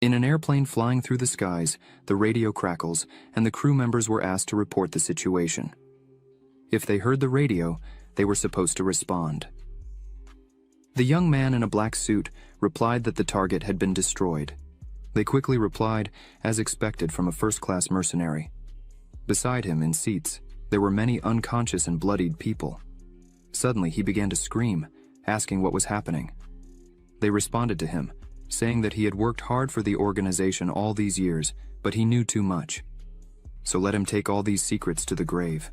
In an airplane flying through the skies, the radio crackles, and the crew members were asked to report the situation. If they heard the radio, they were supposed to respond. The young man in a black suit replied that the target had been destroyed. They quickly replied, as expected from a first-class mercenary. Beside him, in seats, there were many unconscious and bloodied people. Suddenly, he began to scream, asking what was happening. They responded to him, saying that he had worked hard for the organization all these years, but he knew too much. So let him take all these secrets to the grave.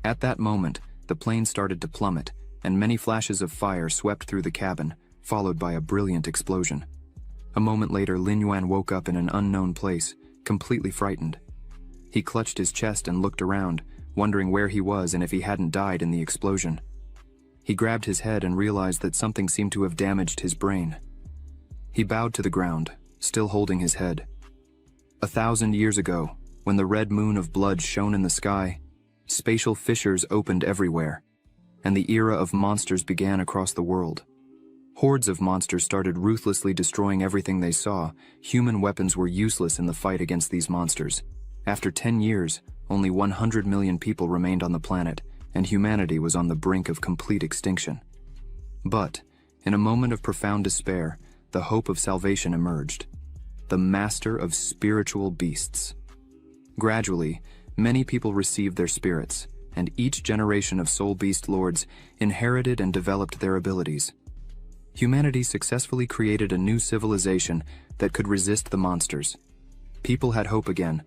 At that moment, the plane started to plummet, and many flashes of fire swept through the cabin, followed by a brilliant explosion. A moment later, Lin Yuan woke up in an unknown place, completely frightened. He clutched his chest and looked around, wondering where he was and if he hadn't died in the explosion. He grabbed his head and realized that something seemed to have damaged his brain. He bowed to the ground, still holding his head. 1,000 years ago, when the red moon of blood shone in the sky, spatial fissures opened everywhere, and the era of monsters began across the world. Hordes of monsters started ruthlessly destroying everything they saw. Human weapons were useless in the fight against these monsters. After 10 years, only 100 million people remained on the planet, and humanity was on the brink of complete extinction. But, in a moment of profound despair, the hope of salvation emerged. The master of spiritual beasts. Gradually, many people received their spirits, and each generation of soul beast lords inherited and developed their abilities. Humanity successfully created a new civilization that could resist the monsters. People had hope again,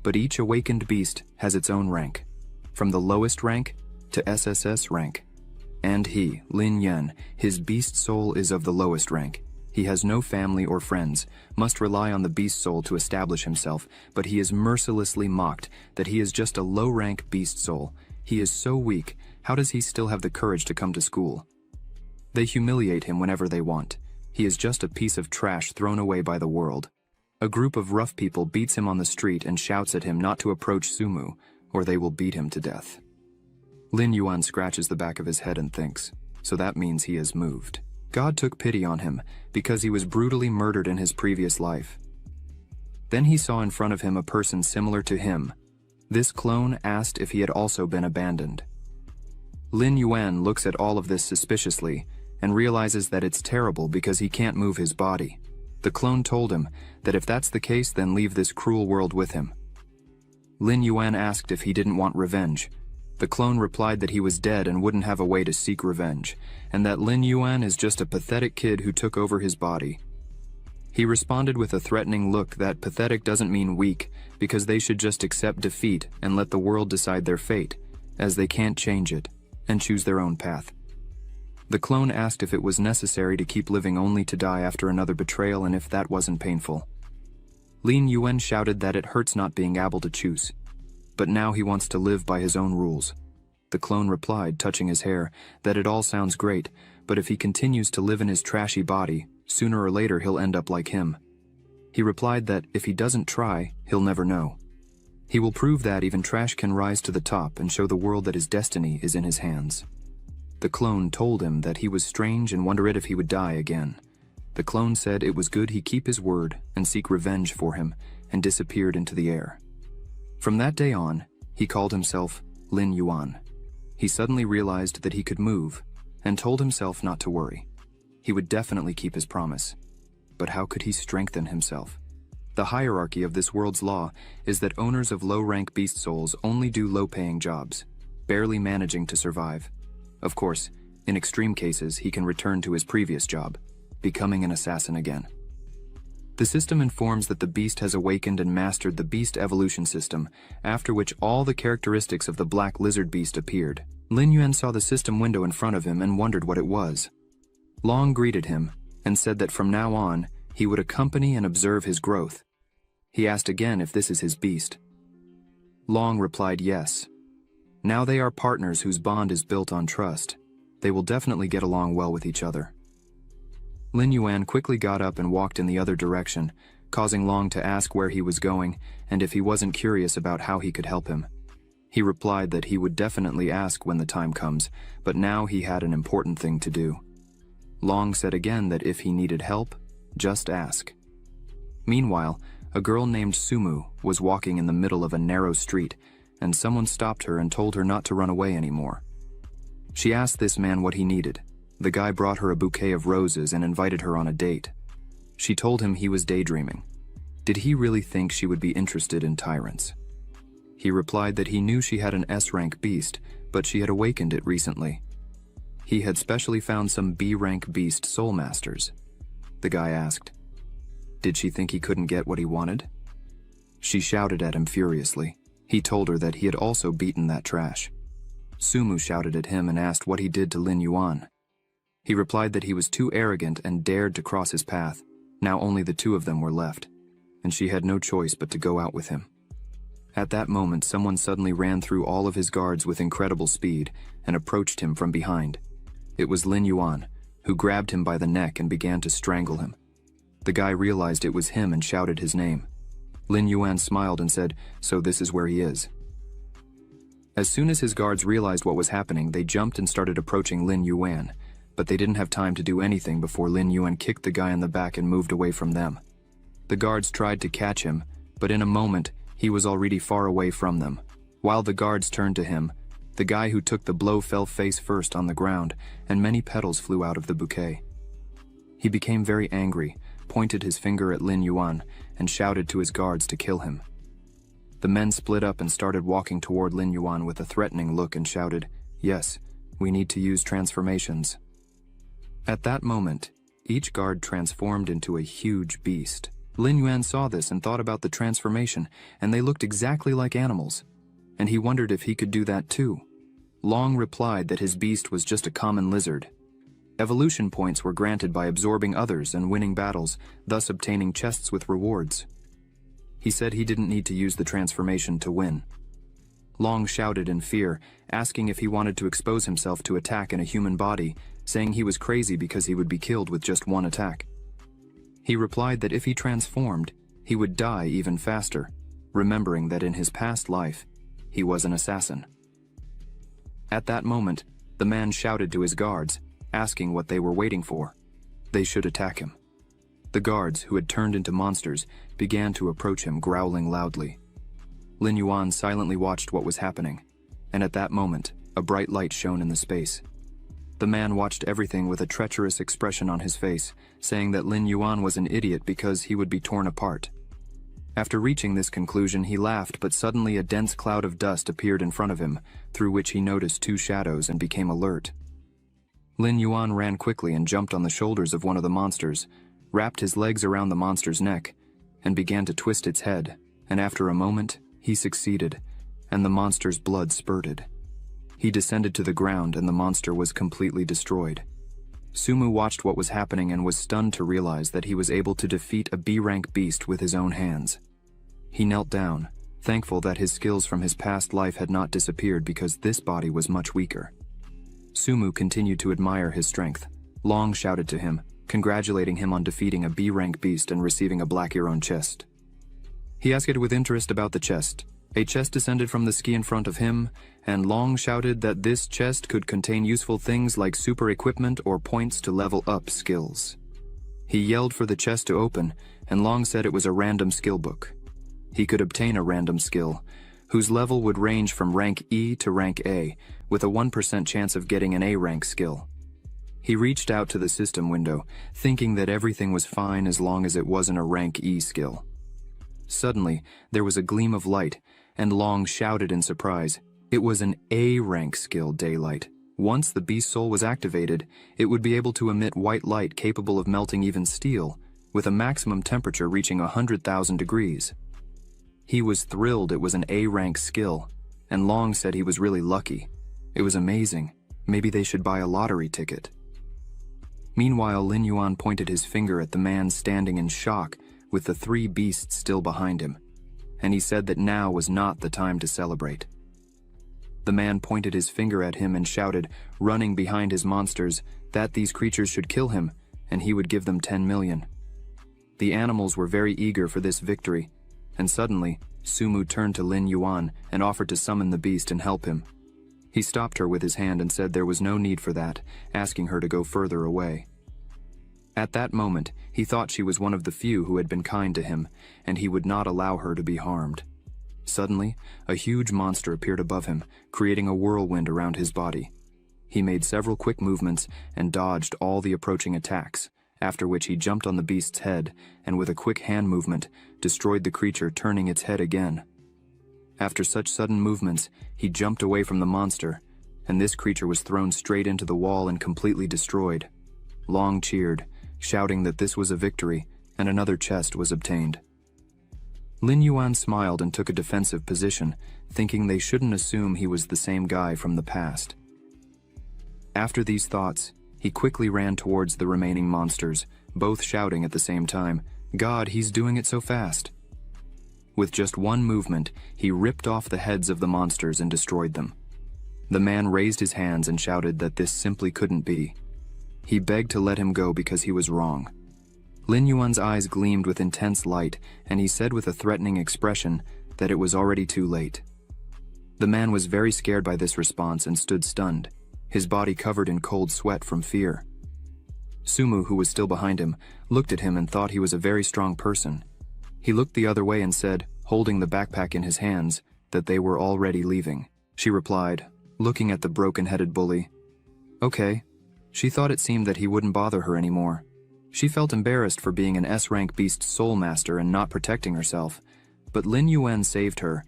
but each awakened beast has its own rank, from the lowest rank to SSS rank. And he, Lin Yuan, his beast soul is of the lowest rank. He has no family or friends, must rely on the beast soul to establish himself, but he is mercilessly mocked that he is just a low-rank beast soul. He is so weak, how does he still have the courage to come to school? They humiliate him whenever they want. He is just a piece of trash thrown away by the world. A group of rough people beats him on the street and shouts at him not to approach Sumu, or they will beat him to death. Lin Yuan scratches the back of his head and thinks, so that means he has moved. God took pity on him because he was brutally murdered in his previous life. Then he saw in front of him a person similar to him. This clone asked if he had also been abandoned. Lin Yuan looks at all of this suspiciously and realizes that it's terrible because he can't move his body. The clone told him that if that's the case, then leave this cruel world with him. Lin Yuan asked if he didn't want revenge. The clone replied that he was dead and wouldn't have a way to seek revenge, and that Lin Yuan is just a pathetic kid who took over his body. He responded with a threatening look that pathetic doesn't mean weak, because they should just accept defeat and let the world decide their fate, as they can't change it, and choose their own path. The clone asked if it was necessary to keep living only to die after another betrayal and if that wasn't painful. Lin Yuan shouted that it hurts not being able to choose, but now he wants to live by his own rules. The clone replied, touching his hair, that it all sounds great, but if he continues to live in his trashy body, sooner or later he'll end up like him. He replied that if he doesn't try, he'll never know. He will prove that even trash can rise to the top and show the world that his destiny is in his hands. The clone told him that he was strange and wondered if he would die again. The clone said it was good he keep his word and seek revenge for him, and disappeared into the air. From that day on, he called himself Lin Yuan. He suddenly realized that he could move, and told himself not to worry. He would definitely keep his promise. But how could he strengthen himself? The hierarchy of this world's law is that owners of low-rank beast souls only do low-paying jobs, barely managing to survive. Of course, in extreme cases, he can return to his previous job, becoming an assassin again. The system informs that the beast has awakened and mastered the beast evolution system, after which all the characteristics of the black lizard beast appeared. Lin Yuan saw the system window in front of him and wondered what it was. Long greeted him and said that from now on, he would accompany and observe his growth. He asked again if this is his beast. Long replied yes. Now they are partners whose bond is built on trust. They will definitely get along well with each other. Lin Yuan quickly got up and walked in the other direction, causing Long to ask where he was going and if he wasn't curious about how he could help him. He replied that he would definitely ask when the time comes, but now he had an important thing to do. Long said again that if he needed help, just ask. Meanwhile, a girl named Sumu was walking in the middle of a narrow street, and someone stopped her and told her not to run away anymore. She asked this man what he needed. The guy brought her a bouquet of roses and invited her on a date. She told him he was daydreaming. Did he really think she would be interested in tyrants? He replied that he knew she had an S-rank beast, but she had awakened it recently. He had specially found some B-rank beast soul masters. The guy asked, did she think he couldn't get what he wanted? She shouted at him furiously. He told her that he had also beaten that trash. Sumu shouted at him and asked what he did to Lin Yuan. He replied that he was too arrogant and dared to cross his path. Now only the two of them were left, and she had no choice but to go out with him. At that moment, someone suddenly ran through all of his guards with incredible speed and approached him from behind. It was Lin Yuan, who grabbed him by the neck and began to strangle him. The guy realized it was him and shouted his name. Lin Yuan smiled and said, so this is where he is. As soon as his guards realized what was happening, they jumped and started approaching Lin Yuan, but they didn't have time to do anything before Lin Yuan kicked the guy in the back and moved away from them. The guards tried to catch him, but in a moment, he was already far away from them. While the guards turned to him, the guy who took the blow fell face first on the ground, and many petals flew out of the bouquet. He became very angry, pointed his finger at Lin Yuan, and shouted to his guards to kill him. The men split up and started walking toward Lin Yuan with a threatening look and shouted, yes, we need to use transformations. At that moment, each guard transformed into a huge beast. Lin Yuan saw this and thought about the transformation, and they looked exactly like animals, and he wondered if he could do that too. Long replied that his beast was just a common lizard. Evolution points were granted by absorbing others and winning battles, thus obtaining chests with rewards. He said he didn't need to use the transformation to win. Long shouted in fear, asking if he wanted to expose himself to attack in a human body, saying he was crazy because he would be killed with just one attack. He replied that if he transformed, he would die even faster, remembering that in his past life, he was an assassin. At that moment, the man shouted to his guards, asking what they were waiting for. They should attack him. The guards, who had turned into monsters, began to approach him, growling loudly. Lin Yuan silently watched what was happening, and at that moment, a bright light shone in the space. The man watched everything with a treacherous expression on his face, saying that Lin Yuan was an idiot because he would be torn apart. After reaching this conclusion, he laughed, but suddenly a dense cloud of dust appeared in front of him, through which he noticed two shadows and became alert. Lin Yuan ran quickly and jumped on the shoulders of one of the monsters, wrapped his legs around the monster's neck, and began to twist its head, and after a moment, he succeeded, and the monster's blood spurted. He descended to the ground and the monster was completely destroyed. Sumu watched what was happening and was stunned to realize that he was able to defeat a B-rank beast with his own hands. He knelt down, thankful that his skills from his past life had not disappeared because this body was much weaker. Sumu continued to admire his strength. Long shouted to him, congratulating him on defeating a B-rank beast and receiving a black Iron chest. He asked with interest about the chest. A chest descended from the ski in front of him, and Long shouted that this chest could contain useful things like super equipment or points to level up skills. He yelled for the chest to open, and Long said it was a random skill book. He could obtain a random skill, whose level would range from rank E to rank A, with a 1% chance of getting an A-rank skill. He reached out to the system window, thinking that everything was fine as long as it wasn't a rank E skill. Suddenly, there was a gleam of light, and Long shouted in surprise. It was an A-rank skill, Daylight. Once the beast soul was activated, it would be able to emit white light capable of melting even steel, with a maximum temperature reaching 100,000 degrees. He was thrilled it was an A-rank skill, and Long said he was really lucky. It was amazing. Maybe they should buy a lottery ticket. Meanwhile, Lin Yuan pointed his finger at the man standing in shock with the three beasts still behind him, and he said that now was not the time to celebrate. The man pointed his finger at him and shouted, running behind his monsters, that these creatures should kill him, and he would give them 10 million. The animals were very eager for this victory, and suddenly, Sumu turned to Lin Yuan and offered to summon the beast and help him. He stopped her with his hand and said there was no need for that, asking her to go further away. At that moment, he thought she was one of the few who had been kind to him, and he would not allow her to be harmed. Suddenly, a huge monster appeared above him, creating a whirlwind around his body. He made several quick movements and dodged all the approaching attacks, after which he jumped on the beast's head and with a quick hand movement, destroyed the creature, turning its head again. After such sudden movements, he jumped away from the monster, and this creature was thrown straight into the wall and completely destroyed. Long cheered, shouting that this was a victory, and another chest was obtained. Lin Yuan smiled and took a defensive position, thinking they shouldn't assume he was the same guy from the past. After these thoughts, he quickly ran towards the remaining monsters, both shouting at the same time, "God, he's doing it so fast!" With just one movement, he ripped off the heads of the monsters and destroyed them. The man raised his hands and shouted that this simply couldn't be. He begged to let him go because he was wrong. Lin Yuan's eyes gleamed with intense light, and he said with a threatening expression that it was already too late. The man was very scared by this response and stood stunned, his body covered in cold sweat from fear. Sumu, who was still behind him, looked at him and thought he was a very strong person. He looked the other way and said, holding the backpack in his hands, that they were already leaving. She replied, looking at the broken-headed bully, "Okay." She thought it seemed that he wouldn't bother her anymore. She felt embarrassed for being an S-rank beast soul master and not protecting herself, but Lin Yuan saved her,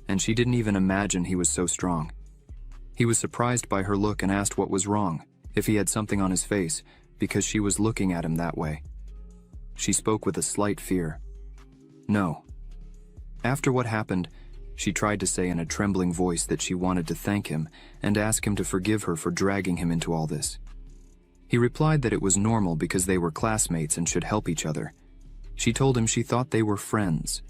and she didn't even imagine he was so strong. He was surprised by her look and asked what was wrong, if he had something on his face, because she was looking at him that way. She spoke with a slight fear. No. After what happened, she tried to say in a trembling voice that she wanted to thank him and ask him to forgive her for dragging him into all this. He replied that it was normal because they were classmates and should help each other. She told him she thought they were friends.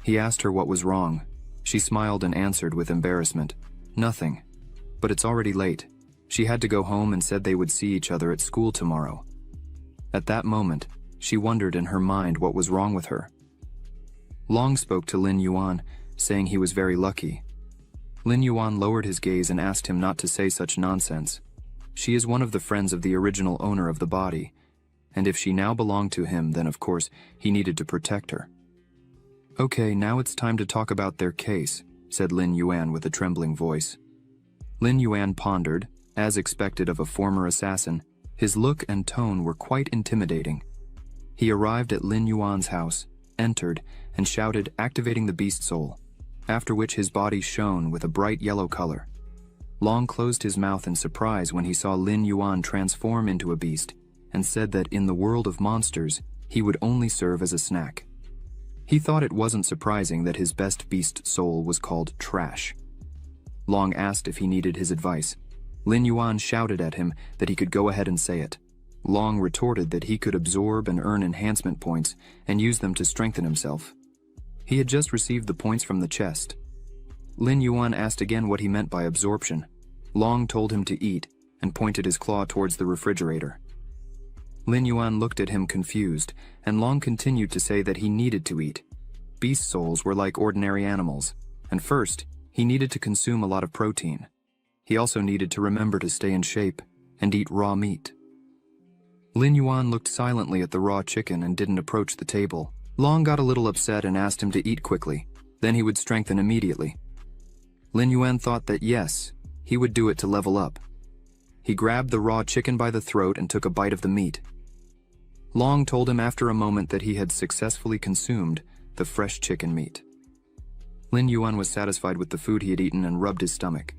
He asked her what was wrong. She smiled and answered with embarrassment, "Nothing. But it's already late." She had to go home and said they would see each other at school tomorrow. At that moment, she wondered in her mind what was wrong with her. Long spoke to Lin Yuan, saying he was very lucky. Lin Yuan lowered his gaze and asked him not to say such nonsense. She is one of the friends of the original owner of the body, and if she now belonged to him, then of course he needed to protect her. "Okay, now it's time to talk about their case," said Lin Yuan with a trembling voice. Lin Yuan pondered, as expected of a former assassin. His look and tone were quite intimidating. He arrived at Lin Yuan's house, entered, and shouted, activating the beast soul, after which his body shone with a bright yellow color. Long closed his mouth in surprise when he saw Lin Yuan transform into a beast, and said that in the world of monsters, he would only serve as a snack. He thought it wasn't surprising that his best beast soul was called trash. Long asked if he needed his advice. Lin Yuan shouted at him that he could go ahead and say it. Long retorted that he could absorb and earn enhancement points and use them to strengthen himself. He had just received the points from the chest. Lin Yuan asked again what he meant by absorption. Long told him to eat and pointed his claw towards the refrigerator. Lin Yuan looked at him confused, and Long continued to say that he needed to eat. Beast souls were like ordinary animals, and first, he needed to consume a lot of protein. He also needed to remember to stay in shape and eat raw meat. Lin Yuan looked silently at the raw chicken and didn't approach the table. Long got a little upset and asked him to eat quickly, then he would strengthen immediately. Lin Yuan thought that yes, he would do it to level up. He grabbed the raw chicken by the throat and took a bite of the meat. Long told him after a moment that he had successfully consumed the fresh chicken meat. Lin Yuan was satisfied with the food he had eaten and rubbed his stomach.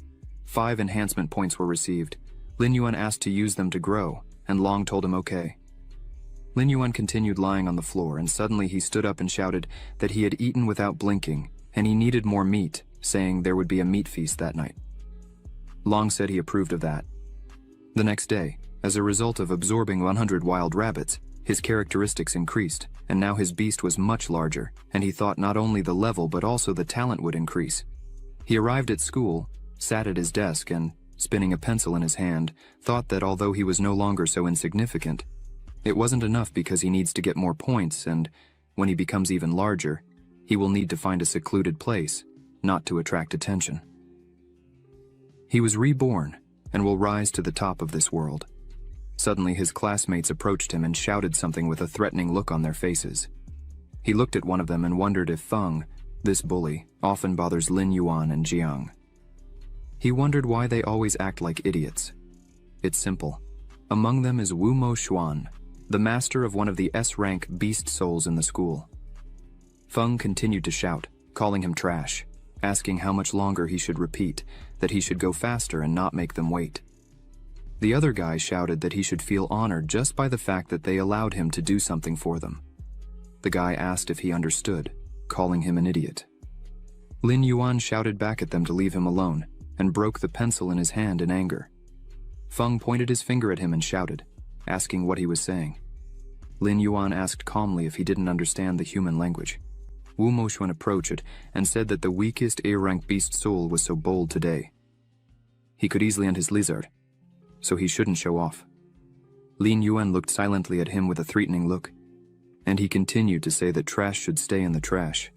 5 enhancement points were received. Lin Yuan asked to use them to grow, and Long told him okay. Lin Yuan continued lying on the floor, and suddenly he stood up and shouted that he had eaten without blinking, and he needed more meat, saying there would be a meat feast that night. Long said he approved of that. The next day, as a result of absorbing 100 wild rabbits, his characteristics increased, and now his beast was much larger, and he thought not only the level but also the talent would increase. He arrived at school, sat at his desk, and, spinning a pencil in his hand, thought that although he was no longer so insignificant, it wasn't enough because he needs to get more points, and when he becomes even larger, he will need to find a secluded place, not to attract attention. He was reborn and will rise to the top of this world. Suddenly, his classmates approached him and shouted something with a threatening look on their faces. He looked at one of them and wondered if Feng, this bully, often bothers Lin Yuan and Jiang. He wondered why they always act like idiots. It's simple. Among them is Wu Mo Xuan, the master of one of the S-rank beast souls in the school. Feng continued to shout, calling him trash, asking how much longer he should repeat, that he should go faster and not make them wait. The other guy shouted that he should feel honored just by the fact that they allowed him to do something for them. The guy asked if he understood, calling him an idiot. Lin Yuan shouted back at them to leave him alone, and broke the pencil in his hand in anger. Feng pointed his finger at him and shouted, asking what he was saying. Lin Yuan asked calmly if he didn't understand the human language. Wu Moxuan approached and said that the weakest A-rank beast soul was so bold today. He could easily end his lizard, so he shouldn't show off. Lin Yuan looked silently at him with a threatening look, and he continued to say that trash should stay in the trash.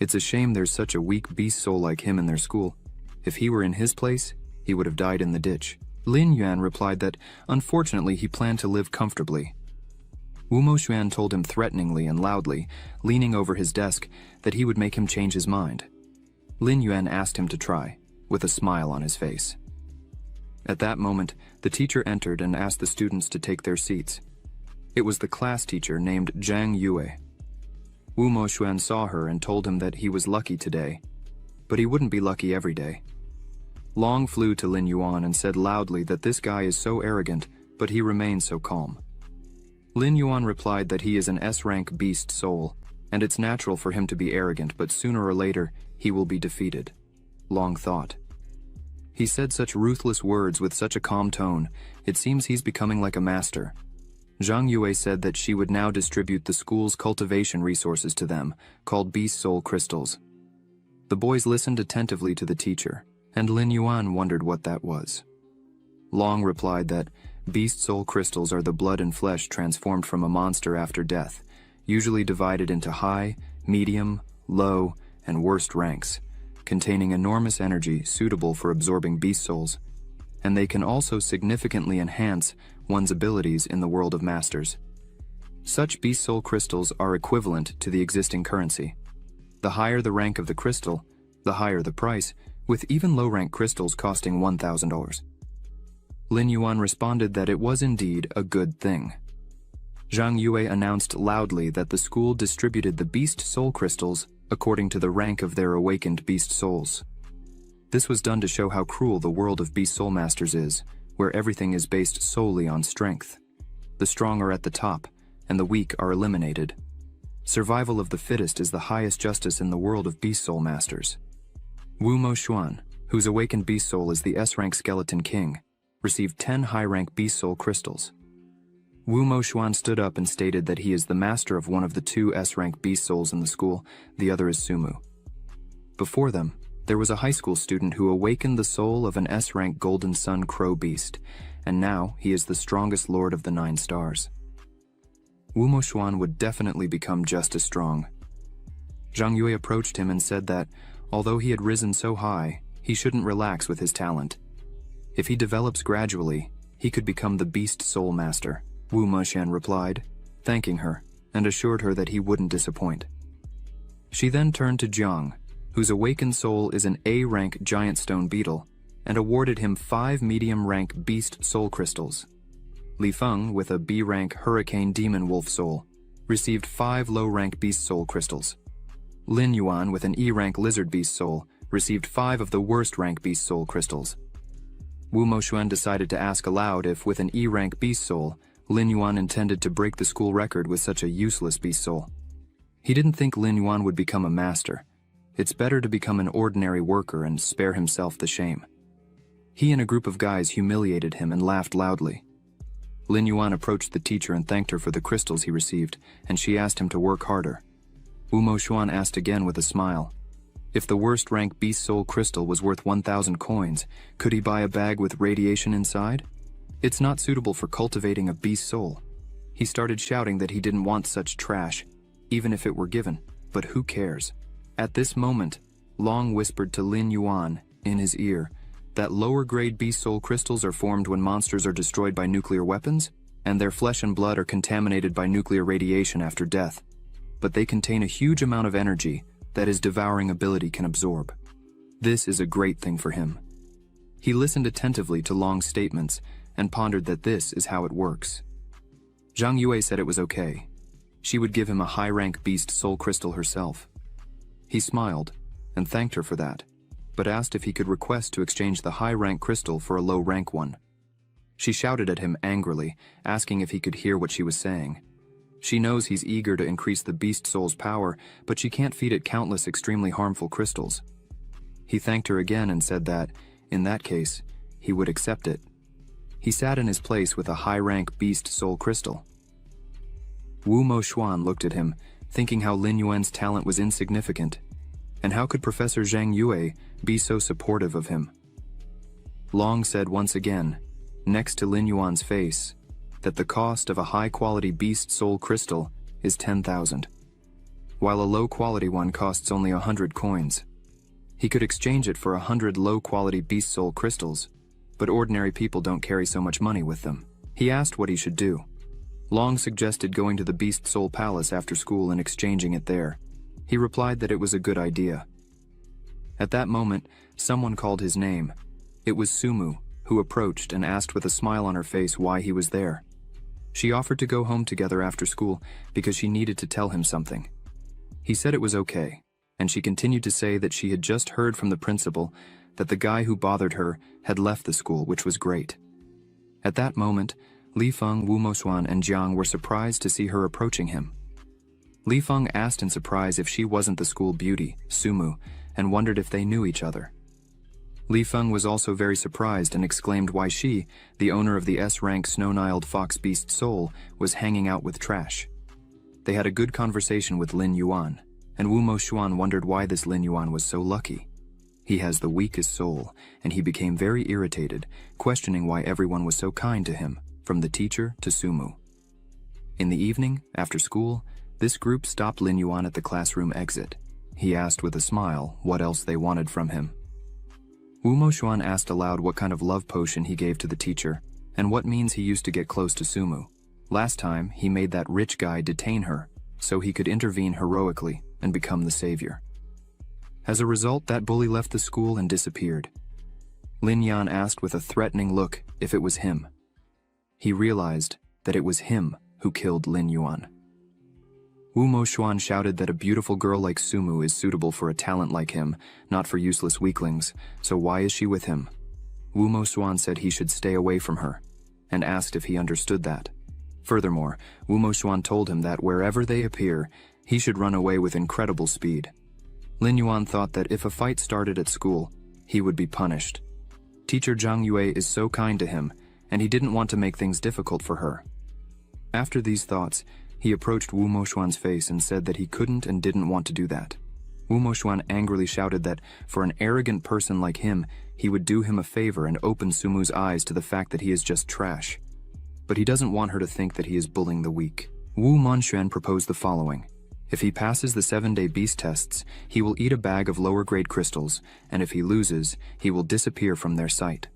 It's a shame there's such a weak beast soul like him in their school. If he were in his place, he would have died in the ditch. Lin Yuan replied that, unfortunately, he planned to live comfortably. Wu Moxuan told him threateningly and loudly, leaning over his desk, that he would make him change his mind. Lin Yuan asked him to try, with a smile on his face. At that moment, the teacher entered and asked the students to take their seats. It was the class teacher named Zhang Yue. Wu Moxuan saw her and told him that he was lucky today, but he wouldn't be lucky every day. Long flew to Lin Yuan and said loudly that this guy is so arrogant, but he remains so calm. Lin Yuan replied that he is an S-rank beast soul, and it's natural for him to be arrogant, but sooner or later, he will be defeated. Long thought. He said such ruthless words with such a calm tone, it seems he's becoming like a master. Zhang Yue said that she would now distribute the school's cultivation resources to them, called beast soul crystals. The boys listened attentively to the teacher, and Lin Yuan wondered what that was. Long replied that beast soul crystals are the blood and flesh transformed from a monster after death, usually divided into high, medium, low, and worst ranks, containing enormous energy suitable for absorbing beast souls, and they can also significantly enhance one's abilities in the world of masters. Such beast soul crystals are equivalent to the existing currency. The higher the rank of the crystal, the higher the price, with even low-rank crystals costing $1,000. Lin Yuan responded that it was indeed a good thing. Zhang Yue announced loudly that the school distributed the beast soul crystals according to the rank of their awakened beast souls. This was done to show how cruel the world of beast soul masters is, where everything is based solely on strength. The strong are at the top, and the weak are eliminated. Survival of the fittest is the highest justice in the world of beast soul masters. Wu Moxuan, whose awakened beast soul is the S-rank skeleton king, received 10 high-rank beast soul crystals. Wu Moxuan stood up and stated that he is the master of one of the 2 S-rank beast souls in the school, the other is Sumu. Before them, there was a high school student who awakened the soul of an S-rank golden sun crow beast, and now he is the strongest lord of the 9 stars. Wu Moxuan would definitely become just as strong. Zhang Yue approached him and said that, although he had risen so high, he shouldn't relax with his talent. If he develops gradually, he could become the beast soul master. Wu Moxuan replied, thanking her, and assured her that he wouldn't disappoint. She then turned to Jiang, whose awakened soul is an A-rank giant stone beetle, and awarded him 5 medium-rank beast soul crystals. Li Feng, with a B-rank hurricane demon wolf soul, received 5 low-rank beast soul crystals. Lin Yuan, with an E-rank lizard beast soul, received 5 of the worst-rank beast soul crystals. Wu Moxuan decided to ask aloud if, with an E-rank beast soul, Lin Yuan intended to break the school record with such a useless beast soul. He didn't think Lin Yuan would become a master. It's better to become an ordinary worker and spare himself the shame. He and a group of guys humiliated him and laughed loudly. Lin Yuan approached the teacher and thanked her for the crystals he received, and she asked him to work harder. Wu Moxuan asked again with a smile. If the worst-rank beast soul crystal was worth 1,000 coins, could he buy a bag with radiation inside? It's not suitable for cultivating a beast soul. He started shouting that he didn't want such trash, even if it were given, but who cares? At this moment, Long whispered to Lin Yuan, in his ear, that lower-grade beast soul crystals are formed when monsters are destroyed by nuclear weapons, and their flesh and blood are contaminated by nuclear radiation after death. But they contain a huge amount of energy that his devouring ability can absorb. This is a great thing for him. He listened attentively to Long's statements and pondered that this is how it works. Zhang Yue said it was okay. She would give him a high-rank beast soul crystal herself. He smiled and thanked her for that, but asked if he could request to exchange the high-rank crystal for a low-rank one. She shouted at him angrily, asking if he could hear what she was saying. She knows he's eager to increase the beast soul's power, but she can't feed it countless extremely harmful crystals. He thanked her again and said that, in that case, he would accept it. He sat in his place with a high-rank beast soul crystal. Wu Moxuan looked at him, thinking how Lin Yuan's talent was insignificant, and how could Professor Zhang Yue be so supportive of him? Long said once again, next to Lin Yuan's face, that the cost of a high-quality beast soul crystal is 10,000, while a low-quality one costs only 100 coins. He could exchange it for 100 low-quality beast soul crystals, but ordinary people don't carry so much money with them. He asked what he should do. Long suggested going to the Beast Soul Palace after school and exchanging it there. He replied that it was a good idea. At that moment, someone called his name. It was Sumu, who approached and asked with a smile on her face why he was there. She offered to go home together after school because she needed to tell him something. He said it was okay, and she continued to say that she had just heard from the principal that the guy who bothered her had left the school, which was great. At that moment, Li Feng, Wu Moxuan, and Jiang were surprised to see her approaching him. Li Feng asked in surprise if she wasn't the school beauty, Sumu, and wondered if they knew each other. Li Feng was also very surprised and exclaimed why she, the owner of the S-rank snow-niled fox beast soul, was hanging out with trash. They had a good conversation with Lin Yuan, and Wu Moxuan wondered why this Lin Yuan was so lucky. He has the weakest soul, and he became very irritated, questioning why everyone was so kind to him, from the teacher to Sumu. In the evening, after school, this group stopped Lin Yuan at the classroom exit. He asked with a smile what else they wanted from him. Wu Moxuan asked aloud what kind of love potion he gave to the teacher, and what means he used to get close to Sumu. Last time, he made that rich guy detain her, so he could intervene heroically and become the savior. As a result, that bully left the school and disappeared. Lin Yan asked with a threatening look if it was him. He realized that it was him who killed Lin Yuan. Wu Moxuan shouted that a beautiful girl like Sumu is suitable for a talent like him, not for useless weaklings, so why is she with him? Wu Moxuan said he should stay away from her, and asked if he understood that. Furthermore, Wu Moxuan told him that wherever they appear, he should run away with incredible speed. Lin Yuan thought that if a fight started at school, he would be punished. Teacher Zhang Yue is so kind to him, and he didn't want to make things difficult for her. After these thoughts, he approached Wu Moxuan's face and said that he couldn't and didn't want to do that. Wu Moxuan angrily shouted that, for an arrogant person like him, he would do him a favor and open Sumu's eyes to the fact that he is just trash. But he doesn't want her to think that he is bullying the weak. Wu Monxuan proposed the following. If he passes the 7-day beast tests, he will eat a bag of lower-grade crystals, and if he loses, he will disappear from their sight.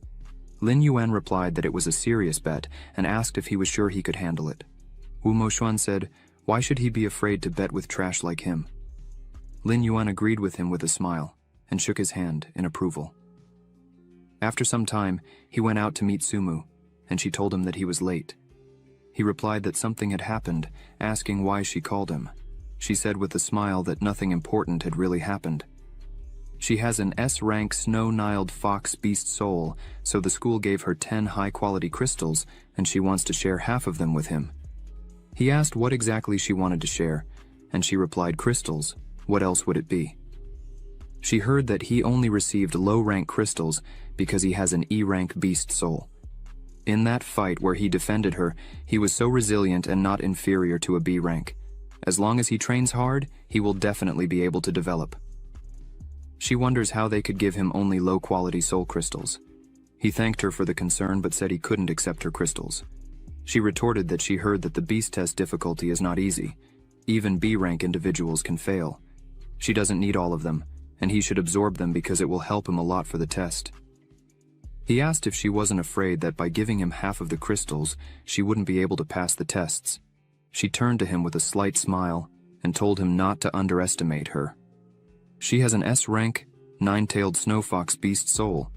Lin Yuan replied that it was a serious bet and asked if he was sure he could handle it. Wu Moxuan said, why should he be afraid to bet with trash like him? Lin Yuan agreed with him with a smile and shook his hand in approval. After some time, he went out to meet Sumu, and she told him that he was late. He replied that something had happened, asking why she called him. She said with a smile that nothing important had really happened. She has an S-rank snow-niled fox beast soul, so the school gave her 10 high-quality crystals, and she wants to share half of them with him. He asked what exactly she wanted to share, and she replied crystals. What else would it be? She heard that he only received low-rank crystals because he has an E-rank beast soul. In that fight where he defended her, he was so resilient and not inferior to a B rank. As long as he trains hard, he will definitely be able to develop. She wonders how they could give him only low-quality soul crystals. He thanked her for the concern but said he couldn't accept her crystals. She retorted that she heard that the beast test difficulty is not easy. Even B-rank individuals can fail. She doesn't need all of them, and he should absorb them because it will help him a lot for the test. He asked if she wasn't afraid that by giving him half of the crystals, she wouldn't be able to pass the tests. She turned to him with a slight smile and told him not to underestimate her. She has an S-rank, 9-tailed snow fox beast soul.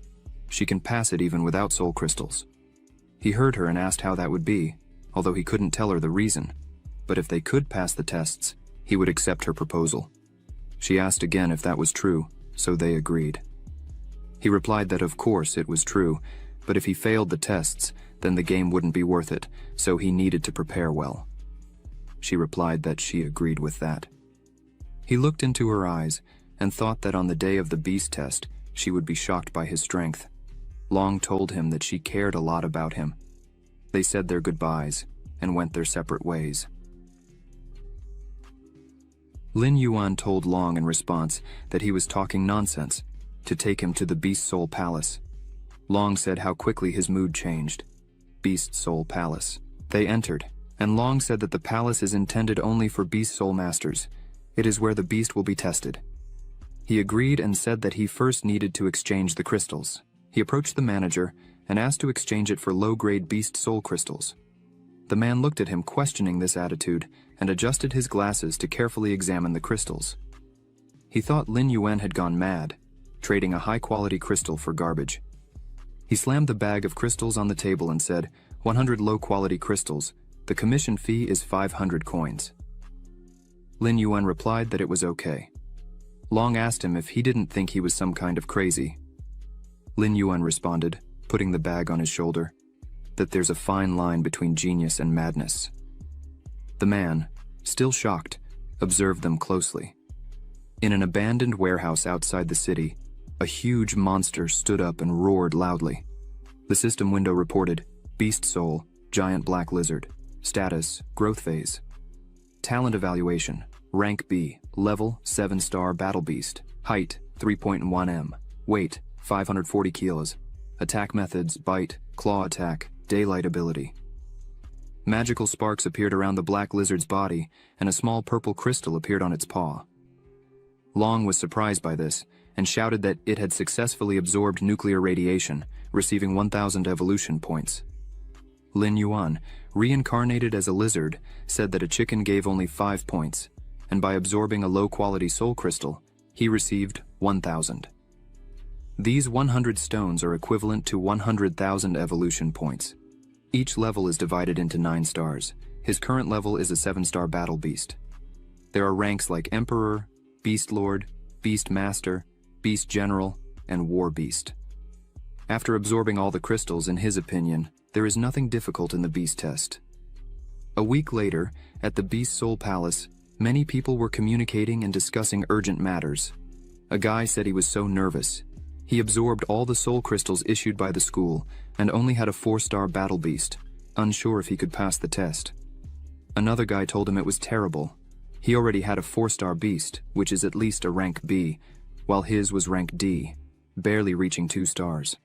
She can pass it even without soul crystals. He heard her and asked how that would be, although he couldn't tell her the reason. But if they could pass the tests, he would accept her proposal. She asked again if that was true, so they agreed. He replied that of course it was true, but if he failed the tests, then the game wouldn't be worth it, so he needed to prepare well. She replied that she agreed with that. He looked into her eyes and thought that on the day of the beast test, she would be shocked by his strength. Long told him that she cared a lot about him. They said their goodbyes and went their separate ways. Lin Yuan told Long in response that he was talking nonsense, to take him to the Beast Soul Palace. Long said how quickly his mood changed. Beast Soul Palace. They entered, and Long said that the palace is intended only for Beast Soul Masters. It is where the beast will be tested. He agreed and said that he first needed to exchange the crystals. He approached the manager and asked to exchange it for low-grade Beast Soul crystals. The man looked at him questioning this attitude and adjusted his glasses to carefully examine the crystals. He thought Lin Yuan had gone mad, trading a high-quality crystal for garbage. He slammed the bag of crystals on the table and said, 100 low-quality crystals. The commission fee is 500 coins. Lin Yuan replied that it was okay. Long asked him if he didn't think he was some kind of crazy. Lin Yuan responded, putting the bag on his shoulder, that there's a fine line between genius and madness. The man, still shocked, observed them closely. In an abandoned warehouse outside the city, a huge monster stood up and roared loudly. The system window reported, Beast Soul, Giant Black Lizard. Status, Growth Phase. Talent Evaluation, Rank B, Level 7-star Battle Beast. Height, 3.1 m. Weight, 540 kilos. Attack methods, Bite, Claw Attack, Daylight Ability. Magical sparks appeared around the black lizard's body, and a small purple crystal appeared on its paw. Long was surprised by this, and shouted that it had successfully absorbed nuclear radiation, receiving 1,000 evolution points. Lin Yuan, reincarnated as a lizard, said that a chicken gave only 5 points, and by absorbing a low-quality soul crystal, he received 1,000. These 100 stones are equivalent to 100,000 evolution points. Each level is divided into 9 stars. His current level is a 7-star battle beast. There are ranks like Emperor, Beast Lord, Beast Master, Beast General, and War Beast. After absorbing all the crystals, in his opinion, there is nothing difficult in the beast test. A week later, at the Beast Soul Palace, many people were communicating and discussing urgent matters. A guy said he was so nervous. He absorbed all the soul crystals issued by the school and only had a 4-star battle beast, unsure if he could pass the test. Another guy told him it was terrible. He already had a 4-star beast, which is at least a rank B, while his was rank D, barely reaching 2 stars.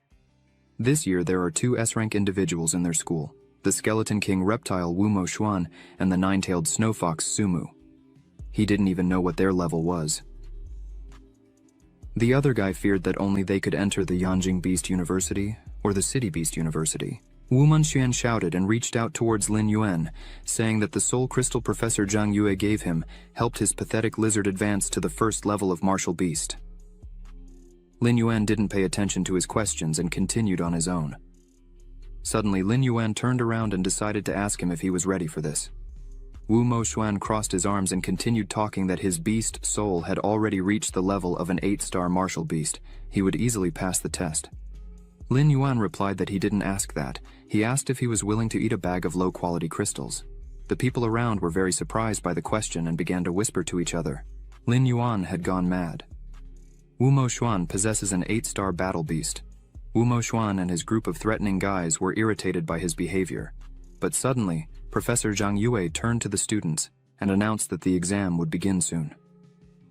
This year there are 2 S-rank individuals in their school, the Skeleton King reptile Wu Mo Xuan and the 9-tailed snow fox Sumu. He didn't even know what their level was. The other guy feared that only they could enter the Yanjing Beast University or the City Beast University. Wu Munxian shouted and reached out towards Lin Yuan, saying that the soul crystal Professor Zhang Yue gave him helped his pathetic lizard advance to the 1st level of martial beast. Lin Yuan didn't pay attention to his questions and continued on his own. Suddenly, Lin Yuan turned around and decided to ask him if he was ready for this. Wu Mo Xuan crossed his arms and continued talking that his beast soul had already reached the level of an 8-star martial beast. He would easily pass the test. Lin Yuan replied that he didn't ask that. He asked if he was willing to eat a bag of low-quality crystals. The people around were very surprised by the question and began to whisper to each other. Lin Yuan had gone mad. Wu Mo Xuan possesses an 8-star battle beast. Wu Mo Xuan and his group of threatening guys were irritated by his behavior. But suddenly, Professor Zhang Yue turned to the students and announced that the exam would begin soon.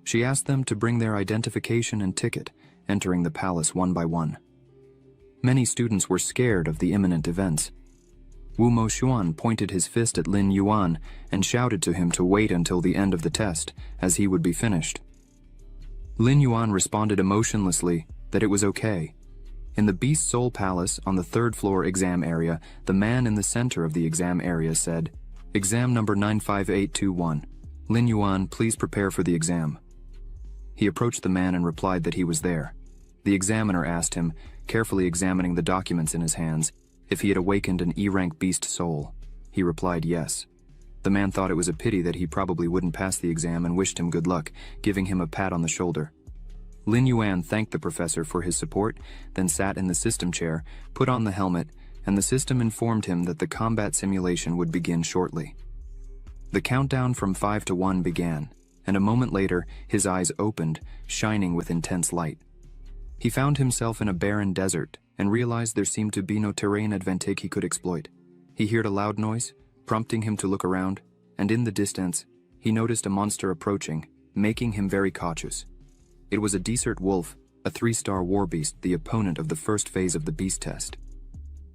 She asked them to bring their identification and ticket, entering the palace one by one. Many students were scared of the imminent events. Wu Mo Xuan pointed his fist at Lin Yuan and shouted to him to wait until the end of the test, as he would be finished. Lin Yuan responded emotionlessly that it was okay. In the Beast Soul Palace on the third floor exam area, the man in the center of the exam area said, "Exam number 95821. Lin Yuan, please prepare for the exam." He approached the man and replied that he was there. The examiner asked him, carefully examining the documents in his hands, if he had awakened an E-rank beast soul. He replied yes. The man thought it was a pity that he probably wouldn't pass the exam and wished him good luck, giving him a pat on the shoulder. Lin Yuan thanked the professor for his support, then sat in the system chair, put on the helmet, and the system informed him that the combat simulation would begin shortly. The countdown from 5 to 1 began, and a moment later, his eyes opened, shining with intense light. He found himself in a barren desert and realized there seemed to be no terrain advantage he could exploit. He heard a loud noise, prompting him to look around, and in the distance, he noticed a monster approaching, making him very cautious. It was a desert wolf, a 3-star war beast, the opponent of the first phase of the beast test.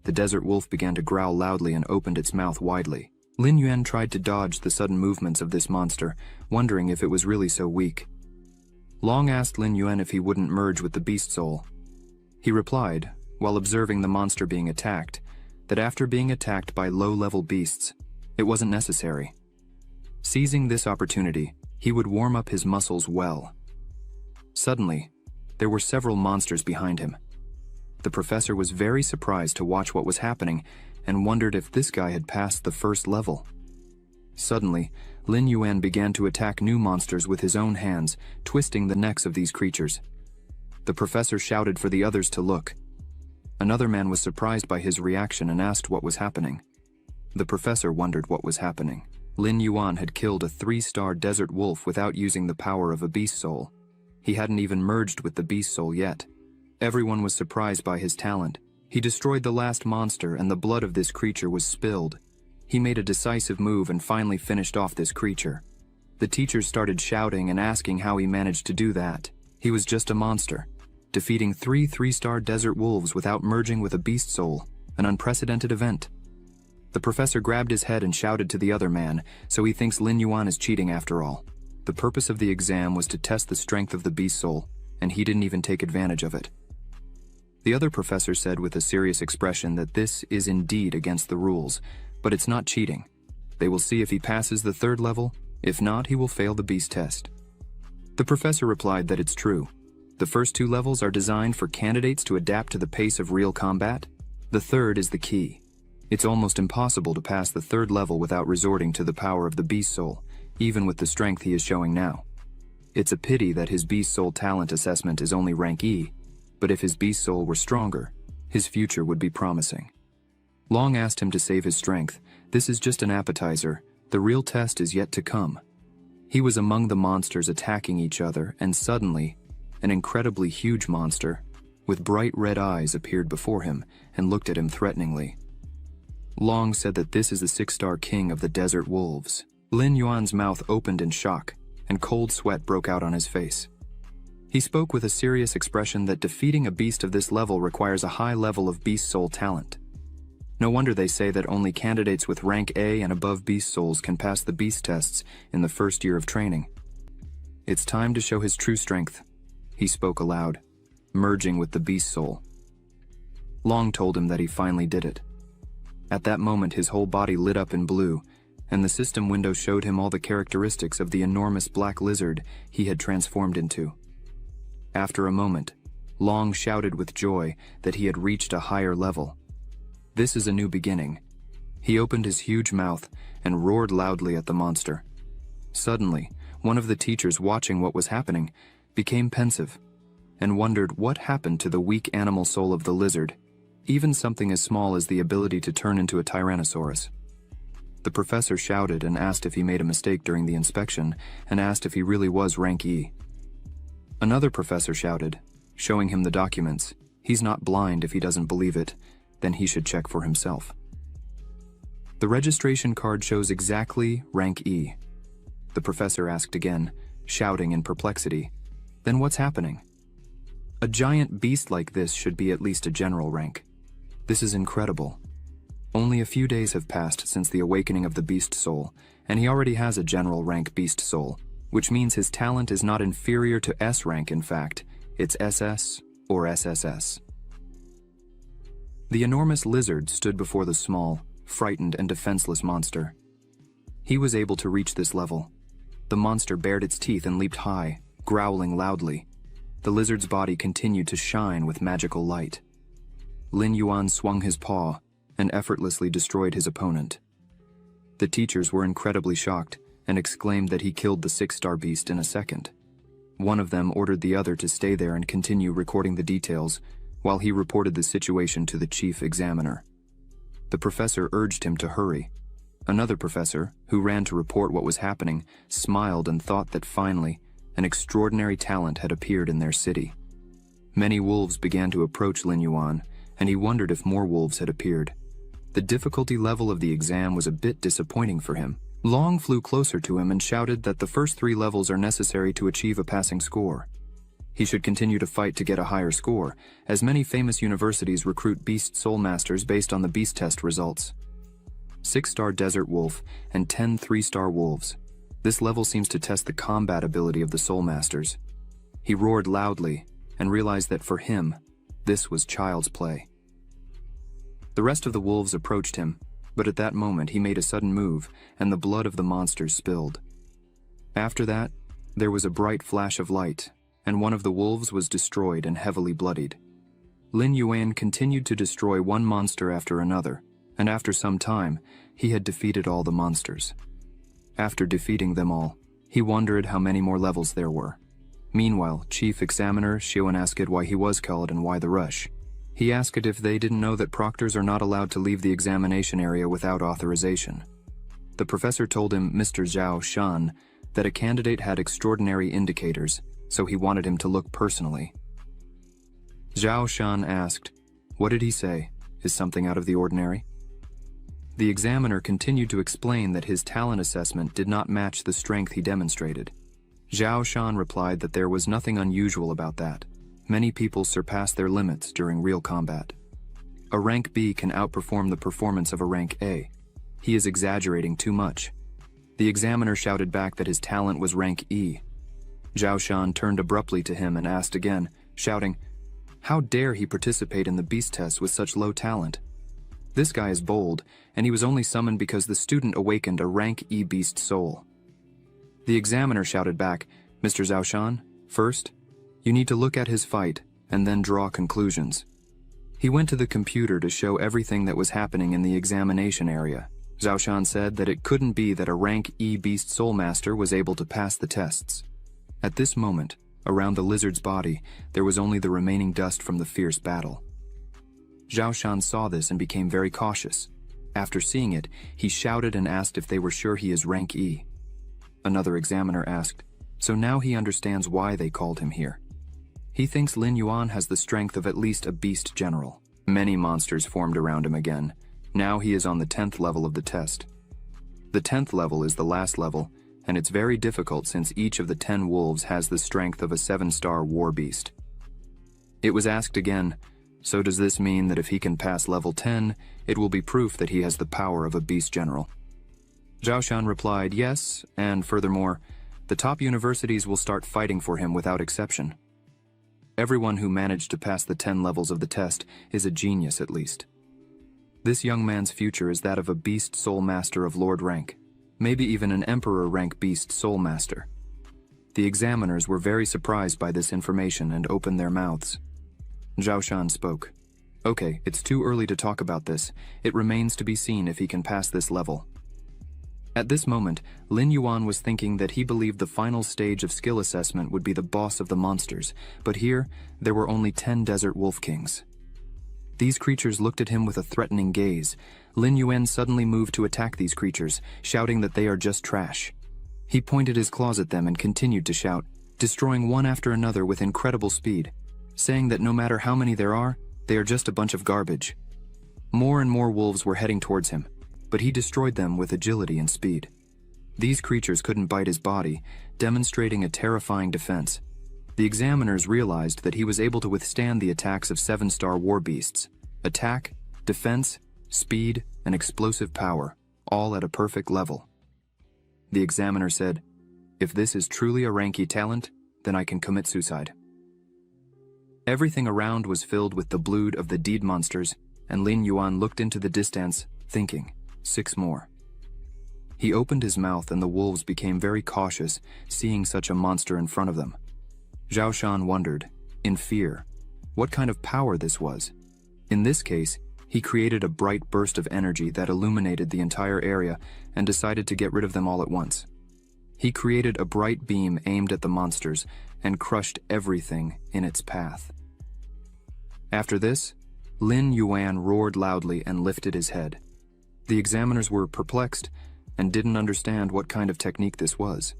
The desert wolf began to growl loudly and opened its mouth widely. Lin Yuan tried to dodge the sudden movements of this monster, wondering if it was really so weak. Long asked Lin Yuan if he wouldn't merge with the beast soul. He replied, while observing the monster being attacked, that after being attacked by low-level beasts, it wasn't necessary. Seizing this opportunity, he would warm up his muscles well. Suddenly, there were several monsters behind him. The professor was very surprised to watch what was happening and wondered if this guy had passed the first level. Suddenly, Lin Yuan began to attack new monsters with his own hands, twisting the necks of these creatures. The professor shouted for the others to look. Another man was surprised by his reaction and asked what was happening. The professor wondered what was happening. Lin Yuan had killed a 3-star desert wolf without using the power of a beast soul. He hadn't even merged with the beast soul yet. Everyone was surprised by his talent. He destroyed the last monster and the blood of this creature was spilled. He made a decisive move and finally finished off this creature. The teachers started shouting and asking how he managed to do that. He was just a monster, defeating 3 3-star desert wolves without merging with a beast soul, an unprecedented event. The professor grabbed his head and shouted to the other man, so he thinks Lin Yuan is cheating after all. The purpose of the exam was to test the strength of the beast soul, and he didn't even take advantage of it. The other professor said with a serious expression that this is indeed against the rules, but it's not cheating. They will see if he passes the 3rd level. If not, he will fail the beast test. The professor replied that it's true. The first 2 levels are designed for candidates to adapt to the pace of real combat. The 3rd is the key. It's almost impossible to pass the 3rd level without resorting to the power of the beast soul, even with the strength he is showing now. It's a pity that his beast soul talent assessment is only rank E, but if his beast soul were stronger, his future would be promising. Long asked him to save his strength. This is just an appetizer. The real test is yet to come. He was among the monsters attacking each other, and suddenly, an incredibly huge monster, with bright red eyes, appeared before him and looked at him threateningly. Long said that this is the 6-star king of the desert wolves. Lin Yuan's mouth opened in shock, and cold sweat broke out on his face. He spoke with a serious expression that defeating a beast of this level requires a high level of beast soul talent. No wonder they say that only candidates with rank A and above beast souls can pass the beast tests in the first year of training. It's time to show his true strength, he spoke aloud, merging with the beast soul. Long told him that he finally did it. At that moment, his whole body lit up in blue, and the system window showed him all the characteristics of the enormous black lizard he had transformed into. After a moment, Long shouted with joy that he had reached a higher level. This is a new beginning. He opened his huge mouth and roared loudly at the monster. Suddenly, one of the teachers watching what was happening became pensive and wondered what happened to the weak animal soul of the lizard, even something as small as the ability to turn into a tyrannosaurus. The professor shouted and asked if he made a mistake during the inspection and asked if he really was rank E. Another professor shouted, showing him the documents. He's not blind if he doesn't believe it, then he should check for himself. The registration card shows exactly rank E. The professor asked again, shouting in perplexity, "Then what's happening? A giant beast like this should be at least a general rank. This is incredible. Only a few days have passed since the awakening of the beast soul, and he already has a general rank beast soul, which means his talent is not inferior to S rank. In fact, it's SS or SSS. The enormous lizard stood before the small, frightened and defenseless monster. He was able to reach this level. The monster bared its teeth and leaped high, growling loudly. The lizard's body continued to shine with magical light. Lin Yuan swung his paw and effortlessly destroyed his opponent. The teachers were incredibly shocked and exclaimed that he killed the 6-star beast in a second. One of them ordered the other to stay there and continue recording the details, while he reported the situation to the chief examiner. The professor urged him to hurry. Another professor, who ran to report what was happening, smiled and thought that finally, an extraordinary talent had appeared in their city. Many wolves began to approach Lin Yuan, and he wondered if more wolves had appeared. The difficulty level of the exam was a bit disappointing for him. Long flew closer to him and shouted that the first 3 levels are necessary to achieve a passing score. He should continue to fight to get a higher score, as many famous universities recruit Beast Soul Masters based on the Beast Test results. 6-star Desert Wolf and 10 3-star Wolves. This level seems to test the combat ability of the Soul Masters. He roared loudly and realized that for him, this was child's play. The rest of the wolves approached him, but at that moment he made a sudden move and the blood of the monsters spilled. After that, there was a bright flash of light, and one of the wolves was destroyed and heavily bloodied. Lin Yuan continued to destroy one monster after another, and after some time, he had defeated all the monsters. After defeating them all, he wondered how many more levels there were. Meanwhile, Chief Examiner Xiuan asked why he was called and why the rush. He asked if they didn't know that proctors are not allowed to leave the examination area without authorization. The professor told him, Mr. Zhao Shan, that a candidate had extraordinary indicators, so he wanted him to look personally. Zhao Shan asked, "What did he say? Is something out of the ordinary?" The examiner continued to explain that his talent assessment did not match the strength he demonstrated. Zhao Shan replied that there was nothing unusual about that. Many people surpass their limits during real combat. A rank B can outperform the performance of a rank A. He is exaggerating too much. The examiner shouted back that his talent was rank E. Zhao Shan turned abruptly to him and asked again, shouting, "How dare he participate in the beast test with such low talent? This guy is bold, and he was only summoned because the student awakened a rank E beast soul." The examiner shouted back, "Mr. Zhao Shan, first, you need to look at his fight and then draw conclusions." He went to the computer to show everything that was happening in the examination area. Zhao Shan said that it couldn't be that a rank E beast soul master was able to pass the tests. At this moment, around the lizard's body, there was only the remaining dust from the fierce battle. Zhao Shan saw this and became very cautious. After seeing it, he shouted and asked if they were sure he is rank E. Another examiner asked, so now he understands why they called him here. He thinks Lin Yuan has the strength of at least a beast general. Many monsters formed around him again. Now he is on the 10th level of the test. The 10th level is the last level, and it's very difficult since each of the 10 wolves has the strength of a 7-star war beast. It was asked again, so does this mean that if he can pass level 10, it will be proof that he has the power of a beast general? Zhao Shan replied, yes, and furthermore, the top universities will start fighting for him without exception. Everyone who managed to pass the 10 levels of the test is a genius at least. This young man's future is that of a beast soul master of lord rank, maybe even an emperor rank beast soul master. The examiners were very surprised by this information and opened their mouths. Zhao Shan spoke. Okay, it's too early to talk about this. It remains to be seen if he can pass this level. At this moment, Lin Yuan was thinking that he believed the final stage of skill assessment would be the boss of the monsters, but here, there were only 10 desert wolf kings. These creatures looked at him with a threatening gaze. Lin Yuan suddenly moved to attack these creatures, shouting that they are just trash. He pointed his claws at them and continued to shout, destroying one after another with incredible speed, saying that no matter how many there are, they are just a bunch of garbage. More and more wolves were heading towards him, but he destroyed them with agility and speed. These creatures couldn't bite his body, demonstrating a terrifying defense. The examiners realized that he was able to withstand the attacks of 7-star war beasts. Attack, defense, speed, and explosive power, all at a perfect level. The examiner said, if this is truly a ranky talent, then I can commit suicide. Everything around was filled with the blood of the deed monsters, and Lin Yuan looked into the distance, thinking, 6 more. He opened his mouth and the wolves became very cautious, seeing such a monster in front of them. Zhao Shan wondered, in fear, what kind of power this was. In this case, he created a bright burst of energy that illuminated the entire area and decided to get rid of them all at once. He created a bright beam aimed at the monsters and crushed everything in its path. After this, Lin Yuan roared loudly and lifted his head. The examiners were perplexed and didn't understand what kind of technique this was.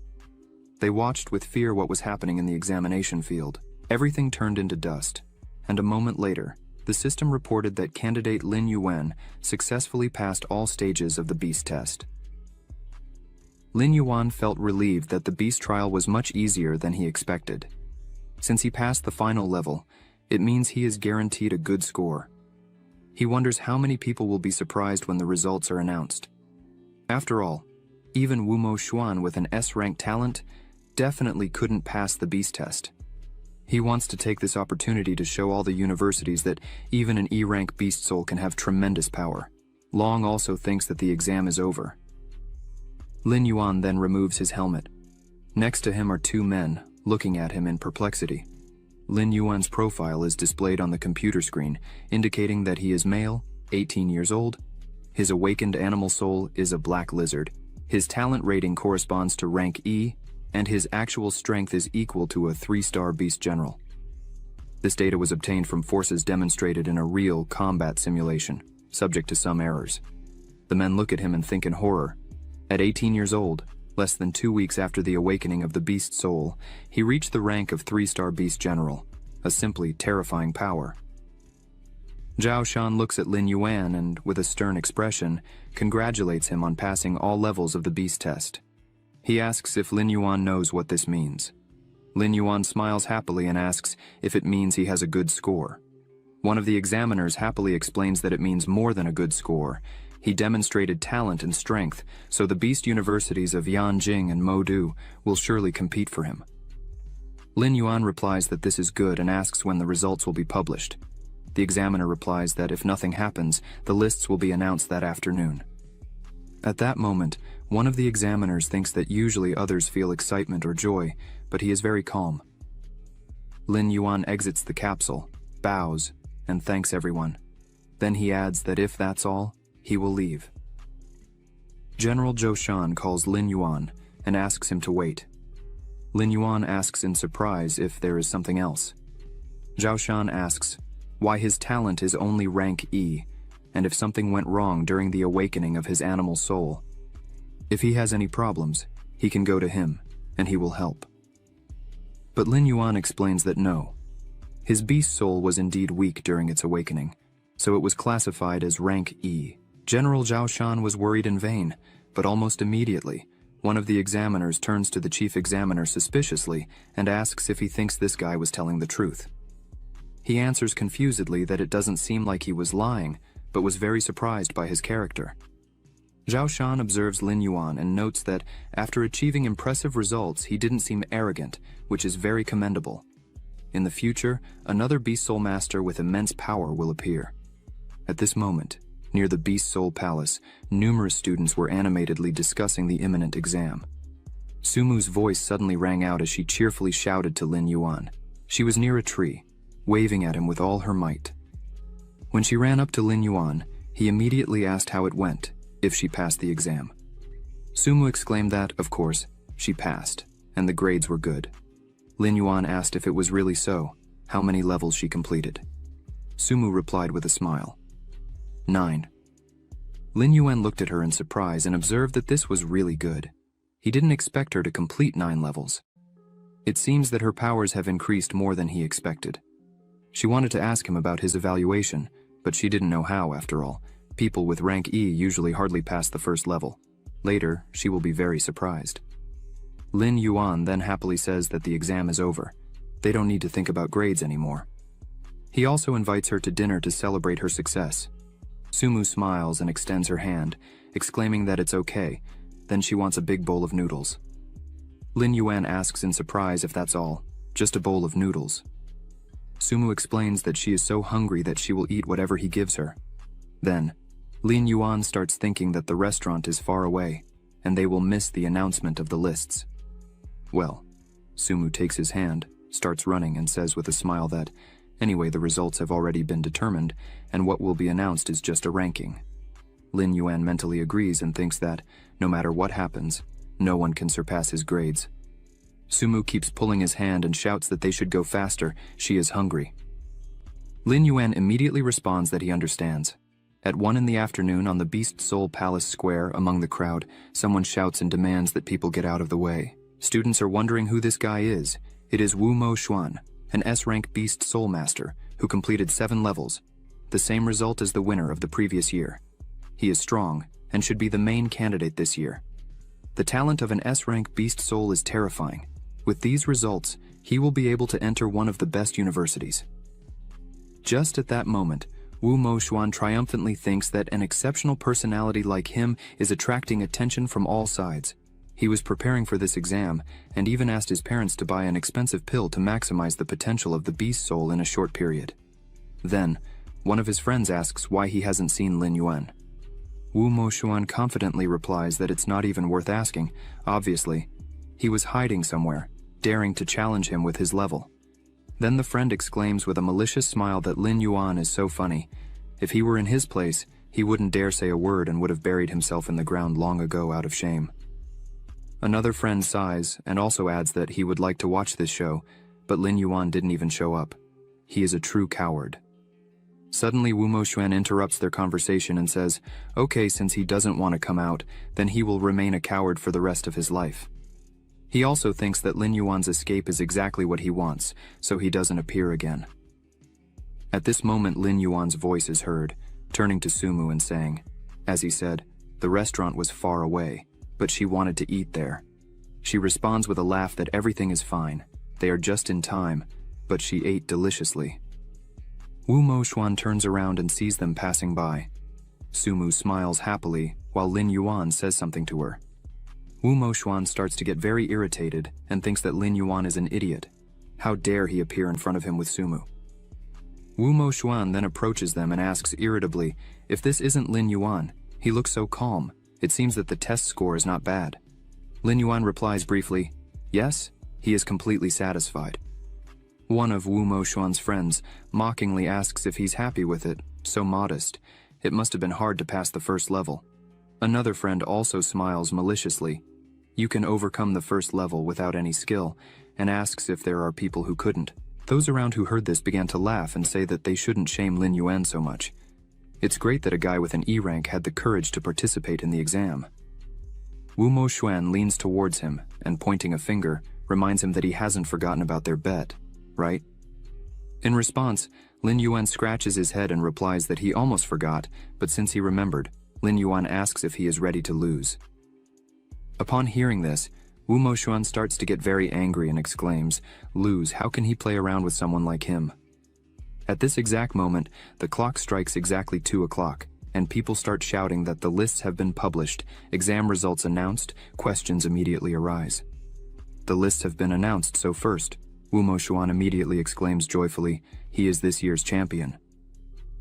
They watched with fear what was happening in the examination field. Everything turned into dust, and a moment later, the system reported that candidate Lin Yuan successfully passed all stages of the beast test. Lin Yuan felt relieved that the beast trial was much easier than he expected. Since he passed the final level, it means he is guaranteed a good score. He wonders how many people will be surprised when the results are announced. After all, even Wumo Xuan with an S-rank talent definitely couldn't pass the beast test. He wants to take this opportunity to show all the universities that even an E-rank beast soul can have tremendous power. Long also thinks that the exam is over. Lin Yuan then removes his helmet. Next to him are 2 men, looking at him in perplexity. Lin Yuan's profile is displayed on the computer screen, indicating that he is male, 18 years old. His awakened animal soul is a black lizard. His talent rating corresponds to rank E, and his actual strength is equal to a 3-star beast general. This data was obtained from forces demonstrated in a real combat simulation, subject to some errors. The men look at him and think in horror. At 18 years old, less than 2 weeks after the awakening of the beast soul, he reached the rank of 3-star beast general, a simply terrifying power. Zhao Shan looks at Lin Yuan and, with a stern expression, congratulates him on passing all levels of the beast test. He asks if Lin Yuan knows what this means. Lin Yuan smiles happily and asks if it means he has a good score. One of the examiners happily explains that it means more than a good score. He demonstrated talent and strength, so the beast universities of Yanjing and Modu will surely compete for him. Lin Yuan replies that this is good and asks when the results will be published. The examiner replies that if nothing happens, the lists will be announced that afternoon. At that moment, one of the examiners thinks that usually others feel excitement or joy, but he is very calm. Lin Yuan exits the capsule, bows, and thanks everyone. Then he adds that if that's all, he will leave. General Zhou Shan calls Lin Yuan and asks him to wait. Lin Yuan asks in surprise if there is something else. Zhao Shan asks why his talent is only rank E, and if something went wrong during the awakening of his animal soul. If he has any problems, he can go to him, and he will help. But Lin Yuan explains that no. His beast soul was indeed weak during its awakening, so it was classified as rank E. General Zhao Shan was worried in vain, but almost immediately, one of the examiners turns to the chief examiner suspiciously and asks if he thinks this guy was telling the truth. He answers confusedly that it doesn't seem like he was lying, but was very surprised by his character. Zhao Shan observes Lin Yuan and notes that after achieving impressive results, he didn't seem arrogant, which is very commendable. In the future, another Beast Soul Master with immense power will appear. At this moment, near the Beast Soul Palace, numerous students were animatedly discussing the imminent exam. Sumu's voice suddenly rang out as she cheerfully shouted to Lin Yuan. She was near a tree, waving at him with all her might. When she ran up to Lin Yuan, he immediately asked how it went, if she passed the exam. Sumu exclaimed that, of course, she passed, and the grades were good. Lin Yuan asked if it was really so, how many levels she completed. Sumu replied with a smile. 9. Lin Yuan looked at her in surprise and observed that this was really good. He didn't expect her to complete 9 levels. It seems that her powers have increased more than he expected. She wanted to ask him about his evaluation, but she didn't know how after all. People with rank E usually hardly pass the first level. Later, she will be very surprised. Lin Yuan then happily says that the exam is over. They don't need to think about grades anymore. He also invites her to dinner to celebrate her success. Sumu smiles and extends her hand, exclaiming that it's okay. Then she wants a big bowl of noodles. Lin Yuan asks in surprise if that's all, just a bowl of noodles. Sumu explains that she is so hungry that she will eat whatever he gives her. Then, Lin Yuan starts thinking that the restaurant is far away, and they will miss the announcement of the lists. Well, Sumu takes his hand, starts running, and says with a smile that, anyway, the results have already been determined, and what will be announced is just a ranking. Lin Yuan mentally agrees and thinks that, no matter what happens, no one can surpass his grades. Sumu keeps pulling his hand and shouts that they should go faster, she is hungry. Lin Yuan immediately responds that he understands. At 1 p.m. on the Beast Soul Palace Square, among the crowd, someone shouts and demands that people get out of the way. Students are wondering who this guy is. It is Wu Mo Xuan, an S-rank Beast Soul Master, who completed 7 levels, the same result as the winner of the previous year. He is strong, and should be the main candidate this year. The talent of an S-rank Beast Soul is terrifying. With these results, he will be able to enter one of the best universities. Just at that moment, Wu Mo Xuan triumphantly thinks that an exceptional personality like him is attracting attention from all sides. He was preparing for this exam, and even asked his parents to buy an expensive pill to maximize the potential of the Beast Soul in a short period. Then, one of his friends asks why he hasn't seen Lin Yuan. Wu Mo Xuan confidently replies that it's not even worth asking. Obviously, he was hiding somewhere, daring to challenge him with his level. Then the friend exclaims with a malicious smile that Lin Yuan is so funny. If he were in his place, he wouldn't dare say a word and would have buried himself in the ground long ago out of shame. Another friend sighs and also adds that he would like to watch this show, but Lin Yuan didn't even show up. He is a true coward. Suddenly, Wu Mo Xuan interrupts their conversation and says, okay, since he doesn't want to come out, then he will remain a coward for the rest of his life. He also thinks that Lin Yuan's escape is exactly what he wants, so he doesn't appear again. At this moment, Lin Yuan's voice is heard, turning to Sumu and saying, as he said, the restaurant was far away, but she wanted to eat there. She responds with a laugh that everything is fine, they are just in time, but she ate deliciously. Wu Mo Xuan turns around and sees them passing by. Sumu smiles happily, while Lin Yuan says something to her. Wu Mo Xuan starts to get very irritated and thinks that Lin Yuan is an idiot. How dare he appear in front of him with Sumu? Wu Mo Xuan then approaches them and asks irritably, if this isn't Lin Yuan, he looks so calm, it seems that the test score is not bad. Lin Yuan replies briefly, yes, he is completely satisfied. One of Wu Mo Xuan's friends mockingly asks if he's happy with it, so modest, it must have been hard to pass the first level. Another friend also smiles maliciously. You can overcome the first level without any skill, and asks if there are people who couldn't. Those around who heard this began to laugh and say that they shouldn't shame Lin Yuan so much. It's great that a guy with an E rank had the courage to participate in the exam. Wu Mo Xuan leans towards him and, pointing a finger, reminds him that he hasn't forgotten about their bet, right? In response, Lin Yuan scratches his head and replies that he almost forgot, but since he remembered, Lin Yuan asks if he is ready to lose. Upon hearing this, Wu Mo Xuan starts to get very angry and exclaims, lose, how can he play around with someone like him? At this exact moment, the clock strikes exactly 2 o'clock, and people start shouting that the lists have been published, exam results announced, questions immediately arise. The lists have been announced, so first, Wu Mo Xuan immediately exclaims joyfully, he is this year's champion.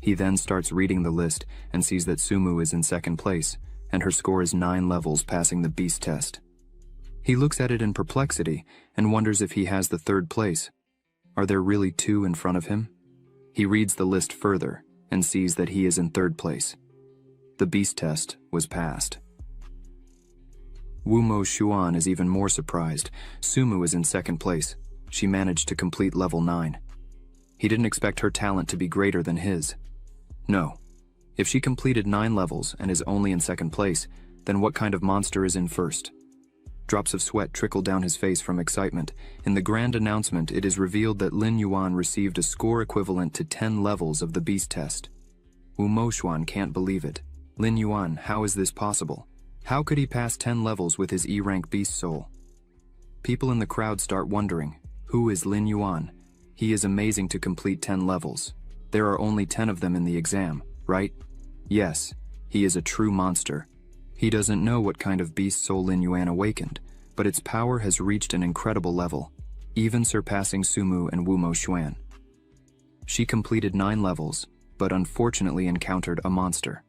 He then starts reading the list and sees that Sumu is in second place, and her score is 9 levels passing the beast test. He looks at it in perplexity and wonders if he has the 3rd place. Are there really 2 in front of him? He reads the list further and sees that he is in 3rd place. The beast test was passed. Wu Mo Xuan is even more surprised. Sumu is in 2nd place. She managed to complete level 9. He didn't expect her talent to be greater than his. No. If she completed 9 levels and is only in 2nd place, then what kind of monster is in 1st? Drops of sweat trickle down his face from excitement. In the grand announcement, it is revealed that Lin Yuan received a score equivalent to 10 levels of the beast test. Wu Mo Xuan can't believe it. Lin Yuan, how is this possible? How could he pass 10 levels with his E-rank beast soul? People in the crowd start wondering, who is Lin Yuan? He is amazing to complete 10 levels. There are only 10 of them in the exam, right? Yes, he is a true monster. He doesn't know what kind of beast soul Lin Yuan awakened, but its power has reached an incredible level, even surpassing Sumu and Wu Mo Xuan. She completed 9 levels, but unfortunately encountered a monster.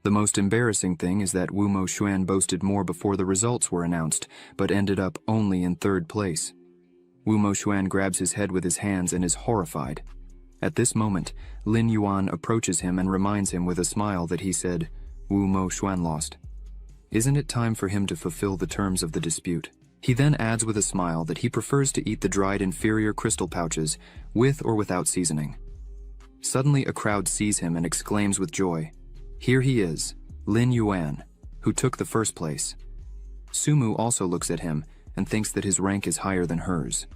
The most embarrassing thing is that Wu Mo Xuan boasted more before the results were announced, but ended up only in third place. Wu Mo Xuan grabs his head with his hands and is horrified. At this moment, Lin Yuan approaches him and reminds him with a smile that he said, Wu Mo Xuan lost. Isn't it time for him to fulfill the terms of the dispute? He then adds with a smile that he prefers to eat the dried inferior crystal pouches, with or without seasoning. Suddenly a crowd sees him and exclaims with joy, here he is, Lin Yuan, who took the first place. Sumu also looks at him and thinks that his rank is higher than hers.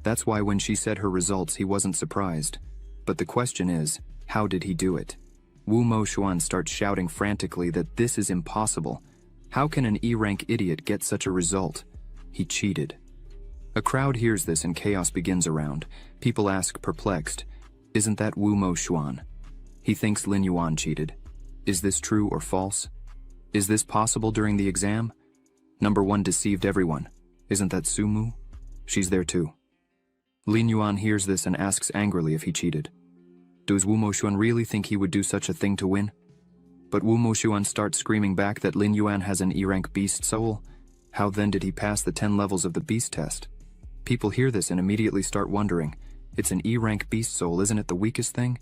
That's why when she said her results he wasn't surprised. But the question is, how did he do it? Wu Mo Xuan starts shouting frantically that this is impossible. How can an E-rank idiot get such a result? He cheated. A crowd hears this and chaos begins around. People ask, perplexed, isn't that Wu Mo Xuan? He thinks Lin Yuan cheated. Is this true or false? Is this possible during the exam? Number 1 deceived everyone. Isn't that Sumu? She's there too. Lin Yuan hears this and asks angrily if he cheated. Does Wu Mo Xuan really think he would do such a thing to win? But Wu Mo Xuan starts screaming back that Lin Yuan has an E-rank beast soul. How then did he pass the 10 levels of the beast test? People hear this and immediately start wondering, it's an E-rank beast soul, isn't it the weakest thing?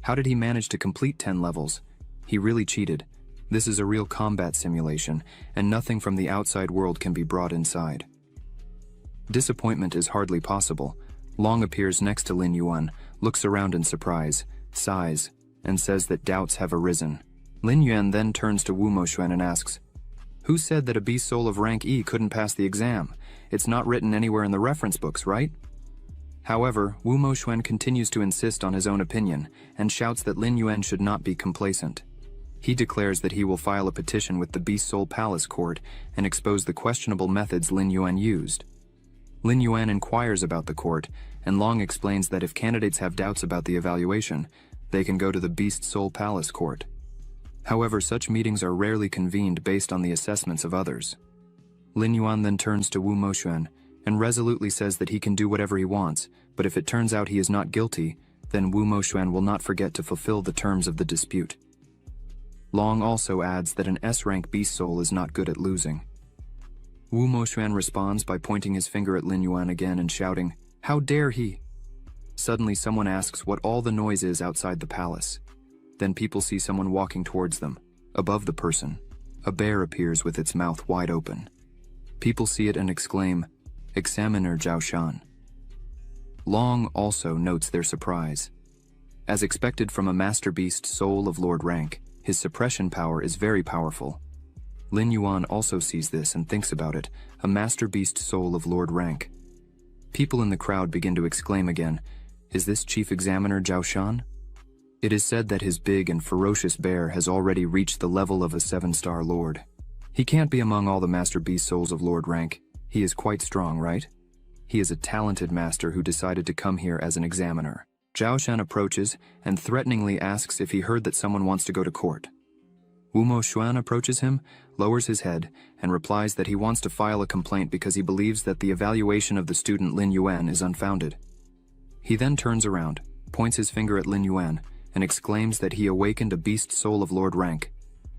How did he manage to complete 10 levels? He really cheated. This is a real combat simulation, and nothing from the outside world can be brought inside. Disappointment is hardly possible. Long appears next to Lin Yuan, looks around in surprise, sighs, and says that doubts have arisen. Lin Yuan then turns to Wu Mo Xuan and asks, who said that a beast soul of rank E couldn't pass the exam? It's not written anywhere in the reference books, right? However, Wu Mo Xuan continues to insist on his own opinion, and shouts that Lin Yuan should not be complacent. He declares that he will file a petition with the Beast Soul Palace Court and expose the questionable methods Lin Yuan used. Lin Yuan inquires about the court, and Long explains that if candidates have doubts about the evaluation, they can go to the Beast Soul Palace Court. However, such meetings are rarely convened based on the assessments of others. Lin Yuan then turns to Wu Mo Xuan and resolutely says that he can do whatever he wants, but if it turns out he is not guilty, then Wu Mo Xuan will not forget to fulfill the terms of the dispute. Long also adds that an S-rank beast soul is not good at losing. Wu Mo Xuan responds by pointing his finger at Lin Yuan again and shouting, how dare he? Suddenly someone asks what all the noise is outside the palace. Then people see someone walking towards them. Above the person, a bear appears with its mouth wide open. People see it and exclaim, Examiner Zhao Shan. Long also notes their surprise. As expected from a master beast soul of Lord rank, his suppression power is very powerful. Lin Yuan also sees this and thinks about it, a master beast soul of Lord rank. People in the crowd begin to exclaim again, is this Chief Examiner Zhao Shan? It is said that his big and ferocious bear has already reached the level of a 7-star lord. He can't be among all the master beast souls of Lord rank. He is quite strong, right? He is a talented master who decided to come here as an examiner. Zhao Shan approaches and threateningly asks if he heard that someone wants to go to court. Wu Mo Xuan approaches him, lowers his head, and replies that he wants to file a complaint because he believes that the evaluation of the student Lin Yuan is unfounded. He then turns around, points his finger at Lin Yuan, and exclaims that he awakened a beast soul of Lord rank,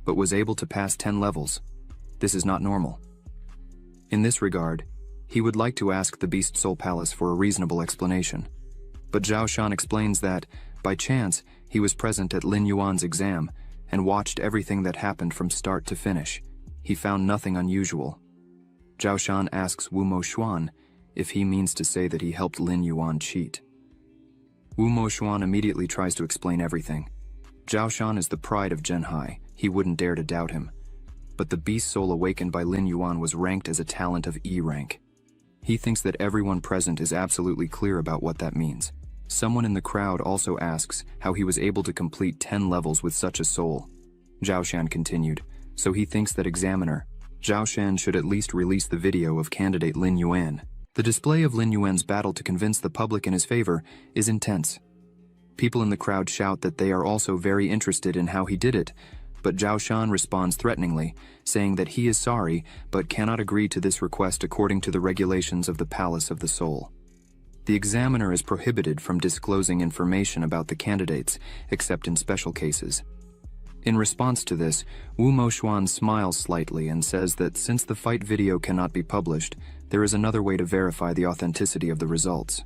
but was able to pass 10 levels. This is not normal. In this regard, he would like to ask the Beast Soul Palace for a reasonable explanation. But Zhao Shan explains that, by chance, he was present at Lin Yuan's exam and watched everything that happened from start to finish. He found nothing unusual. Zhao Shan asks Wu Mo Xuan if he means to say that he helped Lin Yuan cheat. Wu Mo Xuan immediately tries to explain everything. Zhao Shan is the pride of Zhenhai. He wouldn't dare to doubt him. But the beast soul awakened by Lin Yuan was ranked as a talent of E rank. He thinks that everyone present is absolutely clear about what that means. Someone in the crowd also asks how he was able to complete 10 levels with such a soul. Zhao Shan continued, so he thinks that examiner Zhao Shan should at least release the video of candidate Lin Yuan. The display of Lin Yuan's battle to convince the public in his favor is intense. People in the crowd shout that they are also very interested in how he did it, but Zhao Shan responds threateningly, saying that he is sorry but cannot agree to this request according to the regulations of the Palace of the Soul. The examiner is prohibited from disclosing information about the candidates, except in special cases. In response to this, Wu Moxuan smiles slightly and says that since the fight video cannot be published, there is another way to verify the authenticity of the results.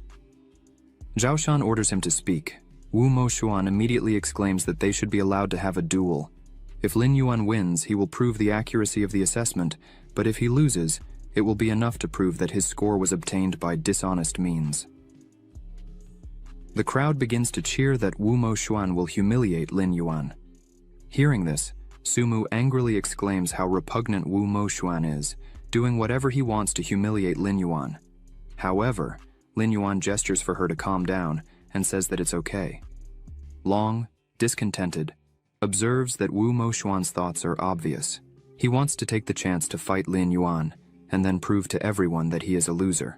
Zhao Shan orders him to speak. Wu Moxuan immediately exclaims that they should be allowed to have a duel. If Lin Yuan wins, he will prove the accuracy of the assessment, but if he loses, it will be enough to prove that his score was obtained by dishonest means. The crowd begins to cheer that Wu Moxuan will humiliate Lin Yuan. Hearing this, Sumu angrily exclaims how repugnant Wu Moxuan is, doing whatever he wants to humiliate Lin Yuan. However, Lin Yuan gestures for her to calm down and says that it's okay. Long, discontented, observes that Wu Moxuan's thoughts are obvious. He wants to take the chance to fight Lin Yuan and then prove to everyone that he is a loser.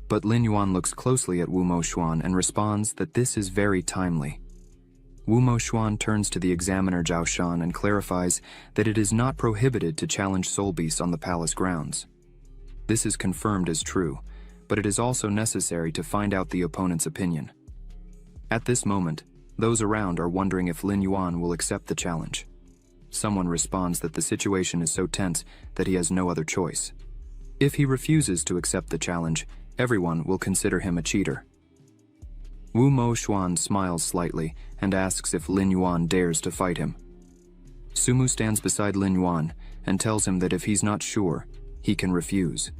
But Lin Yuan looks closely at Wu Moxuan and responds that this is very timely. Wu Moxuan turns to the examiner Zhao Shan and clarifies that it is not prohibited to challenge soul beasts on the palace grounds. This is confirmed as true, but it is also necessary to find out the opponent's opinion. At this moment, those around are wondering if Lin Yuan will accept the challenge. Someone responds that the situation is so tense that he has no other choice. If he refuses to accept the challenge, everyone will consider him a cheater. Wu Moxuan smiles slightly and asks if Lin Yuan dares to fight him. Sumu stands beside Lin Yuan and tells him that if he's not sure, he can refuse.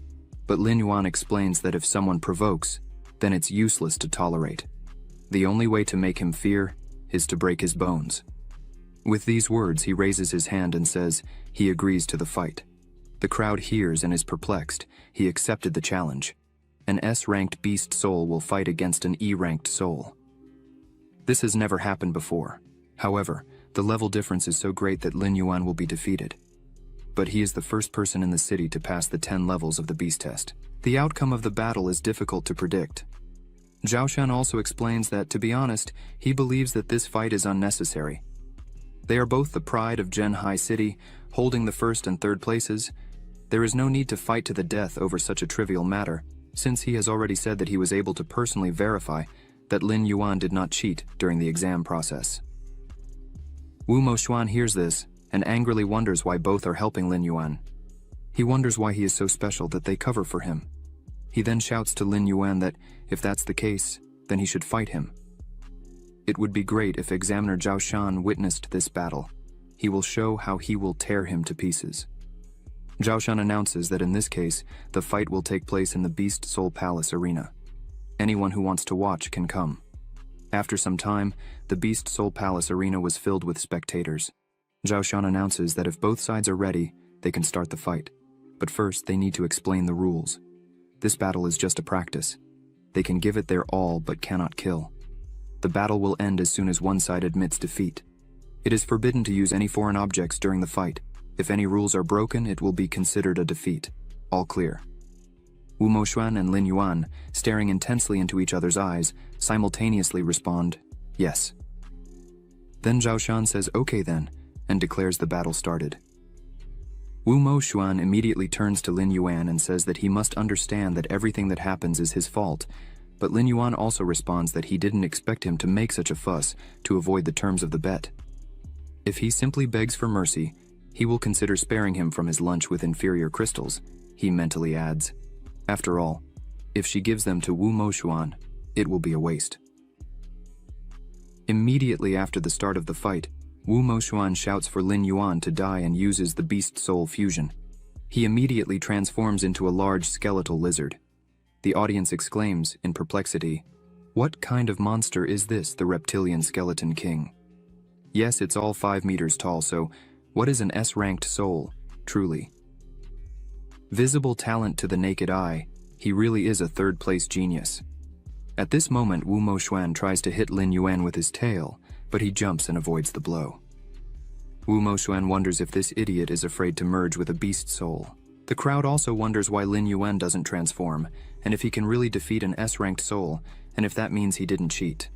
But Lin Yuan explains that if someone provokes, then it's useless to tolerate. The only way to make him fear is to break his bones. With these words, he raises his hand and says he agrees to the fight. The crowd hears and is perplexed. He accepted the challenge. An S-ranked beast soul will fight against an E-ranked soul. This has never happened before. However, the level difference is so great that Lin Yuan will be defeated. But he is the first person in the city to pass the 10 levels of the beast test. The outcome of the battle is difficult to predict. Zhao Shan also explains that, to be honest, he believes that this fight is unnecessary. They are both the pride of Zhenhai City, holding the first and third places. There is no need to fight to the death over such a trivial matter, since he has already said that he was able to personally verify that Lin Yuan did not cheat during the exam process. Wu Moxuan hears this and angrily wonders why both are helping Lin Yuan. He wonders why he is so special that they cover for him. He then shouts to Lin Yuan that if that's the case, then he should fight him. It would be great if Examiner Zhao Shan witnessed this battle. He will show how he will tear him to pieces. Zhao Shan announces that in this case, the fight will take place in the Beast Soul Palace arena. Anyone who wants to watch can come. After some time, the Beast Soul Palace arena was filled with spectators. Zhao Shan announces that if both sides are ready, they can start the fight. But first, they need to explain the rules. This battle is just a practice. They can give it their all but cannot kill. The battle will end as soon as one side admits defeat. It is forbidden to use any foreign objects during the fight. If any rules are broken, it will be considered a defeat. All clear. Wu Moxuan and Lin Yuan, staring intensely into each other's eyes, simultaneously respond, yes. Then Zhao Shan says okay then, and declares the battle started. Wu Moxuan immediately turns to Lin Yuan and says that he must understand that everything that happens is his fault, but Lin Yuan also responds that he didn't expect him to make such a fuss to avoid the terms of the bet. If he simply begs for mercy, he will consider sparing him from his lunch with inferior crystals, he mentally adds. After all, if she gives them to Wu Moxuan, it will be a waste. Immediately after the start of the fight, Wu Moxuan shouts for Lin Yuan to die and uses the Beast Soul fusion. He immediately transforms into a large skeletal lizard. The audience exclaims, in perplexity, "What kind of monster is this, the reptilian skeleton king?" Yes, it's all 5 meters tall, so what is an S-ranked soul, truly? Visible talent to the naked eye, he really is a third-place genius. At this moment, Wu Moxuan tries to hit Lin Yuan with his tail, but he jumps and avoids the blow. Wu Moxuan wonders if this idiot is afraid to merge with a beast soul. The crowd also wonders why Lin Yuan doesn't transform, and if he can really defeat an S-ranked soul, and if that means he didn't cheat.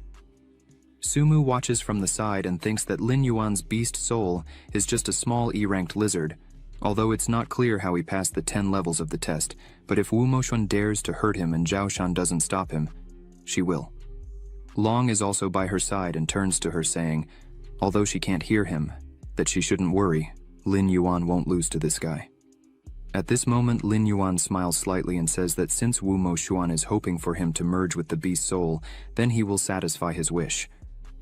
Sumu watches from the side and thinks that Lin Yuan's beast soul is just a small E-ranked lizard, Although it's not clear how he passed the 10 levels of the test, but if Wu Moxuan dares to hurt him and Zhao Shan doesn't stop him, she will. Long is also by her side and turns to her saying, although she can't hear him, that she shouldn't worry, Lin Yuan won't lose to this guy. At this moment, Lin Yuan smiles slightly and says that since Wu Moxuan is hoping for him to merge with the beast soul, then he will satisfy his wish.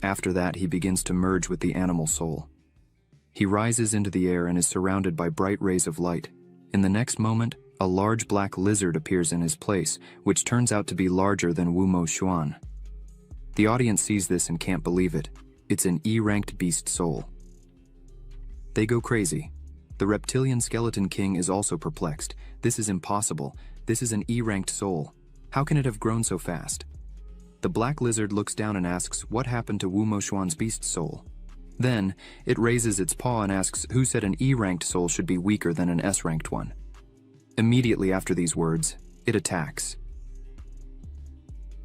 After that, he begins to merge with the animal soul. He rises into the air and is surrounded by bright rays of light. In the next moment, a large black lizard appears in his place, which turns out to be larger than Wu Moxuan. The audience sees this and can't believe it. It's an E-ranked beast soul. They go crazy. The reptilian skeleton king is also perplexed. This is impossible. This is an E-ranked soul. How can it have grown so fast? The black lizard looks down and asks what happened to Wu Moxuan's beast soul. Then, it raises its paw and asks who said an E-ranked soul should be weaker than an S-ranked one. Immediately after these words, it attacks.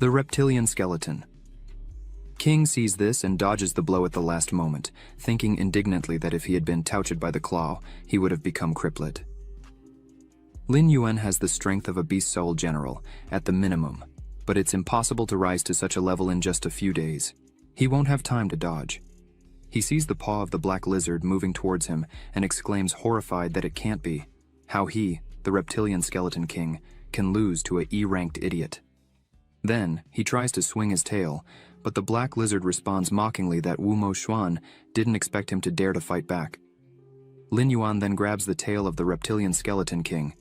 The reptilian skeleton. King sees this and dodges the blow at the last moment, thinking indignantly that if he had been touched by the claw, he would have become crippled. Lin Yuan has the strength of a beast soul general, at the minimum, but it's impossible to rise to such a level in just a few days. He won't have time to dodge. He sees the paw of the black lizard moving towards him and exclaims horrified that it can't be. How he, the reptilian skeleton king, can lose to a E-ranked idiot. Then, he tries to swing his tail, but the black lizard responds mockingly that Wu Moxuan didn't expect him to dare to fight back. Lin Yuan then grabs the tail of the reptilian skeleton king.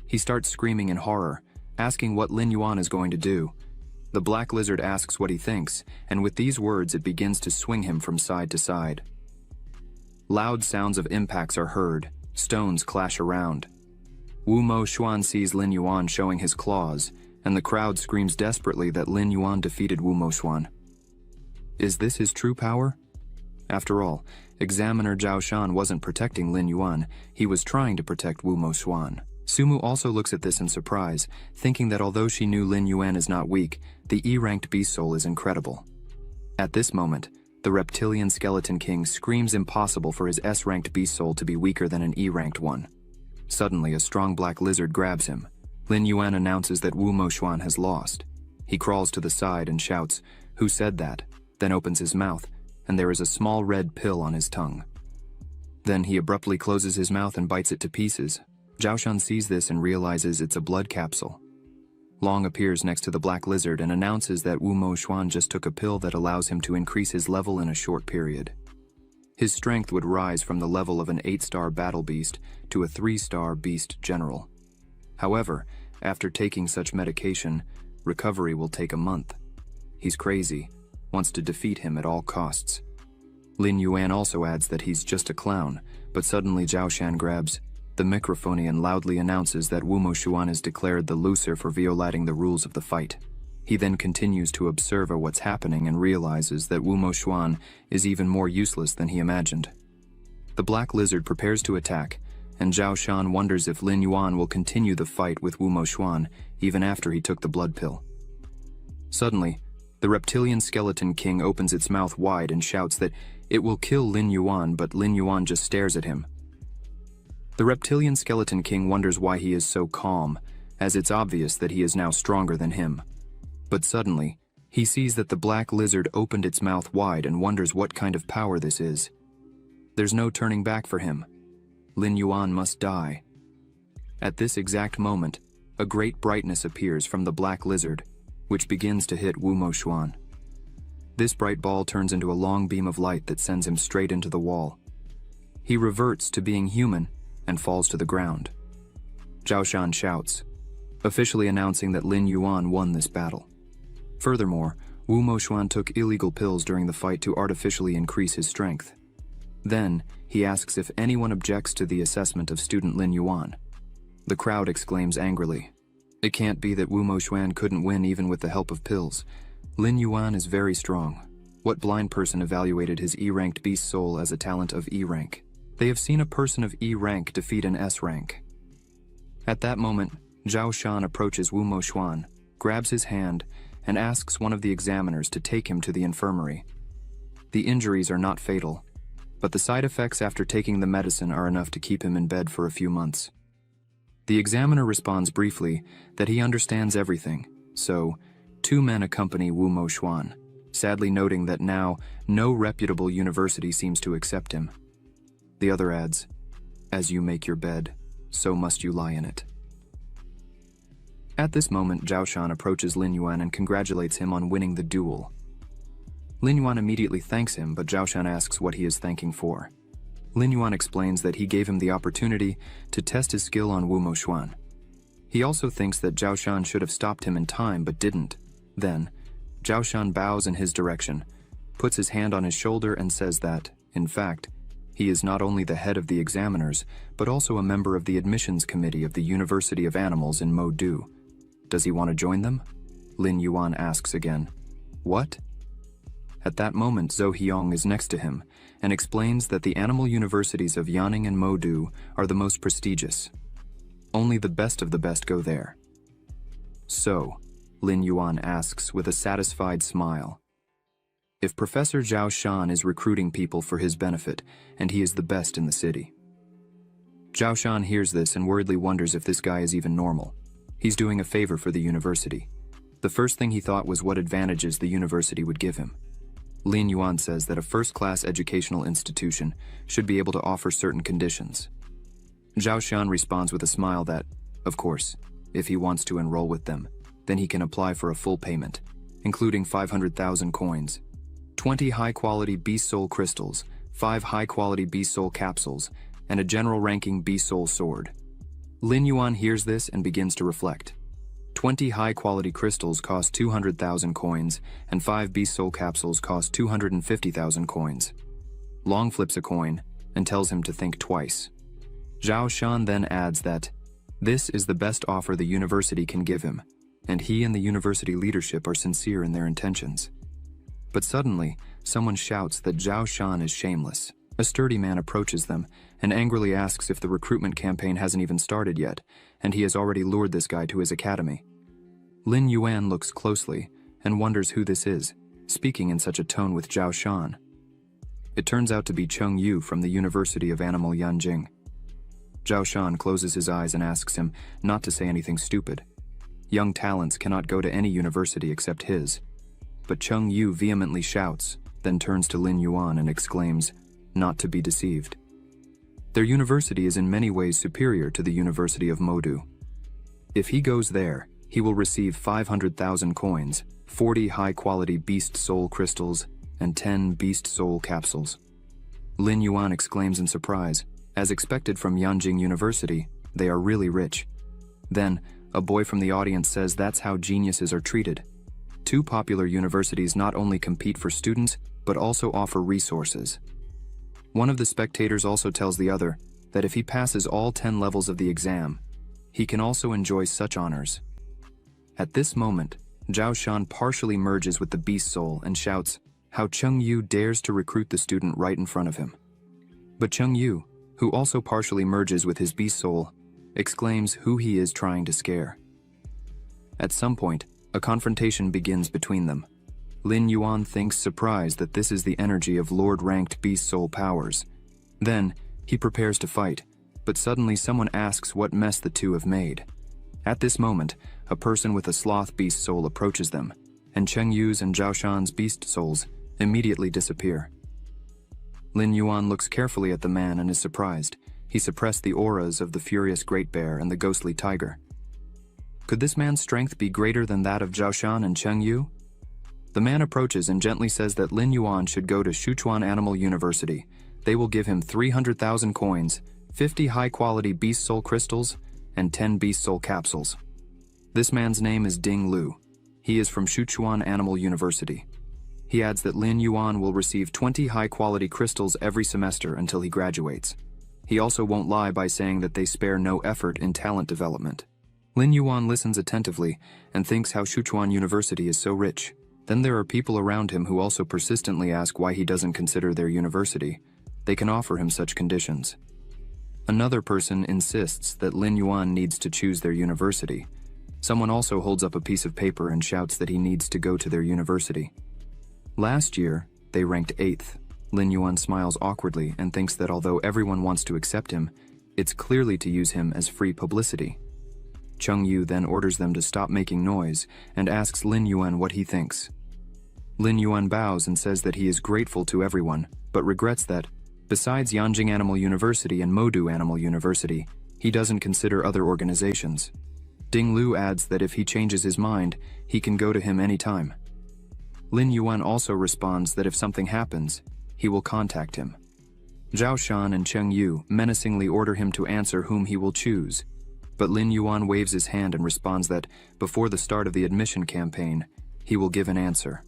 He starts screaming in horror, asking what Lin Yuan is going to do. The black lizard asks what he thinks, and with these words it begins to swing him from side to side. Loud sounds of impacts are heard, stones clash around. Wu Moxuan sees Lin Yuan showing his claws, and the crowd screams desperately that Lin Yuan defeated Wu Moxuan. Is this his true power? After all, Examiner Zhao Shan wasn't protecting Lin Yuan, he was trying to protect Wu Moxuan. Sumu also looks at this in surprise, thinking that although she knew Lin Yuan is not weak, the E-ranked beast soul is incredible. At this moment, the reptilian skeleton king screams impossible for his S-ranked beast soul to be weaker than an E-ranked one. Suddenly, a strong black lizard grabs him. Lin Yuan announces that Wu Moxuan has lost. He crawls to the side and shouts, "Who said that?" then opens his mouth, and there is a small red pill on his tongue. Then he abruptly closes his mouth and bites it to pieces. Zhao Shan sees this and realizes it's a blood capsule. Long appears next to the black lizard and announces that Wu Moxuan just took a pill that allows him to increase his level in a short period. His strength would rise from the level of an 8-star battle beast to a 3-star beast general. However, after taking such medication, recovery will take a month. He's crazy, wants to defeat him at all costs. Lin Yuan also adds that he's just a clown, but suddenly Zhao Shan grabs the microphone and loudly announces that Wu Moxuan is declared the loser for violating the rules of the fight. He then continues to observe what's happening and realizes that Wu Moxuan is even more useless than he imagined. The black lizard prepares to attack, and Zhao Shan wonders if Lin Yuan will continue the fight with Wu Moxuan even after he took the blood pill. Suddenly, the reptilian skeleton king opens its mouth wide and shouts that it will kill Lin Yuan, but Lin Yuan just stares at him. The reptilian skeleton king wonders why he is so calm, as it's obvious that he is now stronger than him. But suddenly, he sees that the black lizard opened its mouth wide and wonders what kind of power this is. There's no turning back for him. Lin Yuan must die. At this exact moment, a great brightness appears from the black lizard, which begins to hit Wu Moxuan. This bright ball turns into a long beam of light that sends him straight into the wall. He reverts to being human and falls to the ground. Zhao Shan shouts, officially announcing that Lin Yuan won this battle. Furthermore, Wu Moxuan took illegal pills during the fight to artificially increase his strength. Then, he asks if anyone objects to the assessment of student Lin Yuan. The crowd exclaims angrily, "It can't be that Wu Moxuan couldn't win even with the help of pills. Lin Yuan is very strong. What blind person evaluated his E-ranked beast soul as a talent of E rank? They have seen a person of E rank defeat an S rank." At that moment, Zhao Shan approaches Wu Moxuan, grabs his hand, and asks one of the examiners to take him to the infirmary. The injuries are not fatal. but the side effects after taking the medicine are enough to keep him in bed for a few months. The examiner responds briefly that he understands everything, so 2 men accompany Wu Mo Xuan, sadly noting that now no reputable university seems to accept him. The other adds, "As you make your bed, so must you lie in it." At this moment, Zhao Shan approaches Lin Yuan and congratulates him on winning the duel. Lin Yuan immediately thanks him, but Zhao Shan asks what he is thanking for. Lin Yuan explains that he gave him the opportunity to test his skill on Wu Mo Xuan. He also thinks that Zhao Shan should have stopped him in time but didn't. Then, Zhao Shan bows in his direction, puts his hand on his shoulder and says that, in fact, he is not only the head of the examiners, but also a member of the admissions committee of the University of Animals in Modu. Does he want to join them? Lin Yuan asks again. What? At that moment, Zhou Hiong is next to him and explains that the animal universities of Yanning and Modu are the most prestigious. Only the best of the best go there. So, Lin Yuan asks with a satisfied smile. If Professor Zhao Shan is recruiting people for his benefit, and he is the best in the city. Zhao Shan hears this and worriedly wonders if this guy is even normal. He's doing a favor for the university. The first thing he thought was what advantages the university would give him. Lin Yuan says that a first-class educational institution should be able to offer certain conditions. Zhao Shan responds with a smile that, of course, if he wants to enroll with them, then he can apply for a full payment, including 500,000 coins, 20 high-quality Beast Soul crystals, 5 high-quality Beast Soul capsules, and a general-ranking Beast Soul sword. Lin Yuan hears this and begins to reflect. 20 high-quality crystals cost 200,000 coins, and 5 Beast Soul capsules cost 250,000 coins. Long flips a coin and tells him to think twice. Zhao Shan then adds that this is the best offer the university can give him, and he and the university leadership are sincere in their intentions. But suddenly, someone shouts that Zhao Shan is shameless. A sturdy man approaches them and angrily asks if the recruitment campaign hasn't even started yet, and he has already lured this guy to his academy. Lin Yuan looks closely and wonders who this is, speaking in such a tone with Zhao Shan. It turns out to be Cheng Yu from the University of Animal Yanjing. Zhao Shan closes his eyes and asks him not to say anything stupid. Young talents cannot go to any university except his. But Cheng Yu vehemently shouts, then turns to Lin Yuan and exclaims, not to be deceived. Their university is in many ways superior to the University of Modu. If he goes there, he will receive 500,000 coins, 40 high-quality Beast Soul crystals, and 10 Beast Soul capsules. Lin Yuan exclaims in surprise. As expected from Yanjing University, they are really rich. Then, a boy from the audience says that's how geniuses are treated. 2 popular universities not only compete for students, but also offer resources. One of the spectators also tells the other that if he passes all 10 levels of the exam, he can also enjoy such honors. At this moment, Zhao Shan partially merges with the Beast Soul and shouts how Cheng Yu dares to recruit the student right in front of him. But Cheng Yu, who also partially merges with his Beast Soul, exclaims who he is trying to scare. At some point, a confrontation begins between them. Lin Yuan thinks surprised that this is the energy of Lord-ranked Beast Soul powers. Then, he prepares to fight, but suddenly someone asks what mess the two have made. At this moment, a person with a sloth Beast Soul approaches them, and Cheng Yu's and Zhao Shan's Beast Souls immediately disappear. Lin Yuan looks carefully at the man and is surprised. He suppressed the auras of the furious Great Bear and the ghostly tiger. Could this man's strength be greater than that of Zhao Shan and Cheng Yu? The man approaches and gently says that Lin Yuan should go to Sichuan Animal University. They will give him 300,000 coins, 50 high-quality Beast Soul crystals, and 10 Beast Soul capsules. This man's name is Ding Lu. He is from Sichuan Animal University. He adds that Lin Yuan will receive 20 high-quality crystals every semester until he graduates. He also won't lie by saying that they spare no effort in talent development. Lin Yuan listens attentively and thinks how Sichuan University is so rich. Then there are people around him who also persistently ask why he doesn't consider their university. They can offer him such conditions. Another person insists that Lin Yuan needs to choose their university. Someone also holds up a piece of paper and shouts that he needs to go to their university. Last year, they ranked 8th. Lin Yuan smiles awkwardly and thinks that although everyone wants to accept him, it's clearly to use him as free publicity. Chung Yu then orders them to stop making noise and asks Lin Yuan what he thinks. Lin Yuan bows and says that he is grateful to everyone, but regrets that, besides Yanjing Animal University and Modu Animal University, he doesn't consider other organizations. Ding Lu adds that if he changes his mind, he can go to him anytime. Lin Yuan also responds that if something happens, he will contact him. Zhao Shan and Cheng Yu menacingly order him to answer whom he will choose, but Lin Yuan waves his hand and responds that, before the start of the admission campaign, he will give an answer.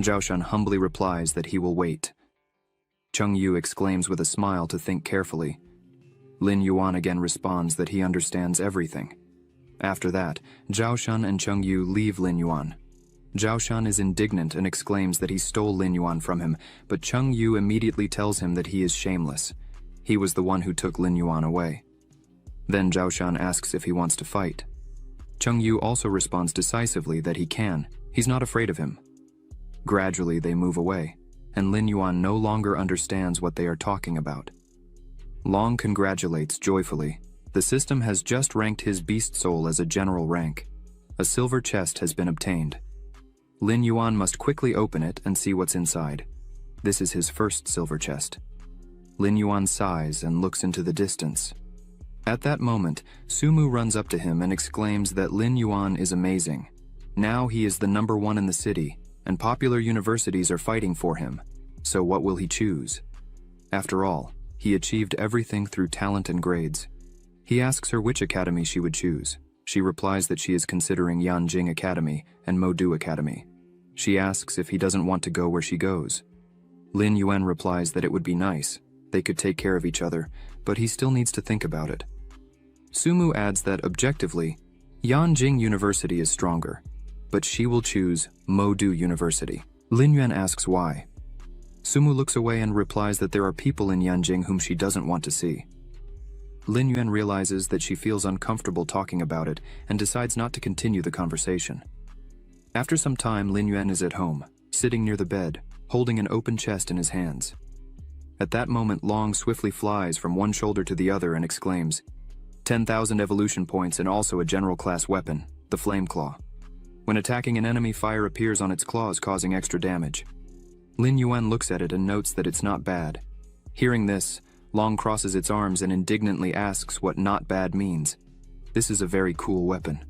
Zhao Shan humbly replies that he will wait. Cheng Yu exclaims with a smile to think carefully. Lin Yuan again responds that he understands everything. After that, Zhao Shan and Cheng Yu leave Lin Yuan. Zhao Shan is indignant and exclaims that he stole Lin Yuan from him, but Cheng Yu immediately tells him that he is shameless. He was the one who took Lin Yuan away. Then Zhao Shan asks if he wants to fight. Cheng Yu also responds decisively that he can. He's not afraid of him. Gradually they move away, and Lin Yuan no longer understands what they are talking about. Long congratulates joyfully. The system has just ranked his beast soul as a general rank. A silver chest has been obtained. Lin Yuan must quickly open it and see what's inside. This is his first silver chest. Lin Yuan sighs and looks into the distance. At that moment, Sumu runs up to him and exclaims that Lin Yuan is amazing. Now he is the #1 in the city, and popular universities are fighting for him. So what will he choose? After all, he achieved everything through talent and grades. He asks her which academy she would choose. She replies that she is considering Yanjing Academy and Modu Academy. She asks if he doesn't want to go where she goes. Lin Yuan replies that it would be nice. They could take care of each other, but he still needs to think about it. Sumu adds that objectively, Yanjing University is stronger, but she will choose Modu University. Lin Yuan asks why. Sumu looks away and replies that there are people in Yanjing whom she doesn't want to see. Lin Yuan realizes that she feels uncomfortable talking about it and decides not to continue the conversation. After some time, Lin Yuan is at home, sitting near the bed, holding an open chest in his hands. At that moment, Long swiftly flies from one shoulder to the other and exclaims, 10,000 evolution points and also a general class weapon, the Flame Claw. When attacking an enemy, fire appears on its claws, causing extra damage. Lin Yuan looks at it and notes that it's not bad. Hearing this, Long crosses its arms and indignantly asks what not bad means. This is a very cool weapon.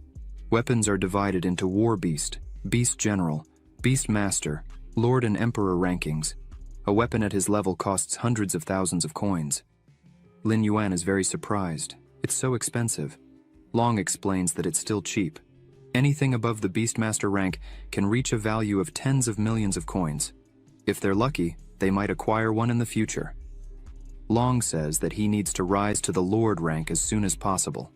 Weapons are divided into War Beast, Beast General, Beast Master, Lord and Emperor rankings. A weapon at his level costs hundreds of thousands of coins. Lin Yuan is very surprised. It's so expensive. Long explains that it's still cheap. Anything above the Beastmaster rank can reach a value of tens of millions of coins. If they're lucky, they might acquire one in the future. Long says that he needs to rise to the Lord rank as soon as possible.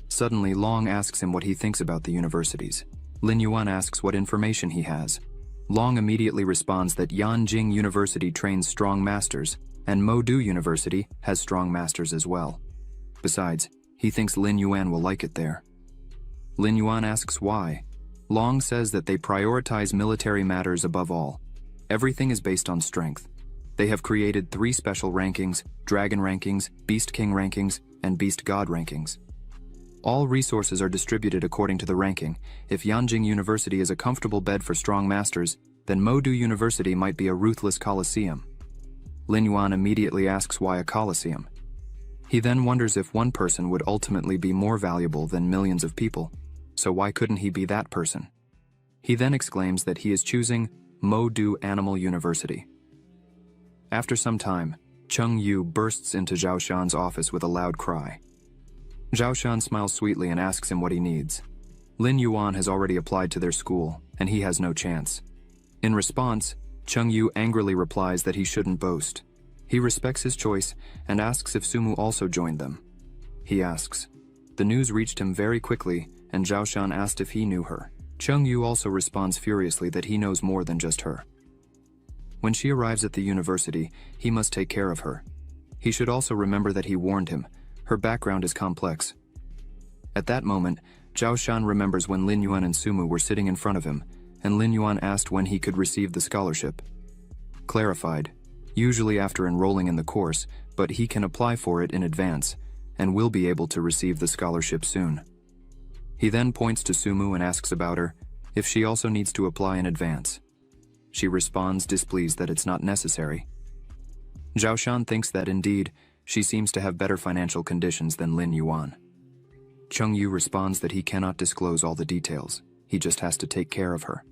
Suddenly, Long asks him what he thinks about the universities. Lin Yuan asks what information he has. Long immediately responds that Yanjing University trains strong masters, and Modu University has strong masters as well. Besides, he thinks Lin Yuan will like it there. Lin Yuan asks why. Long says that they prioritize military matters above all. Everything is based on strength. They have created 3 special rankings: Dragon rankings, Beast King rankings, and Beast God rankings. All resources are distributed according to the ranking. If Yanjing University is a comfortable bed for strong masters, then Modu University might be a ruthless coliseum. Lin Yuan immediately asks why a coliseum. He then wonders if one person would ultimately be more valuable than millions of people, so why couldn't he be that person? He then exclaims that he is choosing Modu Animal University. After some time, Cheng Yu bursts into Zhao Shan's office with a loud cry. Zhao Shan smiles sweetly and asks him what he needs. Lin Yuan has already applied to their school, and he has no chance. In response, Cheng Yu angrily replies that he shouldn't boast. He respects his choice and asks if Sumu also joined them. He asks. The news reached him very quickly, and Zhao Shan asked if he knew her. Cheng Yu also responds furiously that he knows more than just her. When she arrives at the university, he must take care of her. He should also remember that he warned him. Her background is complex. At that moment, Zhao Shan remembers when Lin Yuan and Sumu were sitting in front of him, and Lin Yuan asked when he could receive the scholarship. Clarified, usually after enrolling in the course, but he can apply for it in advance and will be able to receive the scholarship soon. He then points to Sumu and asks about her, if she also needs to apply in advance. She responds displeased that it's not necessary. Zhaoshan thinks that indeed, she seems to have better financial conditions than Lin Yuan. Chung Yu responds that he cannot disclose all the details, he just has to take care of her.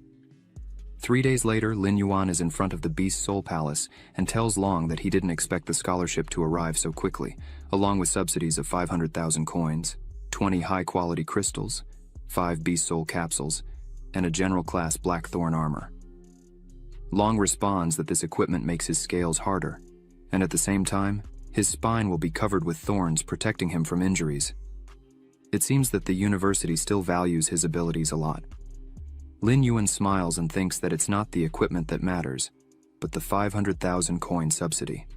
3 days later, Lin Yuan is in front of the Beast Soul Palace and tells Long that he didn't expect the scholarship to arrive so quickly, along with subsidies of 500,000 coins, 20 high-quality crystals, 5 Beast Soul capsules, and a general-class Blackthorn armor. Long responds that this equipment makes his scales harder, and at the same time, his spine will be covered with thorns protecting him from injuries. It seems that the university still values his abilities a lot. Lin Yuan smiles and thinks that it's not the equipment that matters, but the 500,000 coin subsidy.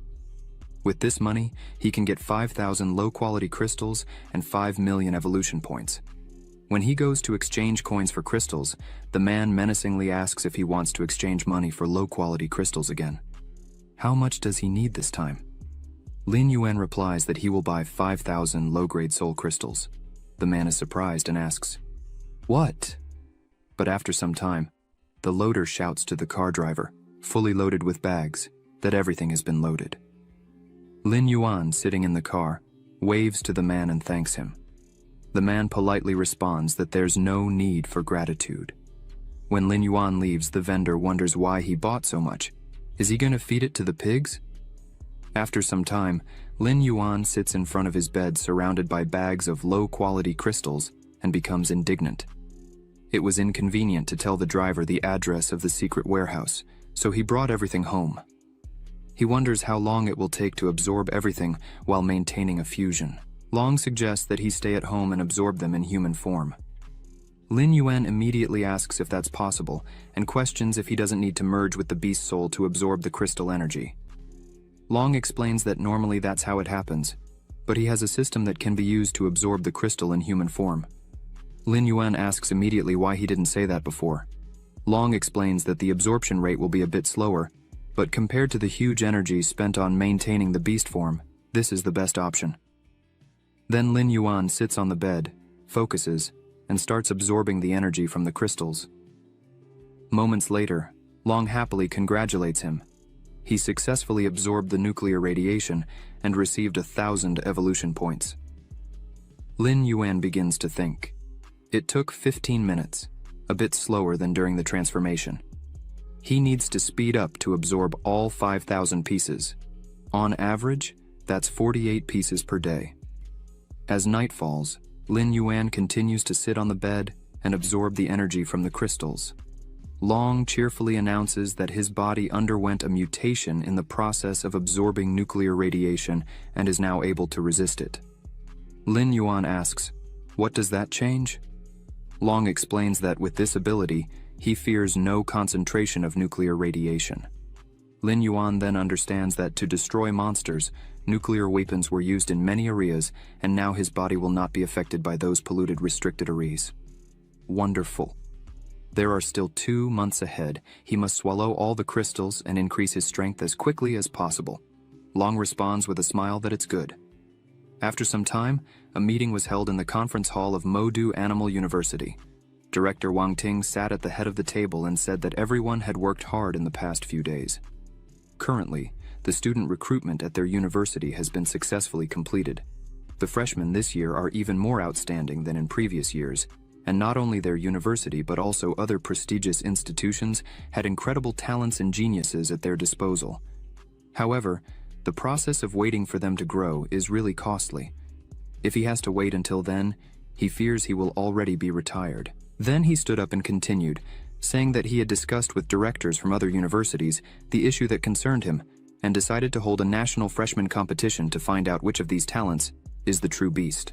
With this money, he can get 5,000 low-quality crystals and 5 million evolution points. When he goes to exchange coins for crystals, the man menacingly asks if he wants to exchange money for low-quality crystals again. How much does he need this time? Lin Yuan replies that he will buy 5,000 low-grade soul crystals. The man is surprised and asks, "What?" But after some time, the loader shouts to the car driver, fully loaded with bags, that everything has been loaded. Lin Yuan, sitting in the car, waves to the man and thanks him. The man politely responds that there's no need for gratitude. When Lin Yuan leaves, the vendor wonders why he bought so much. Is he going to feed it to the pigs? After some time, Lin Yuan sits in front of his bed surrounded by bags of low-quality crystals and becomes indignant. It was inconvenient to tell the driver the address of the secret warehouse, so he brought everything home. He wonders how long it will take to absorb everything while maintaining a fusion. Long suggests that he stay at home and absorb them in human form. Lin Yuan immediately asks if that's possible and questions if he doesn't need to merge with the beast soul to absorb the crystal energy. Long explains that normally that's how it happens, but he has a system that can be used to absorb the crystal in human form. Lin Yuan asks immediately why he didn't say that before. Long explains that the absorption rate will be a bit slower, but compared to the huge energy spent on maintaining the beast form, this is the best option. Then Lin Yuan sits on the bed, focuses, and starts absorbing the energy from the crystals. Moments later, Long happily congratulates him. He successfully absorbed the nuclear radiation and received 1,000 evolution points. Lin Yuan begins to think. It took 15 minutes, a bit slower than during the transformation. He needs to speed up to absorb all 5,000 pieces. On average, that's 48 pieces per day. As night falls, Lin Yuan continues to sit on the bed and absorb the energy from the crystals. Long cheerfully announces that his body underwent a mutation in the process of absorbing nuclear radiation and is now able to resist it. Lin Yuan asks, "What does that change?" Long explains that with this ability, he fears no concentration of nuclear radiation. Lin Yuan then understands that to destroy monsters, nuclear weapons were used in many areas, and now his body will not be affected by those polluted restricted areas. Wonderful. There are still 2 months ahead. He must swallow all the crystals and increase his strength as quickly as possible. Long responds with a smile that it's good. After some time, a meeting was held in the conference hall of Modu Animal University. Director Wang Ting sat at the head of the table and said that everyone had worked hard in the past few days. Currently, the student recruitment at their university has been successfully completed. The freshmen this year are even more outstanding than in previous years, and not only their university but also other prestigious institutions had incredible talents and geniuses at their disposal. However, the process of waiting for them to grow is really costly. If he has to wait until then, he fears he will already be retired. Then he stood up and continued, saying that he had discussed with directors from other universities the issue that concerned him and decided to hold a national freshman competition to find out which of these talents is the true beast.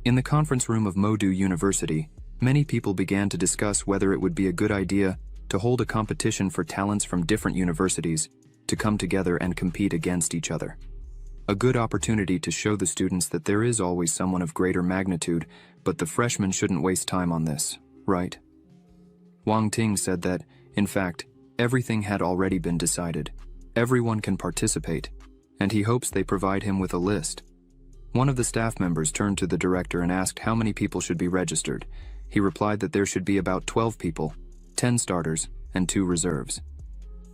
In the conference room of Modu University, many people began to discuss whether it would be a good idea to hold a competition for talents from different universities to come together and compete against each other. A good opportunity to show the students that there is always someone of greater magnitude, but the freshmen shouldn't waste time on this, right? Wang Ting said that, in fact, everything had already been decided. Everyone can participate, and he hopes they provide him with a list. One of the staff members turned to the director and asked how many people should be registered. He replied that there should be about 12 people, 10 starters, and 2 reserves.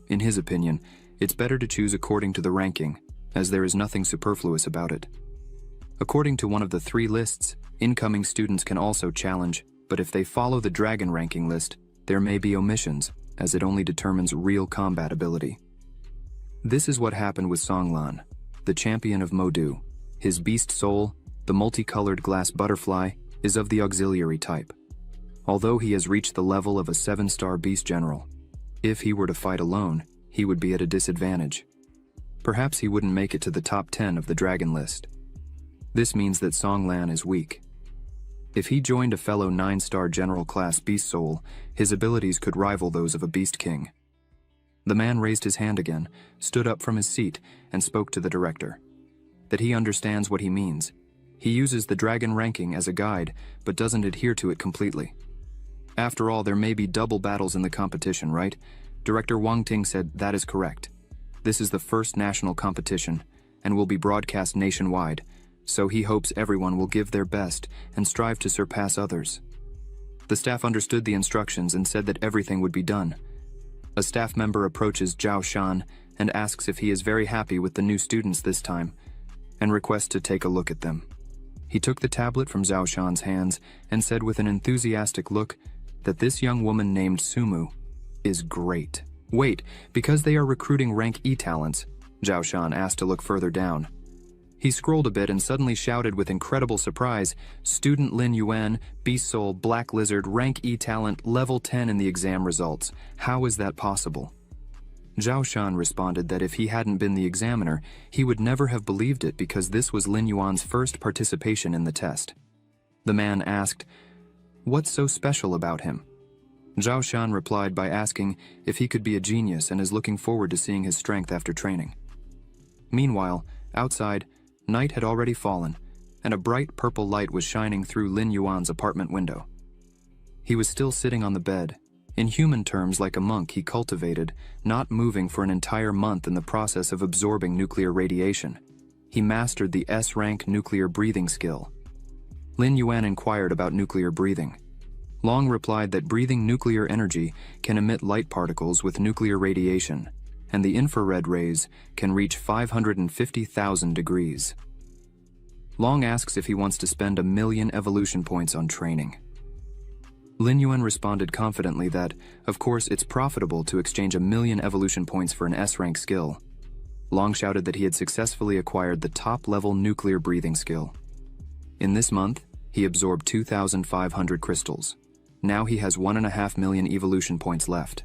In his opinion, it's better to choose according to the ranking, as there is nothing superfluous about it. According to one of the 3 lists, incoming students can also challenge, but if they follow the dragon ranking list, there may be omissions, as it only determines real combat ability. This is what happened with Songlan, the champion of Modu. His beast soul, the multicolored glass butterfly, is of the auxiliary type. Although he has reached the level of a 7-star beast general, if he were to fight alone, he would be at a disadvantage. Perhaps he wouldn't make it to the top 10 of the dragon list. This means that Songlan is weak. If he joined a fellow 9-star general class beast soul, his abilities could rival those of a beast king. The man raised his hand again, stood up from his seat, and spoke to the director. That he understands what he means. He uses the dragon ranking as a guide, but doesn't adhere to it completely. After all, there may be double battles in the competition, right? Director Wang Ting said that is correct. This is the first national competition, and will be broadcast nationwide, so he hopes everyone will give their best and strive to surpass others. The staff understood the instructions and said that everything would be done. A staff member approaches Zhao Shan and asks if he is very happy with the new students this time, and requests to take a look at them. He took the tablet from Zhao Shan's hands and said with an enthusiastic look that this young woman named Sumu is great. Wait, because they are recruiting rank E talents, Zhao Shan asked to look further down. He scrolled a bit and suddenly shouted with incredible surprise, "Student Lin Yuan, Beast Soul, Black Lizard, rank E talent, level 10 in the exam results. How is that possible?" Zhao Shan responded that if he hadn't been the examiner, he would never have believed it because this was Lin Yuan's first participation in the test. The man asked, "What's so special about him?" Zhao Shan replied by asking if he could be a genius and is looking forward to seeing his strength after training. Meanwhile, outside, night had already fallen, and a bright purple light was shining through Lin Yuan's apartment window. He was still sitting on the bed. In human terms, like a monk, he cultivated, not moving for an entire month in the process of absorbing nuclear radiation. He mastered the S-rank nuclear breathing skill. Lin Yuan inquired about nuclear breathing. Long replied that breathing nuclear energy can emit light particles with nuclear radiation, and the infrared rays can reach 550,000 degrees. Long asks if he wants to spend 1 million evolution points on training. Lin Yuan responded confidently that, of course, it's profitable to exchange 1 million evolution points for an S-rank skill. Long shouted that he had successfully acquired the top-level nuclear breathing skill. In this month, he absorbed 2,500 crystals. Now he has 1.5 million evolution points left.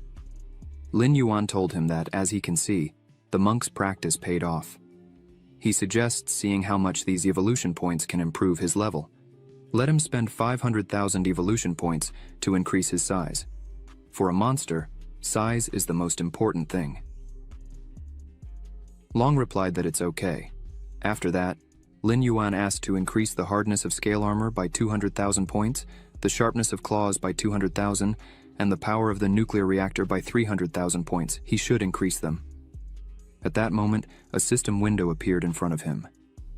Lin Yuan told him that, as he can see, the monk's practice paid off. He suggests seeing how much these evolution points can improve his level. Let him spend 500,000 evolution points to increase his size. For a monster, size is the most important thing. Long replied that it's okay. After that, Lin Yuan asked to increase the hardness of scale armor by 200,000 points, the sharpness of claws by 200,000, and the power of the nuclear reactor by 300,000 points. He should increase them. At that moment, a system window appeared in front of him.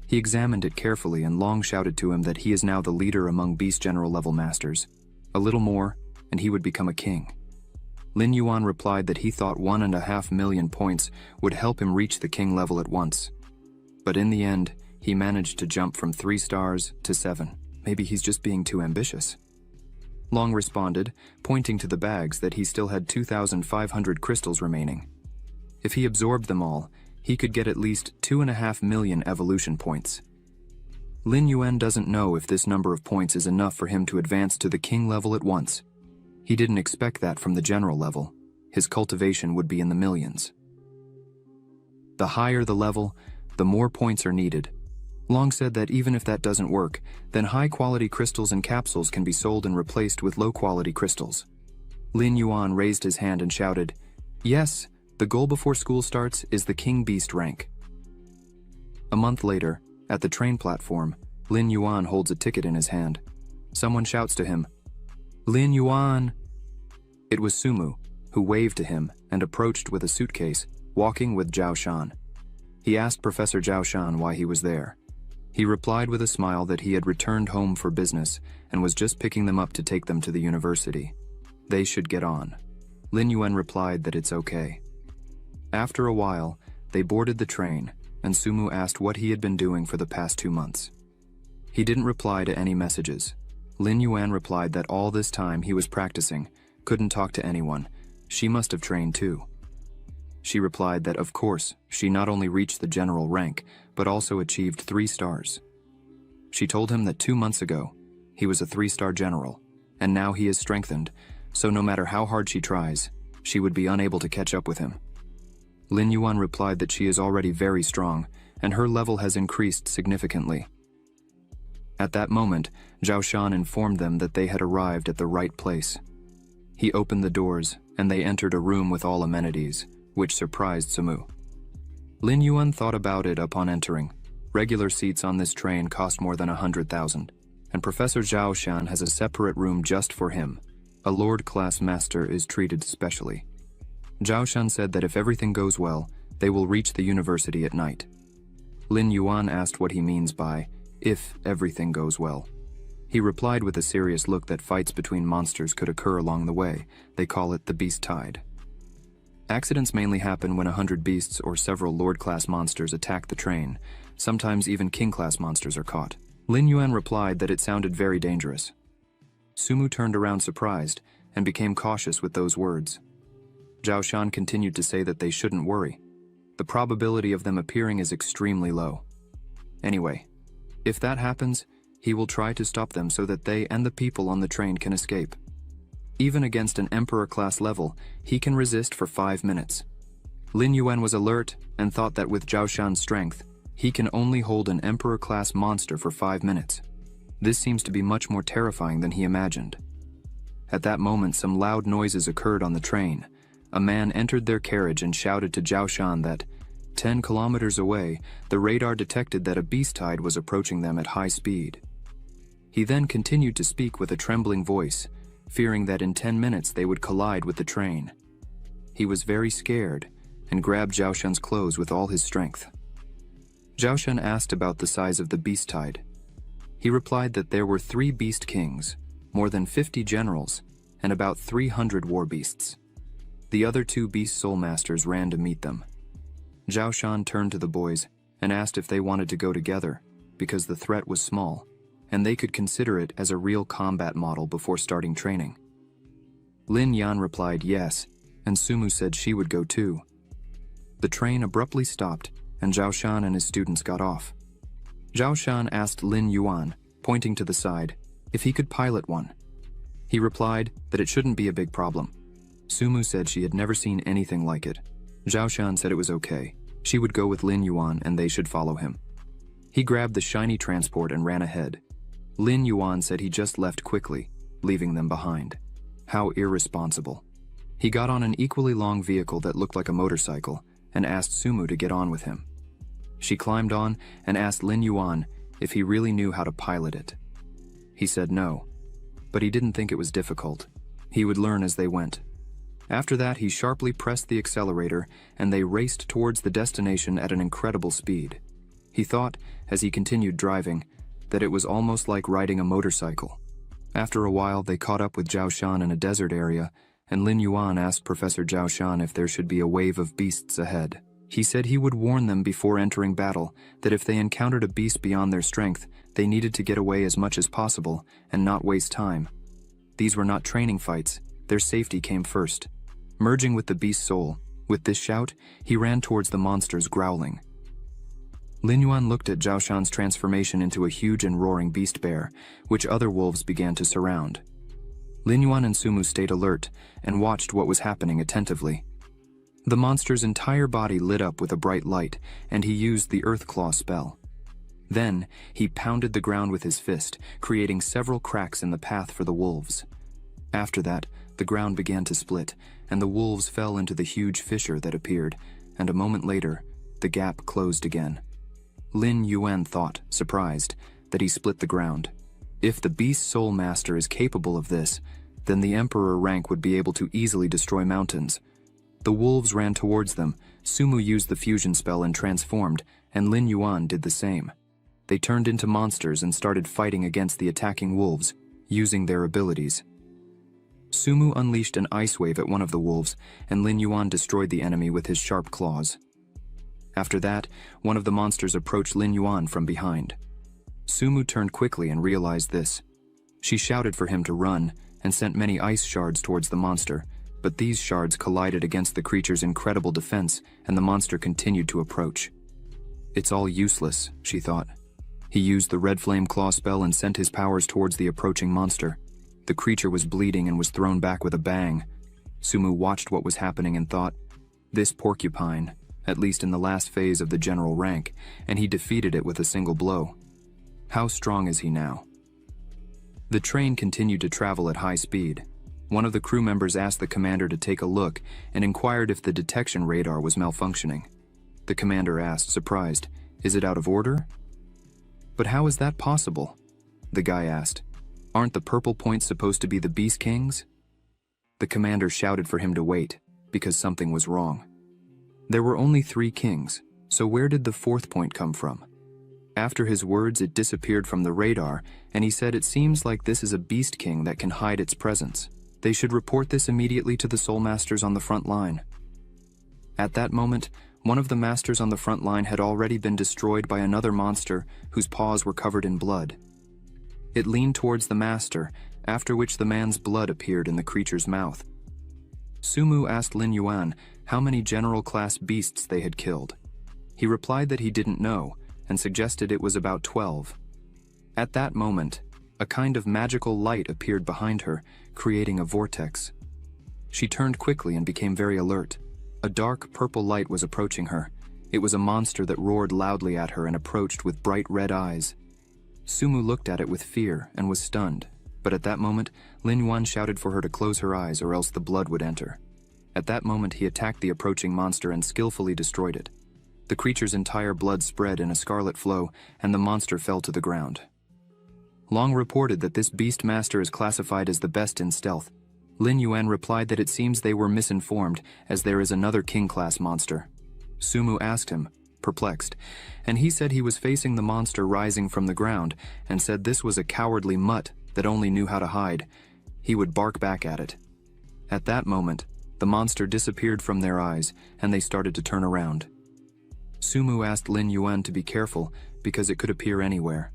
He examined it carefully and Long shouted to him that he is now the leader among Beast General level masters. A little more, and he would become a king. Lin Yuan replied that he thought 1.5 million points would help him reach the king level at once. But in the end, he managed to jump from 3 stars to 7. Maybe he's just being too ambitious. Long responded, pointing to the bags, that he still had 2,500 crystals remaining. If he absorbed them all, he could get at least 2.5 million evolution points. Lin Yuan doesn't know if this number of points is enough for him to advance to the king level at once. He didn't expect that from the general level. His cultivation would be in the millions. The higher the level, the more points are needed. Long said that even if that doesn't work, then high-quality crystals and capsules can be sold and replaced with low-quality crystals. Lin Yuan raised his hand and shouted, "Yes, the goal before school starts is the King Beast rank." A month later, at the train platform, Lin Yuan holds a ticket in his hand. Someone shouts to him, "Lin Yuan!" It was Sumu, who waved to him and approached with a suitcase, walking with Zhao Shan. He asked Professor Zhao Shan why he was there. He replied with a smile that he had returned home for business and was just picking them up to take them to the university. They should get on. Lin Yuan replied that it's okay. After a while, they boarded the train, and Sumu asked what he had been doing for the past 2 months. He didn't reply to any messages. Lin Yuan replied that all this time he was practicing, couldn't talk to anyone. She must have trained too. She replied that of course, she not only reached the general rank, but also achieved 3 stars. She told him that 2 months ago, he was a 3-star general, and now he is strengthened, so no matter how hard she tries, she would be unable to catch up with him. Lin Yuan replied that she is already very strong, and her level has increased significantly. At that moment, Zhao Shan informed them that they had arrived at the right place. He opened the doors, and they entered a room with all amenities, which surprised Sumu. Lin Yuan thought about it upon entering. Regular seats on this train cost more than 100,000, and Professor Zhao Shan has a separate room just for him. A Lord-class master is treated specially. Zhao Shan said that if everything goes well, they will reach the university at night. Lin Yuan asked what he means by, if everything goes well. He replied with a serious look that fights between monsters could occur along the way. They call it the beast tide. Accidents mainly happen when 100 beasts or several Lord-class monsters attack the train. Sometimes even King-class monsters are caught. Lin Yuan replied that it sounded very dangerous. Sumu turned around surprised and became cautious with those words. Zhao Shan continued to say that they shouldn't worry. The probability of them appearing is extremely low. Anyway, if that happens, he will try to stop them so that they and the people on the train can escape. Even against an Emperor-class level, he can resist for 5 minutes. Lin Yuan was alert and thought that with Zhao Shan's strength, he can only hold an Emperor-class monster for 5 minutes. This seems to be much more terrifying than he imagined. At that moment, some loud noises occurred on the train. A man entered their carriage and shouted to Zhao Shan that, 10 kilometers away, the radar detected that a beast tide was approaching them at high speed. He then continued to speak with a trembling voice, fearing that in 10 minutes they would collide with the train. He was very scared and grabbed Zhao Shan's clothes with all his strength. Zhao Shan asked about the size of the beast tide. He replied that there were 3 beast kings, more than 50 generals, and about 300 war beasts. The other 2 beast soul masters ran to meet them. Zhao Shan turned to the boys and asked if they wanted to go together, because the threat was small, and they could consider it as a real combat model before starting training. Lin Yan replied yes, and Sumu said she would go too. The train abruptly stopped, and Zhao Shan and his students got off. Zhao Shan asked Lin Yuan, pointing to the side, if he could pilot one. He replied that it shouldn't be a big problem. Sumu said she had never seen anything like it. Zhao Shan said it was okay. She would go with Lin Yuan and they should follow him. He grabbed the shiny transport and ran ahead. Lin Yuan said he just left quickly, leaving them behind. How irresponsible. He got on an equally long vehicle that looked like a motorcycle and asked Sumu to get on with him. She climbed on and asked Lin Yuan if he really knew how to pilot it. He said no, but he didn't think it was difficult. He would learn as they went. After that, he sharply pressed the accelerator and they raced towards the destination at an incredible speed. He thought, as he continued driving, that it was almost like riding a motorcycle. After a while, they caught up with Zhao Shan in a desert area, and Lin Yuan asked Professor Zhao Shan if there should be a wave of beasts ahead. He said he would warn them before entering battle that if they encountered a beast beyond their strength, they needed to get away as much as possible and not waste time. These were not training fights, their safety came first. Merging with the beast soul, with this shout, he ran towards the monsters growling. Lin Yuan looked at Zhao Shan's transformation into a huge and roaring beast bear, which other wolves began to surround. Lin Yuan and Sumu stayed alert and watched what was happening attentively. The monster's entire body lit up with a bright light, and he used the Earth Claw spell. Then, he pounded the ground with his fist, creating several cracks in the path for the wolves. After that, the ground began to split, and the wolves fell into the huge fissure that appeared, and a moment later, the gap closed again. Lin Yuan thought, surprised, that he split the ground. If the Beast Soul Master is capable of this, then the Emperor rank would be able to easily destroy mountains. The wolves ran towards them. Sumu used the fusion spell and transformed, and Lin Yuan did the same. They turned into monsters and started fighting against the attacking wolves, using their abilities. Sumu unleashed an ice wave at one of the wolves, and Lin Yuan destroyed the enemy with his sharp claws. After that, one of the monsters approached Lin Yuan from behind. Sumu turned quickly and realized this. She shouted for him to run and sent many ice shards towards the monster, but these shards collided against the creature's incredible defense, and the monster continued to approach. It's all useless, she thought. He used the red flame claw spell and sent his powers towards the approaching monster. The creature was bleeding and was thrown back with a bang. Sumu watched what was happening and thought, this porcupine, at least in the last phase of the general rank, and he defeated it with a single blow. How strong is he now? The train continued to travel at high speed. One of the crew members asked the commander to take a look and inquired if the detection radar was malfunctioning. The commander asked, surprised, "Is it out of order?" "But how is that possible?" the guy asked. "Aren't the purple points supposed to be the Beast Kings?" The commander shouted for him to wait, because something was wrong. There were only 3 kings, so where did the 4th point come from? After his words, it disappeared from the radar, and he said, "It seems like this is a Beast King that can hide its presence. They should report this immediately to the Soul Masters on the front line." At that moment, one of the masters on the front line had already been destroyed by another monster whose paws were covered in blood. It leaned towards the master, after which the man's blood appeared in the creature's mouth. Sumu asked Lin Yuan how many general-class beasts they had killed. He replied that he didn't know, and suggested it was about 12. At that moment, a kind of magical light appeared behind her, creating a vortex. She turned quickly and became very alert. A dark purple light was approaching her. It was a monster that roared loudly at her and approached with bright red eyes. Sumu looked at it with fear and was stunned, but at that moment, Lin Yuan shouted for her to close her eyes or else the blood would enter. At that moment, he attacked the approaching monster and skillfully destroyed it. The creature's entire blood spread in a scarlet flow, and the monster fell to the ground. Long reported that this beast master is classified as the best in stealth. Lin Yuan replied that it seems they were misinformed, as there is another king-class monster. Sumu asked him, perplexed, and he said he was facing the monster rising from the ground, and said this was a cowardly mutt that only knew how to hide. He would bark back at it. At that moment, the monster disappeared from their eyes, and they started to turn around. Sumu asked Lin Yuan to be careful, because it could appear anywhere.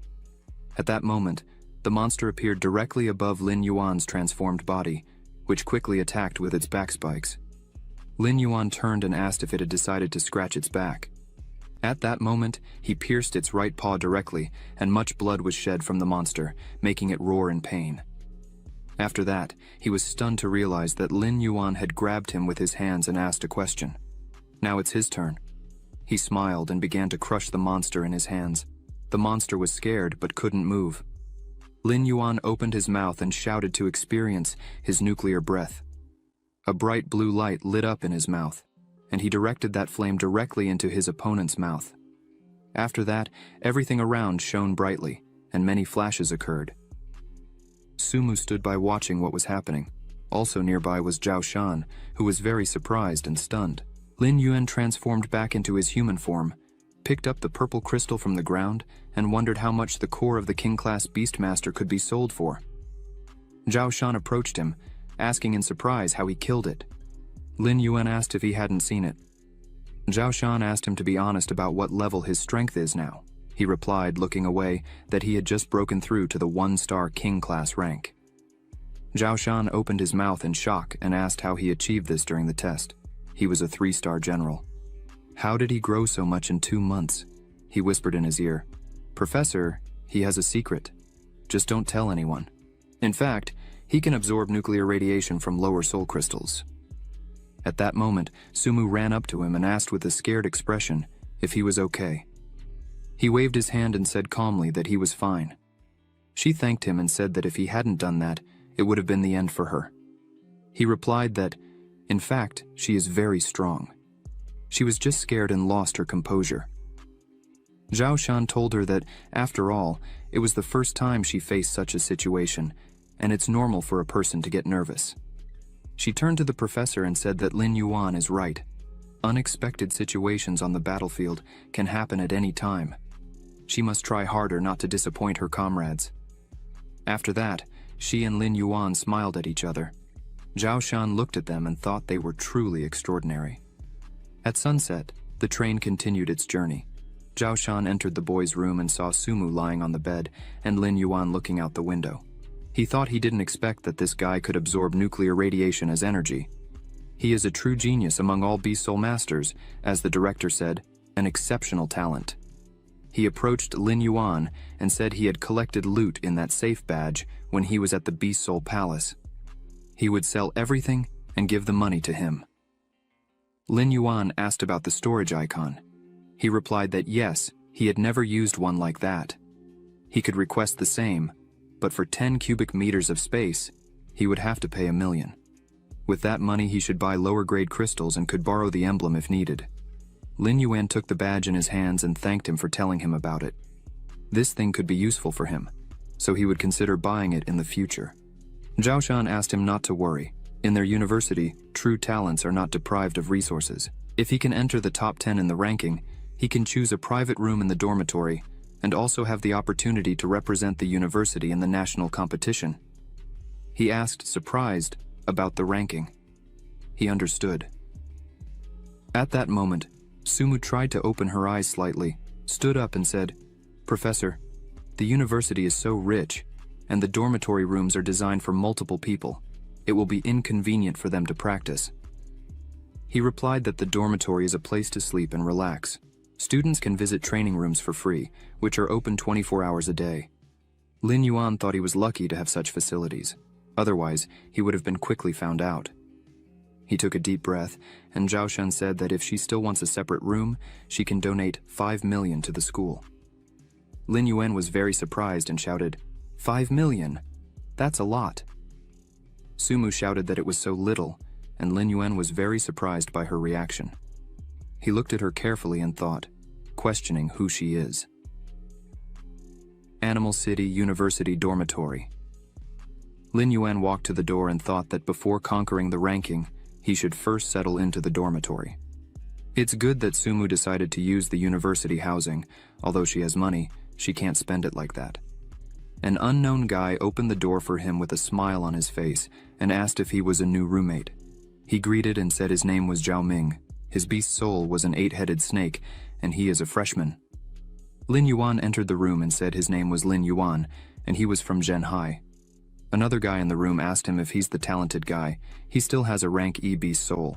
At that moment, the monster appeared directly above Lin Yuan's transformed body, which quickly attacked with its back spikes. Lin Yuan turned and asked if it had decided to scratch its back. At that moment, he pierced its right paw directly, and much blood was shed from the monster, making it roar in pain. After that, he was stunned to realize that Lin Yuan had grabbed him with his hands and asked a question. Now it's his turn. He smiled and began to crush the monster in his hands. The monster was scared but couldn't move. Lin Yuan opened his mouth and shouted to experience his nuclear breath. A bright blue light lit up in his mouth, and he directed that flame directly into his opponent's mouth. After that, everything around shone brightly, and many flashes occurred. Sumu stood by watching what was happening. Also nearby was Zhao Shan, who was very surprised and stunned. Lin Yuan transformed back into his human form, picked up the purple crystal from the ground, and wondered how much the core of the king-class Beastmaster could be sold for. Zhao Shan approached him, asking in surprise how he killed it. Lin Yuan asked if he hadn't seen it. Zhao Shan asked him to be honest about what level his strength is now. He replied, looking away, that he had just broken through to the 1-star king-class rank. Zhao Shan opened his mouth in shock and asked how he achieved this during the test. He was a 3-star general. How did he grow so much in 2 months? He whispered in his ear. Professor, he has a secret. Just don't tell anyone. In fact, he can absorb nuclear radiation from lower soul crystals. At that moment, Sumu ran up to him and asked with a scared expression if he was okay. He waved his hand and said calmly that he was fine. She thanked him and said that if he hadn't done that, it would have been the end for her. He replied that, in fact, she is very strong. She was just scared and lost her composure. Zhao Shan told her that, after all, it was the first time she faced such a situation, and it's normal for a person to get nervous. She turned to the professor and said that Lin Yuan is right. Unexpected situations on the battlefield can happen at any time. She must try harder not to disappoint her comrades. After that, she and Lin Yuan smiled at each other. Zhao Shan looked at them and thought they were truly extraordinary. At sunset, the train continued its journey. Zhao Shan entered the boys' room and saw Sumu lying on the bed and Lin Yuan looking out the window. He thought he didn't expect that this guy could absorb nuclear radiation as energy. He is a true genius among all Beast Soul Masters, as the director said, an exceptional talent. He approached Lin Yuan and said he had collected loot in that safe badge when he was at the Beast Soul Palace. He would sell everything and give the money to him. Lin Yuan asked about the storage icon. He replied that yes, he had never used one like that. He could request the same, but for 10 cubic meters of space, he would have to pay $1 million. With that money, he should buy lower-grade crystals and could borrow the emblem if needed. Lin Yuan took the badge in his hands and thanked him for telling him about it. This thing could be useful for him, so he would consider buying it in the future. Zhao Shan asked him not to worry. In their university, true talents are not deprived of resources. If he can enter the top 10 in the ranking, he can choose a private room in the dormitory and also have the opportunity to represent the university in the national competition. He asked, surprised, about the ranking. He understood. At that moment, Sumu tried to open her eyes slightly, stood up and said, "Professor, the university is so rich, and the dormitory rooms are designed for multiple people. It will be inconvenient for them to practice." He replied that the dormitory is a place to sleep and relax. Students can visit training rooms for free, which are open 24 hours a day. Lin Yuan thought he was lucky to have such facilities. Otherwise, he would have been quickly found out. He took a deep breath, and Zhao Shan said that if she still wants a separate room, she can donate 5 million to the school. Lin Yuan was very surprised and shouted, 5 million? That's a lot. Sumu shouted that it was so little, and Lin Yuan was very surprised by her reaction. He looked at her carefully and thought, questioning who she is. Animal City University Dormitory. Lin Yuan walked to the door and thought that before conquering the ranking, he should first settle into the dormitory. It's good that Sumu decided to use the university housing. Although she has money, she can't spend it like that. An unknown guy opened the door for him with a smile on his face and asked if he was a new roommate. He greeted and said his name was Zhao Ming. His beast soul was an 8-headed snake, and he is a freshman. Lin Yuan entered the room and said his name was Lin Yuan, and he was from Zhenhai. Another guy in the room asked him if he's the talented guy. He still has a rank E beast soul.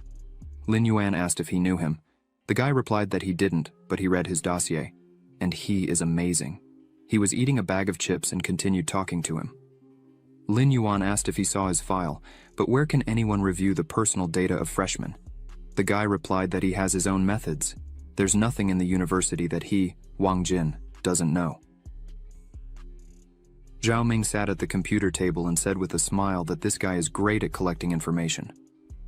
Lin Yuan asked if he knew him. The guy replied that he didn't, but he read his dossier. And he is amazing. He was eating a bag of chips and continued talking to him. Lin Yuan asked if he saw his file, but where can anyone review the personal data of freshmen? The guy replied that he has his own methods. There's nothing in the university that he, Wang Jin, doesn't know. Zhao Ming sat at the computer table and said with a smile that this guy is great at collecting information.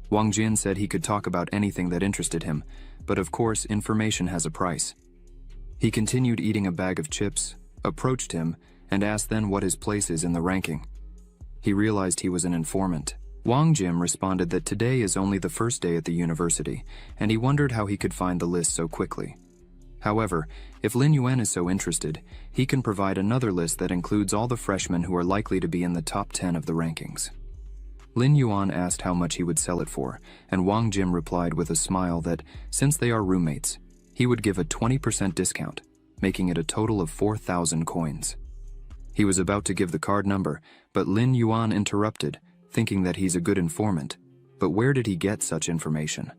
Wang Jin said he could talk about anything that interested him, but of course information has a price. He continued eating a bag of chips, approached him, and asked then what his place is in the ranking. He realized he was an informant. Wang Jin responded that today is only the first day at the university, and he wondered how he could find the list so quickly. However, if Lin Yuan is so interested, he can provide another list that includes all the freshmen who are likely to be in the top 10 of the rankings. Lin Yuan asked how much he would sell it for, and Wang Jin replied with a smile that, since they are roommates, he would give a 20% discount, making it a total of 4,000 coins. He was about to give the card number, but Lin Yuan interrupted, thinking that he's a good informant. But where did he get such information?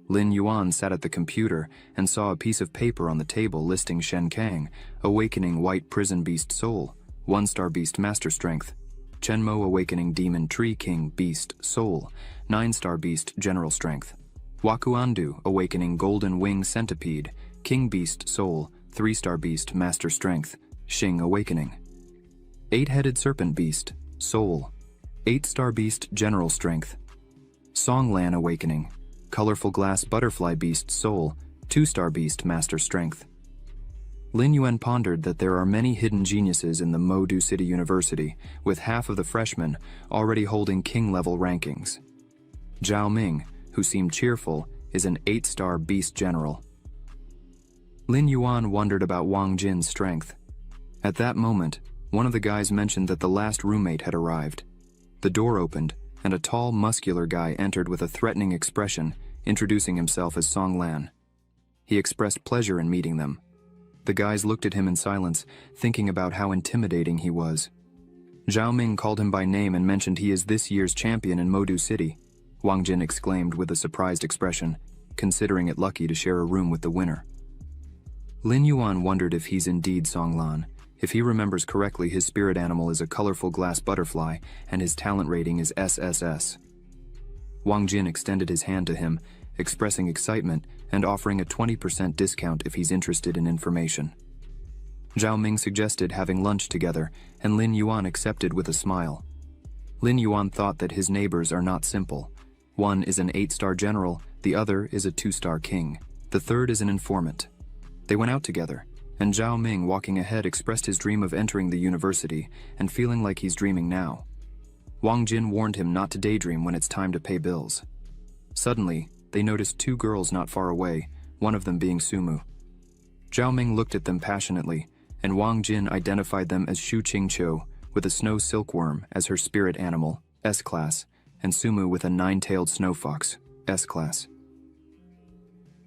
Lin Yuan sat at the computer and saw a piece of paper on the table listing Shen Kang, Awakening White Prison Beast Soul, 1-star Beast Master Strength, Chenmo Awakening Demon Tree King Beast Soul, 9-star Beast General Strength, Wakuandu Awakening Golden Wing Centipede, King Beast Soul, 3-star Beast Master Strength, Xing Awakening, 8-headed Serpent Beast Soul, 8-star Beast General Strength, Songlan Awakening, Colorful Glass Butterfly Beast Soul, 2-star Beast Master Strength. Lin Yuan pondered that there are many hidden geniuses in the Modu City University, with half of the freshmen already holding king-level rankings. Zhao Ming, who seemed cheerful, is an 8-star beast general. Lin Yuan wondered about Wang Jin's strength. At that moment, one of the guys mentioned that the last roommate had arrived. The door opened, and a tall, muscular guy entered with a threatening expression, introducing himself as Song Lan. He expressed pleasure in meeting them. The guys looked at him in silence, thinking about how intimidating he was. Zhao Ming called him by name and mentioned he is this year's champion in Modu City. Wang Jin exclaimed with a surprised expression, considering it lucky to share a room with the winner. Lin Yuan wondered if he's indeed Song Lan. If he remembers correctly, his spirit animal is a colorful glass butterfly, and his talent rating is SSS. Wang Jin extended his hand to him, expressing excitement and offering a 20% discount if he's interested in information. Zhao Ming suggested having lunch together, and Lin Yuan accepted with a smile. Lin Yuan thought that his neighbors are not simple. One is an 8-star general, the other is a 2-star king, the third is an informant. They went out together, and Zhao Ming, walking ahead, expressed his dream of entering the university and feeling like he's dreaming now. Wang Jin warned him not to daydream when it's time to pay bills. Suddenly, they noticed 2 girls not far away, one of them being Sumu. Zhao Ming looked at them passionately, and Wang Jin identified them as Shu Qingqiu, with a snow silkworm as her spirit animal, S-Class, and Sumu with a 9-tailed snow fox, S-Class.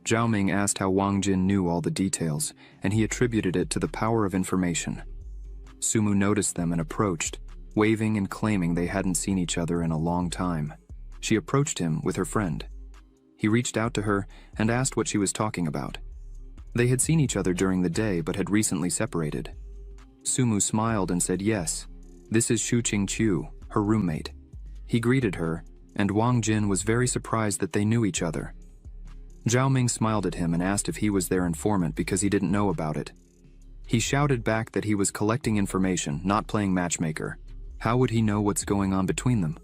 Zhao Ming asked how Wang Jin knew all the details, and he attributed it to the power of information. Sumu noticed them and approached, waving and claiming they hadn't seen each other in a long time. She approached him with her friend. He reached out to her and asked what she was talking about. They had seen each other during the day but had recently separated. Sumu smiled and said yes, this is Shu Qingqiu, her roommate. He greeted her, and Wang Jin was very surprised that they knew each other. Zhao Ming smiled at him and asked if he was their informant because he didn't know about it. He shouted back that he was collecting information, not playing matchmaker. How would he know what's going on between them?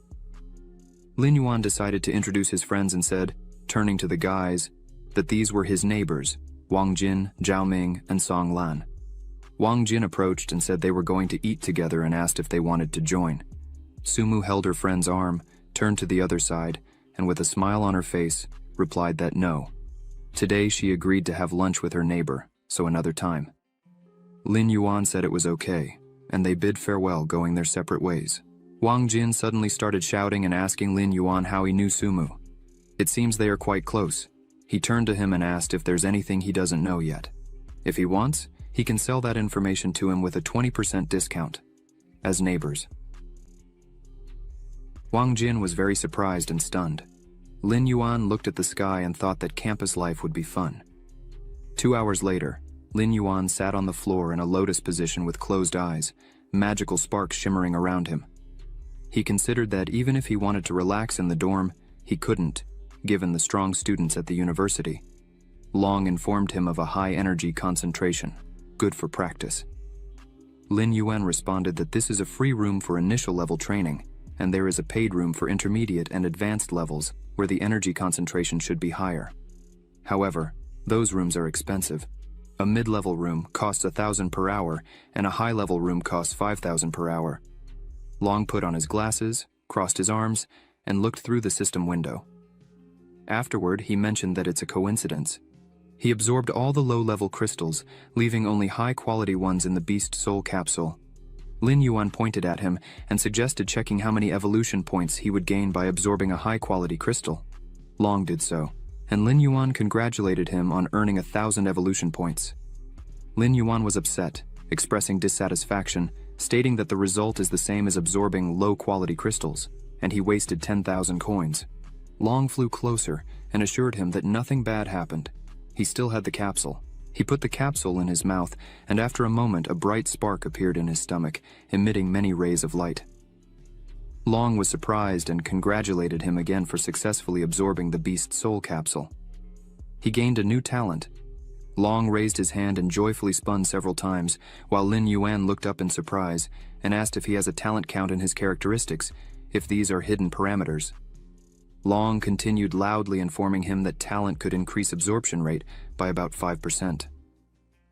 Lin Yuan decided to introduce his friends and said, turning to the guys, that these were his neighbors, Wang Jin, Zhao Ming, and Song Lan. Wang Jin approached and said they were going to eat together and asked if they wanted to join. Sumu held her friend's arm, turned to the other side, and with a smile on her face, replied that no. Today she agreed to have lunch with her neighbor, so another time. Lin Yuan said it was okay, and they bid farewell, going their separate ways. Wang Jin suddenly started shouting and asking Lin Yuan how he knew Sumu. It seems they are quite close. He turned to him and asked if there's anything he doesn't know yet. If he wants, he can sell that information to him with a 20% discount. As neighbors. Wang Jin was very surprised and stunned. Lin Yuan looked at the sky and thought that campus life would be fun. 2 hours later, Lin Yuan sat on the floor in a lotus position with closed eyes, magical sparks shimmering around him. He considered that even if he wanted to relax in the dorm, he couldn't, given the strong students at the university. Long informed him of a high-energy concentration, good for practice. Lin Yuan responded that this is a free room for initial-level training, and there is a paid room for intermediate and advanced levels where the energy concentration should be higher. However, those rooms are expensive. A mid-level room costs 1,000 per hour, and a high-level room costs 5,000 per hour. Long put on his glasses, crossed his arms, and looked through the system window. Afterward, he mentioned that it's a coincidence. He absorbed all the low-level crystals, leaving only high-quality ones in the Beast Soul capsule. Lin Yuan pointed at him and suggested checking how many evolution points he would gain by absorbing a high-quality crystal. Long did so, and Lin Yuan congratulated him on earning 1,000 evolution points. Lin Yuan was upset, expressing dissatisfaction, stating that the result is the same as absorbing low-quality crystals, and he wasted 10,000 coins. Long flew closer and assured him that nothing bad happened. He still had the capsule. He put the capsule in his mouth, and after a moment a bright spark appeared in his stomach, emitting many rays of light. Long was surprised and congratulated him again for successfully absorbing the Beast Soul capsule. He gained a new talent. Long raised his hand and joyfully spun several times, while Lin Yuan looked up in surprise and asked if he has a talent count in his characteristics, if these are hidden parameters. Long continued loudly informing him that talent could increase absorption rate by about 5%.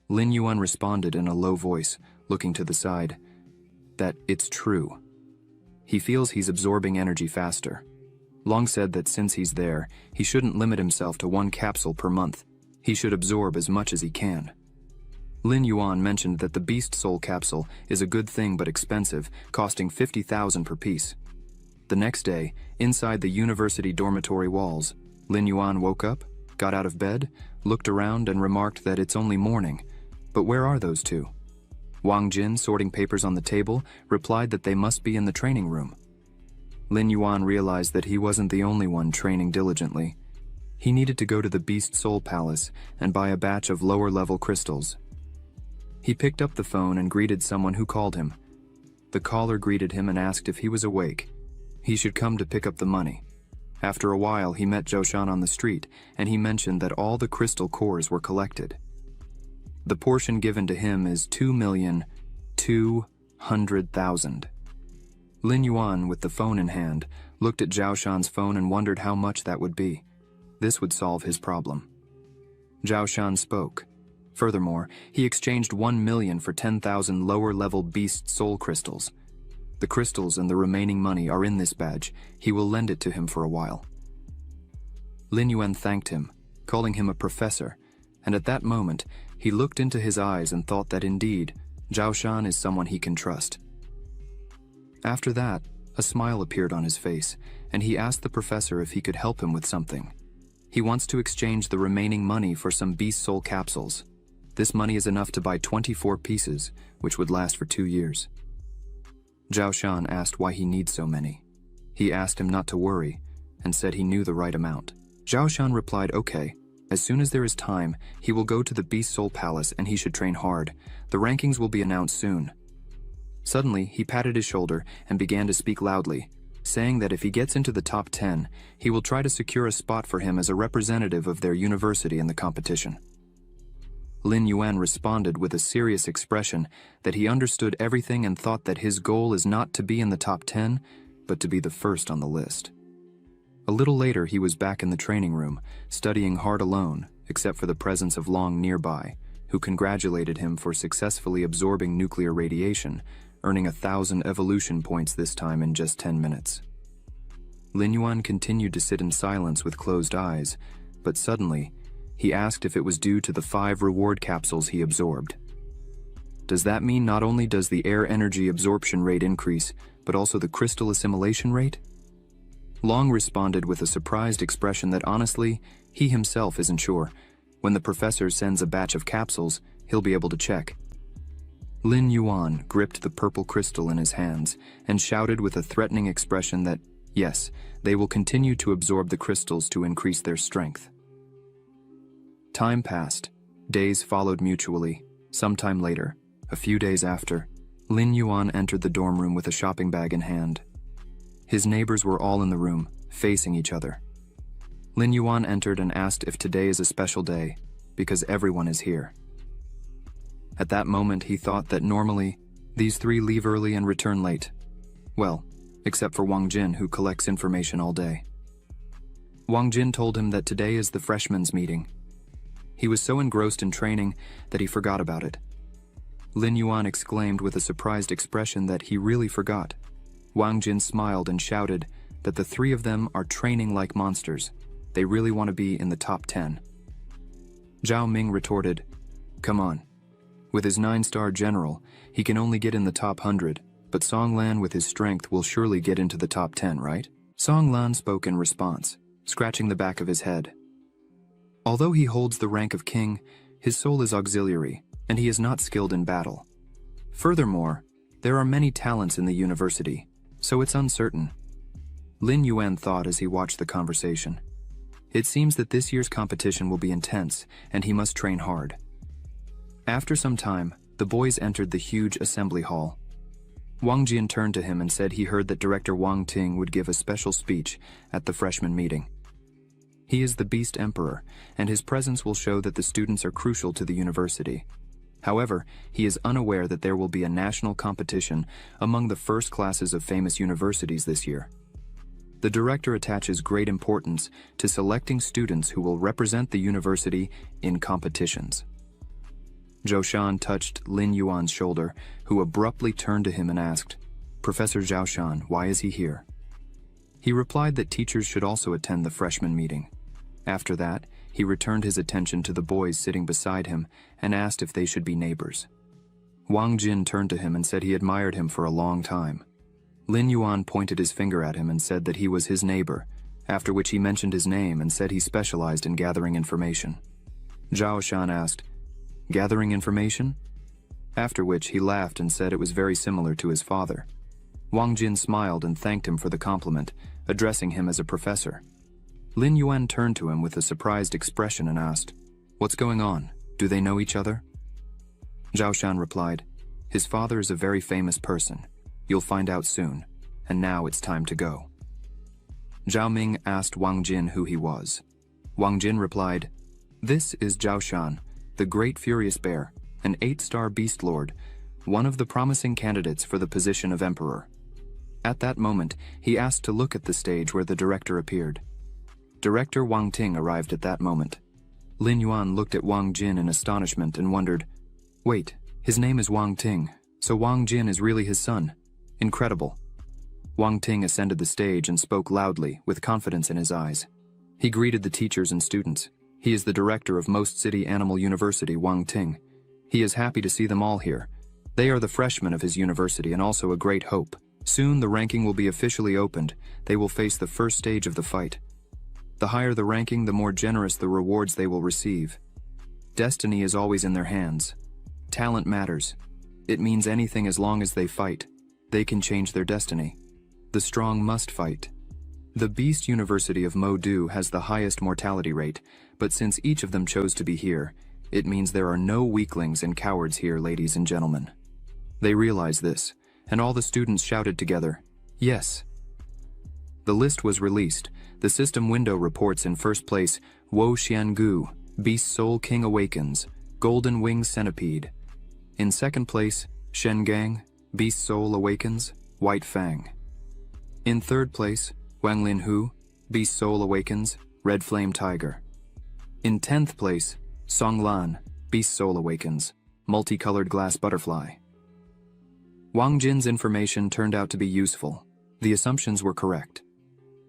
Lin Yuan responded in a low voice, looking to the side, that it's true. He feels he's absorbing energy faster. Long said that since he's there, he shouldn't limit himself to one capsule per month. He should absorb as much as he can. Lin Yuan mentioned that the Beast Soul capsule is a good thing but expensive, costing 50,000 per piece. The next day, inside the university dormitory walls, Lin Yuan woke up, got out of bed, looked around and remarked that it's only morning. But where are those two? Wang Jin, sorting papers on the table, replied that they must be in the training room. Lin Yuan realized that he wasn't the only one training diligently. He needed to go to the Beast Soul Palace and buy a batch of lower-level crystals. He picked up the phone and greeted someone who called him. The caller greeted him and asked if he was awake. He should come to pick up the money. After a while, he met Zhao Shan on the street, and he mentioned that all the crystal cores were collected. The portion given to him is 2,200,000. Lin Yuan, with the phone in hand, looked at Zhao Shan's phone and wondered how much that would be. This would solve his problem. Zhao Shan spoke. Furthermore, he exchanged 1 million for 10,000 lower-level Beast Soul crystals. The crystals and the remaining money are in this badge. He will lend it to him for a while. Lin Yuan thanked him, calling him a professor, and at that moment, he looked into his eyes and thought that indeed, Zhao Shan is someone he can trust. After that, a smile appeared on his face, and he asked the professor if he could help him with something. He wants to exchange the remaining money for some Beast Soul capsules. This money is enough to buy 24 pieces, which would last for 2 years. Zhao Shan asked why he needs so many. He asked him not to worry, and said he knew the right amount. Zhao Shan replied, okay, as soon as there is time, he will go to the Beast Soul Palace and he should train hard. The rankings will be announced soon. Suddenly, he patted his shoulder and began to speak loudly, saying that if he gets into the top 10, he will try to secure a spot for him as a representative of their university in the competition. Lin Yuan responded with a serious expression that he understood everything and thought that his goal is not to be in the top 10, but to be the first on the list. A little later, he was back in the training room, studying hard alone, except for the presence of Long nearby, who congratulated him for successfully absorbing nuclear radiation, earning 1,000 evolution points this time in just 10 minutes. Lin Yuan continued to sit in silence with closed eyes, but suddenly, he asked if it was due to the 5 reward capsules he absorbed. Does that mean not only does the air energy absorption rate increase, but also the crystal assimilation rate? Long responded with a surprised expression that honestly, he himself isn't sure. When the professor sends a batch of capsules, he'll be able to check. Lin Yuan gripped the purple crystal in his hands and shouted with a threatening expression that, yes, they will continue to absorb the crystals to increase their strength. Time passed. Days followed mutually. Sometime later, a few days after, Lin Yuan entered the dorm room with a shopping bag in hand. His neighbors were all in the room, facing each other. Lin Yuan entered and asked if today is a special day, because everyone is here. At that moment, he thought that normally, these 3 leave early and return late. Well, except for Wang Jin, who collects information all day. Wang Jin told him that today is the freshmen's meeting. He was so engrossed in training that he forgot about it. Lin Yuan exclaimed with a surprised expression that he really forgot. Wang Jin smiled and shouted that the 3 of them are training like monsters. They really want to be in the top 10. Zhao Ming retorted, come on. With his 9-star general, he can only get in the top 100, but Song Lan with his strength will surely get into the top 10, right? Song Lan spoke in response, scratching the back of his head. Although he holds the rank of king, his soul is auxiliary, and he is not skilled in battle. Furthermore, there are many talents in the university, so it's uncertain. Lin Yuan thought as he watched the conversation. It seems that this year's competition will be intense, and he must train hard. After some time, the boys entered the huge assembly hall. Wang Jin turned to him and said he heard that Director Wang Ting would give a special speech at the freshman meeting. He is the Beast Emperor, and his presence will show that the students are crucial to the university. However, he is unaware that there will be a national competition among the first classes of famous universities this year. The director attaches great importance to selecting students who will represent the university in competitions. Zhao Shan touched Lin Yuan's shoulder, who abruptly turned to him and asked, Professor Zhao Shan, why is he here? He replied that teachers should also attend the freshman meeting. After that, he returned his attention to the boys sitting beside him and asked if they should be neighbors. Wang Jin turned to him and said he admired him for a long time. Lin Yuan pointed his finger at him and said that he was his neighbor, after which he mentioned his name and said he specialized in gathering information. Zhao Shan asked, "Gathering information?" After which he laughed and said it was very similar to his father. Wang Jin smiled and thanked him for the compliment, addressing him as a professor. Lin Yuan turned to him with a surprised expression and asked, "What's going on? Do they know each other?" Zhao Shan replied, "His father is a very famous person. You'll find out soon, and now it's time to go." Zhao Ming asked Wang Jin who he was. Wang Jin replied, "This is Zhao Shan, the Great Furious Bear, an 8-star beast lord, one of the promising candidates for the position of emperor." At that moment, he asked to look at the stage where the director appeared. Director Wang Ting arrived at that moment. Lin Yuan looked at Wang Jin in astonishment and wondered, "Wait, his name is Wang Ting, so Wang Jin is really his son? Incredible." Wang Ting ascended the stage and spoke loudly, with confidence in his eyes. He greeted the teachers and students. He is the director of Most City Animal University, Wang Ting. He is happy to see them all here. They are the freshmen of his university and also a great hope. Soon the ranking will be officially opened. They will face the first stage of the fight. The higher the ranking, the more generous the rewards they will receive. Destiny is always in their hands. Talent matters. It means anything as long as they fight. They can change their destiny. The strong must fight. The Beast University of Modu has the highest mortality rate, but since each of them chose to be here, it means there are no weaklings and cowards here, ladies and gentlemen. They realized this, and all the students shouted together, "Yes." The list was released. The system window reports in first place, Wo Xiangu, Beast Soul King Awakens, Golden Wing Centipede. In second place, Shen Gang, Beast Soul Awakens, White Fang. In third place, Wang Linhu, Beast Soul Awakens, Red Flame Tiger. In 10th place, Song Lan, Beast Soul Awakens, Multicolored Glass Butterfly. Wang Jin's information turned out to be useful. The assumptions were correct.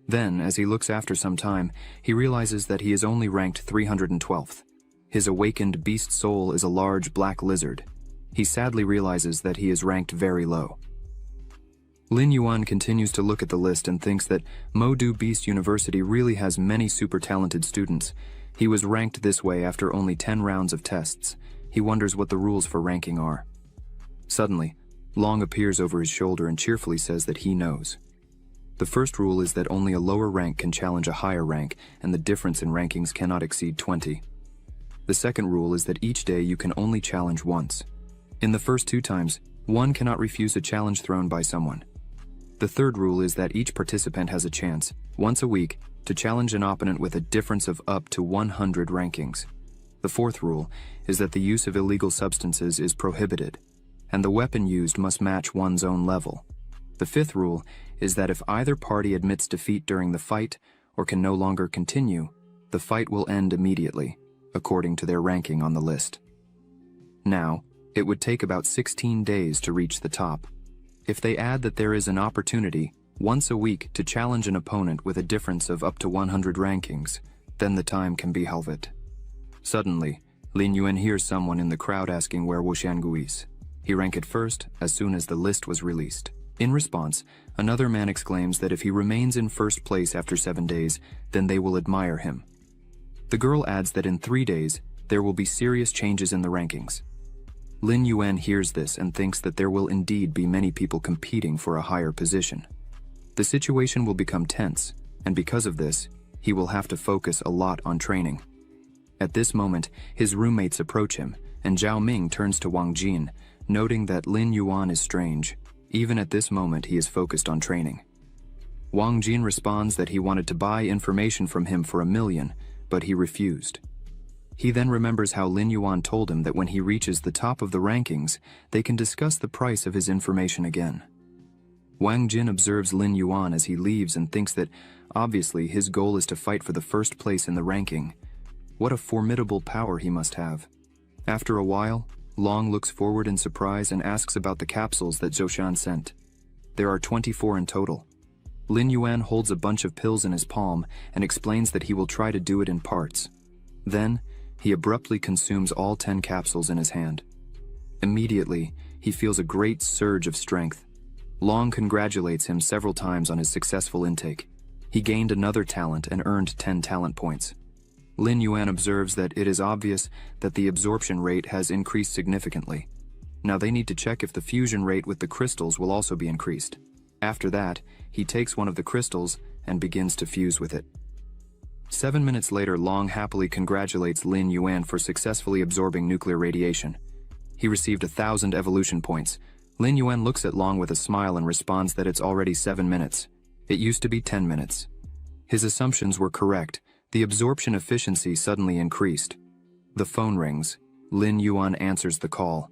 Then, as he looks after some time, he realizes that he is only ranked 312th. His awakened beast soul is a large black lizard. He sadly realizes that he is ranked very low. Lin Yuan continues to look at the list and thinks that Modu Beast University really has many super talented students. He was ranked this way after only 10 rounds of tests. He wonders what the rules for ranking are. Suddenly, Long appears over his shoulder and cheerfully says that he knows. The first rule is that only a lower rank can challenge a higher rank, and the difference in rankings cannot exceed 20. The second rule is that each day you can only challenge once. In the first 2 times, one cannot refuse a challenge thrown by someone. The third rule is that each participant has a chance, once a week, to challenge an opponent with a difference of up to 100 rankings. The fourth rule is that the use of illegal substances is prohibited, and the weapon used must match one's own level. The fifth rule is that if either party admits defeat during the fight or can no longer continue, the fight will end immediately, according to their ranking on the list. Now, it would take about 16 days to reach the top. If they add that there is an opportunity once a week to challenge an opponent with a difference of up to 100 rankings, then the time can be halved. Suddenly, Lin Yuan hears someone in the crowd asking where Wu Xiangu is. He rank it first as soon as the list was released. In response, another man exclaims that if he remains in first place after 7 days, then they will admire him. The girl adds that in 3 days, there will be serious changes in the rankings. Lin Yuan hears this and thinks that there will indeed be many people competing for a higher position. The situation will become tense, and because of this, he will have to focus a lot on training. At this moment, his roommates approach him, and Zhao Ming turns to Wang Jin, noting that Lin Yuan is strange. Even at this moment, he is focused on training. Wang Jin responds that he wanted to buy information from him for 1 million, but he refused. He then remembers how Lin Yuan told him that when he reaches the top of the rankings, they can discuss the price of his information again. Wang Jin observes Lin Yuan as he leaves and thinks that, obviously, his goal is to fight for the first place in the ranking. What a formidable power he must have. After a while, Long looks forward in surprise and asks about the capsules that Zhou Shan sent. There are 24 in total. Lin Yuan holds a bunch of pills in his palm and explains that he will try to do it in parts. Then, he abruptly consumes all 10 capsules in his hand. Immediately, he feels a great surge of strength. Long congratulates him several times on his successful intake. He gained another talent and earned 10 talent points. Lin Yuan observes that it is obvious that the absorption rate has increased significantly. Now they need to check if the fusion rate with the crystals will also be increased. After that, he takes one of the crystals and begins to fuse with it. 7 minutes later, Long happily congratulates Lin Yuan for successfully absorbing nuclear radiation. He received 1,000 evolution points. Lin Yuan looks at Long with a smile and responds that it's already 7 minutes. It used to be 10 minutes. His assumptions were correct. The absorption efficiency suddenly increased. The phone rings. Lin Yuan answers the call.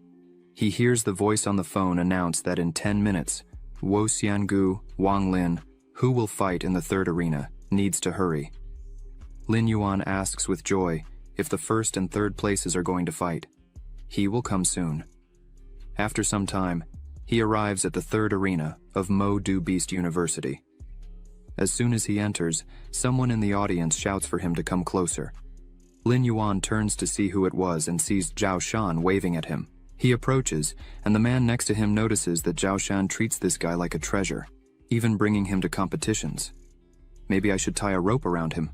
He hears the voice on the phone announce that in 10 minutes, Wo Xiangu, Wang Lin, who will fight in the third arena, needs to hurry. Lin Yuan asks with joy if the first and third places are going to fight. He will come soon. After some time, he arrives at the third arena of Mo Du Beast University. As soon as he enters, someone in the audience shouts for him to come closer. Lin Yuan turns to see who it was and sees Zhao Shan waving at him. He approaches, and the man next to him notices that Zhao Shan treats this guy like a treasure, even bringing him to competitions. Maybe I should tie a rope around him.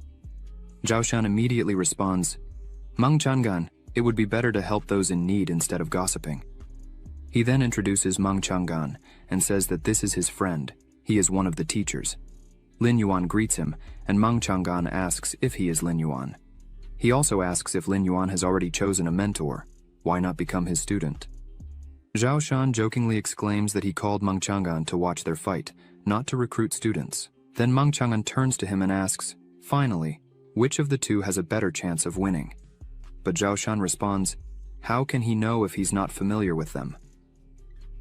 Zhao Shan immediately responds, Mang Chang'an, it would be better to help those in need instead of gossiping. He then introduces Mang Chang'an and says that this is his friend. He is one of the teachers. Lin Yuan greets him, and Mang Chang'an asks if he is Lin Yuan. He also asks if Lin Yuan has already chosen a mentor. Why not become his student? Zhao Shan jokingly exclaims that he called Mang Chang'an to watch their fight, not to recruit students. Then Mang Chang'an turns to him and asks, finally, which of the two has a better chance of winning? But Zhao Shan responds, how can he know if he's not familiar with them?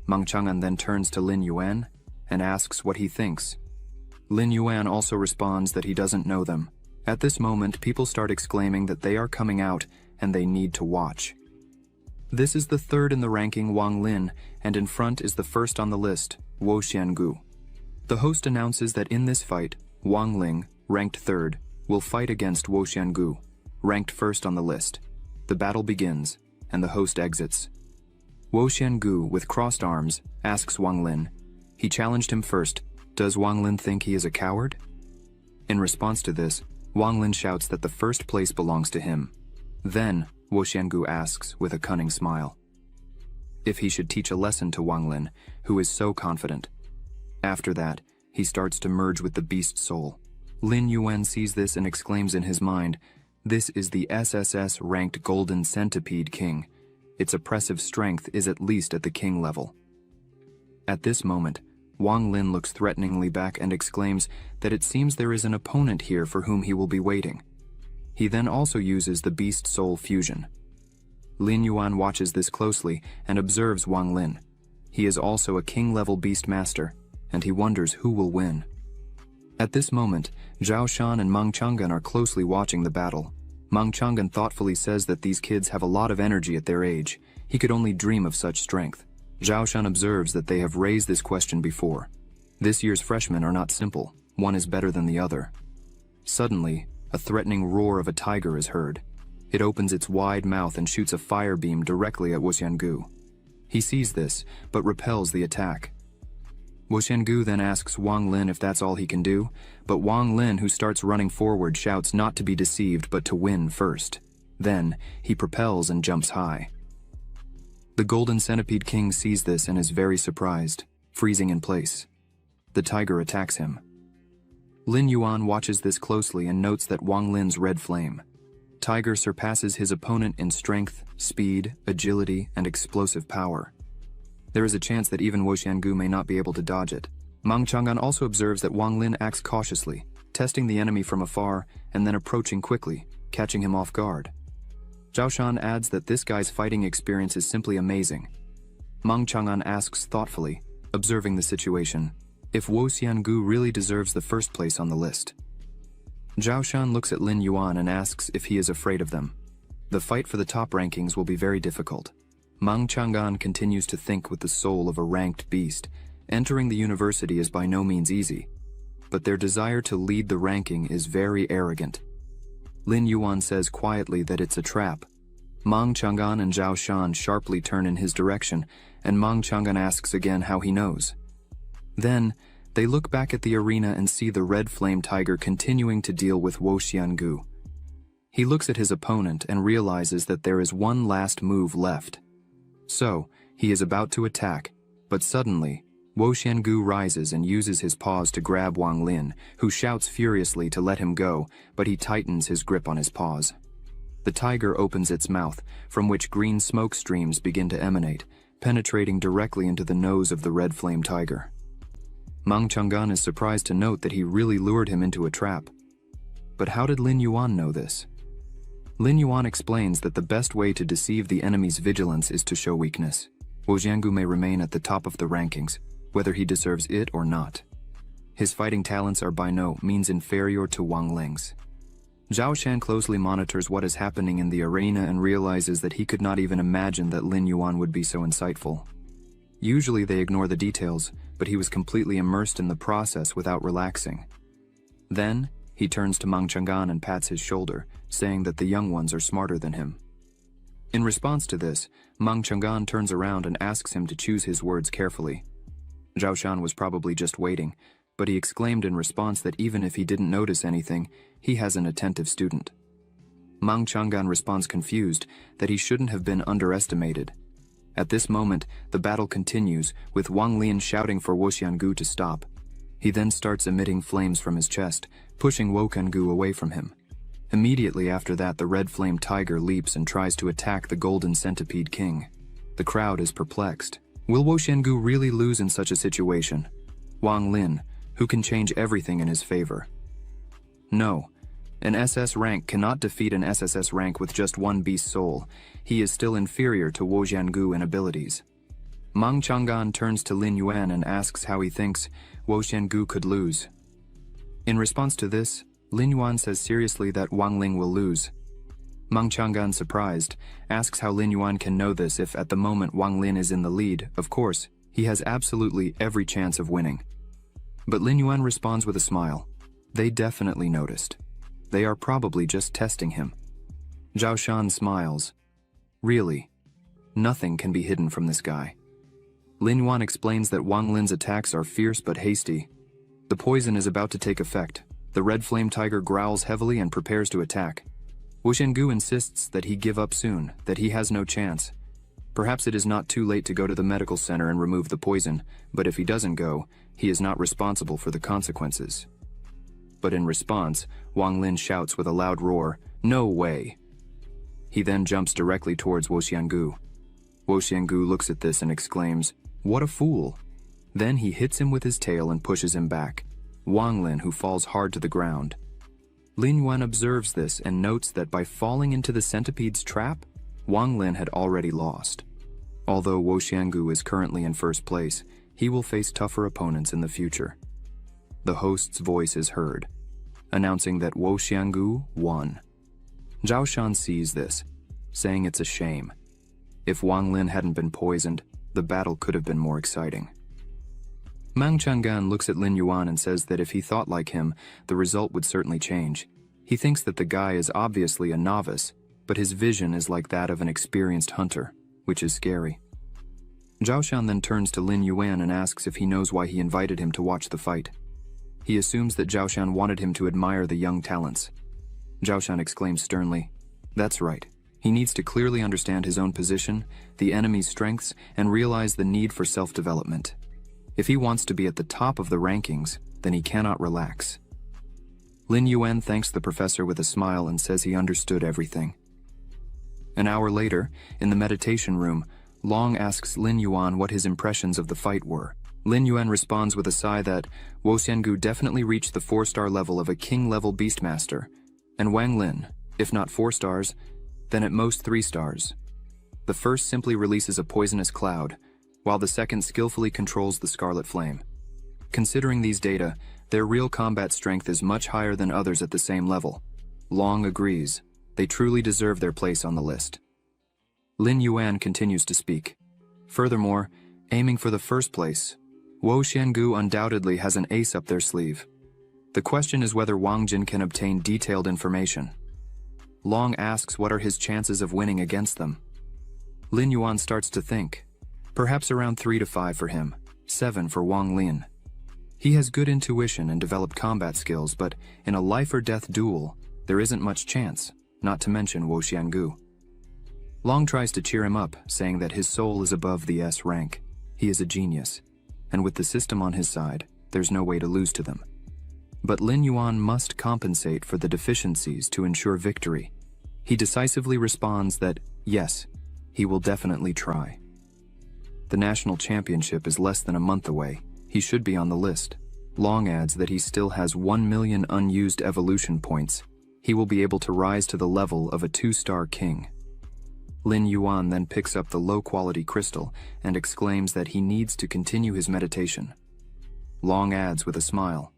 Mang Chang'an then turns to Lin Yuan and asks what he thinks. Lin Yuan also responds that he doesn't know them. At this moment, people start exclaiming that they are coming out and they need to watch. This is the third in the ranking, Wang Lin, and in front is the first on the list, Wo Xiangu. The host announces that in this fight, Wang Ling, ranked third, will fight against Wo Xiangu, ranked first on the list. The battle begins, and the host exits. Wo Xiangu, with crossed arms, asks Wang Lin. He challenged him first. Does Wang Lin think he is a coward? In response to this, Wang Lin shouts that the first place belongs to him. Then, Wo Xiangu asks with a cunning smile if he should teach a lesson to Wang Lin, who is so confident. After that, he starts to merge with the beast soul. Lin Yuan sees this and exclaims in his mind, this is the SSS-ranked Golden Centipede King. Its oppressive strength is at least at the king level. At this moment, Wang Lin looks threateningly back and exclaims that it seems there is an opponent here for whom he will be waiting. He then also uses the beast soul fusion. Lin Yuan watches this closely and observes Wang Lin. He is also a king-level beast master, and he wonders who will win. At this moment, Zhao Shan and Mang Chang'an are closely watching the battle. Mang Chang'an thoughtfully says that these kids have a lot of energy at their age. He could only dream of such strength. Zhao Shan observes that they have raised this question before. This year's freshmen are not simple. One is better than the other. Suddenly, a threatening roar of a tiger is heard. It opens its wide mouth and shoots a fire beam directly at Wo Xiangu. He sees this, but repels the attack. Wo Xiangu then asks Wang Lin if that's all he can do, but Wang Lin, who starts running forward, shouts not to be deceived but to win first. Then, he propels and jumps high. The Golden Centipede King sees this and is very surprised, freezing in place. The tiger attacks him. Lin Yuan watches this closely and notes that Wang Lin's red flame. Tiger surpasses his opponent in strength, speed, agility, and explosive power. There is a chance that even Wo Xiangu may not be able to dodge it. Mang Chang'an also observes that Wang Lin acts cautiously, testing the enemy from afar and then approaching quickly, catching him off guard. Zhao Shan adds that this guy's fighting experience is simply amazing. Mang Chang'an asks thoughtfully, observing the situation, if Wo Xiangu really deserves the first place on the list. Zhao Shan looks at Lin Yuan and asks if he is afraid of them. The fight for the top rankings will be very difficult. Mang Chang'an continues to think with the soul of a ranked beast. Entering the university is by no means easy. but their desire to lead the ranking is very arrogant. Lin Yuan says quietly that it's a trap. Mang Chang'an and Zhao Shan sharply turn in his direction, and Mang Chang'an asks again how he knows. Then, they look back at the arena and see the red flame tiger continuing to deal with Wo Xiangu. He looks at his opponent and realizes that there is one last move left. So, he is about to attack, but suddenly, Wo Xiangu rises and uses his paws to grab Wang Lin, who shouts furiously to let him go, but he tightens his grip on his paws. The tiger opens its mouth, from which green smoke streams begin to emanate, penetrating directly into the nose of the red flame tiger. Mang Chang'an is surprised to note that he really lured him into a trap. But how did Lin Yuan know this? Lin Yuan explains that the best way to deceive the enemy's vigilance is to show weakness. Wo Xiangu may remain at the top of the rankings, whether he deserves it or not. His fighting talents are by no means inferior to Wang Ling's. Zhao Shan closely monitors what is happening in the arena and realizes that he could not even imagine that Lin Yuan would be so insightful. Usually they ignore the details, but he was completely immersed in the process without relaxing. Then, he turns to Mang Chang'an and pats his shoulder, saying that the young ones are smarter than him. In response to this, Mang Chang'an turns around and asks him to choose his words carefully. Zhao Shan was probably just waiting, but he exclaimed in response that even if he didn't notice anything, he has an attentive student. Mang Chang'an responds confused that he shouldn't have been underestimated. At this moment, the battle continues, with Wang Lin shouting for Wo Xiangu to stop. He then starts emitting flames from his chest, pushing Wo Xiangu away from him. Immediately after that, the red flame tiger leaps and tries to attack the golden centipede king. The crowd is perplexed. Will Wo Xiangu really lose in such a situation? Wang Lin, who can change everything in his favor. No. An SS rank cannot defeat an SSS rank with just one beast soul. He is still inferior to Wo Xiangu in abilities. Mang Chang'an turns to Lin Yuan and asks how he thinks Wo Xiangu could lose. In response to this, Lin Yuan says seriously that Wang Ling will lose. Mang Chang'an, surprised, asks how Lin Yuan can know this if at the moment Wang Lin is in the lead. Of course, he has absolutely every chance of winning. But Lin Yuan responds with a smile. They definitely noticed. They are probably just testing him. Zhao Shan smiles. Really? Nothing can be hidden from this guy. Lin Yuan explains that Wang Lin's attacks are fierce but hasty. The poison is about to take effect. The red flame tiger growls heavily and prepares to attack. Wo Xiangu insists that he give up soon, that he has no chance. Perhaps it is not too late to go to the medical center and remove the poison, but if he doesn't go, he is not responsible for the consequences. But in response, Wang Lin shouts with a loud roar, "No way!" He then jumps directly towards Wo Xiangu. Wo Xiangu looks at this and exclaims, "What a fool!" Then he hits him with his tail and pushes him back. Wang Lin, who falls hard to the ground. Lin Yuan observes this and notes that by falling into the centipede's trap, Wang Lin had already lost. Although Wo Xiangu is currently in first place, he will face tougher opponents in the future. The host's voice is heard, announcing that Wo Xiangu won. Zhao Shan sees this, saying it's a shame. If Wang Lin hadn't been poisoned, the battle could have been more exciting. Mang Chang'an looks at Lin Yuan and says that if he thought like him, the result would certainly change. He thinks that the guy is obviously a novice, but his vision is like that of an experienced hunter, which is scary. Zhao Shan then turns to Lin Yuan and asks if he knows why he invited him to watch the fight. He assumes that Zhao Shan wanted him to admire the young talents. Zhao Shan exclaims sternly, "That's right. He needs to clearly understand his own position, the enemy's strengths, and realize the need for self-development. If he wants to be at the top of the rankings, then he cannot relax." Lin Yuan thanks the professor with a smile and says he understood everything. An hour later, in the meditation room, Long asks Lin Yuan what his impressions of the fight were. Lin Yuan responds with a sigh that Wo Xiangu definitely reached the 4-star level of a king-level beastmaster, and Wang Lin, if not 4 stars, then at most 3 stars. The first simply releases a poisonous cloud, while the second skillfully controls the scarlet flame. Considering these data, their real combat strength is much higher than others at the same level. Long agrees. They truly deserve their place on the list. Lin Yuan continues to speak. Furthermore, aiming for the first place, Wo Xiangu undoubtedly has an ace up their sleeve. The question is whether Wang Jin can obtain detailed information. Long asks what are his chances of winning against them. Lin Yuan starts to think. Perhaps around 3 to 5 for him, 7 for Wang Lin. He has good intuition and developed combat skills, but in a life-or-death duel, there isn't much chance, not to mention Wo Xiangu. Long tries to cheer him up, saying that his soul is above the S rank. He is a genius, and with the system on his side, there's no way to lose to them. But Lin Yuan must compensate for the deficiencies to ensure victory. He decisively responds that, yes, he will definitely try. The national championship is less than a month away. He should be on the list. Long adds that he still has 1 million unused evolution points. He will be able to rise to the level of a 2-star king. Lin Yuan then picks up the low-quality crystal and exclaims that he needs to continue his meditation. Long adds with a smile,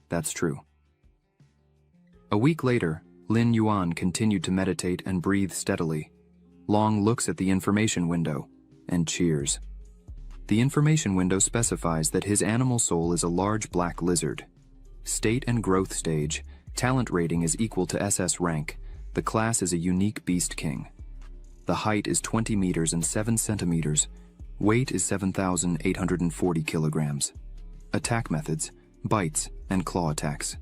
"That's true." A week later, Lin Yuan continued to meditate and breathe steadily. Long looks at the information window and cheers. The information window specifies that his animal soul is a large black lizard. State and growth stage, talent rating is equal to SS rank. The class is a unique beast king. The height is 20 meters and 7 centimeters. Weight is 7,840 kilograms. Attack methods, bites, and claw attacks.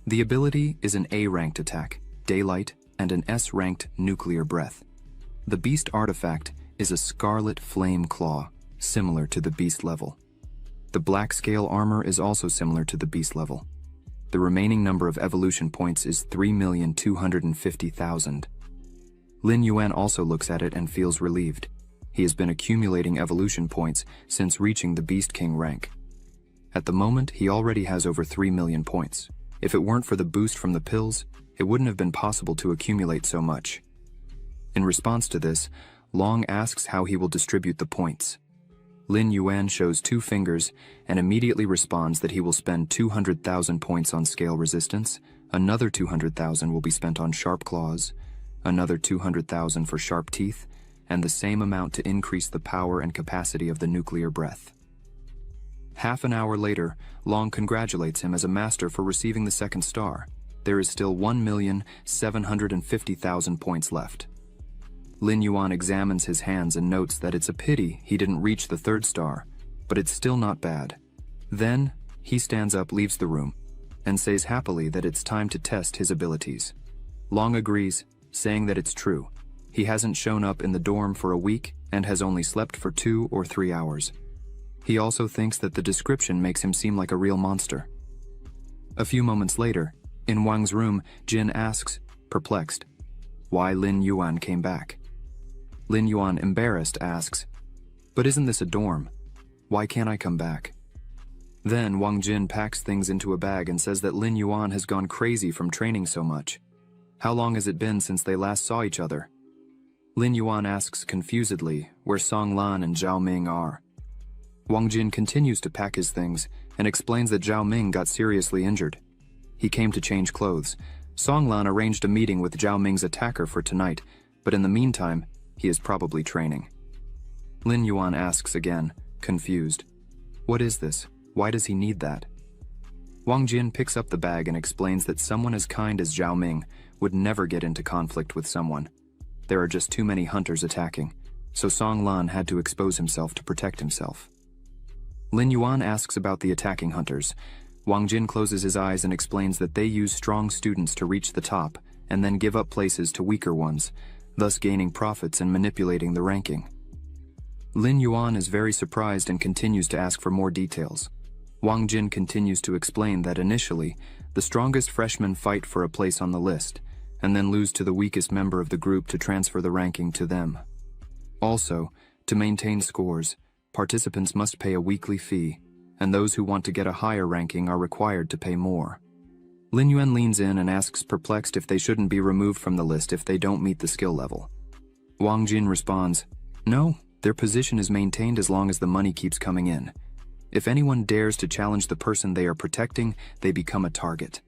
The ability is an A-ranked attack, daylight, and an S-ranked nuclear breath. The beast artifact is a scarlet flame claw, similar to the beast level. The black scale armor is also similar to the beast level. The remaining number of evolution points is 3,250,000. Lin Yuan also looks at it and feels relieved. He has been accumulating evolution points since reaching the Beast King rank. At the moment, he already has over 3 million points. If it weren't for the boost from the pills, it wouldn't have been possible to accumulate so much. In response to this, Long asks how he will distribute the points. Lin Yuan shows 2 fingers and immediately responds that he will spend 200,000 points on scale resistance, another 200,000 will be spent on sharp claws, another 200,000 for sharp teeth, and the same amount to increase the power and capacity of the nuclear breath. Half an hour later, Long congratulates him as a master for receiving the 2nd star. There is still 1,750,000 points left. Lin Yuan examines his hands and notes that it's a pity he didn't reach the 3rd star, but it's still not bad. Then, he stands up, leaves the room, and says happily that it's time to test his abilities. Long agrees, saying that it's true. He hasn't shown up in the dorm for a week and has only slept for 2 or 3 hours. He also thinks that the description makes him seem like a real monster. A few moments later, in Wang's room, Jin asks, perplexed, why Lin Yuan came back. Lin Yuan, embarrassed, asks, "But isn't this a dorm? Why can't I come back?" Then Wang Jin packs things into a bag and says that Lin Yuan has gone crazy from training so much. How long has it been since they last saw each other? Lin Yuan asks confusedly where Song Lan and Zhao Ming are. Wang Jin continues to pack his things and explains that Zhao Ming got seriously injured. He came to change clothes. Song Lan arranged a meeting with Zhao Ming's attacker for tonight, but in the meantime, he is probably training. Lin Yuan asks again, confused, "What is this? Why does he need that?" Wang Jin picks up the bag and explains that someone as kind as Zhao Ming would never get into conflict with someone. There are just too many hunters attacking, so Song Lan had to expose himself to protect himself. Lin Yuan asks about the attacking hunters. Wang Jin closes his eyes and explains that they use strong students to reach the top and then give up places to weaker ones, thus gaining profits and manipulating the ranking. Lin Yuan is very surprised and continues to ask for more details. Wang Jin continues to explain that initially, the strongest freshmen fight for a place on the list, and then lose to the weakest member of the group to transfer the ranking to them. Also, to maintain scores, participants must pay a weekly fee, and those who want to get a higher ranking are required to pay more. Lin Yuan leans in and asks perplexed if they shouldn't be removed from the list if they don't meet the skill level. Wang Jin responds, "No, their position is maintained as long as the money keeps coming in. If anyone dares to challenge the person they are protecting, they become a target."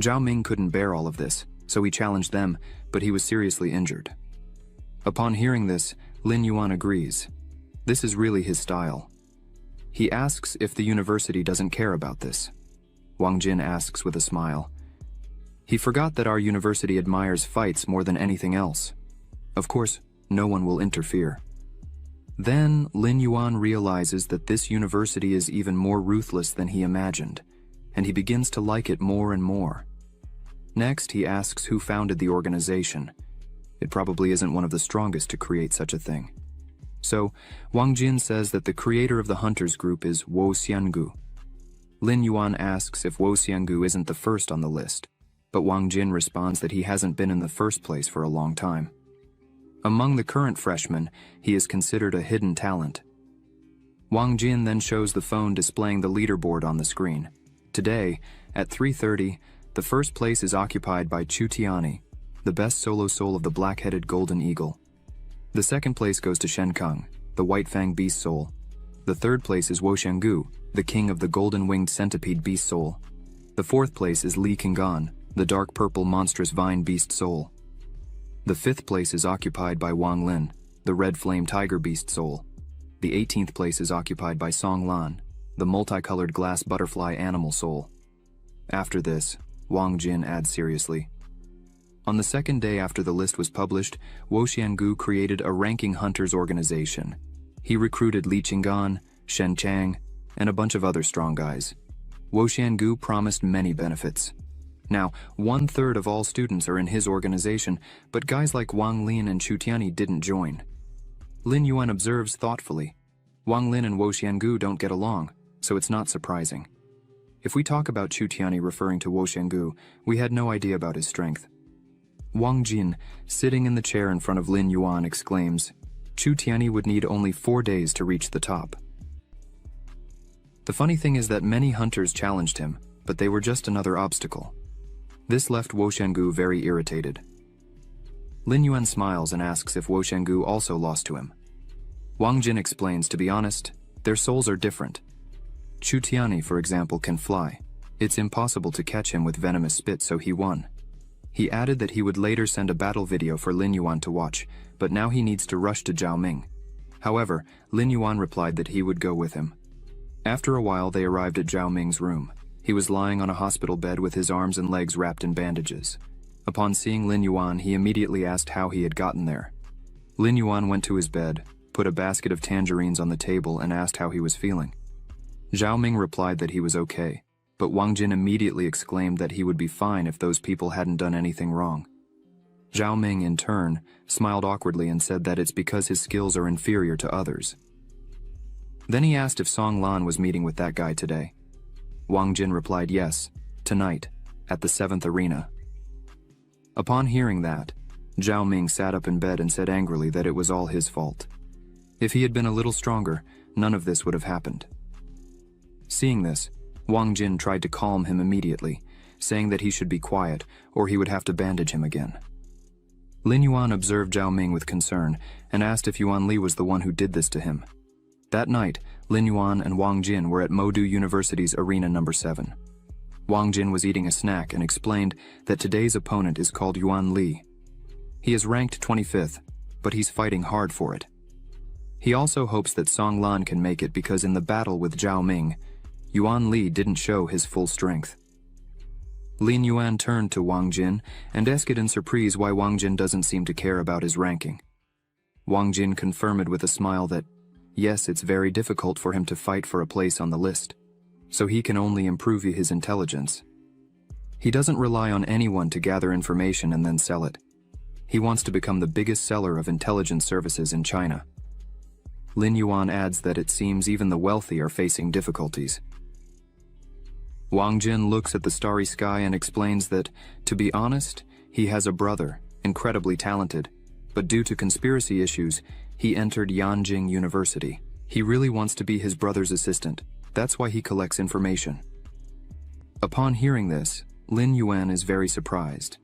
Zhao Ming couldn't bear all of this, so he challenged them, but he was seriously injured. Upon hearing this, Lin Yuan agrees. This is really his style. He asks if the university doesn't care about this. Wang Jin asks with a smile. He forgot that our university admires fights more than anything else. Of course, no one will interfere. Then Lin Yuan realizes that this university is even more ruthless than he imagined, and he begins to like it more and more. Next, he asks who founded the organization. It probably isn't one of the strongest to create such a thing. So, Wang Jin says that the creator of the Hunters group is Wo Xiangu. Lin Yuan asks if Wo Xiangu isn't the first on the list, but Wang Jin responds that he hasn't been in the first place for a long time. Among the current freshmen, he is considered a hidden talent. Wang Jin then shows the phone displaying the leaderboard on the screen. Today, at 3:30, the first place is occupied by Chu Tiani, the best solo soul of the black-headed golden eagle. The second place goes to Shen Keng, the white-fang beast soul. The third place is Wo Xiangu, the king of the golden-winged centipede beast soul. The fourth place is Li Qinggan, the dark purple monstrous vine beast soul. The fifth place is occupied by Wang Lin, the red flame tiger beast soul. The 18th place is occupied by Song Lan, the multicolored glass butterfly animal soul. After this, Wang Jin adds seriously. On the second day after the list was published, Wo Xiangu created a ranking hunters organization. He recruited Li Qinggan, Shen Chang, and a bunch of other strong guys. Wo Xiangu promised many benefits. Now, 1/3 of all students are in his organization, but guys like Wang Lin and Chu Tiani didn't join. Lin Yuan observes thoughtfully. Wang Lin and Wo Xiangu don't get along, so it's not surprising. If we talk about Chu Tiani referring to Wo Xiangu, we had no idea about his strength. Wang Jin, sitting in the chair in front of Lin Yuan, exclaims, Chu Tiani would need only 4 days to reach the top. The funny thing is that many hunters challenged him, but they were just another obstacle. This left Wo Xiangu very irritated. Lin Yuan smiles and asks if Wo Xiangu also lost to him. Wang Jin explains, to be honest, their souls are different. Chu Tiani, for example, can fly. It's impossible to catch him with venomous spit, so he won. He added that he would later send a battle video for Lin Yuan to watch, but now he needs to rush to Zhaoming. However, Lin Yuan replied that he would go with him. After a while, they arrived at Zhaoming's room. He was lying on a hospital bed with his arms and legs wrapped in bandages. Upon seeing Lin Yuan, he immediately asked how he had gotten there. Lin Yuan went to his bed, put a basket of tangerines on the table, and asked how he was feeling. Zhaoming replied that he was okay, but Wang Jin immediately exclaimed that he would be fine if those people hadn't done anything wrong. Zhaoming, in turn, smiled awkwardly and said that it's because his skills are inferior to others. Then he asked if Song Lan was meeting with that guy today. Wang Jin replied yes, tonight, at the 7th arena. Upon hearing that, Zhaoming sat up in bed and said angrily that it was all his fault. If he had been a little stronger, none of this would have happened. Seeing this, Wang Jin tried to calm him immediately, saying that he should be quiet or he would have to bandage him again. Lin Yuan observed Zhaoming with concern and asked if Yuan Li was the one who did this to him. That night, Lin Yuan and Wang Jin were at Modu University's Arena number 7. Wang Jin was eating a snack and explained that today's opponent is called Yuan Li. He is ranked 25th, but he's fighting hard for it. He also hopes that Song Lan can make it because in the battle with Zhaoming, Yuan Li didn't show his full strength. Lin Yuan turned to Wang Jin and asked in surprise why Wang Jin doesn't seem to care about his ranking. Wang Jin confirmed with a smile that, yes, it's very difficult for him to fight for a place on the list, so he can only improve his intelligence. He doesn't rely on anyone to gather information and then sell it. He wants to become the biggest seller of intelligence services in China. Lin Yuan adds that it seems even the wealthy are facing difficulties. Wang Jin looks at the starry sky and explains that, to be honest, he has a brother, incredibly talented, but due to conspiracy issues, he entered Yanjing University. He really wants to be his brother's assistant. That's why he collects information. Upon hearing this, Lin Yuan is very surprised.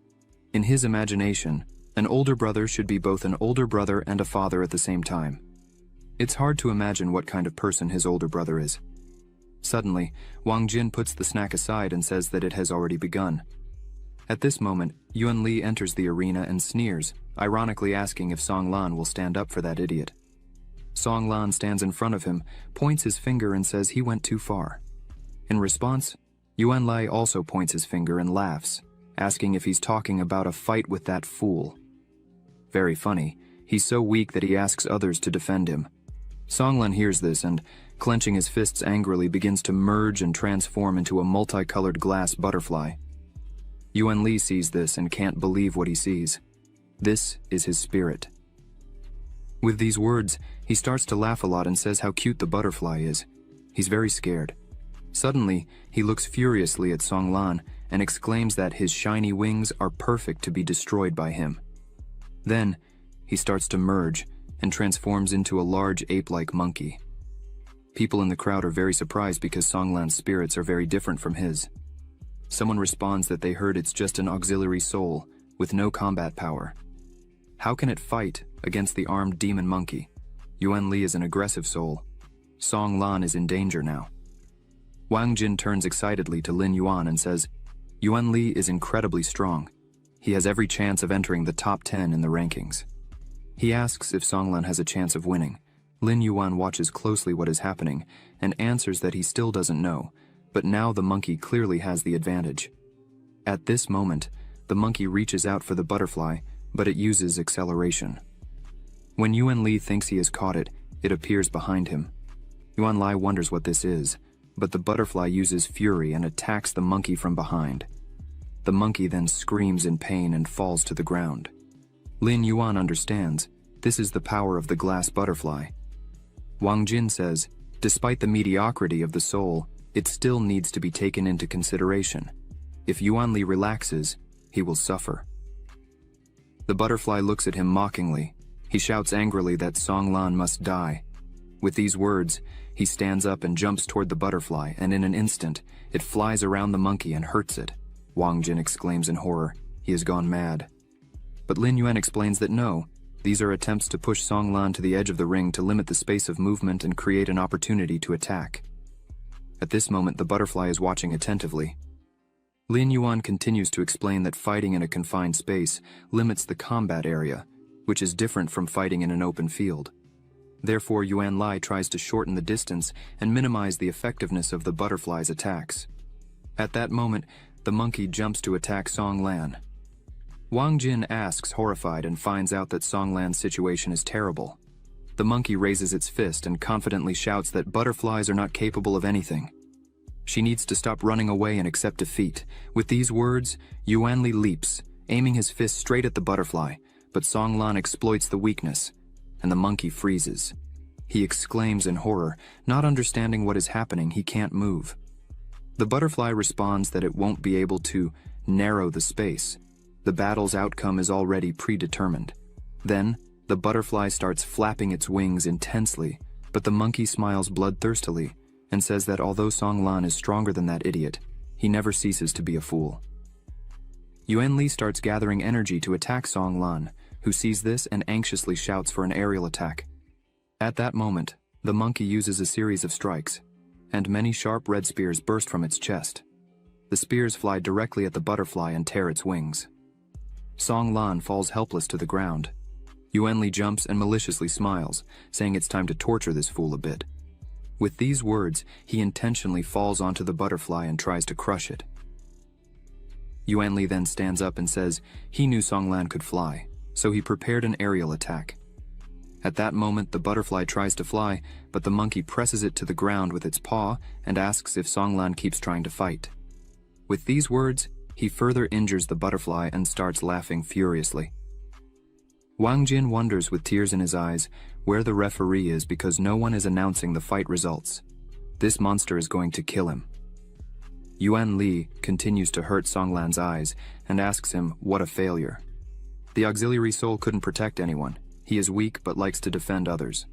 In his imagination, an older brother should be both an older brother and a father at the same time. It's hard to imagine what kind of person his older brother is. Suddenly, Wang Jin puts the snack aside and says that it has already begun. At this moment, Yuan Li enters the arena and sneers, ironically asking if Song Lan will stand up for that idiot. Song Lan stands in front of him, points his finger and says he went too far. In response, Yuan Lai also points his finger and laughs, asking if he's talking about a fight with that fool. Very funny, he's so weak that he asks others to defend him. Songlan hears this and, clenching his fists angrily, begins to merge and transform into a multicolored glass butterfly. Yuan Li sees this and can't believe what he sees. This is his spirit. With these words, he starts to laugh a lot and says how cute the butterfly is. He's very scared. Suddenly, he looks furiously at Songlan and exclaims that his shiny wings are perfect to be destroyed by him. Then, he starts to merge and transforms into a large ape-like monkey. People in the crowd are very surprised because Songlan's spirits are very different from his. Someone responds that they heard it's just an auxiliary soul with no combat power. How can it fight against the armed demon monkey? Yuan Li is an aggressive soul. Songlan is in danger now. Wang Jin turns excitedly to Lin Yuan and says, Yuan Li is incredibly strong. He has every chance of entering the top 10 in the rankings. He asks if Songlan has a chance of winning. Lin Yuan watches closely what is happening and answers that he still doesn't know, but now the monkey clearly has the advantage. At this moment, the monkey reaches out for the butterfly, but it uses acceleration. When Yuan Li thinks he has caught it, it appears behind him. Yuan Lai wonders what this is, but the butterfly uses fury and attacks the monkey from behind. The monkey then screams in pain and falls to the ground. Lin Yuan understands, this is the power of the glass butterfly. Wang Jin says, despite the mediocrity of the soul, it still needs to be taken into consideration. If Yuan Li relaxes, he will suffer. The butterfly looks at him mockingly. He shouts angrily that Songlan must die. With these words, he stands up and jumps toward the butterfly, and in an instant, it flies around the monkey and hurts it. Wang Jin exclaims in horror, he has gone mad. But Lin Yuan explains that no, these are attempts to push Songlan to the edge of the ring to limit the space of movement and create an opportunity to attack. At this moment, the butterfly is watching attentively. Lin Yuan continues to explain that fighting in a confined space limits the combat area, which is different from fighting in an open field. Therefore, Yuan Lai tries to shorten the distance and minimize the effectiveness of the butterfly's attacks. At that moment, the monkey jumps to attack Songlan. Wang Jin asks, horrified, and finds out that Songlan's situation is terrible. The monkey raises its fist and confidently shouts that butterflies are not capable of anything. She needs to stop running away and accept defeat. With these words, Yuan Li leaps, aiming his fist straight at the butterfly, but Songlan exploits the weakness, and the monkey freezes. He exclaims in horror, not understanding what is happening. He can't move. The butterfly responds that it won't be able to narrow the space. The battle's outcome is already predetermined. Then, the butterfly starts flapping its wings intensely, but the monkey smiles bloodthirstily and says that although Songlan is stronger than that idiot, he never ceases to be a fool. Yuan Li starts gathering energy to attack Songlan, who sees this and anxiously shouts for an aerial attack. At that moment, the monkey uses a series of strikes, and many sharp red spears burst from its chest. The spears fly directly at the butterfly and tear its wings. Songlan falls helpless to the ground. Yuan Li jumps and maliciously smiles, saying it's time to torture this fool a bit. With these words, he intentionally falls onto the butterfly and tries to crush it. Yuan Li then stands up and says he knew Songlan could fly, so he prepared an aerial attack. At that moment, the butterfly tries to fly, but the monkey presses it to the ground with its paw and asks if Songlan keeps trying to fight. With these words, he further injures the butterfly and starts laughing furiously. Wang Jin wonders with tears in his eyes where the referee is because no one is announcing the fight results. This monster is going to kill him. Yuan Li continues to hurt Songlan's eyes and asks him what a failure. The auxiliary soul couldn't protect anyone. He is weak but likes to defend others.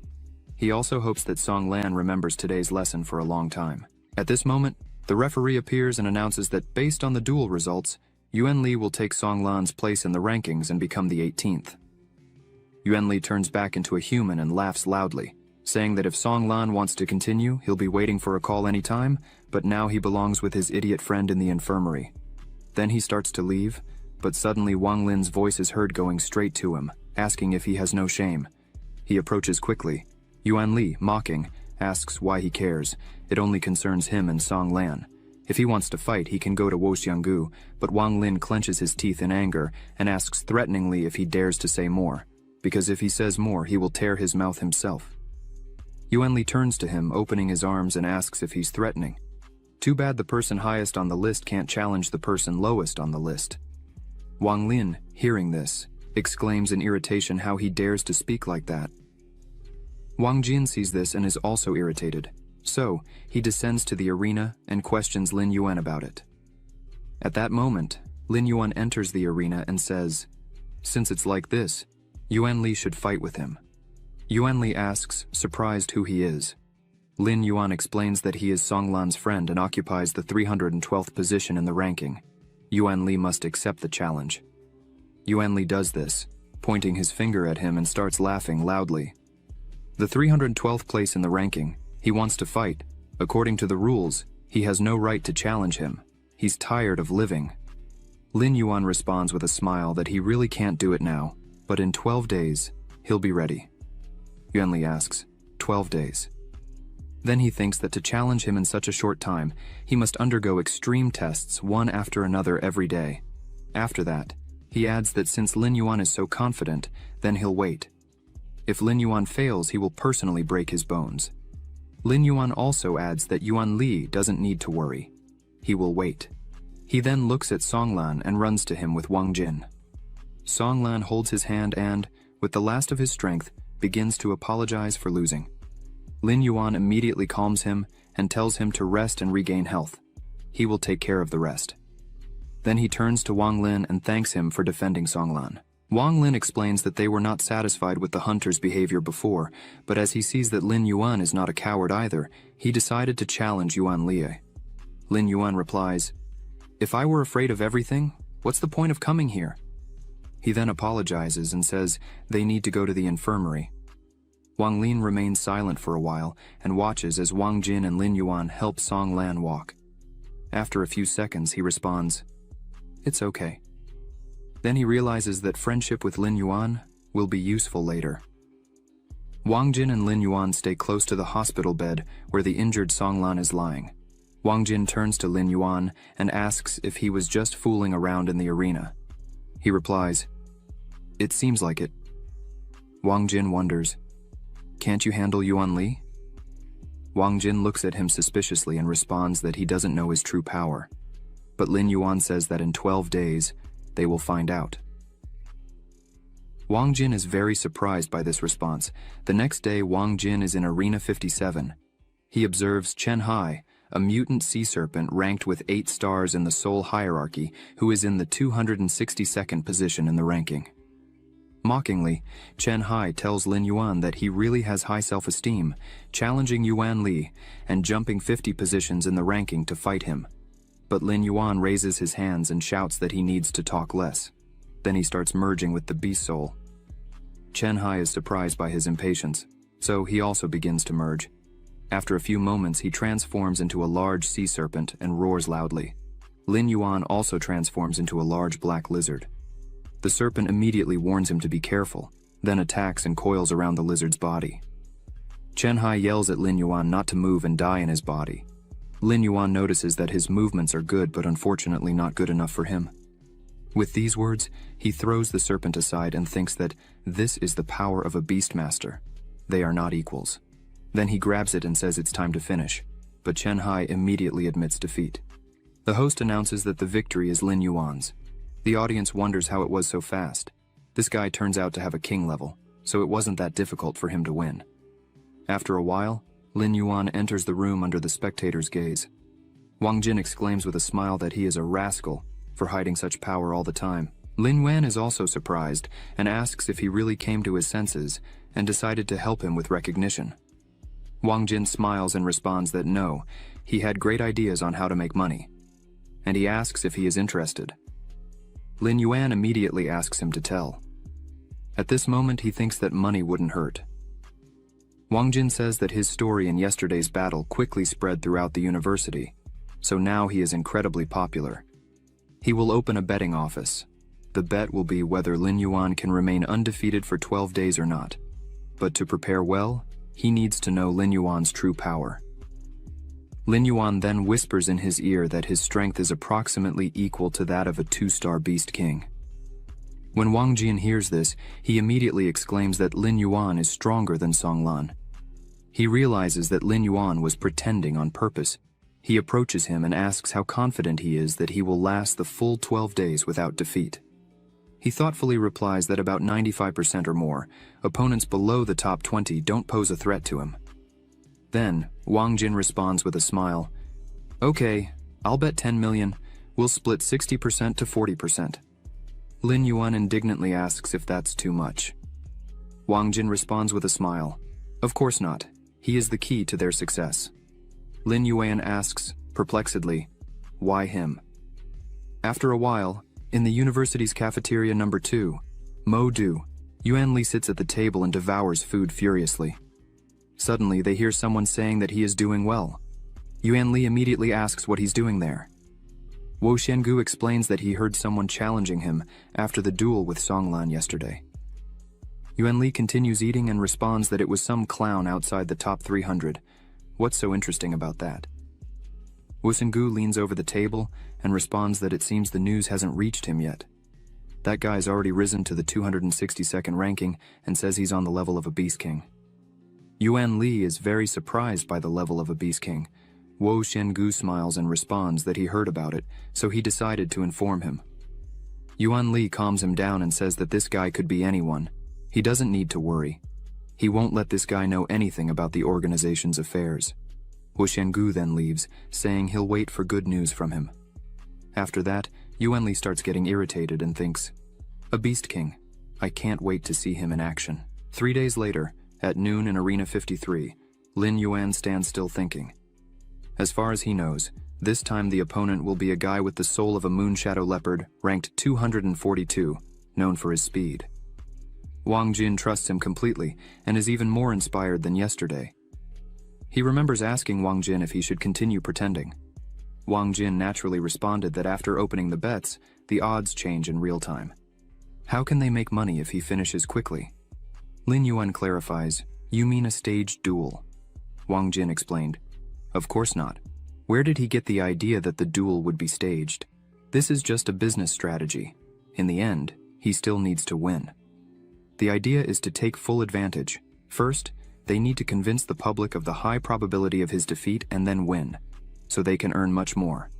He also hopes that Songlan remembers today's lesson for a long time. At this moment, the referee appears and announces that based on the duel results, Yuan Li will take Songlan's place in the rankings and become the 18th. Yuan Li turns back into a human and laughs loudly, saying that if Songlan wants to continue, he'll be waiting for a call anytime, but now he belongs with his idiot friend in the infirmary. Then he starts to leave, but suddenly Wang Lin's voice is heard going straight to him, asking if he has no shame. He approaches quickly. Yuan Li, mocking, asks why he cares. It only concerns him and Songlan. If he wants to fight, he can go to Woxianggu, but Wang Lin clenches his teeth in anger and asks threateningly if he dares to say more, because if he says more, he will tear his mouth himself. Yuan Li turns to him, opening his arms, and asks if he's threatening. Too bad the person highest on the list can't challenge the person lowest on the list. Wang Lin, hearing this, exclaims in irritation how he dares to speak like that. Wang Jin sees this and is also irritated. So, he descends to the arena and questions Lin Yuan about it. At that moment, Lin Yuan enters the arena and says, "Since it's like this, Yuan Li should fight with him." Yuan Li asks, surprised, who he is. Lin Yuan explains that he is Song Lan's friend and occupies the 312th position in the ranking. Yuan Li must accept the challenge. Yuan Li does this, pointing his finger at him, and starts laughing loudly. The 312th place in the ranking, he wants to fight. According to the rules, he has no right to challenge him. He's tired of living. Lin Yuan responds with a smile that he really can't do it now, but in 12 days, he'll be ready. Yuan Li asks, 12 days. Then he thinks that to challenge him in such a short time, he must undergo extreme tests one after another every day. After that, he adds that since Lin Yuan is so confident, then he'll wait. If Lin Yuan fails, he will personally break his bones. Lin Yuan also adds that Yuan Li doesn't need to worry. He will wait. He then looks at Song Lan and runs to him with Wang Jin. Song Lan holds his hand and, with the last of his strength, begins to apologize for losing. Lin Yuan immediately calms him and tells him to rest and regain health. He will take care of the rest. Then he turns to Wang Lin and thanks him for defending Song Lan. Wang Lin explains that they were not satisfied with the hunter's behavior before, but as he sees that Lin Yuan is not a coward either, he decided to challenge Yuan Li. Lin Yuan replies, "If I were afraid of everything, what's the point of coming here?" He then apologizes and says they need to go to the infirmary. Wang Lin remains silent for a while and watches as Wang Jin and Lin Yuan help Song Lan walk. After a few seconds, he responds, "It's okay." Then he realizes that friendship with Lin Yuan will be useful later. Wang Jin and Lin Yuan stay close to the hospital bed where the injured Song Lan is lying. Wang Jin turns to Lin Yuan and asks if he was just fooling around in the arena. He replies, "It seems like it." Wang Jin wonders, "Can't you handle Yuan Li?" Wang Jin looks at him suspiciously and responds that he doesn't know his true power. But Lin Yuan says that in 12 days, they will find out. Wang Jin is very surprised by this response. The next day, Wang Jin is in Arena 57. He observes Chen Hai, a mutant sea serpent ranked with 8 stars in the Soul hierarchy, who is in the 262nd position in the ranking. Mockingly, Chen Hai tells Lin Yuan that he really has high self-esteem, challenging Yuan Li and jumping 50 positions in the ranking to fight him. But Lin Yuan raises his hands and shouts that he needs to talk less. Then he starts merging with the beast soul. Chen Hai is surprised by his impatience, so he also begins to merge. After a few moments, he transforms into a large sea serpent and roars loudly. Lin Yuan also transforms into a large black lizard. The serpent immediately warns him to be careful, then attacks and coils around the lizard's body. Chen Hai yells at Lin Yuan not to move and die in his body. Lin Yuan notices that his movements are good, but unfortunately not good enough for him. With these words, he throws the serpent aside and thinks that this is the power of a beastmaster. They are not equals. Then he grabs it and says it's time to finish, but Chen Hai immediately admits defeat. The host announces that the victory is Lin Yuan's. The audience wonders how it was so fast. This guy turns out to have a king level, so it wasn't that difficult for him to win. After a while, Lin Yuan enters the room under the spectators' gaze. Wang Jin exclaims with a smile that he is a rascal for hiding such power all the time. Lin Yuan is also surprised and asks if he really came to his senses and decided to help him with recognition. Wang Jin smiles and responds that no, he had great ideas on how to make money, and he asks if he is interested. Lin Yuan immediately asks him to tell. At this moment, he thinks that money wouldn't hurt. Wang Jin says that his story in yesterday's battle quickly spread throughout the university, so now he is incredibly popular. He will open a betting office. The bet will be whether Lin Yuan can remain undefeated for 12 days or not. But to prepare well, he needs to know Lin Yuan's true power. Lin Yuan then whispers in his ear that his strength is approximately equal to that of a 2-star Beast King. When Wang Jin hears this, he immediately exclaims that Lin Yuan is stronger than Song Lan. He realizes that Lin Yuan was pretending on purpose. He approaches him and asks how confident he is that he will last the full 12 days without defeat. He thoughtfully replies that about 95% or more, opponents below the top 20 don't pose a threat to him. Then, Wang Jin responds with a smile. Okay, I'll bet 10 million. We'll split 60% to 40%. Lin Yuan indignantly asks if that's too much. Wang Jin responds with a smile. Of course not. He is the key to their success. Lin Yuan asks, perplexedly, why him? After a while, in the university's cafeteria number 2, Mo Du, Yuan Li sits at the table and devours food furiously. Suddenly, they hear someone saying that he is doing well. Yuan Li immediately asks what he's doing there. Wo Xiangu explains that he heard someone challenging him after the duel with Song Lan yesterday. Yuan Li continues eating and responds that it was some clown outside the top 300. What's so interesting about that? Wo Xiangu leans over the table and responds that it seems the news hasn't reached him yet. That guy's already risen to the 262nd ranking and says he's on the level of a Beast King. Yuan Li is very surprised by the level of a Beast King. Wo Xiangu smiles and responds that he heard about it, so he decided to inform him. Yuan Li calms him down and says that this guy could be anyone. He doesn't need to worry. He won't let this guy know anything about the organization's affairs. Wo Xiangu then leaves, saying he'll wait for good news from him. After that, Yuan Li starts getting irritated and thinks, a Beast King. I can't wait to see him in action. 3 days later, at noon in Arena 53, Lin Yuan stands still thinking. As far as he knows, this time the opponent will be a guy with the soul of a Moonshadow Leopard, ranked 242, known for his speed. Wang Jin trusts him completely and is even more inspired than yesterday. He remembers asking Wang Jin if he should continue pretending. Wang Jin naturally responded that after opening the bets, the odds change in real time. How can they make money if he finishes quickly? Lin Yuan clarifies, you mean a staged duel? Wang Jin explained, of course not. Where did he get the idea that the duel would be staged? This is just a business strategy. In the end, he still needs to win. The idea is to take full advantage. First, they need to convince the public of the high probability of his defeat and then win, so they can earn much more.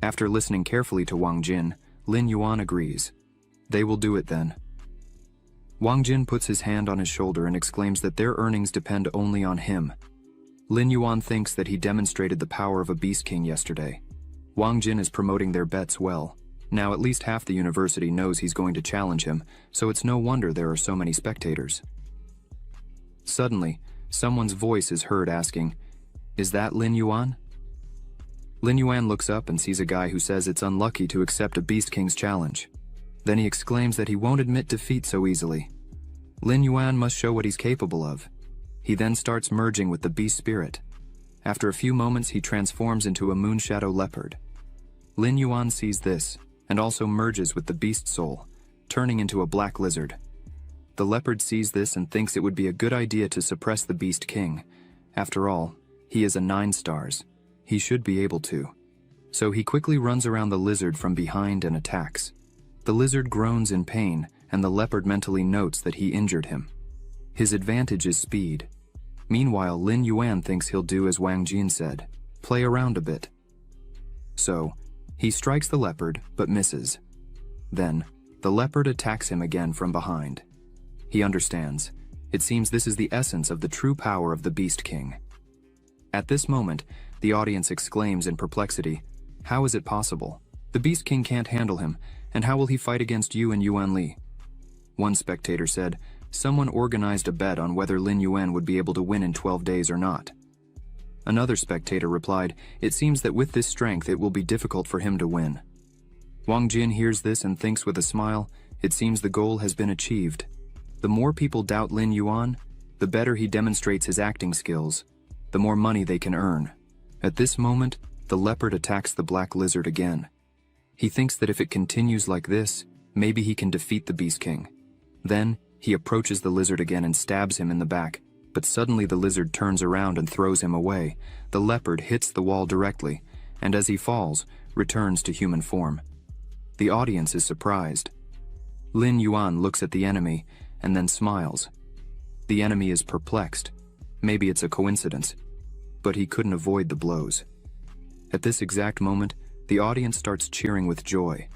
After listening carefully to Wang Jin, Lin Yuan agrees. They will do it then. Wang Jin puts his hand on his shoulder and exclaims that their earnings depend only on him. Lin Yuan thinks that he demonstrated the power of a Beast King yesterday. Wang Jin is promoting their bets well. Now at least half the university knows he's going to challenge him, so it's no wonder there are so many spectators. Suddenly, someone's voice is heard asking, is that Lin Yuan? Lin Yuan looks up and sees a guy who says it's unlucky to accept a Beast King's challenge. Then he exclaims that he won't admit defeat so easily. Lin Yuan must show what he's capable of. He then starts merging with the beast spirit. After a few moments, he transforms into a Moonshadow Leopard. Lin Yuan sees this, and also merges with the beast soul, turning into a black lizard. The leopard sees this and thinks it would be a good idea to suppress the Beast King. After all, he is a 9 stars. He should be able to. So he quickly runs around the lizard from behind and attacks. The lizard groans in pain, and the leopard mentally notes that he injured him. His advantage is speed. Meanwhile, Lin Yuan thinks he'll do as Wang Jin said, play around a bit. So, he strikes the leopard, but misses. Then, the leopard attacks him again from behind. He understands. It seems this is the essence of the true power of the Beast King. At this moment, the audience exclaims in perplexity, how is it possible? The Beast King can't handle him, and how will he fight against you and Yuan Li? One spectator said, someone organized a bet on whether Lin Yuan would be able to win in 12 days or not. Another spectator replied, it seems that with this strength it will be difficult for him to win. Wang Jin hears this and thinks with a smile, it seems the goal has been achieved. The more people doubt Lin Yuan, the better he demonstrates his acting skills, the more money they can earn. At this moment, the leopard attacks the black lizard again. He thinks that if it continues like this, maybe he can defeat the Beast King. Then, he approaches the lizard again and stabs him in the back, But suddenly the lizard turns around and throws him away. The leopard hits the wall directly, and as he falls, returns to human form. The audience is surprised. Lin Yuan looks at the enemy and then smiles. The enemy is perplexed. Maybe it's a coincidence, but he couldn't avoid the blows. At this exact moment, the audience starts cheering with joy.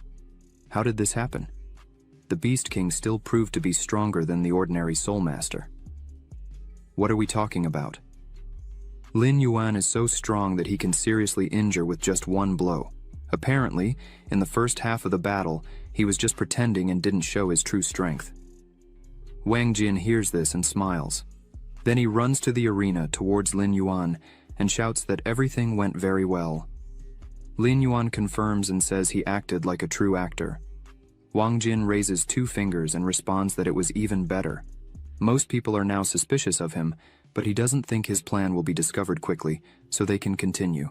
How did this happen? The Beast King still proved to be stronger than the ordinary Soul Master. What are we talking about? Lin Yuan is so strong that he can seriously injure with just one blow. Apparently, in the first half of the battle, he was just pretending and didn't show his true strength. Wang Jin hears this and smiles. Then he runs to the arena towards Lin Yuan and shouts that everything went very well. Lin Yuan confirms and says he acted like a true actor. Wang Jin raises 2 fingers and responds that it was even better. Most people are now suspicious of him, but he doesn't think his plan will be discovered quickly, so they can continue.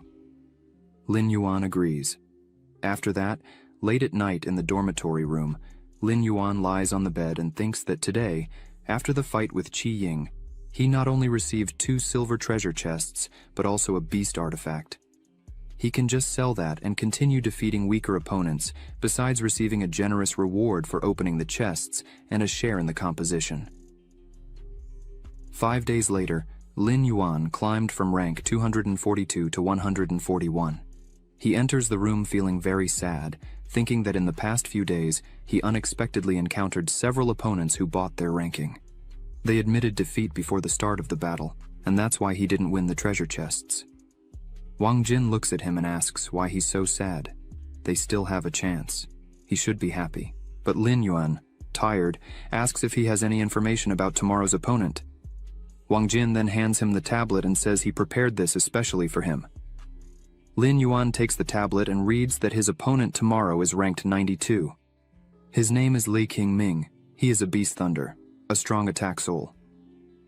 Lin Yuan agrees. After that, late at night in the dormitory room, Lin Yuan lies on the bed and thinks that today, after the fight with Qi Ying, he not only received 2 silver treasure chests, but also a beast artifact. He can just sell that and continue defeating weaker opponents, besides receiving a generous reward for opening the chests and a share in the composition. 5 days later, Lin Yuan climbed from rank 242 to 141. He enters the room feeling very sad, thinking that in the past few days, he unexpectedly encountered several opponents who bought their ranking. They admitted defeat before the start of the battle, and that's why he didn't win the treasure chests. Wang Jin looks at him and asks why he's so sad. They still have a chance. He should be happy. But Lin Yuan, tired, asks if he has any information about tomorrow's opponent. Wang Jin then hands him the tablet and says he prepared this especially for him. Lin Yuan takes the tablet and reads that his opponent tomorrow is ranked 92. His name is King Ming. He is a beast thunder, a strong attack soul.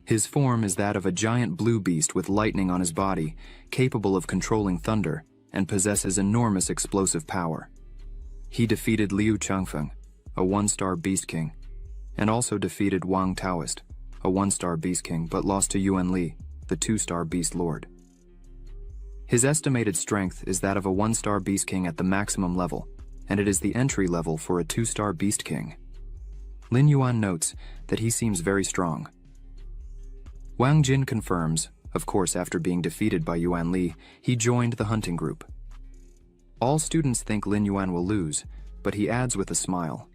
His form is that of a giant blue beast with lightning on his body, capable of controlling thunder, and possesses enormous explosive power. He defeated Liu Changfeng, a 1-star beast king, and also defeated Wang Taoist, a 1-star beast king, but lost to Yuan Li, the 2-star beast lord. His estimated strength is that of a 1-star beast king at the maximum level, and it is the entry level for a 2-star beast king. Lin Yuan notes that he seems very strong. Wang Jin confirms, of course after being defeated by Yuan Li, he joined the hunting group. All students think Lin Yuan will lose, but he adds with a smile.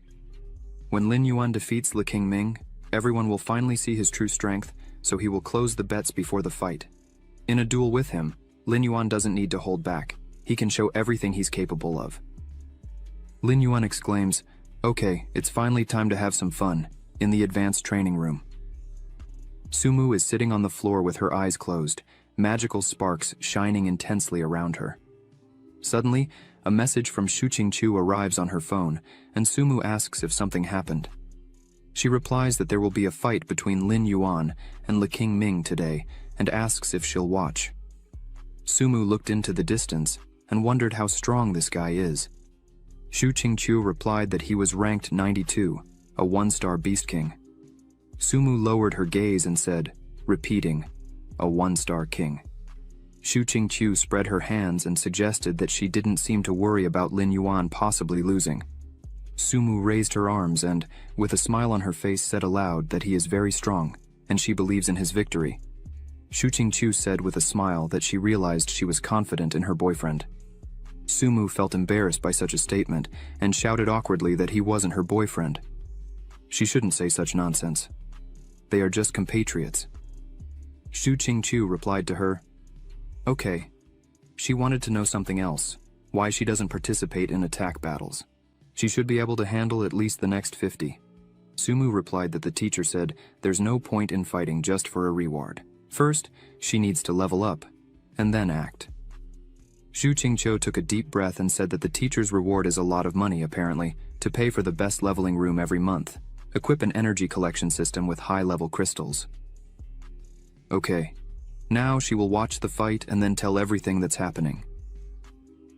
When Lin Yuan defeats King Ming, everyone will finally see his true strength, so he will close the bets before the fight. In a duel with him, Lin Yuan doesn't need to hold back. He can show everything he's capable of. Lin Yuan exclaims, "Okay, it's finally time to have some fun," in the advanced training room. Sumu is sitting on the floor with her eyes closed, magical sparks shining intensely around her. Suddenly, a message from Shu Qingqiu arrives on her phone, and Sumu asks if something happened. She replies that there will be a fight between Lin Yuan and King Ming today, and asks if she'll watch. Sumu looked into the distance and wondered how strong this guy is. Shu Qingqiu replied that he was ranked 92, a 1-star beast king. Sumu lowered her gaze and said, repeating, "A 1-star king." Shu Qingqiu spread her hands and suggested that she didn't seem to worry about Lin Yuan possibly losing. Sumu raised her arms and, with a smile on her face, said aloud that he is very strong, and she believes in his victory. Shu Qingqiu said with a smile that she realized she was confident in her boyfriend. Sumu felt embarrassed by such a statement and shouted awkwardly that he wasn't her boyfriend. She shouldn't say such nonsense. They are just compatriots. Shu Qingqiu replied to her, "Okay." She wanted to know something else, why she doesn't participate in attack battles. She should be able to handle at least the next 50. Sumu replied that the teacher said there's no point in fighting just for a reward. First, she needs to level up, and then act. Shu Qingqiu took a deep breath and said that the teacher's reward is a lot of money, apparently, to pay for the best leveling room every month. Equip an energy collection system with high-level crystals. Okay. Now she will watch the fight and then tell everything that's happening.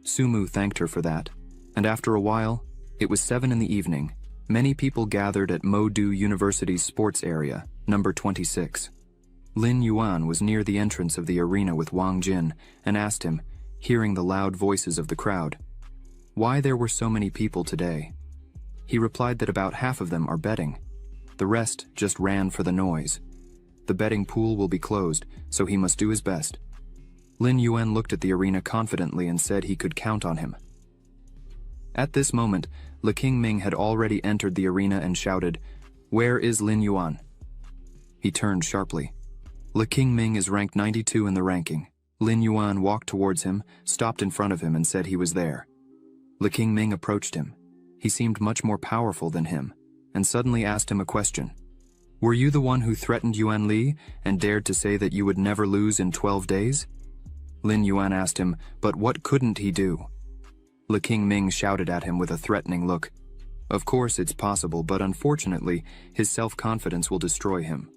Sumu thanked her for that, and after a while, it was 7 in the evening. Many people gathered at Modu University's sports area, number 26. Lin Yuan was near the entrance of the arena with Wang Jin and asked him, hearing the loud voices of the crowd, why there were so many people today. He replied that about half of them are betting. The rest just ran for the noise. The betting pool will be closed, so he must do his best. Lin Yuan looked at the arena confidently and said he could count on him. At this moment, Le King Ming had already entered the arena and shouted, "Where is Lin Yuan?" He turned sharply. Le King Ming is ranked 92 in the ranking. Lin Yuan walked towards him, stopped in front of him and said he was there. Le King Ming approached him. He seemed much more powerful than him, and suddenly asked him a question. "Were you the one who threatened Yuan Li and dared to say that you would never lose in 12 days? Lin Yuan asked him, but what couldn't he do? Le King Ming shouted at him with a threatening look. Of course it's possible, but unfortunately, his self-confidence will destroy him.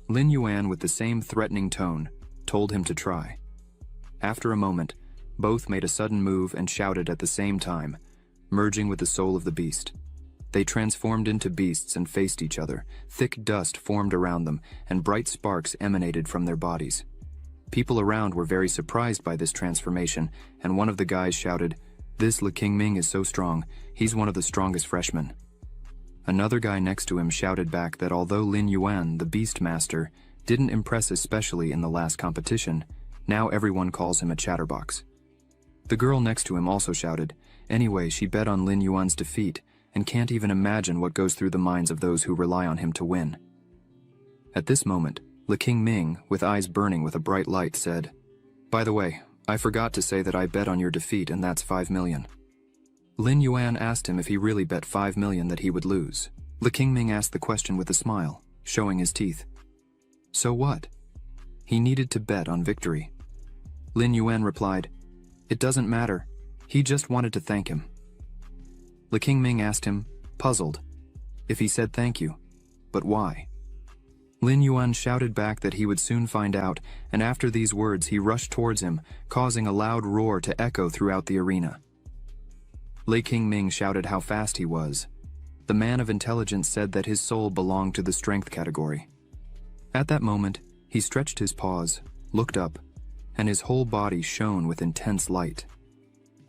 Lin Yuan, with the same threatening tone, told him to try. After a moment, both made a sudden move and shouted at the same time, merging with the soul of the beast. They transformed into beasts and faced each other. Thick dust formed around them, and bright sparks emanated from their bodies. People around were very surprised by this transformation, and one of the guys shouted, "This Le King Ming is so strong, he's one of the strongest freshmen." Another guy next to him shouted back that although Lin Yuan, the Beast Master, didn't impress especially in the last competition, now everyone calls him a chatterbox. The girl next to him also shouted, anyway, she bet on Lin Yuan's defeat, and can't even imagine what goes through the minds of those who rely on him to win. At this moment, Le King Ming, with eyes burning with a bright light, said, "By the way, I forgot to say that I bet on your defeat, and that's 5 million. Lin Yuan asked him if he really bet 5 million that he would lose. Le King Ming asked the question with a smile, showing his teeth. So what? He needed to bet on victory. Lin Yuan replied, "It doesn't matter. He just wanted to thank him." Le King Ming asked him, puzzled, if he said thank you, but why? Lin Yuan shouted back that he would soon find out, and after these words he rushed towards him, causing a loud roar to echo throughout the arena. Le King Ming shouted how fast he was. The man of intelligence said that his soul belonged to the strength category. At that moment, he stretched his paws, looked up, and his whole body shone with intense light.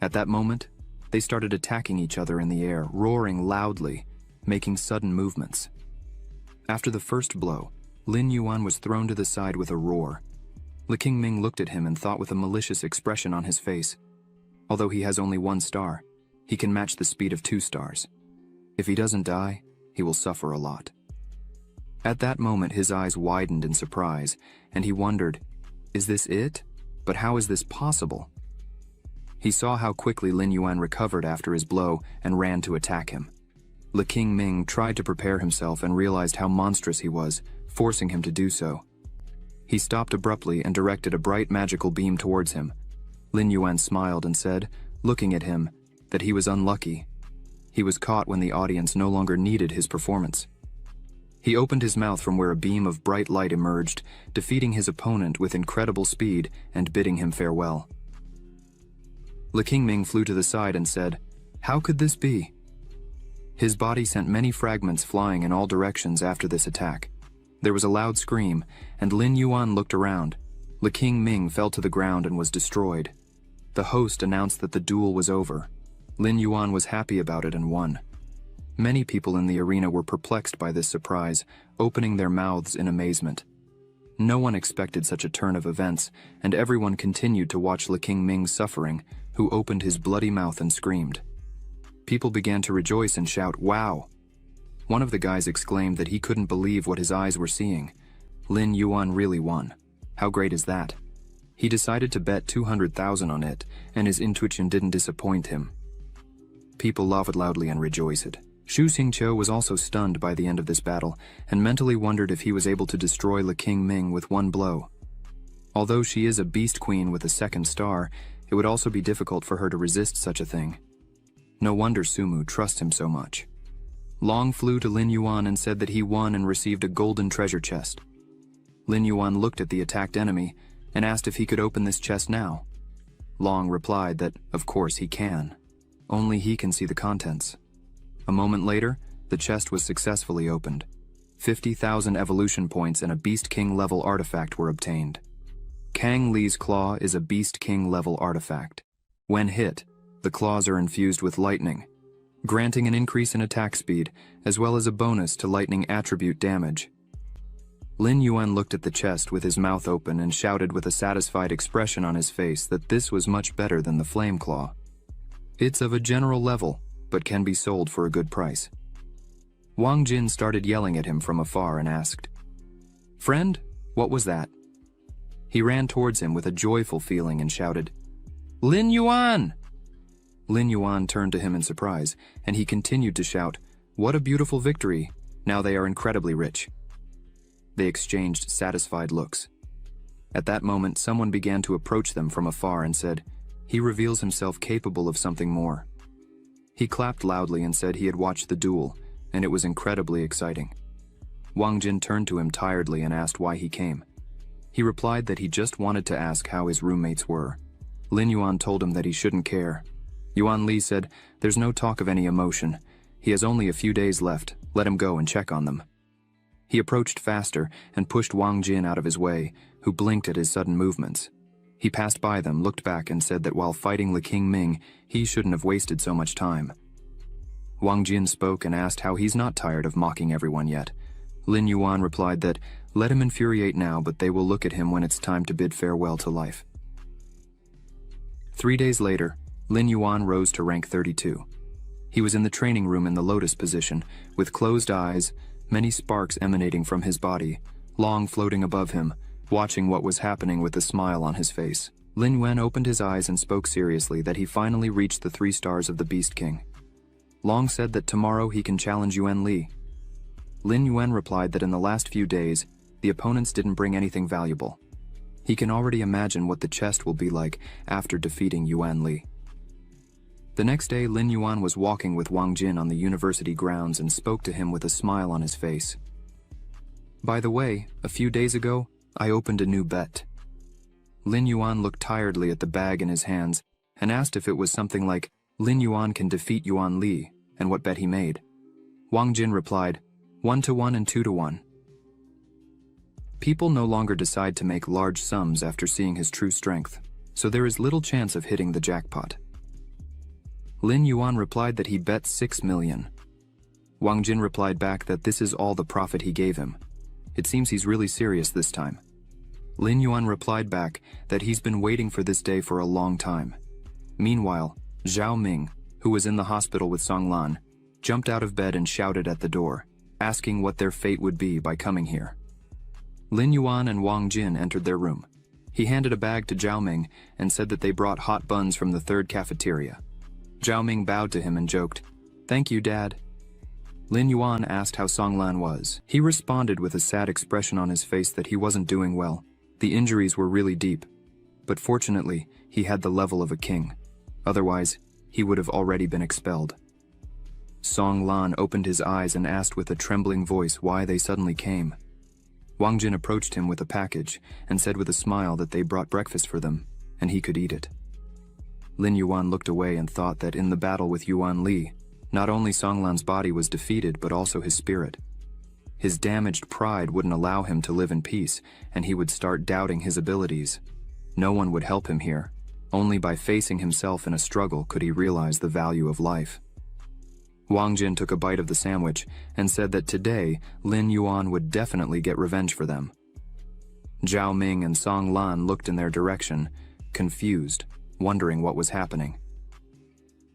At that moment, they started attacking each other in the air, roaring loudly, making sudden movements. After the first blow, Lin Yuan was thrown to the side with a roar. Le King Ming looked at him and thought with a malicious expression on his face. Although he has only 1 star, he can match the speed of 2 stars. If he doesn't die, he will suffer a lot. At that moment, his eyes widened in surprise, and he wondered, is this it? But how is this possible? He saw how quickly Lin Yuan recovered after his blow and ran to attack him. Le King Ming tried to prepare himself and realized how monstrous he was, forcing him to do so. He stopped abruptly and directed a bright magical beam towards him. Lin Yuan smiled and said, looking at him, that he was unlucky. He was caught when the audience no longer needed his performance. He opened his mouth from where a beam of bright light emerged, defeating his opponent with incredible speed and bidding him farewell. Le King Ming flew to the side and said, "How could this be?" His body sent many fragments flying in all directions after this attack. There was a loud scream, and Lin Yuan looked around. Le King Ming fell to the ground and was destroyed. The host announced that the duel was over. Lin Yuan was happy about it and won. Many people in the arena were perplexed by this surprise, opening their mouths in amazement. No one expected such a turn of events, and everyone continued to watch Le King Ming's suffering, who opened his bloody mouth and screamed. People began to rejoice and shout, "Wow!" One of the guys exclaimed that he couldn't believe what his eyes were seeing. Lin Yuan really won. How great is that? He decided to bet 200,000 on it, and his intuition didn't disappoint him. People laughed loudly and rejoiced. Xu Xingqiu was also stunned by the end of this battle, and mentally wondered if he was able to destroy Le King Ming with 1 blow. Although she is a beast queen with a 2nd star, it would also be difficult for her to resist such a thing. No wonder Sumu trusts him so much. Long flew to Lin Yuan and said that he won and received a golden treasure chest. Lin Yuan looked at the attacked enemy and asked if he could open this chest now. Long replied that, of course he can. Only he can see the contents. A moment later, the chest was successfully opened. 50,000 evolution points and a Beast King level artifact were obtained. Kang Lee's Claw is a Beast King level artifact. When hit, the claws are infused with lightning, granting an increase in attack speed, as well as a bonus to lightning attribute damage. Lin Yuan looked at the chest with his mouth open and shouted with a satisfied expression on his face that this was much better than the Flame Claw. It's of a general level, but can be sold for a good price. Wang Jin started yelling at him from afar and asked, "Friend, what was that?" He ran towards him with a joyful feeling and shouted, "Lin Yuan!" Lin Yuan turned to him in surprise, and he continued to shout, "What a beautiful victory! Now they are incredibly rich." They exchanged satisfied looks. At that moment, someone began to approach them from afar and said, "He reveals himself capable of something more." He clapped loudly and said he had watched the duel, and it was incredibly exciting. Wang Jin turned to him tiredly and asked why he came. He replied that he just wanted to ask how his roommates were. Lin Yuan told him that he shouldn't care. Yuan Li said, "There's no talk of any emotion. He has only a few days left. Let him go and check on them." He approached faster and pushed Wang Jin out of his way, who blinked at his sudden movements. He passed by them, looked back, and said that while fighting Le King Ming, he shouldn't have wasted so much time. Wang Jin spoke and asked how he's not tired of mocking everyone yet. Lin Yuan replied that, "Let him infuriate now, but they will look at him when it's time to bid farewell to life." 3 days later, Lin Yuan rose to rank 32. He was in the training room in the lotus position, with closed eyes, many sparks emanating from his body, Long floating above him, watching what was happening with a smile on his face. Lin Yuan opened his eyes and spoke seriously that he finally reached the 3 stars of the Beast King. Long said that tomorrow he can challenge Yuan Li. Lin Yuan replied that in the last few days, the opponents didn't bring anything valuable. He can already imagine what the chest will be like after defeating Yuan Li. The next day, Lin Yuan was walking with Wang Jin on the university grounds and spoke to him with a smile on his face. "By the way, a few days ago, I opened a new bet." Lin Yuan looked tiredly at the bag in his hands and asked if it was something like Lin Yuan can defeat Yuan Li, and what bet he made. Wang Jin replied, 1-to-1 and 2-to-1. People no longer decide to make large sums after seeing his true strength, so there is little chance of hitting the jackpot. Lin Yuan replied that he bet 6 million. Wang Jin replied back that this is all the profit he gave him. It seems he's really serious this time. Lin Yuan replied back that he's been waiting for this day for a long time. Meanwhile, Zhao Ming, who was in the hospital with Song Lan, jumped out of bed and shouted at the door, asking what their fate would be by coming here. Lin Yuan and Wang Jin entered their room. He handed a bag to Zhao Ming and said that they brought hot buns from the 3rd cafeteria. Zhao Ming bowed to him and joked, "Thank you, Dad." Lin Yuan asked how Song Lan was. He responded with a sad expression on his face that he wasn't doing well. The injuries were really deep. But fortunately, he had the level of a king. Otherwise, he would have already been expelled. Song Lan opened his eyes and asked with a trembling voice why they suddenly came. Wang Jin approached him with a package and said with a smile that they brought breakfast for them, and he could eat it. Lin Yuan looked away and thought that in the battle with Yuan Li, not only Song Lan's body was defeated but also his spirit. His damaged pride wouldn't allow him to live in peace, and he would start doubting his abilities. No one would help him here. Only by facing himself in a struggle could he realize the value of life. Wang Jin took a bite of the sandwich and said that today Lin Yuan would definitely get revenge for them. Zhao Ming and Song Lan looked in their direction, confused, wondering what was happening.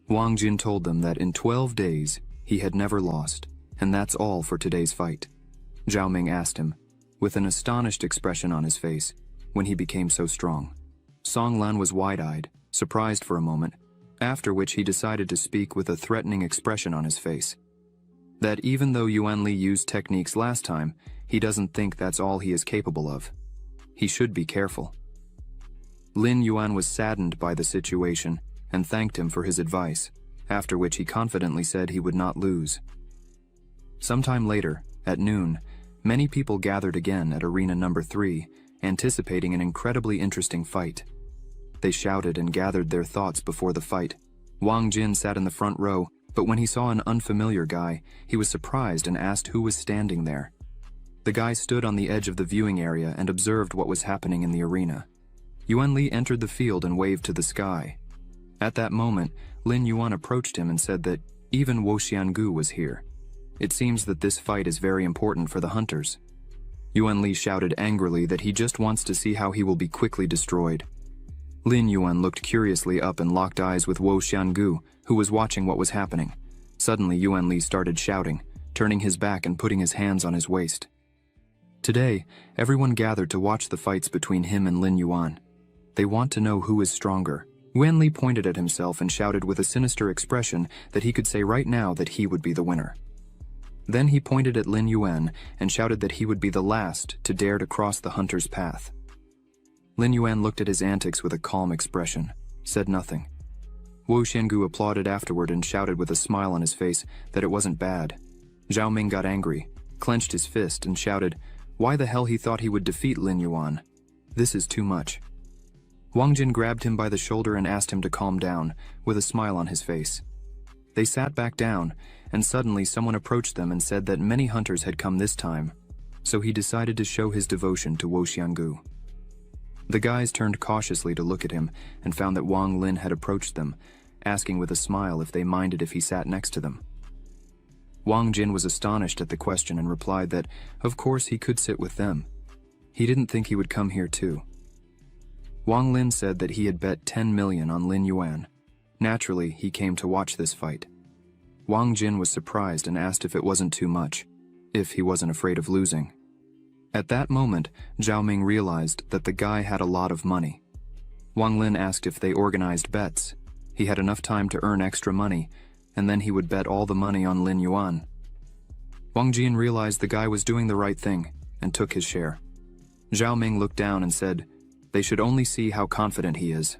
Wang Jin told them that in 12 days he had never lost, and that's all for today's fight. Zhao Ming asked him, with an astonished expression on his face, when he became so strong. Song Lan was wide-eyed, surprised for a moment, after which he decided to speak with a threatening expression on his face. That even though Yuan Li used techniques last time, he doesn't think that's all he is capable of. He should be careful. Lin Yuan was saddened by the situation and thanked him for his advice, after which he confidently said he would not lose. Sometime later, at noon, many people gathered again at Arena number 3, anticipating an incredibly interesting fight. They shouted and gathered their thoughts before the fight. Wang Jin sat in the front row, but when he saw an unfamiliar guy, he was surprised and asked who was standing there. The guy stood on the edge of the viewing area and observed what was happening in the arena. Yuan Li entered the field and waved to the sky. At that moment, Lin Yuan approached him and said that even Wo Xiangu was here. It seems that this fight is very important for the hunters. Yuan Li shouted angrily that he just wants to see how he will be quickly destroyed. Lin Yuan looked curiously up and locked eyes with Wo Xiangu, who was watching what was happening. Suddenly Yuan Li started shouting, turning his back and putting his hands on his waist. Today, everyone gathered to watch the fights between him and Lin Yuan. They want to know who is stronger. Yuan Li pointed at himself and shouted with a sinister expression that he could say right now that he would be the winner. Then he pointed at Lin Yuan and shouted that he would be the last to dare to cross the hunter's path. Lin Yuan looked at his antics with a calm expression, said nothing. Wo Xiangu applauded afterward and shouted with a smile on his face that it wasn't bad. Zhao Ming got angry, clenched his fist and shouted why the hell he thought he would defeat Lin Yuan. This is too much. Wang Jin grabbed him by the shoulder and asked him to calm down, with a smile on his face. They sat back down, and suddenly someone approached them and said that many hunters had come this time, so he decided to show his devotion to Wo Xiangu. The guys turned cautiously to look at him and found that Wang Lin had approached them, asking with a smile if they minded if he sat next to them. Wang Jin was astonished at the question and replied that, of course, he could sit with them. He didn't think he would come here too. Wang Lin said that he had bet 10 million on Lin Yuan. Naturally, he came to watch this fight. Wang Jin was surprised and asked if it wasn't too much, if he wasn't afraid of losing. At that moment, Zhao Ming realized that the guy had a lot of money. Wang Lin asked if they organized bets. He had enough time to earn extra money, and then he would bet all the money on Lin Yuan. Wang Jin realized the guy was doing the right thing and took his share. Zhao Ming looked down and said, they should only see how confident he is.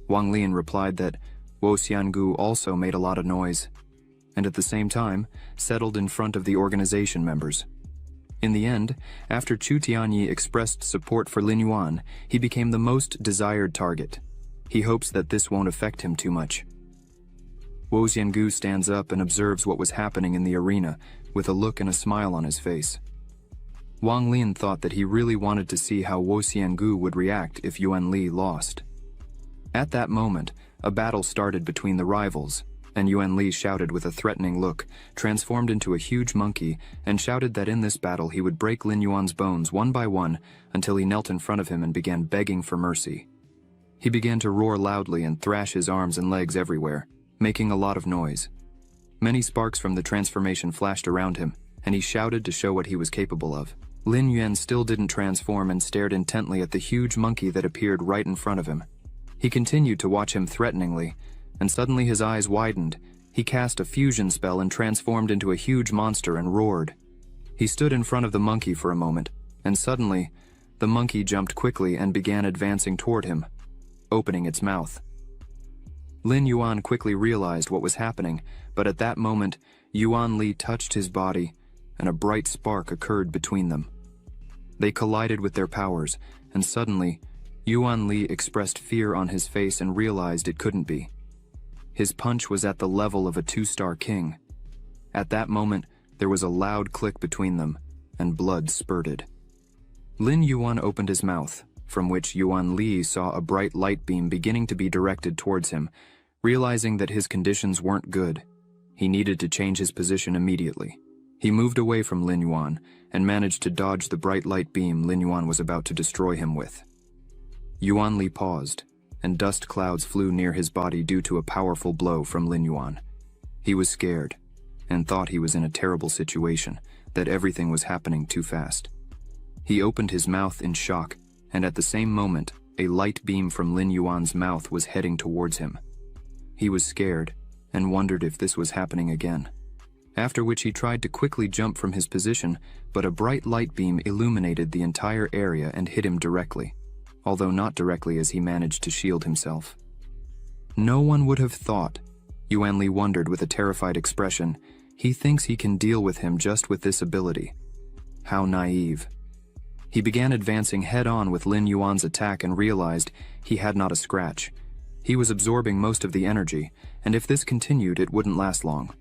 Wang Lin replied that Wo Xiangu also made a lot of noise, and at the same time, settled in front of the organization members. In the end, after Chu Tianyi expressed support for Lin Yuan, he became the most desired target. He hopes that this won't affect him too much. Wo Xiangu stands up and observes what was happening in the arena, with a look and a smile on his face. Wang Lin thought that he really wanted to see how Wo Xiangu would react if Yuan Li lost. At that moment, a battle started between the rivals, and Yuan Li shouted with a threatening look, transformed into a huge monkey, and shouted that in this battle he would break Lin Yuan's bones one by one until he knelt in front of him and began begging for mercy. He began to roar loudly and thrash his arms and legs everywhere, making a lot of noise. Many sparks from the transformation flashed around him, and he shouted to show what he was capable of. Lin Yuan still didn't transform and stared intently at the huge monkey that appeared right in front of him. He continued to watch him threateningly, and suddenly his eyes widened. He cast a fusion spell and transformed into a huge monster and roared. He stood in front of the monkey for a moment, and suddenly, the monkey jumped quickly and began advancing toward him, opening its mouth. Lin Yuan quickly realized what was happening, but at that moment, Yuan Li touched his body, and a bright spark occurred between them. They collided with their powers, and suddenly, Yuan Li expressed fear on his face and realized it couldn't be. His punch was at the level of a 2-star king. At that moment, there was a loud click between them, and blood spurted. Lin Yuan opened his mouth, from which Yuan Li saw a bright light beam beginning to be directed towards him. Realizing that his conditions weren't good, he needed to change his position immediately. He moved away from Lin Yuan and managed to dodge the bright light beam Lin Yuan was about to destroy him with. Yuan Li paused, and dust clouds flew near his body due to a powerful blow from Lin Yuan. He was scared, and thought he was in a terrible situation, that everything was happening too fast. He opened his mouth in shock, and at the same moment, a light beam from Lin Yuan's mouth was heading towards him. He was scared, and wondered if this was happening again. After which he tried to quickly jump from his position, but a bright light beam illuminated the entire area and hit him directly, although not directly as he managed to shield himself. No one would have thought, Yuan Li wondered with a terrified expression, he thinks he can deal with him just with this ability. How naive. He began advancing head-on with Lin Yuan's attack and realized he had not a scratch. He was absorbing most of the energy, and if this continued, it wouldn't last long.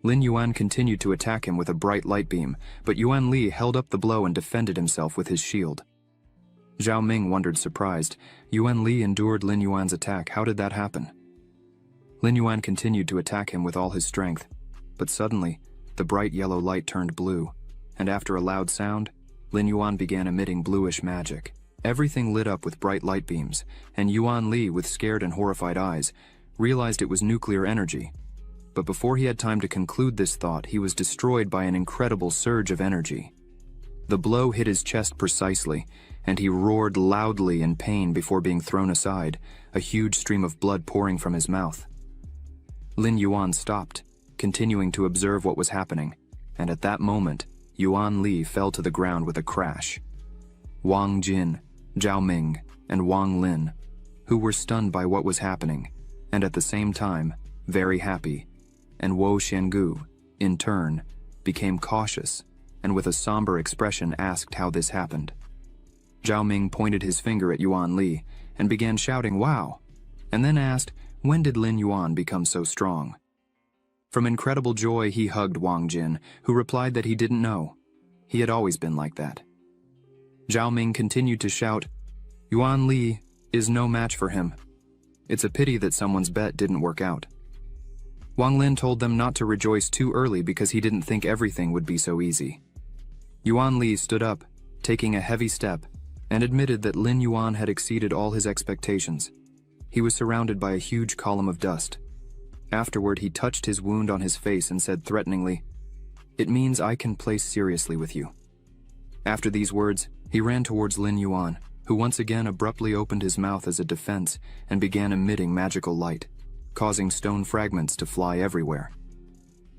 Lin Yuan continued to attack him with a bright light beam, but Yuan Li held up the blow and defended himself with his shield. Zhao Ming wondered surprised. Yuan Li endured Lin Yuan's attack. How did that happen? Lin Yuan continued to attack him with all his strength, but suddenly, the bright yellow light turned blue, and after a loud sound, Lin Yuan began emitting bluish magic. Everything lit up with bright light beams, and Yuan Li, with scared and horrified eyes, realized it was nuclear energy. But before he had time to conclude this thought, he was destroyed by an incredible surge of energy. The blow hit his chest precisely, and he roared loudly in pain before being thrown aside, a huge stream of blood pouring from his mouth. Lin Yuan stopped, continuing to observe what was happening, and at that moment, Yuan Li fell to the ground with a crash. Wang Jin, Zhao Ming, and Wang Lin, who were stunned by what was happening, and at the same time, very happy, and Wo Xiangu, in turn, became cautious, and with a somber expression asked how this happened. Zhao Ming pointed his finger at Yuan Li, and began shouting, "Wow!" and then asked, when did Lin Yuan become so strong? From incredible joy, he hugged Wang Jin, who replied that he didn't know. He had always been like that. Zhao Ming continued to shout, "Yuan Li is no match for him. It's a pity that someone's bet didn't work out." Wang Lin told them not to rejoice too early because he didn't think everything would be so easy. Yuan Li stood up, taking a heavy step, and admitted that Lin Yuan had exceeded all his expectations. He was surrounded by a huge column of dust. Afterward, he touched his wound on his face and said threateningly, "It means I can play seriously with you." After these words, he ran towards Lin Yuan, who once again abruptly opened his mouth as a defense and began emitting magical light, causing stone fragments to fly everywhere.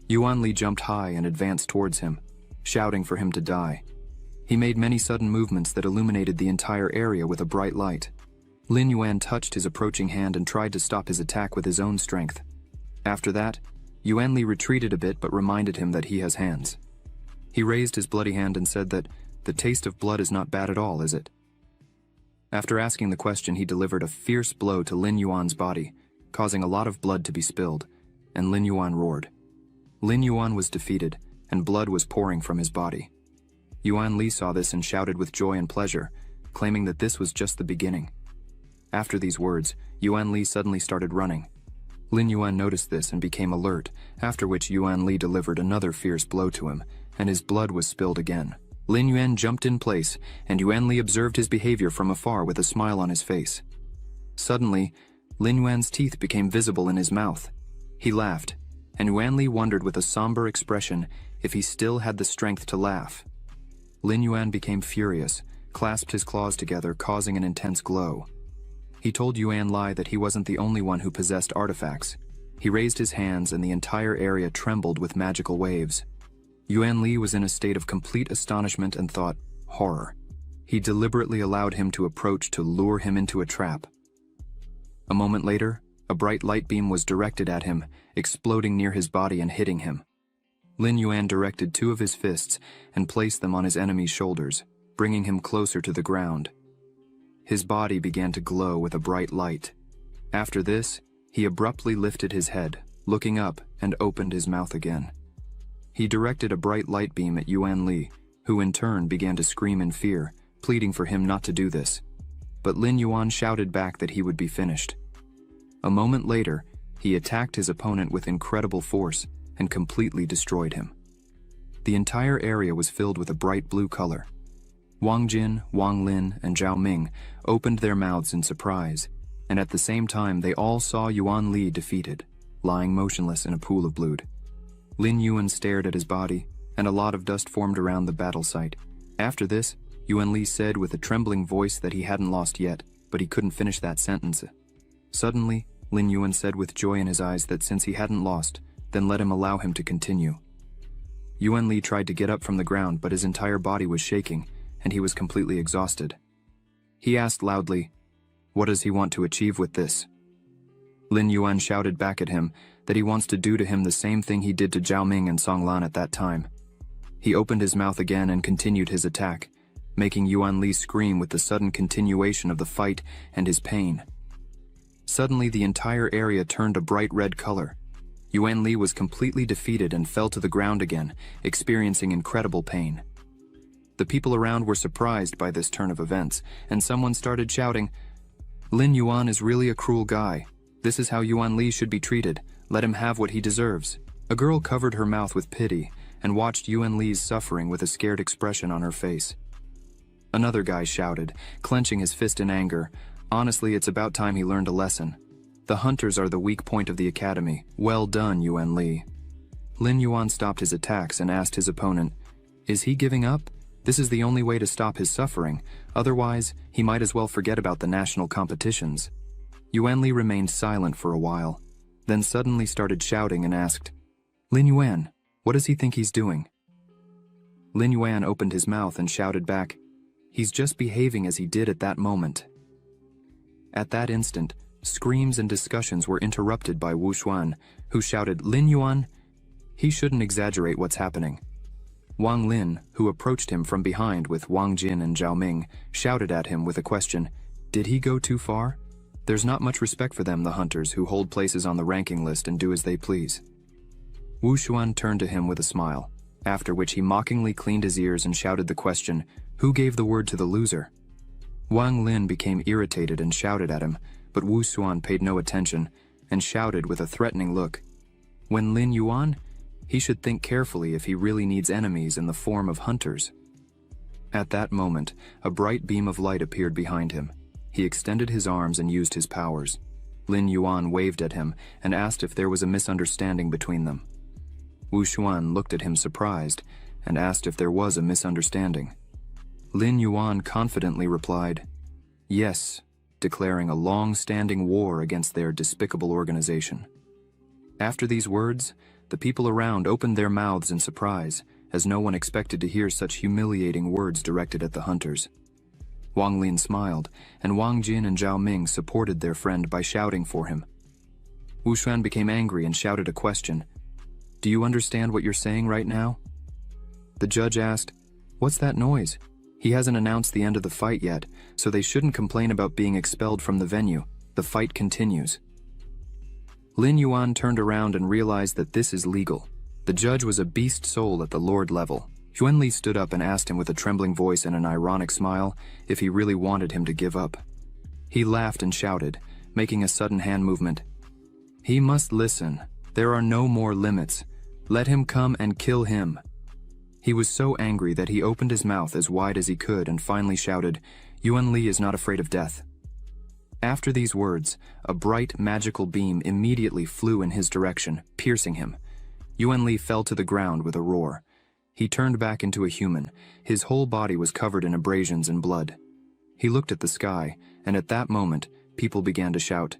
Yuan Li jumped high and advanced towards him, shouting for him to die. He made many sudden movements that illuminated the entire area with a bright light. Lin Yuan touched his approaching hand and tried to stop his attack with his own strength. After that, Yuan Li retreated a bit but reminded him that he has hands. He raised his bloody hand and said that the taste of blood is not bad at all, is it? After asking the question, he delivered a fierce blow to Lin Yuan's body, causing a lot of blood to be spilled, and Lin Yuan roared. Lin Yuan was defeated, and blood was pouring from his body. Yuan Li saw this and shouted with joy and pleasure, claiming that this was just the beginning. After these words, Yuan Li suddenly started running. Lin Yuan noticed this and became alert, after which Yuan Li delivered another fierce blow to him, and his blood was spilled again. Lin Yuan jumped in place, and Yuan Li observed his behavior from afar with a smile on his face. Suddenly, Lin Yuan's teeth became visible in his mouth. He laughed, and Yuan Li wondered with a somber expression if he still had the strength to laugh. Lin Yuan became furious, clasped his claws together, causing an intense glow. He told Yuan Li that he wasn't the only one who possessed artifacts. He raised his hands and the entire area trembled with magical waves. Yuan Li was in a state of complete astonishment and thought, horror. He deliberately allowed him to approach to lure him into a trap. A moment later, a bright light beam was directed at him, exploding near his body and hitting him. Lin Yuan directed two of his fists and placed them on his enemy's shoulders, bringing him closer to the ground. His body began to glow with a bright light. After this, he abruptly lifted his head, looking up, and opened his mouth again. He directed a bright light beam at Yuan Li, who in turn began to scream in fear, pleading for him not to do this. But Lin Yuan shouted back that he would be finished. A moment later, he attacked his opponent with incredible force and completely destroyed him. The entire area was filled with a bright blue color. Wang Jin, Wang Lin, and Zhao Ming opened their mouths in surprise, and at the same time they all saw Yuan Li defeated, lying motionless in a pool of blood. Lin Yuan stared at his body, and a lot of dust formed around the battle site. After this, Yuan Li said with a trembling voice that he hadn't lost yet, but he couldn't finish that sentence. Suddenly, Lin Yuan said with joy in his eyes that since he hadn't lost, then let him allow him to continue. Yuan Li tried to get up from the ground, but his entire body was shaking, and he was completely exhausted. He asked loudly, "What does he want to achieve with this?" Lin Yuan shouted back at him that he wants to do to him the same thing he did to Zhao Ming and Song Lan at that time. He opened his mouth again and continued his attack, making Yuan Li scream with the sudden continuation of the fight and his pain. Suddenly, the entire area turned a bright red color. Yuan Li was completely defeated and fell to the ground again, experiencing incredible pain. The people around were surprised by this turn of events, and someone started shouting, "Lin Yuan is really a cruel guy. This is how Yuan Li should be treated. Let him have what he deserves." A girl covered her mouth with pity and watched Yuan Li's suffering with a scared expression on her face. Another guy shouted, clenching his fist in anger, "Honestly, it's about time he learned a lesson. The hunters are the weak point of the academy. Well done, Yuan Li." Lin Yuan stopped his attacks and asked his opponent, "Is he giving up? This is the only way to stop his suffering. Otherwise, he might as well forget about the national competitions." Yuan Li remained silent for a while, then suddenly started shouting and asked, "Lin Yuan, what does he think he's doing?" Lin Yuan opened his mouth and shouted back, "He's just behaving as he did at that moment." At that instant, screams and discussions were interrupted by Wu Xuan, who shouted, "Lin Yuan, he shouldn't exaggerate what's happening." Wang Lin, who approached him from behind with Wang Jin and Zhao Ming, shouted at him with a question, "Did he go too far? There's not much respect for them, the hunters who hold places on the ranking list and do as they please." Wu Xuan turned to him with a smile, after which he mockingly cleaned his ears and shouted the question, "Who gave the word to the loser?" Wang Lin became irritated and shouted at him, but Wu Xuan paid no attention and shouted with a threatening look, "When Lin Yuan? He should think carefully if he really needs enemies in the form of hunters." At that moment, a bright beam of light appeared behind him. He extended his arms and used his powers. Lin Yuan waved at him and asked if there was a misunderstanding between them. Wu Xuan looked at him surprised and asked if there was a misunderstanding. Lin Yuan confidently replied, "Yes," declaring a long-standing war against their despicable organization. After these words, the people around opened their mouths in surprise, as no one expected to hear such humiliating words directed at the hunters. Wang Lin smiled, and Wang Jin and Zhao Ming supported their friend by shouting for him. Wu Xuan became angry and shouted a question, "Do you understand what you're saying right now?" The judge asked, "What's that noise? He hasn't announced the end of the fight yet, so they shouldn't complain about being expelled from the venue. The fight continues." Lin Yuan turned around and realized that this is legal. The judge was a beast soul at the lord level. Yuan Li stood up and asked him with a trembling voice and an ironic smile if he really wanted him to give up. He laughed and shouted, making a sudden hand movement, "He must listen. There are no more limits. Let him come and kill him." He was so angry that he opened his mouth as wide as he could and finally shouted, "Yuan Li is not afraid of death." After these words, a bright, magical beam immediately flew in his direction, piercing him. Yuan Li fell to the ground with a roar. He turned back into a human. His whole body was covered in abrasions and blood. He looked at the sky, and at that moment, people began to shout,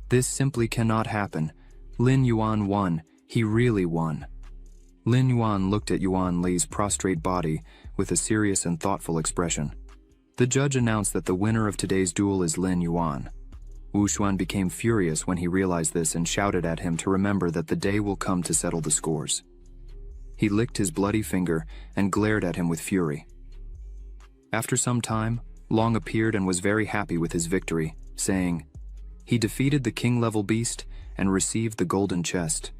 "This simply cannot happen. Lin Yuan won. He really won." Lin Yuan looked at Yuan Li's prostrate body with a serious and thoughtful expression. The judge announced that the winner of today's duel is Lin Yuan. Wu Xuan became furious when he realized this and shouted at him to remember that the day will come to settle the scores. He licked his bloody finger and glared at him with fury. After some time, Long appeared and was very happy with his victory, saying, "He defeated the king-level beast and received the golden chest."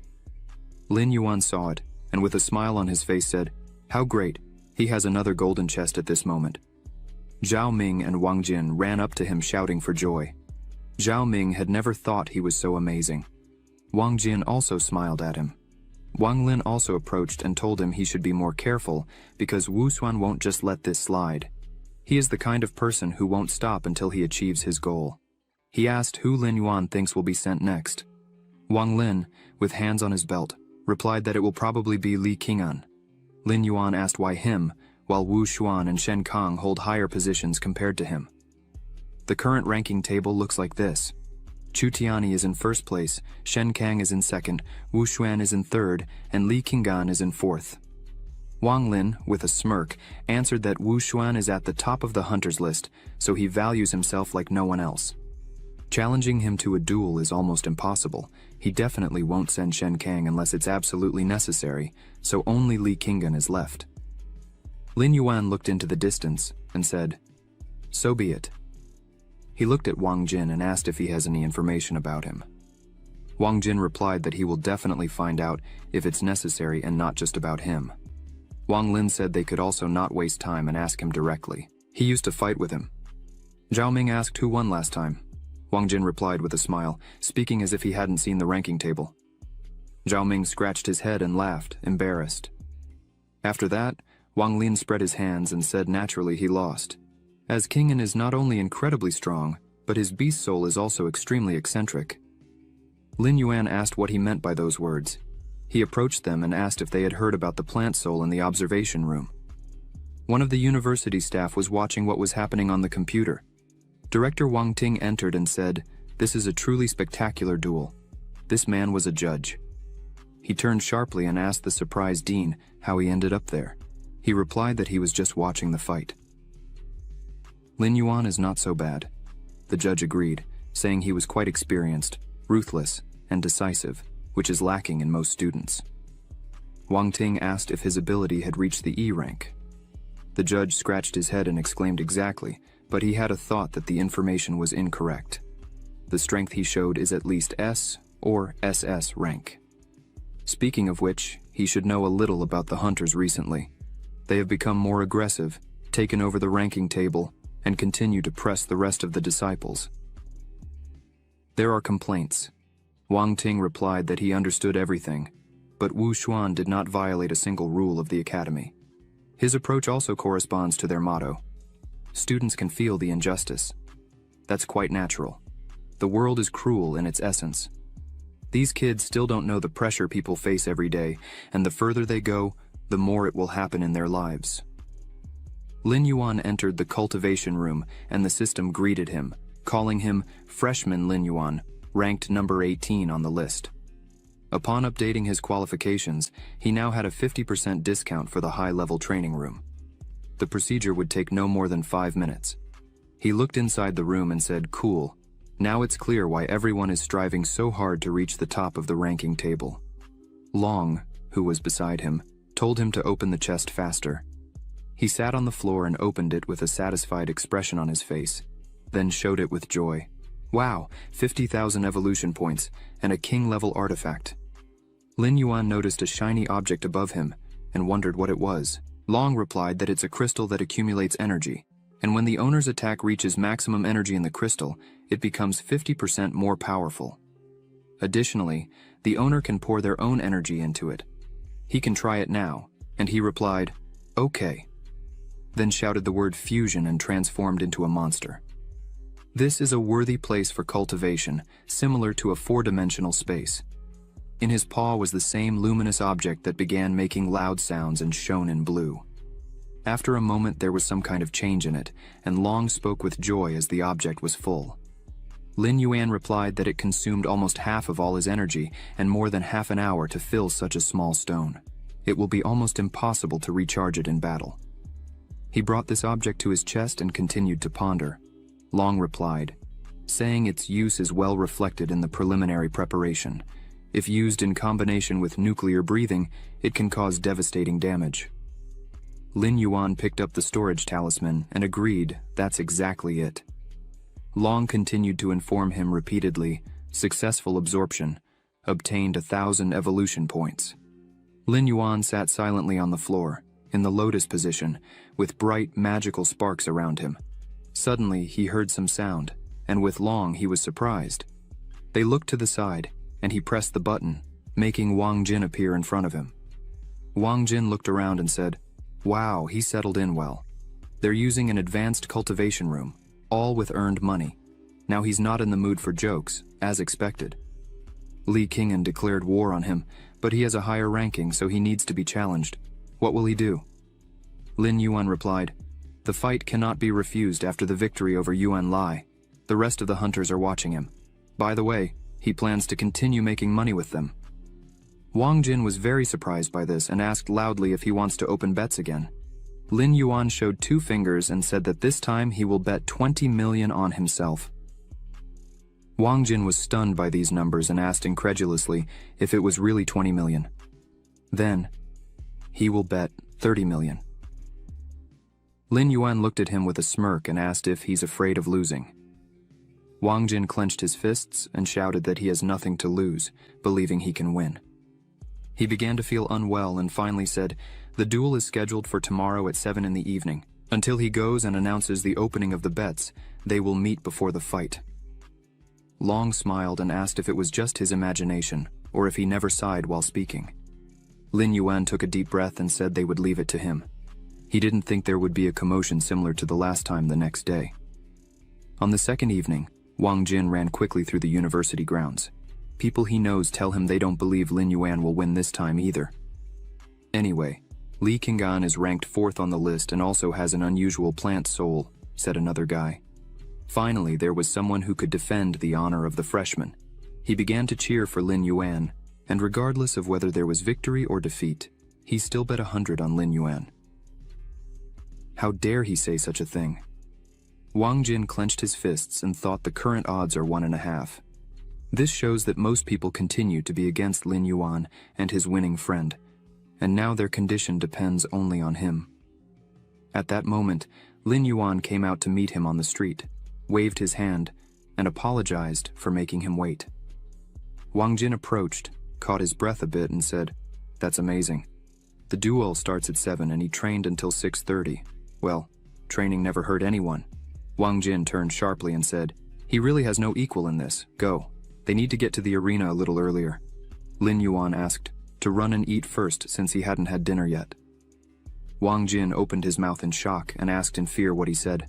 Lin Yuan saw it, and with a smile on his face said, "How great, he has another golden chest at this moment." Zhao Ming and Wang Jin ran up to him shouting for joy. Zhao Ming had never thought he was so amazing. Wang Jin also smiled at him. Wang Lin also approached and told him he should be more careful because Wu Xuan won't just let this slide. He is the kind of person who won't stop until he achieves his goal. He asked who Lin Yuan thinks will be sent next. Wang Lin, with hands on his belt, replied that it will probably be Li Qing'an. Lin Yuan asked why him, while Wu Xuan and Shen Kang hold higher positions compared to him. The current ranking table looks like this. Chu Tianyi is in first place, Shen Kang is in second, Wu Xuan is in third, and Li Qing'an is in fourth. Wang Lin, with a smirk, answered that Wu Xuan is at the top of the hunters list, so he values himself like no one else. Challenging him to a duel is almost impossible. He definitely won't send Shen Kang unless it's absolutely necessary, so only Li Qing'an is left. Lin Yuan looked into the distance and said, "So be it." He looked at Wang Jin and asked if he has any information about him. Wang Jin replied that he will definitely find out if it's necessary and not just about him. Wang Lin said they could also not waste time and ask him directly. He used to fight with him. Zhao Ming asked who won last time. Wang Jin replied with a smile, speaking as if he hadn't seen the ranking table. Zhao Ming scratched his head and laughed, embarrassed. After that, Wang Lin spread his hands and said naturally he lost. As Kingen is not only incredibly strong, but his beast soul is also extremely eccentric. Lin Yuan asked what he meant by those words. He approached them and asked if they had heard about the plant soul in the observation room. One of the university staff was watching what was happening on the computer. Director Wang Ting entered and said, "This is a truly spectacular duel." This man was a judge. He turned sharply and asked the surprised dean how he ended up there. He replied that he was just watching the fight. Lin Yuan is not so bad. The judge agreed, saying he was quite experienced, ruthless, and decisive, which is lacking in most students. Wang Ting asked if his ability had reached the E rank. The judge scratched his head and exclaimed exactly, but he had a thought that the information was incorrect. The strength he showed is at least S or SS rank. Speaking of which, he should know a little about the hunters recently. They have become more aggressive, taken over the ranking table, and continue to press the rest of the disciples. There are complaints. Wang Ting replied that he understood everything, but Wu Xuan did not violate a single rule of the academy. His approach also corresponds to their motto. Students can feel the injustice. That's quite natural. The world is cruel in its essence. These kids still don't know the pressure people face every day, and the further they go, the more it will happen in their lives. Lin Yuan entered the cultivation room, and the system greeted him, calling him Freshman Lin Yuan, ranked number 18 on the list. Upon updating his qualifications, he now had a 50% discount for the high-level training room. The procedure would take no more than 5 minutes. He looked inside the room and said, "Cool. Now it's clear why everyone is striving so hard to reach the top of the ranking table." Long, who was beside him, told him to open the chest faster. He sat on the floor and opened it with a satisfied expression on his face, then showed it with joy. Wow, 50,000 evolution points, and a king-level artifact. Lin Yuan noticed a shiny object above him, and wondered what it was. Long replied that it's a crystal that accumulates energy, and when the owner's attack reaches maximum energy in the crystal, it becomes 50% more powerful. Additionally, the owner can pour their own energy into it. He can try it now, and he replied, "Okay." Then shouted the word fusion and transformed into a monster. This is a worthy place for cultivation, similar to a 4-dimensional space. In his paw was the same luminous object that began making loud sounds and shone in blue. After a moment there was some kind of change in it, and Long spoke with joy as the object was full. Lin Yuan replied that it consumed almost half of all his energy and more than half an hour to fill such a small stone. It will be almost impossible to recharge it in battle. He brought this object to his chest and continued to ponder. Long replied, saying its use is well reflected in the preliminary preparation. If used in combination with nuclear breathing, it can cause devastating damage. Lin Yuan picked up the storage talisman and agreed that's exactly it. Long continued to inform him repeatedly, successful absorption, obtained 1,000 evolution points. Lin Yuan sat silently on the floor, in the lotus position, with bright magical sparks around him. Suddenly he heard some sound, and with Long he was surprised. They looked to the side, and he pressed the button, making Wang Jin appear in front of him. Wang Jin looked around and said, "Wow, he settled in well. They're using an advanced cultivation room, all with earned money. Now he's not in the mood for jokes, as expected." Li Qing'an declared war on him, but he has a higher ranking, so he needs to be challenged. What will he do? Lin Yuan replied, "The fight cannot be refused after the victory over Yuan Lai. The rest of the hunters are watching him. By the way, he plans to continue making money with them." Wang Jin was very surprised by this and asked loudly if he wants to open bets again. Lin Yuan showed 2 fingers and said that this time he will bet 20 million on himself. Wang Jin was stunned by these numbers and asked incredulously if it was really 20 million. Then, he will bet 30 million. Lin Yuan looked at him with a smirk and asked if he's afraid of losing. Wang Jin clenched his fists and shouted that he has nothing to lose, believing he can win. He began to feel unwell and finally said, "The duel is scheduled for tomorrow at 7 in the evening. Until he goes and announces the opening of the bets, they will meet before the fight." Long smiled and asked if it was just his imagination, or if he never sighed while speaking. Lin Yuan took a deep breath and said they would leave it to him. He didn't think there would be a commotion similar to the last time the next day. On the second evening, Wang Jin ran quickly through the university grounds. People he knows tell him they don't believe Lin Yuan will win this time either. Anyway, Li Qinggan is ranked 4th on the list and also has an unusual plant soul, said another guy. Finally, there was someone who could defend the honor of the freshman. He began to cheer for Lin Yuan, and regardless of whether there was victory or defeat, he still bet 100 on Lin Yuan. How dare he say such a thing? Wang Jin clenched his fists and thought the current odds are 1.5. This shows that most people continue to be against Lin Yuan and his winning friend, and now their condition depends only on him. At that moment, Lin Yuan came out to meet him on the street, waved his hand, and apologized for making him wait. Wang Jin approached, caught his breath a bit and said, "That's amazing. The duel starts at 7 and he trained until 6:30. Well, training never hurt anyone." Wang Jin turned sharply and said, "He really has no equal in this. Go. They need to get to the arena a little earlier." Lin Yuan asked to run and eat first since he hadn't had dinner yet. Wang Jin opened his mouth in shock and asked in fear what he said.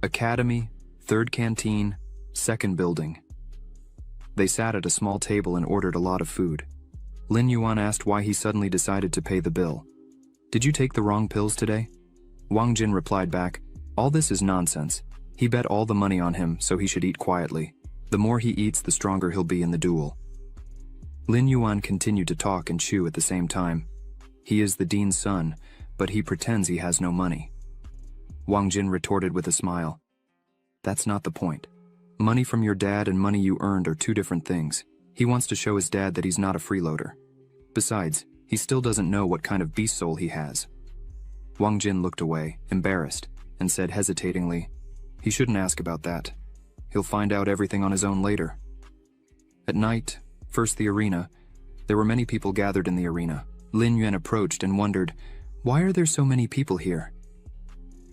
"Academy, 3rd canteen, 2nd building." They sat at a small table and ordered a lot of food. Lin Yuan asked why he suddenly decided to pay the bill. "Did you take the wrong pills today?" Wang Jin replied back, "All this is nonsense. He bet all the money on him, so he should eat quietly. The more he eats, the stronger he'll be in the duel." Lin Yuan continued to talk and chew at the same time. He is the dean's son, but he pretends he has no money. Wang Jin retorted with a smile. "That's not the point. Money from your dad and money you earned are two different things. He wants to show his dad that he's not a freeloader. Besides, he still doesn't know what kind of beast soul he has." Wang Jin looked away, embarrassed, and said hesitatingly, "He shouldn't ask about that. He'll find out everything on his own later." At night, first the arena. There were many people gathered in the arena. Lin Yuan approached and wondered, "Why are there so many people here?"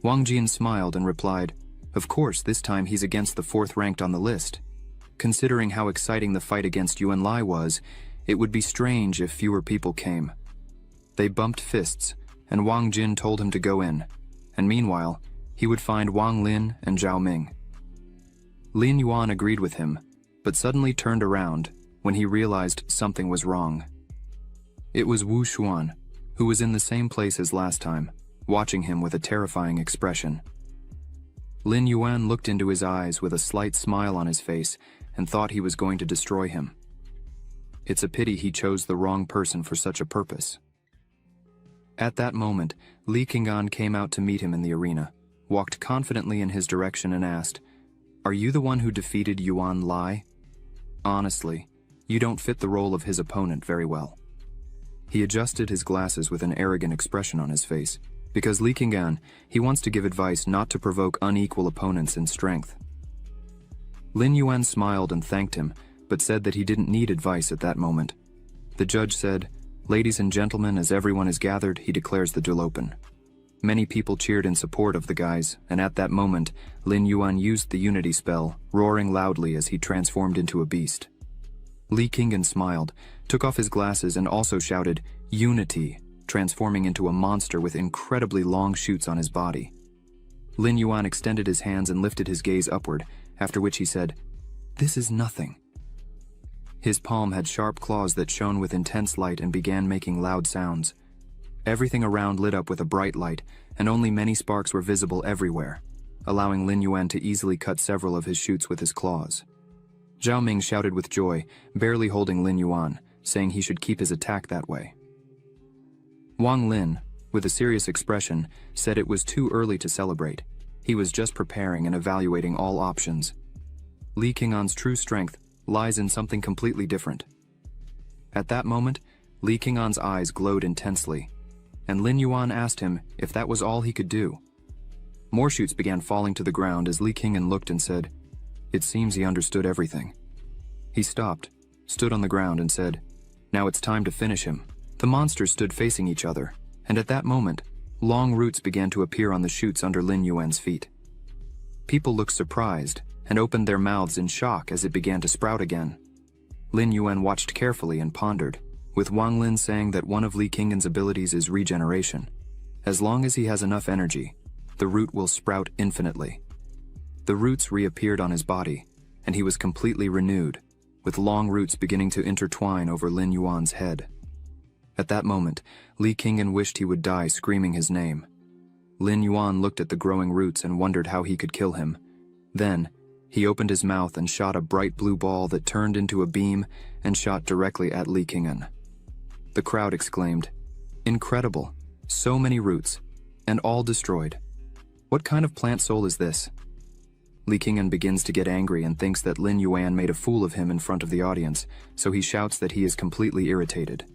Wang Jin smiled and replied, "Of course, this time he's against the 4th ranked on the list. Considering how exciting the fight against Yuan Lai was, it would be strange if fewer people came." They bumped fists, and Wang Jin told him to go in, and meanwhile, he would find Wang Lin and Zhao Ming. Lin Yuan agreed with him, but suddenly turned around when he realized something was wrong. It was Wu Xuan, who was in the same place as last time, watching him with a terrifying expression. Lin Yuan looked into his eyes with a slight smile on his face and thought he was going to destroy him. It's a pity he chose the wrong person for such a purpose. At that moment, Li Qinggan came out to meet him in the arena, walked confidently in his direction and asked, "Are you the one who defeated Yuan Lai? Honestly, you don't fit the role of his opponent very well." He adjusted his glasses with an arrogant expression on his face, because Li Qinggan, he wants to give advice not to provoke unequal opponents in strength. Lin Yuan smiled and thanked him, but said that he didn't need advice at that moment. The judge said, "Ladies and gentlemen, as everyone is gathered, he declares the duel open." Many people cheered in support of the guys, and at that moment, Lin Yuan used the unity spell, roaring loudly as he transformed into a beast. Li Qinggan smiled, took off his glasses and also shouted, "Unity," transforming into a monster with incredibly long shoots on his body. Lin Yuan extended his hands and lifted his gaze upward, after which he said, "This is nothing." His palm had sharp claws that shone with intense light and began making loud sounds. Everything around lit up with a bright light, and only many sparks were visible everywhere, allowing Lin Yuan to easily cut several of his shoots with his claws. Zhao Ming shouted with joy, barely holding Lin Yuan, saying he should keep his attack that way. Wang Lin, with a serious expression, said it was too early to celebrate. He was just preparing and evaluating all options. Li Qinggan's true strength lies in something completely different. At that moment, Li Qinggan's eyes glowed intensely, and Lin Yuan asked him if that was all he could do. More shoots began falling to the ground as Li Qinggan looked and said, It seems he understood everything. He stopped, stood on the ground and said, "Now it's time to finish him." The monsters stood facing each other, and at that moment, long roots began to appear on the shoots under Lin Yuan's feet. People looked surprised and opened their mouths in shock as it began to sprout again. Lin Yuan watched carefully and pondered, with Wang Lin saying that one of Li Qinggan's abilities is regeneration. As long as he has enough energy, the root will sprout infinitely. The roots reappeared on his body, and he was completely renewed, with long roots beginning to intertwine over Lin Yuan's head. At that moment, Li Qinggan wished he would die screaming his name. Lin Yuan looked at the growing roots and wondered how he could kill him. Then, he opened his mouth and shot a bright blue ball that turned into a beam and shot directly at Li Qinggan. The crowd exclaimed, "Incredible! So many roots, and all destroyed. What kind of plant soul is this?" Li Qinggan begins to get angry and thinks that Lin Yuan made a fool of him in front of the audience, so he shouts that he is completely irritated.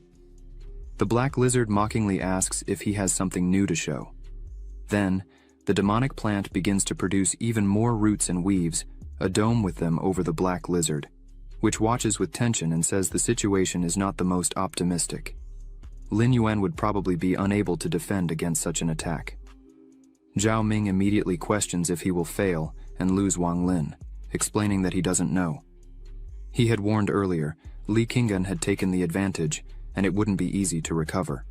The black lizard mockingly asks if he has something new to show. Then, the demonic plant begins to produce even more roots and weaves, a dome with them over the black lizard, which watches with tension and says the situation is not the most optimistic. Lin Yuan would probably be unable to defend against such an attack. Zhao Ming immediately questions if he will fail and lose Wang Lin, explaining that he doesn't know. He had warned earlier, Li Qinggan had taken the advantage, and it wouldn't be easy to recover.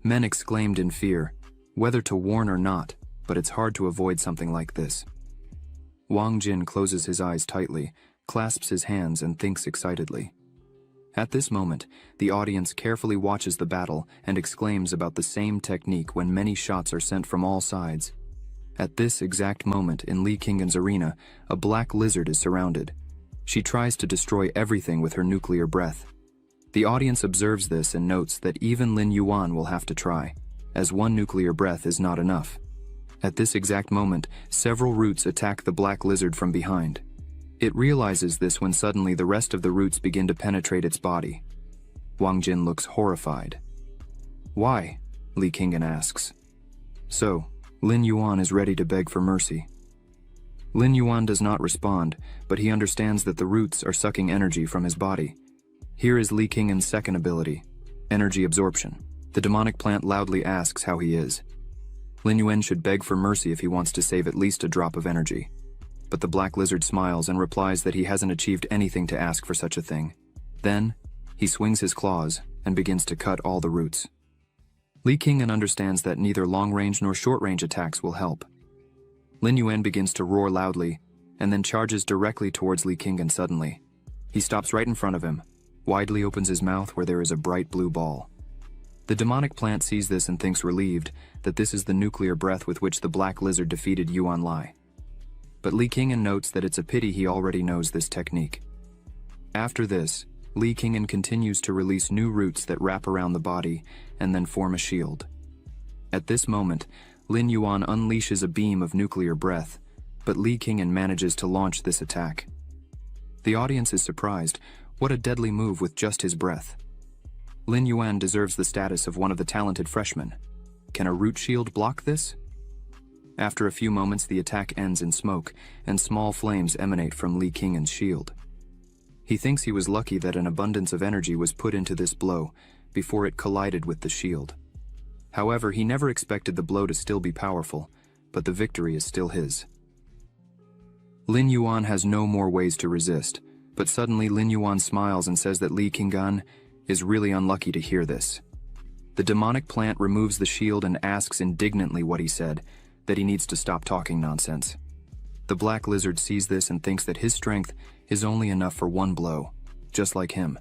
Men exclaimed in fear, whether to warn or not, but it's hard to avoid something like this. Wang Jin closes his eyes tightly, clasps his hands and thinks excitedly. At this moment, the audience carefully watches the battle and exclaims about the same technique when many shots are sent from all sides. At this exact moment in Li Qinggan's arena, a black lizard is surrounded. She tries to destroy everything with her nuclear breath. The audience observes this and notes that even Lin Yuan will have to try, as one nuclear breath is not enough. At this exact moment, several roots attack the black lizard from behind. It realizes this when suddenly the rest of the roots begin to penetrate its body. Wang Jin looks horrified. "Why?" Li Qinggan asks. So, Lin Yuan is ready to beg for mercy. Lin Yuan does not respond, but he understands that the roots are sucking energy from his body. Here is Li Qinggan's second ability, energy absorption. The demonic plant loudly asks how he is. Lin Yuan should beg for mercy if he wants to save at least a drop of energy. But the black lizard smiles and replies that he hasn't achieved anything to ask for such a thing. Then, he swings his claws and begins to cut all the roots. Li Qinggan understands that neither long-range nor short-range attacks will help. Lin Yuan begins to roar loudly, and then charges directly towards Li Qinggan suddenly. He stops right in front of him, widely opens his mouth where there is a bright blue ball. The demonic plant sees this and thinks relieved that this is the nuclear breath with which the black lizard defeated Yuan Lai. But Li Qinggan notes that it's a pity he already knows this technique. After this, Li Qinggan continues to release new roots that wrap around the body and then form a shield. At this moment, Lin Yuan unleashes a beam of nuclear breath, but Li Qinggan manages to launch this attack. The audience is surprised. What a deadly move with just his breath. Lin Yuan deserves the status of one of the talented freshmen. Can a root shield block this? After a few moments, the attack ends in smoke, and small flames emanate from Li Qinggan's shield. He thinks he was lucky that an abundance of energy was put into this blow before it collided with the shield. However, he never expected the blow to still be powerful, but the victory is still his. Lin Yuan has no more ways to resist, but suddenly Lin Yuan smiles and says that Li Qinggan is really unlucky to hear this. The demonic plant removes the shield and asks indignantly what he said, that he needs to stop talking nonsense. The black lizard sees this and thinks that his strength is only enough for one blow, just like him.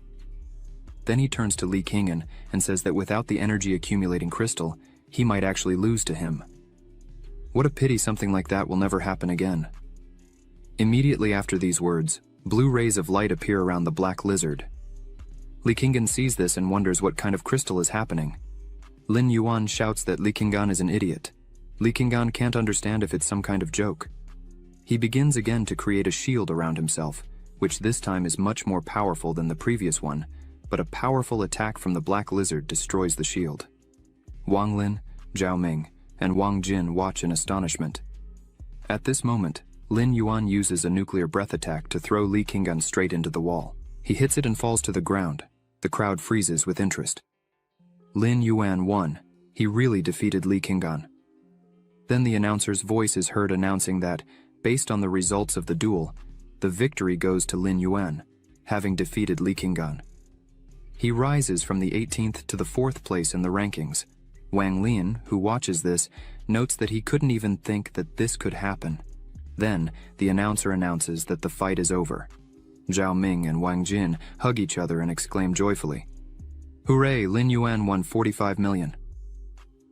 Then he turns to Li Qinggan and says that without the energy accumulating crystal, he might actually lose to him. What a pity something like that will never happen again. Immediately after these words, blue rays of light appear around the black lizard. Li Qinggan sees this and wonders what kind of crystal is happening. Lin Yuan shouts that Li Qinggan is an idiot. Li Qinggan can't understand if it's some kind of joke. He begins again to create a shield around himself, which this time is much more powerful than the previous one, but a powerful attack from the black lizard destroys the shield. Wang Lin, Zhao Ming, and Wang Jin watch in astonishment. At this moment, Lin Yuan uses a nuclear breath attack to throw Li Qinggan straight into the wall. He hits it and falls to the ground. The crowd freezes with interest. Lin Yuan won. He really defeated Li Qinggan. Then the announcer's voice is heard announcing that, based on the results of the duel, the victory goes to Lin Yuan, having defeated Li Qinggan. He rises from the 18th to the 4th place in the rankings. Wang Lian, who watches this, notes that he couldn't even think that this could happen. Then, the announcer announces that the fight is over. Zhao Ming and Wang Jin hug each other and exclaim joyfully, "Hooray, Lin Yuan won 45 million.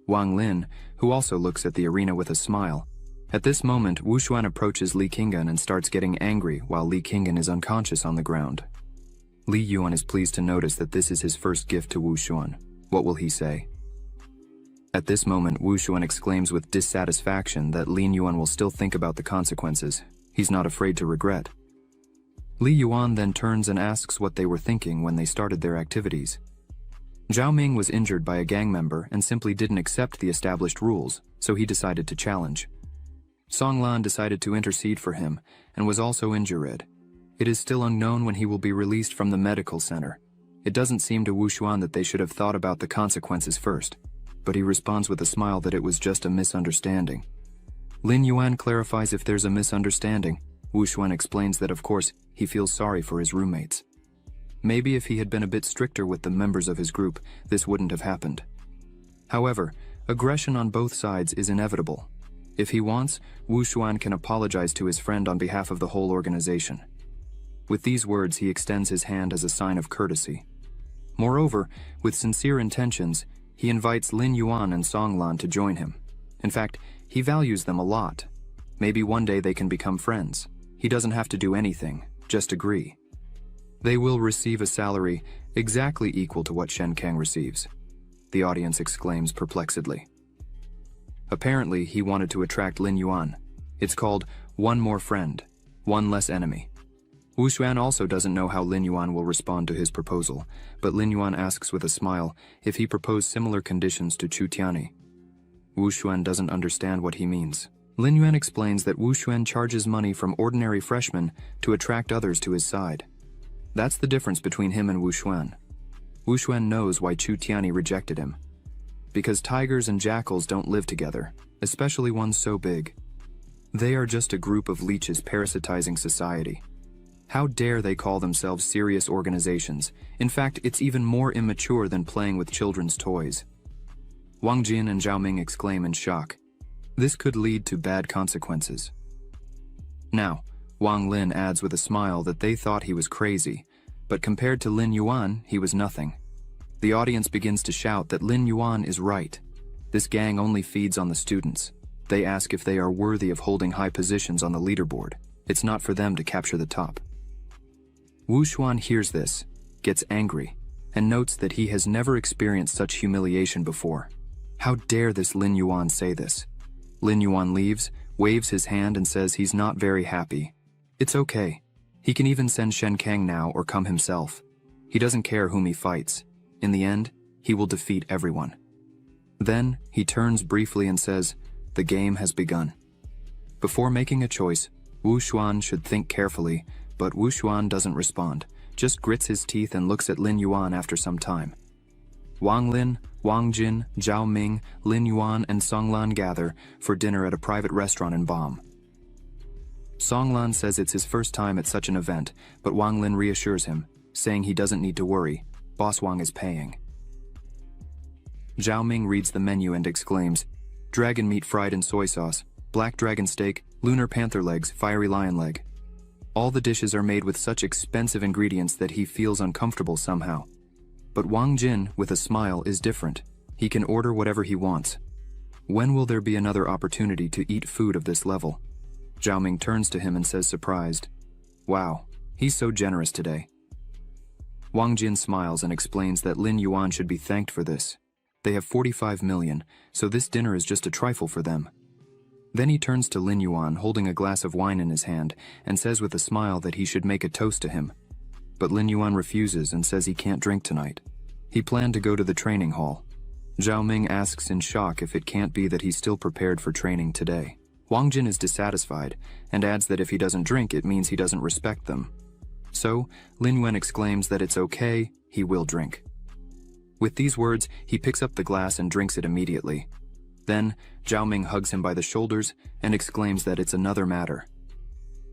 Wang Lin, who also looks at the arena with a smile. At this moment, Wu Xuan approaches Li Qinggan and starts getting angry while Li Qinggan is unconscious on the ground. Li Yuan is pleased to notice that this is his first gift to Wu Xuan. What will he say? At this moment, Wu Xuan exclaims with dissatisfaction that Lin Yuan will still think about the consequences. He's not afraid to regret. Li Yuan then turns and asks what they were thinking when they started their activities. Zhao Ming was injured by a gang member and simply didn't accept the established rules, so he decided to challenge. Song Lan decided to intercede for him and was also injured. It is still unknown when he will be released from the medical center. It doesn't seem to Wu Xuan that they should have thought about the consequences first, but he responds with a smile that it was just a misunderstanding. Lin Yuan clarifies if there's a misunderstanding. Wu Xuan explains that of course he feels sorry for his roommates. Maybe if he had been a bit stricter with the members of his group, this wouldn't have happened. However, aggression on both sides is inevitable. If he wants, Wu Xuan can apologize to his friend on behalf of the whole organization. With these words, he extends his hand as a sign of courtesy. Moreover, with sincere intentions, he invites Lin Yuan and Song Lan to join him. In fact, he values them a lot. Maybe one day they can become friends. He doesn't have to do anything, just agree. They will receive a salary exactly equal to what Shen Kang receives. The audience exclaims perplexedly. Apparently, he wanted to attract Lin Yuan. It's called one more friend, one less enemy. Wu Xuan also doesn't know how Lin Yuan will respond to his proposal, but Lin Yuan asks with a smile if he proposed similar conditions to Chu Tianyi. Wu Xuan doesn't understand what he means. Lin Yuan explains that Wu Xuan charges money from ordinary freshmen to attract others to his side. That's the difference between him and Wu Xuan. Wu Xuan knows why Chu Tianyi rejected him. Because tigers and jackals don't live together, especially ones so big. They are just a group of leeches parasitizing society. How dare they call themselves serious organizations? In fact, it's even more immature than playing with children's toys. Wang Jin and Zhao Ming exclaim in shock. This could lead to bad consequences. Now, Wang Lin adds with a smile that they thought he was crazy, but compared to Lin Yuan, he was nothing. The audience begins to shout that Lin Yuan is right. This gang only feeds on the students. They ask if they are worthy of holding high positions on the leaderboard. It's not for them to capture the top. Wu Xuan hears this, gets angry, and notes that he has never experienced such humiliation before. How dare this Lin Yuan say this? Lin Yuan leaves, waves his hand and says he's not very happy. It's okay. He can even send Shen Kang now or come himself. He doesn't care whom he fights. In the end, he will defeat everyone. Then, he turns briefly and says, "The game has begun." Before making a choice, Wu Xuan should think carefully, but Wu Xuan doesn't respond, just grits his teeth and looks at Lin Yuan after some time. Wang Lin, Wang Jin, Zhao Ming, Lin Yuan, and Song Lan gather for dinner at a private restaurant in Bam. Song Lan says it's his first time at such an event, but Wang Lin reassures him, saying he doesn't need to worry. Boss Wang is paying. Zhao Ming reads the menu and exclaims, "Dragon meat fried in soy sauce, black dragon steak, lunar panther legs, fiery lion leg." All the dishes are made with such expensive ingredients that he feels uncomfortable somehow. But Wang Jin, with a smile, is different. He can order whatever he wants. When will there be another opportunity to eat food of this level? Zhao Ming turns to him and says surprised, "Wow, he's so generous today." Wang Jin smiles and explains that Lin Yuan should be thanked for this. They have 45 million, so this dinner is just a trifle for them. Then he turns to Lin Yuan holding a glass of wine in his hand and says with a smile that he should make a toast to him. But Lin Yuan refuses and says he can't drink tonight. He planned to go to the training hall. Zhao Ming asks in shock if it can't be that he's still prepared for training today. Wang Jin is dissatisfied and adds that if he doesn't drink, it means he doesn't respect them. So, Lin Yuan exclaims that it's okay, he will drink. With these words, he picks up the glass and drinks it immediately. Then, Zhao Ming hugs him by the shoulders and exclaims that it's another matter.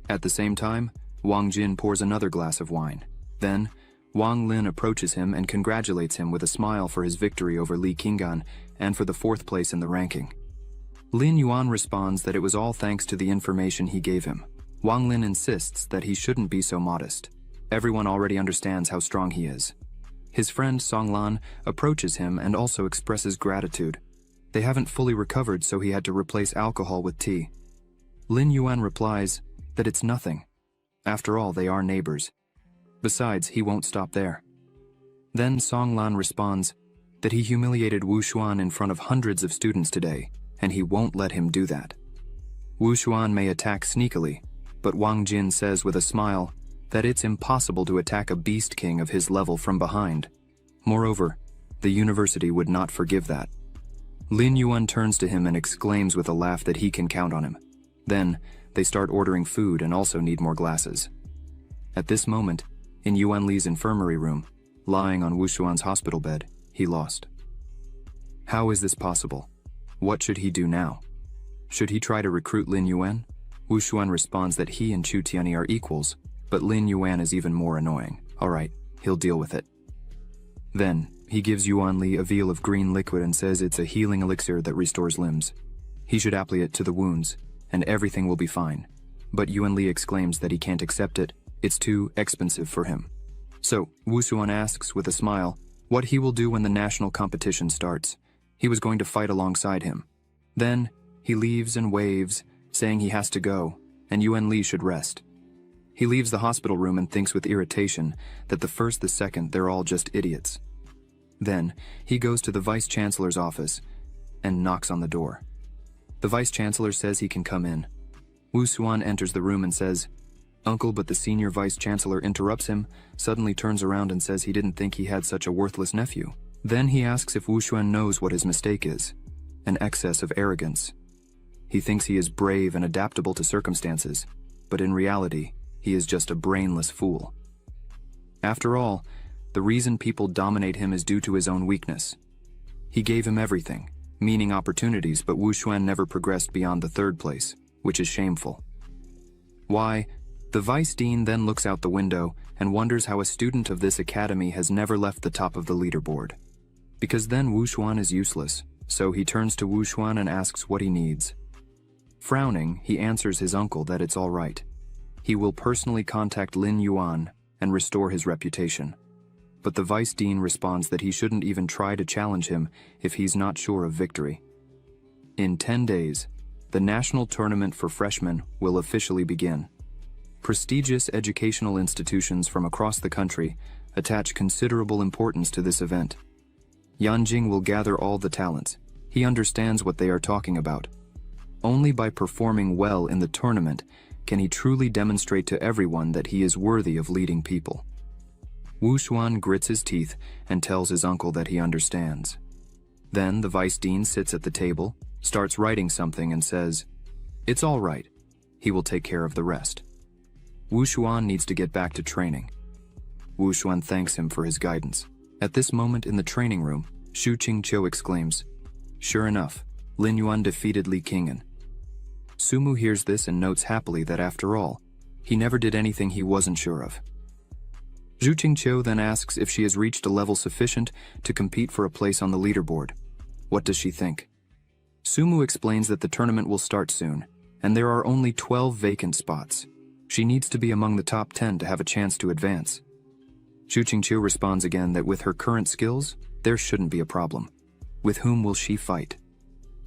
At the same time, Wang Jin pours another glass of wine. Then, Wang Lin approaches him and congratulates him with a smile for his victory over Li Qinggan and for the 4th place in the ranking. Lin Yuan responds that it was all thanks to the information he gave him. Wang Lin insists that he shouldn't be so modest. Everyone already understands how strong he is. His friend Song Lan approaches him and also expresses gratitude. They haven't fully recovered, so he had to replace alcohol with tea. Lin Yuan replies that it's nothing. After all, they are neighbors. Besides, he won't stop there. Then Song Lan responds that he humiliated Wu Xuan in front of hundreds of students today, and he won't let him do that. Wu Xuan may attack sneakily, but Wang Jin says with a smile that it's impossible to attack a beast king of his level from behind. Moreover, the university would not forgive that. Lin Yuan turns to him and exclaims with a laugh that he can count on him. Then, they start ordering food and also need more glasses. At this moment, in Yuan Li's infirmary room, lying on Wu Xuan's hospital bed, he lost. How is this possible? What should he do now? Should he try to recruit Lin Yuan? Wu Xuan responds that he and Chu Tianyi are equals, but Lin Yuan is even more annoying. Alright, he'll deal with it. Then, he gives Yuan Li a vial of green liquid and says it's a healing elixir that restores limbs. He should apply it to the wounds, and everything will be fine. But Yuan Li exclaims that he can't accept it, it's too expensive for him. So, Wu Xuan asks with a smile what he will do when the national competition starts. He was going to fight alongside him. Then, he leaves and waves, saying he has to go, and Yuan Li should rest. He leaves the hospital room and thinks with irritation that the first, the second, they're all just idiots. Then, he goes to the vice-chancellor's office and knocks on the door. The vice-chancellor says he can come in. Wu Xuan enters the room and says, "Uncle," but the senior vice-chancellor interrupts him, suddenly turns around and says he didn't think he had such a worthless nephew. Then he asks if Wu Xuan knows what his mistake is, an excess of arrogance. He thinks he is brave and adaptable to circumstances, but in reality, he is just a brainless fool. After all, the reason people dominate him is due to his own weakness. He gave him everything, meaning opportunities, but Wu Xuan never progressed beyond the 3rd place, which is shameful. Why? The vice dean then looks out the window and wonders how a student of this academy has never left the top of the leaderboard. Because then Wu Xuan is useless, so he turns to Wu Xuan and asks what he needs. Frowning, he answers his uncle that it's all right. He will personally contact Lin Yuan and restore his reputation. But the vice dean responds that he shouldn't even try to challenge him if he's not sure of victory. In 10 days, the national tournament for freshmen will officially begin. Prestigious educational institutions from across the country attach considerable importance to this event. Yan Jing will gather all the talents. He understands what they are talking about. Only by performing well in the tournament can he truly demonstrate to everyone that he is worthy of leading people. Wu Xuan grits his teeth and tells his uncle that he understands. Then the vice dean sits at the table, starts writing something and says, "It's all right. He will take care of the rest." Wu Xuan needs to get back to training. Wu Xuan thanks him for his guidance. At this moment in the training room, Shu Qingqiu exclaims, "Sure enough, Lin Yuan defeated Li Qinggan." Sumu hears this and notes happily that after all, he never did anything he wasn't sure of. Zhu Qingqiu then asks if she has reached a level sufficient to compete for a place on the leaderboard. What does she think? Sumu explains that the tournament will start soon, and there are only 12 vacant spots. She needs to be among the top 10 to have a chance to advance. Zhu Qingqiu responds again that with her current skills, there shouldn't be a problem. With whom will she fight?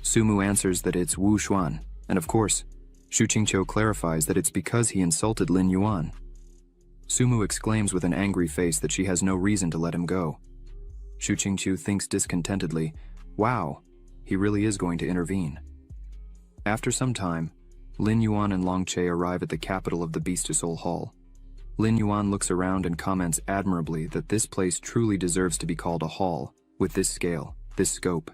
Sumu answers that it's Wu Xuan, and of course, Zhu Qingqiu clarifies that it's because he insulted Lin Yuan. Sumu exclaims with an angry face that she has no reason to let him go. Zhu Qingqiu thinks discontentedly, wow, he really is going to intervene. After some time, Lin Yuan and Long Che arrive at the capital of the Beast to Soul Hall. Lin Yuan looks around and comments admirably that this place truly deserves to be called a hall, with this scale, this scope.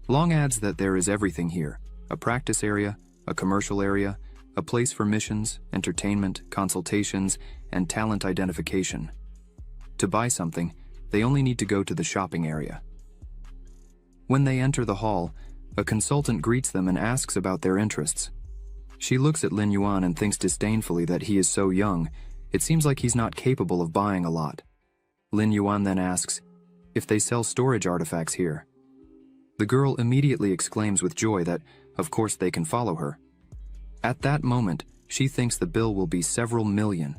Long adds that there is everything here, a practice area, a commercial area, a place for missions, entertainment, consultations, and talent identification. To buy something, they only need to go to the shopping area. When they enter the hall, a consultant greets them and asks about their interests. She looks at Lin Yuan and thinks disdainfully that he is so young, it seems like he's not capable of buying a lot. Lin Yuan then asks if they sell storage artifacts here. The girl immediately exclaims with joy that, of course, they can follow her. At that moment, she thinks the bill will be several million.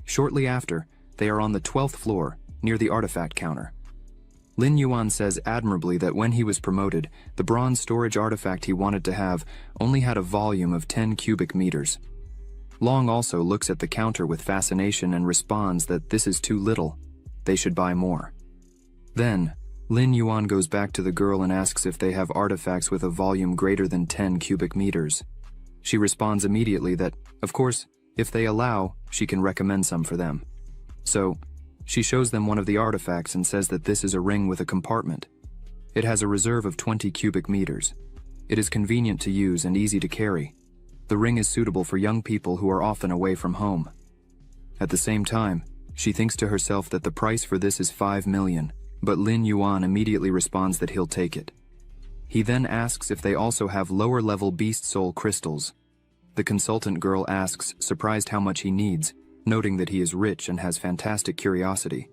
Shortly after, they are on the 12th floor, near the artifact counter. Lin Yuan says admirably that when he was promoted, the bronze storage artifact he wanted to have only had a volume of 10 cubic meters. Long also looks at the counter with fascination and responds that this is too little. They should buy more. Then, Lin Yuan goes back to the girl and asks if they have artifacts with a volume greater than 10 cubic meters. She responds immediately that, of course, if they allow, she can recommend some for them. So, she shows them one of the artifacts and says that this is a ring with a compartment. It has a reserve of 20 cubic meters. It is convenient to use and easy to carry. The ring is suitable for young people who are often away from home. At the same time, she thinks to herself that the price for this is 5 million, but Lin Yuan immediately responds that he'll take it. He then asks if they also have lower-level beast soul crystals. The consultant girl asks, surprised how much he needs, noting that he is rich and has fantastic curiosity.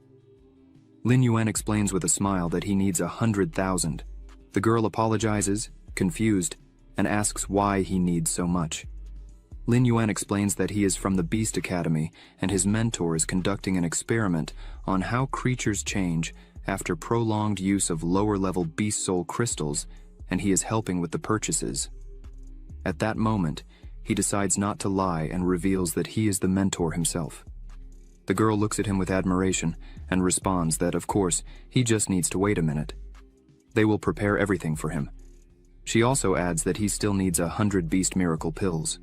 Lin Yuan explains with a smile that he needs 100,000. The girl apologizes, confused, and asks why he needs so much. Lin Yuan explains that he is from the Beast Academy and his mentor is conducting an experiment on how creatures change after prolonged use of lower-level beast soul crystals, and he is helping with the purchases. At that moment, he decides not to lie and reveals that he is the mentor himself. The girl looks at him with admiration and responds that, of course, he just needs to wait a minute. They will prepare everything for him. She also adds that he still needs 100 beast miracle pills.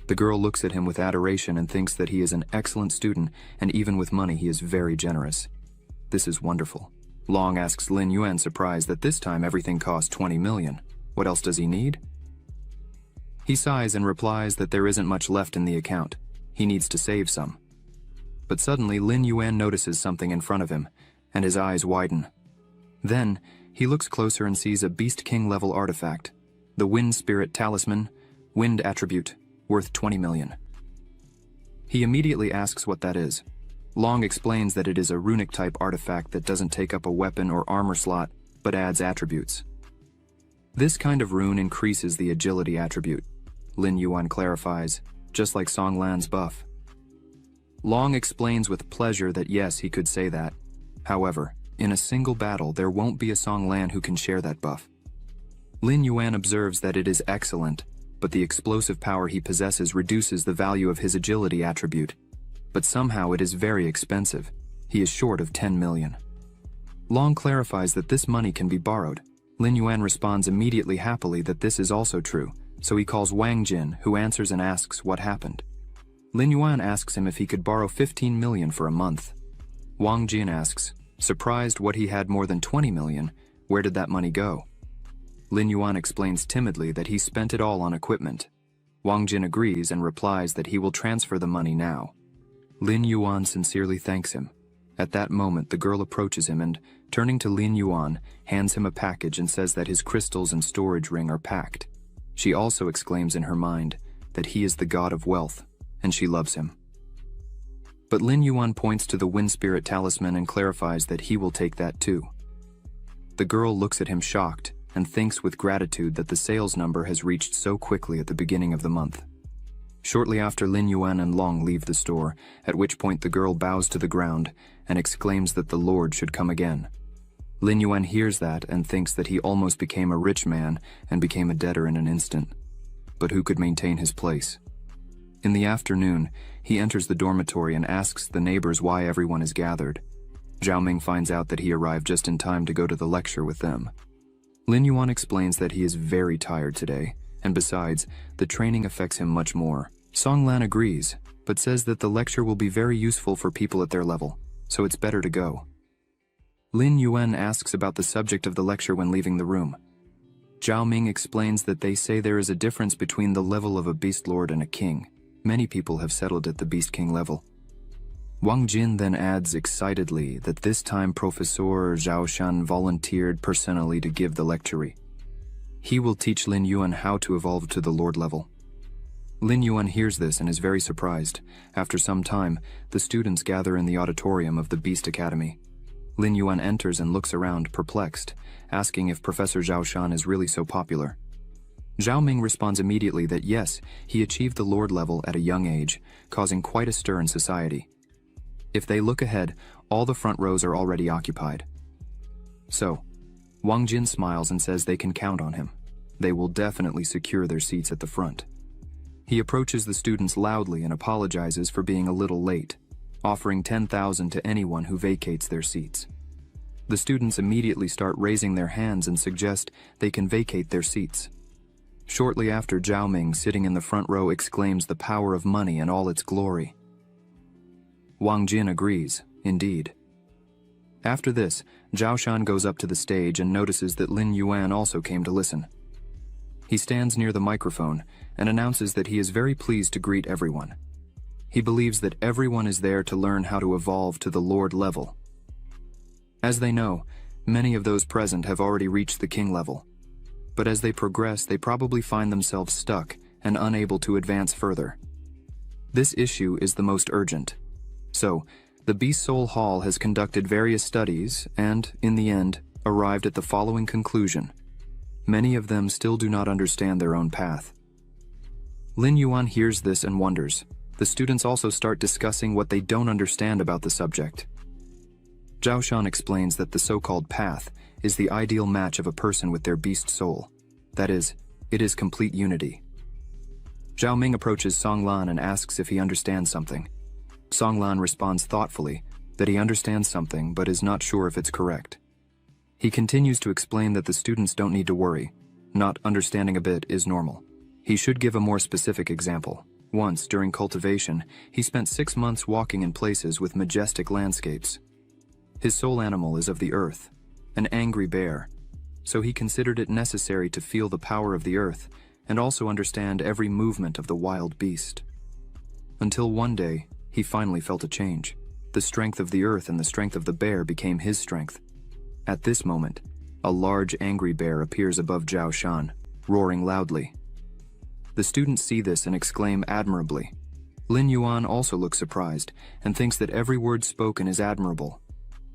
The girl looks at him with adoration and thinks that he is an excellent student, and even with money he is very generous. This is wonderful. Long asks Lin Yuan, surprised that this time everything costs 20 million. What else does he need? He sighs and replies that there isn't much left in the account. He needs to save some. But suddenly Lin Yuan notices something in front of him, and his eyes widen. Then, he looks closer and sees a Beast King level artifact, the Wind Spirit Talisman, Wind Attribute, worth 20 million. He immediately asks what that is. Long explains that it is a runic-type artifact that doesn't take up a weapon or armor slot, but adds attributes. This kind of rune increases the agility attribute, Lin Yuan clarifies, just like Song Lan's buff. Long explains with pleasure that yes, he could say that. However, in a single battle, there won't be a Song Lan who can share that buff. Lin Yuan observes that it is excellent, but the explosive power he possesses reduces the value of his agility attribute. But somehow it is very expensive. He is short of 10 million. Long clarifies that this money can be borrowed. Lin Yuan responds immediately happily that this is also true, so he calls Wang Jin, who answers and asks what happened. Lin Yuan asks him if he could borrow 15 million for a month. Wang Jin asks, surprised what he had more than 20 million, where did that money go? Lin Yuan explains timidly that he spent it all on equipment. Wang Jin agrees and replies that he will transfer the money now. Lin Yuan sincerely thanks him. At that moment, the girl approaches him and, turning to Lin Yuan, hands him a package and says that his crystals and storage ring are packed. She also exclaims in her mind that he is the god of wealth, and she loves him. But Lin Yuan points to the Wind Spirit Talisman and clarifies that he will take that too. The girl looks at him shocked and thinks with gratitude that the sales number has reached so quickly at the beginning of the month. Shortly after, Lin Yuan and Long leave the store, at which point the girl bows to the ground and exclaims that the Lord should come again. Lin Yuan hears that and thinks that he almost became a rich man and became a debtor in an instant. But who could maintain his place? In the afternoon, he enters the dormitory and asks the neighbors why everyone is gathered. Zhao Ming finds out that he arrived just in time to go to the lecture with them. Lin Yuan explains that he is very tired today, and besides, the training affects him much more. Song Lan agrees, but says that the lecture will be very useful for people at their level, so it's better to go. Lin Yuan asks about the subject of the lecture when leaving the room. Zhao Ming explains that they say there is a difference between the level of a beast lord and a king. Many people have settled at the beast king level. Wang Jin then adds excitedly that this time Professor Zhao Shan volunteered personally to give the lecture. He will teach Lin Yuan how to evolve to the lord level. Lin Yuan hears this and is very surprised. After some time, the students gather in the auditorium of the Beast Academy. Lin Yuan enters and looks around, perplexed, asking if Professor Zhao Shan is really so popular. Zhao Ming responds immediately that yes, he achieved the lord level at a young age, causing quite a stir in society. If they look ahead, all the front rows are already occupied. So, Wang Jin smiles and says they can count on him. They will definitely secure their seats at the front. He approaches the students loudly and apologizes for being a little late, offering 10,000 to anyone who vacates their seats. The students immediately start raising their hands and suggest they can vacate their seats. Shortly after, Zhao Ming, sitting in the front row, exclaims the power of money and all its glory. Wang Jin agrees, indeed. After this, Zhao Shan goes up to the stage and notices that Lin Yuan also came to listen. He stands near the microphone and announces that he is very pleased to greet everyone. He believes that everyone is there to learn how to evolve to the lord level. As they know, many of those present have already reached the king level. But as they progress, they probably find themselves stuck and unable to advance further. This issue is the most urgent. So, the Beast Soul Hall has conducted various studies and, in the end, arrived at the following conclusion. Many of them still do not understand their own path. Lin Yuan hears this and wonders. The students also start discussing what they don't understand about the subject. Zhao Shan explains that the so-called path is the ideal match of a person with their beast soul. That is, it is complete unity. Zhao Ming approaches Song Lan and asks if he understands something. Song Lan responds thoughtfully that he understands something but is not sure if it's correct. He continues to explain that the students don't need to worry. Not understanding a bit is normal. He should give a more specific example. Once, during cultivation, he spent 6 months walking in places with majestic landscapes. His soul animal is of the earth, an angry bear, so he considered it necessary to feel the power of the earth and also understand every movement of the wild beast. Until one day, he finally felt a change. The strength of the earth and the strength of the bear became his strength. At this moment, a large angry bear appears above Zhao Shan, roaring loudly. The students see this and exclaim admirably. Lin Yuan also looks surprised and thinks that every word spoken is admirable.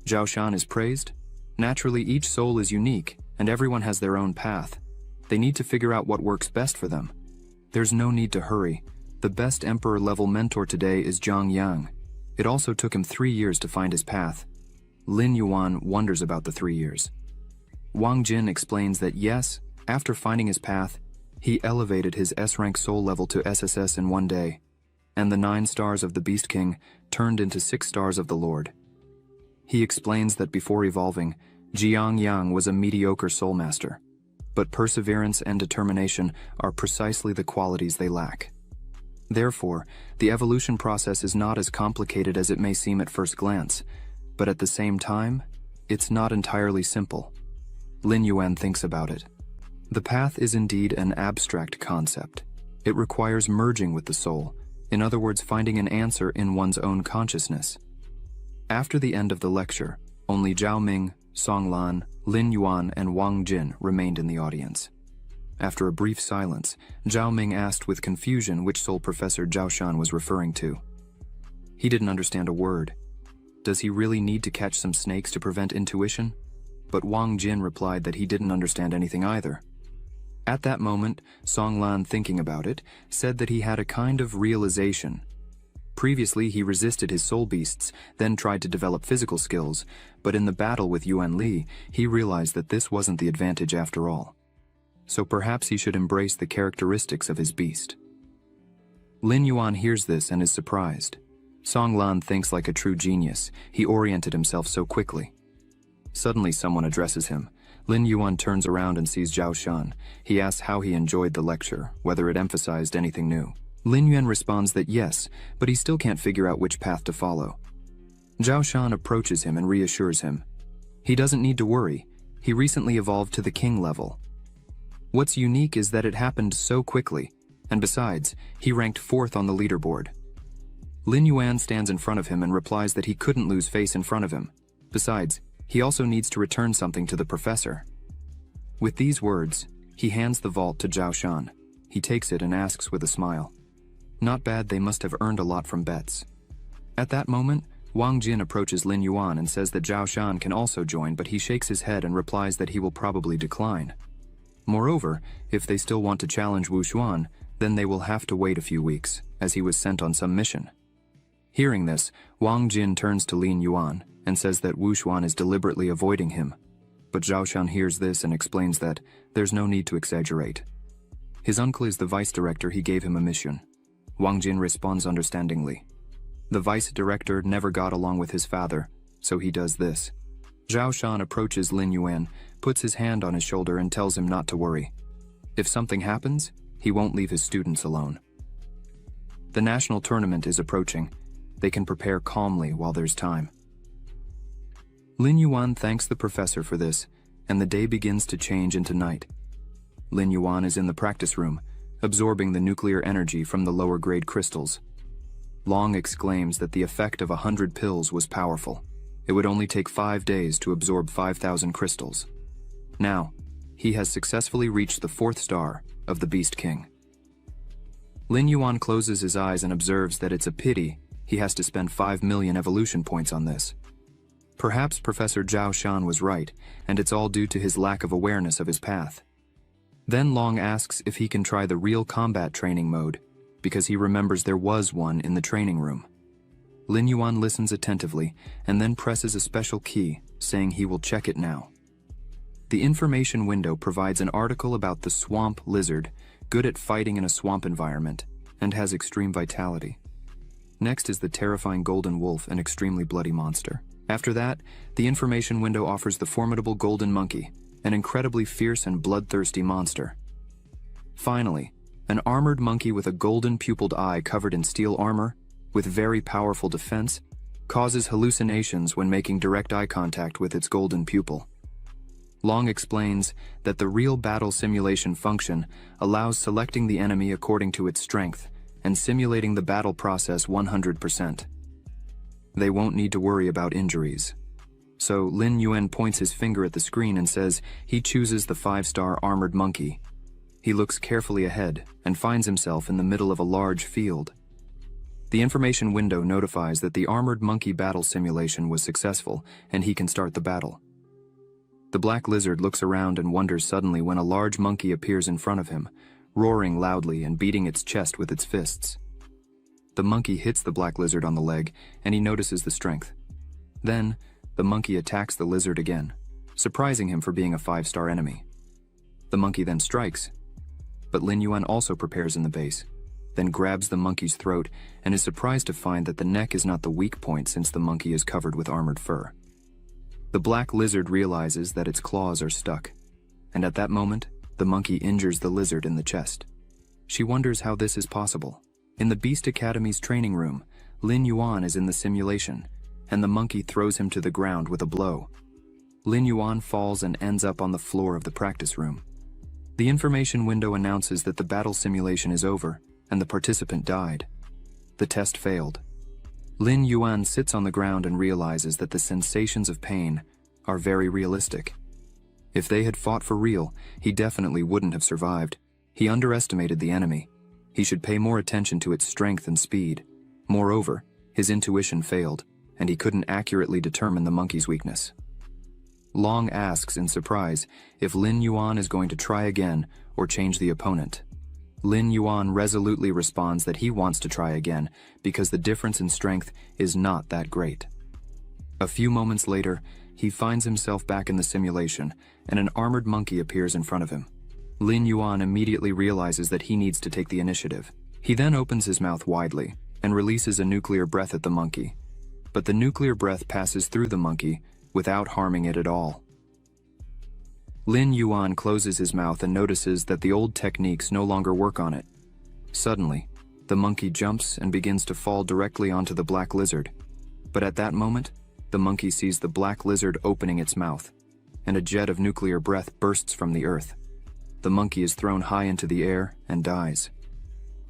Zhao Shan is praised. Naturally, each soul is unique and everyone has their own path. They need to figure out what works best for them. There's no need to hurry. The best emperor-level mentor today is Zhang Yang. It also took him 3 years to find his path. Lin Yuan wonders about the 3 years. Wang Jin explains that yes, after finding his path, he elevated his S-rank soul level to SSS in 1 day, and the 9 stars of the Beast King turned into 6 stars of the Lord. He explains that before evolving, Jiang Yang was a mediocre soul master, but perseverance and determination are precisely the qualities they lack. Therefore, the evolution process is not as complicated as it may seem at first glance, but at the same time, it's not entirely simple. Lin Yuan thinks about it. The path is indeed an abstract concept. It requires merging with the soul, in other words, finding an answer in one's own consciousness. After the end of the lecture, only Zhao Ming, Song Lan, Lin Yuan, and Wang Jin remained in the audience. After a brief silence, Zhao Ming asked with confusion which soul Professor Zhao Shan was referring to. He didn't understand a word. Does he really need to catch some snakes to prevent intuition? But Wang Jin replied that he didn't understand anything either. At that moment, Song Lan, thinking about it, said that he had a kind of realization. Previously, he resisted his soul beasts, then tried to develop physical skills, but in the battle with Yuan Li, he realized that this wasn't the advantage after all. So perhaps he should embrace the characteristics of his beast. Lin Yuan hears this and is surprised. Song Lan thinks like a true genius. He oriented himself so quickly. Suddenly someone addresses him. Lin Yuan turns around and sees Zhao Shan. He asks how he enjoyed the lecture, whether it emphasized anything new. Lin Yuan responds that yes, but he still can't figure out which path to follow. Zhao Shan approaches him and reassures him. He doesn't need to worry. He recently evolved to the king level. What's unique is that it happened so quickly, and besides, he ranked 4th on the leaderboard. Lin Yuan stands in front of him and replies that he couldn't lose face in front of him. Besides, he also needs to return something to the professor. With these words, he hands the vault to Zhao Shan. He takes it and asks with a smile. Not bad, they must have earned a lot from bets. At that moment, Wang Jin approaches Lin Yuan and says that Zhao Shan can also join, but he shakes his head and replies that he will probably decline. Moreover, if they still want to challenge Wu Xuan, then they will have to wait a few weeks, as he was sent on some mission. Hearing this, Wang Jin turns to Lin Yuan and says that Wu Xuan is deliberately avoiding him. But Zhao Shan hears this and explains that there's no need to exaggerate. His uncle is the vice director, he gave him a mission. Wang Jin responds understandingly. The vice director never got along with his father, so he does this. Zhao Shan approaches Lin Yuan, puts his hand on his shoulder and tells him not to worry. If something happens, he won't leave his students alone. The national tournament is approaching. They can prepare calmly while there's time. Lin Yuan thanks the professor for this, and the day begins to change into night. Lin Yuan is in the practice room, absorbing the nuclear energy from the lower-grade crystals. Long exclaims that the effect of 100 pills was powerful. It would only take 5 days to absorb 5,000 crystals. Now, he has successfully reached the 4th star of the Beast King. Lin Yuan closes his eyes and observes that it's a pity he has to spend 5 million evolution points on this. Perhaps Professor Zhao Shan was right, and it's all due to his lack of awareness of his path. Then Long asks if he can try the real combat training mode, because he remembers there was one in the training room. Lin Yuan listens attentively and then presses a special key, saying he will check it now. The information window provides an article about the swamp lizard, good at fighting in a swamp environment, and has extreme vitality. Next is the terrifying golden wolf, an extremely bloody monster. After that, the information window offers the formidable golden monkey, an incredibly fierce and bloodthirsty monster. Finally, an armored monkey with a golden pupiled eye covered in steel armor, with very powerful defense, causes hallucinations when making direct eye contact with its golden pupil. Long explains that the real battle simulation function allows selecting the enemy according to its strength and simulating the battle process 100%. They won't need to worry about injuries. So Lin Yuan points his finger at the screen and says he chooses the 5-star armored monkey. He looks carefully ahead and finds himself in the middle of a large field. The information window notifies that the armored monkey battle simulation was successful and he can start the battle. The black lizard looks around and wonders suddenly when a large monkey appears in front of him, roaring loudly and beating its chest with its fists. The monkey hits the black lizard on the leg and he notices the strength. Then, the monkey attacks the lizard again, surprising him for being a 5-star enemy. The monkey then strikes, but Lin Yuan also prepares in the base, then grabs the monkey's throat and is surprised to find that the neck is not the weak point since the monkey is covered with armored fur. The black lizard realizes that its claws are stuck, and at that moment, the monkey injures the lizard in the chest. She wonders how this is possible. In the Beast Academy's training room, Lin Yuan is in the simulation, and the monkey throws him to the ground with a blow. Lin Yuan falls and ends up on the floor of the practice room. The information window announces that the battle simulation is over, and the participant died. The test failed. Lin Yuan sits on the ground and realizes that the sensations of pain are very realistic. If they had fought for real, he definitely wouldn't have survived. He underestimated the enemy. He should pay more attention to its strength and speed. Moreover, his intuition failed, and he couldn't accurately determine the monkey's weakness. Long asks in surprise if Lin Yuan is going to try again or change the opponent. Lin Yuan resolutely responds that he wants to try again because the difference in strength is not that great. A few moments later, he finds himself back in the simulation, and an armored monkey appears in front of him. Lin Yuan immediately realizes that he needs to take the initiative. He then opens his mouth widely and releases a nuclear breath at the monkey. But the nuclear breath passes through the monkey without harming it at all. Lin Yuan closes his mouth and notices that the old techniques no longer work on it. Suddenly, the monkey jumps and begins to fall directly onto the black lizard. But at that moment, the monkey sees the black lizard opening its mouth, and a jet of nuclear breath bursts from the earth. the monkey is thrown high into the air and dies.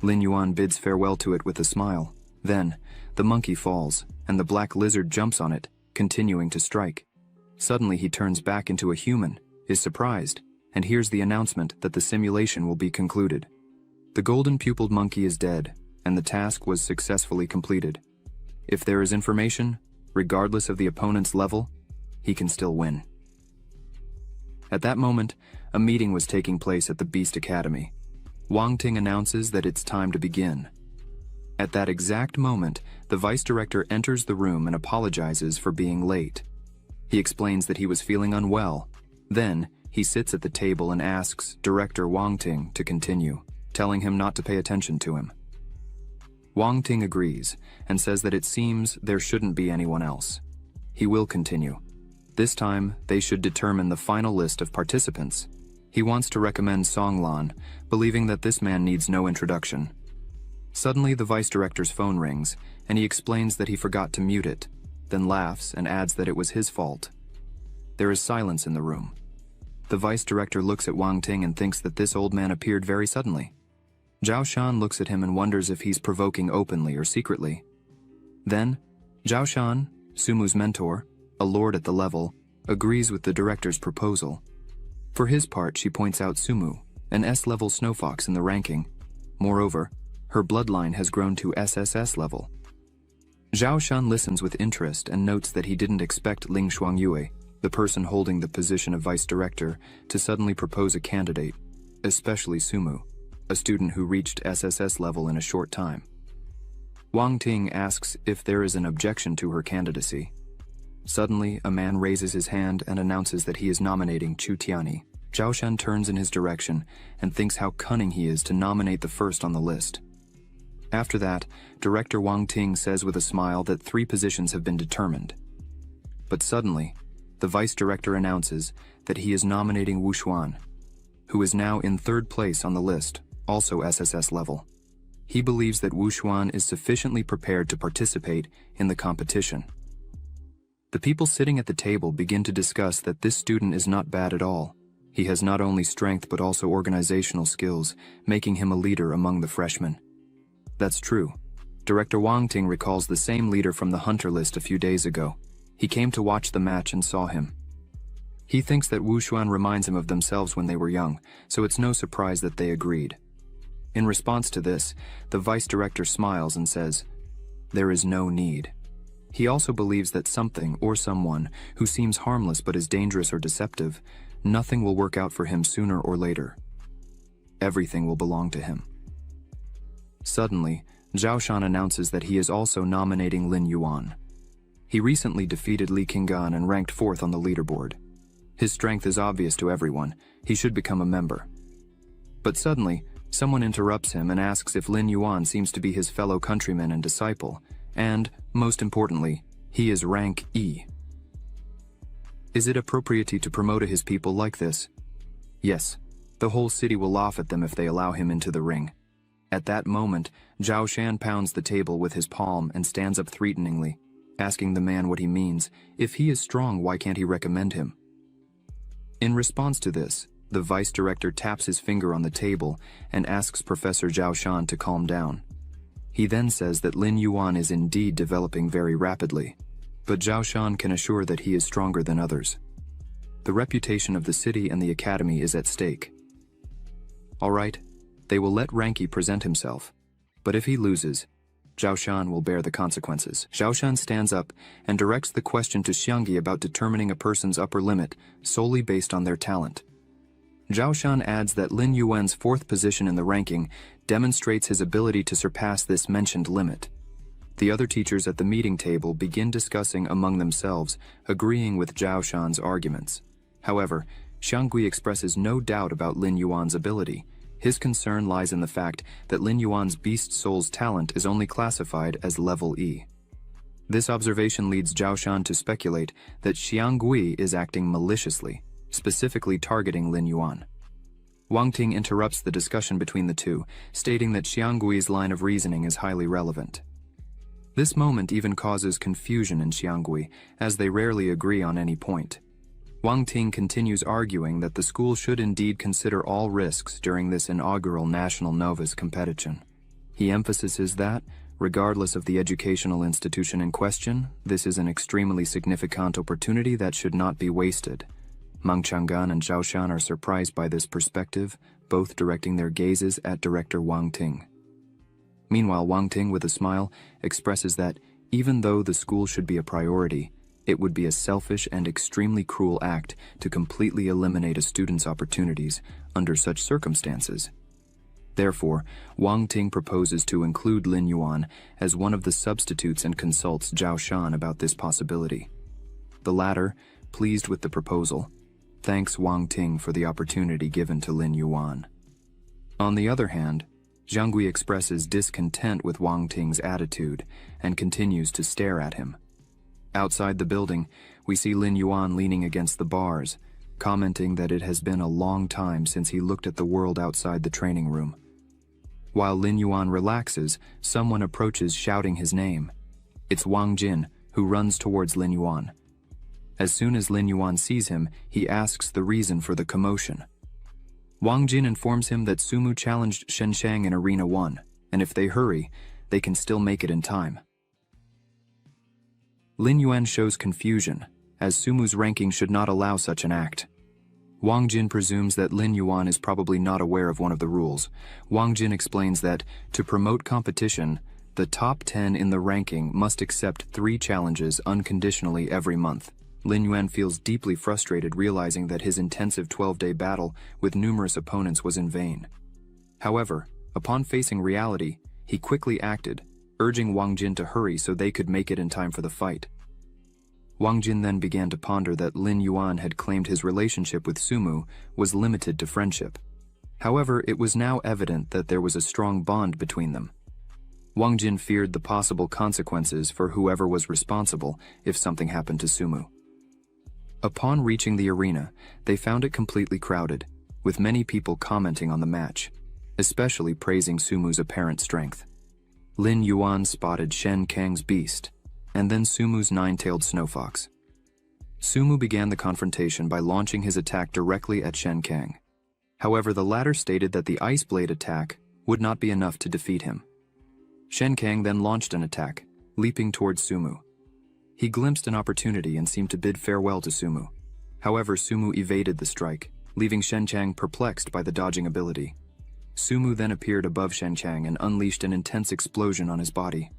Lin Yuan bids farewell to it with a smile. Then, the monkey falls, and the black lizard jumps on it, continuing to strike. Suddenly he turns back into a human, is surprised, and hears the announcement that the simulation will be concluded. The golden-pupiled monkey is dead, and the task was successfully completed. If there is information, regardless of the opponent's level, he can still win. At that moment, a meeting was taking place at the Beast Academy. Wang Ting announces that it's time to begin. At that exact moment, the vice director enters the room and apologizes for being late. He explains that he was feeling unwell. Then, he sits at the table and asks Director Wang Ting to continue, telling him not to pay attention to him. Wang Ting agrees and says that it seems there shouldn't be anyone else. He will continue. This time, they should determine the final list of participants. He wants to recommend Song Lan, believing that this man needs no introduction. Suddenly, the vice director's phone rings, and he explains that he forgot to mute it, then laughs and adds that it was his fault. There is silence in the room. The vice director looks at Wang Ting and thinks that this old man appeared very suddenly. Zhao Shan looks at him and wonders if he's provoking openly or secretly. Then, Zhao Shan, Sumu's mentor, a lord at the level, agrees with the director's proposal. For his part, she points out Sumu, an S-level snowfox in the ranking. Moreover, her bloodline has grown to SSS level. Zhao Shan listens with interest and notes that he didn't expect Ling Shuangyue, the person holding the position of vice director, to suddenly propose a candidate, especially Sumu, a student who reached SSS level in a short time. Wang Ting asks if there is an objection to her candidacy. Suddenly, a man raises his hand and announces that he is nominating Chu Tiani. Zhao Shan turns in his direction and thinks how cunning he is to nominate the first on the list. After that, Director Wang Ting says with a smile that 3 positions have been determined. But suddenly, the vice director announces that he is nominating Wu Xuan, who is now in 3rd place on the list, also SSS level. He believes that Wu Xuan is sufficiently prepared to participate in the competition. The people sitting at the table begin to discuss that this student is not bad at all. He has not only strength but also organizational skills, making him a leader among the freshmen. That's true. Director Wang Ting recalls the same leader from the hunter list a few days ago. He came to watch the match and saw him. He thinks that Wu Xuan reminds him of themselves when they were young, so it's no surprise that they agreed. In response to this, the vice director smiles and says, "There is no need." He also believes that something or someone who seems harmless but is dangerous or deceptive, nothing will work out for him sooner or later. Everything will belong to him. Suddenly, Zhao Shan announces that he is also nominating Lin Yuan. He recently defeated Li Qinggan and ranked 4th on the leaderboard. His strength is obvious to everyone. He should become a member. But suddenly, someone interrupts him and asks if Lin Yuan seems to be his fellow countryman and disciple, and, most importantly, he is rank E. Is it appropriate to promote his people like this? Yes, the whole city will laugh at them if they allow him into the ring. At that moment, Zhao Shan pounds the table with his palm and stands up threateningly, asking the man what he means. If he is strong, why can't he recommend him? In response to this, the vice director taps his finger on the table and asks Professor Zhao Shan to calm down. He then says that Lin Yuan is indeed developing very rapidly, but Zhao Shan can assure that he is stronger than others. The reputation of the city and the academy is at stake. All right, they will let Ranky present himself, but if he loses, Zhao Shan will bear the consequences. Zhao Shan stands up and directs the question to Xiangyi about determining a person's upper limit solely based on their talent. Zhao Shan adds that Lin Yuan's 4th position in the ranking demonstrates his ability to surpass this mentioned limit. The other teachers at the meeting table begin discussing among themselves, agreeing with Zhao Shan's arguments. However, Xiangui expresses no doubt about Lin Yuan's ability. His concern lies in the fact that Lin Yuan's beast soul's talent is only classified as level E. This observation leads Zhao Shan to speculate that Xiangui is acting maliciously, specifically targeting Lin Yuan. Wang Ting interrupts the discussion between the two, stating that Xianggui's line of reasoning is highly relevant. This moment even causes confusion in Xianggui, as they rarely agree on any point. Wang Ting continues arguing that the school should indeed consider all risks during this inaugural national novice competition. He emphasizes that, regardless of the educational institution in question, this is an extremely significant opportunity that should not be wasted. Mang Chang'an and Zhao Shan are surprised by this perspective, both directing their gazes at director Wang Ting. Meanwhile, Wang Ting, with a smile, expresses that, even though the school should be a priority, it would be a selfish and extremely cruel act to completely eliminate a student's opportunities under such circumstances. Therefore, Wang Ting proposes to include Lin Yuan as one of the substitutes and consults Zhao Shan about this possibility. The latter, pleased with the proposal, thanks Wang Ting for the opportunity given to Lin Yuan. On the other hand, Zhang Gui expresses discontent with Wang Ting's attitude and continues to stare at him. Outside the building, we see Lin Yuan leaning against the bars, commenting that it has been a long time since he looked at the world outside the training room. While Lin Yuan relaxes, someone approaches shouting his name. It's Wang Jin, who runs towards Lin Yuan. As soon as Lin Yuan sees him, he asks the reason for the commotion. Wang Jin informs him that Sumu challenged Shen Shang in Arena 1, and if they hurry, they can still make it in time. Lin Yuan shows confusion, as Sumu's ranking should not allow such an act. Wang Jin presumes that Lin Yuan is probably not aware of one of the rules. Wang Jin explains that, to promote competition, the top 10 in the ranking must accept 3 challenges unconditionally every month. Lin Yuan feels deeply frustrated, realizing that his intensive 12-day battle with numerous opponents was in vain. However, upon facing reality, he quickly acted, urging Wang Jin to hurry so they could make it in time for the fight. Wang Jin then began to ponder that Lin Yuan had claimed his relationship with Sumu was limited to friendship. However, it was now evident that there was a strong bond between them. Wang Jin feared the possible consequences for whoever was responsible if something happened to Sumu. Upon reaching the arena, they found it completely crowded, with many people commenting on the match, especially praising Sumu's apparent strength. Lin Yuan spotted Shen Kang's beast, and then Sumu's 9-tailed snow fox. Sumu began the confrontation by launching his attack directly at Shen Kang. However, the latter stated that the ice blade attack would not be enough to defeat him. Shen Kang then launched an attack, leaping towards Sumu. He glimpsed an opportunity and seemed to bid farewell to Sumu. However, Sumu evaded the strike, leaving Shen Kang perplexed by the dodging ability. Sumu then appeared above Shen Kang and unleashed an intense explosion on his body.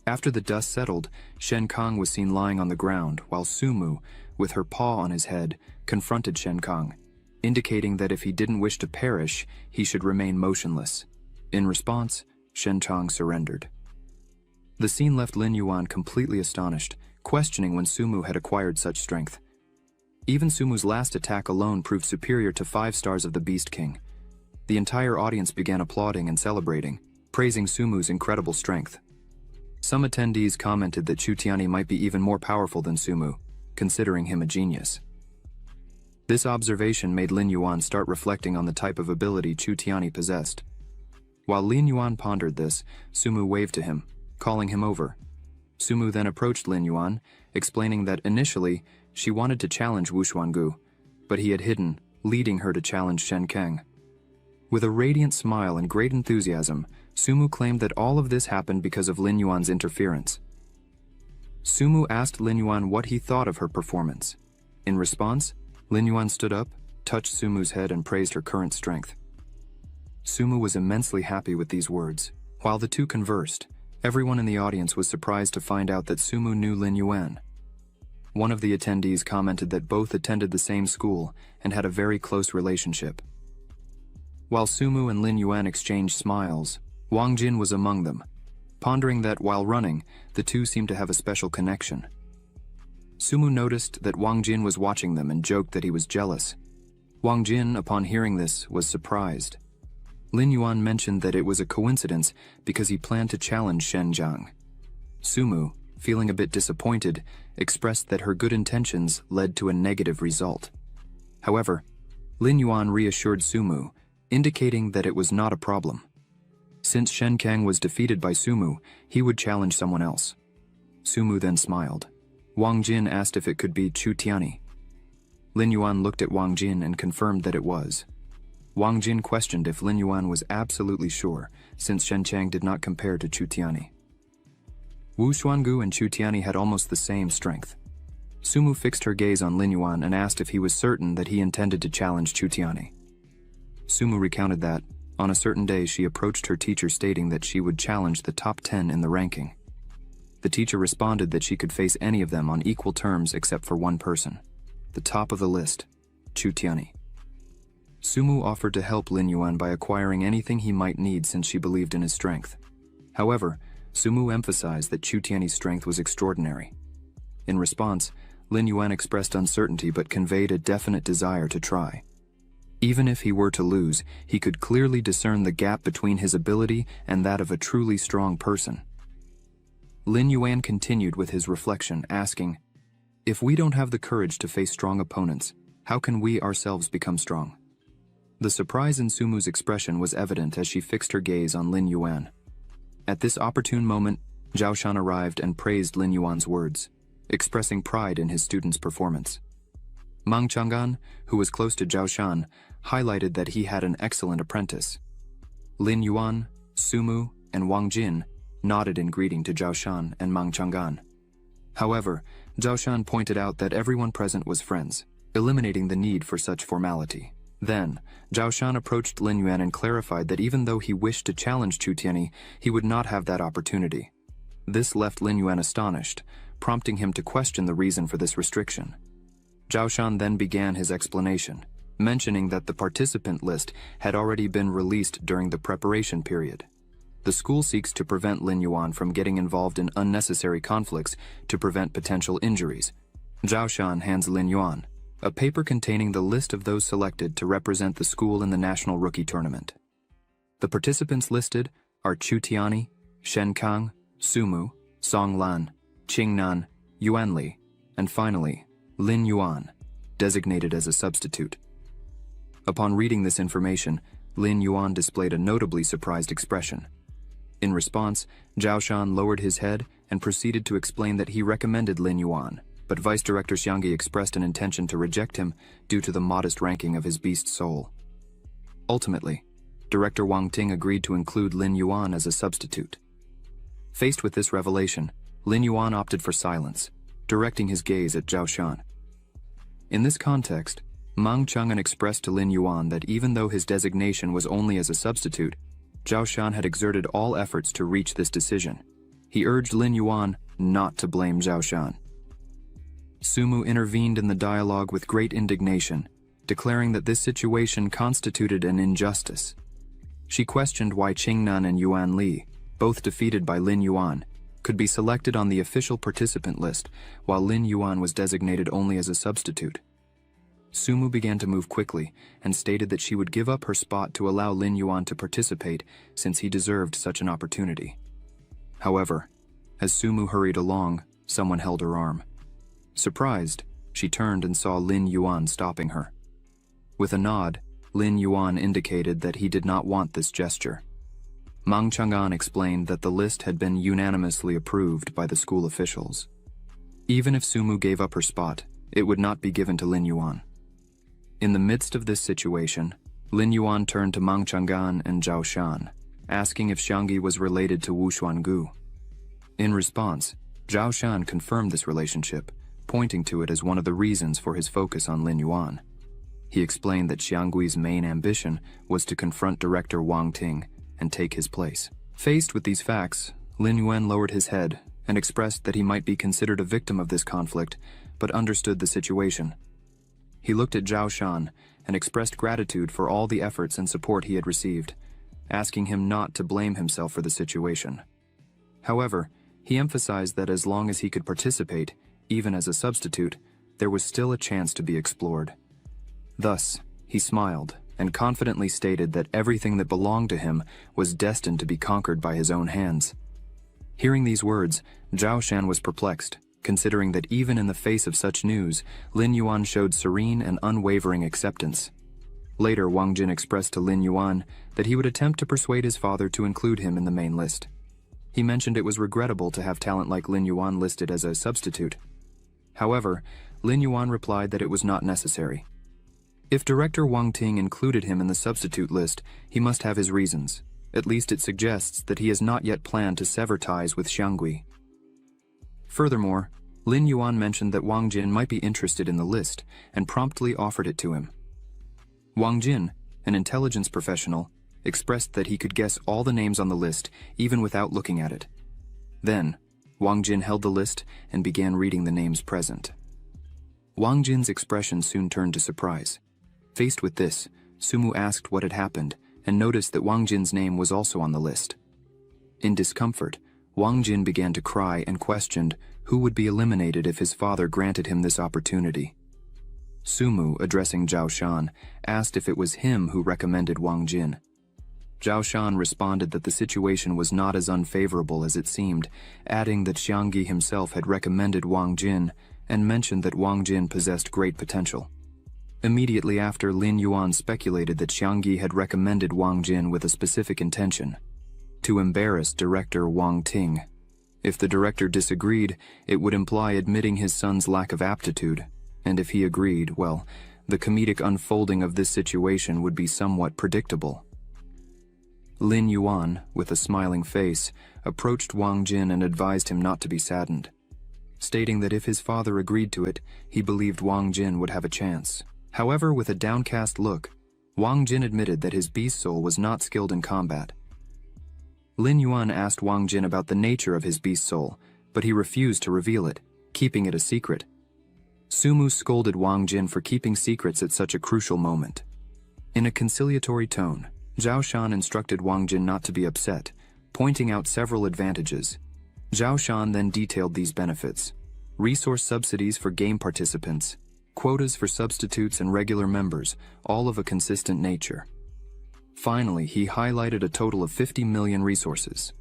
After the dust settled, Shen Kang was seen lying on the ground, while Sumu, with her paw on his head, confronted Shen Kang, indicating that if he didn't wish to perish, he should remain motionless. In response, Shen Kang surrendered. The scene left Lin Yuan completely astonished, questioning when Sumu had acquired such strength. Even Sumu's last attack alone proved superior to 5 stars of the Beast King. The entire audience began applauding and celebrating, praising Sumu's incredible strength. Some attendees commented that Chu Tianyi might be even more powerful than Sumu, considering him a genius. This observation made Lin Yuan start reflecting on the type of ability Chu Tianyi possessed. While Lin Yuan pondered this, Sumu waved to him, calling him over. Sumu then approached Lin Yuan, explaining that initially she wanted to challenge Wu Xuangu, but he had hidden, leading her to challenge Shen Kang. With a radiant smile and great enthusiasm, Sumu claimed that all of this happened because of Lin Yuan's interference. Sumu asked Lin Yuan what he thought of her performance. In response, Lin Yuan stood up, touched Sumu's head and praised her current strength. Sumu was immensely happy with these words. While the two conversed, everyone in the audience was surprised to find out that Sumu knew Lin Yuan. One of the attendees commented that both attended the same school and had a very close relationship. While Sumu and Lin Yuan exchanged smiles, Wang Jin was among them, pondering that while running, the two seemed to have a special connection. Sumu noticed that Wang Jin was watching them and joked that he was jealous. Wang Jin, upon hearing this, was surprised. Lin Yuan mentioned that it was a coincidence because he planned to challenge Shen Jiang. Sumu, feeling a bit disappointed, expressed that her good intentions led to a negative result. However, Lin Yuan reassured Sumu, indicating that it was not a problem. Since Shen Kang was defeated by Sumu, he would challenge someone else. Sumu then smiled. Wang Jin asked if it could be Chu Tianyi. Lin Yuan looked at Wang Jin and confirmed that it was. Wang Jin questioned if Lin Yuan was absolutely sure, since Shen Chang did not compare to Chu Tianyi. Wu Xuangu and Chu Tianyi had almost the same strength. Sumu fixed her gaze on Lin Yuan and asked if he was certain that he intended to challenge Chu Tianyi. Sumu recounted that, on a certain day, she approached her teacher stating that she would challenge the top 10 in the ranking. The teacher responded that she could face any of them on equal terms except for one person, the top of the list, Chu Tianyi. Sumu offered to help Lin Yuan by acquiring anything he might need since she believed in his strength. However, Sumu emphasized that Chu Tianyi's strength was extraordinary. In response, Lin Yuan expressed uncertainty but conveyed a definite desire to try. Even if he were to lose, he could clearly discern the gap between his ability and that of a truly strong person. Lin Yuan continued with his reflection, asking, "If we don't have the courage to face strong opponents, how can we ourselves become strong?" The surprise in Sumu's expression was evident as she fixed her gaze on Lin Yuan. At this opportune moment, Zhao Shan arrived and praised Lin Yuan's words, expressing pride in his student's performance. Mang Chang'an, who was close to Zhao Shan, highlighted that he had an excellent apprentice. Lin Yuan, Sumu, and Wang Jin nodded in greeting to Zhao Shan and Mang Chang'an. However, Zhao Shan pointed out that everyone present was friends, eliminating the need for such formality. Then, Zhao Shan approached Lin Yuan and clarified that even though he wished to challenge Chu Tianyi, he would not have that opportunity. This left Lin Yuan astonished, prompting him to question the reason for this restriction. Zhao Shan then began his explanation, mentioning that the participant list had already been released during the preparation period. The school seeks to prevent Lin Yuan from getting involved in unnecessary conflicts to prevent potential injuries. Zhao Shan hands Lin Yuan a paper containing the list of those selected to represent the school in the national rookie tournament. The participants listed are Chu Tianyi, Shen Kang, Sumu, Song Lan, Qing Nan, Yuan Li, and finally, Lin Yuan, designated as a substitute. Upon reading this information, Lin Yuan displayed a notably surprised expression. In response, Zhao Shan lowered his head and proceeded to explain that he recommended Lin Yuan, but Vice Director Xiangyi expressed an intention to reject him due to the modest ranking of his beast soul. Ultimately, Director Wang Ting agreed to include Lin Yuan as a substitute. Faced with this revelation, Lin Yuan opted for silence, directing his gaze at Zhao Shan. In this context, Mang Chang'an expressed to Lin Yuan that even though his designation was only as a substitute, Zhao Shan had exerted all efforts to reach this decision. He urged Lin Yuan not to blame Zhao Shan. Sumu intervened in the dialogue with great indignation, declaring that this situation constituted an injustice. She questioned why Qingnan and Yuan Li, both defeated by Lin Yuan, could be selected on the official participant list, while Lin Yuan was designated only as a substitute. Sumu began to move quickly and stated that she would give up her spot to allow Lin Yuan to participate since he deserved such an opportunity. However, as Sumu hurried along, someone held her arm. Surprised, she turned and saw Lin Yuan stopping her. With a nod, Lin Yuan indicated that he did not want this gesture. Mang Chang'an explained that the list had been unanimously approved by the school officials. Even if Sumu gave up her spot, it would not be given to Lin Yuan. In the midst of this situation, Lin Yuan turned to Mang Chang'an and Zhao Shan, asking if Xiangyi was related to Wu Xuangu. In response, Zhao Shan confirmed this relationship, pointing to it as one of the reasons for his focus on Lin Yuan. He explained that Xianggui's main ambition was to confront Director Wang Ting and take his place. Faced with these facts, Lin Yuan lowered his head and expressed that he might be considered a victim of this conflict, but understood the situation. He looked at Zhao Shan and expressed gratitude for all the efforts and support he had received, asking him not to blame himself for the situation. However, he emphasized that as long as he could participate, even as a substitute, there was still a chance to be explored. Thus, he smiled and confidently stated that everything that belonged to him was destined to be conquered by his own hands. Hearing these words, Zhao Shan was perplexed, considering that even in the face of such news, Lin Yuan showed serene and unwavering acceptance. Later, Wang Jin expressed to Lin Yuan that he would attempt to persuade his father to include him in the main list. He mentioned it was regrettable to have talent like Lin Yuan listed as a substitute. However, Lin Yuan replied that it was not necessary. If Director Wang Ting included him in the substitute list, he must have his reasons. At least it suggests that he has not yet planned to sever ties with Xiangui. Furthermore, Lin Yuan mentioned that Wang Jin might be interested in the list and promptly offered it to him. Wang Jin, an intelligence professional, expressed that he could guess all the names on the list even without looking at it. Then, Wang Jin held the list and began reading the names present. Wang Jin's expression soon turned to surprise. Faced with this, Sumu asked what had happened and noticed that Wang Jin's name was also on the list. In discomfort, Wang Jin began to cry and questioned who would be eliminated if his father granted him this opportunity. Sumu, addressing Zhao Shan, asked if it was him who recommended Wang Jin. Zhao Shan responded that the situation was not as unfavorable as it seemed, adding that Xiangui himself had recommended Wang Jin and mentioned that Wang Jin possessed great potential. Immediately after, Lin Yuan speculated that Xiangui had recommended Wang Jin with a specific intention: to embarrass Director Wang Ting. If the director disagreed, it would imply admitting his son's lack of aptitude, and if he agreed, well, the comedic unfolding of this situation would be somewhat predictable. Lin Yuan, with a smiling face, approached Wang Jin and advised him not to be saddened, stating that if his father agreed to it, he believed Wang Jin would have a chance. However, with a downcast look, Wang Jin admitted that his beast soul was not skilled in combat. Lin Yuan asked Wang Jin about the nature of his beast soul, but he refused to reveal it, keeping it a secret. Sumu scolded Wang Jin for keeping secrets at such a crucial moment. In a conciliatory tone, Zhao Shan instructed Wang Jin not to be upset, pointing out several advantages. Zhao Shan then detailed these benefits: resource subsidies for game participants, quotas for substitutes and regular members, all of a consistent nature. Finally, he highlighted a total of 50 million resources.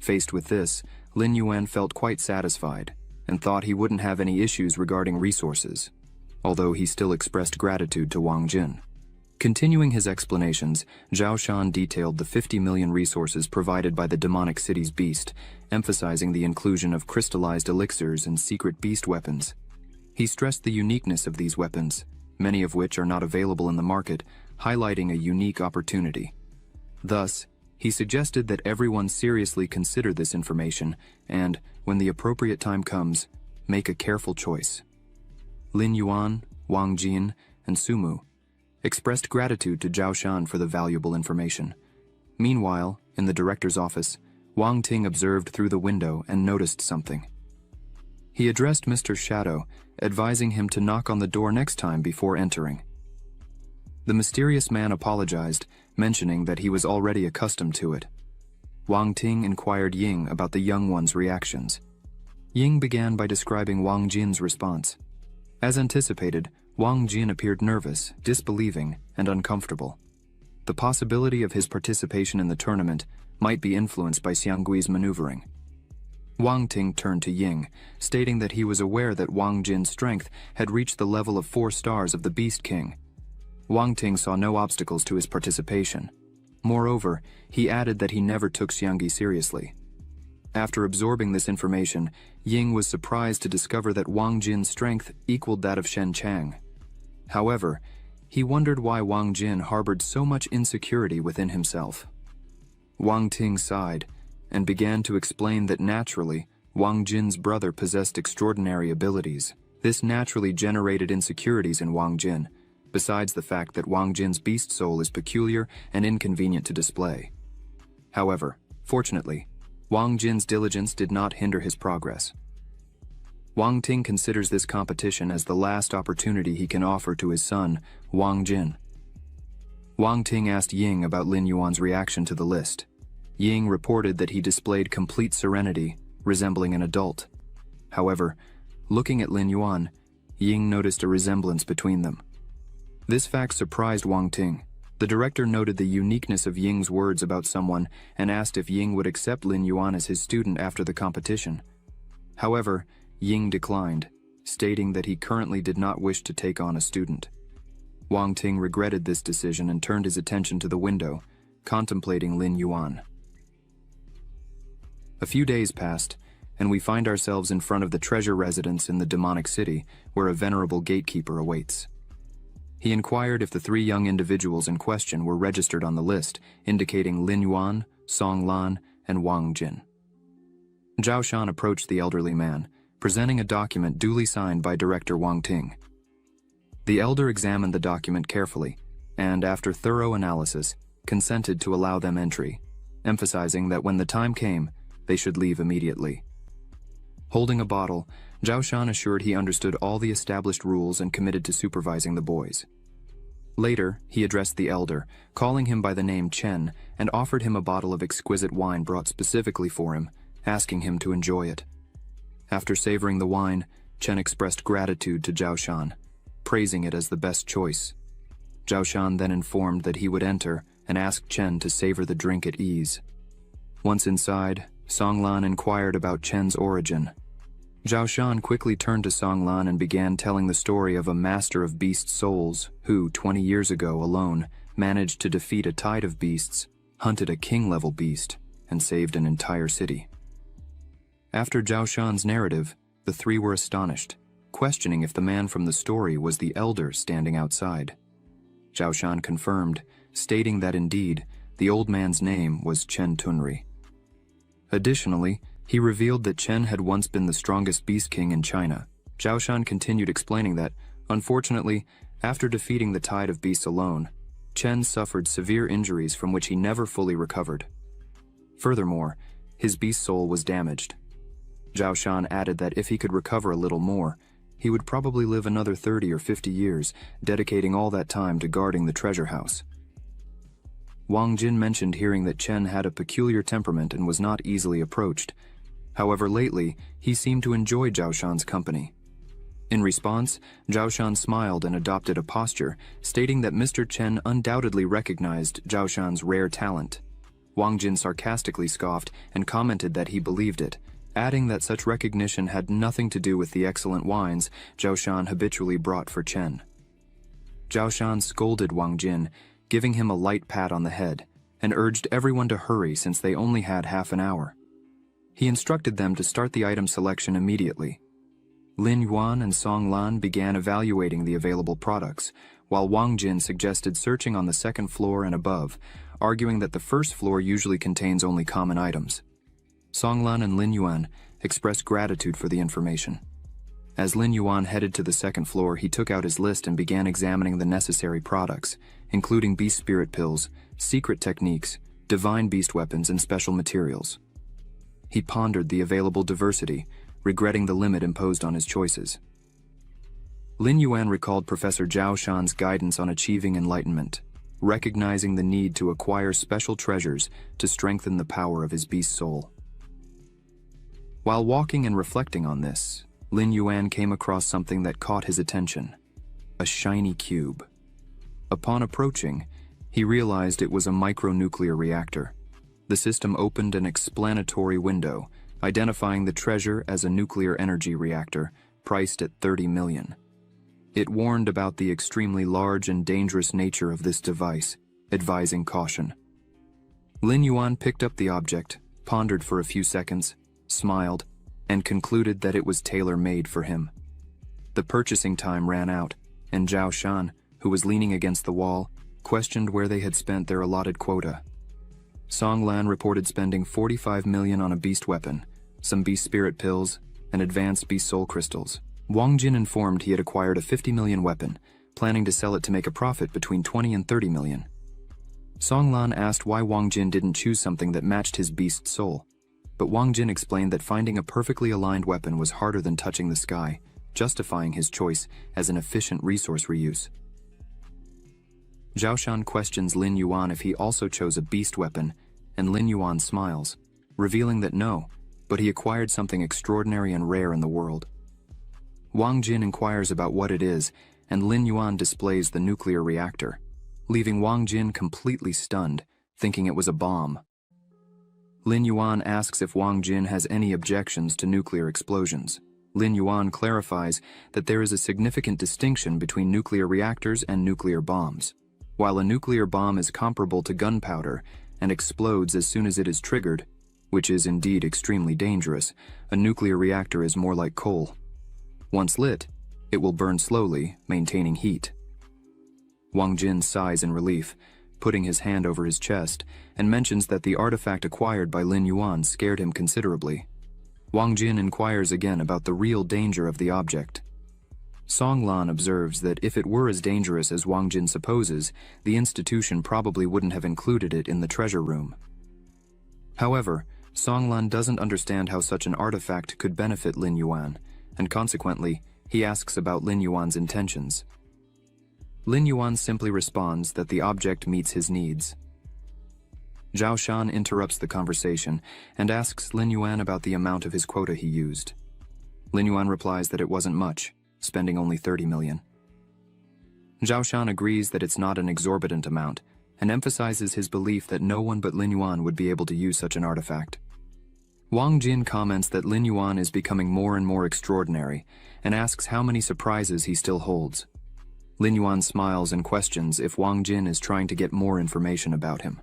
Faced with this, Lin Yuan felt quite satisfied and thought he wouldn't have any issues regarding resources, although he still expressed gratitude to Wang Jin. Continuing his explanations, Zhao Shan detailed the 50 million resources provided by the demonic city's beast, emphasizing the inclusion of crystallized elixirs and secret beast weapons. He stressed the uniqueness of these weapons, many of which are not available in the market, highlighting a unique opportunity. Thus, he suggested that everyone seriously consider this information and, when the appropriate time comes, make a careful choice. Lin Yuan, Wang Jin, and Sumu expressed gratitude to Zhao Shan for the valuable information. Meanwhile, in the director's office, Wang Ting observed through the window and noticed something. He addressed Mr. Shadow, advising him to knock on the door next time before entering. The mysterious man apologized, mentioning that he was already accustomed to it. Wang Ting inquired Ying about the young one's reactions. Ying began by describing Wang Jin's response. As anticipated, Wang Jin appeared nervous, disbelieving, and uncomfortable. The possibility of his participation in the tournament might be influenced by Xianggui's maneuvering. Wang Ting turned to Ying, stating that he was aware that Wang Jin's strength had reached the level of 4 stars of the Beast King. Wang Ting saw no obstacles to his participation. Moreover, he added that he never took Xiangui seriously. After absorbing this information, Ying was surprised to discover that Wang Jin's strength equaled that of Shen Chang. However, he wondered why Wang Jin harbored so much insecurity within himself. Wang Ting sighed and began to explain that naturally, Wang Jin's brother possessed extraordinary abilities. This naturally generated insecurities in Wang Jin, besides the fact that Wang Jin's beast soul is peculiar and inconvenient to display. However, fortunately, Wang Jin's diligence did not hinder his progress. Wang Ting considers this competition as the last opportunity he can offer to his son, Wang Jin. Wang Ting asked Ying about Lin Yuan's reaction to the list. Ying reported that he displayed complete serenity, resembling an adult. However, looking at Lin Yuan, Ying noticed a resemblance between them. This fact surprised Wang Ting. The director noted the uniqueness of Ying's words about someone and asked if Ying would accept Lin Yuan as his student after the competition. However, Ying declined, stating that he currently did not wish to take on a student. Wang Ting regretted this decision and turned his attention to the window, contemplating Lin Yuan. A few days passed, and we find ourselves in front of the treasure residence in the demonic city, where a venerable gatekeeper awaits. He inquired if the 3 young individuals in question were registered on the list, indicating Lin Yuan, Song Lan, and Wang Jin. Zhao Shan approached the elderly man, presenting a document duly signed by Director Wang Ting. The elder examined the document carefully, and after thorough analysis, consented to allow them entry, emphasizing that when the time came, they should leave immediately. Holding a bottle, Zhao Shan assured he understood all the established rules and committed to supervising the boys. Later, he addressed the elder, calling him by the name Chen, and offered him a bottle of exquisite wine brought specifically for him, asking him to enjoy it. After savoring the wine, Chen expressed gratitude to Zhao Shan, praising it as the best choice. Zhao Shan then informed that he would enter and asked Chen to savor the drink at ease. Once inside, Song Lan inquired about Chen's origin. Zhao Shan quickly turned to Song Lan and began telling the story of a master of beast souls who, 20 years ago alone, managed to defeat a tide of beasts, hunted a king-level beast, and saved an entire city. After Zhao Shan's narrative, the 3 were astonished, questioning if the man from the story was the elder standing outside. Zhao Shan confirmed, stating that indeed, the old man's name was Chen Tunri. Additionally, he revealed that Chen had once been the strongest beast king in China. Zhao Shan continued explaining that, unfortunately, after defeating the tide of beasts alone, Chen suffered severe injuries from which he never fully recovered. Furthermore, his beast soul was damaged. Zhao Shan added that if he could recover a little more, he would probably live another 30 or 50 years, dedicating all that time to guarding the treasure house. Wang Jin mentioned hearing that Chen had a peculiar temperament and was not easily approached. However, lately, he seemed to enjoy Zhao Shan's company. In response, Zhao Shan smiled and adopted a posture, stating that Mr. Chen undoubtedly recognized Zhao Shan's rare talent. Wang Jin sarcastically scoffed and commented that he believed it, adding that such recognition had nothing to do with the excellent wines Zhao Shan habitually brought for Chen. Zhao Shan scolded Wang Jin, giving him a light pat on the head, and urged everyone to hurry since they only had half an hour. He instructed them to start the item selection immediately. Lin Yuan and Song Lan began evaluating the available products, while Wang Jin suggested searching on the 2nd floor and above, arguing that the 1st floor usually contains only common items. Song Lan and Lin Yuan expressed gratitude for the information. As Lin Yuan headed to the 2nd floor, he took out his list and began examining the necessary products, including beast spirit pills, secret techniques, divine beast weapons, and special materials. He pondered the available diversity, regretting the limit imposed on his choices. Lin Yuan recalled Professor Zhao Shan's guidance on achieving enlightenment, recognizing the need to acquire special treasures to strengthen the power of his beast soul. While walking and reflecting on this, Lin Yuan came across something that caught his attention: a shiny cube. Upon approaching, he realized it was a micronuclear reactor. The system opened an explanatory window, identifying the treasure as a nuclear energy reactor, priced at 30 million. It warned about the extremely large and dangerous nature of this device, advising caution. Lin Yuan picked up the object, pondered for a few seconds, smiled, and concluded that it was tailor-made for him. The purchasing time ran out, and Zhao Shan, who was leaning against the wall, questioned where they had spent their allotted quota. Song Lan reported spending 45 million on a beast weapon, some beast spirit pills, and advanced beast soul crystals. Wang Jin informed he had acquired a 50 million weapon, planning to sell it to make a profit between 20 and 30 million. Song Lan asked why Wang Jin didn't choose something that matched his beast soul, but Wang Jin explained that finding a perfectly aligned weapon was harder than touching the sky, justifying his choice as an efficient resource reuse. Zhao Shan questions Lin Yuan if he also chose a beast weapon, and Lin Yuan smiles, revealing that no, but he acquired something extraordinary and rare in the world. Wang Jin inquires about what it is, and Lin Yuan displays the nuclear reactor, leaving Wang Jin completely stunned, thinking it was a bomb. Lin Yuan asks if Wang Jin has any objections to nuclear explosions. Lin Yuan clarifies that there is a significant distinction between nuclear reactors and nuclear bombs. While a nuclear bomb is comparable to gunpowder and explodes as soon as it is triggered, which is indeed extremely dangerous. A nuclear reactor is more like coal. Once lit, it will burn slowly, maintaining heat. Wang Jin sighs in relief, putting his hand over his chest, and mentions that the artifact acquired by Lin Yuan scared him considerably. Wang Jin inquires again about the real danger of the object. Song Lan observes that if it were as dangerous as Wang Jin supposes, the institution probably wouldn't have included it in the treasure room. However, Song Lan doesn't understand how such an artifact could benefit Lin Yuan, and consequently, he asks about Lin Yuan's intentions. Lin Yuan simply responds that the object meets his needs. Zhao Shan interrupts the conversation and asks Lin Yuan about the amount of his quota he used. Lin Yuan replies that it wasn't much, spending only 30 million. Zhao Shan agrees that it's not an exorbitant amount, and emphasizes his belief that no one but Lin Yuan would be able to use such an artifact. Wang Jin comments that Lin Yuan is becoming more and more extraordinary, and asks how many surprises he still holds. Lin Yuan smiles and questions if Wang Jin is trying to get more information about him.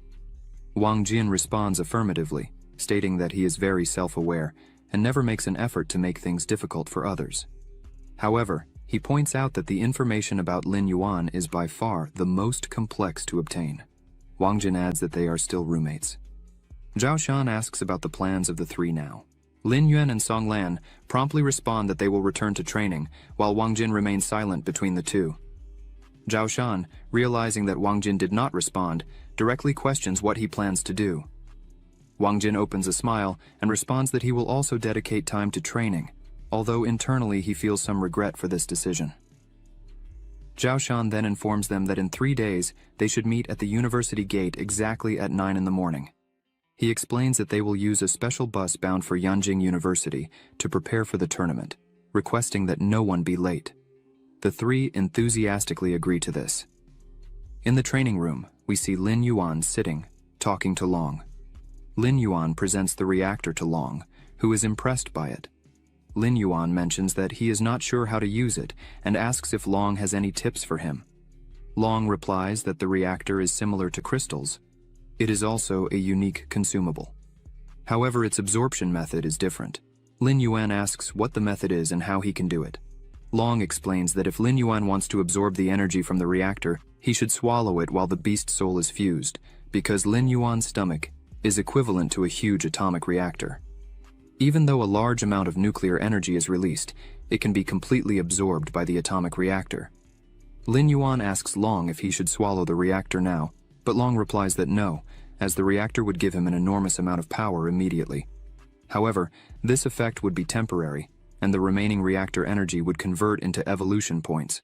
Wang Jin responds affirmatively, stating that he is very self-aware and never makes an effort to make things difficult for others. However, he points out that the information about Lin Yuan is by far the most complex to obtain. Wang Jin adds that they are still roommates. Zhao Shan asks about the plans of the three now. Lin Yuan and Song Lan promptly respond that they will return to training, while Wang Jin remains silent between the two. Zhao Shan, realizing that Wang Jin did not respond, directly questions what he plans to do. Wang Jin opens a smile and responds that he will also dedicate time to training, although internally he feels some regret for this decision. Zhao Shan then informs them that in 3 days they should meet at the university gate exactly at 9 in the morning. He explains that they will use a special bus bound for Yanjing University to prepare for the tournament, requesting that no one be late. The three enthusiastically agree to this. In the training room, we see Lin Yuan sitting, talking to Long. Lin Yuan presents the reactor to Long, who is impressed by it. Lin Yuan mentions that he is not sure how to use it and asks if Long has any tips for him. Long replies that the reactor is similar to crystals. It is also a unique consumable. However, its absorption method is different. Lin Yuan asks what the method is and how he can do it. Long explains that if Lin Yuan wants to absorb the energy from the reactor, he should swallow it while the beast soul is fused, because Lin Yuan's stomach is equivalent to a huge atomic reactor. Even though a large amount of nuclear energy is released, it can be completely absorbed by the atomic reactor. Lin Yuan asks Long if he should swallow the reactor now, but Long replies that no, as the reactor would give him an enormous amount of power immediately. However, this effect would be temporary, and the remaining reactor energy would convert into evolution points.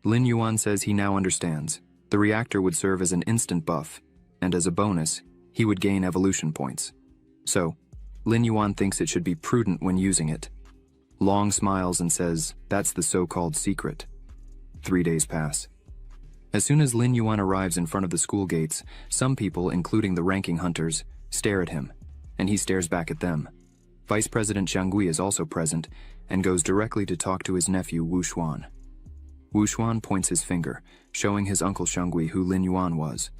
Lin Yuan says he now understands. The reactor would serve as an instant buff, and as a bonus, he would gain evolution points. So, Lin Yuan thinks it should be prudent when using it. Long smiles and says that's the so-called secret. 3 days pass. As soon as Lin Yuan arrives in front of the school gates, some people, including the ranking hunters, stare at him, and he stares back at them. Vice President Xiang Gui is also present and goes directly to talk to his nephew Wu Xuan. Wu Xuan points his finger, showing his uncle Xiang Gui who Lin Yuan was.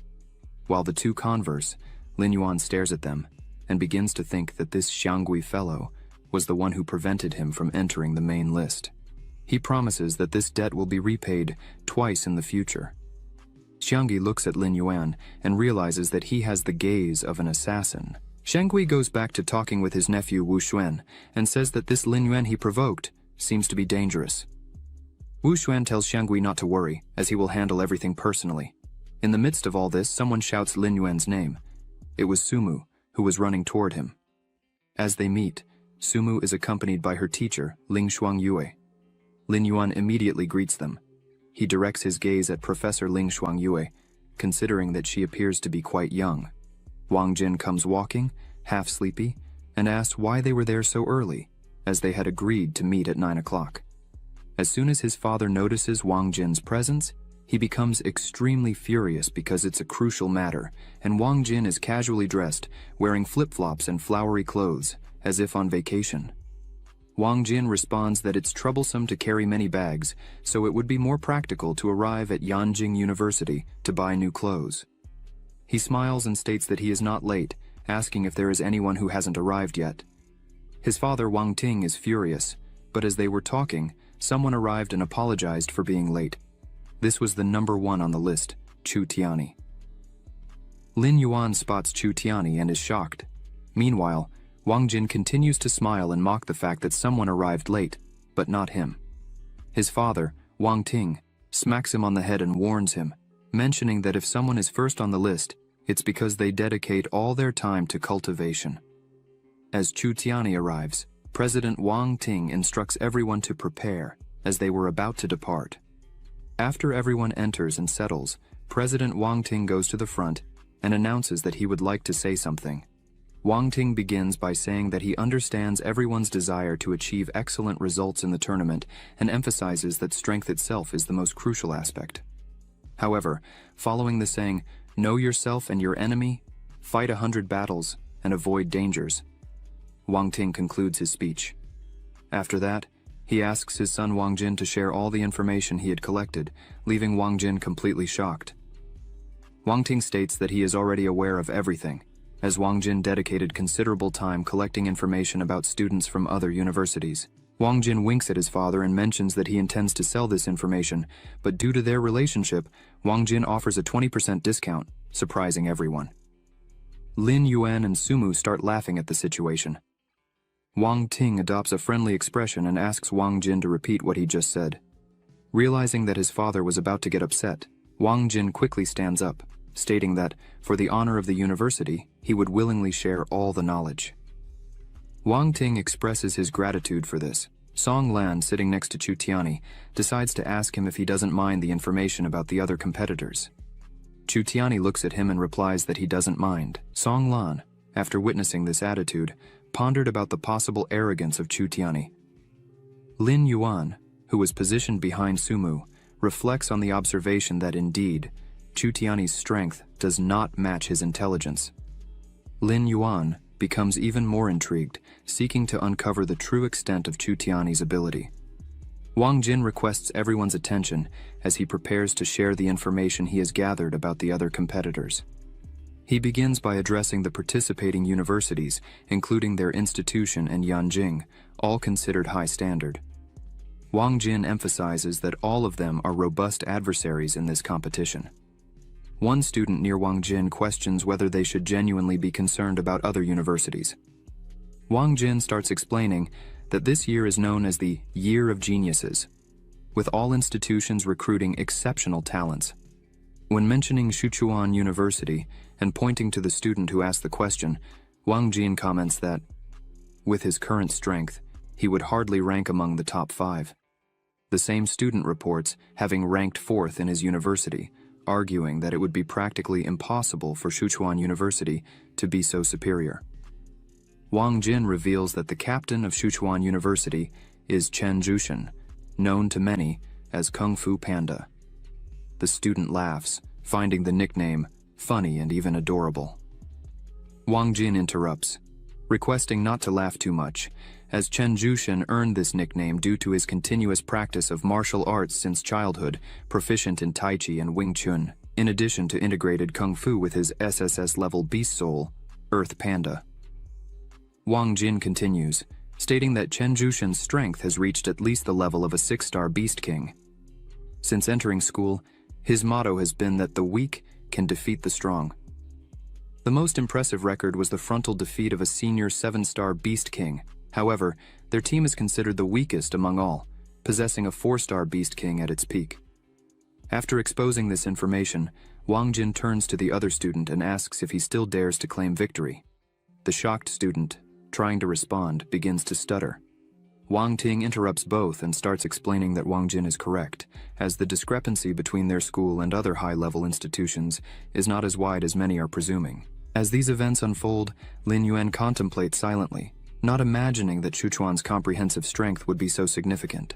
While the two converse, Lin Yuan stares at them and begins to think that this Xiang Gui fellow was the one who prevented him from entering the main list. He promises that this debt will be repaid twice in the future. Xiang Gui looks at Lin Yuan and realizes that he has the gaze of an assassin. Xiang Gui goes back to talking with his nephew Wu Xuan and says that this Lin Yuan he provoked seems to be dangerous. Wu Xuan tells Xiang Gui not to worry, as he will handle everything personally. In the midst of all this, someone shouts Lin Yuan's name. It was Sumu, who was running toward him. As they meet, Sumu is accompanied by her teacher, Ling Shuang Yue. Lin Yuan immediately greets them. He directs his gaze at Professor Ling Shuang Yue, considering that she appears to be quite young. Wang Jin comes walking, half sleepy, and asks why they were there so early, as they had agreed to meet at 9 o'clock. As soon as his father notices Wang Jin's presence, he becomes extremely furious because it's a crucial matter, and Wang Jin is casually dressed, wearing flip-flops and flowery clothes, as if on vacation. Wang Jin responds that it's troublesome to carry many bags, so it would be more practical to arrive at Yanjing University to buy new clothes. He smiles and states that he is not late, asking if there is anyone who hasn't arrived yet. His father Wang Ting is furious, but as they were talking, someone arrived and apologized for being late. This was the number 1 on the list, Chu Tianyi. Lin Yuan spots Chu Tianyi and is shocked. Meanwhile, Wang Jin continues to smile and mock the fact that someone arrived late, but not him. His father, Wang Ting, smacks him on the head and warns him, mentioning that if someone is first on the list, it's because they dedicate all their time to cultivation. As Chu Tianyi arrives, President Wang Ting instructs everyone to prepare, as they were about to depart. After everyone enters and settles, President Wang Ting goes to the front and announces that he would like to say something. Wang Ting begins by saying that he understands everyone's desire to achieve excellent results in the tournament and emphasizes that strength itself is the most crucial aspect. However, following the saying, "Know yourself and your enemy, fight 100 battles, and avoid dangers," Wang Ting concludes his speech. After that, he asks his son Wang Jin to share all the information he had collected, leaving Wang Jin completely shocked. Wang Ting states that he is already aware of everything, as Wang Jin dedicated considerable time collecting information about students from other universities. Wang Jin winks at his father and mentions that he intends to sell this information, but due to their relationship, Wang Jin offers a 20% discount, surprising everyone. Lin Yuan and Sumu start laughing at the situation. Wang Ting adopts a friendly expression and asks Wang Jin to repeat what he just said. Realizing that his father was about to get upset, Wang Jin quickly stands up, stating that, for the honor of the university, he would willingly share all the knowledge. Wang Ting expresses his gratitude for this. Song Lan, sitting next to Chu Tianyi, decides to ask him if he doesn't mind the information about the other competitors. Chu Tianyi looks at him and replies that he doesn't mind. Song Lan, after witnessing this attitude, pondered about the possible arrogance of Chu Tianyi. Lin Yuan, who was positioned behind Sumu, reflects on the observation that indeed, Chu Tianyi's strength does not match his intelligence. Lin Yuan becomes even more intrigued, seeking to uncover the true extent of Chu Tianyi's ability. Wang Jin requests everyone's attention as he prepares to share the information he has gathered about the other competitors. He begins by addressing the participating universities, including their institution and Yanjing, all considered high standard. Wang Jin emphasizes that all of them are robust adversaries in this competition. One student near Wang Jin questions whether they should genuinely be concerned about other universities. Wang Jin starts explaining that this year is known as the Year of Geniuses, with all institutions recruiting exceptional talents. When mentioning Sichuan University and pointing to the student who asked the question, Wang Jin comments that, with his current strength, he would hardly rank among the top 5. The same student reports having ranked 4th in his university, arguing that it would be practically impossible for Sichuan University to be so superior. Wang Jin reveals that the captain of Sichuan University is Chen Zhushan, known to many as Kung Fu Panda. The student laughs, finding the nickname funny and even adorable. Wang Jin interrupts, requesting not to laugh too much, as Chen Zhushan earned this nickname due to his continuous practice of martial arts since childhood, proficient in Tai Chi and Wing Chun, in addition to integrated Kung Fu with his SSS-level beast soul, Earth Panda. Wang Jin continues, stating that Chen Zhushan's strength has reached at least the level of a 6-star Beast King. Since entering school, his motto has been that the weak can defeat the strong. The most impressive record was the frontal defeat of a senior 7-star Beast King. However, their team is considered the weakest among all, possessing a 4-star Beast King at its peak. After exposing this information, Wang Jin turns to the other student and asks if he still dares to claim victory. The shocked student, trying to respond, begins to stutter. Wang Ting interrupts both and starts explaining that Wang Jin is correct, as the discrepancy between their school and other high-level institutions is not as wide as many are presuming. As these events unfold, Lin Yuan contemplates silently, not imagining that Sichuan's comprehensive strength would be so significant.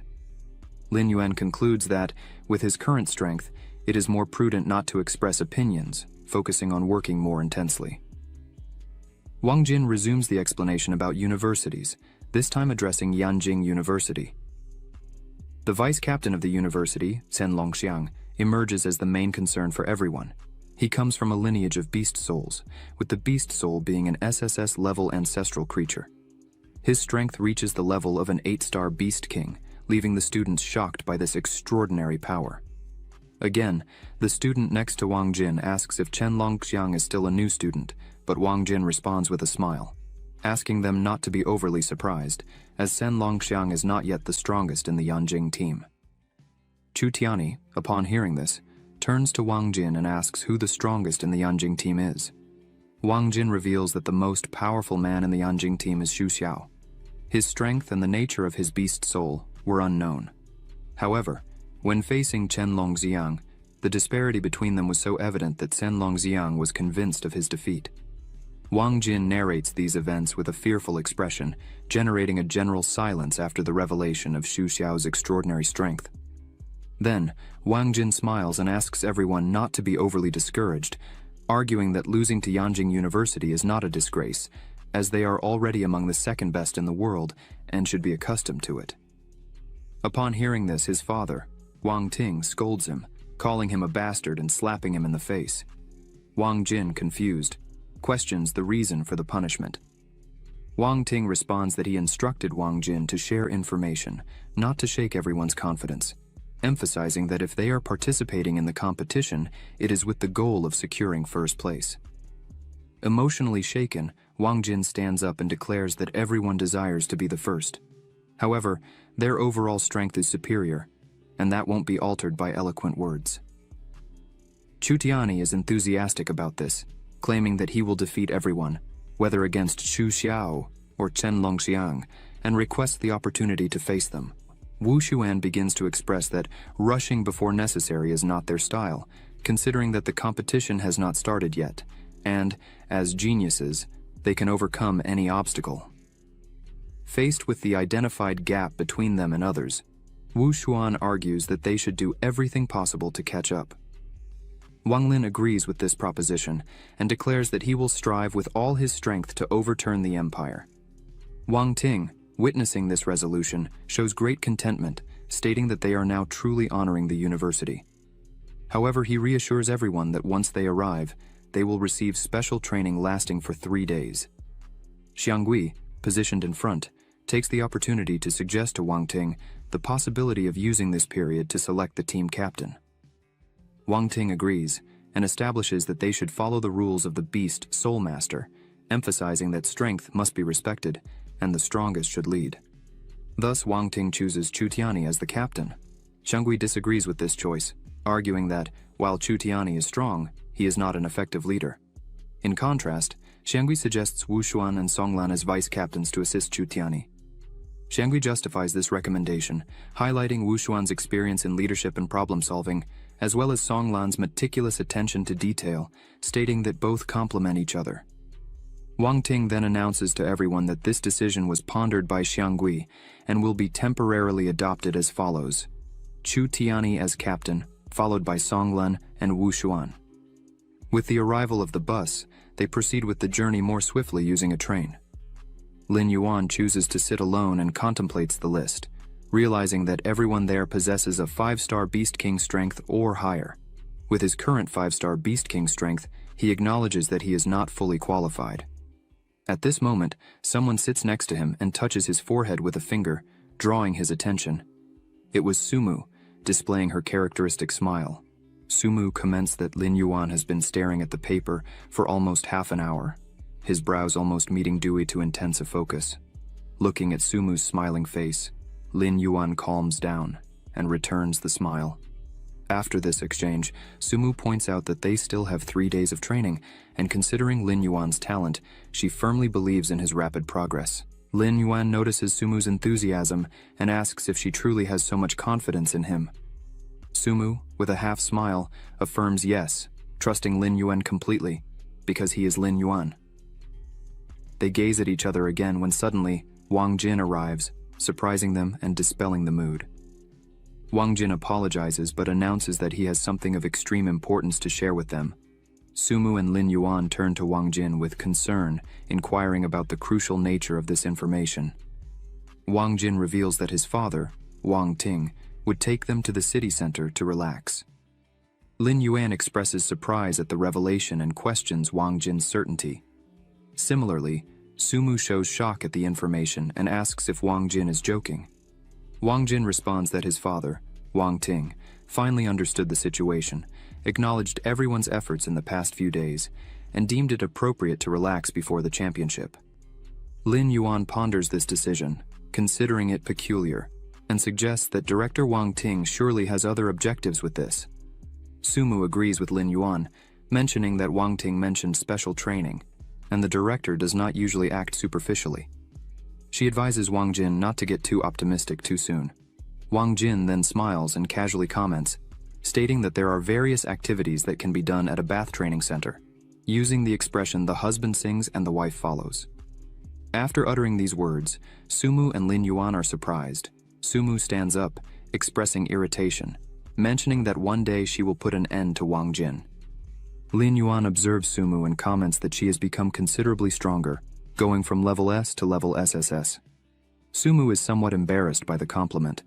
Lin Yuan concludes that, with his current strength, it is more prudent not to express opinions, focusing on working more intensely. Wang Jin resumes the explanation about universities, this time addressing Yanjing University. The vice captain of the university, Chen Longxiang, emerges as the main concern for everyone. He comes from a lineage of beast souls, with the beast soul being an SSS-level ancestral creature. His strength reaches the level of an 8-star beast king, leaving the students shocked by this extraordinary power. Again, the student next to Wang Jin asks if Chen Longxiang is still a new student, but Wang Jin responds with a smile, asking them not to be overly surprised, as Chen Longxiang is not yet the strongest in the Yanjing team. Chu Tianyi, upon hearing this, turns to Wang Jin and asks who the strongest in the Yanjing team is. Wang Jin reveals that the most powerful man in the Yanjing team is Xu Xiao. His strength and the nature of his beast soul were unknown. However, when facing Chen Longxiang, the disparity between them was so evident that Chen Longxiang was convinced of his defeat. Wang Jin narrates these events with a fearful expression, generating a general silence after the revelation of Xu Xiao's extraordinary strength. Then, Wang Jin smiles and asks everyone not to be overly discouraged, arguing that losing to Yanjing University is not a disgrace, as they are already among the second best in the world and should be accustomed to it. Upon hearing this, his father, Wang Ting, scolds him, calling him a bastard and slapping him in the face. Wang Jin, confused, questions the reason for the punishment. Wang Ting responds that he instructed Wang Jin to share information, not to shake everyone's confidence, emphasizing that if they are participating in the competition, it is with the goal of securing first place. Emotionally shaken, Wang Jin stands up and declares that everyone desires to be the first. However, their overall strength is superior, and that won't be altered by eloquent words. Chu Tianyi is enthusiastic about this, claiming that he will defeat everyone, whether against Xu Xiao or Chen Longxiang, and requests the opportunity to face them. Wu Xuan begins to express that rushing before necessary is not their style, considering that the competition has not started yet, and, as geniuses, they can overcome any obstacle. Faced with the identified gap between them and others, Wu Xuan argues that they should do everything possible to catch up. Wang Lin agrees with this proposition and declares that he will strive with all his strength to overturn the empire. Wang Ting, witnessing this resolution, shows great contentment, stating that they are now truly honoring the university. However, he reassures everyone that once they arrive, they will receive special training lasting for 3 days. Xiangui, positioned in front, takes the opportunity to suggest to Wang Ting the possibility of using this period to select the team captain. Wang Ting agrees and establishes that they should follow the rules of the Beast Soul Master, emphasizing that strength must be respected and the strongest should lead. Thus, Wang Ting chooses Chu Tianyi as the captain. Xiangui disagrees with this choice, arguing that, while Chu Tianyi is strong, he is not an effective leader. In contrast, Xiangui suggests Wu Xuan and Songlan as vice captains to assist Chu Tianyi. Xiangui justifies this recommendation, highlighting Wu Xuan's experience in leadership and problem-solving, as well as Songlan's meticulous attention to detail, stating that both complement each other. Wang Ting then announces to everyone that this decision was pondered by Xiangui and will be temporarily adopted as follows: Chu Tianyi as captain, followed by Songlan and Wu Xuan. With the arrival of the bus, they proceed with the journey more swiftly using a train. Lin Yuan chooses to sit alone and contemplates the list, realizing that everyone there possesses a 5-star Beast King strength or higher. With his current 5-star Beast King strength, he acknowledges that he is not fully qualified. At this moment, someone sits next to him and touches his forehead with a finger, drawing his attention. It was Sumu, displaying her characteristic smile. Sumu comments that Lin Yuan has been staring at the paper for almost half an hour, his brows almost meeting Dewey to intense a focus. Looking at Sumu's smiling face, Lin Yuan calms down and returns the smile. After this exchange, Sumu points out that they still have 3 days of training, and considering Lin Yuan's talent, she firmly believes in his rapid progress. Lin Yuan notices Sumu's enthusiasm and asks if she truly has so much confidence in him. Sumu, with a half smile, affirms yes, trusting Lin Yuan completely, because he is Lin Yuan. They gaze at each other again when suddenly Wang Jin arrives, surprising them and dispelling the mood. Wang Jin apologizes but announces that he has something of extreme importance to share with them. Sumu and Lin Yuan turn to Wang Jin with concern, inquiring about the crucial nature of this information. Wang Jin reveals that his father, Wang Ting, would take them to the city center to relax. Lin Yuan expresses surprise at the revelation and questions Wang Jin's certainty. Similarly, Sumu shows shock at the information and asks if Wang Jin is joking. Wang Jin responds that his father, Wang Ting, finally understood the situation, acknowledged everyone's efforts in the past few days, and deemed it appropriate to relax before the championship. Lin Yuan ponders this decision, considering it peculiar, and suggests that director Wang Ting surely has other objectives with this. Sumu agrees with Lin Yuan, mentioning that Wang Ting mentioned special training, and the director does not usually act superficially. She advises Wang Jin not to get too optimistic too soon. Wang Jin then smiles and casually comments, stating that there are various activities that can be done at a bath training center, using the expression "the husband sings and the wife follows." After uttering these words, Sumu and Lin Yuan are surprised. Sumu stands up, expressing irritation, mentioning that one day she will put an end to Wang Jin. Lin Yuan observes Sumu and comments that she has become considerably stronger, going from level S to level SSS. Sumu is somewhat embarrassed by the compliment.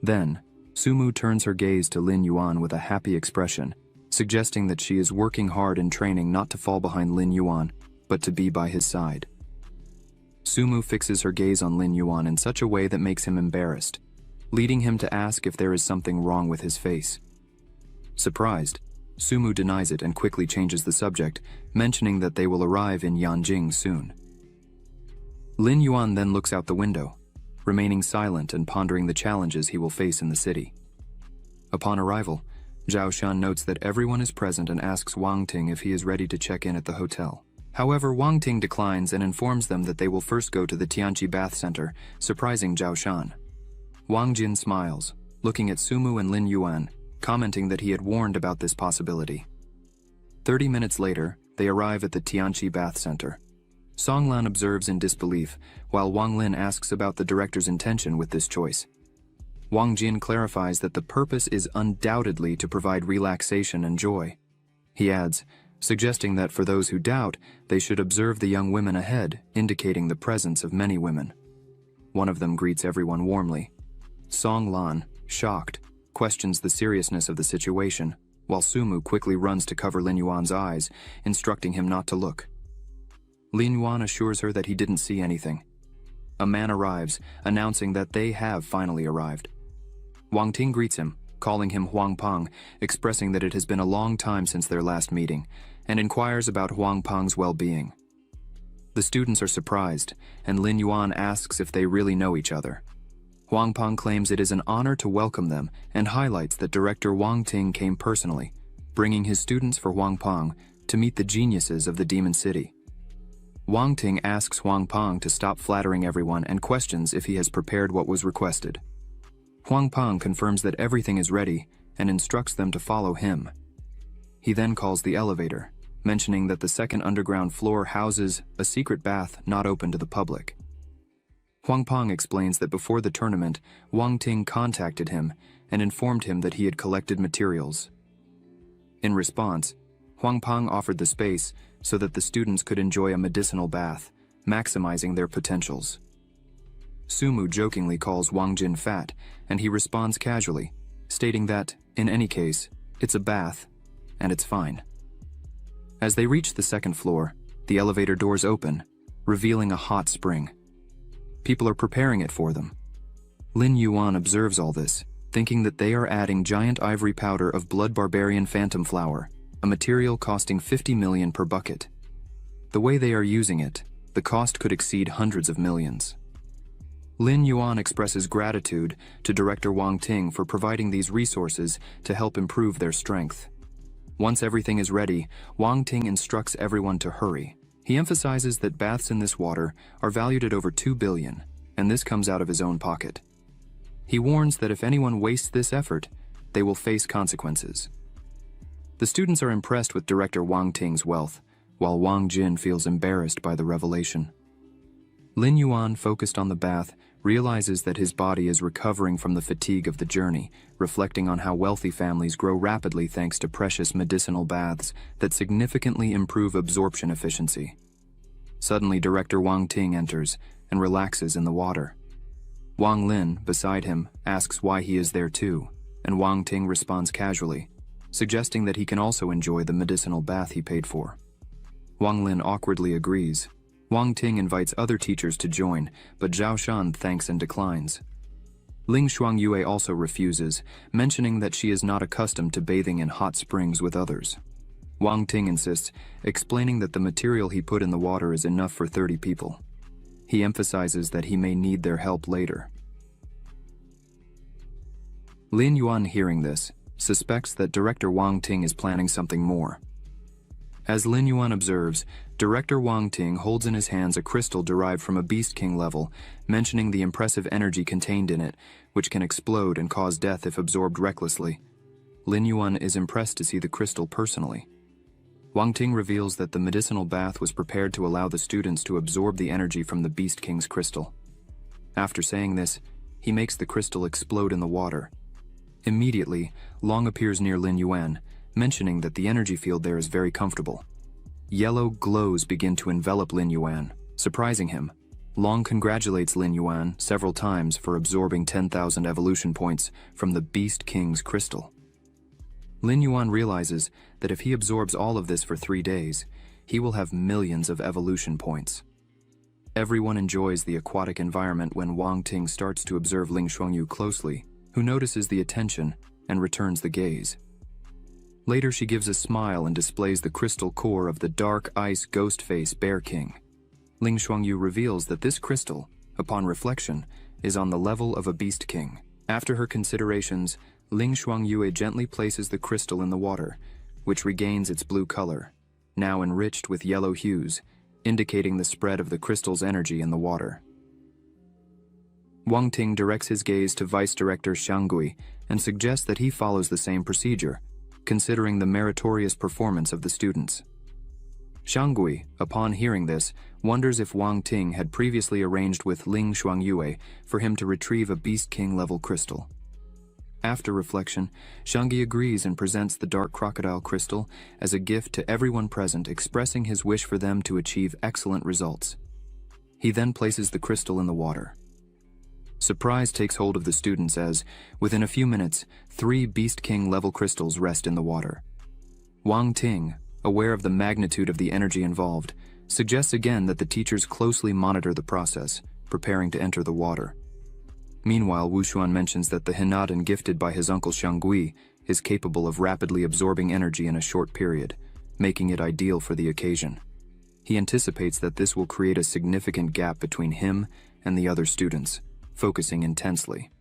Then, Sumu turns her gaze to Lin Yuan with a happy expression, suggesting that she is working hard in training not to fall behind Lin Yuan, but to be by his side. Sumu fixes her gaze on Lin Yuan in such a way that makes him embarrassed, leading him to ask if there is something wrong with his face. Surprised, Sumu denies it and quickly changes the subject, mentioning that they will arrive in Yanjing soon. Lin Yuan then looks out the window, remaining silent and pondering the challenges he will face in the city. Upon arrival, Zhao Shan notes that everyone is present and asks Wang Ting if he is ready to check in at the hotel. However, Wang Ting declines and informs them that they will first go to the Tianqi Bath Center, surprising Zhao Shan. Wang Jin smiles, looking at Sumu and Lin Yuan, commenting that he had warned about this possibility. 30 minutes later, they arrive at the Tianqi Bath Center. Song Lan observes in disbelief, while Wang Lin asks about the director's intention with this choice. Wang Jin clarifies that the purpose is undoubtedly to provide relaxation and joy. He adds, suggesting that for those who doubt, they should observe the young women ahead, indicating the presence of many women. One of them greets everyone warmly. Song Lan, shocked, questions the seriousness of the situation, while Sumu quickly runs to cover Lin Yuan's eyes, instructing him not to look. Lin Yuan assures her that he didn't see anything. A man arrives, announcing that they have finally arrived. Wang Ting greets him, calling him Huang Peng, expressing that it has been a long time since their last meeting, and inquires about Huang Peng's well-being. The students are surprised, and Lin Yuan asks if they really know each other. Huang Peng claims it is an honor to welcome them and highlights that director Wang Ting came personally, bringing his students for Huang Peng to meet the geniuses of the Demon City. Wang Ting asks Huang Peng to stop flattering everyone and questions if he has prepared what was requested. Huang Peng confirms that everything is ready and instructs them to follow him. He then calls the elevator, mentioning that the second underground floor houses a secret bath not open to the public. Huang Peng explains that before the tournament, Wang Ting contacted him and informed him that he had collected materials. In response, Huang Peng offered the space so that the students could enjoy a medicinal bath, maximizing their potentials. Sumu jokingly calls Wang Jin fat, and he responds casually, stating that, in any case, it's a bath, and it's fine. As they reach the second floor, the elevator doors open, revealing a hot spring. People are preparing it for them. Lin Yuan observes all this, thinking that they are adding giant ivory powder of blood barbarian phantom flower, a material costing 50 million per bucket. The way they are using it, the cost could exceed hundreds of millions. Lin Yuan expresses gratitude to director Wang Ting for providing these resources to help improve their strength. Once everything is ready, Wang Ting instructs everyone to hurry. He emphasizes that baths in this water are valued at over 2 billion, and this comes out of his own pocket. He warns that if anyone wastes this effort, they will face consequences. The students are impressed with director Wang Ting's wealth, while Wang Jin feels embarrassed by the revelation. Lin Yuan, focused on the bath, realizes that his body is recovering from the fatigue of the journey, reflecting on how wealthy families grow rapidly thanks to precious medicinal baths that significantly improve absorption efficiency. Suddenly, director Wang Ting enters and relaxes in the water. Wang Lin, beside him, asks why he is there too, and Wang Ting responds casually, suggesting that he can also enjoy the medicinal bath he paid for. Wang Lin awkwardly agrees. Wang Ting invites other teachers to join, but Zhao Shan thanks and declines. Ling Shuangyue also refuses, mentioning that she is not accustomed to bathing in hot springs with others. Wang Ting insists, explaining that the material he put in the water is enough for 30 people. He emphasizes that he may need their help later. Lin Yuan, hearing this, suspects that director Wang Ting is planning something more. As Lin Yuan observes, director Wang Ting holds in his hands a crystal derived from a Beast King level, mentioning the impressive energy contained in it, which can explode and cause death if absorbed recklessly. Lin Yuan is impressed to see the crystal personally. Wang Ting reveals that the medicinal bath was prepared to allow the students to absorb the energy from the Beast King's crystal. After saying this, he makes the crystal explode in the water. Immediately, Long appears near Lin Yuan, mentioning that the energy field there is very comfortable. Yellow glows begin to envelop Lin Yuan, surprising him. Long congratulates Lin Yuan several times for absorbing 10,000 evolution points from the Beast King's crystal. Lin Yuan realizes that if he absorbs all of this for 3 days, he will have millions of evolution points. Everyone enjoys the aquatic environment when Wang Ting starts to observe Ling Shuangyu closely, who notices the attention and returns the gaze. Later, she gives a smile and displays the crystal core of the dark ice ghost face Bear King. Ling Shuangyu reveals that this crystal, upon reflection, is on the level of a Beast King. After her considerations, Ling Shuangyue gently places the crystal in the water, which regains its blue color, now enriched with yellow hues, indicating the spread of the crystal's energy in the water. Wang Ting directs his gaze to Vice Director Xianggui and suggests that he follows the same procedure, considering the meritorious performance of the students. Xianggui, upon hearing this, wonders if Wang Ting had previously arranged with Ling Shuangyue for him to retrieve a Beast King-level crystal. After reflection, Xianggui agrees and presents the dark crocodile crystal as a gift to everyone present, expressing his wish for them to achieve excellent results. He then places the crystal in the water. Surprise takes hold of the students as, within a few minutes, 3 Beast King-level crystals rest in the water. Wang Ting, aware of the magnitude of the energy involved, suggests again that the teachers closely monitor the process, preparing to enter the water. Meanwhile, Wu Xuan mentions that the Hinadan gifted by his uncle Xianggui is capable of rapidly absorbing energy in a short period, making it ideal for the occasion. He anticipates that this will create a significant gap between him and the other students, focusing intensely.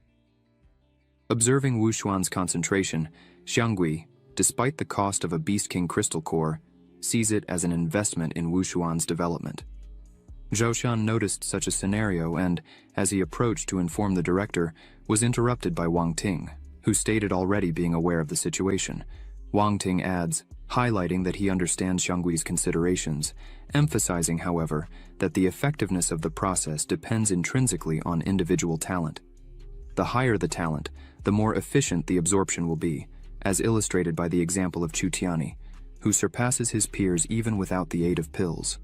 Observing Wu Xuan's concentration, Xianggui, despite the cost of a Beast King crystal core, sees it as an investment in Wu Xuan's development. Zhao Shan noticed such a scenario and, as he approached to inform the director, was interrupted by Wang Ting, who stated already being aware of the situation. Wang Ting adds, highlighting that he understands Xianggui's considerations, emphasizing, however, that the effectiveness of the process depends intrinsically on individual talent. The higher the talent, the more efficient the absorption will be, as illustrated by the example of Chu Tiani, who surpasses his peers even without the aid of pills.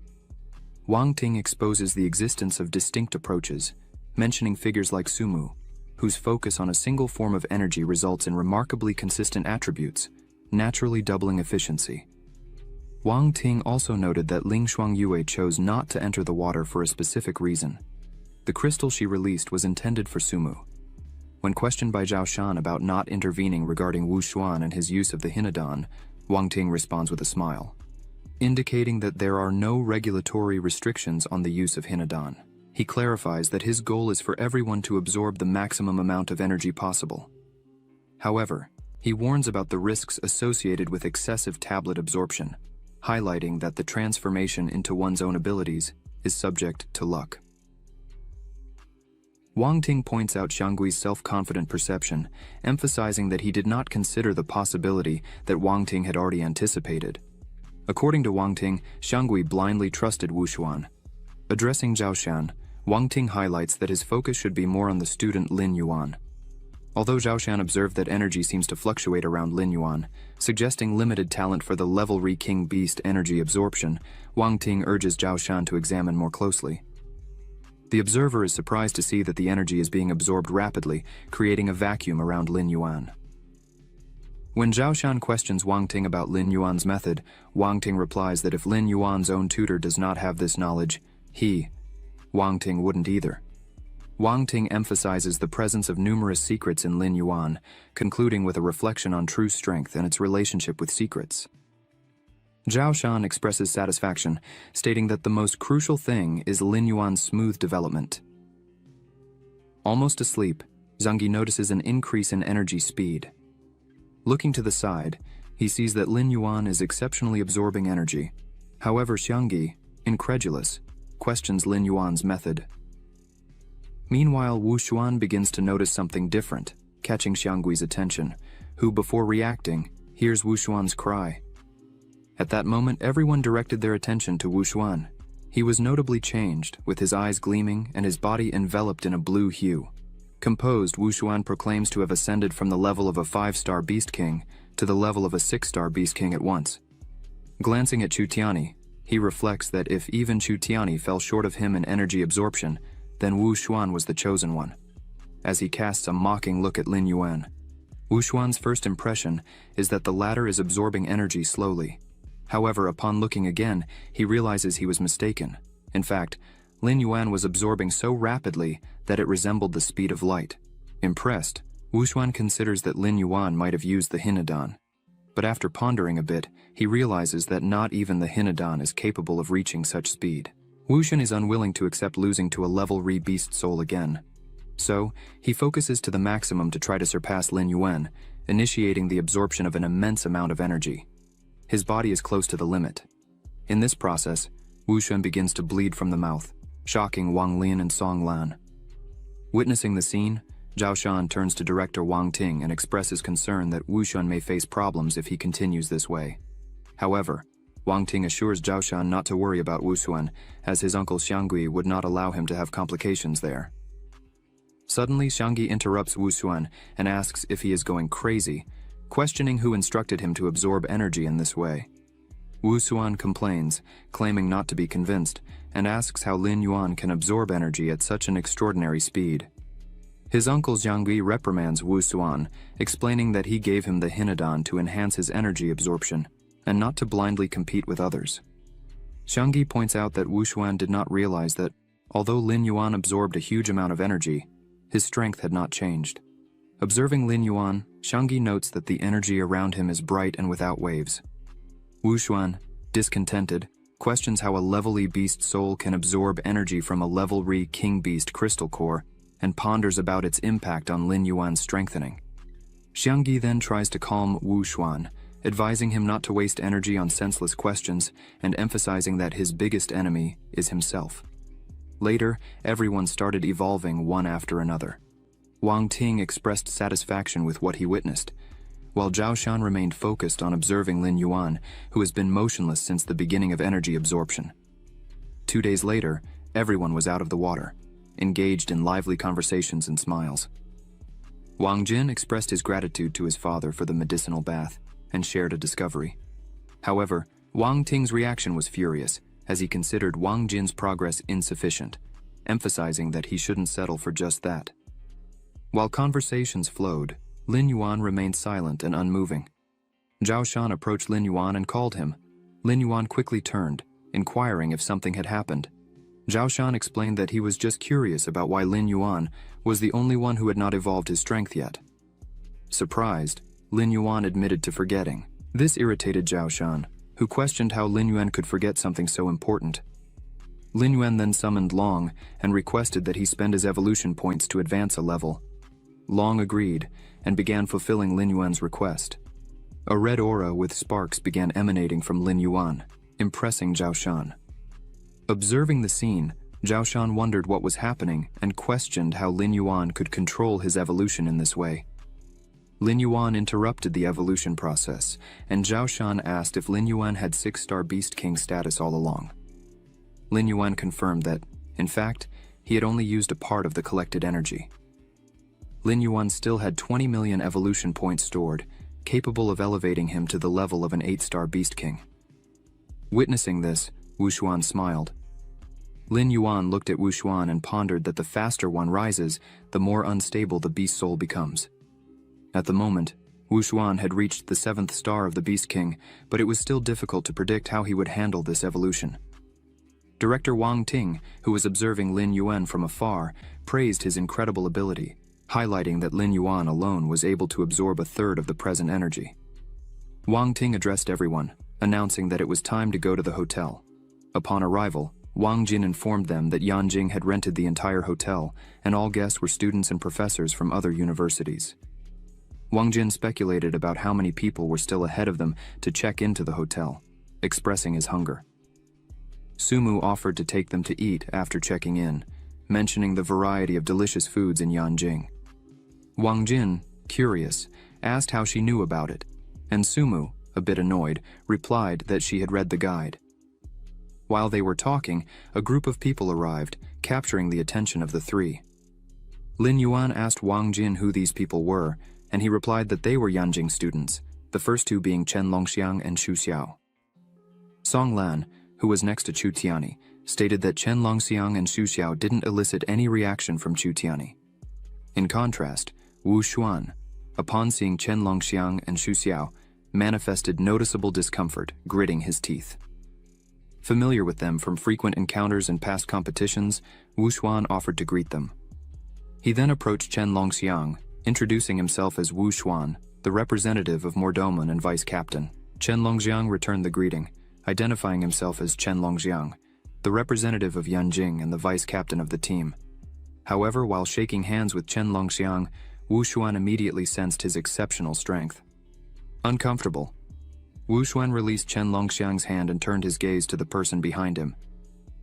Wang Ting exposes the existence of distinct approaches, mentioning figures like Sumu, whose focus on a single form of energy results in remarkably consistent attributes, naturally doubling efficiency. Wang Ting also noted that Ling Shuangyue chose not to enter the water for a specific reason. The crystal she released was intended for Sumu. When questioned by Zhao Shan about not intervening regarding Wu Xuan and his use of the Hinadan, Wang Ting responds with a smile, indicating that there are no regulatory restrictions on the use of Hinadan. He clarifies that his goal is for everyone to absorb the maximum amount of energy possible. However, he warns about the risks associated with excessive tablet absorption, highlighting that the transformation into one's own abilities is subject to luck. Wang Ting points out Xianggui's self-confident perception, emphasizing that he did not consider the possibility that Wang Ting had already anticipated. According to Wang Ting, Xianggui blindly trusted Wu Xuan. Addressing Zhao Shan, Wang Ting highlights that his focus should be more on the student Lin Yuan. Although Zhao Shan observed that energy seems to fluctuate around Lin Yuan, suggesting limited talent for the level King Beast energy absorption, Wang Ting urges Zhao Shan to examine more closely. The observer is surprised to see that the energy is being absorbed rapidly, creating a vacuum around Lin Yuan. When Zhao Shan questions Wang Ting about Lin Yuan's method, Wang Ting replies that if Lin Yuan's own tutor does not have this knowledge, Wang Ting wouldn't either. Wang Ting emphasizes the presence of numerous secrets in Lin Yuan, concluding with a reflection on true strength and its relationship with secrets. Zhao Shan expresses satisfaction, stating that the most crucial thing is Lin Yuan's smooth development. Almost asleep, Zhangyi notices an increase in energy speed. Looking to the side, he sees that Lin Yuan is exceptionally absorbing energy. However, Xiangyi, incredulous, questions Lin Yuan's method. Meanwhile, Wu Xuan begins to notice something different, catching Xiangyi's attention, who, before reacting, hears Wu Xuan's cry. At that moment, everyone directed their attention to Wu Xuan. He was notably changed, with his eyes gleaming and his body enveloped in a blue hue. Composed, Wu Xuan proclaims to have ascended from the level of a 5-star Beast King to the level of a 6-star Beast King at once. Glancing at Chu Tiani, he reflects that if even Chu Tiani fell short of him in energy absorption, then Wu Xuan was the chosen one. As he casts a mocking look at Lin Yuan, Wu Xuan's first impression is that the latter is absorbing energy slowly. However, upon looking again, he realizes he was mistaken. In fact, Lin Yuan was absorbing so rapidly that it resembled the speed of light. Impressed, Wu Xuan considers that Lin Yuan might have used the Hinadan. But after pondering a bit, he realizes that not even the Hinadan is capable of reaching such speed. Wu Xuan is unwilling to accept losing to a level beast soul again. So, he focuses to the maximum to try to surpass Lin Yuan, initiating the absorption of an immense amount of energy. His body is close to the limit. In this process, Wu Xuan begins to bleed from the mouth, shocking Wang Lin and Song Lan. Witnessing the scene, Zhao Shan turns to director Wang Ting and expresses concern that Wu Xuan may face problems if he continues this way. However, Wang Ting assures Zhao Shan not to worry about Wu Xuan, as his uncle Xiangyi would not allow him to have complications there. Suddenly, Xiangyi interrupts Wu Xuan and asks if he is going crazy, questioning who instructed him to absorb energy in this way. Wu Xuan complains, claiming not to be convinced, and asks how Lin Yuan can absorb energy at such an extraordinary speed. His uncle Xiangyi reprimands Wu Xuan, explaining that he gave him the Hinadan to enhance his energy absorption, and not to blindly compete with others. Xiangyi points out that Wu Xuan did not realize that, although Lin Yuan absorbed a huge amount of energy, his strength had not changed. Observing Lin Yuan, Xiangyi notes that the energy around him is bright and without waves. Wu Xuan, discontented, questions how a level E beast soul can absorb energy from a level Re King Beast crystal core, and ponders about its impact on Lin Yuan's strengthening. Xiangyi then tries to calm Wu Xuan, advising him not to waste energy on senseless questions and emphasizing that his biggest enemy is himself. Later, everyone started evolving one after another. Wang Ting expressed satisfaction with what he witnessed, while Zhao Shan remained focused on observing Lin Yuan, who has been motionless since the beginning of energy absorption. 2 days later, everyone was out of the water, engaged in lively conversations and smiles. Wang Jin expressed his gratitude to his father for the medicinal bath and shared a discovery. However, Wang Ting's reaction was furious, as he considered Wang Jin's progress insufficient, emphasizing that he shouldn't settle for just that. While conversations flowed, Lin Yuan remained silent and unmoving. Zhao Shan approached Lin Yuan and called him. Lin Yuan quickly turned, inquiring if something had happened. Zhao Shan explained that he was just curious about why Lin Yuan was the only one who had not evolved his strength yet. Surprised, Lin Yuan admitted to forgetting. This irritated Zhao Shan, who questioned how Lin Yuan could forget something so important. Lin Yuan then summoned Long and requested that he spend his evolution points to advance a level. Long agreed, and began fulfilling Lin Yuan's request. A red aura with sparks began emanating from Lin Yuan, impressing Zhao Shan. Observing the scene, Zhao Shan wondered what was happening and questioned how Lin Yuan could control his evolution in this way. Lin Yuan interrupted the evolution process, and Zhao Shan asked if Lin Yuan had 6-star Beast King status all along. Lin Yuan confirmed that, in fact, he had only used a part of the collected energy. Lin Yuan still had 20 million evolution points stored, capable of elevating him to the level of an 8-star Beast King. Witnessing this, Wu Xuan smiled. Lin Yuan looked at Wu Xuan and pondered that the faster one rises, the more unstable the beast soul becomes. At the moment, Wu Xuan had reached the 7th star of the Beast King, but it was still difficult to predict how he would handle this evolution. Director Wang Ting, who was observing Lin Yuan from afar, praised his incredible ability, highlighting that Lin Yuan alone was able to absorb a third of the present energy. Wang Ting addressed everyone, announcing that it was time to go to the hotel. Upon arrival, Wang Jin informed them that Yanjing had rented the entire hotel, and all guests were students and professors from other universities. Wang Jin speculated about how many people were still ahead of them to check into the hotel, expressing his hunger. Sumu offered to take them to eat after checking in, mentioning the variety of delicious foods in Yanjing. Wang Jin, curious, asked how she knew about it, and Sumu, a bit annoyed, replied that she had read the guide. While they were talking, a group of people arrived, capturing the attention of the three. Lin Yuan asked Wang Jin who these people were, and he replied that they were Yanjing students, the first two being Chen Longxiang and Xu Xiao. Song Lan, who was next to Chu Tiani, stated that Chen Longxiang and Xu Xiao didn't elicit any reaction from Chu Tiani. In contrast, Wu Xuan, upon seeing Chen Longxiang and Xu Xiao, manifested noticeable discomfort, gritting his teeth. Familiar with them from frequent encounters and past competitions, Wu Xuan offered to greet them. He then approached Chen Longxiang, introducing himself as Wu Xuan, the representative of Mordoman and vice captain. Chen Longxiang returned the greeting, identifying himself as Chen Longxiang, the representative of Yanjing and the vice captain of the team. However, while shaking hands with Chen Longxiang, Wu Xuan immediately sensed his exceptional strength. Uncomfortable, Wu Xuan released Chen Longxiang's hand and turned his gaze to the person behind him.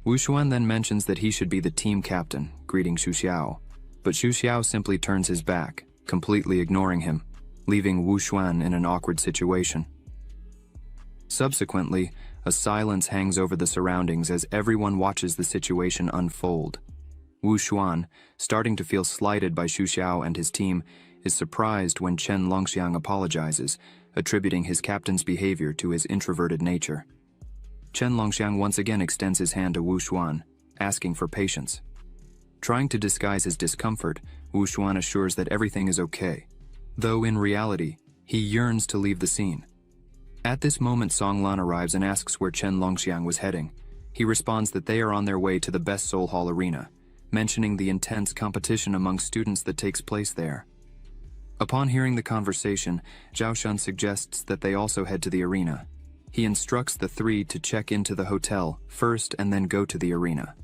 Wu Xuan then mentions that he should be the team captain, greeting Xu Xiao, but Xu Xiao simply turns his back, completely ignoring him, leaving Wu Xuan in an awkward situation. Subsequently, a silence hangs over the surroundings as everyone watches the situation unfold. Wu Xuan, starting to feel slighted by Xu Xiao and his team, is surprised when Chen Longxiang apologizes, attributing his captain's behavior to his introverted nature. Chen Longxiang once again extends his hand to Wu Xuan, asking for patience. Trying to disguise his discomfort, Wu Xuan assures that everything is okay, though in reality, he yearns to leave the scene. At this moment, Song Lan arrives and asks where Chen Longxiang was heading. He responds that they are on their way to the Best Soul Hall Arena, mentioning the intense competition among students that takes place there. Upon hearing the conversation, Zhao Shun suggests that they also head to the arena. He instructs the three to check into the hotel first and then go to the arena.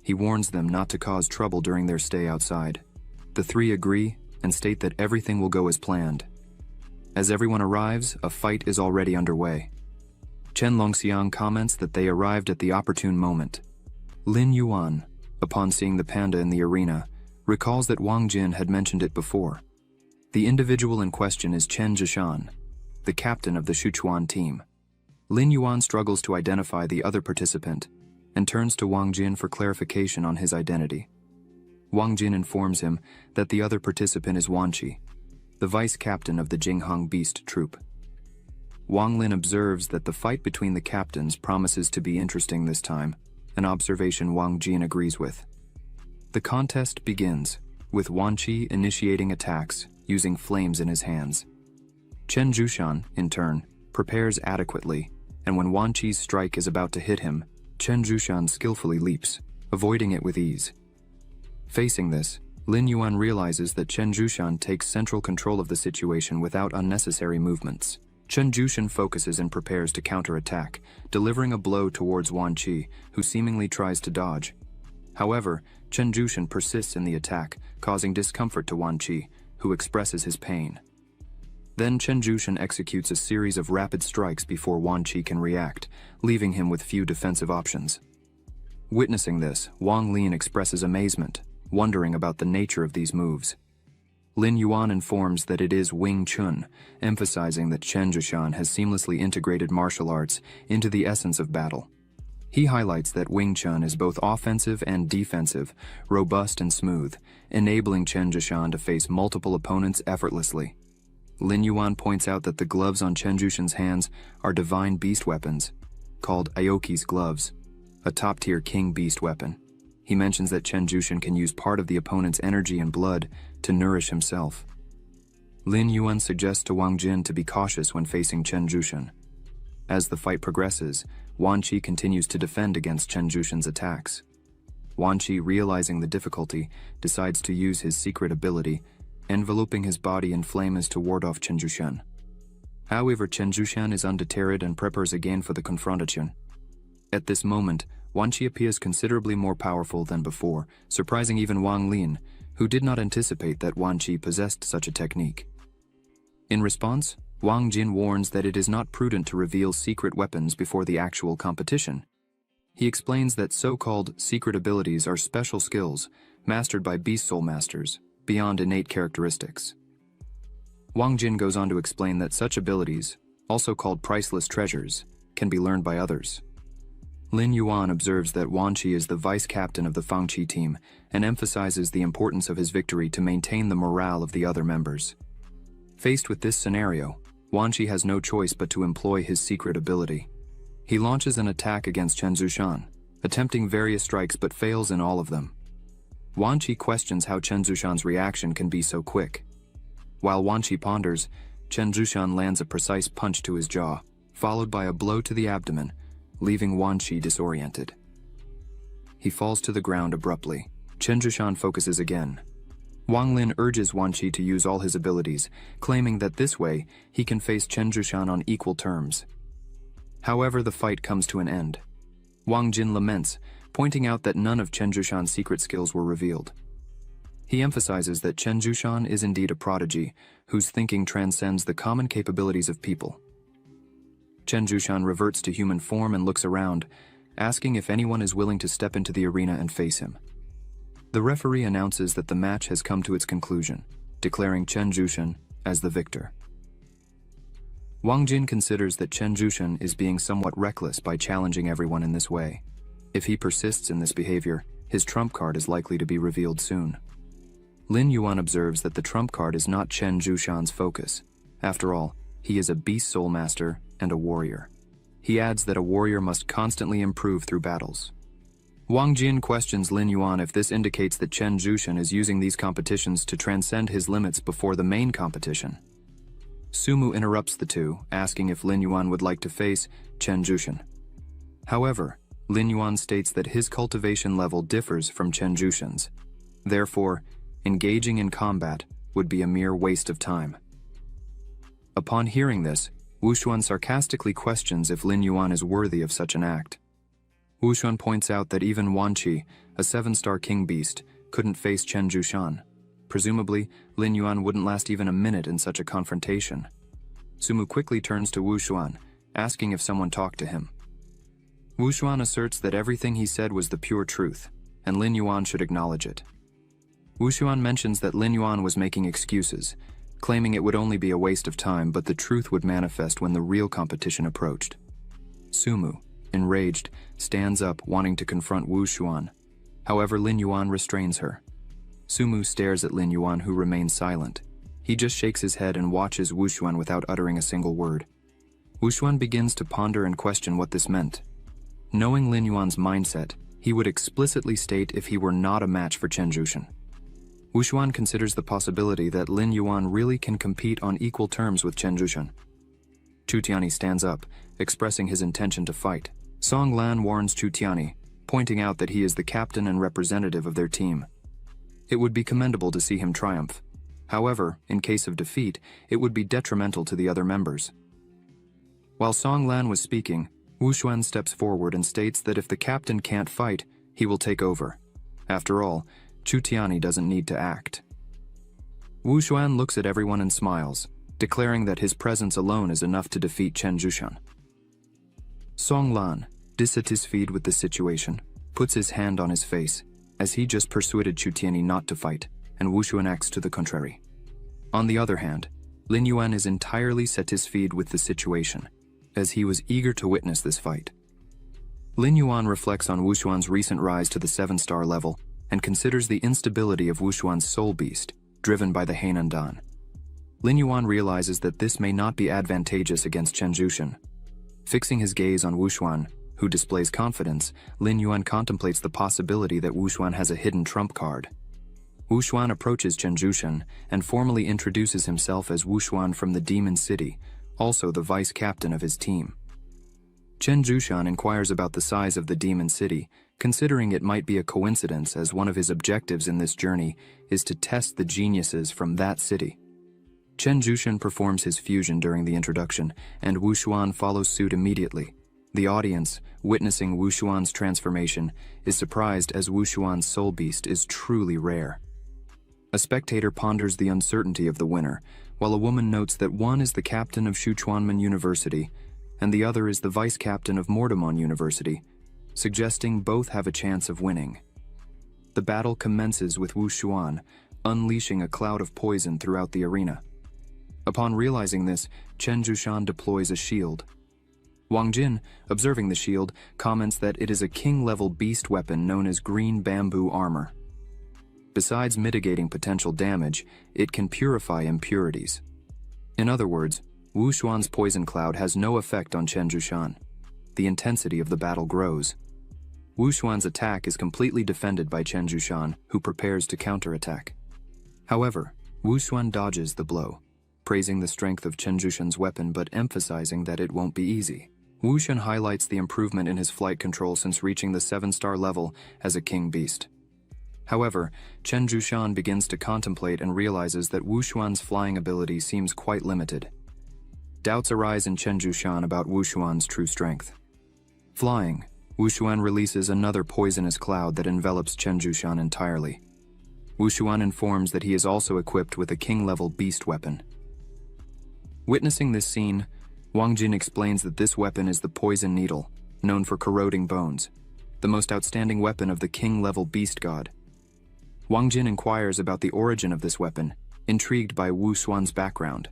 He warns them not to cause trouble during their stay outside. The three agree and state that everything will go as planned. As everyone arrives, a fight is already underway. Chen Longxiang comments that they arrived at the opportune moment. Lin Yuan, upon seeing the panda in the arena, recalls that Wang Jin had mentioned it before. The individual in question is Chen Zhishan, the captain of the Sichuan team. Lin Yuan struggles to identify the other participant and turns to Wang Jin for clarification on his identity. Wang Jin informs him that the other participant is Wan Qi, the vice captain of the Jinghang Beast Troop. Wang Lin observes that the fight between the captains promises to be interesting this time, an observation Wang Jin agrees with. The contest begins, with Wan Qi initiating attacks, using flames in his hands. Chen Zhishan, in turn, prepares adequately, and when Wan Qi's strike is about to hit him, Chen Zhishan skillfully leaps, avoiding it with ease. Facing this, Lin Yuan realizes that Chen Zhishan takes central control of the situation without unnecessary movements. Chen Zhishan focuses and prepares to counterattack, delivering a blow towards Wan Qi, who seemingly tries to dodge. However, Chen Zhishan persists in the attack, causing discomfort to Wan Qi, who expresses his pain. Then Chen Zhishan executes a series of rapid strikes before Wan Qi can react, leaving him with few defensive options. Witnessing this, Wang Lin expresses amazement, wondering about the nature of these moves. Lin Yuan informs that it is Wing Chun, emphasizing that Chen Zhishan has seamlessly integrated martial arts into the essence of battle. He highlights that Wing Chun is both offensive and defensive, robust and smooth, enabling Chen Zhishan to face multiple opponents effortlessly. Lin Yuan points out that the gloves on Chen Zhishan's hands are divine beast weapons, called Aoki's gloves, a top-tier king beast weapon. He mentions that Chen Zhishan can use part of the opponent's energy and blood to nourish himself. Lin Yuan suggests to Wang Jin to be cautious when facing Chen Zhushan. As the fight progresses, Wan Qi continues to defend against Chen Zhushan's attacks. Wan Qi, realizing the difficulty, decides to use his secret ability, enveloping his body in flames to ward off Chen Zhushan. However, Chen Zhushan is undeterred and prepares again for the confrontation. At this moment, Wan Qi appears considerably more powerful than before, surprising even Wang Lin, who did not anticipate that Wan Qi possessed such a technique. In response, Wang Jin warns that it is not prudent to reveal secret weapons before the actual competition. He explains that so-called secret abilities are special skills mastered by Beast Soul Masters, beyond innate characteristics. Wang Jin goes on to explain that such abilities, also called priceless treasures, can be learned by others. Lin Yuan observes that Wan Qi is the vice-captain of the Fang Qi team and emphasizes the importance of his victory to maintain the morale of the other members. Faced with this scenario, Wan Qi has no choice but to employ his secret ability. He launches an attack against Chen Zhushan, attempting various strikes but fails in all of them. Wan Qi questions how Chen Zhushan's reaction can be so quick. While Wan Qi ponders, Chen Zhushan lands a precise punch to his jaw, followed by a blow to the abdomen, leaving Wan Qi disoriented. He falls to the ground abruptly. Chen Zhushan focuses again. Wang Lin urges Wan Qi to use all his abilities, claiming that this way he can face Chen Zhushan on equal terms. However, the fight comes to an end. Wang Jin laments, pointing out that none of Chen Zhushan's secret skills were revealed. He emphasizes that Chen Zhushan is indeed a prodigy, whose thinking transcends the common capabilities of people. Chen Zhushan reverts to human form and looks around, asking if anyone is willing to step into the arena and face him. The referee announces that the match has come to its conclusion, declaring Chen Zhushan as the victor. Wang Jin considers that Chen Zhushan is being somewhat reckless by challenging everyone in this way. If he persists in this behavior, his trump card is likely to be revealed soon. Lin Yuan observes that the trump card is not Chen Zhushan's focus. After all, he is a Beast Soul Master and a warrior. He adds that a warrior must constantly improve through battles. Wang Jin questions Lin Yuan if this indicates that Chen Zhushan is using these competitions to transcend his limits before the main competition. Sumu interrupts the two, asking if Lin Yuan would like to face Chen Zhushan. However, Lin Yuan states that his cultivation level differs from Chen Zhushan's. Therefore, engaging in combat would be a mere waste of time. Upon hearing this, Wu Xuan sarcastically questions if Lin Yuan is worthy of such an act. Wu Xuan points out that even Wan Qi, a 7-star king beast, couldn't face Chen Zhushan. Presumably, Lin Yuan wouldn't last even a minute in such a confrontation. Sumu quickly turns to Wu Xuan, asking if someone talked to him. Wu Xuan asserts that everything he said was the pure truth, and Lin Yuan should acknowledge it. Wu Xuan mentions that Lin Yuan was making excuses, claiming it would only be a waste of time, but the truth would manifest when the real competition approached. Sumu, enraged, stands up, wanting to confront Wu Xuan. However, Lin Yuan restrains her. Sumu stares at Lin Yuan, who remains silent. He just shakes his head and watches Wu Xuan without uttering a single word. Wu Xuan begins to ponder and question what this meant. Knowing Lin Yuan's mindset, he would explicitly state if he were not a match for Chen Zhushan. Wu Xuan considers the possibility that Lin Yuan really can compete on equal terms with Chen Zhushan. Chu Tianyi stands up, expressing his intention to fight. Song Lan warns Chu Tianyi, pointing out that he is the captain and representative of their team. It would be commendable to see him triumph. However, in case of defeat, it would be detrimental to the other members. While Song Lan was speaking, Wu Xuan steps forward and states that if the captain can't fight, he will take over. After all, Chu Tianyi doesn't need to act. Wu Xuan looks at everyone and smiles, declaring that his presence alone is enough to defeat Chen Zhushan. Song Lan, dissatisfied with the situation, puts his hand on his face, as he just persuaded Chu Tianyi not to fight, and Wu Xuan acts to the contrary. On the other hand, Lin Yuan is entirely satisfied with the situation, as he was eager to witness this fight. Lin Yuan reflects on Wu Xuan's recent rise to the 7-star level and considers the instability of Wu Xuan's soul beast, driven by the Hainan Dan. Lin Yuan realizes that this may not be advantageous against Chen Zhushan. Fixing his gaze on Wu Xuan, who displays confidence, Lin Yuan contemplates the possibility that Wu Xuan has a hidden trump card. Wu Xuan approaches Chen Zhushan and formally introduces himself as Wu Xuan from the Demon City, also the vice captain of his team. Chen Zhushan inquires about the size of the Demon City, considering it might be a coincidence as one of his objectives in this journey is to test the geniuses from that city. Chen Zhushan performs his fusion during the introduction, and Wu Xuan follows suit immediately. The audience, witnessing Wu Xuan's transformation, is surprised as Wu Xuan's soul beast is truly rare. A spectator ponders the uncertainty of the winner, while a woman notes that one is the captain of Shuchuanmen University, and the other is the vice captain of Mordamon University, suggesting both have a chance of winning. The battle commences with Wu Xuan, unleashing a cloud of poison throughout the arena. Upon realizing this, Chen Zhushan deploys a shield. Wang Jin, observing the shield, comments that it is a king-level beast weapon known as green bamboo armor. Besides mitigating potential damage, it can purify impurities. In other words, Wu Xuan's poison cloud has no effect on Chen Zhushan. The intensity of the battle grows. Wu Xuan's attack is completely defended by Chen Zhushan, who prepares to counterattack. However, Wu Xuan dodges the blow, praising the strength of Chen Zhushan's weapon but emphasizing that it won't be easy. Wu Xuan highlights the improvement in his flight control since reaching the 7-star level as a king beast. However, Chen Zhushan begins to contemplate and realizes that Wu Xuan's flying ability seems quite limited. Doubts arise in Chen Zhushan about Wu Xuan's true strength. Flying, Wu Xuan releases another poisonous cloud that envelops Chen Zhushan entirely. Wu Xuan informs that he is also equipped with a king-level beast weapon. Witnessing this scene, Wang Jin explains that this weapon is the poison needle, known for corroding bones, the most outstanding weapon of the king-level beast god. Wang Jin inquires about the origin of this weapon, intrigued by Wu Xuan's background.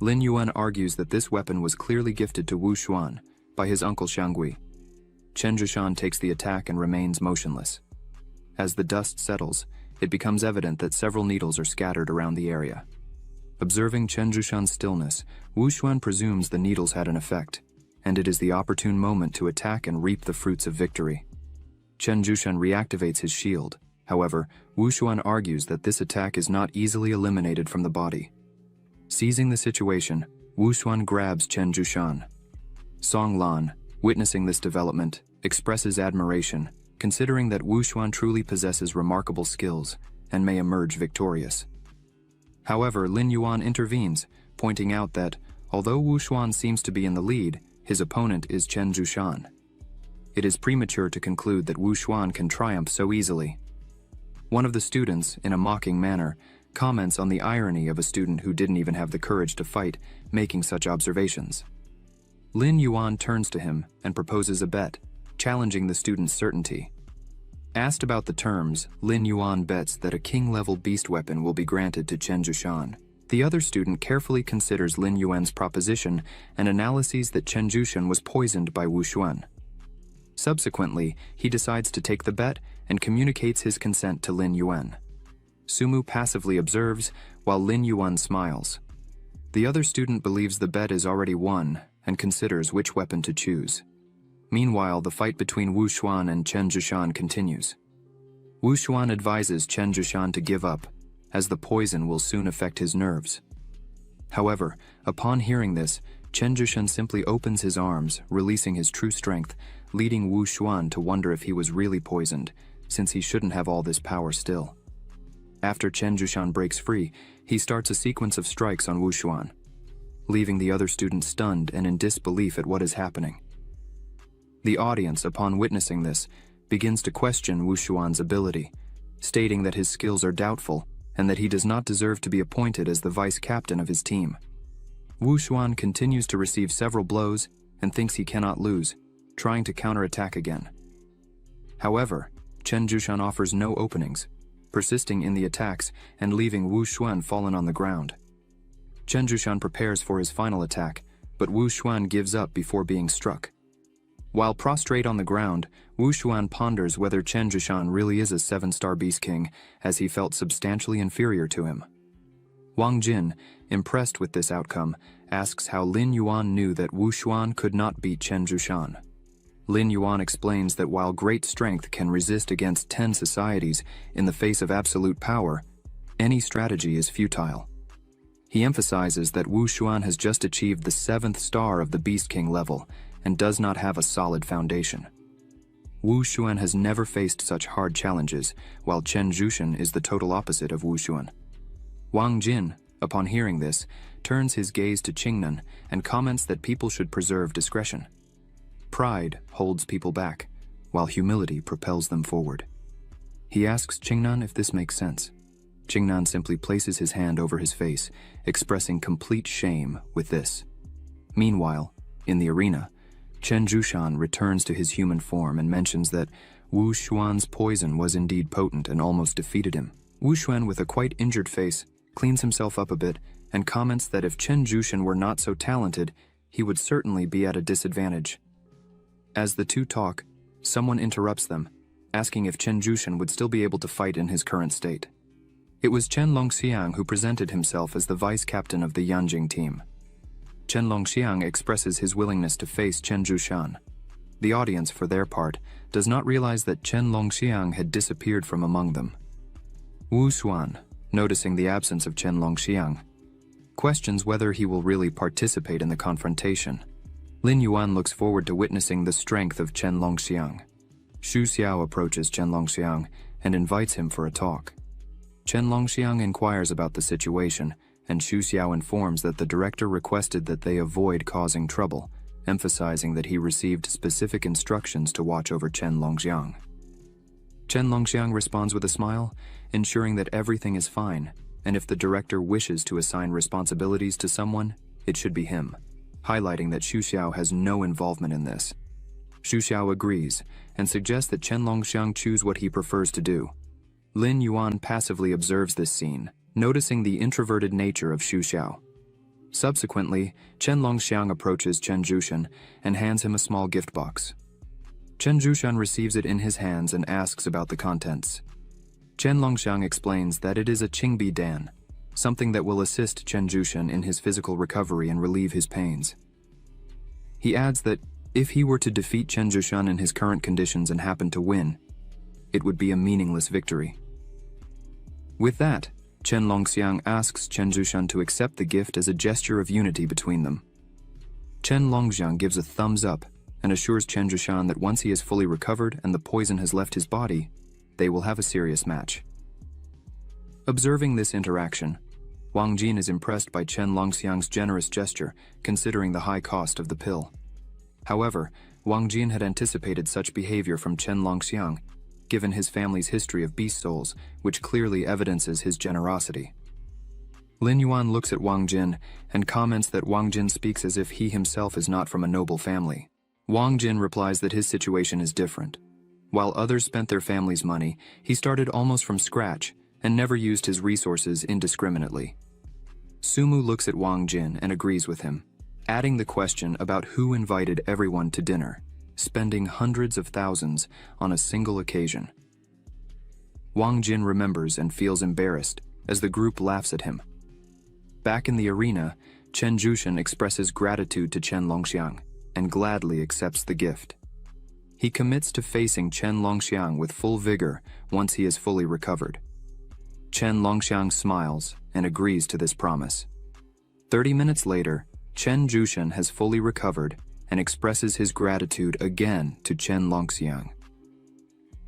Lin Yuan argues that this weapon was clearly gifted to Wu Xuan by his uncle Xiangui. Chen Zhushan takes the attack and remains motionless. As the dust settles, it becomes evident that several needles are scattered around the area. Observing Chen Zhushan's stillness, Wu Xuan presumes the needles had an effect, and it is the opportune moment to attack and reap the fruits of victory. Chen Zhushan reactivates his shield. However, Wu Xuan argues that this attack is not easily eliminated from the body. Seizing the situation, Wu Xuan grabs Chen Zhushan. Song Lan, witnessing this development, expresses admiration, considering that Wu Xuan truly possesses remarkable skills and may emerge victorious. However, Lin Yuan intervenes, pointing out that, although Wu Xuan seems to be in the lead, his opponent is Chen Zhushan. It is premature to conclude that Wu Xuan can triumph so easily. One of the students, in a mocking manner, comments on the irony of a student who didn't even have the courage to fight, making such observations. Lin Yuan turns to him and proposes a bet, challenging the student's certainty. Asked about the terms, Lin Yuan bets that a king-level beast weapon will be granted to Chen Zhushan. The other student carefully considers Lin Yuan's proposition and analyses that Chen Zhushan was poisoned by Wu Xuan. Subsequently, he decides to take the bet and communicates his consent to Lin Yuan. Sumu passively observes, while Lin Yuan smiles. The other student believes the bet is already won and considers which weapon to choose. Meanwhile, the fight between Wu Xuan and Chen Zhushan continues. Wu Xuan advises Chen Zhushan to give up, as the poison will soon affect his nerves. However, upon hearing this, Chen Zhushan simply opens his arms, releasing his true strength, leading Wu Xuan to wonder if he was really poisoned, since he shouldn't have all this power still. After Chen Zhushan breaks free, he starts a sequence of strikes on Wu Xuan, leaving the other student stunned and in disbelief at what is happening. The audience, upon witnessing this, begins to question Wu Xuan's ability, stating that his skills are doubtful and that he does not deserve to be appointed as the vice captain of his team. Wu Xuan continues to receive several blows and thinks he cannot lose, trying to counterattack again. However, Chen Zhushan offers no openings, persisting in the attacks and leaving Wu Xuan fallen on the ground. Chen Zhushan prepares for his final attack, but Wu Xuan gives up before being struck. While prostrate on the ground, Wu Xuan ponders whether Chen Zhushan really is a 7-star Beast King, as he felt substantially inferior to him. Wang Jin, impressed with this outcome, asks how Lin Yuan knew that Wu Xuan could not beat Chen Zhushan. Lin Yuan explains that while great strength can resist against 10 societies in the face of absolute power, any strategy is futile. He emphasizes that Wu Xuan has just achieved the 7th star of the Beast King level and does not have a solid foundation. Wu Xuan has never faced such hard challenges, while Chen Zhuxian is the total opposite of Wu Xuan. Wang Jin, upon hearing this, turns his gaze to Qingnan and comments that people should preserve discretion. Pride holds people back, while humility propels them forward. He asks Qingnan if this makes sense. Qingnan simply places his hand over his face, expressing complete shame with this. Meanwhile, in the arena, Chen Zhuxian returns to his human form and mentions that Wu Xuan's poison was indeed potent and almost defeated him. Wu Xuan, with a quite injured face, cleans himself up a bit and comments that if Chen Zhuxian were not so talented, he would certainly be at a disadvantage. As the two talk, someone interrupts them, asking if Chen Zhuxian would still be able to fight in his current state. It was Chen Longxiang who presented himself as the vice-captain of the Yanjing team. Chen Longxiang expresses his willingness to face Chen Zhuxian. The audience, for their part, does not realize that Chen Longxiang had disappeared from among them. Wu Xuan, noticing the absence of Chen Longxiang, questions whether he will really participate in the confrontation. Lin Yuan looks forward to witnessing the strength of Chen Longxiang. Xu Xiao approaches Chen Longxiang and invites him for a talk. Chen Longxiang inquires about the situation, and Xu Xiao informs that the director requested that they avoid causing trouble, emphasizing that he received specific instructions to watch over Chen Longxiang. Chen Longxiang responds with a smile, ensuring that everything is fine, and if the director wishes to assign responsibilities to someone, it should be him, highlighting that Xu Xiao has no involvement in this. Xu Xiao agrees, and suggests that Chen Longxiang choose what he prefers to do. Lin Yuan passively observes this scene, noticing the introverted nature of Xu Xiao. Subsequently, Chen Longxiang approaches Chen Zhuxian and hands him a small gift box. Chen Zhuxian receives it in his hands and asks about the contents. Chen Longxiang explains that it is a Qingbi Dan, something that will assist Chen Zhuxian in his physical recovery and relieve his pains. He adds that if he were to defeat Chen Zhuxian in his current conditions and happen to win, it would be a meaningless victory. With that, Chen Longxiang asks Chen Zhuxian to accept the gift as a gesture of unity between them. Chen Longxiang gives a thumbs up and assures Chen Zhuxian that once he is fully recovered and the poison has left his body, they will have a serious match. Observing this interaction, Wang Jin is impressed by Chen Longxiang's generous gesture, considering the high cost of the pill. However, Wang Jin had anticipated such behavior from Chen Longxiang, given his family's history of beast souls, which clearly evidences his generosity. Lin Yuan looks at Wang Jin and comments that Wang Jin speaks as if he himself is not from a noble family. Wang Jin replies that his situation is different. While others spent their family's money, he started almost from scratch and never used his resources indiscriminately. Sumu looks at Wang Jin and agrees with him, adding the question about who invited everyone to dinner, spending hundreds of thousands on a single occasion. Wang Jin remembers and feels embarrassed as the group laughs at him. Back in the arena, Chen Zhuxian expresses gratitude to Chen Longxiang and gladly accepts the gift. He commits to facing Chen Longxiang with full vigor once he is fully recovered. Chen Longxiang smiles and agrees to this promise. 30 minutes later, Chen Zhuxian has fully recovered and expresses his gratitude again to Chen Longxiang.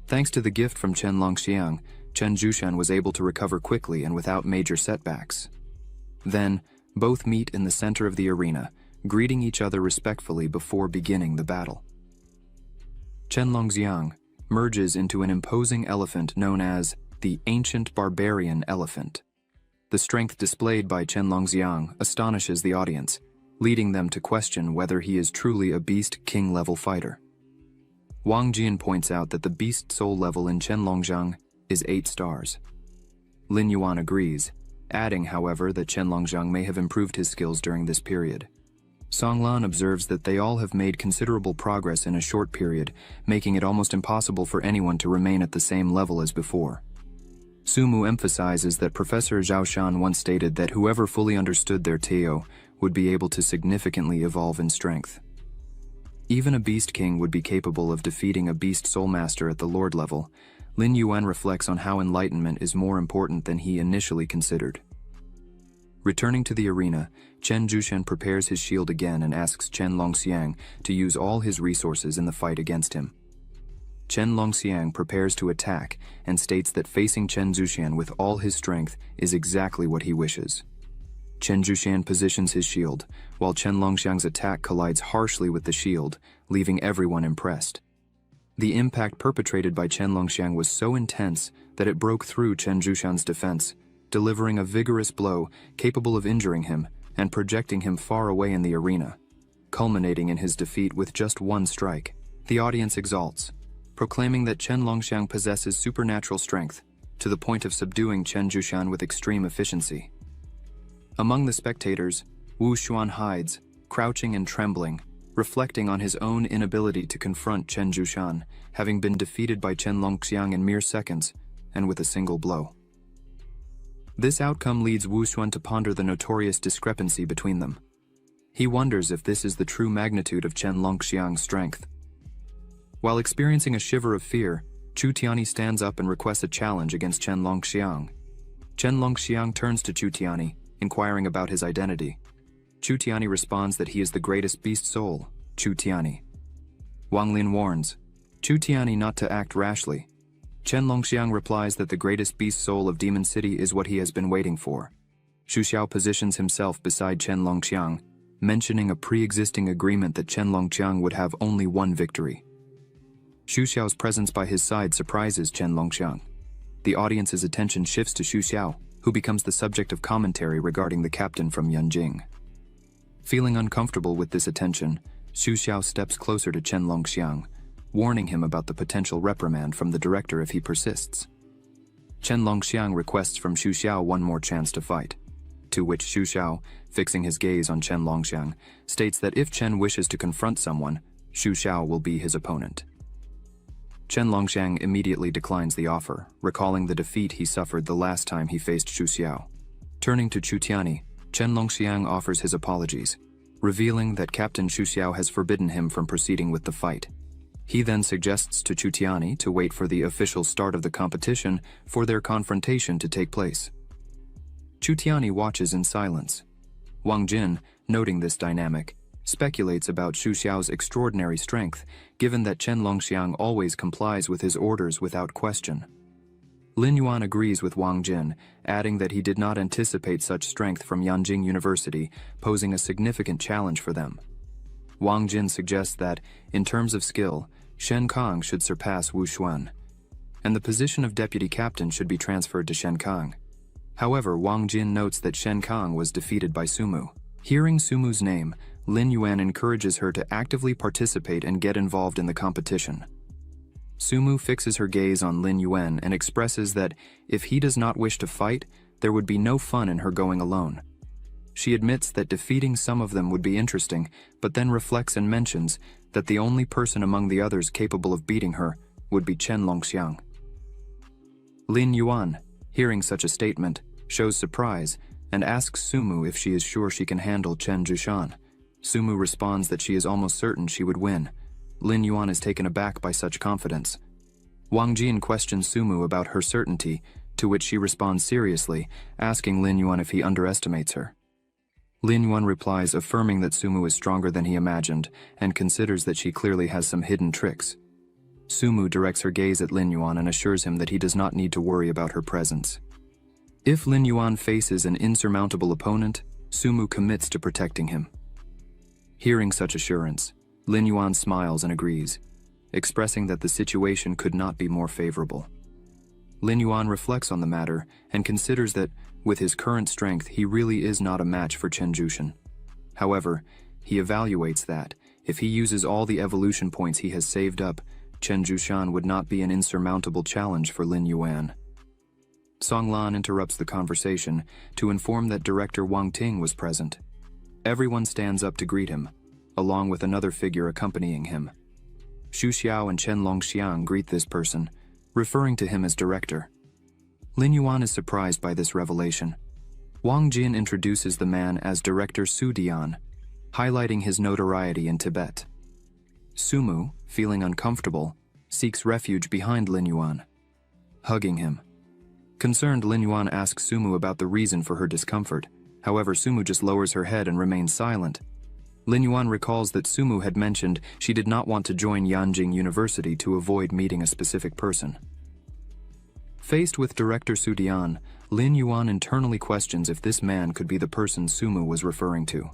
Thanks to the gift from Chen Longxiang, Chen Zhuxian was able to recover quickly and without major setbacks. Then, both meet in the center of the arena, greeting each other respectfully before beginning the battle. Chen Longxiang merges into an imposing elephant known as the Ancient Barbarian Elephant. The strength displayed by Chen Longxiang astonishes the audience, leading them to question whether he is truly a Beast King-level fighter. Wang Jin points out that the Beast Soul level in Chen Longxiang is 8 stars. Lin Yuan agrees, adding, however, that Chen Longxiang may have improved his skills during this period. Songlan observes that they all have made considerable progress in a short period, making it almost impossible for anyone to remain at the same level as before. Sumu emphasizes that Professor Zhao Shan once stated that whoever fully understood their Teo would be able to significantly evolve in strength. Even a Beast King would be capable of defeating a Beast Soul Master at the Lord level. Lin Yuan reflects on how enlightenment is more important than he initially considered. Returning to the arena, Chen Zhuxian prepares his shield again and asks Chen Longxiang to use all his resources in the fight against him. Chen Longxiang prepares to attack and states that facing Chen Zhuxian with all his strength is exactly what he wishes. Chen Zhuxian positions his shield, while Chen Longxiang's attack collides harshly with the shield, leaving everyone impressed. The impact perpetrated by Chen Longxiang was so intense that it broke through Chen Zhuxian's defense, delivering a vigorous blow capable of injuring him and projecting him far away in the arena, culminating in his defeat with just one strike. The audience exalts, proclaiming that Chen Longxiang possesses supernatural strength, to the point of subduing Chen Zhuxian with extreme efficiency. Among the spectators, Wu Xuan hides, crouching and trembling, reflecting on his own inability to confront Chen Zhuxian, having been defeated by Chen Longxiang in mere seconds, and with a single blow. This outcome leads Wu Xuan to ponder the notorious discrepancy between them. He wonders if this is the true magnitude of Chen Longxiang's strength. While experiencing a shiver of fear, Chu Tiani stands up and requests a challenge against Chen Longxiang. Chen Longxiang turns to Chu Tiani, inquiring about his identity. Chu Tiani responds that he is the greatest beast soul, Chu Tiani. Wang Lin warns Chu Tiani not to act rashly. Chen Longxiang replies that the greatest beast soul of Demon City is what he has been waiting for. Xu Xiao positions himself beside Chen Longxiang, mentioning a pre-existing agreement that Chen Longxiang would have only one victory. Xu Xiao's presence by his side surprises Chen Longxiang. The audience's attention shifts to Xu Xiao, who becomes the subject of commentary regarding the captain from Yunjing. Feeling uncomfortable with this attention, Xu Xiao steps closer to Chen Longxiang, warning him about the potential reprimand from the director if he persists. Chen Longxiang requests from Xu Xiao one more chance to fight, to which Xu Xiao, fixing his gaze on Chen Longxiang, states that if Chen wishes to confront someone, Xu Xiao will be his opponent. Chen Longxiang immediately declines the offer, recalling the defeat he suffered the last time he faced Xu Xiao. Turning to Chu Tiani, Chen Longxiang offers his apologies, revealing that Captain Xu Xiao has forbidden him from proceeding with the fight. He then suggests to Chu Tiani to wait for the official start of the competition for their confrontation to take place. Chu Tiani watches in silence. Wang Jin, noting this dynamic, speculates about Xu Xiao's extraordinary strength, given that Chen Longxiang always complies with his orders without question. Lin Yuan agrees with Wang Jin, adding that he did not anticipate such strength from Yanjing University, posing a significant challenge for them. Wang Jin suggests that, in terms of skill, Shen Kang should surpass Wu Xuan, and the position of deputy captain should be transferred to Shen Kang. However, Wang Jin notes that Shen Kang was defeated by Sumu. Hearing Sumu's name, Lin Yuan encourages her to actively participate and get involved in the competition. Sumu fixes her gaze on Lin Yuan and expresses that if he does not wish to fight, there would be no fun in her going alone. She admits that defeating some of them would be interesting, but then reflects and mentions that the only person among the others capable of beating her would be Chen Longxiang. Lin Yuan, hearing such a statement, shows surprise and asks Sumu if she is sure she can handle Chen Zhuxian. Sumu responds that she is almost certain she would win. Lin Yuan is taken aback by such confidence. Wang Jin questions Sumu about her certainty, to which she responds seriously, asking Lin Yuan if he underestimates her. Lin Yuan replies, affirming that Sumu is stronger than he imagined, and considers that she clearly has some hidden tricks. Sumu directs her gaze at Lin Yuan and assures him that he does not need to worry about her presence. If Lin Yuan faces an insurmountable opponent, Sumu commits to protecting him. Hearing such assurance, Lin Yuan smiles and agrees, expressing that the situation could not be more favorable. Lin Yuan reflects on the matter and considers that, with his current strength, he really is not a match for Chen Zhuxian. However, he evaluates that, if he uses all the evolution points he has saved up, Chen Zhuxian would not be an insurmountable challenge for Lin Yuan. Song Lan interrupts the conversation to inform that director Wang Ting was present. Everyone stands up to greet him, along with another figure accompanying him. Xu Xiao and Chen Longxiang greet this person, referring to him as director. Lin Yuan is surprised by this revelation. Wang Jin introduces the man as Director Su Dian, highlighting his notoriety in Tibet. Sumu, feeling uncomfortable, seeks refuge behind Lin Yuan, hugging him. Concerned, Lin Yuan asks Sumu about the reason for her discomfort. However, Sumu just lowers her head and remains silent. Lin Yuan recalls that Sumu had mentioned she did not want to join Yanjing University to avoid meeting a specific person. Faced with Director Sudian, Lin Yuan internally questions if this man could be the person Sumu was referring to.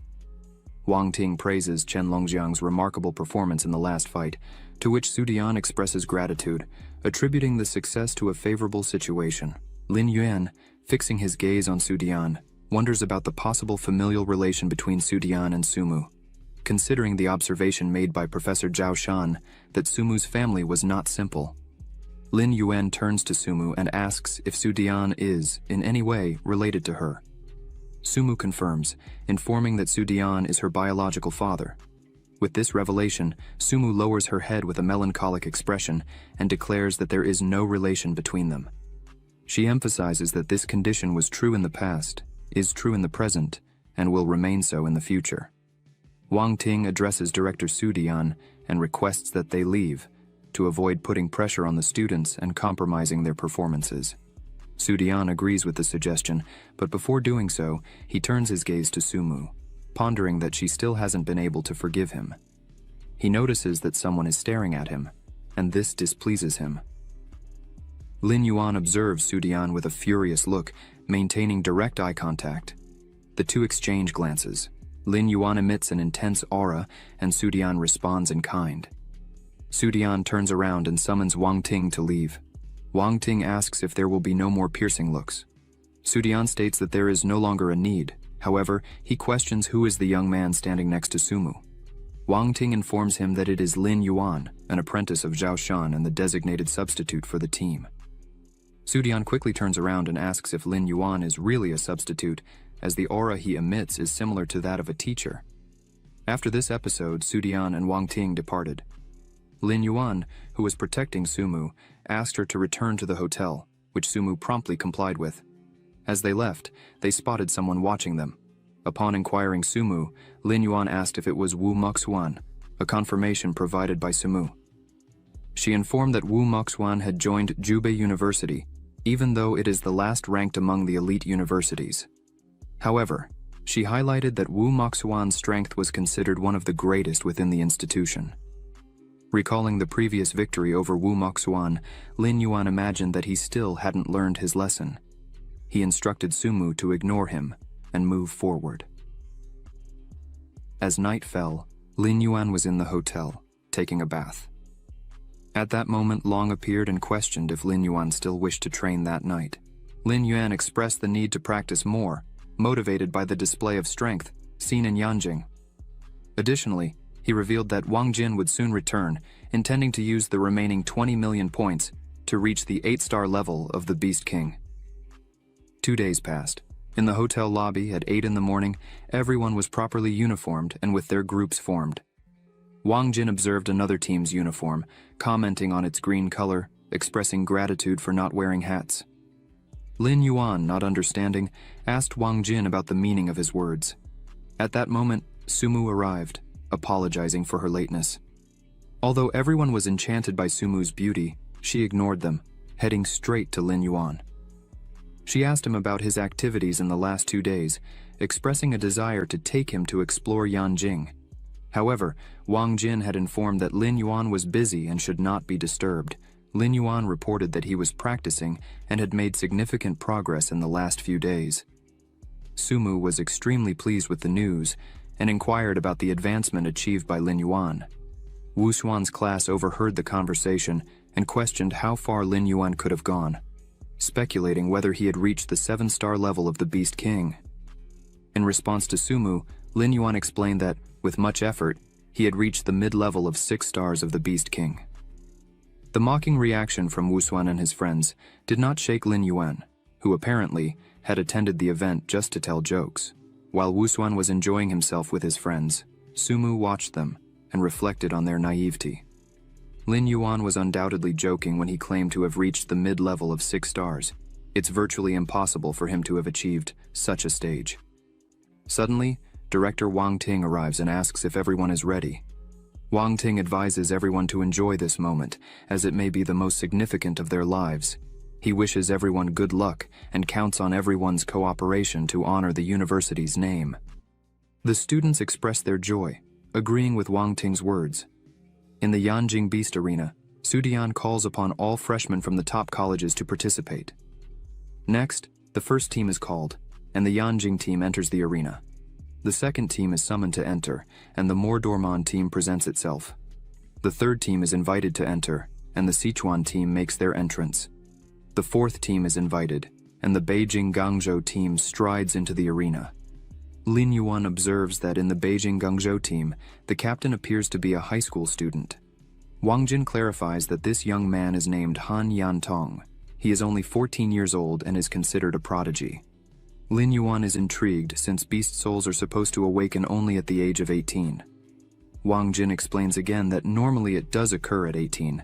Wang Ting praises Chen Longjiang's remarkable performance in the last fight, to which Sudian expresses gratitude, attributing the success to a favorable situation. Lin Yuan, fixing his gaze on Sudian, wonders about the possible familial relation between Sudian and Sumu, considering the observation made by Professor Zhao Shan that Sumu's family was not simple. Lin Yuan turns to Sumu and asks if Sudian is, in any way, related to her. Sumu confirms, informing that Sudian is her biological father. With this revelation, Sumu lowers her head with a melancholic expression and declares that there is no relation between them. She emphasizes that this condition was true in the past, is true in the present, and will remain so in the future. Wang Ting addresses Director Sudian and requests that they leave, to avoid putting pressure on the students and compromising their performances. Sudian agrees with the suggestion, but before doing so, he turns his gaze to Sumu, pondering that she still hasn't been able to forgive him. He notices that someone is staring at him, and this displeases him. Lin Yuan observes Sudian with a furious look, maintaining direct eye contact. The two exchange glances. Lin Yuan emits an intense aura, and Sudian responds in kind. Sudian turns around and summons Wang Ting to leave. Wang Ting asks if there will be no more piercing looks. Sudian states that there is no longer a need. However, he questions who is the young man standing next to Sumu. Wang Ting informs him that it is Lin Yuan, an apprentice of Zhao Shan and the designated substitute for the team. Sudian quickly turns around and asks if Lin Yuan is really a substitute, as the aura he emits is similar to that of a teacher. After this episode, Sudian and Wang Ting departed. Lin Yuan, who was protecting Sumu, asked her to return to the hotel, which Sumu promptly complied with. As they left, they spotted someone watching them. Upon inquiring Sumu, Lin Yuan asked if it was Wu Moxuan, a confirmation provided by Sumu. She informed that Wu Moxuan had joined Jubei University, even though it is the last ranked among the elite universities. However, she highlighted that Wu Moxuan's strength was considered one of the greatest within the institution. Recalling the previous victory over Wu Moxuan, Lin Yuan imagined that he still hadn't learned his lesson. He instructed Sumu to ignore him and move forward. As night fell, Lin Yuan was in the hotel, taking a bath. At that moment, Long appeared and questioned if Lin Yuan still wished to train that night. Lin Yuan expressed the need to practice more, motivated by the display of strength seen in Yanjing. Additionally, he revealed that Wang Jin would soon return, intending to use the remaining 20 million points to reach the 8-star level of the Beast King. 2 days passed. In the hotel lobby at 8 in the morning, everyone was properly uniformed and with their groups formed. Wang Jin observed another team's uniform, commenting on its green color, expressing gratitude for not wearing hats. Lin Yuan, not understanding, asked Wang Jin about the meaning of his words. At that moment, Sumu arrived, apologizing for her lateness. Although everyone was enchanted by Sumu's beauty, she ignored them, heading straight to Lin Yuan. She asked him about his activities in the last 2 days, expressing a desire to take him to explore Yanjing. However, Wang Jin had informed that Lin Yuan was busy and should not be disturbed. Lin Yuan reported that he was practicing and had made significant progress in the last few days. Sumu was extremely pleased with the news and inquired about the advancement achieved by Lin Yuan. Wu Xuan's class overheard the conversation and questioned how far Lin Yuan could have gone, speculating whether he had reached the 7-star level of the Beast King. In response to Sumu, Lin Yuan explained that, with much effort, he had reached the mid-level of 6 stars of the Beast King. The mocking reaction from Wu Xuan and his friends did not shake Lin Yuan, who apparently had attended the event just to tell jokes. While Wu Xuan was enjoying himself with his friends, Sumu watched them and reflected on their naivety. Lin Yuan was undoubtedly joking when he claimed to have reached the mid-level of 6 stars. It's virtually impossible for him to have achieved such a stage. Suddenly, Director Wang Ting arrives and asks if everyone is ready. Wang Ting advises everyone to enjoy this moment, as it may be the most significant of their lives. He wishes everyone good luck and counts on everyone's cooperation to honor the university's name. The students express their joy, agreeing with Wang Ting's words. In the Yanjing Beast Arena, Sudian calls upon all freshmen from the top colleges to participate. Next, the first team is called, and the Yanjing team enters the arena. The second team is summoned to enter, and the Mordorman team presents itself. The third team is invited to enter, and the Sichuan team makes their entrance. The fourth team is invited, and the Beijing Guangzhou team strides into the arena. Lin Yuan observes that in the Beijing Guangzhou team, the captain appears to be a high school student. Wang Jin clarifies that this young man is named Han Yantong. He is only 14 years old and is considered a prodigy. Lin Yuan is intrigued since beast souls are supposed to awaken only at the age of 18. Wang Jin explains again that normally it does occur at 18,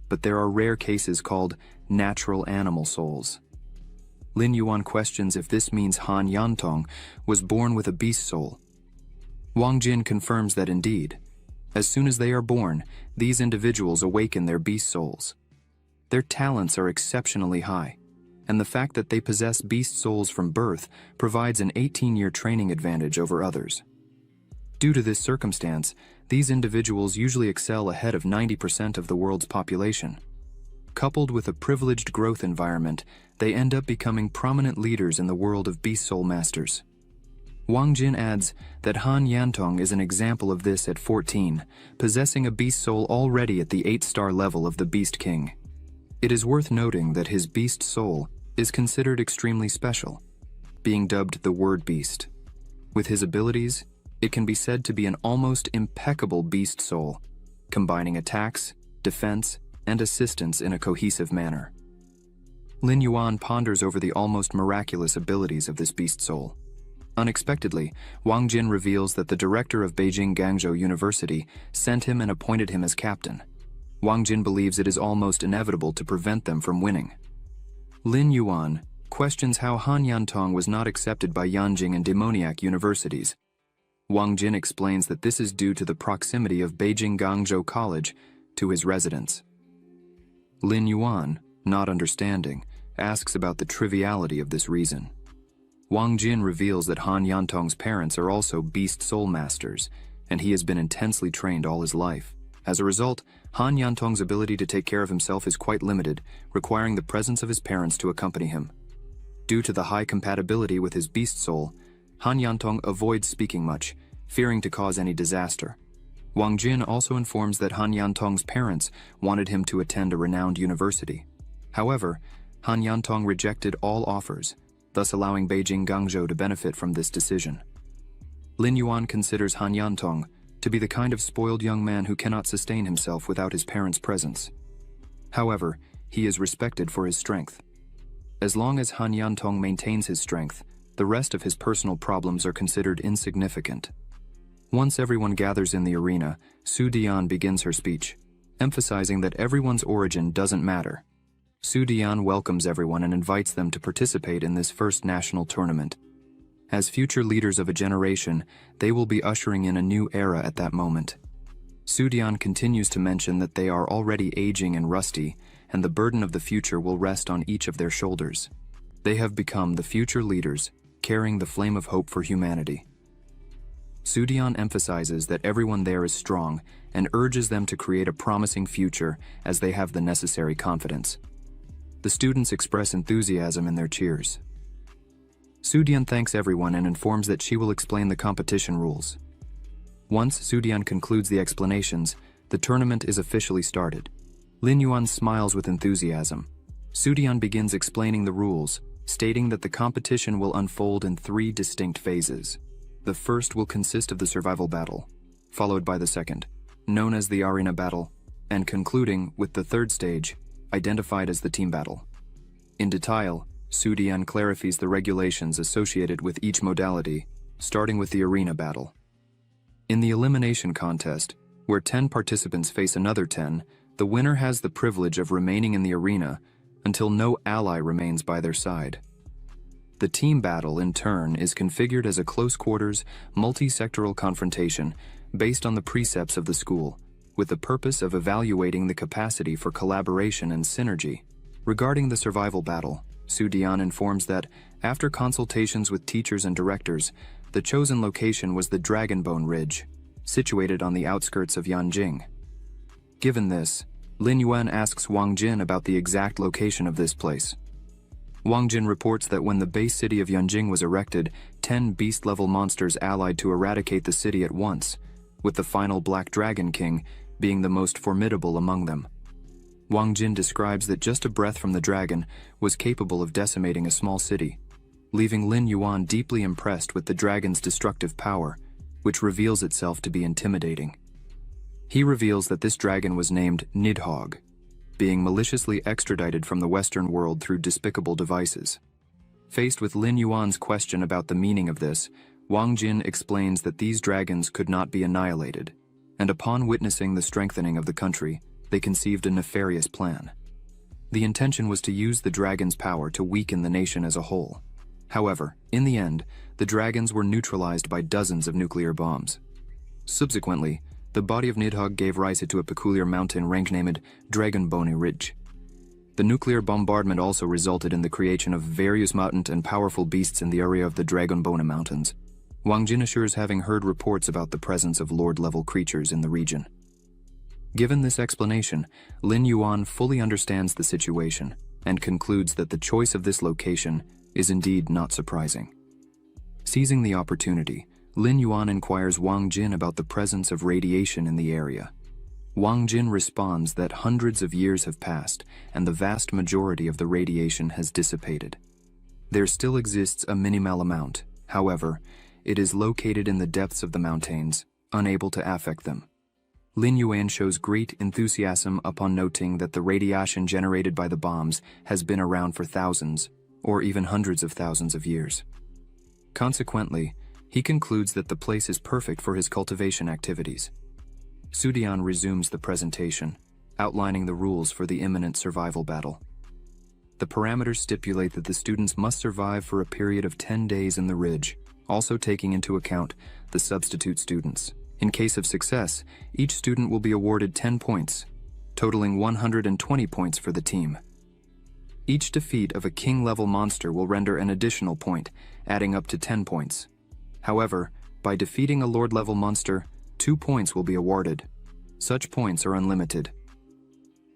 but there are rare cases called natural animal souls. Lin Yuan questions if this means Han Yantong was born with a beast soul. Wang Jin confirms that indeed, as soon as they are born, these individuals awaken their beast souls. Their talents are exceptionally high, and the fact that they possess beast souls from birth provides an 18-year training advantage over others. Due to this circumstance, these individuals usually excel ahead of 90% of the world's population. Coupled with a privileged growth environment, they end up becoming prominent leaders in the world of beast soul masters. Wang Jin adds that Han Yantong is an example of this at 14, possessing a beast soul already at the 8-star level of the Beast King. It is worth noting that his beast soul is considered extremely special, being dubbed the Word Beast. With his abilities, it can be said to be an almost impeccable beast soul, combining attacks, defense, and assistance in a cohesive manner. Lin Yuan ponders over the almost miraculous abilities of this beast soul. Unexpectedly, Wang Jin reveals that the director of Beijing Guangzhou University sent him and appointed him as captain. Wang Jin believes it is almost inevitable to prevent them from winning. Lin Yuan questions how Han Yantong was not accepted by Yanjing and demoniac universities. Wang Jin explains that this is due to the proximity of Beijing Guangzhou College to his residence. Lin Yuan, not understanding, asks about the triviality of this reason. Wang Jin reveals that Han Yantong's parents are also beast soul masters, and he has been intensely trained all his life. As a result, Han Yantong's ability to take care of himself is quite limited, requiring the presence of his parents to accompany him. Due to the high compatibility with his beast soul, Han Yantong avoids speaking much, fearing to cause any disaster. Wang Jin also informs that Han Yantong's parents wanted him to attend a renowned university. However, Han Yantong rejected all offers, thus allowing Beijing Guangzhou to benefit from this decision. Lin Yuan considers Han Yantong to be the kind of spoiled young man who cannot sustain himself without his parents' presence. However, he is respected for his strength. As long as Han Yantong maintains his strength, the rest of his personal problems are considered insignificant. Once everyone gathers in the arena, Su Dian begins her speech, emphasizing that everyone's origin doesn't matter. Su Dian welcomes everyone and invites them to participate in this first national tournament. As future leaders of a generation, they will be ushering in a new era at that moment. Su Dian continues to mention that they are already aging and rusty, and the burden of the future will rest on each of their shoulders. They have become the future leaders, carrying the flame of hope for humanity. Su Dian emphasizes that everyone there is strong and urges them to create a promising future as they have the necessary confidence. The students express enthusiasm in their cheers. Su Dian thanks everyone and informs that she will explain the competition rules. Once Su Dian concludes the explanations, the tournament is officially started. Lin Yuan smiles with enthusiasm. Su Dian begins explaining the rules, stating that the competition will unfold in 3 distinct phases. The first will consist of the survival battle, followed by the second, known as the arena battle, and concluding with the third stage, identified as the team battle. In detail, Su Dian clarifies the regulations associated with each modality, starting with the arena battle. In the elimination contest, where 10 participants face another 10, the winner has the privilege of remaining in the arena until no ally remains by their side. The team battle, in turn, is configured as a close-quarters, multi-sectoral confrontation based on the precepts of the school, with the purpose of evaluating the capacity for collaboration and synergy. Regarding the survival battle, Su Dian informs that, after consultations with teachers and directors, the chosen location was the Dragonbone Ridge, situated on the outskirts of Yanjing. Given this, Lin Yuan asks Wang Jin about the exact location of this place. Wang Jin reports that when the base city of Yanjing was erected, 10 beast-level monsters allied to eradicate the city at once, with the final Black Dragon King being the most formidable among them. Wang Jin describes that just a breath from the dragon was capable of decimating a small city, leaving Lin Yuan deeply impressed with the dragon's destructive power, which reveals itself to be intimidating. He reveals that this dragon was named Nidhogg, being maliciously extradited from the Western world through despicable devices. Faced with Lin Yuan's question about the meaning of this, Wang Jin explains that these dragons could not be annihilated, and upon witnessing the strengthening of the country, they conceived a nefarious plan. The intention was to use the dragon's power to weaken the nation as a whole. However, in the end, the dragons were neutralized by dozens of nuclear bombs. Subsequently, the body of Nidhogg gave rise to a peculiar mountain range named Dragonbone Ridge. The nuclear bombardment also resulted in the creation of various mutant and powerful beasts in the area of the Dragonbone Mountains. Wang Jin assures having heard reports about the presence of lord-level creatures in the region. Given this explanation, Lin Yuan fully understands the situation and concludes that the choice of this location is indeed not surprising. Seizing the opportunity, Lin Yuan inquires Wang Jin about the presence of radiation in the area. Wang Jin responds that hundreds of years have passed and the vast majority of the radiation has dissipated. There still exists a minimal amount, however, it is located in the depths of the mountains, unable to affect them. Lin Yuan shows great enthusiasm upon noting that the radiation generated by the bombs has been around for thousands, or even hundreds of thousands of years. Consequently, he concludes that the place is perfect for his cultivation activities. Su Dian resumes the presentation, outlining the rules for the imminent survival battle. The parameters stipulate that the students must survive for a period of 10 days in the ridge, also taking into account the substitute students. In case of success, each student will be awarded 10 points, totaling 120 points for the team. Each defeat of a king-level monster will render an additional point, adding up to 10 points. However, by defeating a lord-level monster, 2 points will be awarded. Such points are unlimited.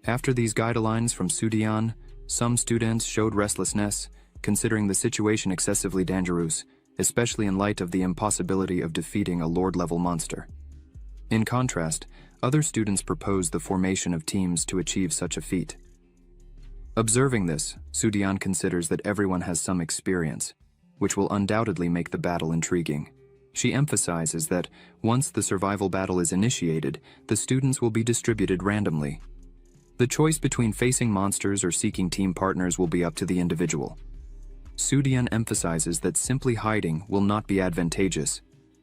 After these guidelines from Su Dian, some students showed restlessness, considering the situation excessively dangerous, especially in light of the impossibility of defeating a lord-level monster. In contrast, other students proposed the formation of teams to achieve such a feat. Observing this, Su Dian considers that everyone has some experience, which will undoubtedly make the battle intriguing. She emphasizes that once the survival battle is initiated, the students will be distributed randomly. The choice between facing monsters or seeking team partners will be up to the individual. Su Dian emphasizes that simply hiding will not be advantageous,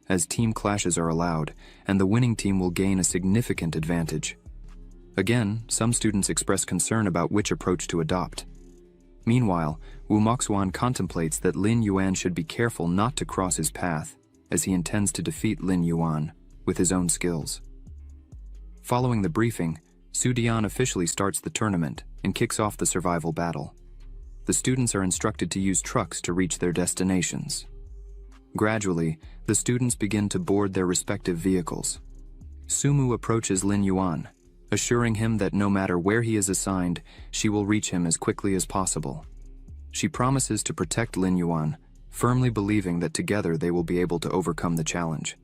as team clashes are allowed, and the winning team will gain a significant advantage. Again, some students express concern about which approach to adopt. Meanwhile, Wu Moxuan contemplates that Lin Yuan should be careful not to cross his path, as he intends to defeat Lin Yuan with his own skills. Following the briefing, Su Dian officially starts the tournament and kicks off the survival battle. The students are instructed to use trucks to reach their destinations. Gradually, the students begin to board their respective vehicles. Sumu approaches Lin Yuan, assuring him that no matter where he is assigned, she will reach him as quickly as possible. She promises to protect Lin Yuan, firmly believing that together they will be able to overcome the challenge.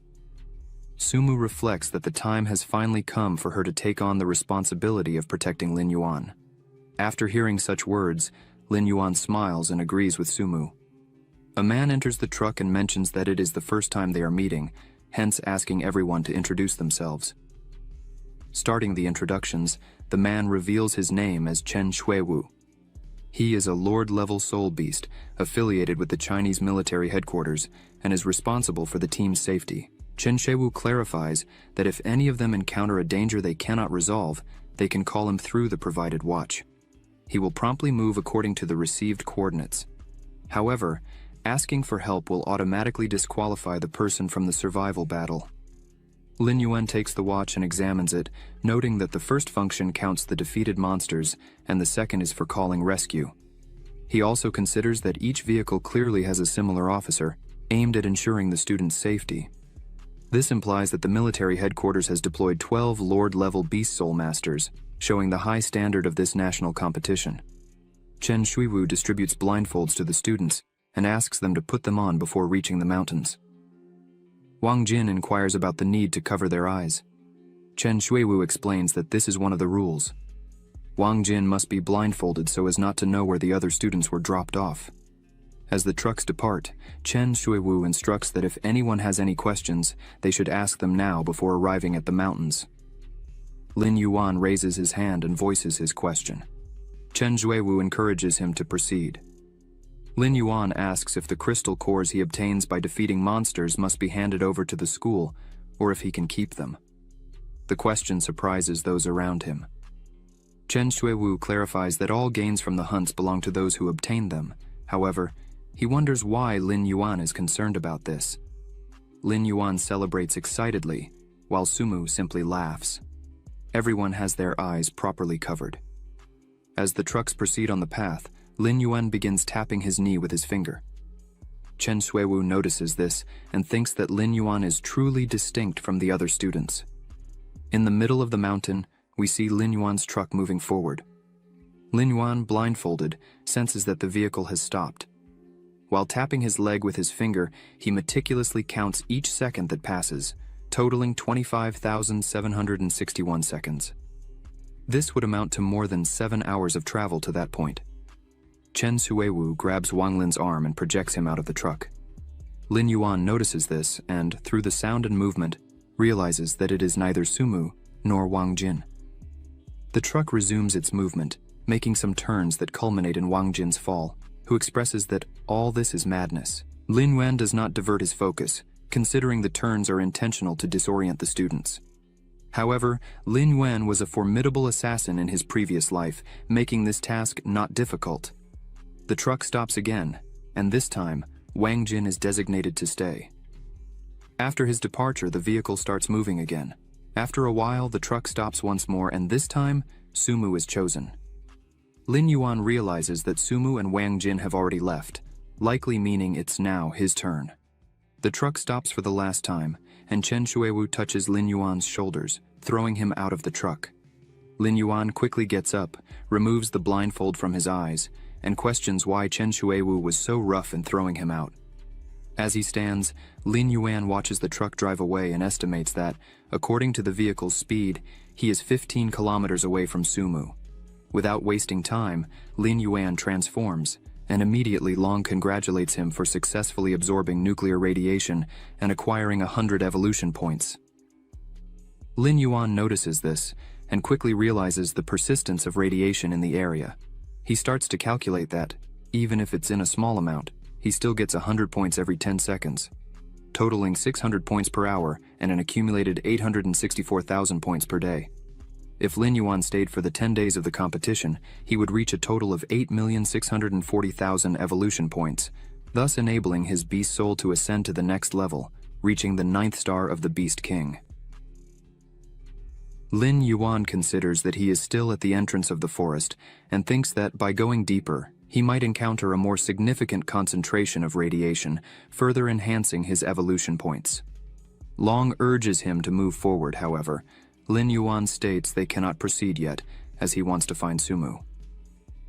Sumu reflects that the time has finally come for her to take on the responsibility of protecting Lin Yuan. After hearing such words, Lin Yuan smiles and agrees with Sumu. A man enters the truck and mentions that it is the first time they are meeting, hence asking everyone to introduce themselves. Starting the introductions, the man reveals his name as Chen Shuiwu. He is a lord-level soul beast affiliated with the Chinese military headquarters and is responsible for the team's safety. Chen Shuiwu clarifies that if any of them encounter a danger they cannot resolve, they can call him through the provided watch. He will promptly move according to the received coordinates. However, asking for help will automatically disqualify the person from the survival battle. Lin Yuan takes the watch and examines it, noting that the first function counts the defeated monsters and the second is for calling rescue. He also considers that each vehicle clearly has a similar officer, aimed at ensuring the students' safety. This implies that the military headquarters has deployed 12 Lord-level Beast Soul Masters, showing the high standard of this national competition. Chen Shuiwu distributes blindfolds to the students and asks them to put them on before reaching the mountains. Wang Jin inquires about the need to cover their eyes. Chen Shuiwu explains that this is one of the rules. Wang Jin must be blindfolded so as not to know where the other students were dropped off. As the trucks depart, Chen Shuiwu instructs that if anyone has any questions, they should ask them now before arriving at the mountains. Lin Yuan raises his hand and voices his question. Chen Shuiwu encourages him to proceed. Lin Yuan asks if the crystal cores he obtains by defeating monsters must be handed over to the school, or if he can keep them. The question surprises those around him. Chen Shuiwu clarifies that all gains from the hunts belong to those who obtain them. However, he wonders why Lin Yuan is concerned about this. Lin Yuan celebrates excitedly, while Sumu simply laughs. Everyone has their eyes properly covered. As the trucks proceed on the path, Lin Yuan begins tapping his knee with his finger. Chen Shuiwu notices this and thinks that Lin Yuan is truly distinct from the other students. In the middle of the mountain, we see Lin Yuan's truck moving forward. Lin Yuan, blindfolded, senses that the vehicle has stopped. While tapping his leg with his finger, he meticulously counts each second that passes, totaling 25,761 seconds. This would amount to more than 7 hours of travel to that point. Chen Shuiwu grabs Wang Lin's arm and projects him out of the truck. Lin Yuan notices this and, through the sound and movement, realizes that it is neither Sumu nor Wang Jin. The truck resumes its movement, making some turns that culminate in Wang Jin's fall, who expresses that all this is madness. Lin Yuan does not divert his focus, considering the turns are intentional to disorient the students. However, Lin Yuan was a formidable assassin in his previous life, making this task not difficult. The truck stops again, and this time, Wang Jin is designated to stay. After his departure, the vehicle starts moving again. After a while, the truck stops once more, and this time, Sumu is chosen. Lin Yuan realizes that Sumu and Wang Jin have already left, likely meaning it's now his turn. The truck stops for the last time, and Chen Shuiwu touches Lin Yuan's shoulders, throwing him out of the truck. Lin Yuan quickly gets up, removes the blindfold from his eyes, and questions why Chen Shuiwu was so rough in throwing him out. As he stands, Lin Yuan watches the truck drive away and estimates that, according to the vehicle's speed, he is 15 kilometers away from Sumu. Without wasting time, Lin Yuan transforms, and immediately Long congratulates him for successfully absorbing nuclear radiation and acquiring 100 evolution points. Lin Yuan notices this, and quickly realizes the persistence of radiation in the area. He starts to calculate that, even if it's in a small amount, he still gets 100 points every 10 seconds, totaling 600 points per hour and an accumulated 864,000 points per day. If Lin Yuan stayed for the 10 days of the competition, he would reach a total of 8,640,000 evolution points, thus enabling his beast soul to ascend to the next level, reaching the 9th star of the Beast King. Lin Yuan considers that he is still at the entrance of the forest and thinks that by going deeper, he might encounter a more significant concentration of radiation, further enhancing his evolution points. Long urges him to move forward, however. Lin Yuan states they cannot proceed yet, as he wants to find Sumu.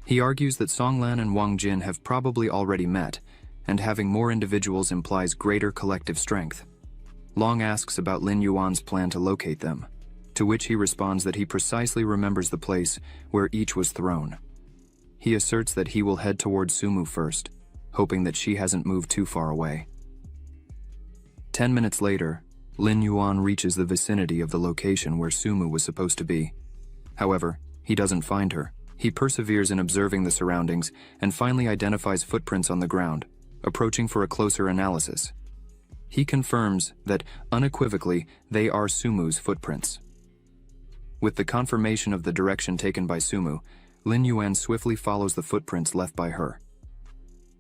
He argues that Songlan and Wang Jin have probably already met, and having more individuals implies greater collective strength. Long asks about Lin Yuan's plan to locate them, to which he responds that he precisely remembers the place where each was thrown. He asserts that he will head towards Sumu first, hoping that she hasn't moved too far away. 10 minutes later, Lin Yuan reaches the vicinity of the location where Sumu was supposed to be. However, he doesn't find her. He perseveres in observing the surroundings and finally identifies footprints on the ground, approaching for a closer analysis. He confirms that, unequivocally, they are Sumu's footprints. With the confirmation of the direction taken by Sumu, Lin Yuan swiftly follows the footprints left by her.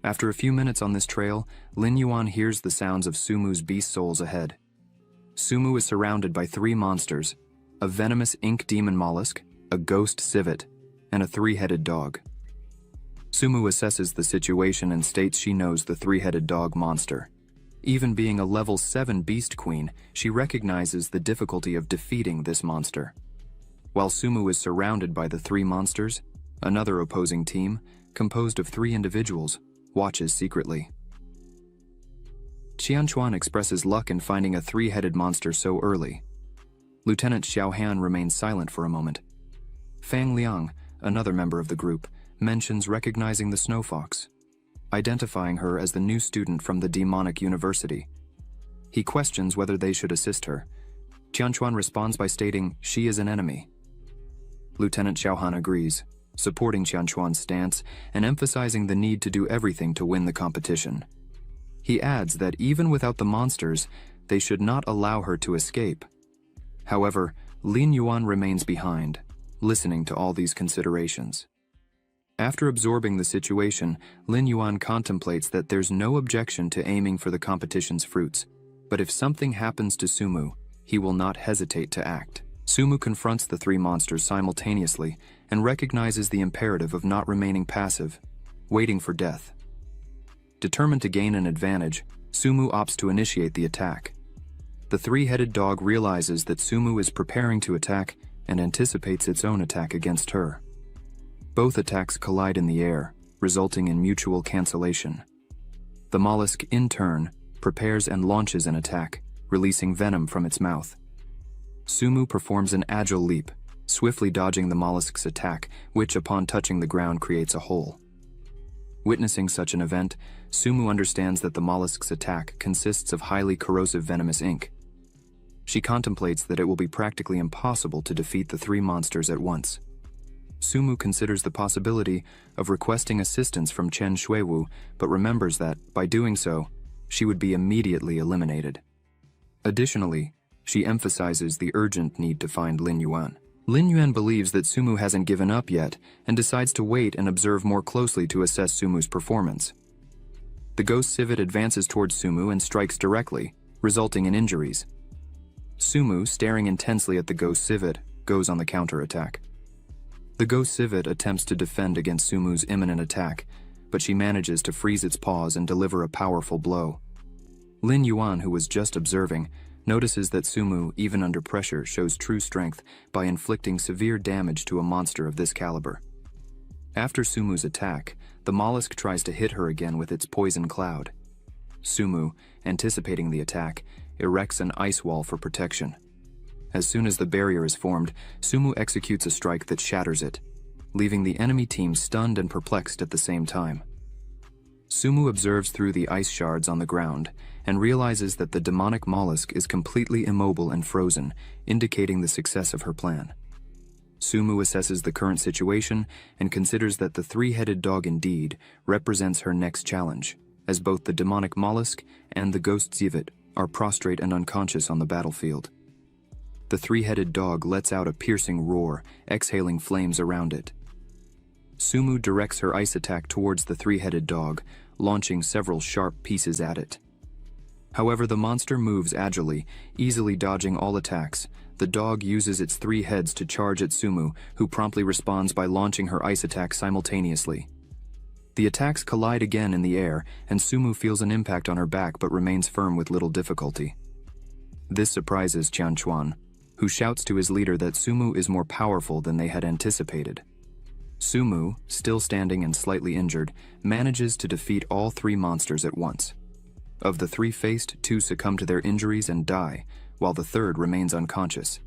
After a few minutes on this trail, Lin Yuan hears the sounds of Sumu's beast souls ahead. Sumu is surrounded by 3 monsters: a venomous ink demon mollusk, a ghost civet, and a 3-headed dog. Sumu assesses the situation and states she knows the 3-headed dog monster. Even being a level 7 beast queen, she recognizes the difficulty of defeating this monster. While Sumu is surrounded by the 3 monsters, another opposing team, composed of 3 individuals, watches secretly. Qianchuan expresses luck in finding a 3-headed monster so early. Lieutenant Xiaohan remains silent for a moment. Fang Liang, another member of the group, mentions recognizing the snow fox, identifying her as the new student from the demonic university. He questions whether they should assist her. Qianchuan responds by stating she is an enemy. Lieutenant Xiaohan agrees, supporting Qianchuan's stance and emphasizing the need to do everything to win the competition. He adds that even without the monsters, they should not allow her to escape. However, Lin Yuan remains behind, listening to all these considerations. After absorbing the situation, Lin Yuan contemplates that there's no objection to aiming for the competition's fruits, but if something happens to Sumu, he will not hesitate to act. Sumu confronts the 3 monsters simultaneously and recognizes the imperative of not remaining passive, waiting for death. Determined to gain an advantage, Sumu opts to initiate the attack. The 3-headed dog realizes that Sumu is preparing to attack and anticipates its own attack against her. Both attacks collide in the air, resulting in mutual cancellation. The mollusk, in turn, prepares and launches an attack, releasing venom from its mouth. Sumu performs an agile leap, swiftly dodging the mollusk's attack, which upon touching the ground creates a hole. Witnessing such an event, Sumu understands that the mollusk's attack consists of highly corrosive venomous ink. She contemplates that it will be practically impossible to defeat the 3 monsters at once. Sumu considers the possibility of requesting assistance from Chen Shuiwu, but remembers that, by doing so, she would be immediately eliminated. Additionally, she emphasizes the urgent need to find Lin Yuan. Lin Yuan believes that Sumu hasn't given up yet and decides to wait and observe more closely to assess Sumu's performance. The ghost civet advances towards Sumu and strikes directly, resulting in injuries. Sumu, staring intensely at the ghost civet, goes on the counterattack. The ghost civet attempts to defend against Sumu's imminent attack, but she manages to freeze its paws and deliver a powerful blow. Lin Yuan, who was just observing, notices that Sumu, even under pressure, shows true strength by inflicting severe damage to a monster of this caliber. After Sumu's attack, the mollusk tries to hit her again with its poison cloud. Sumu, anticipating the attack, erects an ice wall for protection. As soon as the barrier is formed, Sumu executes a strike that shatters it, leaving the enemy team stunned and perplexed at the same time. Sumu observes through the ice shards on the ground and realizes that the demonic mollusk is completely immobile and frozen, indicating the success of her plan. Sumu assesses the current situation and considers that the 3-headed dog indeed represents her next challenge, as both the demonic mollusk and the ghost civet are prostrate and unconscious on the battlefield. The 3-headed dog lets out a piercing roar, exhaling flames around it. Sumu directs her ice attack towards the 3-headed dog, launching several sharp pieces at it. However, the monster moves agilely, easily dodging all attacks. The dog uses its 3 heads to charge at Sumu, who promptly responds by launching her ice attack simultaneously. The attacks collide again in the air, and Sumu feels an impact on her back but remains firm with little difficulty. This surprises Qianchuan, who shouts to his leader that Sumu is more powerful than they had anticipated. Sumu, still standing and slightly injured, manages to defeat all 3 monsters at once. Of the 3 faced, 2 succumb to their injuries and die, while the 3rd remains unconscious.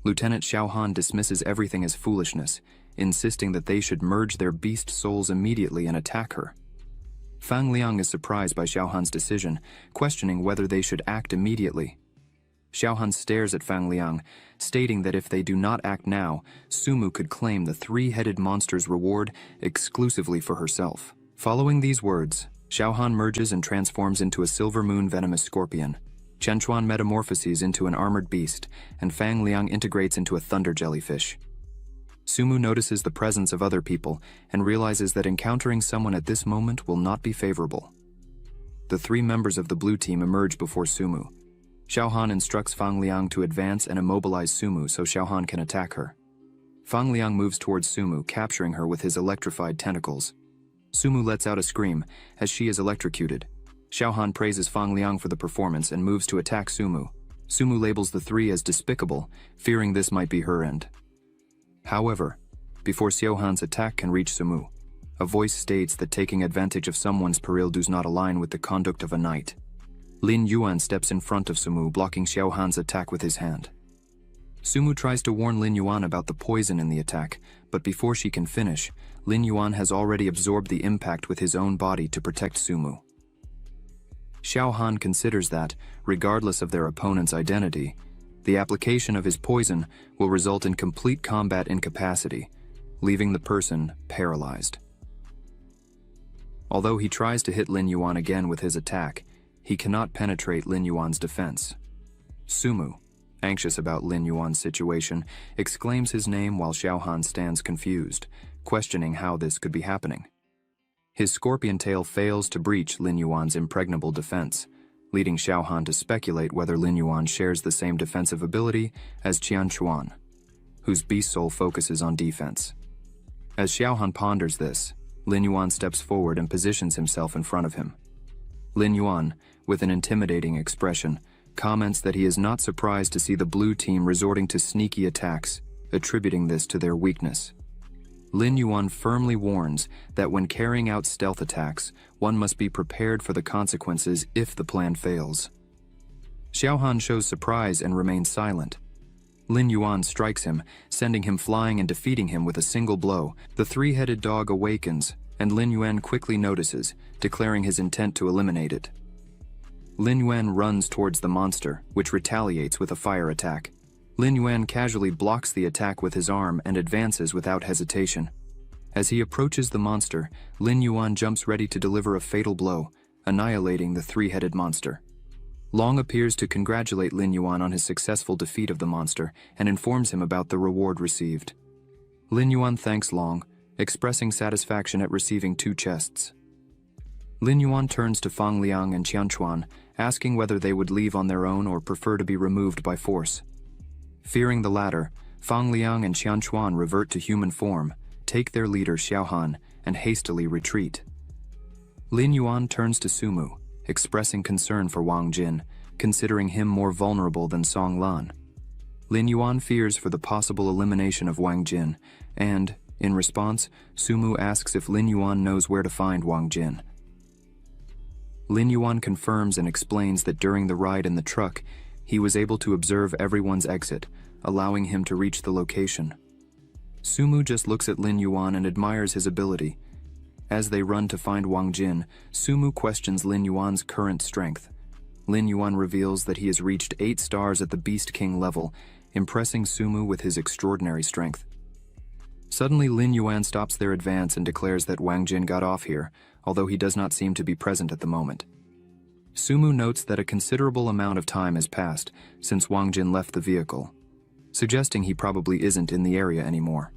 Lieutenant Xiaohan dismisses everything as foolishness, insisting that they should merge their beast souls immediately and attack her. Fang Liang is surprised by Xiaohan's decision, questioning whether they should act immediately. Xiaohan stares at Fang Liang, stating that if they do not act now, Sumu could claim the 3-headed monster's reward exclusively for herself. Following these words, Xiaohan merges and transforms into a silver moon venomous scorpion. Qianchuan metamorphoses into an armored beast, and Fang Liang integrates into a thunder jellyfish. Sumu notices the presence of other people and realizes that encountering someone at this moment will not be favorable. The 3 members of the blue team emerge before Sumu. Xiaohan instructs Fang Liang to advance and immobilize Sumu so Xiaohan can attack her. Fang Liang moves towards Sumu, capturing her with his electrified tentacles. Sumu lets out a scream as she is electrocuted. Xiaohan praises Fang Liang for the performance and moves to attack Sumu. Sumu labels the three as despicable, fearing this might be her end. However, before Xiaohan's attack can reach Sumu, a voice states that taking advantage of someone's peril does not align with the conduct of a knight. Lin Yuan steps in front of Sumu, blocking Xiaohan's attack with his hand. Sumu tries to warn Lin Yuan about the poison in the attack, but before she can finish, Lin Yuan has already absorbed the impact with his own body to protect Sumu. Xiaohan considers that, regardless of their opponent's identity, the application of his poison will result in complete combat incapacity, leaving the person paralyzed. Although he tries to hit Lin Yuan again with his attack, he cannot penetrate Lin Yuan's defense. Sumu, anxious about Lin Yuan's situation, exclaims his name while Xiaohan stands confused, questioning how this could be happening. His scorpion tail fails to breach Lin Yuan's impregnable defense, leading Xiaohan to speculate whether Lin Yuan shares the same defensive ability as Qian Chuan, whose beast soul focuses on defense. As Xiaohan ponders this, Lin Yuan steps forward and positions himself in front of him. Lin Yuan, with an intimidating expression, comments that he is not surprised to see the blue team resorting to sneaky attacks, attributing this to their weakness. Lin Yuan firmly warns that when carrying out stealth attacks, one must be prepared for the consequences if the plan fails. Xiaohan shows surprise and remains silent. Lin Yuan strikes him, sending him flying and defeating him with a single blow. The three-headed dog awakens, and Lin Yuan quickly notices, declaring his intent to eliminate it. Lin Yuan runs towards the monster, which retaliates with a fire attack. Lin Yuan casually blocks the attack with his arm and advances without hesitation. As he approaches the monster, Lin Yuan jumps ready to deliver a fatal blow, annihilating the three-headed monster. Long appears to congratulate Lin Yuan on his successful defeat of the monster and informs him about the reward received. Lin Yuan thanks Long, expressing satisfaction at receiving 2 chests. Lin Yuan turns to Fang Liang and Qian Chuan, asking whether they would leave on their own or prefer to be removed by force. Fearing the latter, Fang Liang and Qian Chuan revert to human form, take their leader Xiaohan, and hastily retreat. Lin Yuan turns to Sumu, expressing concern for Wang Jin, considering him more vulnerable than Song Lan. Lin Yuan fears for the possible elimination of Wang Jin, and, in response, Sumu asks if Lin Yuan knows where to find Wang Jin. Lin Yuan confirms and explains that during the ride in the truck, he was able to observe everyone's exit, allowing him to reach the location. Sumu just looks at Lin Yuan and admires his ability. As they run to find Wang Jin, Sumu questions Lin Yuan's current strength. Lin Yuan reveals that he has reached 8 stars at the Beast King level, impressing Sumu with his extraordinary strength. Suddenly, Lin Yuan stops their advance and declares that Wang Jin got off here, although he does not seem to be present at the moment. Sumu notes that a considerable amount of time has passed since Wang Jin left the vehicle, suggesting he probably isn't in the area anymore.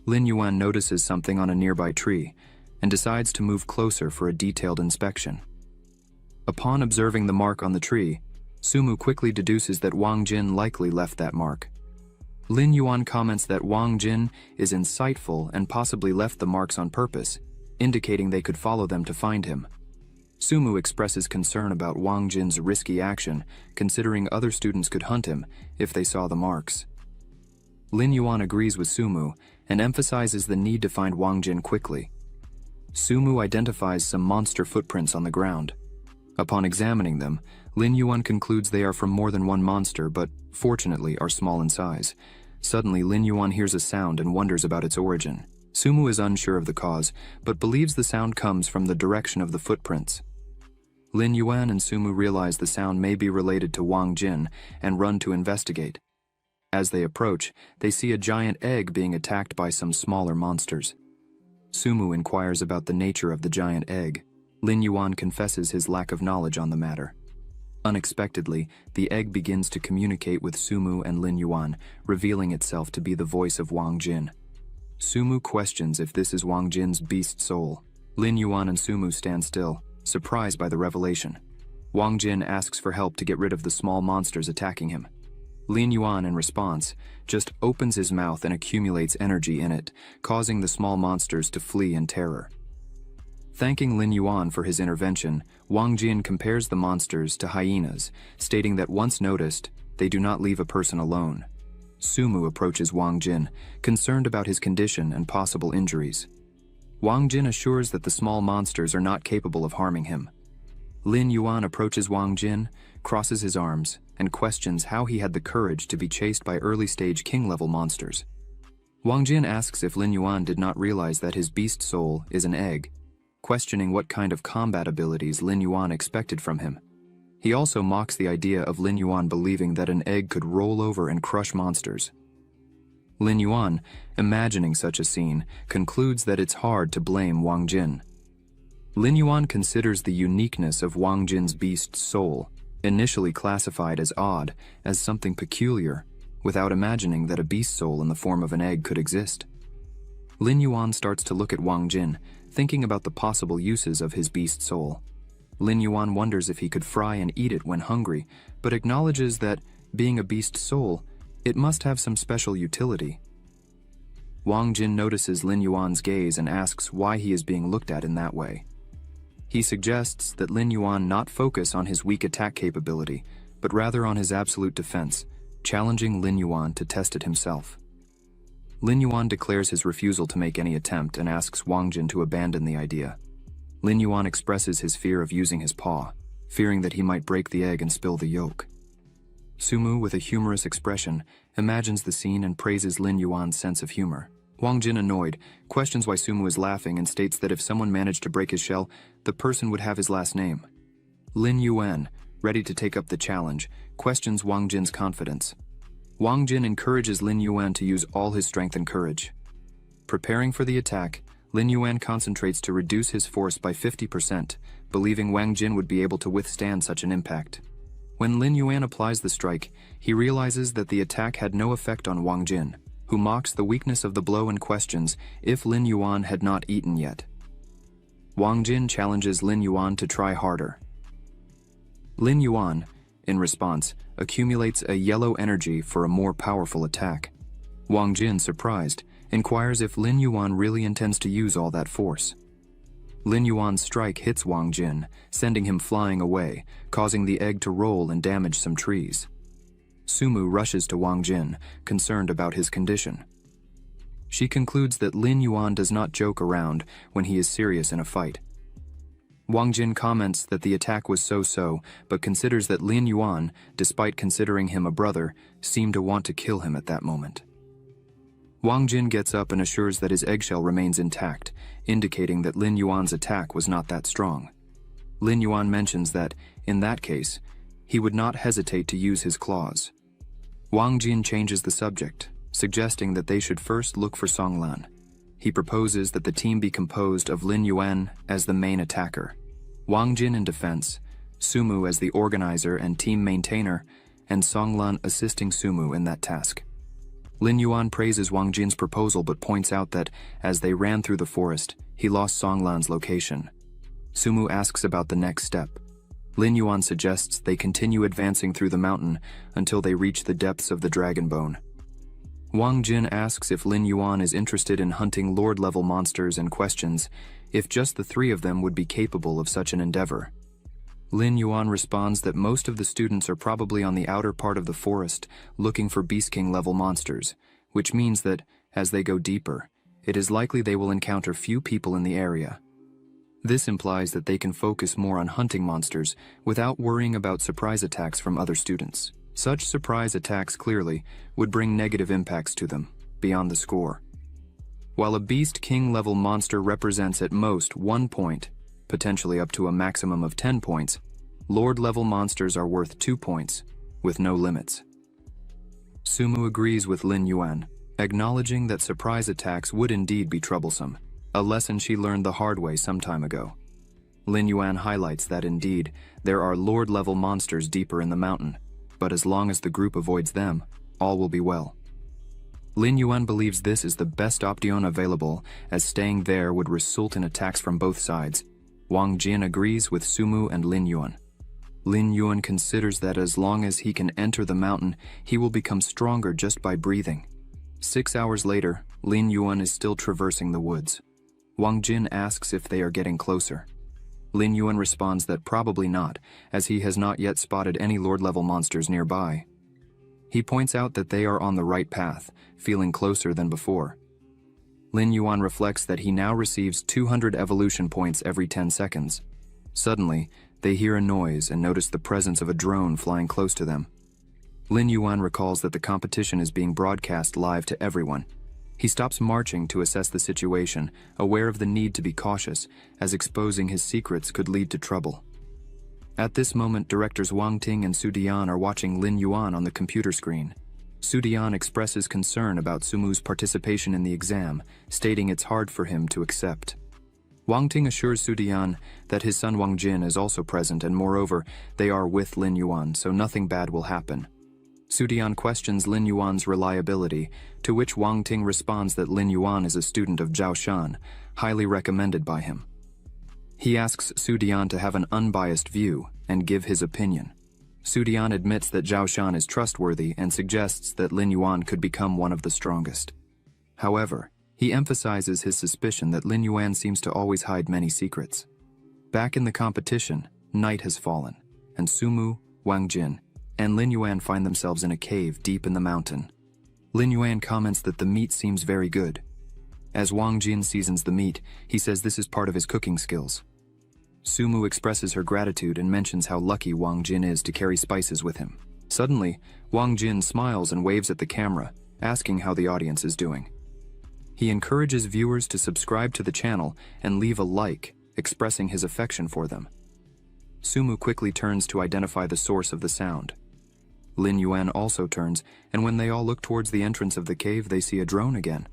Lin Yuan notices something on a nearby tree and decides to move closer for a detailed inspection. Upon observing the mark on the tree, Sumu quickly deduces that Wang Jin likely left that mark. Lin Yuan comments that Wang Jin is insightful and possibly left the marks on purpose, indicating they could follow them to find him. Sumu expresses concern about Wang Jin's risky action, considering other students could hunt him if they saw the marks. Lin Yuan agrees with Sumu and emphasizes the need to find Wang Jin quickly. Sumu identifies some monster footprints on the ground. Upon examining them, Lin Yuan concludes they are from more than one monster, but fortunately are small in size. Suddenly, Lin Yuan hears a sound and wonders about its origin. Sumu is unsure of the cause, but believes the sound comes from the direction of the footprints. Lin Yuan and Sumu realize the sound may be related to Wang Jin and run to investigate. As they approach, they see a giant egg being attacked by some smaller monsters. Sumu inquires about the nature of the giant egg. Lin Yuan confesses his lack of knowledge on the matter. Unexpectedly, the egg begins to communicate with Sumu and Lin Yuan, revealing itself to be the voice of Wang Jin. Sumu questions if this is Wang Jin's beast soul. Lin Yuan and Sumu stand still, surprised by the revelation. Wang Jin asks for help to get rid of the small monsters attacking him. Lin Yuan, in response, just opens his mouth and accumulates energy in it, causing the small monsters to flee in terror. Thanking Lin Yuan for his intervention, Wang Jin compares the monsters to hyenas, stating that once noticed, they do not leave a person alone. Sumu approaches Wang Jin, concerned about his condition and possible injuries. Wang Jin assures that the small monsters are not capable of harming him. Lin Yuan approaches Wang Jin, crosses his arms, and questions how he had the courage to be chased by early-stage king-level monsters. Wang Jin asks if Lin Yuan did not realize that his beast soul is an egg, questioning what kind of combat abilities Lin Yuan expected from him. He also mocks the idea of Lin Yuan believing that an egg could roll over and crush monsters. Lin Yuan, imagining such a scene, concludes that it's hard to blame Wang Jin. Lin Yuan considers the uniqueness of Wang Jin's beast soul, initially classified as odd, as something peculiar, without imagining that a beast soul in the form of an egg could exist. Lin Yuan starts to look at Wang Jin, thinking about the possible uses of his beast soul. Lin Yuan wonders if he could fry and eat it when hungry, but acknowledges that, being a beast soul, it must have some special utility. Wang Jin notices Lin Yuan's gaze and asks why he is being looked at in that way. He suggests that Lin Yuan not focus on his weak attack capability, but rather on his absolute defense, challenging Lin Yuan to test it himself. Lin Yuan declares his refusal to make any attempt and asks Wang Jin to abandon the idea. Lin Yuan expresses his fear of using his paw, fearing that he might break the egg and spill the yolk. Sumu, with a humorous expression, imagines the scene and praises Lin Yuan's sense of humor. Wang Jin, annoyed, questions why Sumu is laughing and states that if someone managed to break his shell, the person would have his last name. Lin Yuan, ready to take up the challenge, questions Wang Jin's confidence. Wang Jin encourages Lin Yuan to use all his strength and courage. Preparing for the attack, Lin Yuan concentrates to reduce his force by 50%, believing Wang Jin would be able to withstand such an impact. When Lin Yuan applies the strike, he realizes that the attack had no effect on Wang Jin, who mocks the weakness of the blow and questions if Lin Yuan had not eaten yet. Wang Jin challenges Lin Yuan to try harder. Lin Yuan, in response, accumulates a yellow energy for a more powerful attack. Wang Jin, surprised, inquires if Lin Yuan really intends to use all that force. Lin Yuan's strike hits Wang Jin, sending him flying away, causing the egg to roll and damage some trees. Sumu rushes to Wang Jin, concerned about his condition. She concludes that Lin Yuan does not joke around when he is serious in a fight. Wang Jin comments that the attack was so-so, but considers that Lin Yuan, despite considering him a brother, seemed to want to kill him at that moment. Wang Jin gets up and assures that his eggshell remains intact, indicating that Lin Yuan's attack was not that strong. Lin Yuan mentions that, in that case, he would not hesitate to use his claws. Wang Jin changes the subject, suggesting that they should first look for Songlan. He proposes that the team be composed of Lin Yuan as the main attacker, Wang Jin in defense, Sumu as the organizer and team maintainer, and Songlan assisting Sumu in that task. Lin Yuan praises Wang Jin's proposal but points out that, as they ran through the forest, he lost Songlan's location. Sumu asks about the next step. Lin Yuan suggests they continue advancing through the mountain until they reach the depths of the Dragon Bone. Wang Jin asks if Lin Yuan is interested in hunting Lord-level monsters and questions if just the three of them would be capable of such an endeavor. Lin Yuan responds that most of the students are probably on the outer part of the forest looking for Beast King-level monsters, which means that, as they go deeper, it is likely they will encounter few people in the area. This implies that they can focus more on hunting monsters without worrying about surprise attacks from other students. Such surprise attacks clearly would bring negative impacts to them, beyond the score. While a Beast King-level monster represents at most 1 point, potentially up to a maximum of 10 points, Lord-level monsters are worth 2 points, with no limits. Sumu agrees with Lin Yuan, acknowledging that surprise attacks would indeed be troublesome, a lesson she learned the hard way some time ago. Lin Yuan highlights that indeed, there are Lord-level monsters deeper in the mountain, but as long as the group avoids them, all will be well. Lin Yuan believes this is the best option available, as staying there would result in attacks from both sides. Wang Jin agrees with Sumu and Lin Yuan. Lin Yuan considers that as long as he can enter the mountain, he will become stronger just by breathing. 6 hours later, Lin Yuan is still traversing the woods. Wang Jin asks if they are getting closer. Lin Yuan responds that probably not, as he has not yet spotted any Lord-level monsters nearby. He points out that they are on the right path, feeling closer than before. Lin Yuan reflects that he now receives 200 evolution points every 10 seconds. Suddenly, they hear a noise and notice the presence of a drone flying close to them. Lin Yuan recalls that the competition is being broadcast live to everyone. He stops marching to assess the situation, aware of the need to be cautious, as exposing his secrets could lead to trouble. At this moment, directors Wang Ting and Su Dian are watching Lin Yuan on the computer screen. Su Dian expresses concern about Sumu's participation in the exam, stating it's hard for him to accept. Wang Ting assures Su Dian that his son Wang Jin is also present, and moreover, they are with Lin Yuan, so nothing bad will happen. Su Dian questions Lin Yuan's reliability, to which Wang Ting responds that Lin Yuan is a student of Zhao Shan, highly recommended by him. He asks Su Dian to have an unbiased view and give his opinion. Su Dian admits that Zhao Shan is trustworthy and suggests that Lin Yuan could become one of the strongest. However, he emphasizes his suspicion that Lin Yuan seems to always hide many secrets. Back in the competition, night has fallen, and Sumu, Wang Jin, and Lin Yuan find themselves in a cave deep in the mountain. Lin Yuan comments that the meat seems very good. As Wang Jin seasons the meat, he says this is part of his cooking skills. Sumu expresses her gratitude and mentions how lucky Wang Jin is to carry spices with him. Suddenly, Wang Jin smiles and waves at the camera, asking how the audience is doing. He encourages viewers to subscribe to the channel and leave a like, expressing his affection for them. Sumu quickly turns to identify the source of the sound. Lin Yuan also turns, and when they all look towards the entrance of the cave, they see a drone again.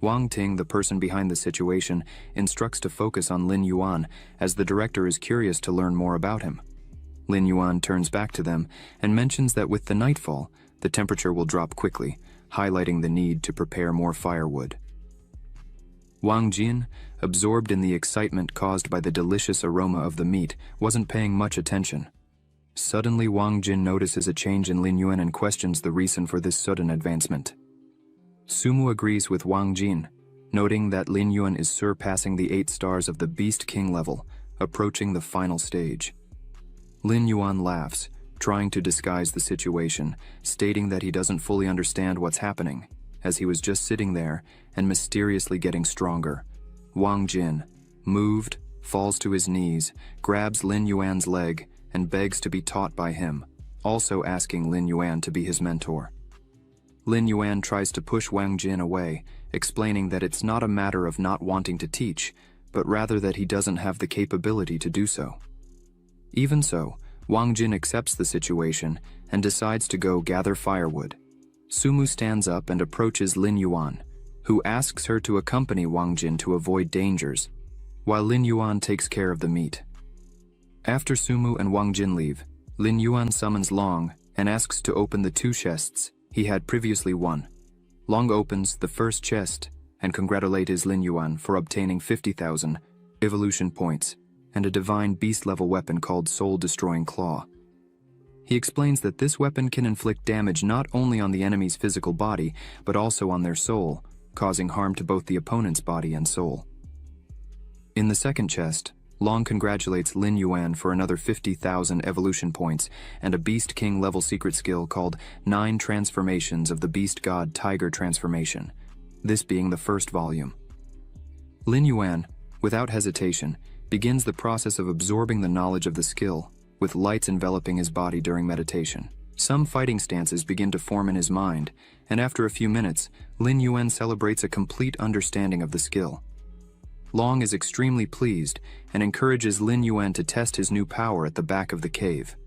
Wang Ting, the person behind the situation, instructs to focus on Lin Yuan, as the director is curious to learn more about him. Lin Yuan turns back to them and mentions that with the nightfall, the temperature will drop quickly, highlighting the need to prepare more firewood. Wang Jin, absorbed in the excitement caused by the delicious aroma of the meat, wasn't paying much attention. Suddenly, Wang Jin notices a change in Lin Yuan and questions the reason for this sudden advancement. Sumu agrees with Wang Jin, noting that Lin Yuan is surpassing the 8 stars of the Beast King level, approaching the final stage. Lin Yuan laughs, trying to disguise the situation, stating that he doesn't fully understand what's happening, as he was just sitting there and mysteriously getting stronger. Wang Jin, moved, falls to his knees, grabs Lin Yuan's leg, and begs to be taught by him, also asking Lin Yuan to be his mentor. Lin Yuan tries to push Wang Jin away, explaining that it's not a matter of not wanting to teach, but rather that he doesn't have the capability to do so. Even so, Wang Jin accepts the situation and decides to go gather firewood. Sumu stands up and approaches Lin Yuan, who asks her to accompany Wang Jin to avoid dangers, while Lin Yuan takes care of the meat. After Sumu and Wang Jin leave, Lin Yuan summons Long and asks to open the 2 chests he had previously won. Long opens the first chest and congratulates Lin Yuan for obtaining 50,000 evolution points and a divine beast-level weapon called Soul-Destroying Claw. He explains that this weapon can inflict damage not only on the enemy's physical body, but also on their soul, causing harm to both the opponent's body and soul. In the second chest, Long congratulates Lin Yuan for another 50,000 evolution points and a Beast King level secret skill called 9 Transformations of the Beast God Tiger Transformation, this being the first volume. Lin Yuan, without hesitation, begins the process of absorbing the knowledge of the skill, with lights enveloping his body during meditation. Some fighting stances begin to form in his mind, and after a few minutes, Lin Yuan celebrates a complete understanding of the skill. Long is extremely pleased and encourages Lin Yuan to test his new power at the back of the cave.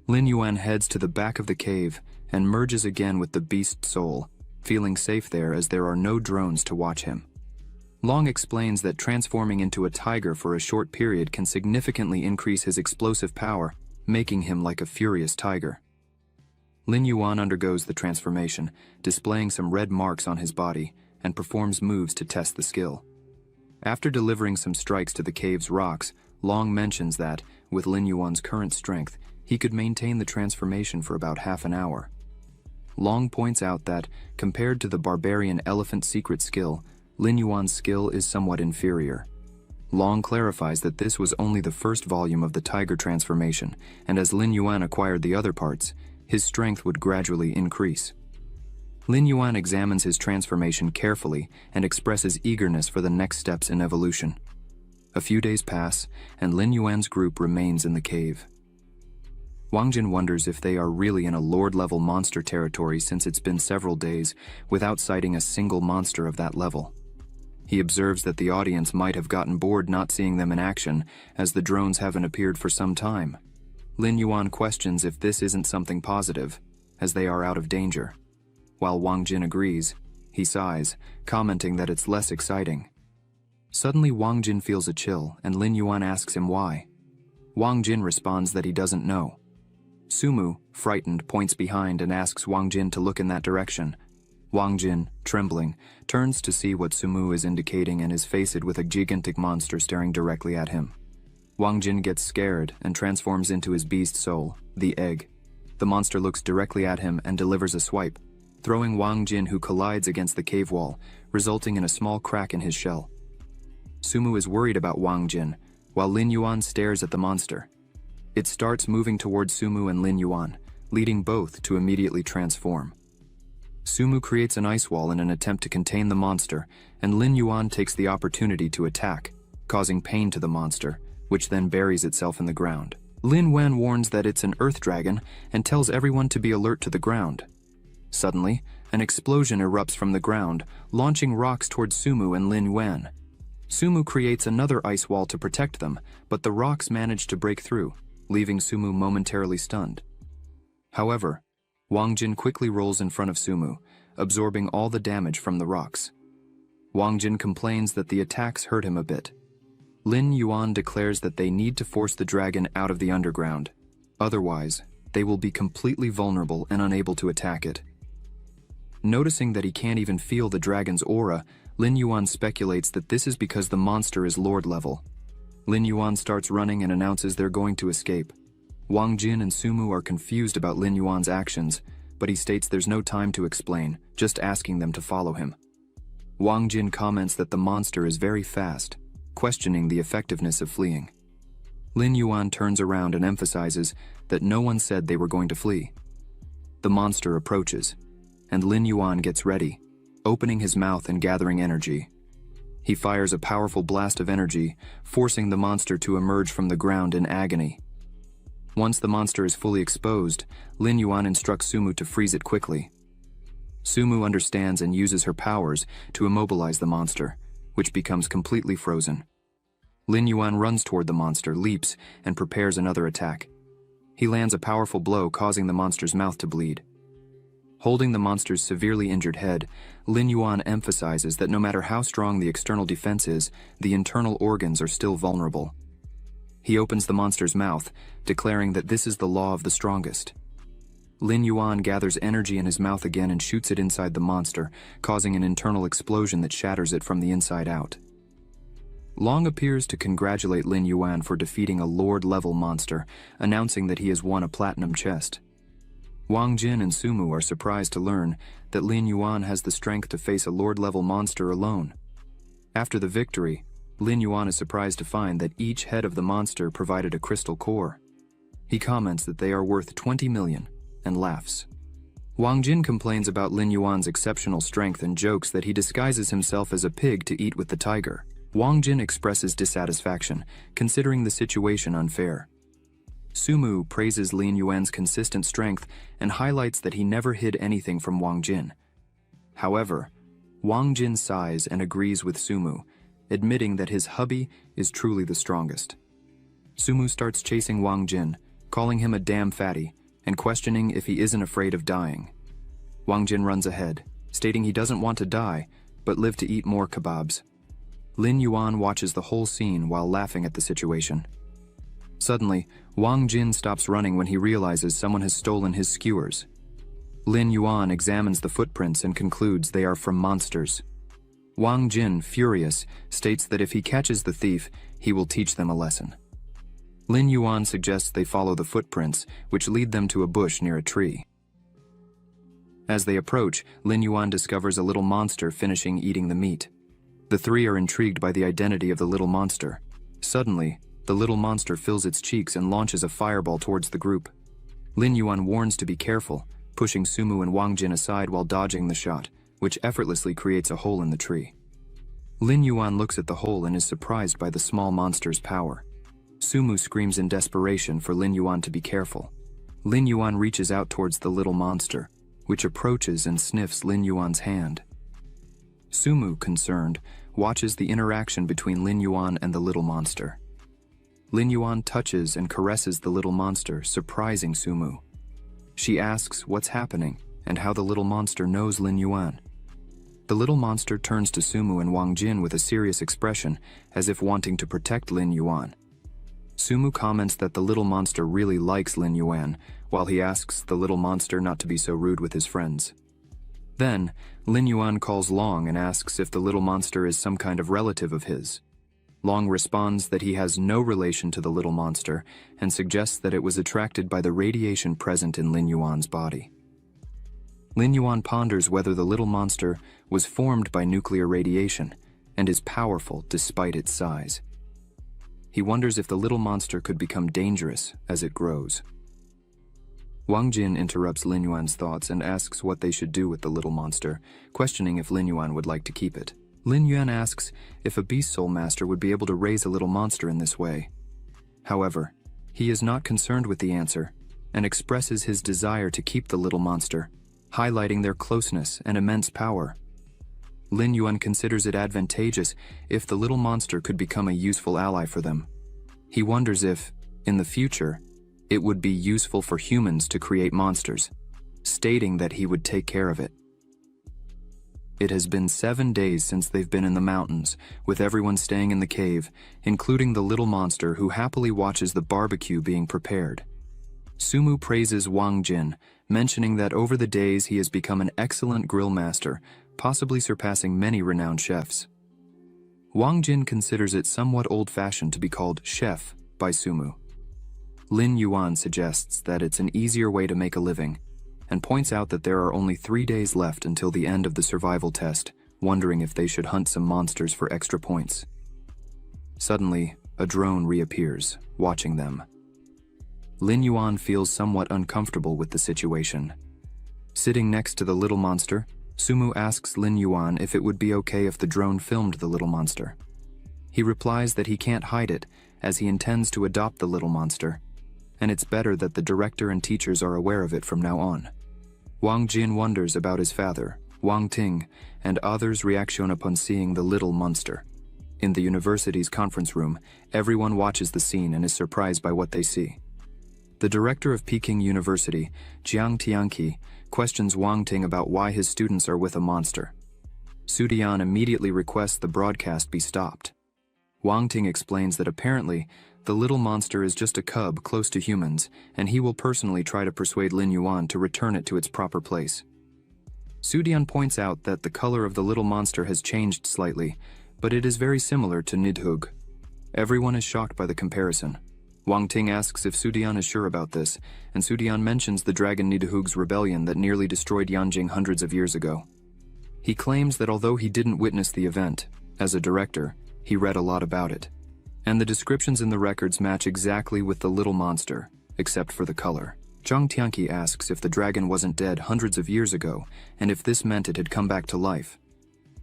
Lin Yuan heads to the back of the cave and merges again with the beast soul, feeling safe there as there are no drones to watch him. Long explains that transforming into a tiger for a short period can significantly increase his explosive power, making him like a furious tiger. Lin Yuan undergoes the transformation, displaying some red marks on his body, and performs moves to test the skill. After delivering some strikes to the cave's rocks, Long mentions that, with Lin Yuan's current strength, he could maintain the transformation for about half an hour. Long points out that, compared to the barbarian elephant secret skill, Lin Yuan's skill is somewhat inferior. Long clarifies that this was only the first volume of the tiger transformation, and as Lin Yuan acquired the other parts, his strength would gradually increase. Lin Yuan examines his transformation carefully and expresses eagerness for the next steps in evolution. A few days pass, and Lin Yuan's group remains in the cave. Wang Jin wonders if they are really in a Lord-level monster territory since it's been several days without sighting a single monster of that level. He observes that the audience might have gotten bored not seeing them in action, as the drones haven't appeared for some time. Lin Yuan questions if this isn't something positive, as they are out of danger. While Wang Jin agrees, he sighs, commenting that it's less exciting. Suddenly Wang Jin feels a chill, and Lin Yuan asks him why. Wang Jin responds that he doesn't know. Sumu, frightened, points behind and asks Wang Jin to look in that direction. Wang Jin, trembling, turns to see what Sumu is indicating and is faced with a gigantic monster staring directly at him. Wang Jin gets scared and transforms into his beast soul, the egg. The monster looks directly at him and delivers a swipe, throwing Wang Jin, who collides against the cave wall, resulting in a small crack in his shell. Sumu is worried about Wang Jin, while Lin Yuan stares at the monster. It starts moving towards Sumu and Lin Yuan, leading both to immediately transform. Sumu creates an ice wall in an attempt to contain the monster, and Lin Yuan takes the opportunity to attack, causing pain to the monster, which then buries itself in the ground. Lin Yuan warns that it's an earth dragon and tells everyone to be alert to the ground. Suddenly, an explosion erupts from the ground, launching rocks towards Sumu and Lin Yuan. Sumu creates another ice wall to protect them, but the rocks manage to break through, leaving Sumu momentarily stunned. However, Wang Jin quickly rolls in front of Sumu, absorbing all the damage from the rocks. Wang Jin complains that the attacks hurt him a bit. Lin Yuan declares that they need to force the dragon out of the underground. Otherwise, they will be completely vulnerable and unable to attack it. Noticing that he can't even feel the dragon's aura, Lin Yuan speculates that this is because the monster is Lord level. Lin Yuan starts running and announces they're going to escape. Wang Jin and Sumu are confused about Lin Yuan's actions, but he states there's no time to explain, just asking them to follow him. Wang Jin comments that the monster is very fast, questioning the effectiveness of fleeing. Lin Yuan turns around and emphasizes that no one said they were going to flee. The monster approaches, and Lin Yuan gets ready, opening his mouth and gathering energy. He fires a powerful blast of energy, forcing the monster to emerge from the ground in agony. Once the monster is fully exposed, Lin Yuan instructs Sumu to freeze it quickly. Sumu understands and uses her powers to immobilize the monster, which becomes completely frozen. Lin Yuan runs toward the monster, leaps, and prepares another attack. He lands a powerful blow, causing the monster's mouth to bleed. Holding the monster's severely injured head, Lin Yuan emphasizes that no matter how strong the external defense is, the internal organs are still vulnerable. He opens the monster's mouth, declaring that this is the law of the strongest. Lin Yuan gathers energy in his mouth again and shoots it inside the monster, causing an internal explosion that shatters it from the inside out. Long appears to congratulate Lin Yuan for defeating a Lord-level monster, announcing that he has won a platinum chest. Wang Jin and Sumu are surprised to learn that Lin Yuan has the strength to face a Lord-level monster alone. After the victory, Lin Yuan is surprised to find that each head of the monster provided a crystal core. He comments that they are worth 20 million, and laughs. Wang Jin complains about Lin Yuan's exceptional strength and jokes that he disguises himself as a pig to eat with the tiger. Wang Jin expresses dissatisfaction, considering the situation unfair. Sumu praises Lin Yuan's consistent strength and highlights that he never hid anything from Wang Jin. However, Wang Jin sighs and agrees with Sumu, admitting that his hubby is truly the strongest. Sumu starts chasing Wang Jin, calling him a damn fatty, and questioning if he isn't afraid of dying. Wang Jin runs ahead, stating he doesn't want to die, but live to eat more kebabs. Lin Yuan watches the whole scene while laughing at the situation. Suddenly, Wang Jin stops running when he realizes someone has stolen his skewers. Lin Yuan examines the footprints and concludes they are from monsters. Wang Jin, furious, states that if he catches the thief, he will teach them a lesson. Lin Yuan suggests they follow the footprints, which lead them to a bush near a tree. As they approach, Lin Yuan discovers a little monster finishing eating the meat. The three are intrigued by the identity of the little monster. Suddenly, the little monster fills its cheeks and launches a fireball towards the group. Lin Yuan warns to be careful, pushing Sumu and Wang Jin aside while dodging the shot, which effortlessly creates a hole in the tree. Lin Yuan looks at the hole and is surprised by the small monster's power. Sumu screams in desperation for Lin Yuan to be careful. Lin Yuan reaches out towards the little monster, which approaches and sniffs Lin Yuan's hand. Sumu, concerned, watches the interaction between Lin Yuan and the little monster. Lin Yuan touches and caresses the little monster, surprising Sumu. She asks what's happening and how the little monster knows Lin Yuan. The little monster turns to Sumu and Wang Jin with a serious expression, as if wanting to protect Lin Yuan. Sumu comments that the little monster really likes Lin Yuan, while he asks the little monster not to be so rude with his friends. Then, Lin Yuan calls Long and asks if the little monster is some kind of relative of his. Long responds that he has no relation to the little monster and suggests that it was attracted by the radiation present in Lin Yuan's body. Lin Yuan ponders whether the little monster was formed by nuclear radiation and is powerful despite its size. He wonders if the little monster could become dangerous as it grows. Wang Jin interrupts Lin Yuan's thoughts and asks what they should do with the little monster, questioning if Lin Yuan would like to keep it. Lin Yuan asks if a Beast Soul Master would be able to raise a little monster in this way. However, he is not concerned with the answer and expresses his desire to keep the little monster, highlighting their closeness and immense power. Lin Yuan considers it advantageous if the little monster could become a useful ally for them. He wonders if, in the future, it would be useful for humans to create monsters, stating that he would take care of it. It has been 7 days since they've been in the mountains, with everyone staying in the cave, including the little monster who happily watches the barbecue being prepared. Sumu praises Wang Jin, mentioning that over the days he has become an excellent grill master, possibly surpassing many renowned chefs. Wang Jin considers it somewhat old-fashioned to be called chef by Sumu. Lin Yuan suggests that it's an easier way to make a living, and points out that there are only 3 days left until the end of the survival test, wondering if they should hunt some monsters for extra points. Suddenly, a drone reappears, watching them. Lin Yuan feels somewhat uncomfortable with the situation. Sitting next to the little monster, Sumu asks Lin Yuan if it would be okay if the drone filmed the little monster. He replies that he can't hide it, as he intends to adopt the little monster, and it's better that the director and teachers are aware of it from now on. Wang Jin wonders about his father, Wang Ting, and others' reaction upon seeing the little monster. In the university's conference room, everyone watches the scene and is surprised by what they see. The director of Peking University, Jiang Tianqi, questions Wang Ting about why his students are with a monster. Su Dian immediately requests the broadcast be stopped. Wang Ting explains that apparently, the little monster is just a cub close to humans, and he will personally try to persuade Lin Yuan to return it to its proper place. Su Dian points out that the color of the little monster has changed slightly, but it is very similar to Nidhugg. Everyone is shocked by the comparison. Wang Ting asks if Su Dian is sure about this, and Su Dian mentions the dragon Nidhugg's rebellion that nearly destroyed Yanjing hundreds of years ago. He claims that although he didn't witness the event, as a director, he read a lot about it. And the descriptions in the records match exactly with the little monster, except for the color. Zhang Tianqi asks if the dragon wasn't dead hundreds of years ago, and if this meant it had come back to life.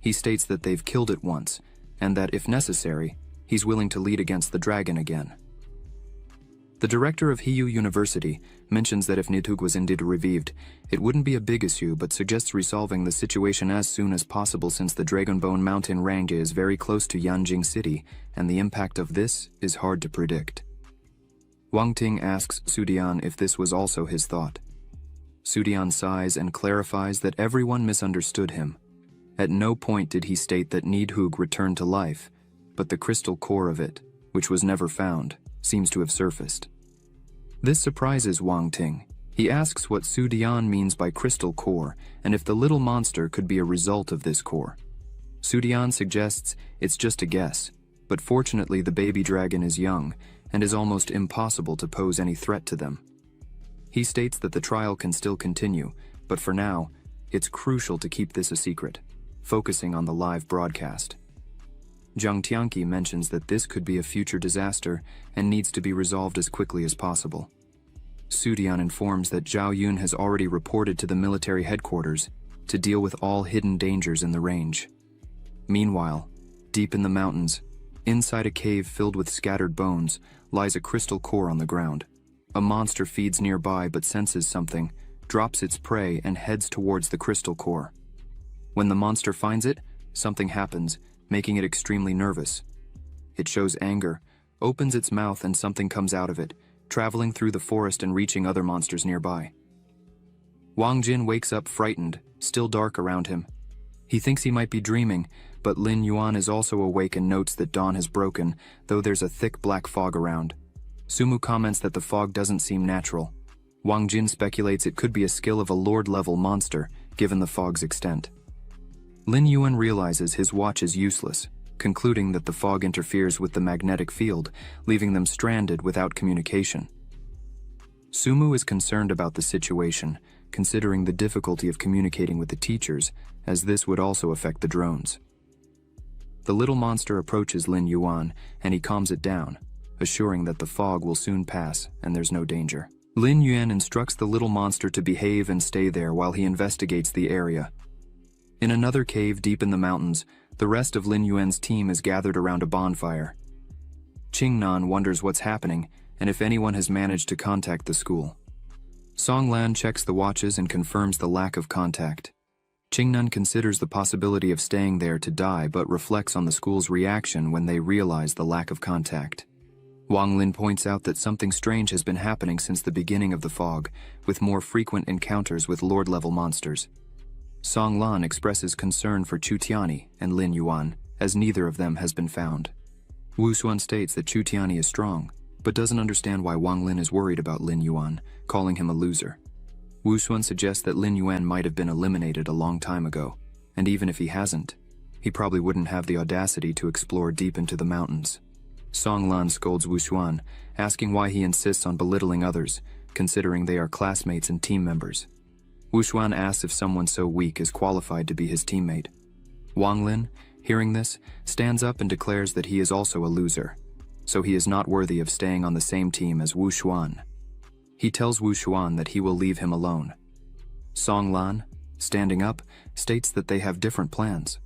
He states that they've killed it once, and that, if necessary, he's willing to lead against the dragon again. The director of Hiyu University mentions that if Nidhugg was indeed revived, it wouldn't be a big issue, but suggests resolving the situation as soon as possible since the Dragonbone Mountain range is very close to Yanjing City, and the impact of this is hard to predict. Wang Ting asks Su Dian if this was also his thought. Su Dian sighs and clarifies that everyone misunderstood him. At no point did he state that Nidhugg returned to life, but the crystal core of it, which was never found, seems to have surfaced. This surprises Wang Ting. He asks what Su Dian means by crystal core and if the little monster could be a result of this core. Su Dian suggests it's just a guess, but fortunately the baby dragon is young, and is almost impossible to pose any threat to them. He states that the trial can still continue, but for now, it's crucial to keep this a secret, focusing on the live broadcast. Zhang Tianqi mentions that this could be a future disaster and needs to be resolved as quickly as possible. Su Dian informs that Zhao Yun has already reported to the military headquarters to deal with all hidden dangers in the range. Meanwhile, deep in the mountains, inside a cave filled with scattered bones, lies a crystal core on the ground. A monster feeds nearby but senses something, drops its prey and heads towards the crystal core. When the monster finds it, something happens, making it extremely nervous. It shows anger, opens its mouth and something comes out of it, traveling through the forest and reaching other monsters nearby. Wang Jin wakes up frightened, still dark around him. He thinks he might be dreaming, but Lin Yuan is also awake and notes that dawn has broken, though there's a thick black fog around. Sumu comments that the fog doesn't seem natural. Wang Jin speculates it could be a skill of a lord-level monster, given the fog's extent. Lin Yuan realizes his watch is useless, concluding that the fog interferes with the magnetic field, leaving them stranded without communication. Sumu is concerned about the situation, considering the difficulty of communicating with the teachers, as this would also affect the drones. The little monster approaches Lin Yuan, and he calms it down, assuring that the fog will soon pass and there's no danger. Lin Yuan instructs the little monster to behave and stay there while he investigates the area. In another cave deep in the mountains, the rest of Lin Yuan's team is gathered around a bonfire. Qingnan wonders what's happening and if anyone has managed to contact the school. Songlan checks the watches and confirms the lack of contact. Qingnan considers the possibility of staying there to die but reflects on the school's reaction when they realize the lack of contact. Wang Lin points out that something strange has been happening since the beginning of the fog, with more frequent encounters with lord-level monsters. Song Lan expresses concern for Chu Tiani and Lin Yuan, as neither of them has been found. Wu Xuan states that Chu Tiani is strong, but doesn't understand why Wang Lin is worried about Lin Yuan, calling him a loser. Wu Xuan suggests that Lin Yuan might have been eliminated a long time ago, and even if he hasn't, he probably wouldn't have the audacity to explore deep into the mountains. Song Lan scolds Wu Xuan, asking why he insists on belittling others, considering they are classmates and team members. Wu Xuan asks if someone so weak is qualified to be his teammate. Wang Lin, hearing this, stands up and declares that he is also a loser, so he is not worthy of staying on the same team as Wu Xuan. He tells Wu Xuan that he will leave him alone. Song Lan, standing up, states that they have different plans.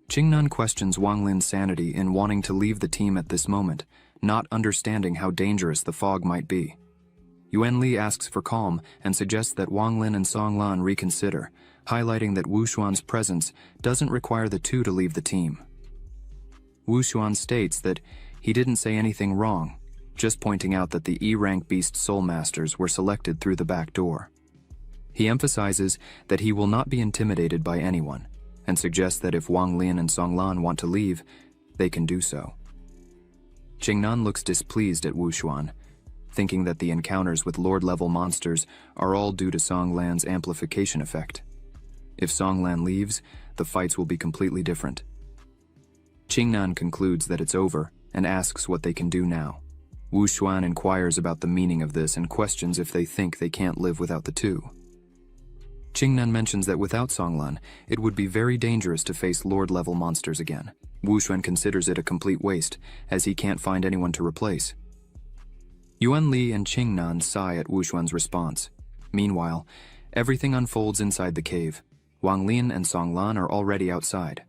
Qingnan questions Wang Lin's sanity in wanting to leave the team at this moment, not understanding how dangerous the fog might be. Yuan Li asks for calm and suggests that Wang Lin and Song Lan reconsider, highlighting that Wu Xuan's presence doesn't require the two to leave the team. Wu Xuan states that he didn't say anything wrong, just pointing out that the E-rank Beast Soul Masters were selected through the back door. He emphasizes that he will not be intimidated by anyone, and suggests that if Wang Lin and Song Lan want to leave, they can do so. Qingnan looks displeased at Wu Xuan, thinking that the encounters with lord-level monsters are all due to Song Lan's amplification effect. If Song Lan leaves, the fights will be completely different. Qingnan concludes that it's over and asks what they can do now. Wu Xuan inquires about the meaning of this and questions if they think they can't live without the two. Qingnan mentions that without Song Lan, it would be very dangerous to face lord-level monsters again. Wu Xuan considers it a complete waste, as he can't find anyone to replace. Yuan Li and Qingnan sigh at Wu Xuan's response. Meanwhile, everything unfolds inside the cave. Wang Lin and Song Lan are already outside.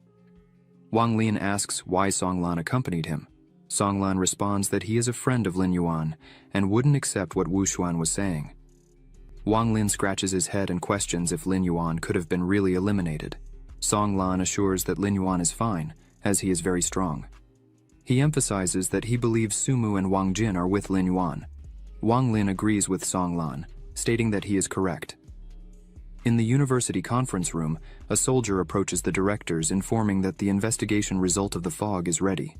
Wang Lin asks why Song Lan accompanied him. Song Lan responds that he is a friend of Lin Yuan and wouldn't accept what Wu Xuan was saying. Wang Lin scratches his head and questions if Lin Yuan could have been really eliminated. Song Lan assures that Lin Yuan is fine, as he is very strong. He emphasizes that he believes Sumu and Wang Jin are with Lin Yuan. Wang Lin agrees with Song Lan, stating that he is correct. In the university conference room, a soldier approaches the directors, informing that the investigation result of the fog is ready.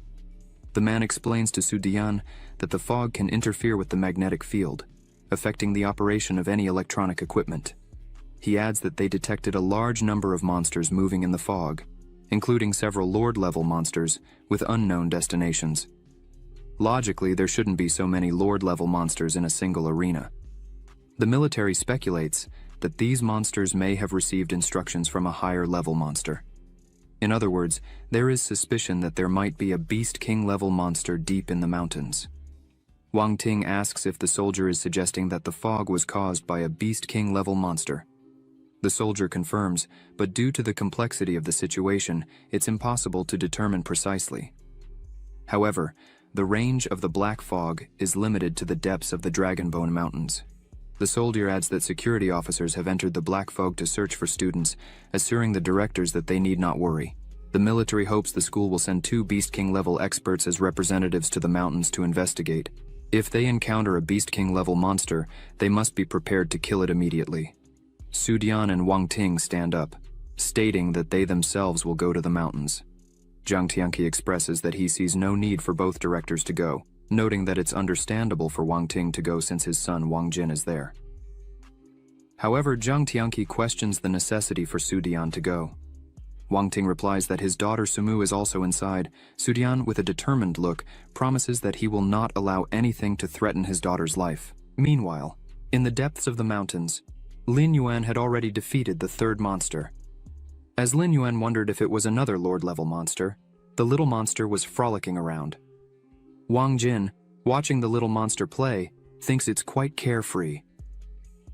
The man explains to Su Dian that the fog can interfere with the magnetic field, affecting the operation of any electronic equipment. He adds that they detected a large number of monsters moving in the fog, including several lord-level monsters with unknown destinations. Logically, there shouldn't be so many Lord-level monsters in a single arena. The military speculates that these monsters may have received instructions from a higher-level monster. In other words, there is suspicion that there might be a Beast King-level monster deep in the mountains. Wang Ting asks if the soldier is suggesting that the fog was caused by a Beast King-level monster. The soldier confirms, but due to the complexity of the situation, it's impossible to determine precisely. However, the range of the black fog is limited to the depths of the Dragonbone Mountains. The soldier adds that security officers have entered the black fog to search for students, assuring the directors that they need not worry. The military hopes the school will send 2 Beast King-level experts as representatives to the mountains to investigate. If they encounter a Beast King-level monster, they must be prepared to kill it immediately. Su Dian and Wang Ting stand up, stating that they themselves will go to the mountains. Zhang Tianqi expresses that he sees no need for both directors to go, noting that it's understandable for Wang Ting to go since his son Wang Jin is there. However, Zhang Tianqi questions the necessity for Su Dian to go. Wang Ting replies that his daughter Sumu is also inside. Su Dian, with a determined look, promises that he will not allow anything to threaten his daughter's life. Meanwhile, in the depths of the mountains, Lin Yuan had already defeated the 3rd monster. As Lin Yuan wondered if it was another Lord-level monster, the little monster was frolicking around. Wang Jin, watching the little monster play, thinks it's quite carefree.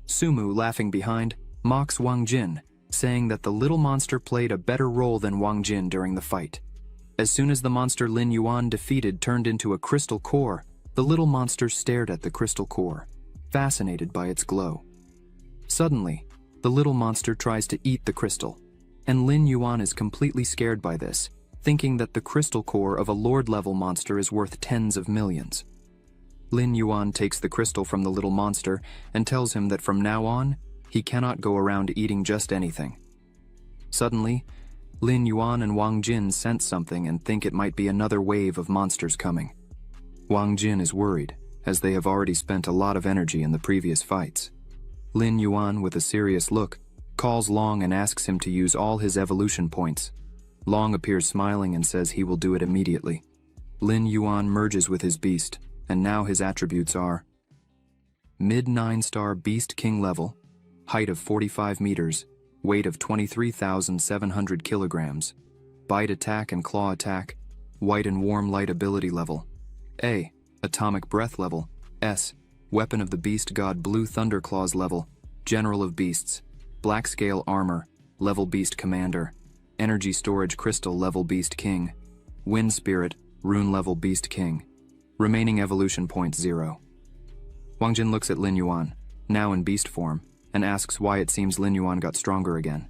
Sumu, laughing behind, mocks Wang Jin, saying that the little monster played a better role than Wang Jin during the fight. As soon as the monster Lin Yuan defeated turned into a crystal core, the little monster stared at the crystal core, fascinated by its glow. Suddenly, the little monster tries to eat the crystal, and Lin Yuan is completely scared by this, thinking that the crystal core of a Lord-level monster is worth tens of millions. Lin Yuan takes the crystal from the little monster and tells him that from now on, he cannot go around eating just anything. Suddenly, Lin Yuan and Wang Jin sense something and think it might be another wave of monsters coming. Wang Jin is worried, as they have already spent a lot of energy in the previous fights. Lin Yuan, with a serious look, calls Long and asks him to use all his evolution points. Long appears smiling and says he will do it immediately. Lin Yuan merges with his beast, and now his attributes are mid-9-star Beast King level, height of 45 meters, weight of 23,700 kilograms, bite attack and claw attack, white and warm light ability level, A, atomic breath level, S, weapon of the beast god blue thunderclaws level, general of beasts, black scale armor, level beast commander, energy storage crystal level beast king, wind spirit, rune level beast king, remaining evolution point 0. Wang Jin looks at Lin Yuan, now in beast form, and asks why it seems Lin Yuan got stronger again.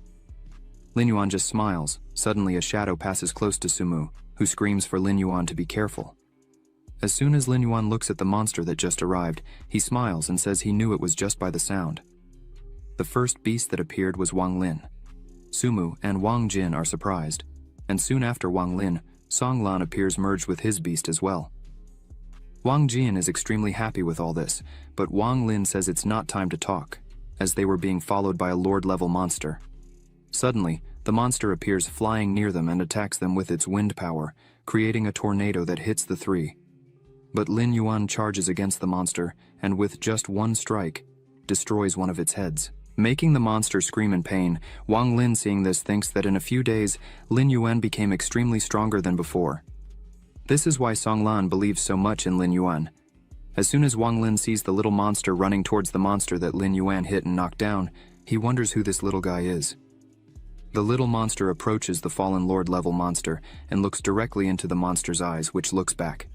Lin Yuan just smiles. Suddenly a shadow passes close to Sumu, who screams for Lin Yuan to be careful. As soon as Lin Yuan looks at the monster that just arrived, he smiles and says he knew it was just by the sound. The first beast that appeared was Wang Lin. Sumu and Wang Jin are surprised, and soon after Wang Lin, Song Lan appears merged with his beast as well. Wang Jin is extremely happy with all this, but Wang Lin says it's not time to talk, as they were being followed by a Lord-level monster. Suddenly, the monster appears flying near them and attacks them with its wind power, creating a tornado that hits the 3. But Lin Yuan charges against the monster, and with just one strike, destroys one of its heads. Making the monster scream in pain, Wang Lin, seeing this, thinks that in a few days, Lin Yuan became extremely stronger than before. This is why Song Lan believes so much in Lin Yuan. As soon as Wang Lin sees the little monster running towards the monster that Lin Yuan hit and knocked down, he wonders who this little guy is. The little monster approaches the fallen Lord-level monster and looks directly into the monster's eyes, which looks back.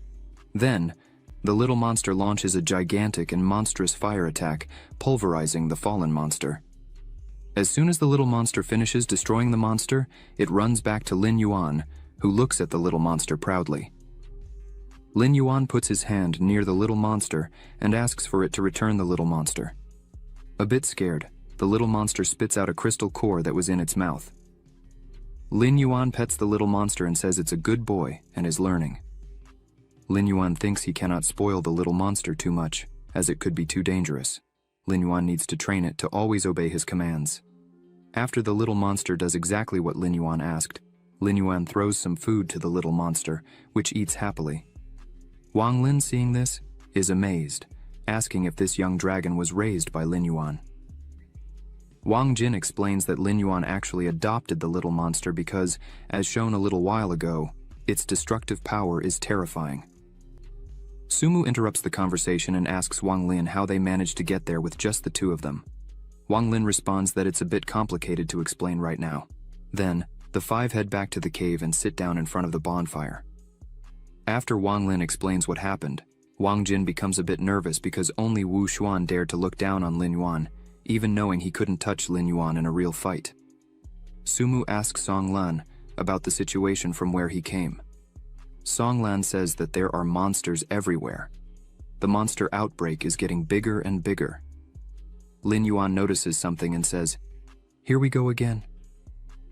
Then, the little monster launches a gigantic and monstrous fire attack, pulverizing the fallen monster. As soon as the little monster finishes destroying the monster, it runs back to Lin Yuan, who looks at the little monster proudly. Lin Yuan puts his hand near the little monster and asks for it to return the little monster. A bit scared, the little monster spits out a crystal core that was in its mouth. Lin Yuan pets the little monster and says it's a good boy and is learning. Lin Yuan thinks he cannot spoil the little monster too much, as it could be too dangerous. Lin Yuan needs to train it to always obey his commands. After the little monster does exactly what Lin Yuan asked, Lin Yuan throws some food to the little monster, which eats happily. Wang Lin, seeing this, is amazed, asking if this young dragon was raised by Lin Yuan. Wang Jin explains that Lin Yuan actually adopted the little monster because, as shown a little while ago, its destructive power is terrifying. Sumu interrupts the conversation and asks Wang Lin how they managed to get there with just the two of them. Wang Lin responds that it's a bit complicated to explain right now. Then, the five head back to the cave and sit down in front of the bonfire. After Wang Lin explains what happened, Wang Jin becomes a bit nervous because only Wu Xuan dared to look down on Lin Yuan, even knowing he couldn't touch Lin Yuan in a real fight. Sumu asks Song Lan about the situation from where he came. Song Lan says that there are monsters everywhere. The monster outbreak is getting bigger and bigger. Lin Yuan notices something and says, "Here we go again."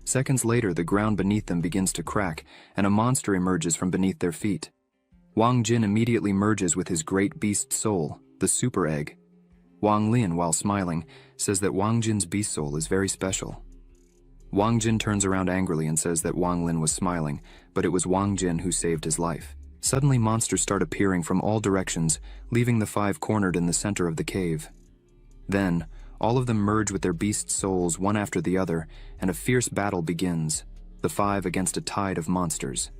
Seconds later, the ground beneath them begins to crack, and a monster emerges from beneath their feet. Wang Jin immediately merges with his great beast soul, the super egg. Wang Lin, while smiling, says that Wang Jin's beast soul is very special. Wang Jin turns around angrily and says that Wang Lin was smiling, but it was Wang Jin who saved his life. Suddenly, monsters start appearing from all directions, leaving the five cornered in the center of the cave. Then, all of them merge with their beast souls one after the other, and a fierce battle begins, the five against a tide of monsters.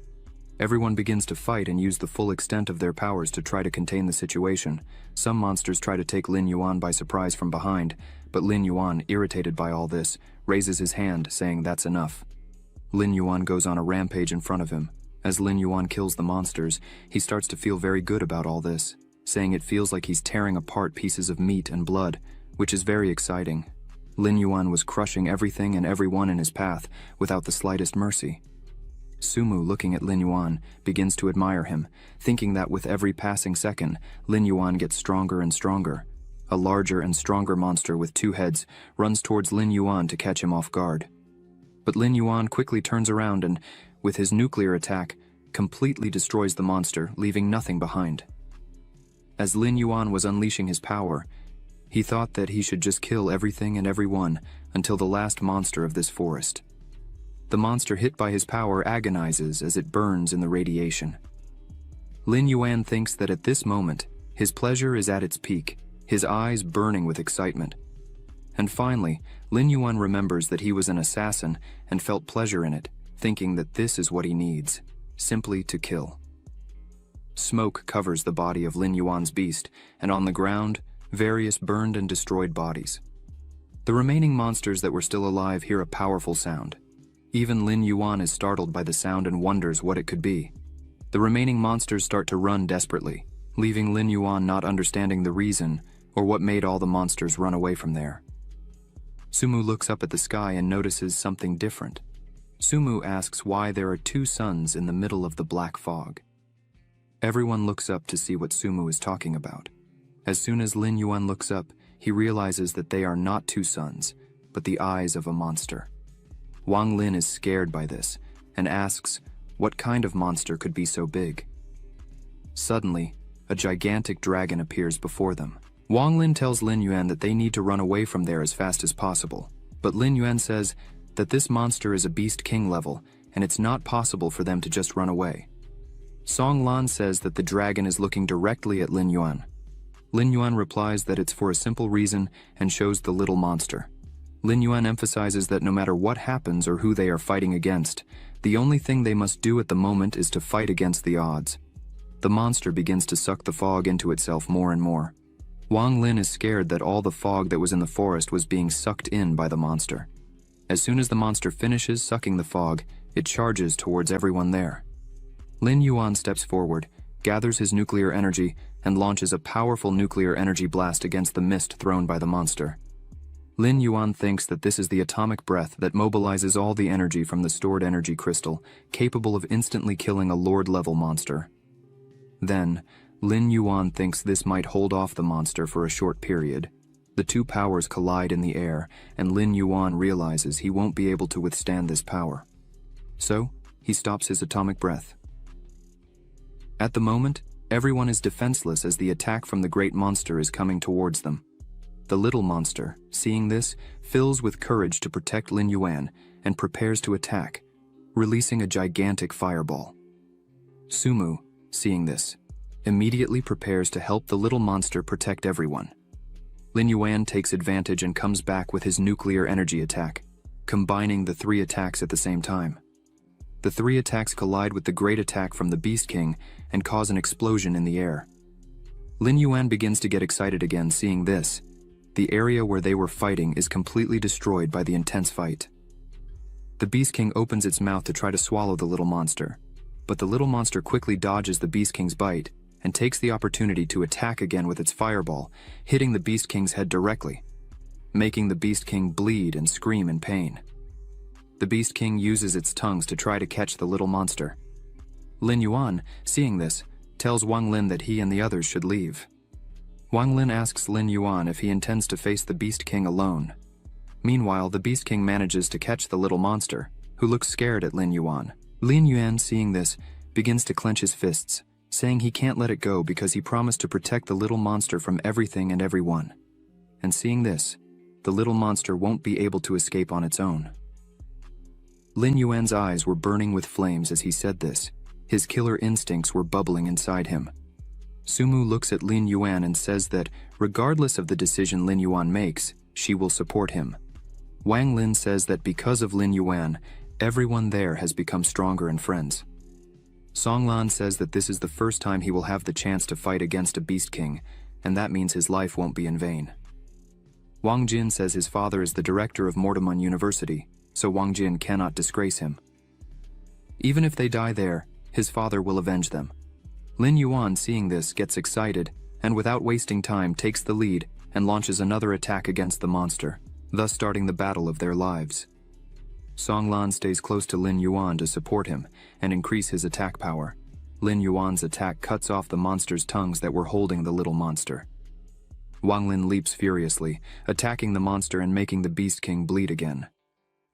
Everyone begins to fight and use the full extent of their powers to try to contain the situation. Some monsters try to take Lin Yuan by surprise from behind, but Lin Yuan, irritated by all this, raises his hand, saying that's enough. Lin Yuan goes on a rampage in front of him. As Lin Yuan kills the monsters, he starts to feel very good about all this, saying it feels like he's tearing apart pieces of meat and blood, which is very exciting. Lin Yuan was crushing everything and everyone in his path without the slightest mercy. Sumu, looking at Lin Yuan, begins to admire him, thinking that with every passing second, Lin Yuan gets stronger and stronger. A larger and stronger monster with two heads runs towards Lin Yuan to catch him off guard. But Lin Yuan quickly turns around and, with his nuclear attack, completely destroys the monster, leaving nothing behind. As Lin Yuan was unleashing his power, he thought that he should just kill everything and everyone until the last monster of this forest. The monster hit by his power agonizes as it burns in the radiation. Lin Yuan thinks that at this moment, his pleasure is at its peak, his eyes burning with excitement. And finally, Lin Yuan remembers that he was an assassin and felt pleasure in it, thinking that this is what he needs, simply to kill. Smoke covers the body of Lin Yuan's beast, and on the ground, various burned and destroyed bodies. The remaining monsters that were still alive hear a powerful sound. Even Lin Yuan is startled by the sound and wonders what it could be. The remaining monsters start to run desperately, leaving Lin Yuan not understanding the reason or what made all the monsters run away from there. Sumu looks up at the sky and notices something different. Sumu asks why there are two suns in the middle of the black fog. Everyone looks up to see what Sumu is talking about. As soon as Lin Yuan looks up, he realizes that they are not two suns, but the eyes of a monster. Wang Lin is scared by this and asks what kind of monster could be so big. Suddenly, a gigantic dragon appears before them. Wang Lin tells Lin Yuan that they need to run away from there as fast as possible, but Lin Yuan says that this monster is a Beast King level and it's not possible for them to just run away. Song Lan says that the dragon is looking directly at Lin Yuan. Lin Yuan replies that it's for a simple reason and shows the little monster. Lin Yuan emphasizes that no matter what happens or who they are fighting against, the only thing they must do at the moment is to fight against the odds. The monster begins to suck the fog into itself more and more. Wang Lin is scared that all the fog that was in the forest was being sucked in by the monster. As soon as the monster finishes sucking the fog, it charges towards everyone there. Lin Yuan steps forward, gathers his nuclear energy, and launches a powerful nuclear energy blast against the mist thrown by the monster. Lin Yuan thinks that this is the atomic breath that mobilizes all the energy from the stored energy crystal, capable of instantly killing a Lord-level monster. Then, Lin Yuan thinks this might hold off the monster for a short period. The two powers collide in the air, and Lin Yuan realizes he won't be able to withstand this power. So, he stops his atomic breath. At the moment, everyone is defenseless as the attack from the great monster is coming towards them. The little monster, seeing this, fills with courage to protect Lin Yuan and prepares to attack, releasing a gigantic fireball. Sumu, seeing this, immediately prepares to help the little monster protect everyone. Lin Yuan takes advantage and comes back with his nuclear energy attack, combining the 3 attacks at the same time. The 3 attacks collide with the great attack from the Beast King and cause an explosion in the air. Lin Yuan begins to get excited again seeing this. The area where they were fighting is completely destroyed by the intense fight. The Beast King opens its mouth to try to swallow the little monster, but the little monster quickly dodges the Beast King's bite and takes the opportunity to attack again with its fireball, hitting the Beast King's head directly, making the Beast King bleed and scream in pain. The Beast King uses its tongues to try to catch the little monster. Lin Yuan, seeing this, tells Wang Lin that he and the others should leave. Wang Lin asks Lin Yuan if he intends to face the Beast King alone. Meanwhile, the Beast King manages to catch the little monster, who looks scared at Lin Yuan. Lin Yuan, seeing this, begins to clench his fists, saying he can't let it go because he promised to protect the little monster from everything and everyone. And seeing this, the little monster won't be able to escape on its own. Lin Yuan's eyes were burning with flames as he said this. His killer instincts were bubbling inside him. Sumu looks at Lin Yuan and says that, regardless of the decision Lin Yuan makes, she will support him. Wang Lin says that because of Lin Yuan, everyone there has become stronger and friends. Song Lan says that this is the first time he will have the chance to fight against a Beast King, and that means his life won't be in vain. Wang Jin says his father is the director of Mortimun University, so Wang Jin cannot disgrace him. Even if they die there, his father will avenge them. Lin Yuan, seeing this, gets excited, and without wasting time takes the lead and launches another attack against the monster, thus starting the battle of their lives. Song Lan stays close to Lin Yuan to support him and increase his attack power. Lin Yuan's attack cuts off the monster's tongues that were holding the little monster. Wang Lin leaps furiously, attacking the monster and making the Beast King bleed again.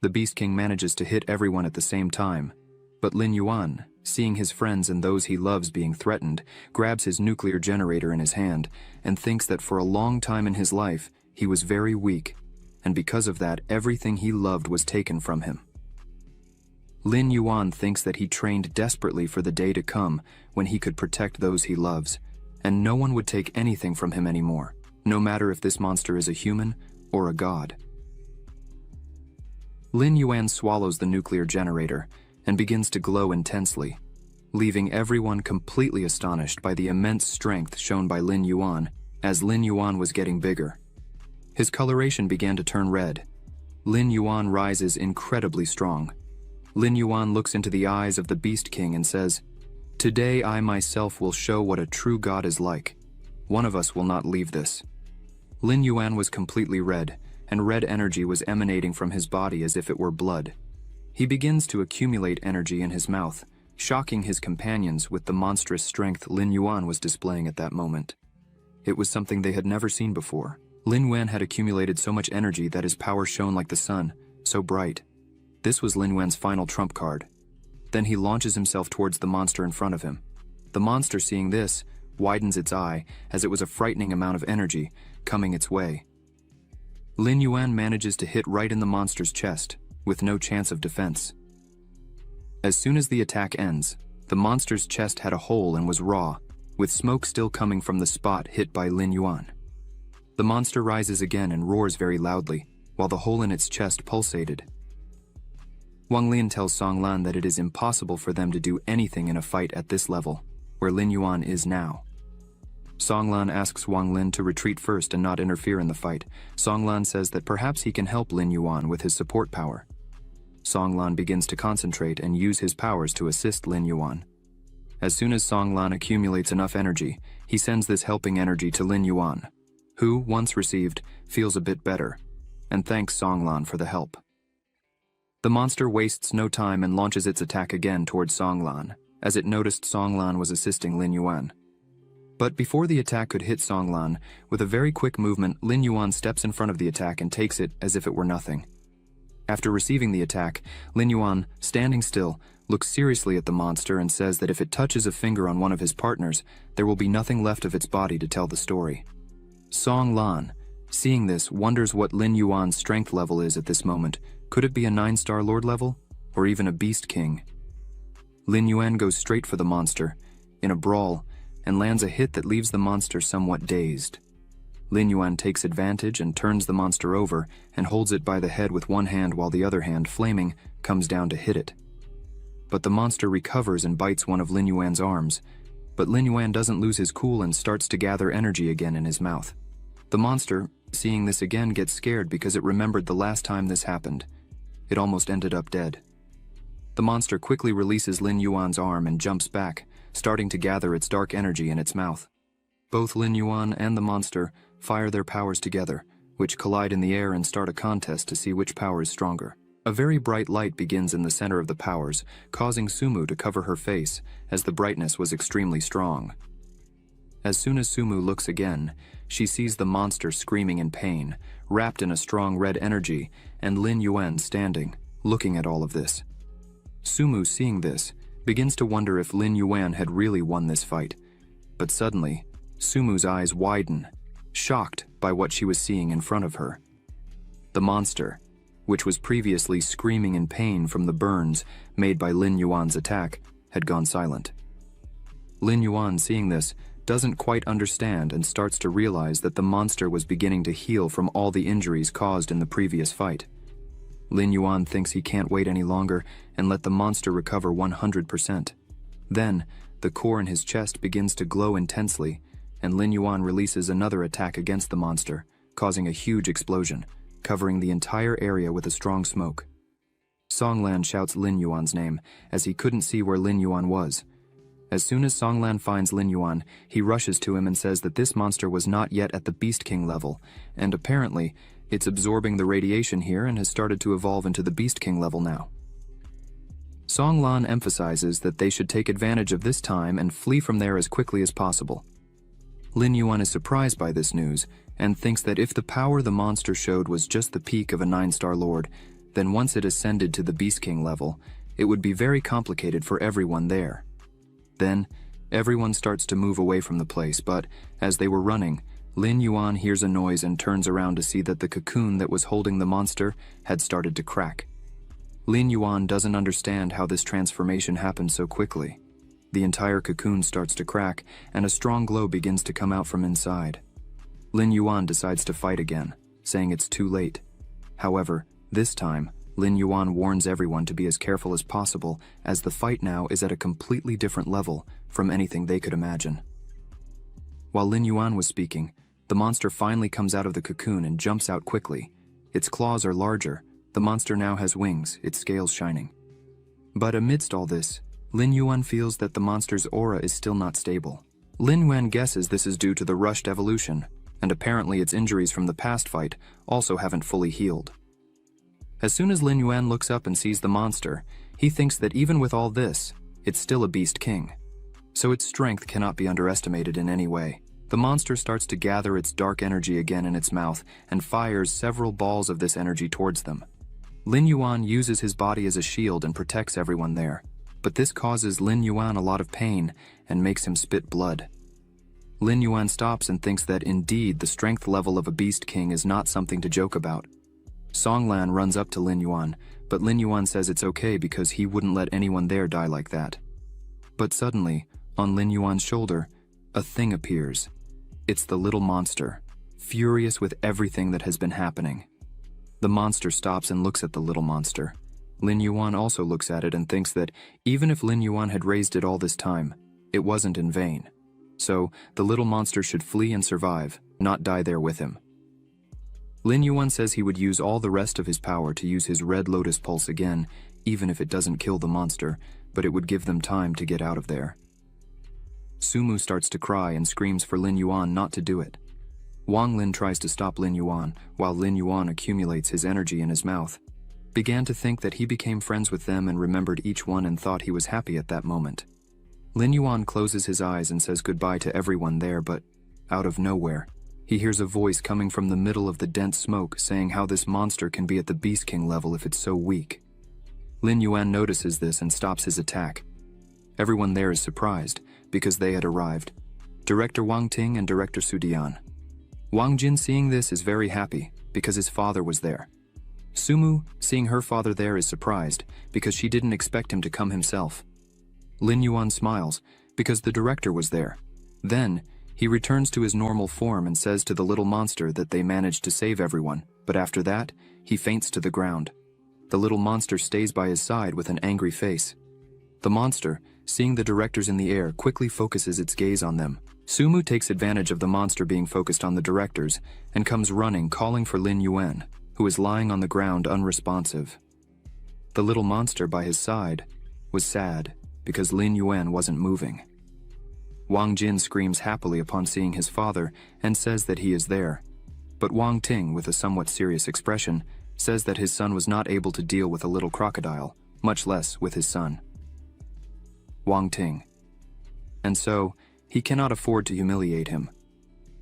The Beast King manages to hit everyone at the same time, but Lin Yuan, seeing his friends and those he loves being threatened, grabs his nuclear generator in his hand and thinks that for a long time in his life, he was very weak, and because of that, everything he loved was taken from him. Lin Yuan thinks that he trained desperately for the day to come when he could protect those he loves, and no one would take anything from him anymore, no matter if this monster is a human or a god. Lin Yuan swallows the nuclear generator and begins to glow intensely, leaving everyone completely astonished by the immense strength shown by Lin Yuan as Lin Yuan was getting bigger. His coloration began to turn red. Lin Yuan rises incredibly strong. Lin Yuan looks into the eyes of the Beast King and says, "Today I myself will show what a true god is like. One of us will not leave this." Lin Yuan was completely red, and red energy was emanating from his body as if it were blood. He begins to accumulate energy in his mouth, shocking his companions with the monstrous strength Lin Yuan was displaying at that moment. It was something they had never seen before. Lin Yuan had accumulated so much energy that his power shone like the sun, so bright. This was Lin Yuan's final trump card. Then he launches himself towards the monster in front of him. The monster, seeing this, widens its eye as it was a frightening amount of energy coming its way. Lin Yuan manages to hit right in the monster's chest, with no chance of defense. As soon as the attack ends, the monster's chest had a hole and was raw, with smoke still coming from the spot hit by Lin Yuan. The monster rises again and roars very loudly, while the hole in its chest pulsated. Wang Lin tells Song Lan that it is impossible for them to do anything in a fight at this level, where Lin Yuan is now. Song Lan asks Wang Lin to retreat first and not interfere in the fight. Song Lan says that perhaps he can help Lin Yuan with his support power. Song Lan begins to concentrate and use his powers to assist Lin Yuan. As soon as Song Lan accumulates enough energy, he sends this helping energy to Lin Yuan, who, once received, feels a bit better, and thanks Song Lan for the help. The monster wastes no time and launches its attack again towards Song Lan, as it noticed Song Lan was assisting Lin Yuan. But before the attack could hit Song Lan, with a very quick movement, Lin Yuan steps in front of the attack and takes it as if it were nothing. After receiving the attack, Lin Yuan, standing still, looks seriously at the monster and says that if it touches a finger on one of his partners, there will be nothing left of its body to tell the story. Song Lan, seeing this, wonders what Lin Yuan's strength level is at this moment. Could it be a 9-star Lord level? Or even a Beast King? Lin Yuan goes straight for the monster, in a brawl, and lands a hit that leaves the monster somewhat dazed. Lin Yuan takes advantage and turns the monster over and holds it by the head with one hand while the other hand, flaming, comes down to hit it. But the monster recovers and bites one of Lin Yuan's arms, but Lin Yuan doesn't lose his cool and starts to gather energy again in his mouth. The monster, seeing this again, gets scared because it remembered the last time this happened. It almost ended up dead. The monster quickly releases Lin Yuan's arm and jumps back, starting to gather its dark energy in its mouth. Both Lin Yuan and the monster fire their powers together, which collide in the air and start a contest to see which power is stronger. A very bright light begins in the center of the powers, causing Sumu to cover her face, as the brightness was extremely strong. As soon as Sumu looks again, she sees the monster screaming in pain, wrapped in a strong red energy, and Lin Yuan standing, looking at all of this. Sumu, seeing this, begins to wonder if Lin Yuan had really won this fight. But suddenly, Sumu's eyes widen, shocked by what she was seeing in front of her. The monster, which was previously screaming in pain from the burns made by Lin Yuan's attack, had gone silent. Lin Yuan, seeing this, doesn't quite understand and starts to realize that the monster was beginning to heal from all the injuries caused in the previous fight. Lin Yuan thinks he can't wait any longer and let the monster recover 100%. Then, the core in his chest begins to glow intensely, and Lin Yuan releases another attack against the monster, causing a huge explosion, covering the entire area with a strong smoke. Songlan shouts Lin Yuan's name, as he couldn't see where Lin Yuan was. As soon as Songlan finds Lin Yuan, he rushes to him and says that this monster was not yet at the Beast King level, and apparently, it's absorbing the radiation here and has started to evolve into the Beast King level now. Songlan emphasizes that they should take advantage of this time and flee from there as quickly as possible. Lin Yuan is surprised by this news and thinks that if the power the monster showed was just the peak of a 9-star lord, then once it ascended to the Beast King level, it would be very complicated for everyone there. Then, everyone starts to move away from the place, but as they were running, Lin Yuan hears a noise and turns around to see that the cocoon that was holding the monster had started to crack. Lin Yuan doesn't understand how this transformation happened so quickly. The entire cocoon starts to crack, and a strong glow begins to come out from inside. Lin Yuan decides to fight again, saying it's too late. However, this time, Lin Yuan warns everyone to be as careful as possible, as the fight now is at a completely different level from anything they could imagine. While Lin Yuan was speaking, the monster finally comes out of the cocoon and jumps out quickly. Its claws are larger. The monster now has wings, its scales shining. But amidst all this, Lin Yuan feels that the monster's aura is still not stable. Lin Yuan guesses this is due to the rushed evolution, and apparently its injuries from the past fight also haven't fully healed. As soon as Lin Yuan looks up and sees the monster, he thinks that even with all this, it's still a Beast King. So its strength cannot be underestimated in any way. The monster starts to gather its dark energy again in its mouth and fires several balls of this energy towards them. Lin Yuan uses his body as a shield and protects everyone there, but this causes Lin Yuan a lot of pain and makes him spit blood. Lin Yuan stops and thinks that indeed the strength level of a Beast King is not something to joke about. Songlan runs up to Lin Yuan, but Lin Yuan says it's okay because he wouldn't let anyone there die like that. But suddenly, on Lin Yuan's shoulder, a thing appears. It's the little monster, furious with everything that has been happening. The monster stops and looks at the little monster. Lin Yuan also looks at it and thinks that even if Lin Yuan had raised it all this time, it wasn't in vain. So, the little monster should flee and survive, not die there with him. Lin Yuan says he would use all the rest of his power to use his red lotus pulse again, even if it doesn't kill the monster, but it would give them time to get out of there. Sumu starts to cry and screams for Lin Yuan not to do it. Wang Lin tries to stop Lin Yuan, while Lin Yuan accumulates his energy in his mouth. Began to think that he became friends with them and remembered each one and thought he was happy at that moment. Lin Yuan closes his eyes and says goodbye to everyone there, but out of nowhere, he hears a voice coming from the middle of the dense smoke saying how this monster can be at the Beast King level if it's so weak. Lin Yuan notices this and stops his attack. Everyone there is surprised, because they had arrived. Director Wang Ting and Director Su Dian. Wang Jin, seeing this, is very happy, because his father was there. Sumu, seeing her father there, is surprised, because she didn't expect him to come himself. Lin Yuan smiles, because the director was there. Then, he returns to his normal form and says to the little monster that they managed to save everyone, but after that, he faints to the ground. The little monster stays by his side with an angry face. The monster, seeing the directors in the air, quickly focuses its gaze on them. Sumu takes advantage of the monster being focused on the directors and comes running, calling for Lin Yuan, who is lying on the ground unresponsive. The little monster by his side was sad because Lin Yuan wasn't moving. Wang Jin screams happily upon seeing his father and says that he is there, but Wang Ting, with a somewhat serious expression, says that his son was not able to deal with a little crocodile, much less with his son. Wang Ting. And so, he cannot afford to humiliate him.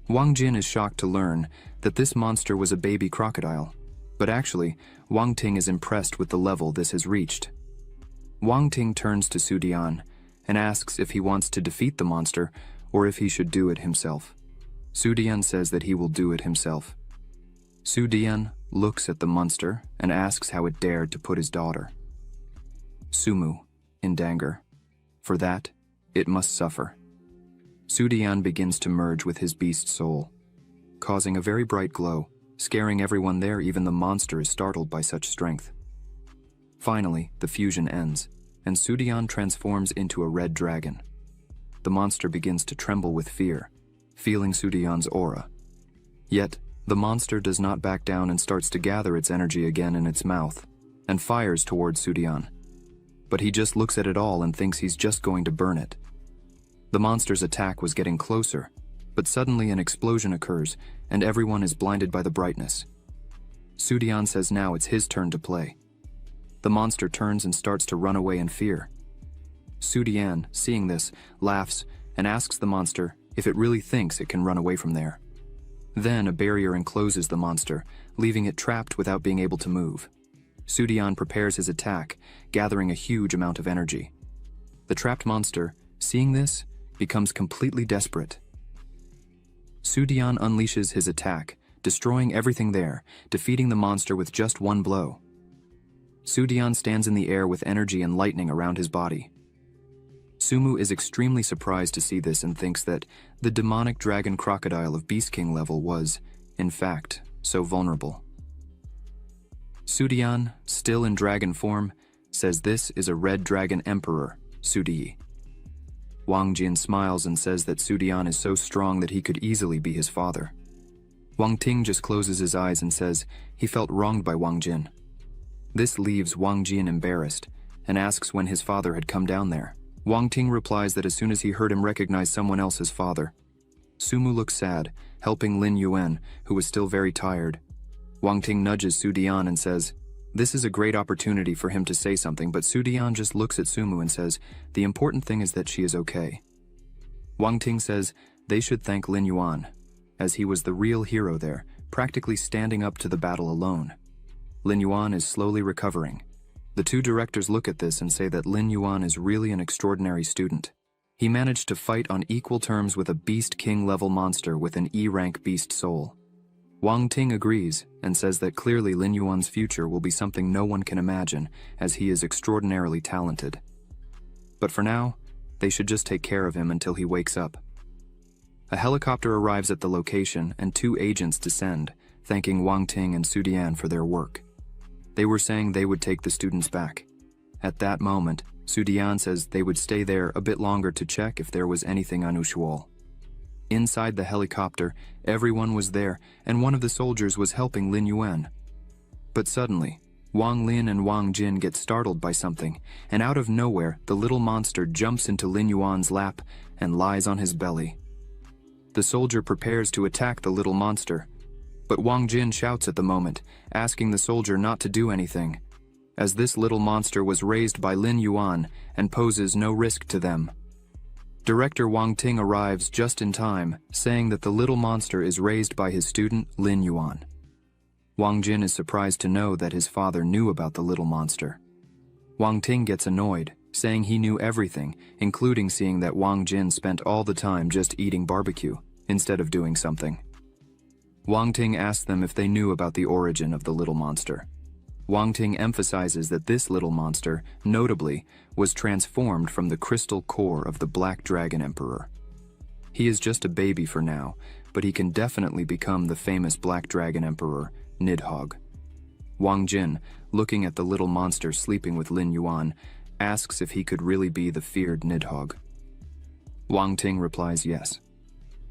Wang Jin is shocked to learn that this monster was a baby crocodile, but actually, Wang Ting is impressed with the level this has reached. Wang Ting turns to Su Dian and asks if he wants to defeat the monster or if he should do it himself. Su Dian says that he will do it himself. Su Dian looks at the monster and asks how it dared to put his daughter. Sumu, in anger. For that, it must suffer. Su Dian begins to merge with his beast soul, causing a very bright glow, scaring everyone there. Even the monster is startled by such strength. Finally, the fusion ends, and Su Dian transforms into a red dragon. The monster begins to tremble with fear, feeling Su Dian's aura. Yet, the monster does not back down and starts to gather its energy again in its mouth, and fires towards Su Dian. But he just looks at it all and thinks he's just going to burn it. The monster's attack was getting closer, but suddenly an explosion occurs, and everyone is blinded by the brightness. Su Dian says now it's his turn to play. The monster turns and starts to run away in fear. Su Dian, seeing this, laughs and asks the monster if it really thinks it can run away from there. Then a barrier encloses the monster, leaving it trapped without being able to move. Su Dian prepares his attack, gathering a huge amount of energy. The trapped monster, seeing this, becomes completely desperate. Su Dian unleashes his attack, destroying everything there, defeating the monster with just one blow. Su Dian stands in the air with energy and lightning around his body. Sumu is extremely surprised to see this and thinks that the demonic dragon crocodile of Beast King level was, in fact, so vulnerable. Su Dian, still in dragon form, says this is a red dragon emperor, Su Di. Wang Jin smiles and says that Su Dian is so strong that he could easily be his father. Wang Ting just closes his eyes and says he felt wronged by Wang Jin. This leaves Wang Jin embarrassed and asks when his father had come down there. Wang Ting replies that as soon as he heard him recognize someone else's father. Sumu looks sad, helping Lin Yuan, who was still very tired. Wang Ting nudges Su Dian and says, this is a great opportunity for him to say something, but Su Dian just looks at Sumu and says, the important thing is that she is okay. Wang Ting says they should thank Lin Yuan, as he was the real hero there, practically standing up to the battle alone. Lin Yuan is slowly recovering. The two directors look at this and say that Lin Yuan is really an extraordinary student. He managed to fight on equal terms with a Beast King level monster with an E-rank beast soul. Wang Ting agrees and says that clearly Lin Yuan's future will be something no one can imagine, as he is extraordinarily talented. But for now, they should just take care of him until he wakes up. A helicopter arrives at the location and two agents descend, thanking Wang Ting and Su Dian for their work. They were saying they would take the students back. At that moment, Su Dian says they would stay there a bit longer to check if there was anything unusual. Inside the helicopter, everyone was there, and one of the soldiers was helping Lin Yuan. But suddenly, Wang Lin and Wang Jin get startled by something, and out of nowhere, the little monster jumps into Lin Yuan's lap and lies on his belly. The soldier prepares to attack the little monster, but Wang Jin shouts at the moment, asking the soldier not to do anything, as this little monster was raised by Lin Yuan and poses no risk to them. Director Wang Ting arrives just in time, saying that the little monster is raised by his student Lin Yuan. Wang Jin is surprised to know that his father knew about the little monster. Wang Ting gets annoyed, saying he knew everything, including seeing that Wang Jin spent all the time just eating barbecue, instead of doing something. Wang Ting asks them if they knew about the origin of the little monster. Wang Ting emphasizes that this little monster, notably, was transformed from the crystal core of the Black Dragon Emperor. He is just a baby for now, but he can definitely become the famous Black Dragon Emperor, Nidhogg. Wang Jin, looking at the little monster sleeping with Lin Yuan, asks if he could really be the feared Nidhogg. Wang Ting replies yes.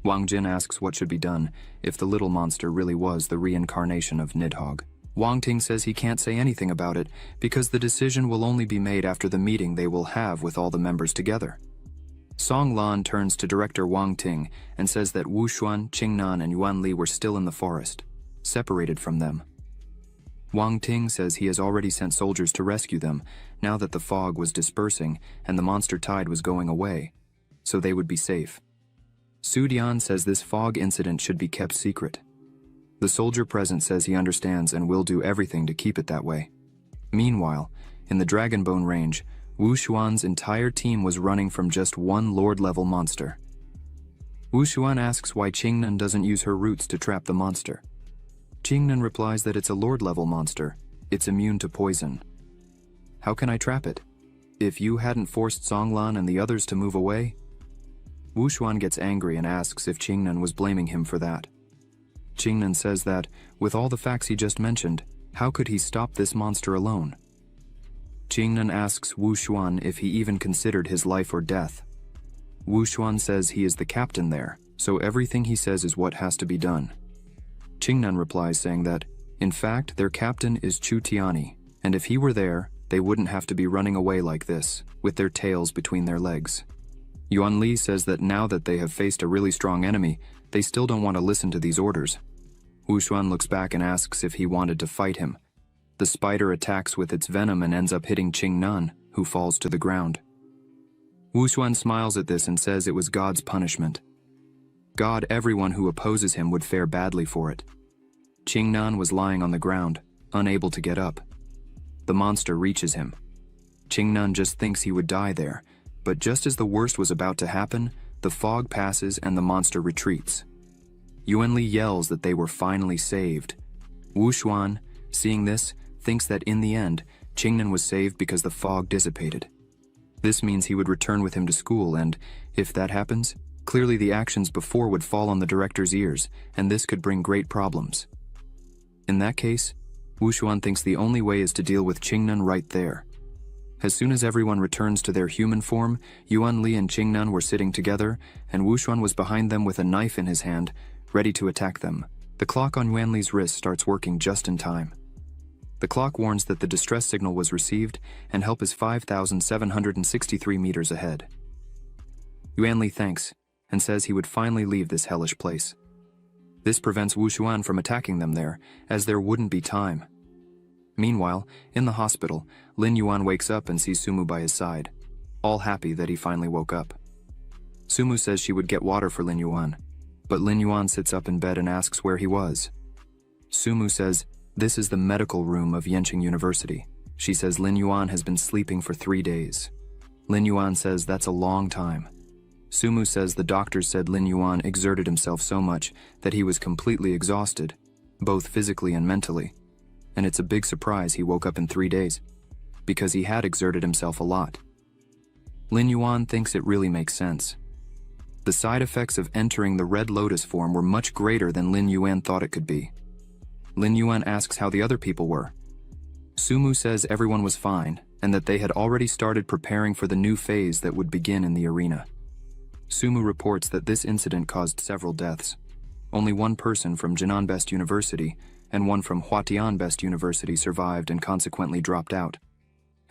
Wang Jin asks what should be done if the little monster really was the reincarnation of Nidhogg. Wang Ting says he can't say anything about it because the decision will only be made after the meeting they will have with all the members together. Song Lan turns to director Wang Ting and says that Wu Xuan, Qingnan, and Yuan Li were still in the forest, separated from them. Wang Ting says he has already sent soldiers to rescue them now that the fog was dispersing and the monster tide was going away, so they would be safe. Su Dian says this fog incident should be kept secret. The soldier present says he understands and will do everything to keep it that way. Meanwhile, in the Dragonbone Range, Wu Xuan's entire team was running from just one Lord-level monster. Wu Xuan asks why Qingnan doesn't use her roots to trap the monster. Qingnan replies that it's a Lord-level monster. It's immune to poison. How can I trap it? If you hadn't forced Songlan and the others to move away? Wu Xuan gets angry and asks if Qingnan was blaming him for that. Qingnan says that, with all the facts he just mentioned, how could he stop this monster alone? Qingnan asks Wu Xuan if he even considered his life or death. Wu Xuan says he is the captain there, so everything he says is what has to be done. Qingnan replies saying that, in fact, their captain is Chu Tiani, and if he were there, they wouldn't have to be running away like this, with their tails between their legs. Yuan Li says that now that they have faced a really strong enemy, they still don't want to listen to these orders. Wu Xuan looks back and asks if he wanted to fight him. The spider attacks with its venom and ends up hitting Qingnan, who falls to the ground. Wu Xuan smiles at this and says it was God's punishment. God, everyone who opposes him would fare badly for it. Qingnan was lying on the ground, unable to get up. The monster reaches him. Qingnan just thinks he would die there, but just as the worst was about to happen, the fog passes and the monster retreats. Yuan Li yells that they were finally saved. Wu Xuan, seeing this, thinks that in the end, Qingnan was saved because the fog dissipated. This means he would return with him to school and, if that happens, clearly the actions before would fall on the director's ears, and this could bring great problems. In that case, Wu Xuan thinks the only way is to deal with Qingnan right there. As soon as everyone returns to their human form, Yuan Li and Qingnan were sitting together, and Wu Xuan was behind them with a knife in his hand, ready to attack them. The clock on Yuan Li's wrist starts working just in time. The clock warns that the distress signal was received and help is 5,763 meters ahead. Yuan Li thanks and says he would finally leave this hellish place. This prevents Wu Xuan from attacking them there, as there wouldn't be time. Meanwhile, in the hospital, Lin Yuan wakes up and sees Sumu by his side, all happy that he finally woke up. Sumu says she would get water for Lin Yuan, but Lin Yuan sits up in bed and asks where he was. Sumu says, this is the medical room of Yenching University. She says Lin Yuan has been sleeping for 3 days. Lin Yuan says that's a long time. Sumu says the doctors said Lin Yuan exerted himself so much that he was completely exhausted, both physically and mentally. And it's a big surprise he woke up in 3 days, because he had exerted himself a lot. Lin Yuan thinks it really makes sense. The side effects of entering the Red Lotus form were much greater than Lin Yuan thought it could be. Lin Yuan asks how the other people were. Sumu says everyone was fine, and that they had already started preparing for the new phase that would begin in the arena. Sumu reports that this incident caused several deaths. Only one person from Jinan Best University and one from Huatian Best University survived and consequently dropped out.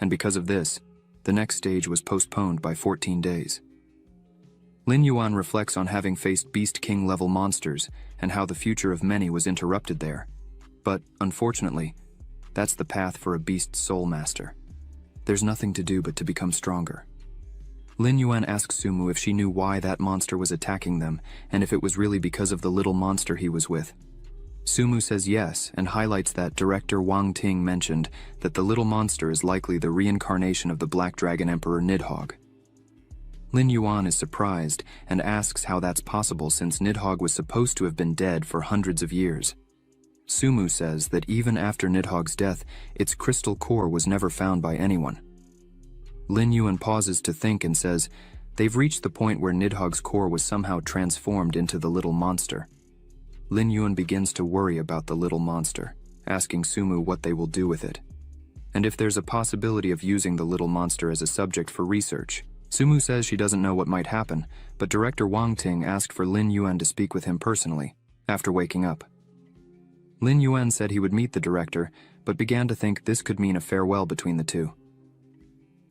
And because of this, the next stage was postponed by 14 days. Lin Yuan reflects on having faced Beast King level monsters and how the future of many was interrupted there. But, unfortunately, that's the path for a Beast Soul Master. There's nothing to do but to become stronger. Lin Yuan asks Sumu if she knew why that monster was attacking them and if it was really because of the little monster he was with. Sumu says yes and highlights that director Wang Ting mentioned that the little monster is likely the reincarnation of the Black Dragon Emperor Nidhogg. Lin Yuan is surprised and asks how that's possible since Nidhogg was supposed to have been dead for hundreds of years. Sumu says that even after Nidhogg's death, its crystal core was never found by anyone. Lin Yuan pauses to think and says, They've reached the point where Nidhogg's core was somehow transformed into the little monster. Lin Yuan begins to worry about the little monster, asking Sumu what they will do with it, and if there's a possibility of using the little monster as a subject for research. Sumu says she doesn't know what might happen, but Director Wang Ting asked for Lin Yuan to speak with him personally, after waking up. Lin Yuan said he would meet the director, but began to think this could mean a farewell between the two.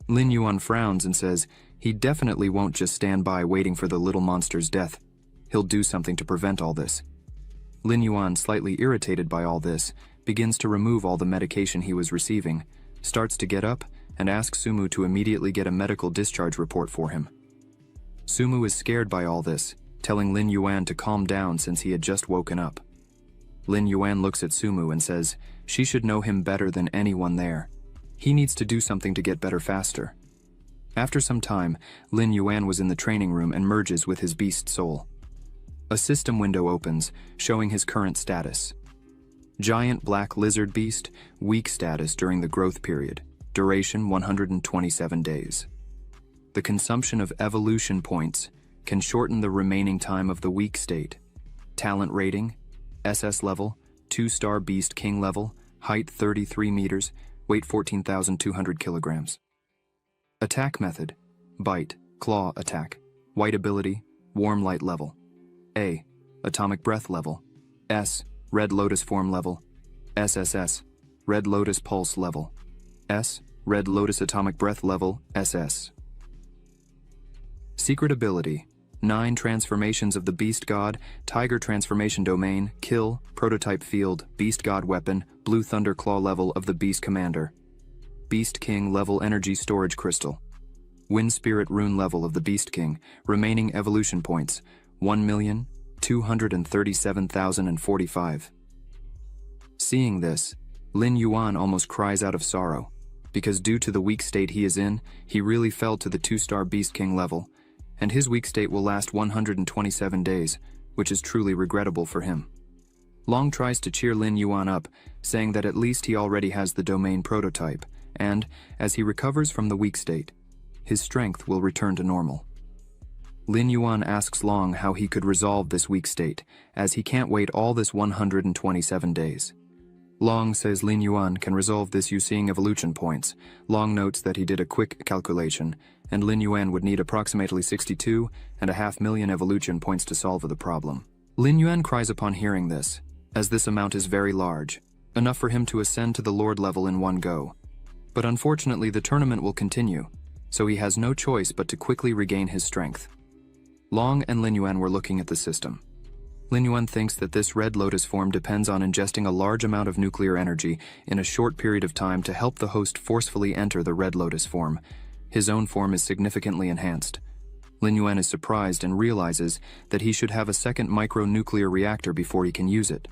Lin Yuan frowns and says he definitely won't just stand by waiting for the little monster's death. He'll do something to prevent all this. Lin Yuan, slightly irritated by all this, begins to remove all the medication he was receiving, starts to get up, and asks Sumu to immediately get a medical discharge report for him. Sumu is scared by all this, telling Lin Yuan to calm down since he had just woken up. Lin Yuan looks at Sumu and says she should know him better than anyone there. He needs to do something to get better faster. After some time, Lin Yuan was in the training room and merges with his beast soul. A system window opens, showing his current status. Giant black lizard beast, weak status during the growth period, duration 127 days. The consumption of evolution points can shorten the remaining time of the weak state. Talent rating, SS level, 2-star beast king level, height 33 meters, weight 14,200 kilograms. Attack method, bite, claw attack, white ability, warm light level. A, atomic breath level. S, red lotus form level. SSS, red lotus pulse level. S, red lotus atomic breath level, SS. Secret ability, 9 transformations of the beast god, tiger transformation domain, kill, prototype field, beast god weapon, blue thunder claw level of the beast commander. Beast king level energy storage crystal. Wind spirit rune level of the beast king, remaining evolution points, 1,237,045. Seeing this, Lin Yuan almost cries out of sorrow, because due to the weak state he is in, he really fell to the 2-star beast king level, and his weak state will last 127 days, which is truly regrettable for him. Long tries to cheer Lin Yuan up, saying that at least he already has the domain prototype, and, as he recovers from the weak state, his strength will return to normal. Lin Yuan asks Long how he could resolve this weak state, as he can't wait all this 127 days. Long says Lin Yuan can resolve this using evolution points. Long notes that he did a quick calculation, and Lin Yuan would need approximately 62.5 million evolution points to solve the problem. Lin Yuan cries upon hearing this, as this amount is very large, enough for him to ascend to the Lord level in one go. But unfortunately the tournament will continue, so he has no choice but to quickly regain his strength. Long and Lin Yuan were looking at the system. Lin Yuan thinks that this red lotus form depends on ingesting a large amount of nuclear energy in a short period of time to help the host forcefully enter the red lotus form. His own form is significantly enhanced. Lin Yuan is surprised and realizes that he should have a second micronuclear reactor before he can use it.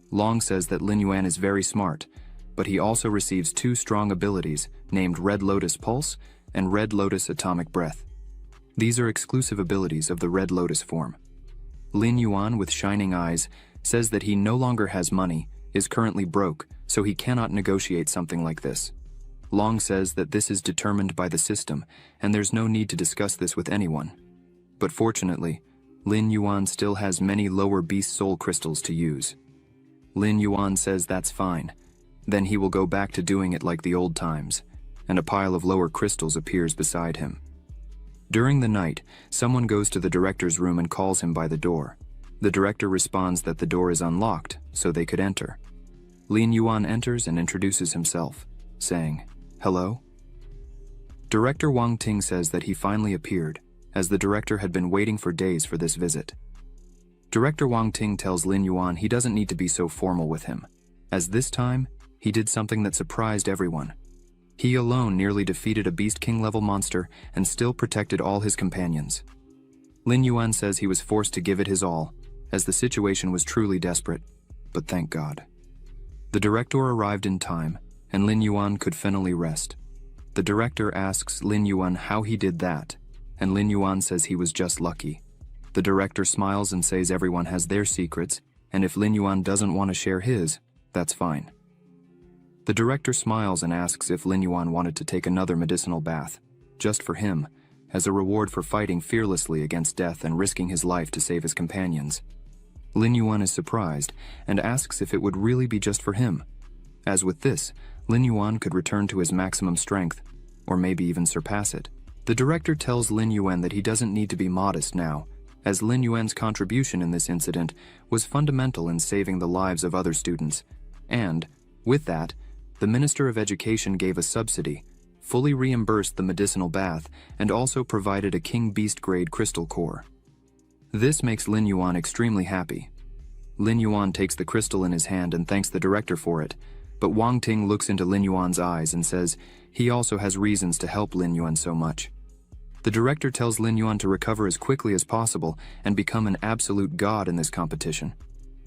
Long says that Lin Yuan is very smart, but he also receives 2 strong abilities named Red Lotus Pulse and Red Lotus Atomic Breath. These are exclusive abilities of the Red Lotus form. Lin Yuan, with shining eyes, says that he no longer has money, is currently broke, so he cannot negotiate something like this. Long says that this is determined by the system, and there's no need to discuss this with anyone. But fortunately, Lin Yuan still has many lower beast soul crystals to use. Lin Yuan says that's fine. Then he will go back to doing it like the old times, and a pile of lower crystals appears beside him. During the night, someone goes to the director's room and calls him by the door. The director responds that the door is unlocked, so they could enter. Lin Yuan enters and introduces himself, saying, "Hello?" Director Wang Ting says that he finally appeared, as the director had been waiting for days for this visit. Director Wang Ting tells Lin Yuan he doesn't need to be so formal with him, as this time, he did something that surprised everyone. He alone nearly defeated a Beast King level monster and still protected all his companions. Lin Yuan says he was forced to give it his all, as the situation was truly desperate, but thank God. The director arrived in time, and Lin Yuan could finally rest. The director asks Lin Yuan how he did that, and Lin Yuan says he was just lucky. The director smiles and says everyone has their secrets, and if Lin Yuan doesn't want to share his, that's fine. The director smiles and asks if Lin Yuan wanted to take another medicinal bath, just for him, as a reward for fighting fearlessly against death and risking his life to save his companions. Lin Yuan is surprised and asks if it would really be just for him. As with this, Lin Yuan could return to his maximum strength, or maybe even surpass it. The director tells Lin Yuan that he doesn't need to be modest now, as Lin Yuan's contribution in this incident was fundamental in saving the lives of other students, and, with that, the Minister of Education gave a subsidy, fully reimbursed the medicinal bath, and also provided a King Beast grade crystal core. This makes Lin Yuan extremely happy. Lin Yuan takes the crystal in his hand and thanks the director for it, but Wang Ting looks into Lin Yuan's eyes and says he also has reasons to help Lin Yuan so much. The director tells Lin Yuan to recover as quickly as possible and become an absolute god in this competition.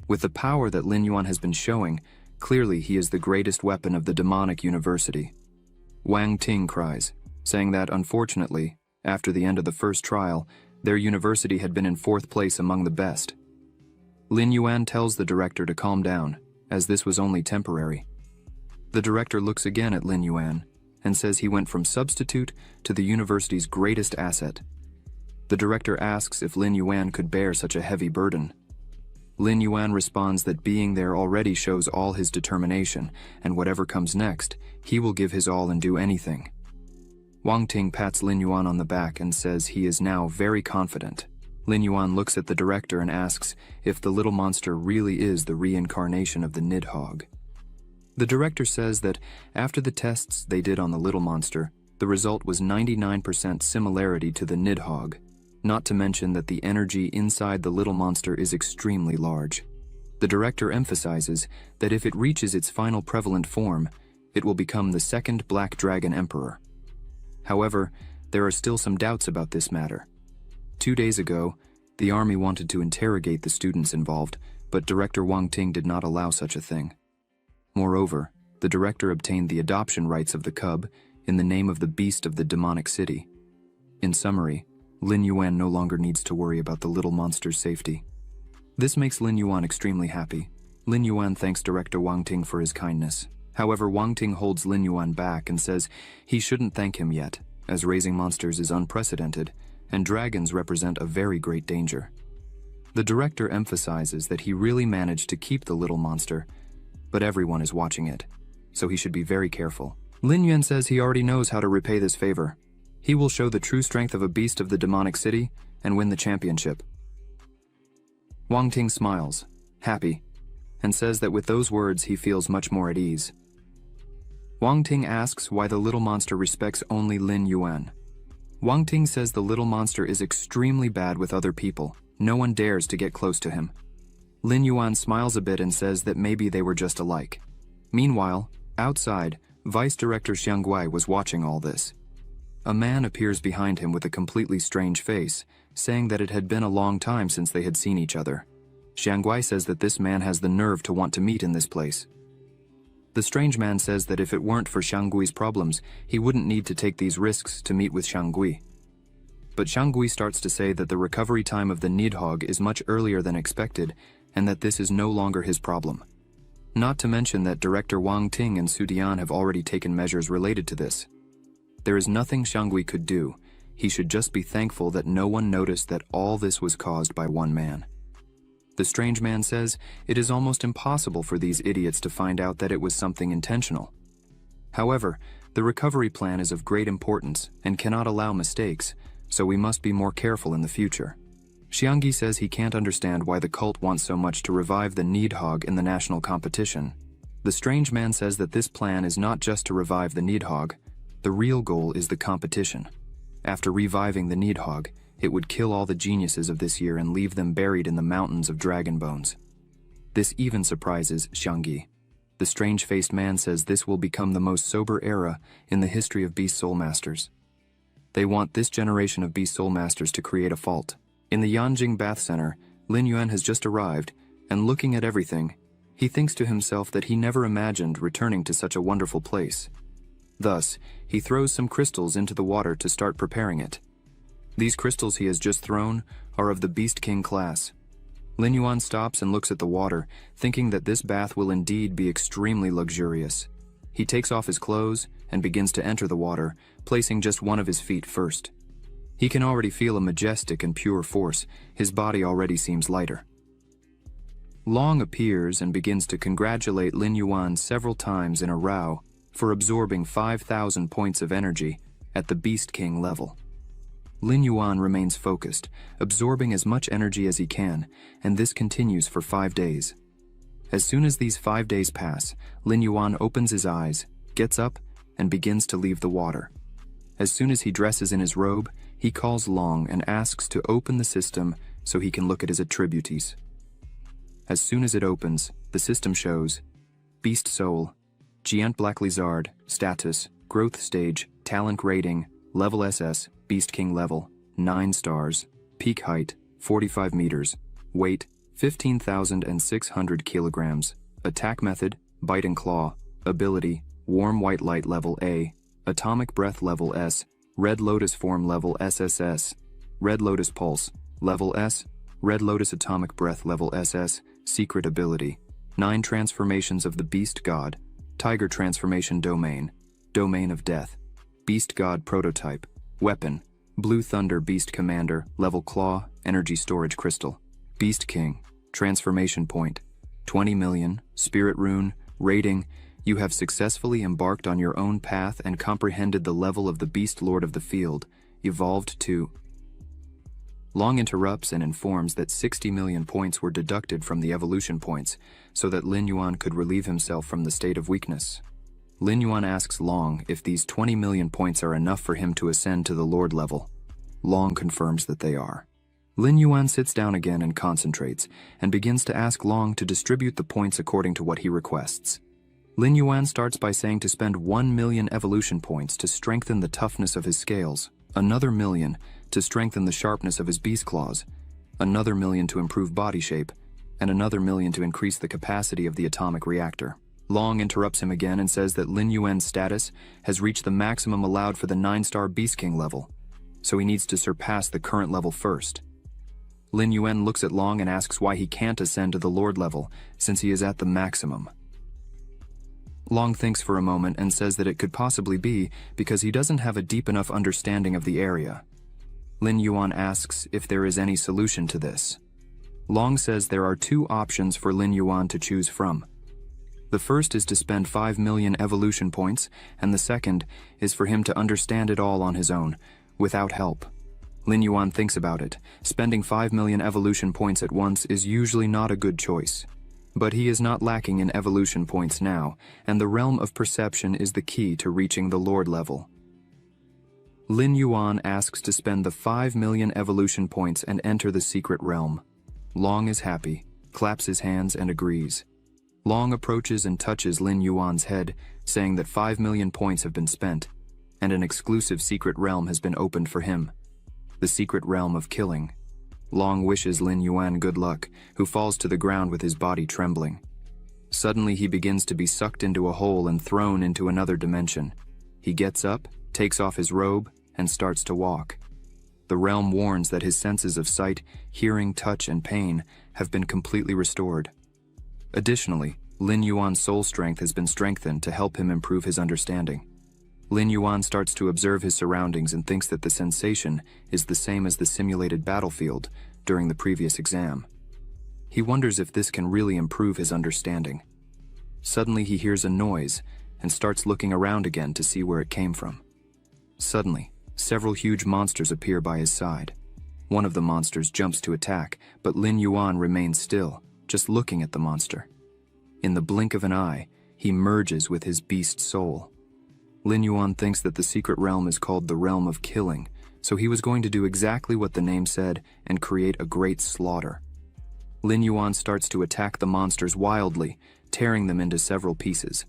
With the power that Lin Yuan has been showing, clearly he is the greatest weapon of the demonic university. Wang Ting cries, saying that, unfortunately, after the end of the first trial, their university had been in 4th place among the best. Lin Yuan tells the director to calm down, as this was only temporary. The director looks again at Lin Yuan and says he went from substitute to the university's greatest asset. The director asks if Lin Yuan could bear such a heavy burden. Lin Yuan responds that being there already shows all his determination, and whatever comes next, he will give his all and do anything. Wang Ting pats Lin Yuan on the back and says he is now very confident. Lin Yuan looks at the director and asks if the little monster really is the reincarnation of the Nidhogg. The director says that after the tests they did on the little monster, the result was 99% similarity to the Nidhogg, not to mention that the energy inside the little monster is extremely large. The director emphasizes that if it reaches its final prevalent form, it will become the second Black Dragon Emperor. However, there are still some doubts about this matter. 2 days ago, the army wanted to interrogate the students involved, but Director Wang Ting did not allow such a thing. Moreover, the director obtained the adoption rights of the cub in the name of the beast of the demonic city. In summary, Lin Yuan no longer needs to worry about the little monster's safety. This makes Lin Yuan extremely happy. Lin Yuan thanks Director Wang Ting for his kindness. However, Wang Ting holds Lin Yuan back and says he shouldn't thank him yet, as raising monsters is unprecedented, and dragons represent a very great danger. The director emphasizes that he really managed to keep the little monster, but everyone is watching it, so he should be very careful. Lin Yuan says he already knows how to repay this favor. He will show the true strength of a beast of the demonic city and win the championship. Wang Ting smiles, happy, and says that with those words he feels much more at ease. Wang Ting asks why the little monster respects only Lin Yuan. Wang Ting says the little monster is extremely bad with other people. No one dares to get close to him. Lin Yuan smiles a bit and says that maybe they were just alike. Meanwhile, outside, Vice Director Xiang Guai was watching all this. A man appears behind him with a completely strange face, saying that it had been a long time since they had seen each other. Xiang Guai says that this man has the nerve to want to meet in this place. The strange man says that if it weren't for Xiang Gui's problems, he wouldn't need to take these risks to meet with Xiang Gui. But Xiang Gui starts to say that the recovery time of the Nidhogg is much earlier than expected, and that this is no longer his problem. Not to mention that Director Wang Ting and Su Dian have already taken measures related to this. There is nothing Xiang Gui could do. He should just be thankful that no one noticed that all this was caused by one man. The strange man says it is almost impossible for these idiots to find out that it was something intentional. However, the recovery plan is of great importance and cannot allow mistakes, so we must be more careful in the future. Xiangyi says he can't understand why the cult wants so much to revive the Nidhogg in the national competition. The strange man says that this plan is not just to revive the Nidhogg. The real goal is the competition. After reviving the Nidhogg, it would kill all the geniuses of this year and leave them buried in the mountains of dragon bones. This even surprises Xiangyi. The strange-faced man says this will become the most sober era in the history of Beast Soul Masters. They want this generation of Beast Soul Masters to create a fault. In the Yanjing Bath Center, Lin Yuan has just arrived, and looking at everything, he thinks to himself that he never imagined returning to such a wonderful place. Thus, he throws some crystals into the water to start preparing it. These crystals he has just thrown are of the Beast King class. Lin Yuan stops and looks at the water, thinking that this bath will indeed be extremely luxurious. He takes off his clothes and begins to enter the water, placing just one of his feet first. He can already feel a majestic and pure force. His body already seems lighter. Long appears and begins to congratulate Lin Yuan several times in a row for absorbing 5,000 points of energy at the Beast King level. Lin Yuan remains focused, absorbing as much energy as he can, and this continues for 5 days. As soon as these 5 days pass, Lin Yuan opens his eyes, gets up, and begins to leave the water. As soon as he dresses in his robe, he calls Long and asks to open the system so he can look at his attributes. As soon as it opens, the system shows Beast Soul, Giant Black Lizard, Status, Growth Stage, Talent Rating, Level SS, Beast King Level, 9 stars, Peak Height, 45 meters, Weight, 15,600 kilograms, Attack Method, Bite and Claw, Ability, Warm White Light Level A, Atomic Breath Level S, Red Lotus Form Level SSS, Red Lotus Pulse, Level S, Red Lotus Atomic Breath Level SS, Secret Ability, 9 Transformations of the Beast God, Tiger Transformation Domain, Domain of Death, Beast God Prototype, Weapon, Blue Thunder Beast Commander, Level Claw, Energy Storage Crystal, Beast King, Transformation Point, 20 million, Spirit Rune, Rating, you have successfully embarked on your own path and comprehended the level of the Beast Lord of the Field, evolved to. Long interrupts and informs that 60 million points were deducted from the evolution points, so that Lin Yuan could relieve himself from the state of weakness. Lin Yuan asks Long if these 20 million points are enough for him to ascend to the Lord level. Long confirms that they are. Lin Yuan sits down again and concentrates, and begins to ask Long to distribute the points according to what he requests. Lin Yuan starts by saying to spend 1 million evolution points to strengthen the toughness of his scales, another million to strengthen the sharpness of his beast claws, another million to improve body shape, and another million to increase the capacity of the atomic reactor. Long interrupts him again and says that Lin Yuan's status has reached the maximum allowed for the 9-star Beast King level, so he needs to surpass the current level first. Lin Yuan looks at Long and asks why he can't ascend to the Lord level, since he is at the maximum. Long thinks for a moment and says that it could possibly be because he doesn't have a deep enough understanding of the area. Lin Yuan asks if there is any solution to this. Long says there are 2 options for Lin Yuan to choose from. The first is to spend 5 million evolution points, and the second is for him to understand it all on his own, without help. Lin Yuan thinks about it. Spending 5 million evolution points at once is usually not a good choice. But he is not lacking in evolution points now, and the realm of perception is the key to reaching the Lord level. Lin Yuan asks to spend the 5 million evolution points and enter the secret realm. Long is happy, claps his hands and agrees. Long approaches and touches Lin Yuan's head, saying that 5 million points have been spent, and an exclusive secret realm has been opened for him. The secret realm of killing. Long wishes Lin Yuan good luck, who falls to the ground with his body trembling. Suddenly he begins to be sucked into a hole and thrown into another dimension. He gets up, takes off his robe, and starts to walk. The realm warns that his senses of sight, hearing, touch, and pain have been completely restored. Additionally, Lin Yuan's soul strength has been strengthened to help him improve his understanding. Lin Yuan starts to observe his surroundings and thinks that the sensation is the same as the simulated battlefield during the previous exam. He wonders if this can really improve his understanding. Suddenly he hears a noise and starts looking around again to see where it came from. Suddenly, several huge monsters appear by his side. One of the monsters jumps to attack, but Lin Yuan remains still, just looking at the monster. In the blink of an eye, he merges with his beast soul. Lin Yuan thinks that the secret realm is called the Realm of Killing, so he was going to do exactly what the name said and create a great slaughter. Lin Yuan starts to attack the monsters wildly, tearing them into several pieces.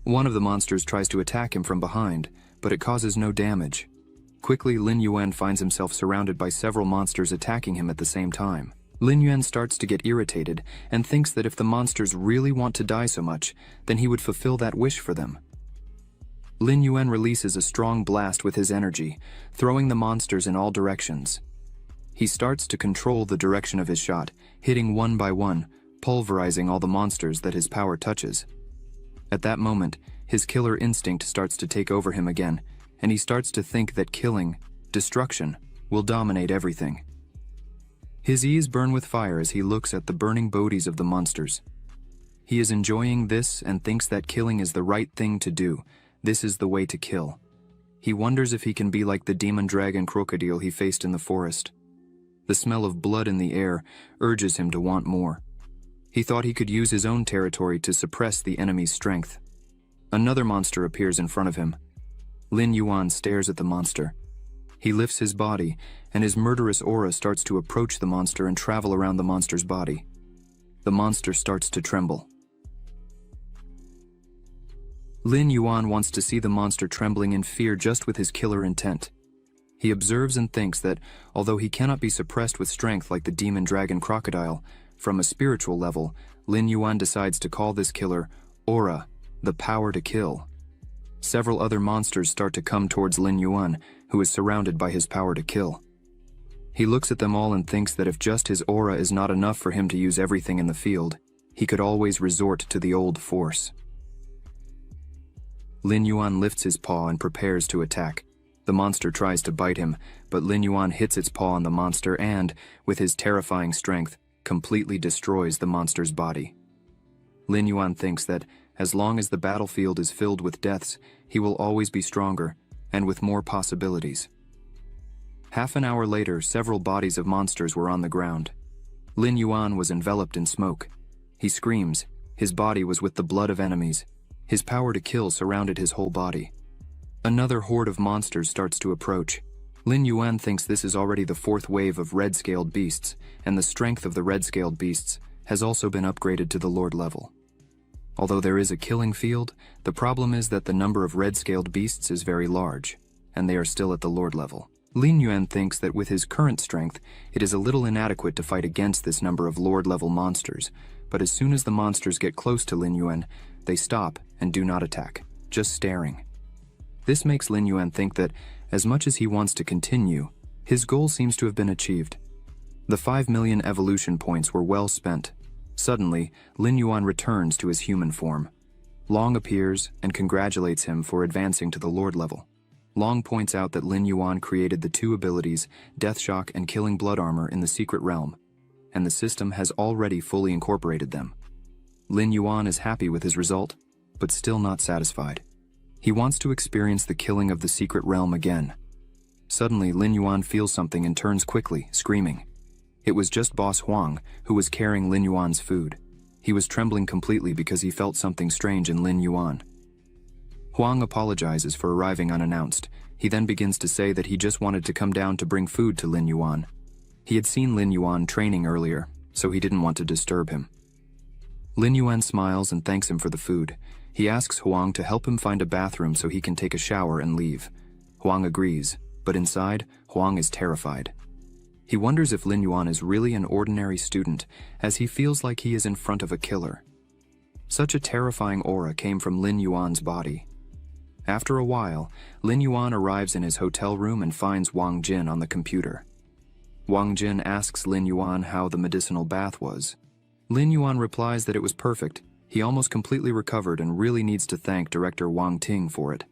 One of the monsters tries to attack him from behind, but it causes no damage. Quickly, Lin Yuan finds himself surrounded by several monsters attacking him at the same time. Lin Yuan starts to get irritated and thinks that if the monsters really want to die so much, then he would fulfill that wish for them. Lin Yuan releases a strong blast with his energy, throwing the monsters in all directions. He starts to control the direction of his shot, hitting one by one, pulverizing all the monsters that his power touches. At that moment, his killer instinct starts to take over him again, and he starts to think that killing destruction, will dominate everything. His eyes burn with fire as he looks at the burning bodies of the monsters. He is enjoying this and thinks that killing is the right thing to do. This is the way to kill. He wonders if he can be like the demon dragon crocodile he faced in the forest. The smell of blood in the air urges him to want more. He thought he could use his own territory to suppress the enemy's strength. Another monster appears in front of him. Lin Yuan stares at the monster. He lifts his body, and his murderous aura starts to approach the monster and travel around the monster's body. The monster starts to tremble. Lin Yuan wants to see the monster trembling in fear just with his killer intent. He observes and thinks that, although he cannot be suppressed with strength like the demon dragon crocodile, from a spiritual level, Lin Yuan decides to call this killer Aura, the power to kill. Several other monsters start to come towards Lin Yuan, who is surrounded by his power to kill. He looks at them all and thinks that if just his aura is not enough for him to use everything in the field, he could always resort to the old force. Lin Yuan lifts his paw and prepares to attack. The monster tries to bite him, but Lin Yuan hits its paw on the monster and, with his terrifying strength, completely destroys the monster's body. Lin Yuan thinks that, as long as the battlefield is filled with deaths, he will always be stronger, and with more possibilities. Half an hour later, several bodies of monsters were on the ground. Lin Yuan was enveloped in smoke. He screams. His body was with the blood of enemies. His power to kill surrounded his whole body. Another horde of monsters starts to approach. Lin Yuan thinks this is already the fourth wave of red-scaled beasts, and the strength of the red-scaled beasts has also been upgraded to the Lord level. Although there is a killing field, the problem is that the number of red-scaled beasts is very large, and they are still at the Lord level. Lin Yuan thinks that with his current strength, it is a little inadequate to fight against this number of Lord-level monsters, but as soon as the monsters get close to Lin Yuan, they stop and do not attack, just staring. This makes Lin Yuan think that, as much as he wants to continue, his goal seems to have been achieved. The 5 million evolution points were well spent. Suddenly, Lin Yuan returns to his human form. Long appears and congratulates him for advancing to the Lord level. Long points out that Lin Yuan created the two abilities, Death Shock and Killing Blood Armor, in the secret realm, and the system has already fully incorporated them. Lin Yuan is happy with his result, but still not satisfied. He wants to experience the killing of the secret realm again. Suddenly, Lin Yuan feels something and turns quickly, screaming. It was just Boss Huang, who was carrying Lin Yuan's food. He was trembling completely because he felt something strange in Lin Yuan. Huang apologizes for arriving unannounced. He then begins to say that he just wanted to come down to bring food to Lin Yuan. He had seen Lin Yuan training earlier, so he didn't want to disturb him. Lin Yuan smiles and thanks him for the food. He asks Huang to help him find a bathroom so he can take a shower and leave. Huang agrees, but inside, Huang is terrified. He wonders if Lin Yuan is really an ordinary student, as he feels like he is in front of a killer. Such a terrifying aura came from Lin Yuan's body. After a while, Lin Yuan arrives in his hotel room and finds Wang Jin on the computer. Wang Jin asks Lin Yuan how the medicinal bath was. Lin Yuan replies that it was perfect. He almost completely recovered and really needs to thank director Wang Ting for it.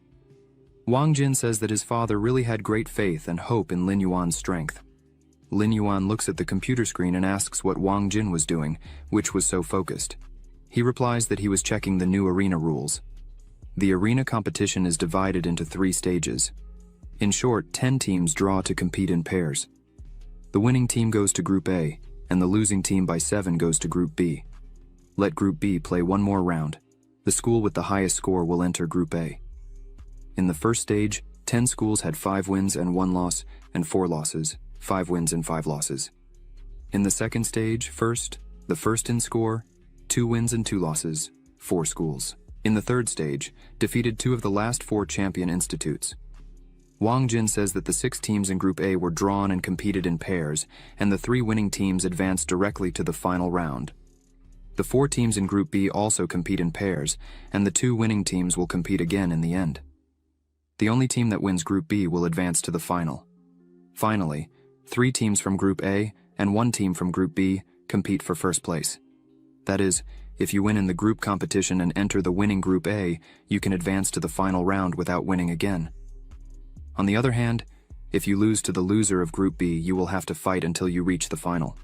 Wang Jin says that his father really had great faith and hope in Lin Yuan's strength. Lin Yuan looks at the computer screen and asks what Wang Jin was doing, which was so focused. He replies that he was checking the new arena rules. The arena competition is divided into 3 stages. In short, 10 teams draw to compete in pairs. The winning team goes to Group A, and the losing team by 7 goes to Group B. Let Group B play one more round. The school with the highest score will enter Group A. In the first stage, 10 schools had 5 wins and 1 loss, and 4 losses, 5 wins and 5 losses. In the second stage, the first in score, 2 wins and 2 losses, 4 schools. In the third stage, defeated 2 of the last 4 champion institutes. Wang Jin says that the 6 teams in Group A were drawn and competed in pairs, and the 3 winning teams advanced directly to the final round. The 4 teams in Group B also compete in pairs, and the 2 winning teams will compete again in the end. The only team that wins Group B will advance to the final. Finally, 3 teams from Group A and 1 team from Group B compete for first place. That is, if you win in the group competition and enter the winning Group A, you can advance to the final round without winning again. On the other hand, If you lose to the loser of Group B, you will have to fight until you reach the final.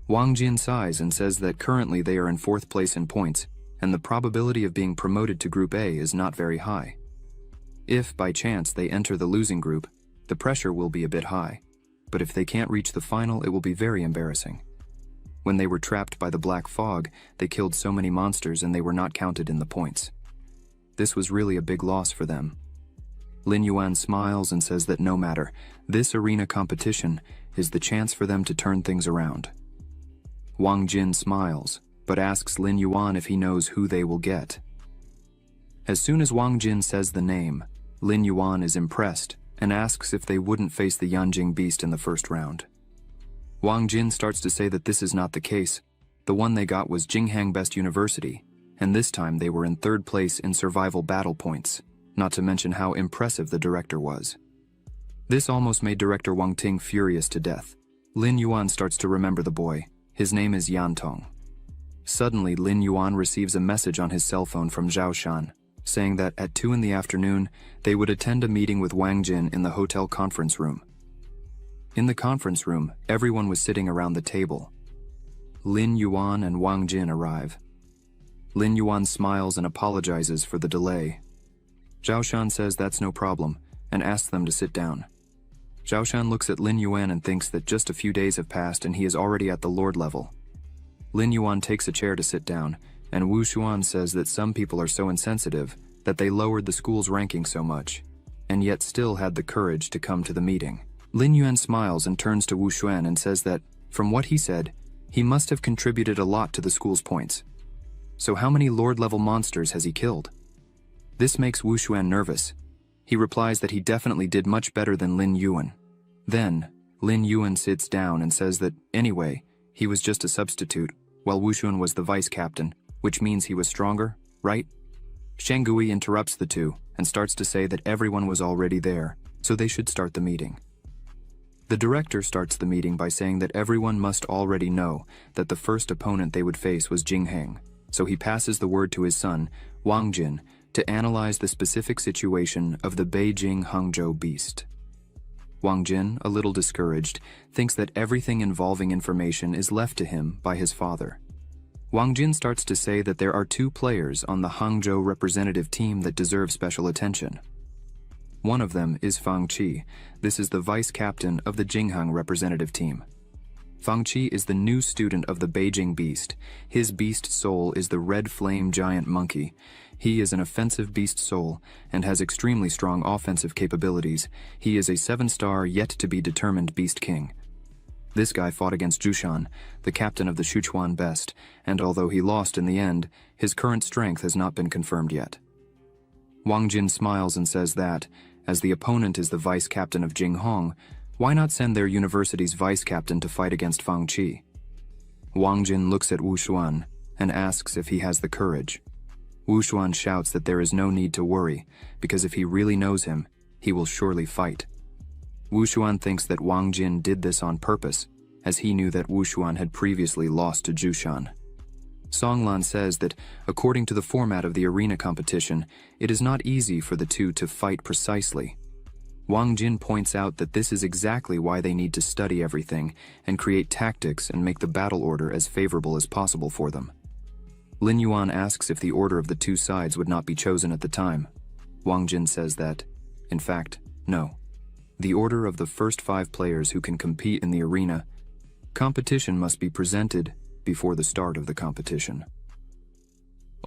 Wang Jin sighs and says that currently they are in 4th place in points, and the probability of being promoted to Group A is not very high. If, by chance, they enter the losing group, the pressure will be a bit high, but if they can't reach the final, it will be very embarrassing. When they were trapped by the black fog, they killed so many monsters and they were not counted in the points. This was really a big loss for them. Lin Yuan smiles and says that no matter, this arena competition is the chance for them to turn things around. Wang Jin smiles, but asks Lin Yuan if he knows who they will get. As soon as Wang Jin says the name, Lin Yuan is impressed and asks if they wouldn't face the Yanjing Beast in the first round. Wang Jin starts to say that this is not the case. The one they got was Jinghang Best University, and this time they were in 3rd place in survival battle points, not to mention how impressive the director was. This almost made Director Wang Ting furious to death. Lin Yuan starts to remember the boy. His name is Yan Tong. Suddenly, Lin Yuan receives a message on his cell phone from Zhao Shan, saying that at 2 in the afternoon, they would attend a meeting with Wang Jin in the hotel conference room. In the conference room, everyone was sitting around the table. Lin Yuan and Wang Jin arrive. Lin Yuan smiles and apologizes for the delay. Zhao Shan says that's no problem, and asks them to sit down. Zhao Shan looks at Lin Yuan and thinks that just a few days have passed and he is already at the Lord level. Lin Yuan takes a chair to sit down, and Wu Xuan says that some people are so insensitive that they lowered the school's ranking so much, and yet still had the courage to come to the meeting. Lin Yuan smiles and turns to Wu Xuan and says that, from what he said, he must have contributed a lot to the school's points. So how many Lord-level monsters has he killed? This makes Wu Xuan nervous. He replies that he definitely did much better than Lin Yuan. Then, Lin Yuan sits down and says that, anyway, he was just a substitute, while Wu Xuan was the vice-captain, which means he was stronger, right? Shang Gui interrupts the two and starts to say that everyone was already there, so they should start the meeting. The director starts the meeting by saying that everyone must already know that the first opponent they would face was Jinghang, so he passes the word to his son, Wang Jin, to analyze the specific situation of the Beijing Hangzhou Beast. Wang Jin, a little discouraged, thinks that everything involving information is left to him by his father. Wang Jin starts to say that there are 2 players on the Hangzhou representative team that deserve special attention. One of them is Fang Qi. This is the vice-captain of the Jinghang representative team. Fang Qi is the new student of the Beijing Beast. His beast soul is the red flame giant monkey. He is an offensive beast soul and has extremely strong offensive capabilities. He is a 7-star yet-to-be-determined beast king. This guy fought against Zhushan, the captain of the Sichuan Best, and although he lost in the end, his current strength has not been confirmed yet. Wang Jin smiles and says that, as the opponent is the vice-captain of Jinghong, why not send their university's vice-captain to fight against Fang Qi? Wang Jin looks at Wu Xuan and asks if he has the courage. Wu Xuan shouts that there is no need to worry, because if he really knows him, he will surely fight. Wu Xuan thinks that Wang Jin did this on purpose, as he knew that Wu Xuan had previously lost to Zhushan. Songlan says that, according to the format of the arena competition, it is not easy for the two to fight precisely. Wang Jin points out that this is exactly why they need to study everything and create tactics and make the battle order as favorable as possible for them. Lin Yuan asks if the order of the 2 sides would not be chosen at the time. Wang Jin says that, in fact, no. The order of the first 5 players who can compete in the arena competition must be presented before the start of the competition.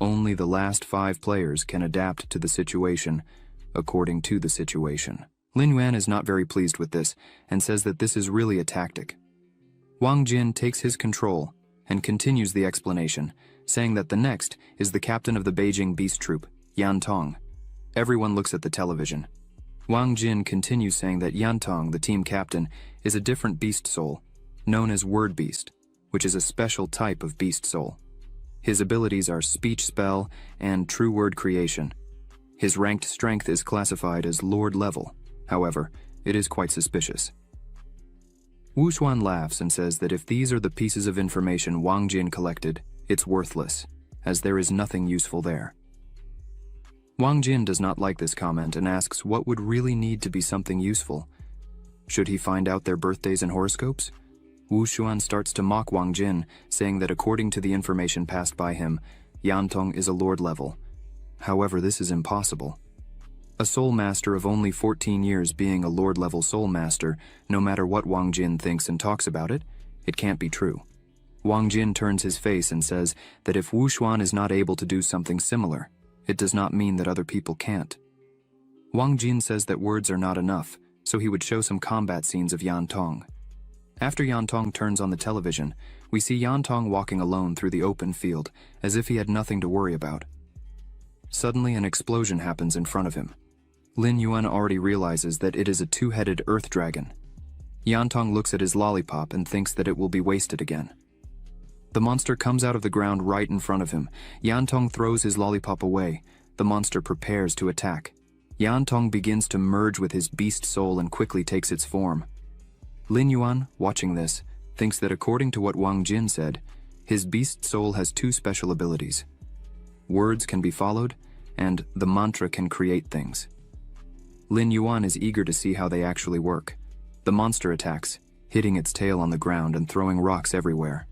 Only the last 5 players can adapt to the situation according to the situation. Lin Yuan is not very pleased with this and says that this is really a tactic. Wang Jin takes his control and continues the explanation, saying that the next is the captain of the Beijing Beast Troop, Yan Tong. Everyone looks at the television. Wang Jin continues saying that Yan Tong, the team captain, is a different beast soul, known as Word Beast, which is a special type of beast soul. His abilities are speech spell and true word creation. His ranked strength is classified as Lord level. However, it is quite suspicious. Wu Xuan laughs and says that if these are the pieces of information Wang Jin collected, it's worthless, as there is nothing useful there. Wang Jin does not like this comment and asks what would really need to be something useful. Should he find out their birthdays and horoscopes? Wu Xuan starts to mock Wang Jin, saying that according to the information passed by him, Yantong is a lord level. However, this is impossible. A soul master of only 14 years being a lord level soul master, no matter what Wang Jin thinks and talks about it, it can't be true. Wang Jin turns his face and says that if Wu Xuan is not able to do something similar, it does not mean that other people can't. Wang Jin says that words are not enough, so he would show some combat scenes of Yantong. After Yantong turns on the television, we see Yantong walking alone through the open field, as if he had nothing to worry about. Suddenly an explosion happens in front of him. Lin Yuan already realizes that it is a two-headed earth dragon. Yantong looks at his lollipop and thinks that it will be wasted again. The monster comes out of the ground right in front of him. Yantong throws his lollipop away. The monster prepares to attack. Yantong begins to merge with his beast soul and quickly takes its form. Lin Yuan, watching this, thinks that according to what Wang Jin said, his beast soul has two special abilities. Words can be followed, and the mantra can create things. Lin Yuan is eager to see how they actually work. The monster attacks, hitting its tail on the ground and throwing rocks everywhere.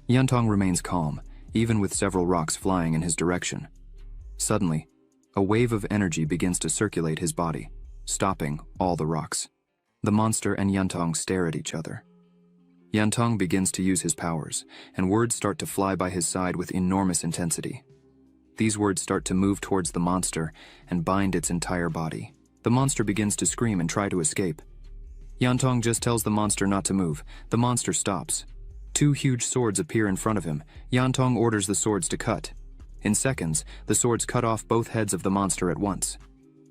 Yantong remains calm, even with several rocks flying in his direction. Suddenly, a wave of energy begins to circulate his body, stopping all the rocks. The monster and Yantong stare at each other. Yantong begins to use his powers, and words start to fly by his side with enormous intensity. These words start to move towards the monster and bind its entire body. The monster begins to scream and try to escape. Yantong just tells the monster not to move. The monster stops. Two huge swords appear in front of him. Yantong orders the swords to cut. In seconds, the swords cut off both heads of the monster at once.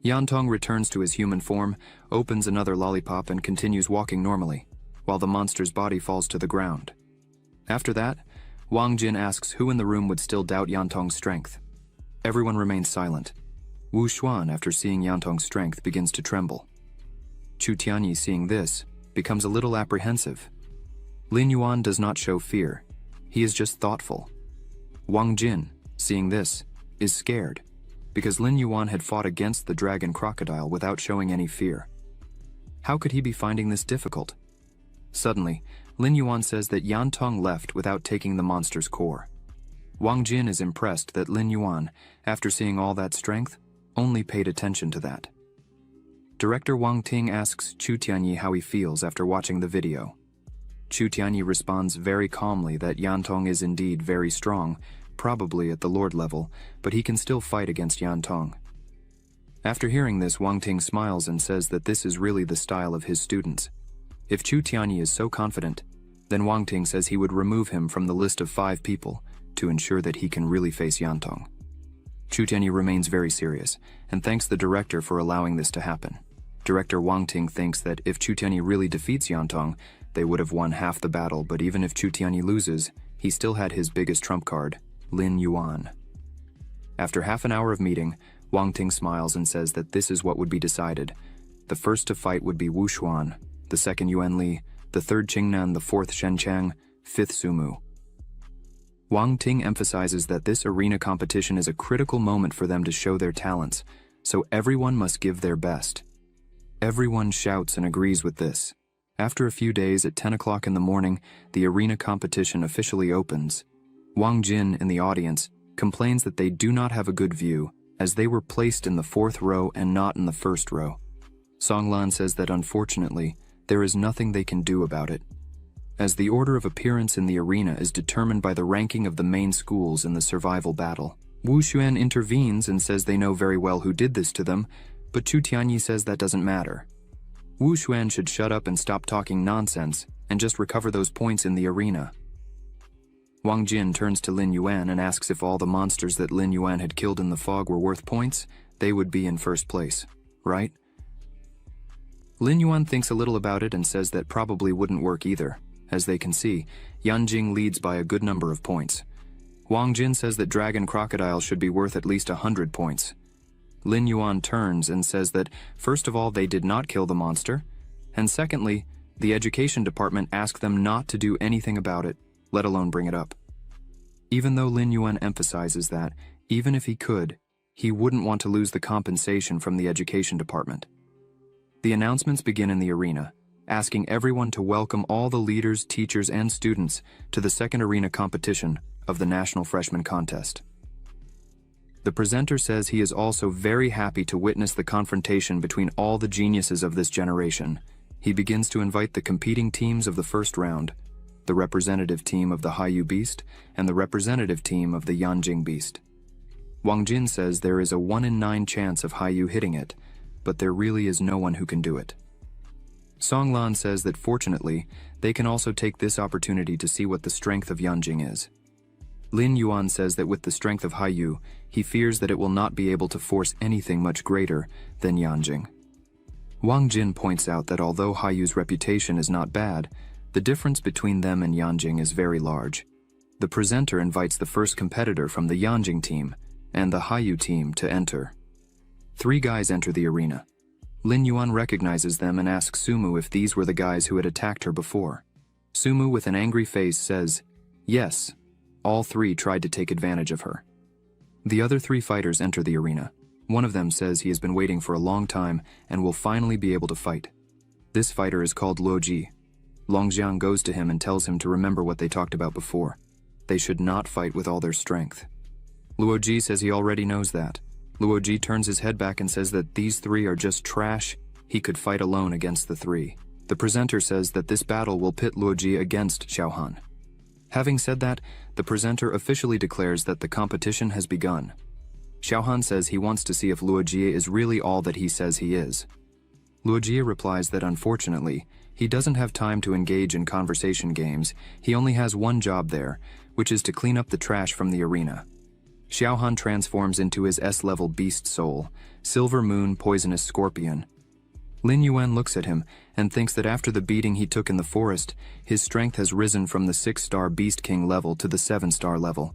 Yantong returns to his human form, opens another lollipop and continues walking normally, while the monster's body falls to the ground. After that, Wang Jin asks who in the room would still doubt Yantong's strength. Everyone remains silent. Wu Xuan, after seeing Yantong's strength, begins to tremble. Chu Tianyi, seeing this, becomes a little apprehensive. Lin Yuan does not show fear. He is just thoughtful. Wang Jin, seeing this, is scared, because Lin Yuan had fought against the dragon crocodile without showing any fear. How could he be finding this difficult? Suddenly, Lin Yuan says that Yantong left without taking the monster's core. Wang Jin is impressed that Lin Yuan, after seeing all that strength, only paid attention to that. Director Wang Ting asks Chu Tianyi how he feels after watching the video. Chu Tianyi responds very calmly that Yantong is indeed very strong, probably at the lord level, but he can still fight against Yantong. After hearing this, Wang Ting smiles and says that this is really the style of his students. If Chu Tianyi is so confident, then Wang Ting says he would remove him from the list of 5 people to ensure that he can really face Yantong. Chu Tianyi remains very serious and thanks the director for allowing this to happen. Director Wang Ting thinks that if Chu Tianyi really defeats Yantong, they would have won half the battle, but even if Chu Tianyi loses, he still had his biggest trump card, Lin Yuan. After half an hour of meeting, Wang Ting smiles and says that this is what would be decided. The first to fight would be Wu Xuan, the second Yuan Li, the third Qingnan, the fourth Shen Chang, fifth Sumu. Wang Ting emphasizes that this arena competition is a critical moment for them to show their talents, so everyone must give their best. Everyone shouts and agrees with this. After a few days, at 10 o'clock in the morning, the arena competition officially opens. Wang Jin, in the audience, complains that they do not have a good view, as they were placed in the 4th row and not in the 1st row. Song Lan says that unfortunately, there is nothing they can do about it, as the order of appearance in the arena is determined by the ranking of the main schools in the survival battle. Wu Xuan intervenes and says they know very well who did this to them, but Chu Tianyi says that doesn't matter. Wu Xuan should shut up and stop talking nonsense and just recover those points in the arena. Wang Jin turns to Lin Yuan and asks if all the monsters that Lin Yuan had killed in the fog were worth points, they would be in first place, right? Lin Yuan thinks a little about it and says that probably wouldn't work either. As they can see, Yanjing leads by a good number of points. Wang Jin says that Dragon Crocodile should be worth at least 100 points. Lin Yuan turns and says that, first of all, they did not kill the monster, and secondly, the education department asked them not to do anything about it, let alone bring it up. Even though Lin Yuan emphasizes that, even if he could, he wouldn't want to lose the compensation from the education department. The announcements begin in the arena, asking everyone to welcome all the leaders, teachers, and students to the second arena competition of the National Freshman Contest. The presenter says he is also very happy to witness the confrontation between all the geniuses of this generation. He begins to invite the competing teams of the first round, the representative team of the Haiyu Beast and the representative team of the Yanjing Beast. Wang Jin says there is a 1 in 9 chance of Haiyu hitting it, but there really is no one who can do it. Song Lan says that fortunately, they can also take this opportunity to see what the strength of Yanjing is. Lin Yuan says that with the strength of Haiyu, he fears that it will not be able to force anything much greater than Yanjing. Wang Jin points out that although Haiyu's reputation is not bad, the difference between them and Yanjing is very large. The presenter invites the first competitor from the Yanjing team and the Haiyu team to enter. 3 guys enter the arena. Lin Yuan recognizes them and asks Sumu if these were the guys who had attacked her before. Sumu, with an angry face, says, "Yes, all 3 tried to take advantage of her." The other 3 fighters enter the arena. One of them says he has been waiting for a long time and will finally be able to fight. This fighter is called Luoji. Longjiang goes to him and tells him to remember what they talked about before. They should not fight with all their strength. Luoji says he already knows that. Luoji turns his head back and says that these 3 are just trash. He could fight alone against the 3. The presenter says that this battle will pit Luoji against Xiaohan. Having said that, the presenter officially declares that the competition has begun. Xiaohan says he wants to see if Luojie is really all that he says he is. Luojie replies that unfortunately, he doesn't have time to engage in conversation games. He only has one job there, which is to clean up the trash from the arena. Xiaohan transforms into his S-level beast soul, Silver Moon Poisonous Scorpion. Lin Yuan looks at him and thinks that after the beating he took in the forest, his strength has risen from the 6-star Beast King level to the 7-star level.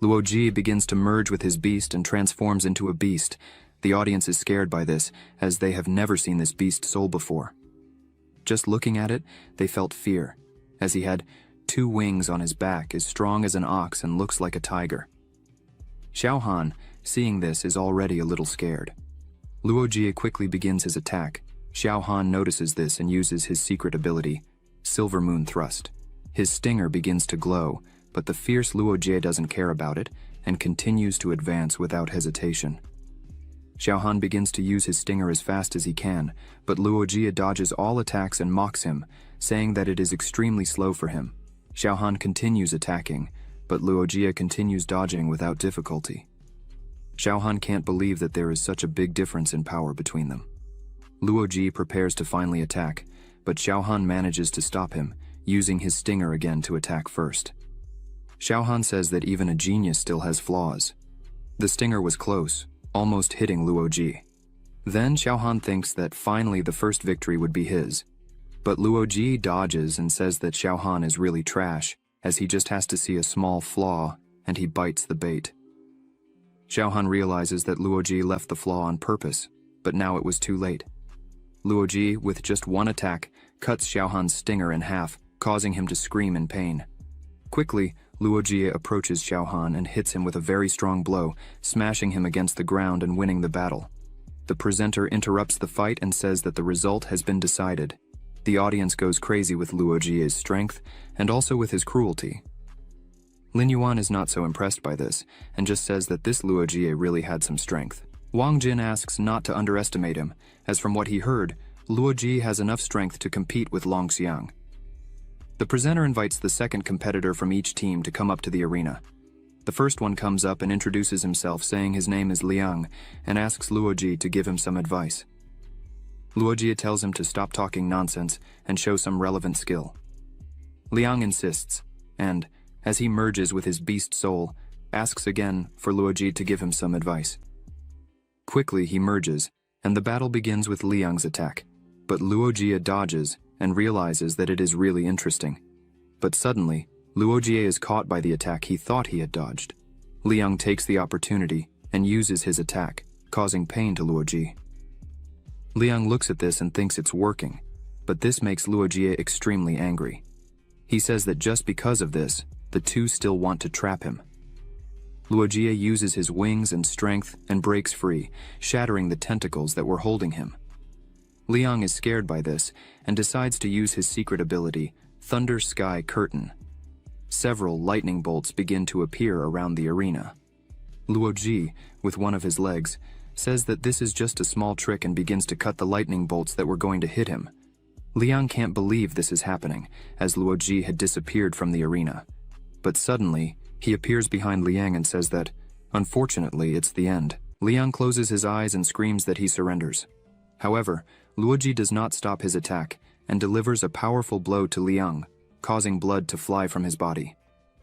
Luoji begins to merge with his beast and transforms into a beast. The audience is scared by this, as they have never seen this beast soul before. Just looking at it, they felt fear, as he had 2 wings on his back, as strong as an ox and looks like a tiger. Xiaohan, seeing this, is already a little scared. Luoji quickly begins his attack. Xiaohan notices this and uses his secret ability, Silver Moon Thrust. His stinger begins to glow, but the fierce Luoji doesn't care about it and continues to advance without hesitation. Xiaohan begins to use his stinger as fast as he can, but Luoji dodges all attacks and mocks him, saying that it is extremely slow for him. Xiaohan continues attacking, but Luoji continues dodging without difficulty. Xiaohan can't believe that there is such a big difference in power between them. Luoji prepares to finally attack, but Xiaohan manages to stop him, using his stinger again to attack first. Xiaohan says that even a genius still has flaws. The stinger was close, almost hitting Luoji. Then Xiaohan thinks that finally the first victory would be his. But Luoji dodges and says that Xiaohan is really trash, as he just has to see a small flaw, and he bites the bait. Xiaohan realizes that Luoji left the flaw on purpose, but now it was too late. Luoji, with just one attack, cuts Xiaohan's stinger in half, causing him to scream in pain. Quickly, Luoji approaches Xiaohan and hits him with a very strong blow, smashing him against the ground and winning the battle. The presenter interrupts the fight and says that the result has been decided. The audience goes crazy with Luoji's strength and also with his cruelty. Lin Yuan is not so impressed by this and just says that this Luoji really had some strength. Wang Jin asks not to underestimate him, as from what he heard, Luoji has enough strength to compete with Long Xiang. The presenter invites the second competitor from each team to come up to the arena. The first one comes up and introduces himself, saying his name is Liang, and asks Luoji to give him some advice. Luoji tells him to stop talking nonsense and show some relevant skill. Liang insists, and, as he merges with his beast soul, asks again for Luoji to give him some advice. Quickly he merges, and the battle begins with Liang's attack, but Luoji dodges and realizes that it is really interesting. But suddenly, Luoji is caught by the attack he thought he had dodged. Liang takes the opportunity and uses his attack, causing pain to Luoji. Liang looks at this and thinks it's working, but this makes Luoji extremely angry. He says that just because of this, the two still want to trap him. Luojie uses his wings and strength and breaks free, shattering the tentacles that were holding him. Liang is scared by this and decides to use his secret ability, Thunder Sky Curtain. Several lightning bolts begin to appear around the arena. Luojie, with one of his legs, says that this is just a small trick and begins to cut the lightning bolts that were going to hit him. Liang can't believe this is happening, as Luojie had disappeared from the arena. But suddenly, he appears behind Liang and says that, unfortunately, it's the end. Liang closes his eyes and screams that he surrenders. However, Luojie does not stop his attack and delivers a powerful blow to Liang, causing blood to fly from his body.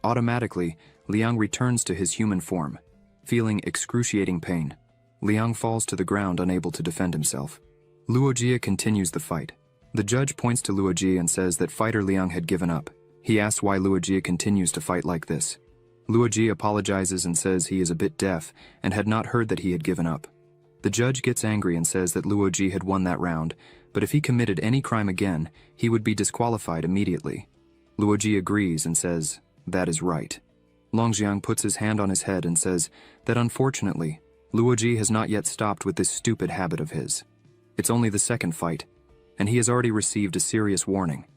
Automatically, Liang returns to his human form. Feeling excruciating pain, Liang falls to the ground unable to defend himself. Luojie continues the fight. The judge points to Luojie and says that fighter Liang had given up. He asks why Luojie continues to fight like this. Luojie apologizes and says he is a bit deaf and had not heard that he had given up. The judge gets angry and says that Luojie had won that round, but if he committed any crime again, he would be disqualified immediately. Luojie agrees and says, that is right. Longjiang puts his hand on his head and says that unfortunately, Luojie has not yet stopped with this stupid habit of his. It's only the second fight, and he has already received a serious warning.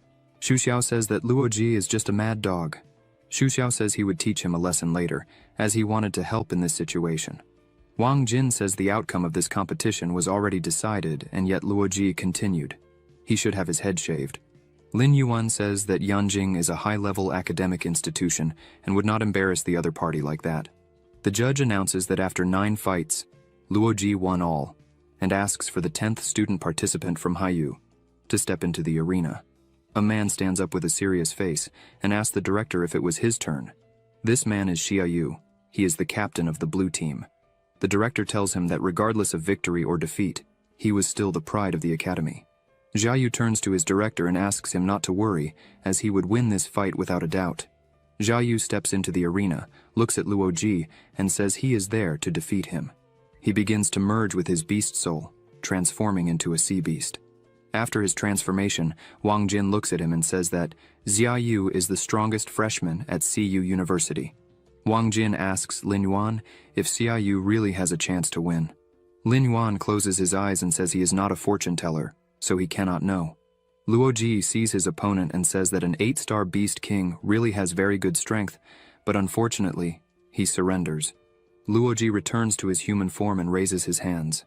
Xu Xiao says that Luojie is just a mad dog. Xu Xiao says he would teach him a lesson later, as he wanted to help in this situation. Wang Jin says the outcome of this competition was already decided, and yet Luojie continued. He should have his head shaved. Lin Yuan says that Yanjing is a high-level academic institution and would not embarrass the other party like that. The judge announces that after 9 fights, Luojie won all, and asks for the 10th student participant from Haiyu to step into the arena. A man stands up with a serious face and asks the director if it was his turn. This man is Xia Yu. He is the captain of the blue team. The director tells him that regardless of victory or defeat, he was still the pride of the academy. Xia Yu turns to his director and asks him not to worry, as he would win this fight without a doubt. Xia Yu steps into the arena, looks at Luojie, and says he is there to defeat him. He begins to merge with his beast soul, transforming into a sea beast. After his transformation, Wang Jin looks at him and says that Xia Yu is the strongest freshman at CU University. Wang Jin asks Lin Yuan if Xia Yu really has a chance to win. Lin Yuan closes his eyes and says he is not a fortune teller, so he cannot know. Luojie sees his opponent and says that an 8-star beast king really has very good strength, but unfortunately, he surrenders. Luojie returns to his human form and raises his hands.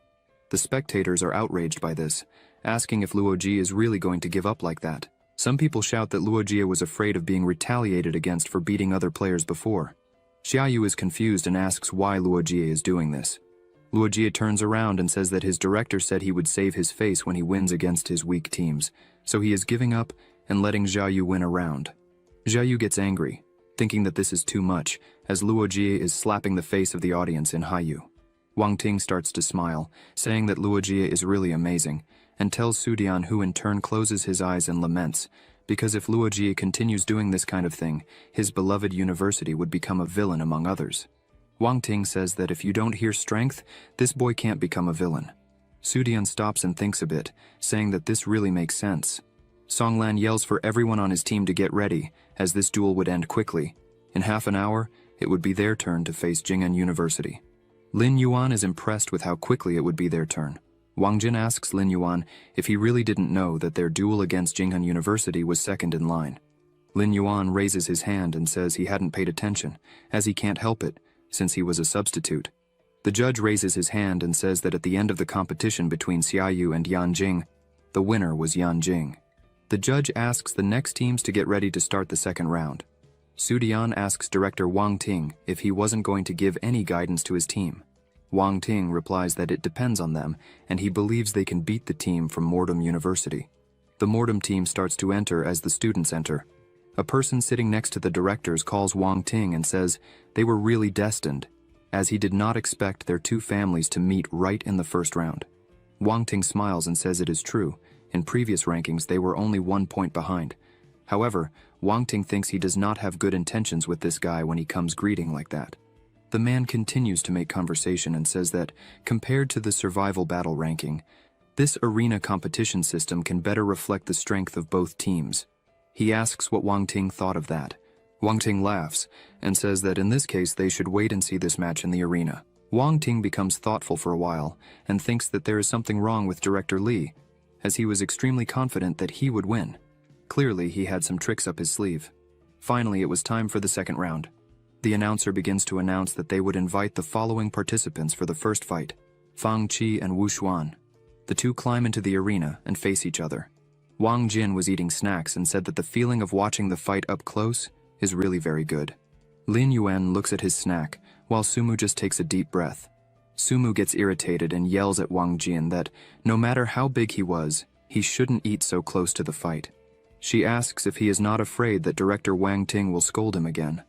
The spectators are outraged by this, asking if Luojie is really going to give up like that. Some people shout that Luojie was afraid of being retaliated against for beating other players before. Xia Yu is confused and asks why Luojie is doing this. Luojie turns around and says that his director said he would save his face when he wins against his weak teams, so he is giving up and letting Xia Yu win a round. Xia Yu gets angry, thinking that this is too much, as Luojie is slapping the face of the audience in Haiyu. Wang Ting starts to smile, saying that Luojie is really amazing, and tells Sudian, who in turn closes his eyes and laments, because if Luojie continues doing this kind of thing, his beloved university would become a villain among others. Wang Ting says that if you don't hear strength, this boy can't become a villain. Sudian stops and thinks a bit, saying that this really makes sense. Songlan yells for everyone on his team to get ready, as this duel would end quickly. In half an hour, it would be their turn to face Jing'an University. Lin Yuan is impressed with how quickly it would be their turn. Wang Jin asks Lin Yuan if he really didn't know that their duel against Jing'an University was second in line. Lin Yuan raises his hand and says he hadn't paid attention, as he can't help it, since he was a substitute. The judge raises his hand and says that at the end of the competition between Xia Yu and Yanjing, the winner was Yanjing. The judge asks the next teams to get ready to start the second round. Sudian asks director Wang Ting if he wasn't going to give any guidance to his team. Wang Ting replies that it depends on them, and he believes they can beat the team from Mordum University. The Mordum team starts to enter as the students enter. A person sitting next to the directors calls Wang Ting and says they were really destined, as he did not expect their 2 families to meet right in the first round. Wang Ting smiles and says it is true. In previous rankings, they were only 1 point behind. However, Wang Ting thinks he does not have good intentions with this guy when he comes greeting like that. The man continues to make conversation and says that, compared to the survival battle ranking, this arena competition system can better reflect the strength of both teams. He asks what Wang Ting thought of that, Wang Ting laughs and says that in this case they should wait and see this match in the arena. Wang Ting becomes thoughtful for a while and thinks that there is something wrong with Director Lee, as he was extremely confident that he would win. Clearly, he had some tricks up his sleeve. Finally, it was time for the second round. The announcer begins to announce that they would invite the following participants for the first fight: Fang Qi and Wu Xuan. The two climb into the arena and face each other. Wang Jin was eating snacks and said that the feeling of watching the fight up close is really very good. Lin Yuan looks at his snack, while Sumu just takes a deep breath. Sumu gets irritated and yells at Wang Jin that, no matter how big he was, he shouldn't eat so close to the fight. She asks if he is not afraid that Director Wang Ting will scold him again.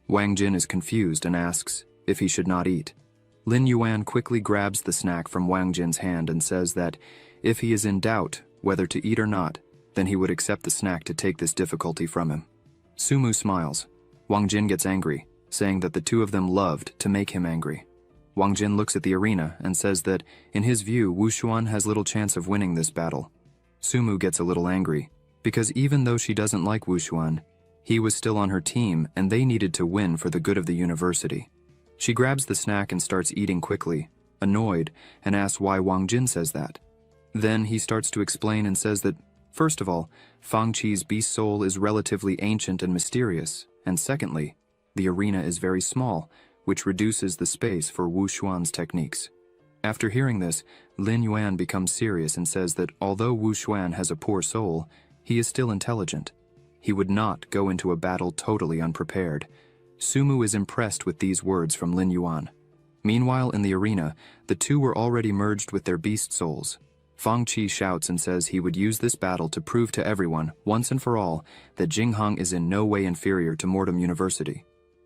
Wang Jin is confused and asks if he should not eat. Lin Yuan quickly grabs the snack from Wang Jin's hand and says that if he is in doubt whether to eat or not, then he would accept the snack to take this difficulty from him. Sumu smiles. Wang Jin gets angry, saying that the two of them loved to make him angry. Wang Jin looks at the arena and says that, in his view, Wu Xuan has little chance of winning this battle. Sumu gets a little angry, because even though she doesn't like Wu Xuan, he was still on her team and they needed to win for the good of the university. She grabs the snack and starts eating quickly, annoyed, and asks why Wang Jin says that. Then he starts to explain and says that, first of all, Fang Qi's beast soul is relatively ancient and mysterious, and secondly, the arena is very small, which reduces the space for Wu Xuan's techniques. After hearing this, Lin Yuan becomes serious and says that although Wu Xuan has a poor soul, he is still intelligent. He would not go into a battle totally unprepared. Sumu is impressed with these words from Lin Yuan. Meanwhile, in the arena, the two were already merged with their beast souls. Fang Qi shouts and says he would use this battle to prove to everyone, once and for all, that Jinghang is in no way inferior to Mortem University.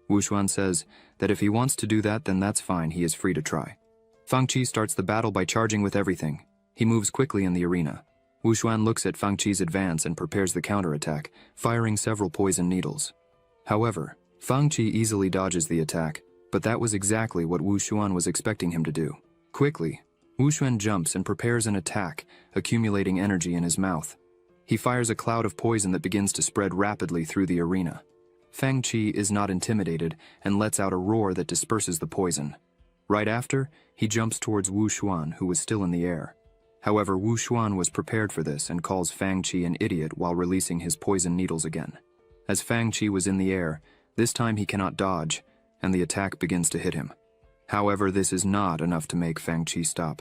Wu Xuan says that if he wants to do that, then that's fine, he is free to try. Fang Qi starts the battle by charging with everything. He moves quickly in the arena. Wu Xuan looks at Fang Qi's advance and prepares the counterattack, firing several poison needles. However, Fang Qi easily dodges the attack, but that was exactly what Wu Xuan was expecting him to do. Quickly, Wu Xuan jumps and prepares an attack, accumulating energy in his mouth. He fires a cloud of poison that begins to spread rapidly through the arena. Fang Qi is not intimidated and lets out a roar that disperses the poison. Right after, he jumps towards Wu Xuan, who was still in the air. However, Wu Xuan was prepared for this and calls Fang Qi an idiot while releasing his poison needles again. As Fang Qi was in the air, this time he cannot dodge, and the attack begins to hit him. However, this is not enough to make Fang Qi stop.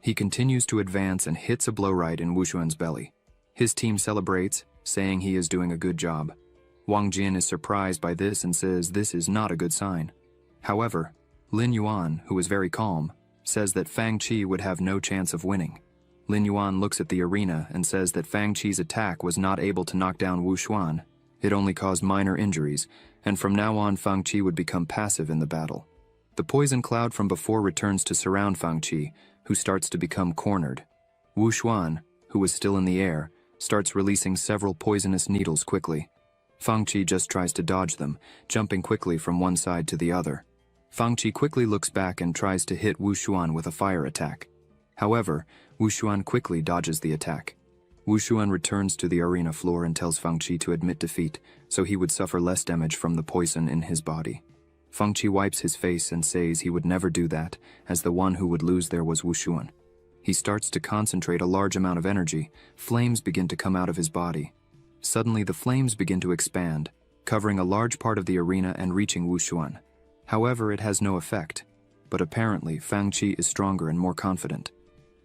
He continues to advance and hits a blow right in Wu Xuan's belly. His team celebrates, saying he is doing a good job. Wang Jin is surprised by this and says this is not a good sign. However, Lin Yuan, who is very calm, says that Fang Qi would have no chance of winning. Lin Yuan looks at the arena and says that Fang Qi's attack was not able to knock down Wu Xuan. It only caused minor injuries, and from now on Fang Qi would become passive in the battle. The poison cloud from before returns to surround Fang Qi, who starts to become cornered. Wu Xuan, who was still in the air, starts releasing several poisonous needles quickly. Fang Qi just tries to dodge them, jumping quickly from one side to the other. Fang Qi quickly looks back and tries to hit Wu Xuan with a fire attack. However, Wu Xuan quickly dodges the attack. Wu Xuan returns to the arena floor and tells Fang Qi to admit defeat, so he would suffer less damage from the poison in his body. Fang Qi wipes his face and says he would never do that, as the one who would lose there was Wu Xuan. He starts to concentrate a large amount of energy. Flames begin to come out of his body. Suddenly the flames begin to expand, covering a large part of the arena and reaching Wu Xuan. However, it has no effect, but apparently Fang Qi is stronger and more confident.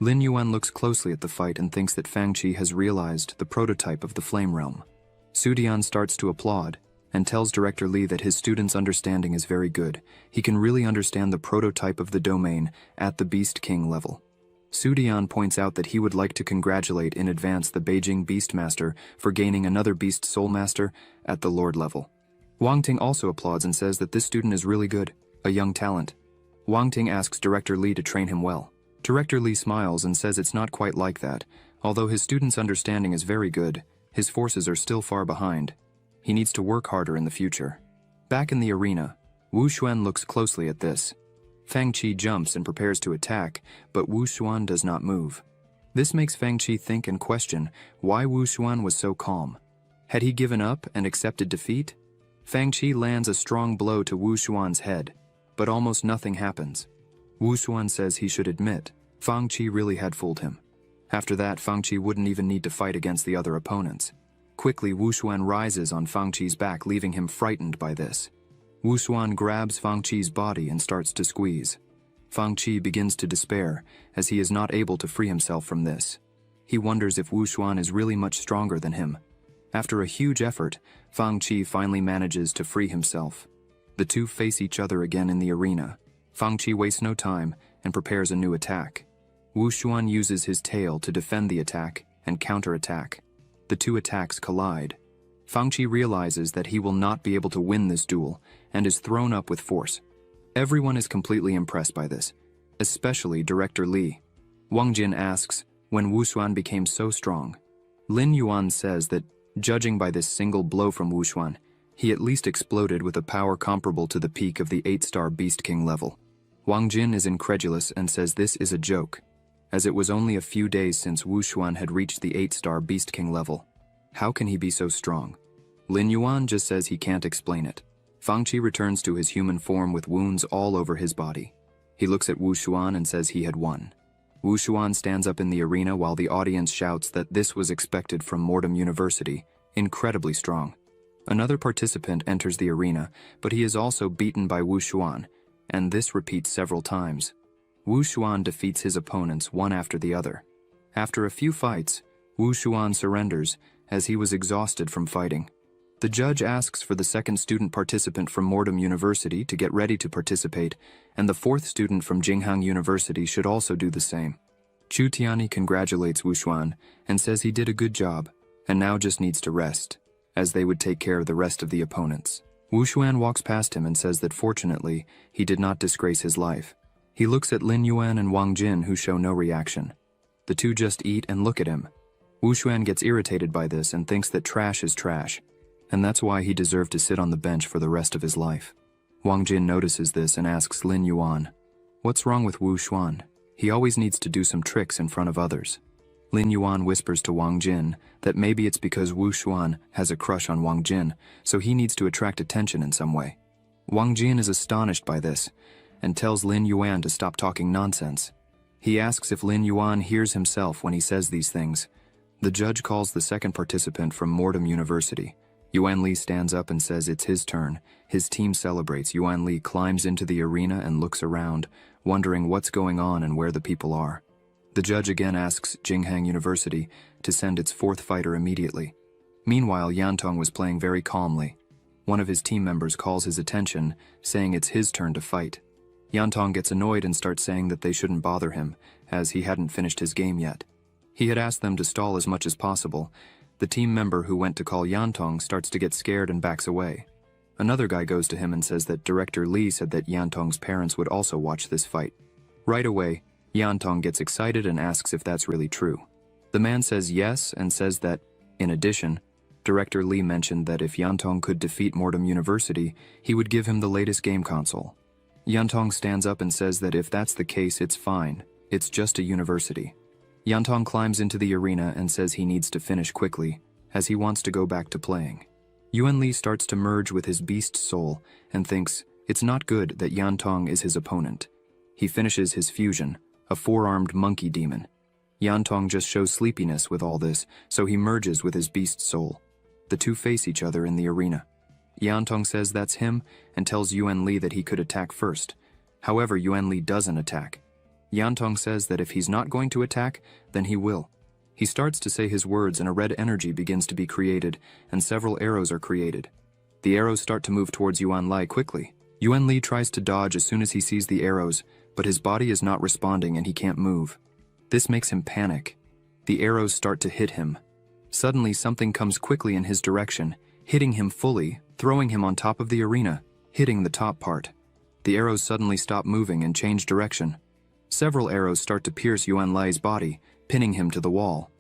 Lin Yuan looks closely at the fight and thinks that Fang Qi has realized the prototype of the Flame Realm. Su Dian starts to applaud and tells Director Lee that his student's understanding is very good. He can really understand the prototype of the domain at the Beast King level. Su Dian points out that he would like to congratulate in advance the Beijing Beastmaster for gaining another Beast Soul Master at the Lord level. Wang Ting also applauds and says that this student is really good, a young talent. Wang Ting asks Director Lee to train him well. Director Lee smiles and says it's not quite like that. Although his student's understanding is very good, his forces are still far behind. He needs to work harder in the future. Back in the arena, Wu Xuan looks closely at this. Fang Qi jumps and prepares to attack, but Wu Xuan does not move. This makes Fang Qi think and question why Wu Xuan was so calm. Had he given up and accepted defeat? Fang Qi lands a strong blow to Wu Xuan's head, but almost nothing happens. Wu Xuan says he should admit Fang Qi really had fooled him. After that, Fang Qi wouldn't even need to fight against the other opponents. Quickly, Wu Xuan rises on Fang Qi's back, leaving him frightened by this. Wu Xuan grabs Fang Qi's body and starts to squeeze. Fang Qi begins to despair, as he is not able to free himself from this. He wonders if Wu Xuan is really much stronger than him. After a huge effort, Fang Qi finally manages to free himself. The two face each other again in the arena. Fang Qi wastes no time and prepares a new attack. Wu Xuan uses his tail to defend the attack and counterattack. The two attacks collide. Fang Qi realizes that he will not be able to win this duel and is thrown up with force. Everyone is completely impressed by this, especially Director Li. Wang Jin asks when Wu Xuan became so strong. Lin Yuan says that, judging by this single blow from Wu Xuan, he at least exploded with a power comparable to the peak of the 8-star Beast King level. Wang Jin is incredulous and says this is a joke, as it was only a few days since Wu Xuan had reached the 8-star Beast King level. How can he be so strong? Lin Yuan just says he can't explain it. Fang Qi returns to his human form with wounds all over his body. He looks at Wu Xuan and says he had won. Wu Xuan stands up in the arena while the audience shouts that this was expected from Mortem University, incredibly strong. Another participant enters the arena, but he is also beaten by Wu Xuan, and this repeats several times. Wu Xuan defeats his opponents one after the other. After a few fights, Wu Xuan surrenders as he was exhausted from fighting. The judge asks for the second student participant from Mortem University to get ready to participate, and the fourth student from Jinghang University should also do the same. Chu Tianyi congratulates Wu Xuan and says he did a good job, and now just needs to rest, as they would take care of the rest of the opponents. Wu Xuan walks past him and says that fortunately, he did not disgrace his life. He looks at Lin Yuan and Wang Jin, who show no reaction. The two just eat and look at him. Wu Xuan gets irritated by this and thinks that trash is trash, and that's why he deserved to sit on the bench for the rest of his life. Wang Jin notices this and asks Lin Yuan, "What's wrong with Wu Xuan? He always needs to do some tricks in front of others." Lin Yuan whispers to Wang Jin that maybe it's because Wu Xuan has a crush on Wang Jin, so he needs to attract attention in some way. Wang Jin is astonished by this and tells Lin Yuan to stop talking nonsense. He asks if Lin Yuan hears himself when he says these things. The judge calls the second participant from Mortem University. Yuan Li stands up and says it's his turn. His team celebrates. Yuan Li climbs into the arena and looks around, wondering what's going on and where the people are. The judge again asks Jinghang University to send its fourth fighter immediately. Meanwhile, Yantong was playing very calmly. One of his team members calls his attention, saying it's his turn to fight. Yantong gets annoyed and starts saying that they shouldn't bother him, as he hadn't finished his game yet. He had asked them to stall as much as possible. The team member who went to call Yantong starts to get scared and backs away. Another guy goes to him and says that Director Li said that Yantong's parents would also watch this fight. Right away, Yantong gets excited and asks if that's really true. The man says yes and says that, in addition, Director Li mentioned that if Yantong could defeat Mortem University, he would give him the latest game console. Yantong stands up and says that if that's the case, it's fine. It's just a university. Yantong climbs into the arena and says he needs to finish quickly, as he wants to go back to playing. Yuan Li starts to merge with his beast soul and thinks it's not good that Yantong is his opponent. He finishes his fusion, a four-armed monkey demon. Yantong just shows sleepiness with all this, so he merges with his beast soul. The two face each other in the arena. Yantong says that's him and tells Yuan Li that he could attack first. However, Yuan Li doesn't attack. Yantong says that if he's not going to attack, then he will. He starts to say his words and a red energy begins to be created, and several arrows are created. The arrows start to move towards Yuan Li quickly. Yuan Li tries to dodge as soon as he sees the arrows, but his body is not responding and he can't move. This makes him panic. The arrows start to hit him. Suddenly, something comes quickly in his direction, hitting him fully, throwing him on top of the arena, hitting the top part. The arrows suddenly stop moving and change direction. Several arrows start to pierce Yuan Li's body, pinning him to the wall.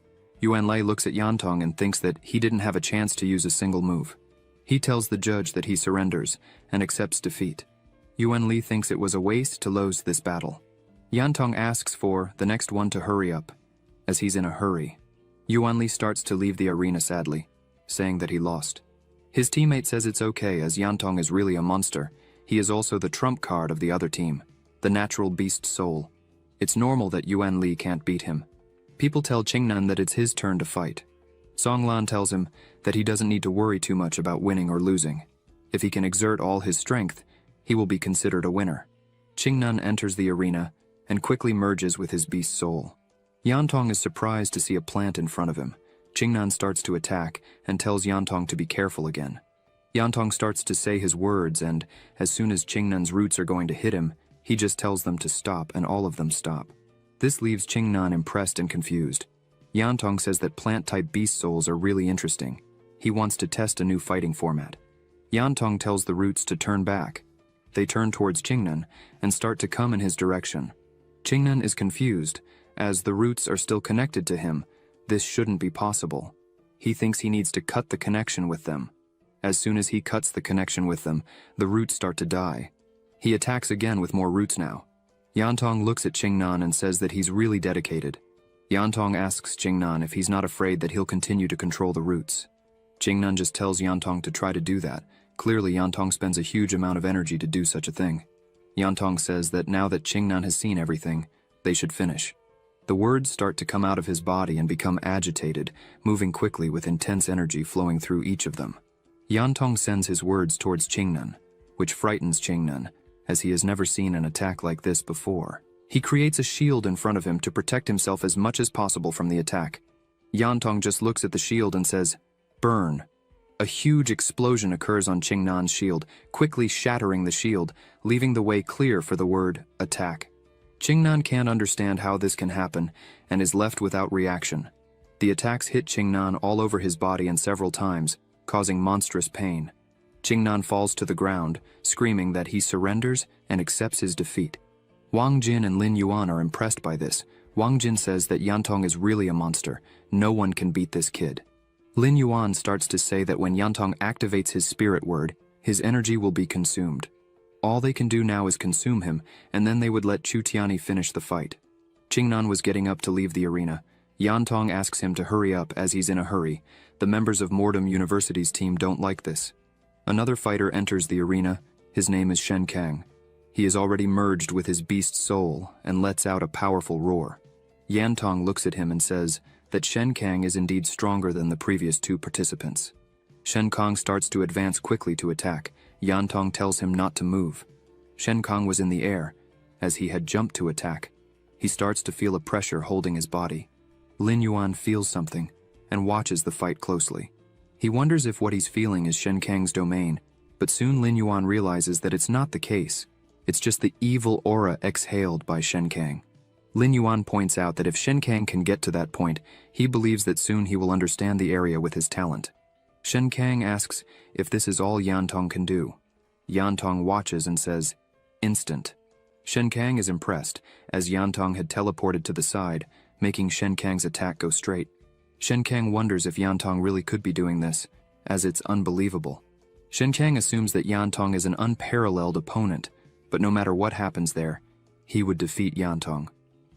Yuan Li looks at Yantong and thinks that he didn't have a chance to use a single move. He tells the judge that he surrenders and accepts defeat. Yuan Li thinks it was a waste to lose this battle. Yantong asks for the next one to hurry up, as he's in a hurry. Yuan Li starts to leave the arena sadly, saying that he lost. His teammate says it's okay as Yantong is really a monster. He is also the trump card of the other team, the natural beast soul. It's normal that Yuan Li can't beat him. People tell Qingnan that it's his turn to fight. Song Lan tells him that he doesn't need to worry too much about winning or losing. If he can exert all his strength, he will be considered a winner. Qingnan enters the arena and quickly merges with his beast soul. Yantong is surprised to see a plant in front of him. Qingnan starts to attack and tells Yantong to be careful again. Yantong starts to say his words, and as soon as Qingnan's roots are going to hit him, he just tells them to stop, and all of them stop. This leaves Qingnan impressed and confused. Yantong says that plant-type beast souls are really interesting. He wants to test a new fighting format. Yantong tells the roots to turn back. They turn towards Qingnan and start to come in his direction. Qingnan is confused, as the roots are still connected to him. This shouldn't be possible. He thinks he needs to cut the connection with them. As soon as he cuts the connection with them, the roots start to die. He attacks again with more roots now. Yantong looks at Qingnan and says that he's really dedicated. Yantong asks Qingnan if he's not afraid that he'll continue to control the roots. Qingnan just tells Yantong to try to do that. Clearly, Yantong spends a huge amount of energy to do such a thing. Yantong says that now that Qingnan has seen everything, they should finish. The words start to come out of his body and become agitated, moving quickly with intense energy flowing through each of them. Yantong sends his words towards Qingnan, which frightens Qingnan, as he has never seen an attack like this before. He creates a shield in front of him to protect himself as much as possible from the attack. Yantong just looks at the shield and says, "Burn." A huge explosion occurs on Qingnan's shield, quickly shattering the shield, leaving the way clear for the word attack. Qingnan can't understand how this can happen and is left without reaction. The attacks hit Qingnan all over his body and several times, causing monstrous pain. Qingnan falls to the ground, screaming that he surrenders and accepts his defeat. Wang Jin and Lin Yuan are impressed by this. Wang Jin says that Yantong is really a monster. No one can beat this kid. Lin Yuan starts to say that when Yantong activates his spirit word, his energy will be consumed. All they can do now is consume him, and then they would let Chu Tiani finish the fight. Qingnan was getting up to leave the arena. Yantong asks him to hurry up as he's in a hurry. The members of Mordom University's team don't like this. Another fighter enters the arena. His name is Shen Kang. He is already merged with his beast soul and lets out a powerful roar. Yantong looks at him and says that Shen Kang is indeed stronger than the previous two participants. Shen Kang starts to advance quickly to attack. Yantong tells him not to move. Shen Kang was in the air, as he had jumped to attack. He starts to feel a pressure holding his body. Lin Yuan feels something and watches the fight closely. He wonders if what he's feeling is Shen Kang's domain, but soon Lin Yuan realizes that it's not the case. It's just the evil aura exhaled by Shen Kang. Lin Yuan points out that if Shen Kang can get to that point, he believes that soon he will understand the area with his talent. Shen Kang asks if this is all Yantong can do. Yantong watches and says, "Instant." Shen Kang is impressed, as Yantong had teleported to the side, making Shen Kang's attack go straight. Shen Kang wonders if Yantong really could be doing this, as it's unbelievable. Shen Kang assumes that Yantong is an unparalleled opponent, but no matter what happens there, he would defeat Yantong.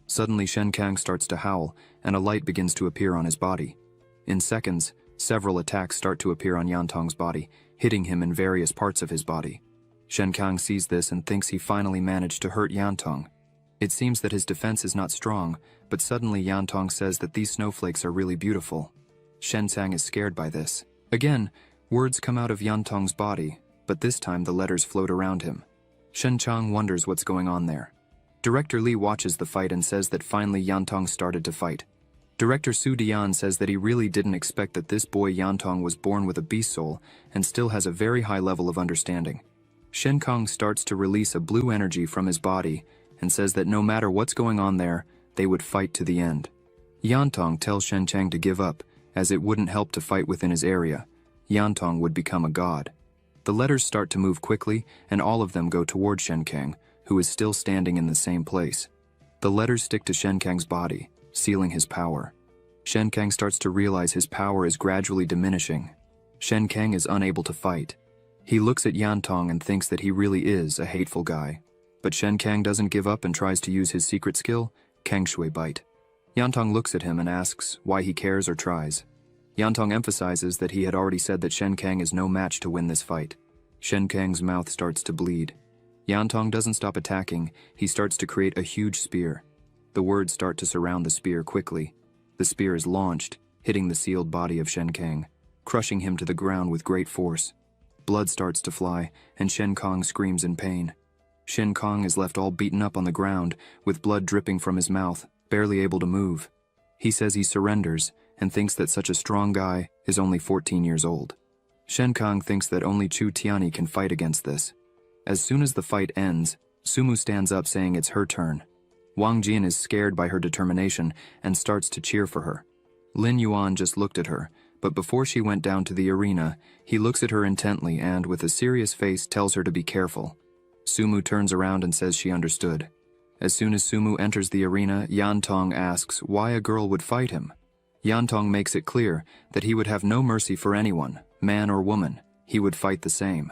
Suddenly Shen Kang starts to howl, and a light begins to appear on his body. In seconds, several attacks start to appear on Yantong's body, hitting him in various parts of his body. Shen Kang sees this and thinks he finally managed to hurt Yantong. It seems that his defense is not strong, but suddenly Yantong says that these snowflakes are really beautiful. Shen Sang is scared by this. Again, words come out of Yantong's body, but this time the letters float around him. Shen Chang wonders what's going on there. Director Li watches the fight and says that finally Yantong started to fight. Director Su Dian says that he really didn't expect that this boy Yantong was born with a beast soul and still has a very high level of understanding. Shen Kang starts to release a blue energy from his body and says that no matter what's going on there, they would fight to the end. Yantong tells Shen Chang to give up, as it wouldn't help to fight within his area. Yantong would become a god. The letters start to move quickly, and all of them go toward Shen Kang, who is still standing in the same place. The letters stick to Shen Kang's body, sealing his power. Shen Kang starts to realize his power is gradually diminishing. Shen Kang is unable to fight. He looks at Yantong and thinks that he really is a hateful guy. But Shen Kang doesn't give up and tries to use his secret skill, Kang Shui Bite. Yantong looks at him and asks why he cares or tries. Yantong emphasizes that he had already said that Shen Kang is no match to win this fight. Shen Kang's mouth starts to bleed. Yantong doesn't stop attacking, he starts to create a huge spear. The words start to surround the spear quickly. The spear is launched, hitting the sealed body of Shen Kang, crushing him to the ground with great force. Blood starts to fly, and Shen Kang screams in pain. Shen Kang is left all beaten up on the ground, with blood dripping from his mouth, barely able to move. He says he surrenders, and thinks that such a strong guy is only 14 years old. Shen Kang thinks that only Chu Tianyi can fight against this. As soon as the fight ends, Sumu stands up saying it's her turn. Wang Jin is scared by her determination and starts to cheer for her. Lin Yuan just looked at her, but before she went down to the arena, he looks at her intently and, with a serious face, tells her to be careful. Sumu turns around and says she understood. As soon as Sumu enters the arena, Yantong asks why a girl would fight him. Yantong makes it clear that he would have no mercy for anyone, man or woman. He would fight the same.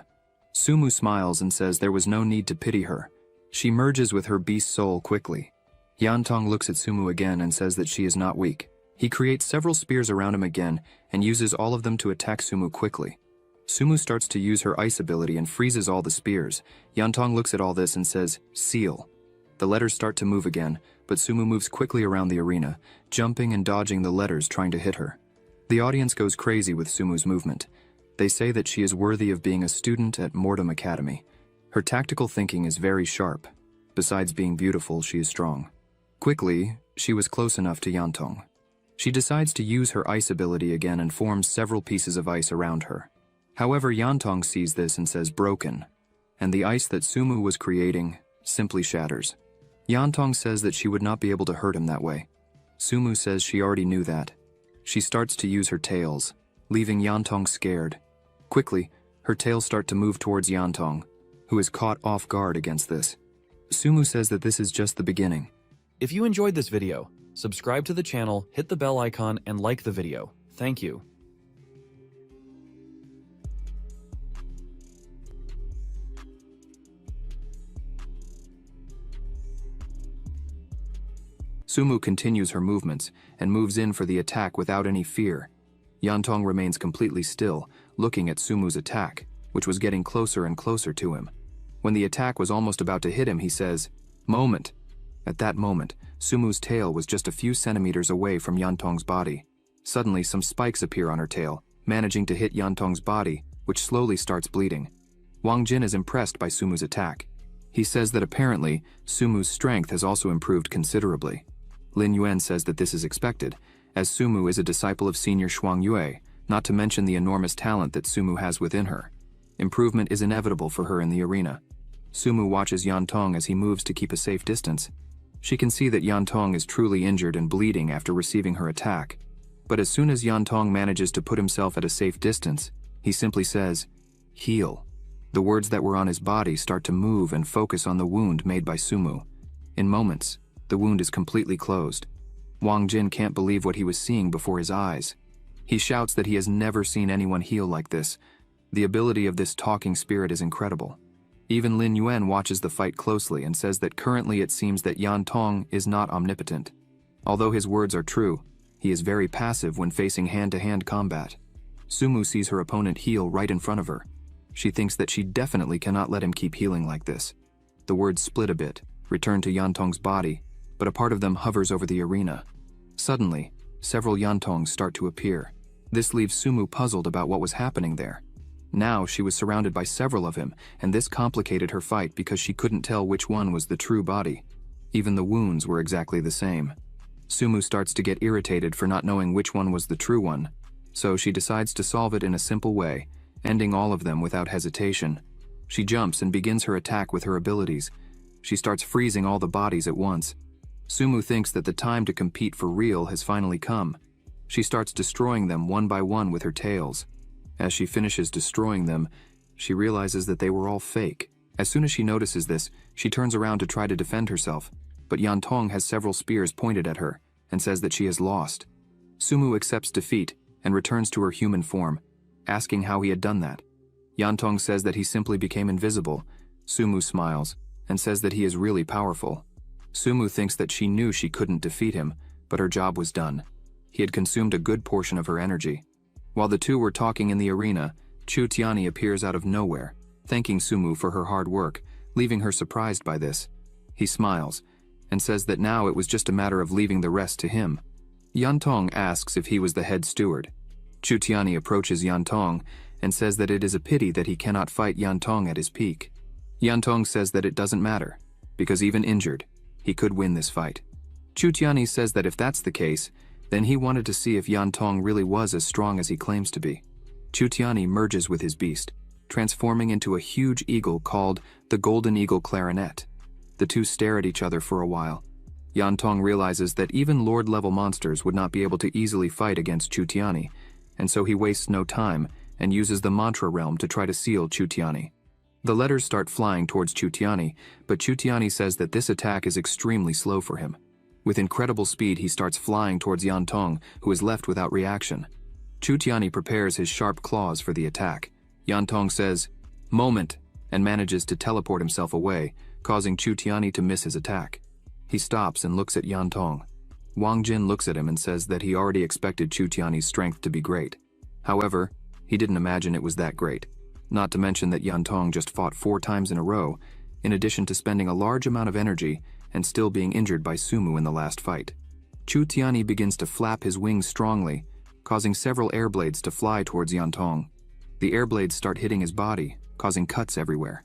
Sumu smiles and says there was no need to pity her. She merges with her beast soul quickly. Yantong looks at Sumu again and says that she is not weak. He creates several spears around him again and uses all of them to attack Sumu quickly. Sumu starts to use her ice ability and freezes all the spears. Yantong looks at all this and says, "Seal." The letters start to move again, but Sumu moves quickly around the arena, jumping and dodging the letters trying to hit her. The audience goes crazy with Sumu's movement. They say that she is worthy of being a student at Mordom Academy. Her tactical thinking is very sharp. Besides being beautiful, she is strong. Quickly, she was close enough to Yantong. She decides to use her ice ability again and forms several pieces of ice around her. However, Yantong sees this and says broken, and the ice that Sumu was creating simply shatters. Yantong says that she would not be able to hurt him that way. Sumu says she already knew that. She starts to use her tails, leaving Yantong scared. Quickly, her tails start to move towards Yantong, who is caught off guard against this. Sumu says that this is just the beginning. If you enjoyed this video, subscribe to the channel, hit the bell icon, and like the video. Thank you. Sumu continues her movements and moves in for the attack without any fear. Yantong remains completely still, looking at Sumu's attack, which was getting closer and closer to him. When the attack was almost about to hit him, he says, "Moment." At that moment, Sumu's tail was just a few centimeters away from Yantong's body. Suddenly, some spikes appear on her tail, managing to hit Yantong's body, which slowly starts bleeding. Wang Jin is impressed by Sumu's attack. He says that apparently, Sumu's strength has also improved considerably. Lin Yuan says that this is expected, as Sumu is a disciple of Senior Shuang Yue, not to mention the enormous talent that Sumu has within her. Improvement is inevitable for her in the arena. Sumu watches Yantong as he moves to keep a safe distance. She can see that Yantong is truly injured and bleeding after receiving her attack. But as soon as Yantong manages to put himself at a safe distance, he simply says, "Heal." The words that were on his body start to move and focus on the wound made by Sumu. In moments, the wound is completely closed. Wang Jin can't believe what he was seeing before his eyes. He shouts that he has never seen anyone heal like this. The ability of this talking spirit is incredible. Even Lin Yuan watches the fight closely and says that currently it seems that Yantong is not omnipotent. Although his words are true, he is very passive when facing hand-to-hand combat. Sumu sees her opponent heal right in front of her. She thinks that she definitely cannot let him keep healing like this. The words split a bit, return to Yantong's body, but a part of them hovers over the arena. Suddenly, several Yantongs start to appear. This leaves Sumu puzzled about what was happening there. Now she was surrounded by several of him, and this complicated her fight because she couldn't tell which one was the true body. Even the wounds were exactly the same. Sumu starts to get irritated for not knowing which one was the true one, so she decides to solve it in a simple way, ending all of them without hesitation. She jumps and begins her attack with her abilities. She starts freezing all the bodies at once. Sumu thinks that the time to compete for real has finally come. She starts destroying them one by one with her tails. As she finishes destroying them, she realizes that they were all fake. As soon as she notices this, she turns around to try to defend herself, but Yantong has several spears pointed at her and says that she has lost. Sumu accepts defeat and returns to her human form, asking how he had done that. Yantong says that he simply became invisible. Sumu smiles and says that he is really powerful. Sumu thinks that she knew she couldn't defeat him, but her job was done. He had consumed a good portion of her energy. While the two were talking in the arena, Chu Tiani appears out of nowhere, thanking Sumu for her hard work, leaving her surprised by this. He smiles, and says that now it was just a matter of leaving the rest to him. Yantong asks if he was the head steward. Chu Tiani approaches Yantong and says that it is a pity that he cannot fight Yantong at his peak. Yantong says that it doesn't matter, because even injured, he could win this fight. Chu Tiani says that if that's the case, then he wanted to see if Yantong really was as strong as he claims to be. Chu Tiani merges with his beast, transforming into a huge eagle called the Golden Eagle Clarinet. The two stare at each other for a while. Yantong realizes that even Lord-level monsters would not be able to easily fight against Chu Tiani, and so he wastes no time and uses the mantra realm to try to seal Chu Tiani. The letters start flying towards Chu Tiani, but Chu Tiani says that this attack is extremely slow for him. With incredible speed, he starts flying towards Yantong, who is left without reaction. Chu Tiani prepares his sharp claws for the attack. Yantong says, "Moment," and manages to teleport himself away, causing Chu Tiani to miss his attack. He stops and looks at Yantong. Wang Jin looks at him and says that he already expected Chu Tiani's strength to be great. However, he didn't imagine it was that great. Not to mention that Yantong just fought 4 times in a row, in addition to spending a large amount of energy and still being injured by Sumu in the last fight. Chu Tiani begins to flap his wings strongly, causing several air blades to fly towards Yantong. The air blades start hitting his body, causing cuts everywhere.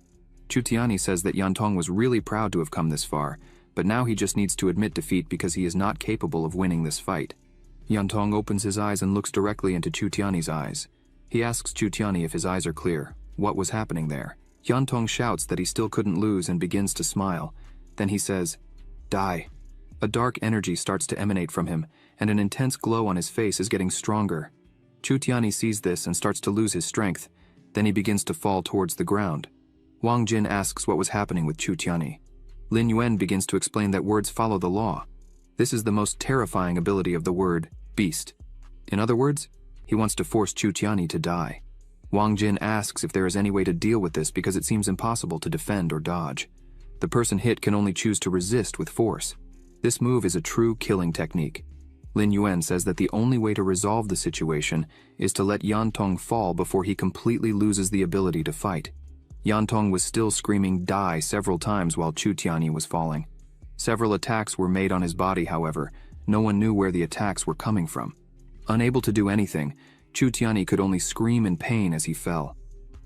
Chu Tiani says that Yantong was really proud to have come this far, but now he just needs to admit defeat because he is not capable of winning this fight. Yantong opens his eyes and looks directly into Chu Tiani's eyes. He asks Chu Tiani if his eyes are clear, what was happening there. Yantong shouts that he still couldn't lose and begins to smile. Then he says, "Die." A dark energy starts to emanate from him, and an intense glow on his face is getting stronger. Chu Tiani sees this and starts to lose his strength. Then he begins to fall towards the ground. Wang Jin asks what was happening with Chu Tiani. Lin Yuan begins to explain that words follow the law. This is the most terrifying ability of the word, beast. In other words, he wants to force Chu Tiani to die. Wang Jin asks if there is any way to deal with this because it seems impossible to defend or dodge. The person hit can only choose to resist with force. This move is a true killing technique. Lin Yuan says that the only way to resolve the situation is to let Yantong fall before he completely loses the ability to fight. Yantong was still screaming "die" several times while Chu Tiani was falling. Several attacks were made on his body, however. No one knew where the attacks were coming from. Unable to do anything, Chu Tiani could only scream in pain as he fell.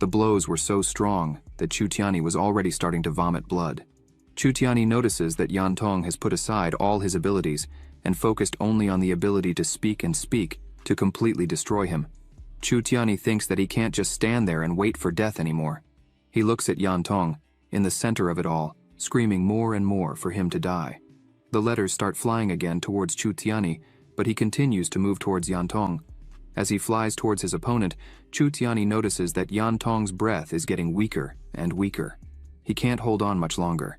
The blows were so strong that Chu Tiani was already starting to vomit blood. Chu Tiani notices that Yantong has put aside all his abilities and focused only on the ability to speak to completely destroy him. Chu Tiani thinks that he can't just stand there and wait for death anymore. He looks at Yantong, in the center of it all, screaming more and more for him to die. The letters start flying again towards Chu Tiani, but he continues to move towards Yantong. As he flies towards his opponent, Chu Tiani notices that Yantong's breath is getting weaker and weaker. He can't hold on much longer.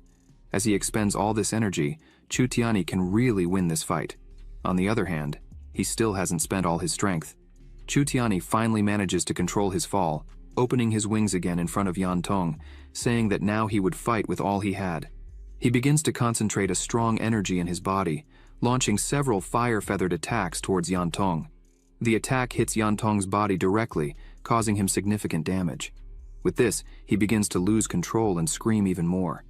As he expends all this energy, Chu Tiani can really win this fight. On the other hand, he still hasn't spent all his strength. Chu Tiani finally manages to control his fall, opening his wings again in front of Yantong, saying that now he would fight with all he had. He begins to concentrate a strong energy in his body, launching several fire-feathered attacks towards Yantong. The attack hits Yantong's body directly, causing him significant damage. With this, he begins to lose control and scream even more.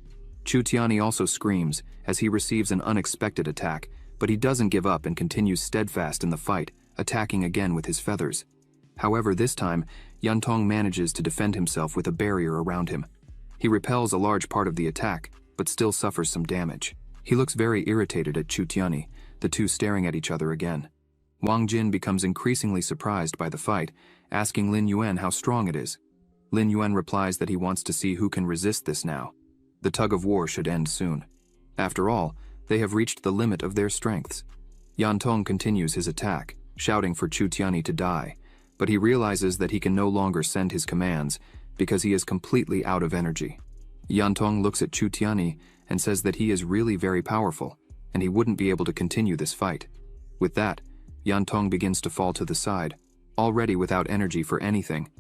Chu Tiani also screams as he receives an unexpected attack, but he doesn't give up and continues steadfast in the fight, attacking again with his feathers. However, this time, Yantong manages to defend himself with a barrier around him. He repels a large part of the attack, but still suffers some damage. He looks very irritated at Chu Tiani, the two staring at each other again. Wang Jin becomes increasingly surprised by the fight, asking Lin Yuan how strong it is. Lin Yuan replies that he wants to see who can resist this now. The tug-of-war should end soon. After all, they have reached the limit of their strengths. Yantong continues his attack, shouting for Chu Tiani to die, but he realizes that he can no longer send his commands because he is completely out of energy. Yantong looks at Chu Tiani and says that he is really very powerful, and he wouldn't be able to continue this fight. With that, Yantong begins to fall to the side, already without energy for anything,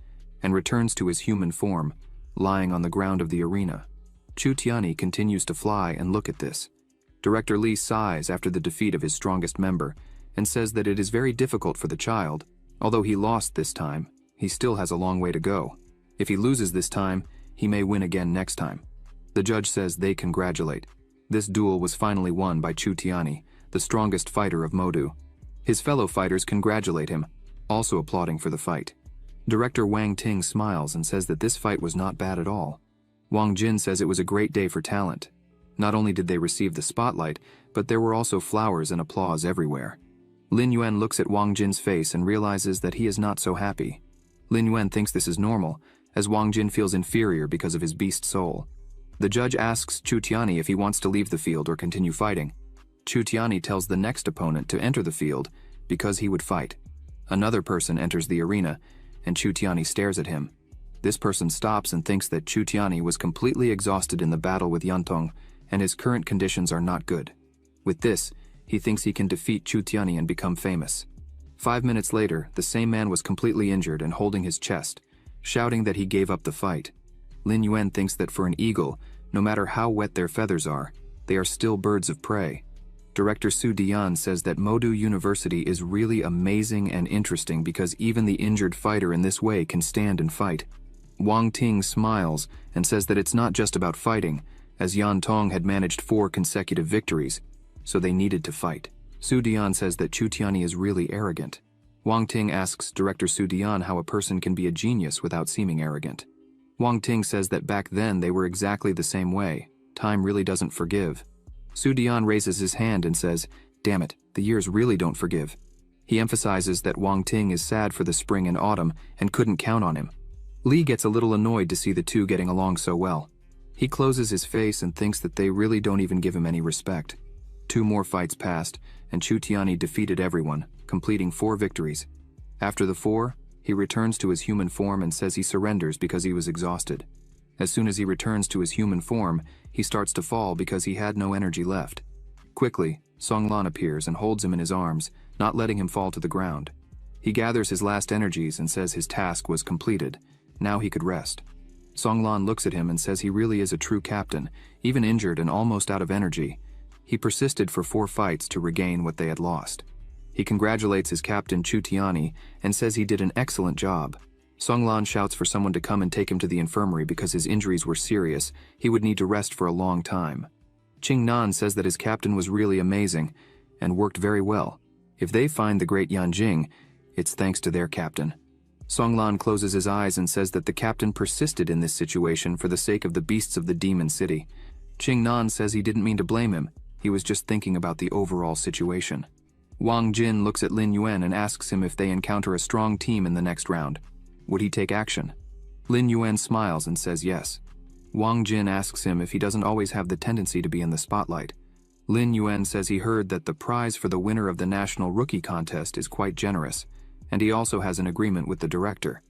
and returns to his human form, lying on the ground of the arena. Chu Tiani continues to fly and look at this. Director Lee sighs after the defeat of his strongest member, and says that it is very difficult for the child, Although he lost this time, he still has a long way to go. If he loses this time, he may win again next time. The judge says they congratulate. This duel was finally won by Chu Tiani, the strongest fighter of Modu. His fellow fighters congratulate him, also applauding for the fight. Director Wang Ting smiles and says that this fight was not bad at all. Wang Jin says it was a great day for talent. Not only did they receive the spotlight, but there were also flowers and applause everywhere. Lin Yuan looks at Wang Jin's face and realizes that he is not so happy. Lin Yuan thinks this is normal, as Wang Jin feels inferior because of his beast soul. The judge asks Chu Tiani if he wants to leave the field or continue fighting. Chu Tiani tells the next opponent to enter the field because he would fight. Another person enters the arena, and Chu Tiani stares at him. This person stops and thinks that Chu Tiani was completely exhausted in the battle with Yantong, and his current conditions are not good. With this, he thinks he can defeat Chu Tiani and become famous. 5 minutes later, the same man was completely injured and holding his chest, shouting that he gave up the fight. Lin Yuan thinks that for an eagle, no matter how wet their feathers are, they are still birds of prey. Director Su Dian says that Modu University is really amazing and interesting because even the injured fighter in this way can stand and fight. Wang Ting smiles and says that it's not just about fighting, as Yan Tong had managed 4 consecutive victories, so they needed to fight. Su Dian says that Chu Tiani is really arrogant. Wang Ting asks Director Su Dian how a person can be a genius without seeming arrogant. Wang Ting says that back then they were exactly the same way. Time really doesn't forgive. Su Dian raises his hand and says, "Damn it, the years really don't forgive." He emphasizes that Wang Ting is sad for the spring and autumn and couldn't count on him. Li gets a little annoyed to see the two getting along so well. He closes his face and thinks that they really don't even give him any respect. 2 more fights passed, and Chu Tiani defeated everyone, completing 4 victories. After the 4, he returns to his human form and says he surrenders because he was exhausted. As soon as he returns to his human form, he starts to fall because he had no energy left. Quickly, Songlan appears and holds him in his arms, not letting him fall to the ground. He gathers his last energies and says his task was completed. Now he could rest. Songlan looks at him and says he really is a true captain, even injured and almost out of energy. He persisted for 4 fights to regain what they had lost. He congratulates his captain Chu Tiani and says he did an excellent job. Songlan shouts for someone to come and take him to the infirmary because his injuries were serious. He would need to rest for a long time. Qing Nan says that his captain was really amazing and worked very well. If they find the great Yanjing, it's thanks to their captain. Songlan closes his eyes and says that the captain persisted in this situation for the sake of the beasts of the demon city. Qing Nan says he didn't mean to blame him. He was just thinking about the overall situation. Wang Jin looks at Lin Yuan and asks him if they encounter a strong team in the next round. Would he take action? Lin Yuan smiles and says yes. Wang Jin asks him if he doesn't always have the tendency to be in the spotlight. Lin Yuan says he heard that the prize for the winner of the National Rookie Contest is quite generous, and he also has an agreement with the director.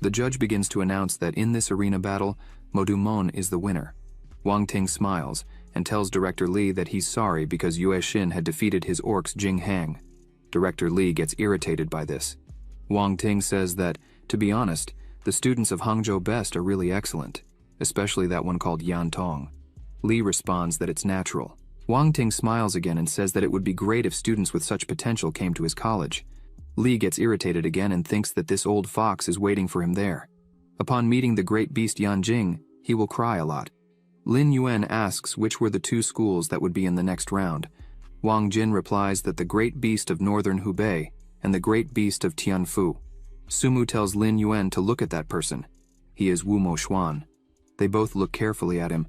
The judge begins to announce that in this arena battle, Modumon is the winner. Wang Ting smiles and tells Director Li that he's sorry because Yue Xin had defeated his orcs Jing Hang. Director Li gets irritated by this. Wang Ting says that, to be honest, the students of Hangzhou Best are really excellent, especially that one called Yan Tong. Li responds that it's natural. Wang Ting smiles again and says that it would be great if students with such potential came to his college. Li gets irritated again and thinks that this old fox is waiting for him there. Upon meeting the great beast Yanjing, he will cry a lot. Lin Yuan asks which were the 2 schools that would be in the next round. Wang Jin replies that the great beast of northern Hubei and the great beast of Tianfu. Sumu tells Lin Yuan to look at that person. He is Wu Mo Xuan. They both look carefully at him.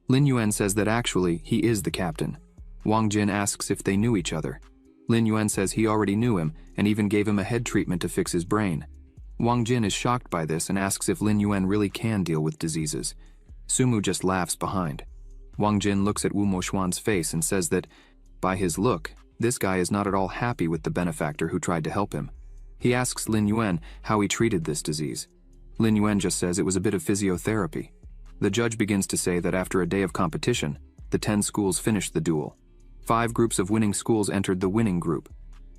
Lin Yuan says that actually he is the captain. Wang Jin asks if they knew each other. Lin Yuan says he already knew him and even gave him a head treatment to fix his brain. Wang Jin is shocked by this and asks if Lin Yuan really can deal with diseases. Sumu just laughs behind. Wang Jin looks at Wu Mo Xuan's face and says that, by his look, this guy is not at all happy with the benefactor who tried to help him. He asks Lin Yuan how he treated this disease. Lin Yuan just says it was a bit of physiotherapy. The judge begins to say that after a day of competition, the 10 schools finished the duel. 5 groups of winning schools entered the winning group.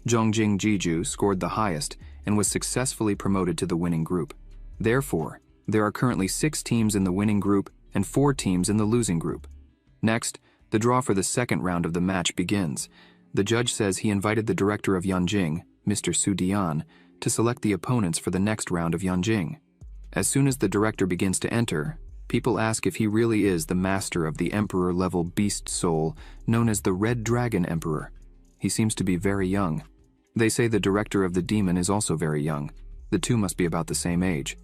Zhongjing Jiju scored the highest and was successfully promoted to the winning group. Therefore, there are currently 6 teams in the winning group and 4 teams in the losing group. Next, the draw for the second round of the match begins. The judge says he invited the director of Yanjing, Mr. Su Dian, to select the opponents for the next round of Yanjing. As soon as the director begins to enter, people ask if he really is the master of the emperor-level beast soul known as the Red Dragon Emperor. He seems to be very young. They say the director of the demon is also very young. The two must be about the same age.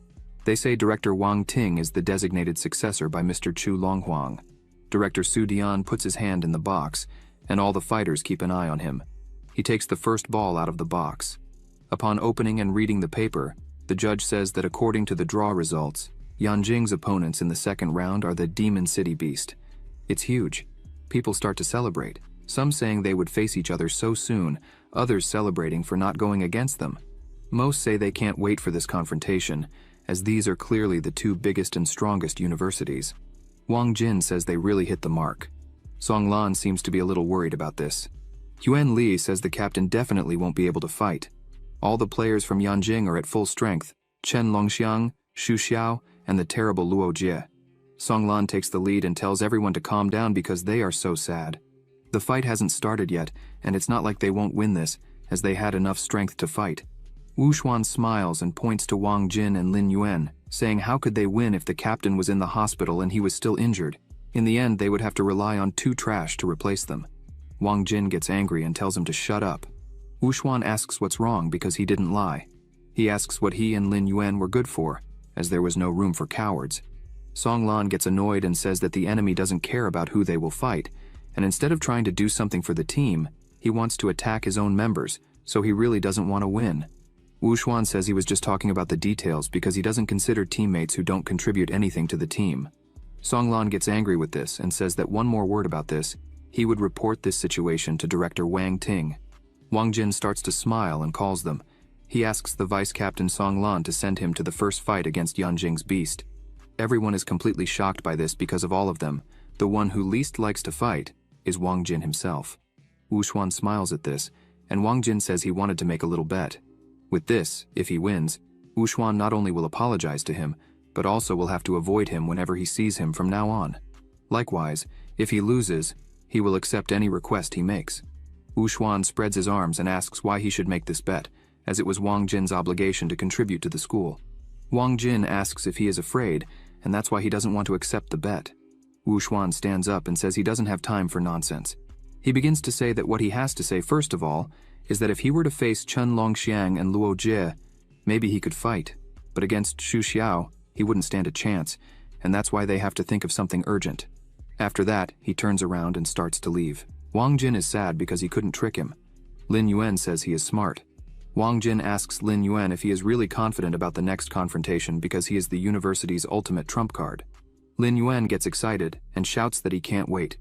They say Director Wang Ting is the designated successor by Mr. Chu Longhuang. Director Su Dian puts his hand in the box, and all the fighters keep an eye on him. He takes the first ball out of the box. Upon opening and reading the paper, the judge says that according to the draw results, Yanjing's opponents in the second round are the Demon City Beast. It's huge. People start to celebrate, some saying they would face each other so soon, others celebrating for not going against them. Most say they can't wait for this confrontation, as these are clearly the two biggest and strongest universities. Wang Jin says they really hit the mark. Song Lan seems to be a little worried about this. Yuan Li says the captain definitely won't be able to fight. All the players from Yanjing are at full strength: Chen Longxiang, Xu Xiao, and the terrible Luo Jie. Song Lan takes the lead and tells everyone to calm down because they are so sad. The fight hasn't started yet, and it's not like they won't win this, as they had enough strength to fight. Wu Xuan smiles and points to Wang Jin and Lin Yuan, saying how could they win if the captain was in the hospital and he was still injured? In the end, they would have to rely on two trash to replace them. Wang Jin gets angry and tells him to shut up. Wu Xuan asks what's wrong because he didn't lie. He asks what he and Lin Yuan were good for, as there was no room for cowards. Song Lan gets annoyed and says that the enemy doesn't care about who they will fight, and instead of trying to do something for the team, he wants to attack his own members, so he really doesn't want to win. Wu Xuan says he was just talking about the details because he doesn't consider teammates who don't contribute anything to the team. Song Lan gets angry with this and says that one more word about this, he would report this situation to Director Wang Ting. Wang Jin starts to smile and calls them. He asks the Vice Captain Song Lan to send him to the first fight against Yanjing's beast. Everyone is completely shocked by this because of all of them. The one who least likes to fight is Wang Jin himself. Wu Xuan smiles at this, and Wang Jin says he wanted to make a little bet. With this, if he wins, Wu Xuan not only will apologize to him, but also will have to avoid him whenever he sees him from now on. Likewise, if he loses, he will accept any request he makes. Wu Xuan spreads his arms and asks why he should make this bet, as it was Wang Jin's obligation to contribute to the school. Wang Jin asks if he is afraid, and that's why he doesn't want to accept the bet. Wu Xuan stands up and says he doesn't have time for nonsense. He begins to say that what he has to say first of all is that if he were to face Chen Longxiang and Luo Jie, maybe he could fight, but against Xu Xiao, he wouldn't stand a chance, and that's why they have to think of something urgent. After that, he turns around and starts to leave. Wang Jin is sad because he couldn't trick him. Lin Yuan says he is smart. Wang Jin asks Lin Yuan if he is really confident about the next confrontation because he is the university's ultimate trump card. Lin Yuan gets excited and shouts that he can't wait.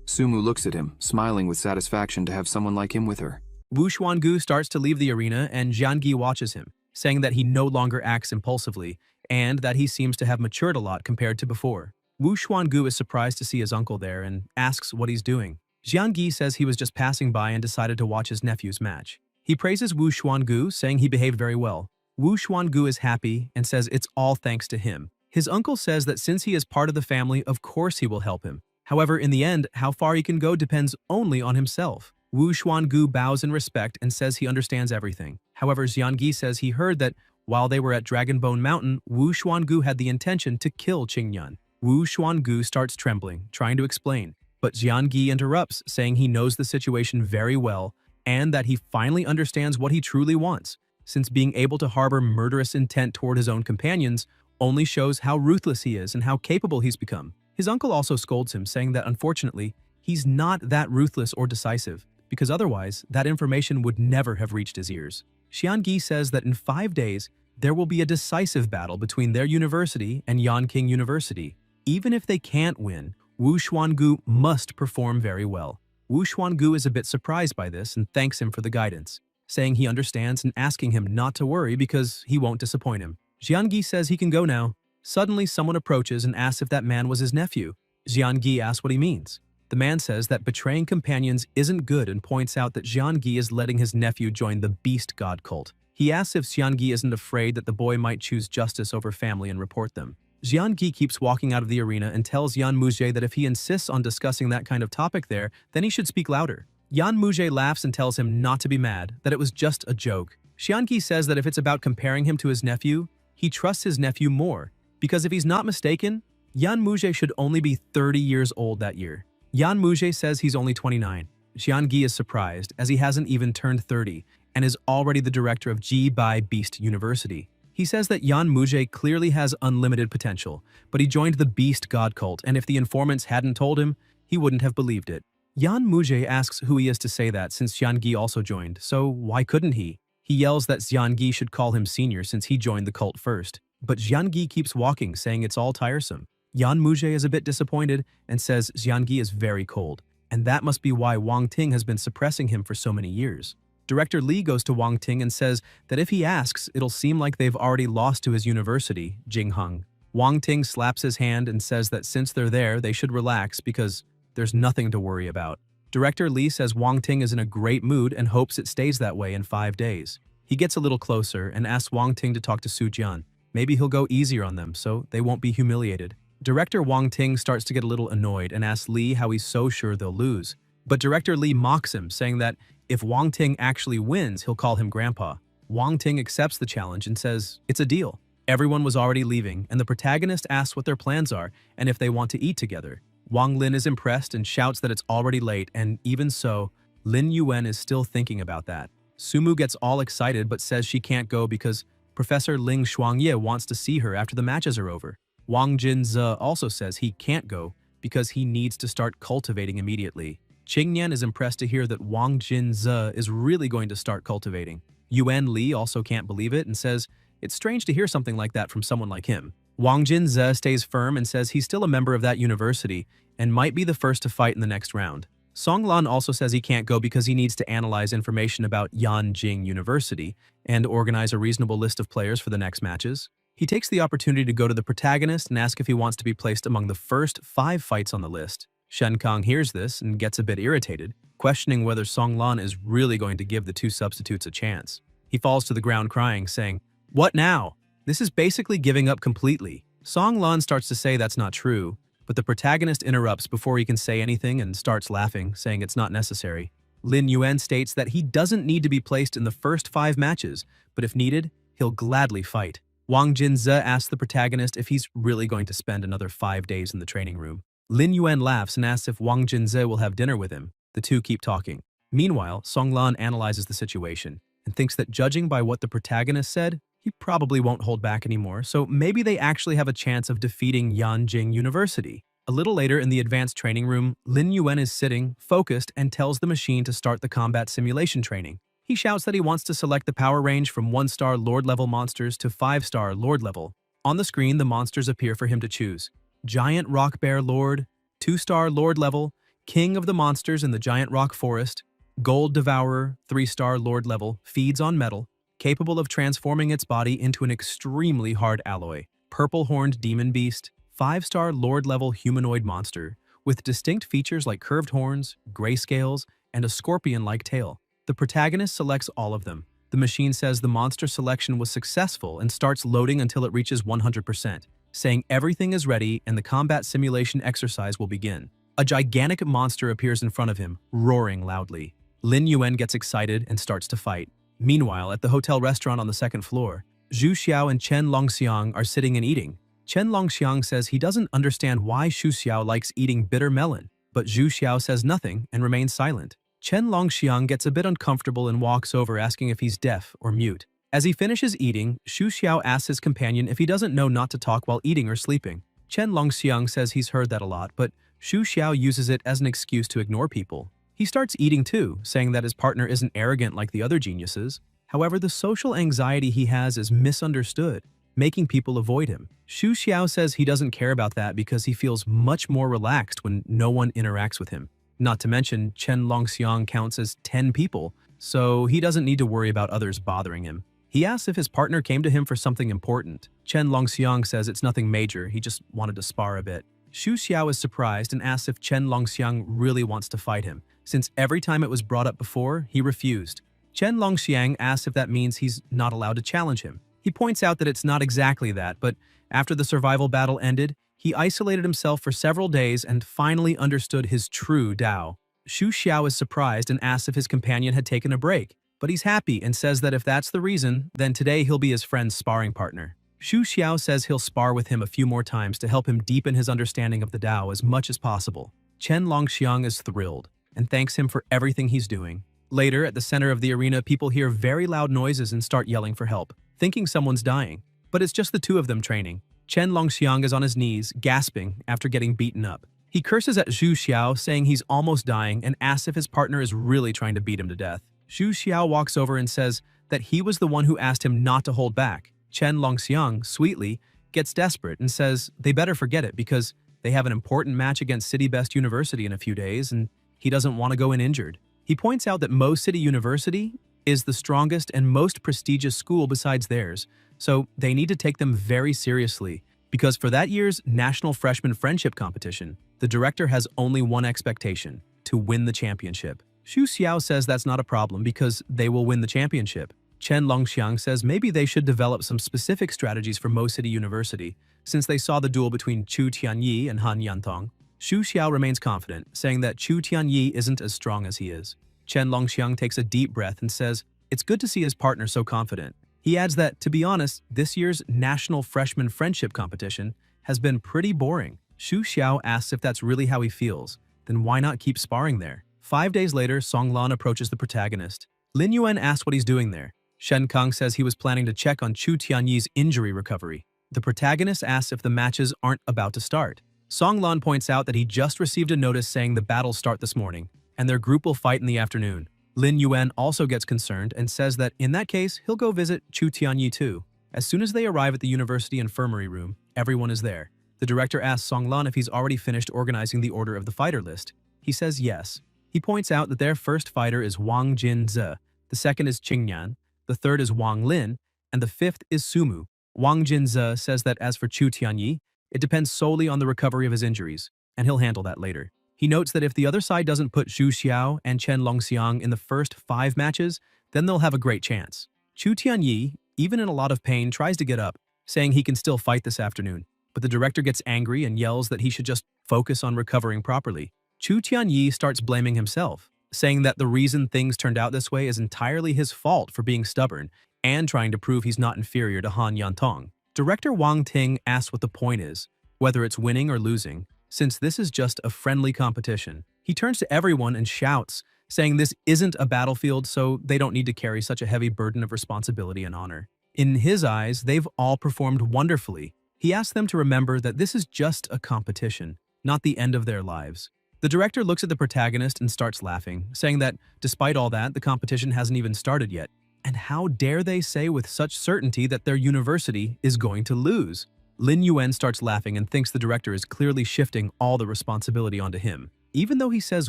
Sumu looks at him, smiling with satisfaction to have someone like him with her. Wu Xuangu starts to leave the arena and Jiangi watches him, saying that he no longer acts impulsively and that he seems to have matured a lot compared to before. Wu Xuangu is surprised to see his uncle there and asks what he's doing. Jiangi says he was just passing by and decided to watch his nephew's match. He praises Wu Xuangu, saying he behaved very well. Wu Xuangu is happy and says it's all thanks to him. His uncle says that since he is part of the family, of course he will help him. However, in the end, how far he can go depends only on himself. Wu Xuangu bows in respect and says he understands everything. However, Jiangi says he heard that while they were at Dragonbone Mountain, Wu Xuangu had the intention to kill Qingyan. Wu Xuangu starts trembling, trying to explain, but Jiangi interrupts, saying he knows the situation very well and that he finally understands what he truly wants, since being able to harbor murderous intent toward his own companions only shows how ruthless he is and how capable he's become. His uncle also scolds him, saying that unfortunately, he's not that ruthless or decisive, because otherwise, that information would never have reached his ears. Xiangi says that in 5 days, there will be a decisive battle between their university and Yanqing University. Even if they can't win, Wu Xuangu must perform very well. Wu Xuangu is a bit surprised by this and thanks him for the guidance, saying he understands and asking him not to worry because he won't disappoint him. Jiangi says he can go now. Suddenly, someone approaches and asks if that man was his nephew. Jiangi asks what he means. The man says that betraying companions isn't good and points out that Jiangi is letting his nephew join the beast god cult. He asks if Jiangi isn't afraid that the boy might choose justice over family and report them. Jiangi keeps walking out of the arena and tells Yan Muzhe that if he insists on discussing that kind of topic there, then he should speak louder. Yan Muzhe laughs and tells him not to be mad, that it was just a joke. Xianqi says that if it's about comparing him to his nephew, he trusts his nephew more, because if he's not mistaken, Yan Muje should only be 30 years old that year. Yan Muje says he's only 29. Xianqi is surprised, as he hasn't even turned 30, and is already the director of Ji Bai Beast University. He says that Yan Muje clearly has unlimited potential, but he joined the Beast God cult, and if the informants hadn't told him, he wouldn't have believed it. Yan Muje asks who he is to say that since Xianqi also joined, so why couldn't he? He yells that Xianqi should call him senior since he joined the cult first, but Xianqi keeps walking, saying it's all tiresome. Yan Muje is a bit disappointed and says Xianqi is very cold, and that must be why Wang Ting has been suppressing him for so many years. Director Li goes to Wang Ting and says that if he asks, it'll seem like they've already lost to his university, Jingheng. Wang Ting slaps his hand and says that since they're there, they should relax because there's nothing to worry about. Director Li says Wang Ting is in a great mood and hopes it stays that way in 5 days. He gets a little closer and asks Wang Ting to talk to Su Jian. Maybe he'll go easier on them so they won't be humiliated. Director Wang Ting starts to get a little annoyed and asks Li how he's so sure they'll lose. But Director Li mocks him, saying that if Wang Ting actually wins, he'll call him Grandpa. Wang Ting accepts the challenge and says it's a deal. Everyone was already leaving, and the protagonist asks what their plans are and if they want to eat together. Wang Lin is impressed and shouts that it's already late, and even so, Lin Yuan is still thinking about that. Sumu gets all excited but says she can't go because Professor Ling Shuangye wants to see her after the matches are over. Wang Jinze also says he can't go because he needs to start cultivating immediately. Qingnian is impressed to hear that Wang Jinze is really going to start cultivating. Yuan Li also can't believe it and says it's strange to hear something like that from someone like him. Wang Jinze stays firm and says he's still a member of that university and might be the first to fight in the next round. Song Lan also says he can't go because he needs to analyze information about Yanjing University and organize a reasonable list of players for the next matches. He takes the opportunity to go to the protagonist and ask if he wants to be placed among the first 5 fights on the list. Shen Kang hears this and gets a bit irritated, questioning whether Song Lan is really going to give the 2 substitutes a chance. He falls to the ground crying, saying, "What now? This is basically giving up completely." Song Lan starts to say that's not true, but the protagonist interrupts before he can say anything and starts laughing, saying it's not necessary. Lin Yuan states that he doesn't need to be placed in the first 5 matches, but if needed, he'll gladly fight. Wang Jinze asks the protagonist if he's really going to spend another 5 days in the training room. Lin Yuan laughs and asks if Wang Jinze will have dinner with him. The two keep talking. Meanwhile, Song Lan analyzes the situation and thinks that judging by what the protagonist said, he probably won't hold back anymore, so maybe they actually have a chance of defeating Yanjing University. A little later in the advanced training room, Lin Yuan is sitting, focused, and tells the machine to start the combat simulation training. He shouts that he wants to select the power range from 1-star Lord-level monsters to 5-star Lord-level. On the screen, the monsters appear for him to choose. Giant Rock Bear Lord, 2-star Lord-level, King of the Monsters in the Giant Rock Forest, Gold Devourer, 3-star Lord-level, feeds on metal, capable of transforming its body into an extremely hard alloy. Purple-horned demon beast, 5-star Lord-level humanoid monster, with distinct features like curved horns, grayscales, and a scorpion-like tail. The protagonist selects all of them. The machine says the monster selection was successful and starts loading until it reaches 100%, saying everything is ready and the combat simulation exercise will begin. A gigantic monster appears in front of him, roaring loudly. Lin Yuan gets excited and starts to fight. Meanwhile, at the hotel restaurant on the 2nd floor, Zhu Xiao and Chen Longxiang are sitting and eating. Chen Longxiang says he doesn't understand why Xu Xiao likes eating bitter melon, but Zhu Xiao says nothing and remains silent. Chen Longxiang gets a bit uncomfortable and walks over asking if he's deaf or mute. As he finishes eating, Xu Xiao asks his companion if he doesn't know not to talk while eating or sleeping. Chen Longxiang says he's heard that a lot, but Xu Xiao uses it as an excuse to ignore people. He starts eating too, saying that his partner isn't arrogant like the other geniuses. However, the social anxiety he has is misunderstood, making people avoid him. Xu Xiao says he doesn't care about that because he feels much more relaxed when no one interacts with him. Not to mention, Chen Longxiang counts as 10 people, so he doesn't need to worry about others bothering him. He asks if his partner came to him for something important. Chen Longxiang says it's nothing major, he just wanted to spar a bit. Xu Xiao is surprised and asks if Chen Longxiang really wants to fight him, since every time it was brought up before, he refused. Chen Longxiang asks if that means he's not allowed to challenge him. He points out that it's not exactly that, but after the survival battle ended, he isolated himself for several days and finally understood his true Tao. Xu Xiao is surprised and asks if his companion had taken a break, but he's happy and says that if that's the reason, then today he'll be his friend's sparring partner. Xu Xiao says he'll spar with him a few more times to help him deepen his understanding of the Tao as much as possible. Chen Longxiang is thrilled and thanks him for everything he's doing. Later, at the center of the arena, people hear very loud noises and start yelling for help, thinking someone's dying. But it's just the two of them training. Chen Longxiang is on his knees, gasping after getting beaten up. He curses at Xu Xiao, saying he's almost dying, and asks if his partner is really trying to beat him to death. Xu Xiao walks over and says that he was the one who asked him not to hold back. Chen Longxiang, sweetly, gets desperate and says they better forget it because they have an important match against City Best University in a few days and he doesn't want to go in injured. He points out that Mo City University is the strongest and most prestigious school besides theirs, so they need to take them very seriously because for that year's National Freshman Friendship Competition, the director has only one expectation: to win the championship. Xu Xiao says that's not a problem because they will win the championship. Chen Longxiang says maybe they should develop some specific strategies for Mo City University since they saw the duel between Chu Tianyi and Han Yantong. Xu Xiao remains confident, saying that Chu Tianyi isn't as strong as he is. Chen Longxiang takes a deep breath and says it's good to see his partner so confident. He adds that, to be honest, this year's National Freshman Friendship Competition has been pretty boring. Xu Xiao asks if that's really how he feels, then why not keep sparring there? 5 days later, Song Lan approaches the protagonist. Lin Yuan asks what he's doing there. Shen Kang says he was planning to check on Chu Tianyi's injury recovery. The protagonist asks if the matches aren't about to start. Song Lan points out that he just received a notice saying the battles start this morning, and their group will fight in the afternoon. Lin Yuan also gets concerned and says that in that case, he'll go visit Chu Tianyi too. As soon as they arrive at the university infirmary room, everyone is there. The director asks Song Lan if he's already finished organizing the order of the fighter list. He says yes. He points out that their first fighter is Wang Jinze, the second is Qingyan, the third is Wang Lin, and the fifth is Sumu. Wang Jinze says that as for Chu Tianyi, it depends solely on the recovery of his injuries, and he'll handle that later. He notes that if the other side doesn't put Xu Xiao and Chen Longxiang in the first 5 matches, then they'll have a great chance. Chu Tianyi, even in a lot of pain, tries to get up, saying he can still fight this afternoon, but the director gets angry and yells that he should just focus on recovering properly. Chu Tianyi starts blaming himself, saying that the reason things turned out this way is entirely his fault for being stubborn and trying to prove he's not inferior to Han Yantong. Director Wang Ting asks what the point is, whether it's winning or losing, since this is just a friendly competition. He turns to everyone and shouts, saying this isn't a battlefield, so they don't need to carry such a heavy burden of responsibility and honor. In his eyes, they've all performed wonderfully. He asks them to remember that this is just a competition, not the end of their lives. The director looks at the protagonist and starts laughing, saying that despite all that, the competition hasn't even started yet. And how dare they say with such certainty that their university is going to lose? Lin Yuan starts laughing and thinks the director is clearly shifting all the responsibility onto him. Even though he says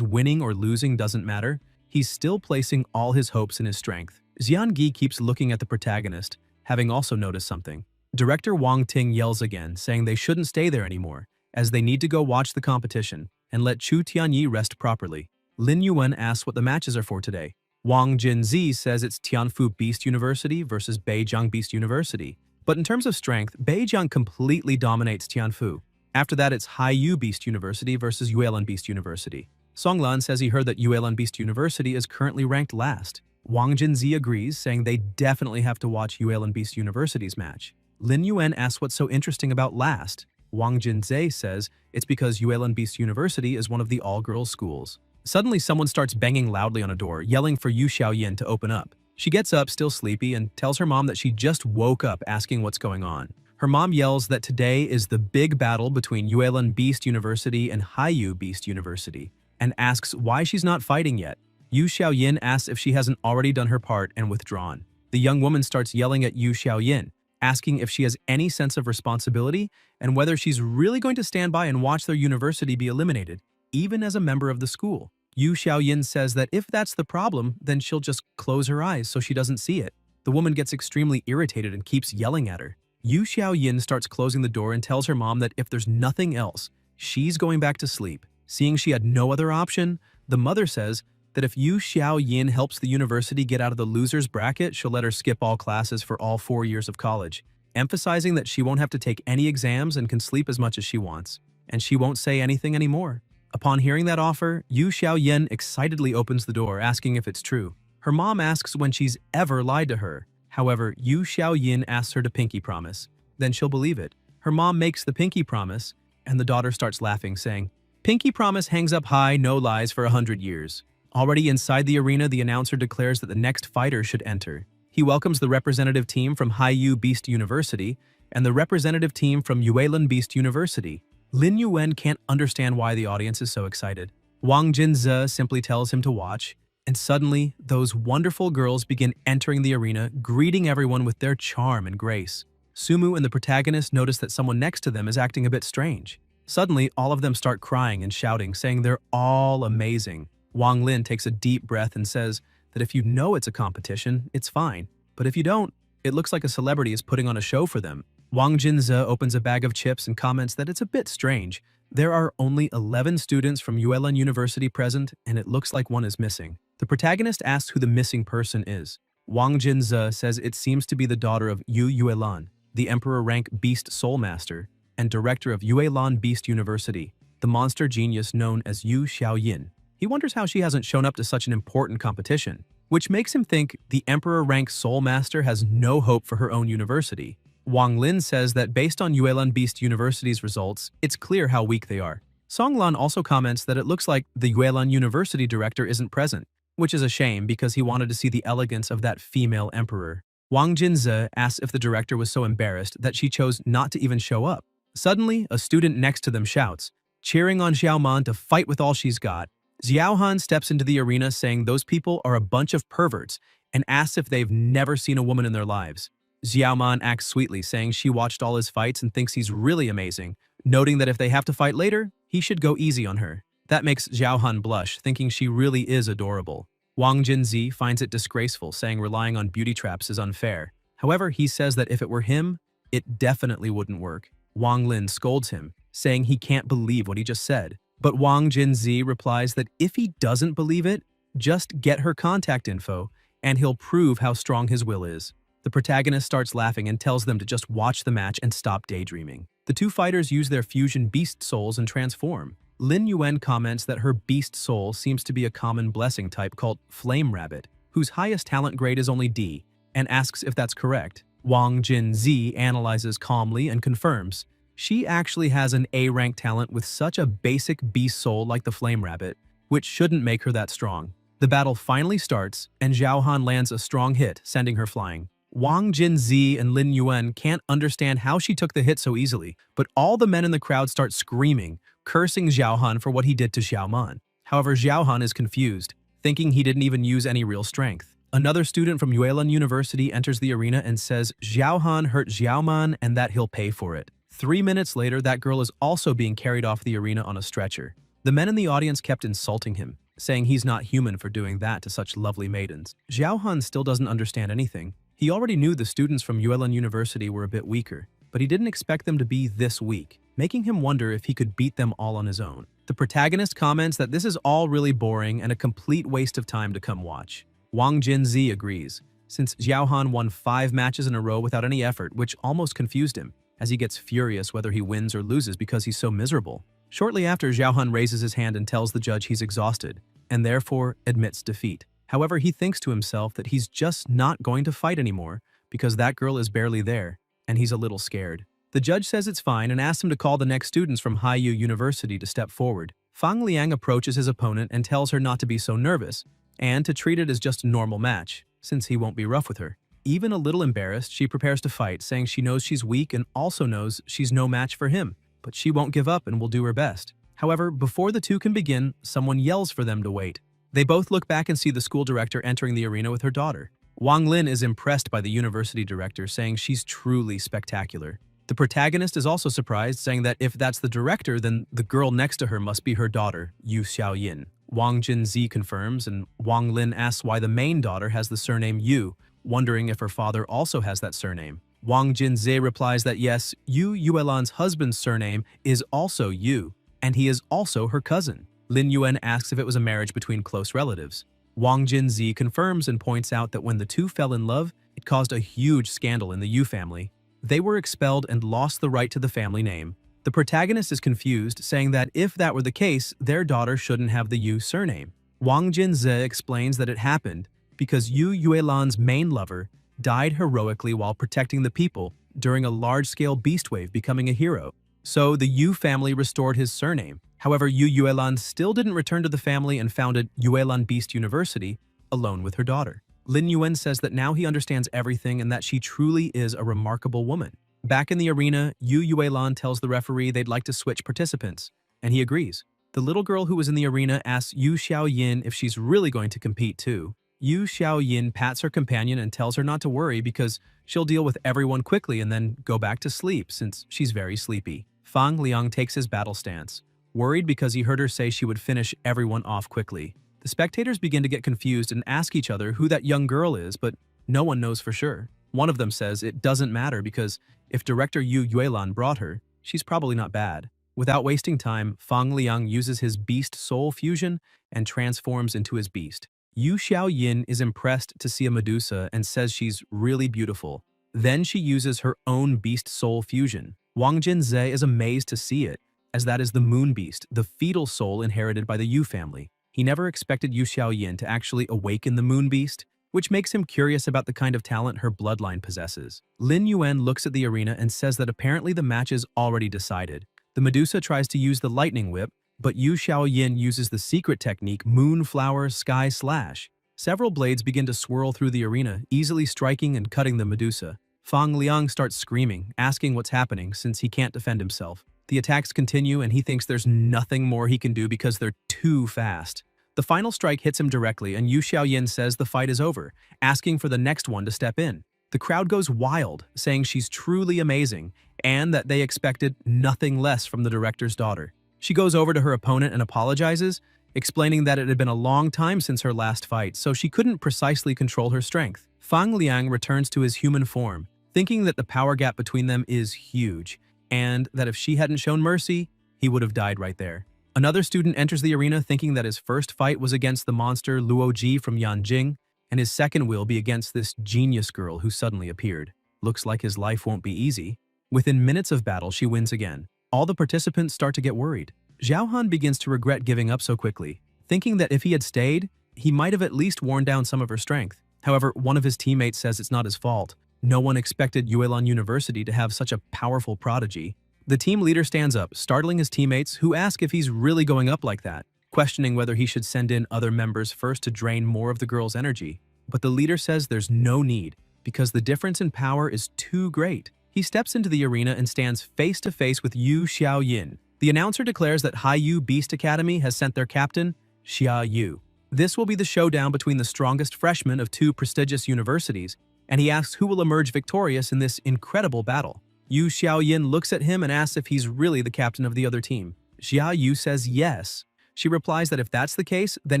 winning or losing doesn't matter, he's still placing all his hopes in his strength. Xiangi keeps looking at the protagonist, having also noticed something. Director Wang Ting yells again, saying they shouldn't stay there anymore, as they need to go watch the competition and let Chu Tianyi rest properly. Lin Yuan asks what the matches are for today. Wang Jinzi says it's Tianfu Beast University versus Beijiang Beast University. But in terms of strength, Beijiang completely dominates Tianfu. After that, it's Haiyu Beast University versus Yuelan Beast University. Song Lan says he heard that Yuelan Beast University is currently ranked last. Wang Jinzi agrees, saying they definitely have to watch Yuelan Beast University's match. Lin Yuan asks what's so interesting about last. Wang Jinze says it's because Yuelan Beast University is one of the all-girls schools. Suddenly, someone starts banging loudly on a door, yelling for Yu Xiaoyin to open up. She gets up, still sleepy, and tells her mom that she just woke up asking what's going on. Her mom yells that today is the big battle between Yuelan Beast University and Haiyu Beast University, and asks why she's not fighting yet. Yu Xiaoyin asks if she hasn't already done her part and withdrawn. The young woman starts yelling at Yu Xiaoyin, asking if she has any sense of responsibility and whether she's really going to stand by and watch their university be eliminated, even as a member of the school. Yu Xiaoyin says that if that's the problem, then she'll just close her eyes so she doesn't see it. The woman gets extremely irritated and keeps yelling at her. Yu Xiaoyin starts closing the door and tells her mom that if there's nothing else, she's going back to sleep. Seeing she had no other option, the mother says that if Yu Xiaoyin helps the university get out of the loser's bracket, she'll let her skip all classes for all 4 years of college, emphasizing that she won't have to take any exams and can sleep as much as she wants, and she won't say anything anymore. Upon hearing that offer, Yu Xiaoyin excitedly opens the door, asking if it's true. Her mom asks when she's ever lied to her. However, Yu Xiaoyin asks her to pinky promise. Then she'll believe it. Her mom makes the pinky promise, and the daughter starts laughing, saying, "Pinky promise hangs up high, no lies for 100 years." Already inside the arena, the announcer declares that the next fighter should enter. He welcomes the representative team from Haiyu Beast University and the representative team from Yuelan Beast University. Lin Yuan can't understand why the audience is so excited. Wang Jinze simply tells him to watch, and suddenly, those wonderful girls begin entering the arena, greeting everyone with their charm and grace. Sumu and the protagonist notice that someone next to them is acting a bit strange. Suddenly, all of them start crying and shouting, saying they're all amazing. Wang Lin takes a deep breath and says that if you know it's a competition, it's fine. But if you don't, it looks like a celebrity is putting on a show for them. Wang Jinze opens a bag of chips and comments that it's a bit strange. There are only 11 students from Yuelan University present, and it looks like one is missing. The protagonist asks who the missing person is. Wang Jinze says it seems to be the daughter of Yu Yuelan, the Emperor rank Beast Soul Master, and director of Yuelan Beast University, the monster genius known as Yu Xiaoyin. He wonders how she hasn't shown up to such an important competition, which makes him think the Emperor rank Soul Master has no hope for her own university. Wang Lin says that based on Yuelan Beast University's results, it's clear how weak they are. Song Lan also comments that it looks like the Yuelan University director isn't present, which is a shame because he wanted to see the elegance of that female emperor. Wang Jinze asks if the director was so embarrassed that she chose not to even show up. Suddenly, a student next to them shouts, cheering on Xiaoman to fight with all she's got. Xiaohan steps into the arena saying those people are a bunch of perverts and asks if they've never seen a woman in their lives. Xiaoman acts sweetly, saying she watched all his fights and thinks he's really amazing, noting that if they have to fight later, he should go easy on her. That makes Xiaohan blush, thinking she really is adorable. Wang Jinzi finds it disgraceful, saying relying on beauty traps is unfair. However, he says that if it were him, it definitely wouldn't work. Wang Lin scolds him, saying he can't believe what he just said. But Wang Jinzi replies that if he doesn't believe it, just get her contact info, and he'll prove how strong his will is. The protagonist starts laughing and tells them to just watch the match and stop daydreaming. The two fighters use their fusion beast souls and transform. Lin Yuan comments that her beast soul seems to be a common blessing type called Flame Rabbit, whose highest talent grade is only D, and asks if that's correct. Wang Jinzi analyzes calmly and confirms. She actually has an A-rank talent with such a basic beast soul like the Flame Rabbit, which shouldn't make her that strong. The battle finally starts, and Xiaohan lands a strong hit, sending her flying. Wang Jinzi and Lin Yuan can't understand how she took the hit so easily, but all the men in the crowd start screaming, cursing Xiaohan for what he did to Xiaoman. However, Xiaohan is confused, thinking he didn't even use any real strength. Another student from Yuelan University enters the arena and says Xiaohan hurt Xiaoman and that he'll pay for it. 3 minutes later, that girl is also being carried off the arena on a stretcher. The men in the audience kept insulting him, saying he's not human for doing that to such lovely maidens. Xiaohan still doesn't understand anything. He already knew the students from Yuelan University were a bit weaker, but he didn't expect them to be this weak, making him wonder if he could beat them all on his own. The protagonist comments that this is all really boring and a complete waste of time to come watch. Wang Jinzi agrees, since Xiaohan won 5 matches in a row without any effort, which almost confused him, as he gets furious whether he wins or loses because he's so miserable. Shortly after, Xiaohan raises his hand and tells the judge he's exhausted, and therefore admits defeat. However, he thinks to himself that he's just not going to fight anymore because that girl is barely there, and he's a little scared. The judge says it's fine and asks him to call the next students from Haiyu University to step forward. Fang Liang approaches his opponent and tells her not to be so nervous, and to treat it as just a normal match, since he won't be rough with her. Even a little embarrassed, she prepares to fight, saying she knows she's weak and also knows she's no match for him, but she won't give up and will do her best. However, before the two can begin, someone yells for them to wait. They both look back and see the school director entering the arena with her daughter. Wang Lin is impressed by the university director, saying she's truly spectacular. The protagonist is also surprised, saying that if that's the director, then the girl next to her must be her daughter, Yu Xiaoyin. Wang Jinzi confirms, and Wang Lin asks why the main daughter has the surname Yu, wondering if her father also has that surname. Wang Jinze replies that yes, Yu Yuelan's husband's surname is also Yu, and he is also her cousin. Lin Yuan asks if it was a marriage between close relatives. Wang Jinzi confirms and points out that when the two fell in love, it caused a huge scandal in the Yu family. They were expelled and lost the right to the family name. The protagonist is confused, saying that if that were the case, their daughter shouldn't have the Yu surname. Wang Jinze explains that it happened because Yu Yuelan's main lover died heroically while protecting the people during a large-scale beast wave, becoming a hero. So the Yu family restored his surname. However, Yu Yuelan still didn't return to the family and founded Yuelan Beast University alone with her daughter. Lin Yuan says that now he understands everything and that she truly is a remarkable woman. Back in the arena, Yu Yuelan tells the referee they'd like to switch participants, and he agrees. The little girl who was in the arena asks Yu Xiaoyin if she's really going to compete too. Yu Xiaoyin pats her companion and tells her not to worry because she'll deal with everyone quickly and then go back to sleep since she's very sleepy. Fang Liang takes his battle stance, worried because he heard her say she would finish everyone off quickly. The spectators begin to get confused and ask each other who that young girl is, but no one knows for sure. One of them says it doesn't matter because if director Yu Yuelan brought her, she's probably not bad. Without wasting time, Fang Liang uses his beast soul fusion and transforms into his beast. Yu Xiaoyin is impressed to see a Medusa and says she's really beautiful. Then she uses her own beast soul fusion. Wang Jinze is amazed to see it, as that is the moon beast, the fetal soul inherited by the Yu family. He never expected Yu Xiaoyin to actually awaken the moon beast, which makes him curious about the kind of talent her bloodline possesses. Lin Yuan looks at the arena and says that apparently the match is already decided. The Medusa tries to use the lightning whip, but Yu Xiaoyin uses the secret technique Moonflower Sky Slash. Several blades begin to swirl through the arena, easily striking and cutting the Medusa. Fang Liang starts screaming, asking what's happening since he can't defend himself. The attacks continue and he thinks there's nothing more he can do because they're too fast. The final strike hits him directly and Yu Xiaoyin says the fight is over, asking for the next one to step in. The crowd goes wild, saying she's truly amazing and that they expected nothing less from the director's daughter. She goes over to her opponent and apologizes, explaining that it had been a long time since her last fight, so she couldn't precisely control her strength. Fang Liang returns to his human form, thinking that the power gap between them is huge, and that if she hadn't shown mercy, he would have died right there. Another student enters the arena thinking that his first fight was against the monster Luo Ji from Yanjing, and his second will be against this genius girl who suddenly appeared. Looks like his life won't be easy. Within minutes of battle, she wins again. All the participants start to get worried. Zhao Han begins to regret giving up so quickly, thinking that if he had stayed, he might have at least worn down some of her strength. However, one of his teammates says it's not his fault. No one expected Yuelan University to have such a powerful prodigy. The team leader stands up, startling his teammates, who ask if he's really going up like that, questioning whether he should send in other members first to drain more of the girl's energy. But the leader says there's no need, because the difference in power is too great. He steps into the arena and stands face-to-face with Yu Xiaoyin. The announcer declares that Haiyu Beast Academy has sent their captain, Xia Yu. This will be the showdown between the strongest freshmen of two prestigious universities, and he asks who will emerge victorious in this incredible battle. Yu Xiaoyin looks at him and asks if he's really the captain of the other team. Xia Yu says yes. She replies that if that's the case, then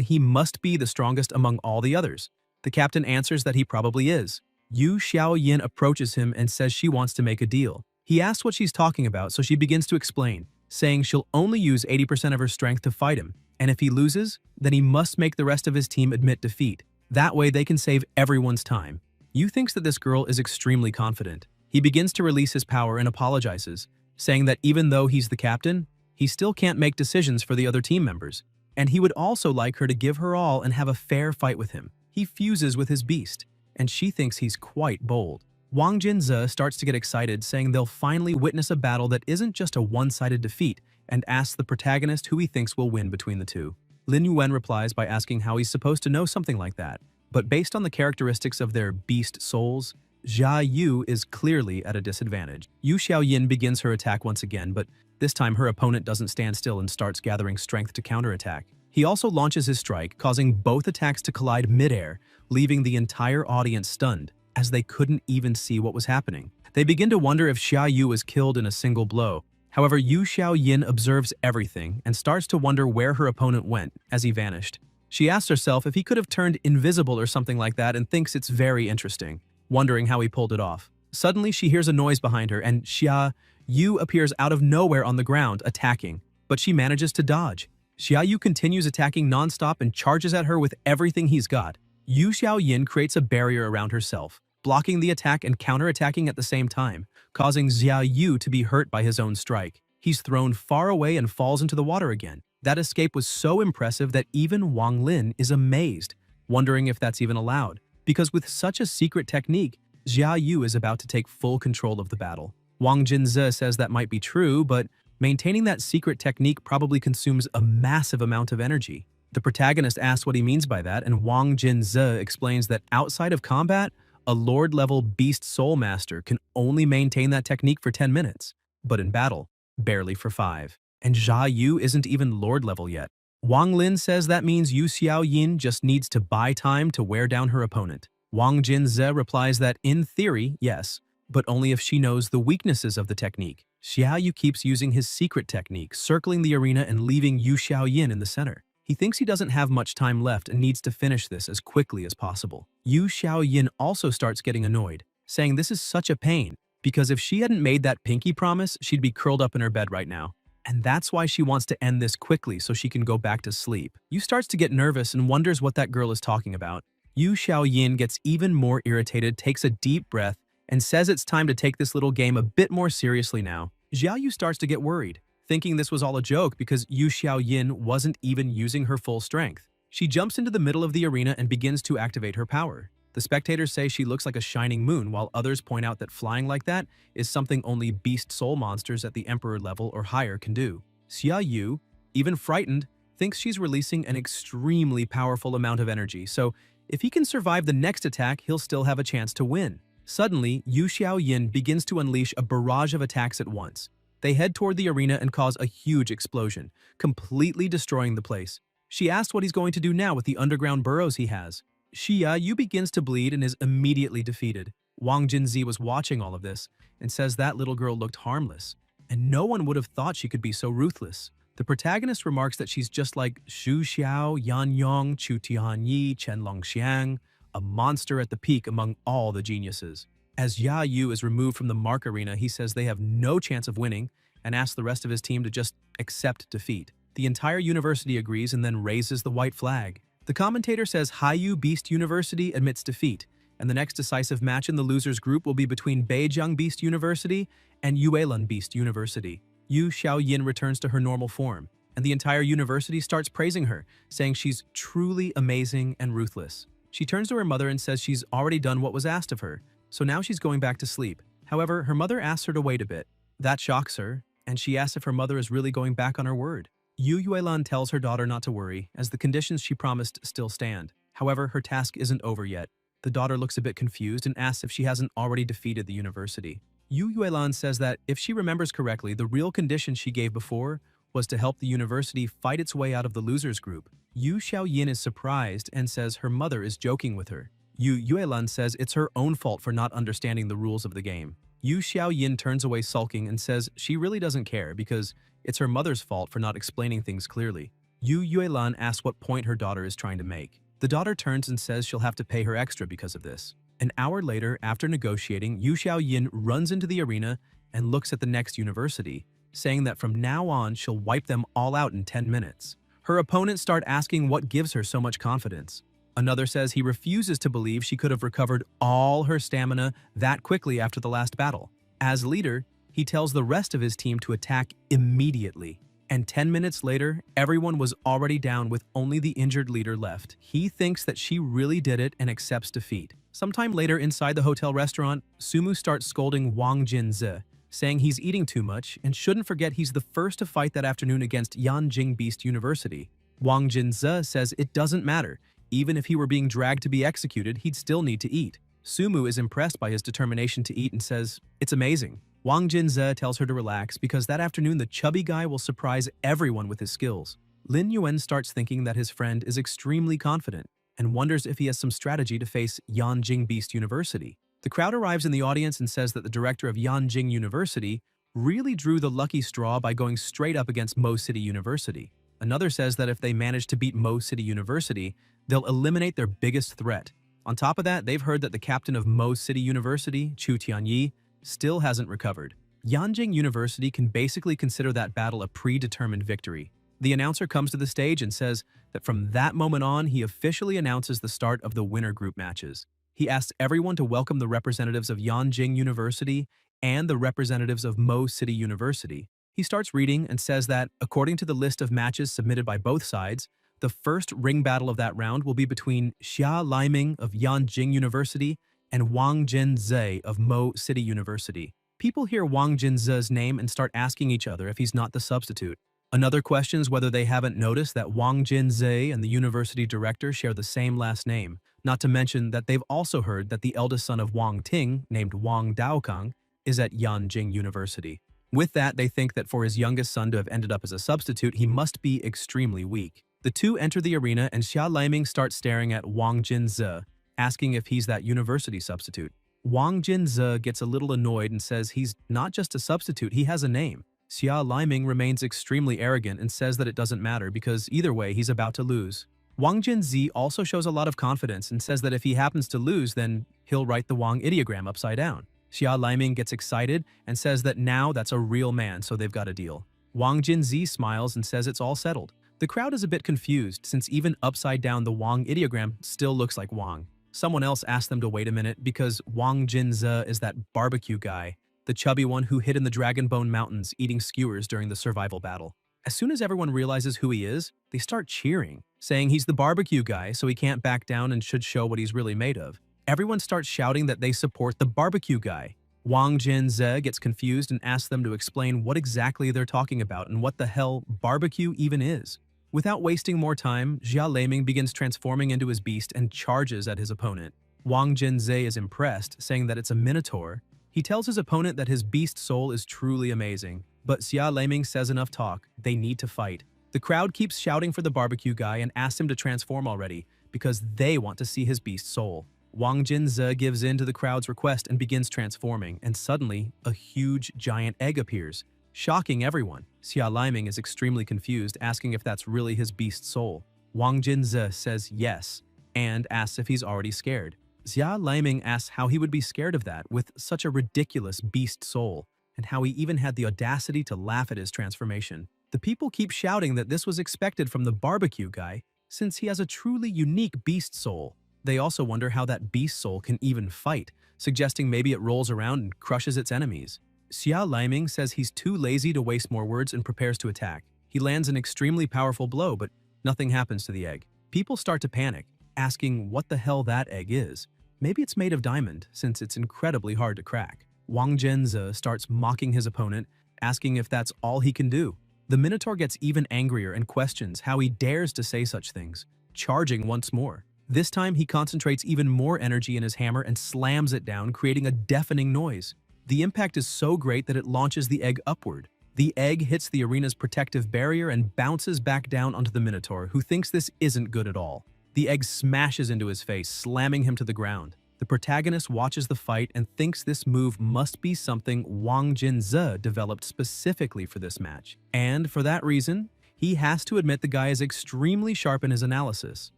he must be the strongest among all the others. The captain answers that he probably is. Yu Xiaoyin approaches him and says she wants to make a deal. He asks what she's talking about, so she begins to explain, saying she'll only use 80% of her strength to fight him, and if he loses, then he must make the rest of his team admit defeat. That way they can save everyone's time. Yu thinks that this girl is extremely confident. He begins to release his power and apologizes, saying that even though he's the captain, he still can't make decisions for the other team members, and he would also like her to give her all and have a fair fight with him. He fuses with his beast, and she thinks he's quite bold. Wang Jinze starts to get excited, saying they'll finally witness a battle that isn't just a one-sided defeat, and asks the protagonist who he thinks will win between the two. Lin Yuan replies by asking how he's supposed to know something like that, but based on the characteristics of their beast souls, Xia Yu is clearly at a disadvantage. Yu Xiaoyin begins her attack once again, but this time her opponent doesn't stand still and starts gathering strength to counterattack. He also launches his strike, causing both attacks to collide midair, leaving the entire audience stunned, as they couldn't even see what was happening. They begin to wonder if Xia Yu was killed in a single blow. However, Yu Xiaoyin observes everything and starts to wonder where her opponent went as he vanished. She asks herself if he could have turned invisible or something like that and thinks it's very interesting, wondering how he pulled it off. Suddenly, she hears a noise behind her and Xia Yu appears out of nowhere on the ground, attacking, but she manages to dodge. Xia Yu continues attacking non-stop and charges at her with everything he's got. Yu Xiaoyin creates a barrier around herself, blocking the attack and counterattacking at the same time, causing Xia Yu to be hurt by his own strike. He's thrown far away and falls into the water again. That escape was so impressive that even Wang Lin is amazed, wondering if that's even allowed. Because with such a secret technique, Jia Yu is about to take full control of the battle. Wang Jinze says that might be true, but maintaining that secret technique probably consumes a massive amount of energy. The protagonist asks what he means by that, and Wang Jinze explains that outside of combat, a Lord-level Beast Soul Master can only maintain that technique for 10 minutes, but in battle, barely for 5. And Jia Yu isn't even Lord-level yet. Wang Lin says that means Yu Xiaoyin just needs to buy time to wear down her opponent. Wang Jinze replies that in theory, yes, but only if she knows the weaknesses of the technique. Xiaoyu keeps using his secret technique, circling the arena and leaving Yu Xiaoyin in the center. He thinks he doesn't have much time left and needs to finish this as quickly as possible. Yu Xiaoyin also starts getting annoyed, saying this is such a pain, because if she hadn't made that pinky promise, she'd be curled up in her bed right now. And that's why she wants to end this quickly so she can go back to sleep. Yu starts to get nervous and wonders what that girl is talking about. Yu Xiaoyin gets even more irritated, takes a deep breath, and says it's time to take this little game a bit more seriously now. Xiaoyu starts to get worried, thinking this was all a joke because Yu Xiaoyin wasn't even using her full strength. She jumps into the middle of the arena and begins to activate her power. The spectators say she looks like a shining moon, while others point out that flying like that is something only beast soul monsters at the Emperor level or higher can do. Xiaoyu, even frightened, thinks she's releasing an extremely powerful amount of energy, so if he can survive the next attack, he'll still have a chance to win. Suddenly, Yu Xiaoyin begins to unleash a barrage of attacks at once. They head toward the arena and cause a huge explosion, completely destroying the place. She asks what he's going to do now with the underground burrows he has. Xia Yu begins to bleed and is immediately defeated. Wang Jinzi was watching all of this and says that little girl looked harmless, and no one would have thought she could be so ruthless. The protagonist remarks that she's just like Xu Xiao, Yan Yong, Chu Tianyi, Chen Longxiang, a monster at the peak among all the geniuses. As Jia Yu is removed from the Mark Arena, he says they have no chance of winning and asks the rest of his team to just accept defeat. The entire university agrees and then raises the white flag. The commentator says Haiyu Beast University admits defeat, and the next decisive match in the losers group will be between Beijiang Beast University and Yuelun Beast University. Yu Xiaoyin returns to her normal form, and the entire university starts praising her, saying she's truly amazing and ruthless. She turns to her mother and says she's already done what was asked of her, so now she's going back to sleep. However, her mother asks her to wait a bit. That shocks her, and she asks if her mother is really going back on her word. Yu Yuelan tells her daughter not to worry, as the conditions she promised still stand. However, her task isn't over yet. The daughter looks a bit confused and asks if she hasn't already defeated the university. Yu Yuelan says that if she remembers correctly, the real condition she gave before was to help the university fight its way out of the losers group. Yu Xiaoyin is surprised and says her mother is joking with her. Yu Yuelan says it's her own fault for not understanding the rules of the game. Yu Xiaoyin turns away sulking and says she really doesn't care because it's her mother's fault for not explaining things clearly. Yu Yuelan asks what point her daughter is trying to make. The daughter turns and says she'll have to pay her extra because of this. An hour later, after negotiating, Yu Xiaoyin runs into the arena and looks at the next university, saying that from now on she'll wipe them all out in 10 minutes. Her opponents start asking what gives her so much confidence. Another says he refuses to believe she could have recovered all her stamina that quickly after the last battle. As leader, he tells the rest of his team to attack immediately. And 10 minutes later, everyone was already down with only the injured leader left. He thinks that she really did it and accepts defeat. Sometime later inside the hotel restaurant, Sumu starts scolding Wang Jinze, saying he's eating too much and shouldn't forget he's the first to fight that afternoon against Yanjing Beast University. Wang Jinze says it doesn't matter. Even if he were being dragged to be executed, he'd still need to eat. Sumu is impressed by his determination to eat and says, "It's amazing." Wang Jinze tells her to relax because that afternoon the chubby guy will surprise everyone with his skills. Lin Yuan starts thinking that his friend is extremely confident and wonders if he has some strategy to face Yanjing Beast University. The crowd arrives in the audience and says that the director of Yanjing University really drew the lucky straw by going straight up against Mo City University. Another says that if they manage to beat Mo City University, they'll eliminate their biggest threat. On top of that, they've heard that the captain of Mo City University, Chu Tianyi, still hasn't recovered. Yanjing University can basically consider that battle a predetermined victory. The announcer comes to the stage and says that from that moment on, he officially announces the start of the winner group matches. He asks everyone to welcome the representatives of Yanjing University and the representatives of Mo City University. He starts reading and says that, according to the list of matches submitted by both sides, The first ring battle of that round will be between Xia Laiming of Yanjing University and Wang Jinze of Mo City University. People hear Wang Jinze's name and start asking each other if he's not the substitute. Another questions whether they haven't noticed that Wang Jinze and the university director share the same last name, not to mention that they've also heard that the eldest son of Wang Ting, named Wang Daokang, is at Yanjing University. With that, they think that for his youngest son to have ended up as a substitute, he must be extremely weak. The two enter the arena and Xia Laiming starts staring at Wang Jinze, asking if he's that university substitute. Wang Jinze gets a little annoyed and says he's not just a substitute, he has a name. Xia Laiming remains extremely arrogant and says that it doesn't matter because either way he's about to lose. Wang Jinzi also shows a lot of confidence and says that if he happens to lose, then he'll write the Wang ideogram upside down. Xia Laiming gets excited and says that now that's a real man, so they've got a deal. Wang Jinzi smiles and says it's all settled. The crowd is a bit confused since even upside down the Wang ideogram still looks like Wang. Someone else asked them to wait a minute because Wang Jinze is that barbecue guy, the chubby one who hid in the Dragonbone Mountains eating skewers during the survival battle. As soon as everyone realizes who he is, they start cheering, saying he's the barbecue guy so he can't back down and should show what he's really made of. Everyone starts shouting that they support the barbecue guy. Wang Jinze gets confused and asks them to explain what exactly they're talking about and what the hell barbecue even is. Without wasting more time, Xia Laiming begins transforming into his beast and charges at his opponent. Wang Jinze is impressed, saying that it's a minotaur. He tells his opponent that his beast soul is truly amazing, but Xia Laiming says enough talk, they need to fight. The crowd keeps shouting for the barbecue guy and asks him to transform already, because they want to see his beast soul. Wang Jinze gives in to the crowd's request and begins transforming, and suddenly, a huge giant egg appears, shocking everyone. Xia Laiming is extremely confused, asking if that's really his beast soul. Wang Jinze says yes, and asks if he's already scared. Xia Laiming asks how he would be scared of that with such a ridiculous beast soul, and how he even had the audacity to laugh at his transformation. The people keep shouting that this was expected from the barbecue guy, since he has a truly unique beast soul. They also wonder how that beast soul can even fight, suggesting maybe it rolls around and crushes its enemies. Xia Laiming says he's too lazy to waste more words and prepares to attack. He lands an extremely powerful blow, but nothing happens to the egg. People start to panic, asking what the hell that egg is. Maybe it's made of diamond, since it's incredibly hard to crack. Wang Jinze starts mocking his opponent, asking if that's all he can do. The Minotaur gets even angrier and questions how he dares to say such things, charging once more. This time, he concentrates even more energy in his hammer and slams it down, creating a deafening noise. The impact is so great that it launches the egg upward. The egg hits the arena's protective barrier and bounces back down onto the Minotaur, who thinks this isn't good at all. The egg smashes into his face, slamming him to the ground. The protagonist watches the fight and thinks this move must be something Wang Jinze developed specifically for this match. And for that reason, he has to admit the guy is extremely sharp in his analysis.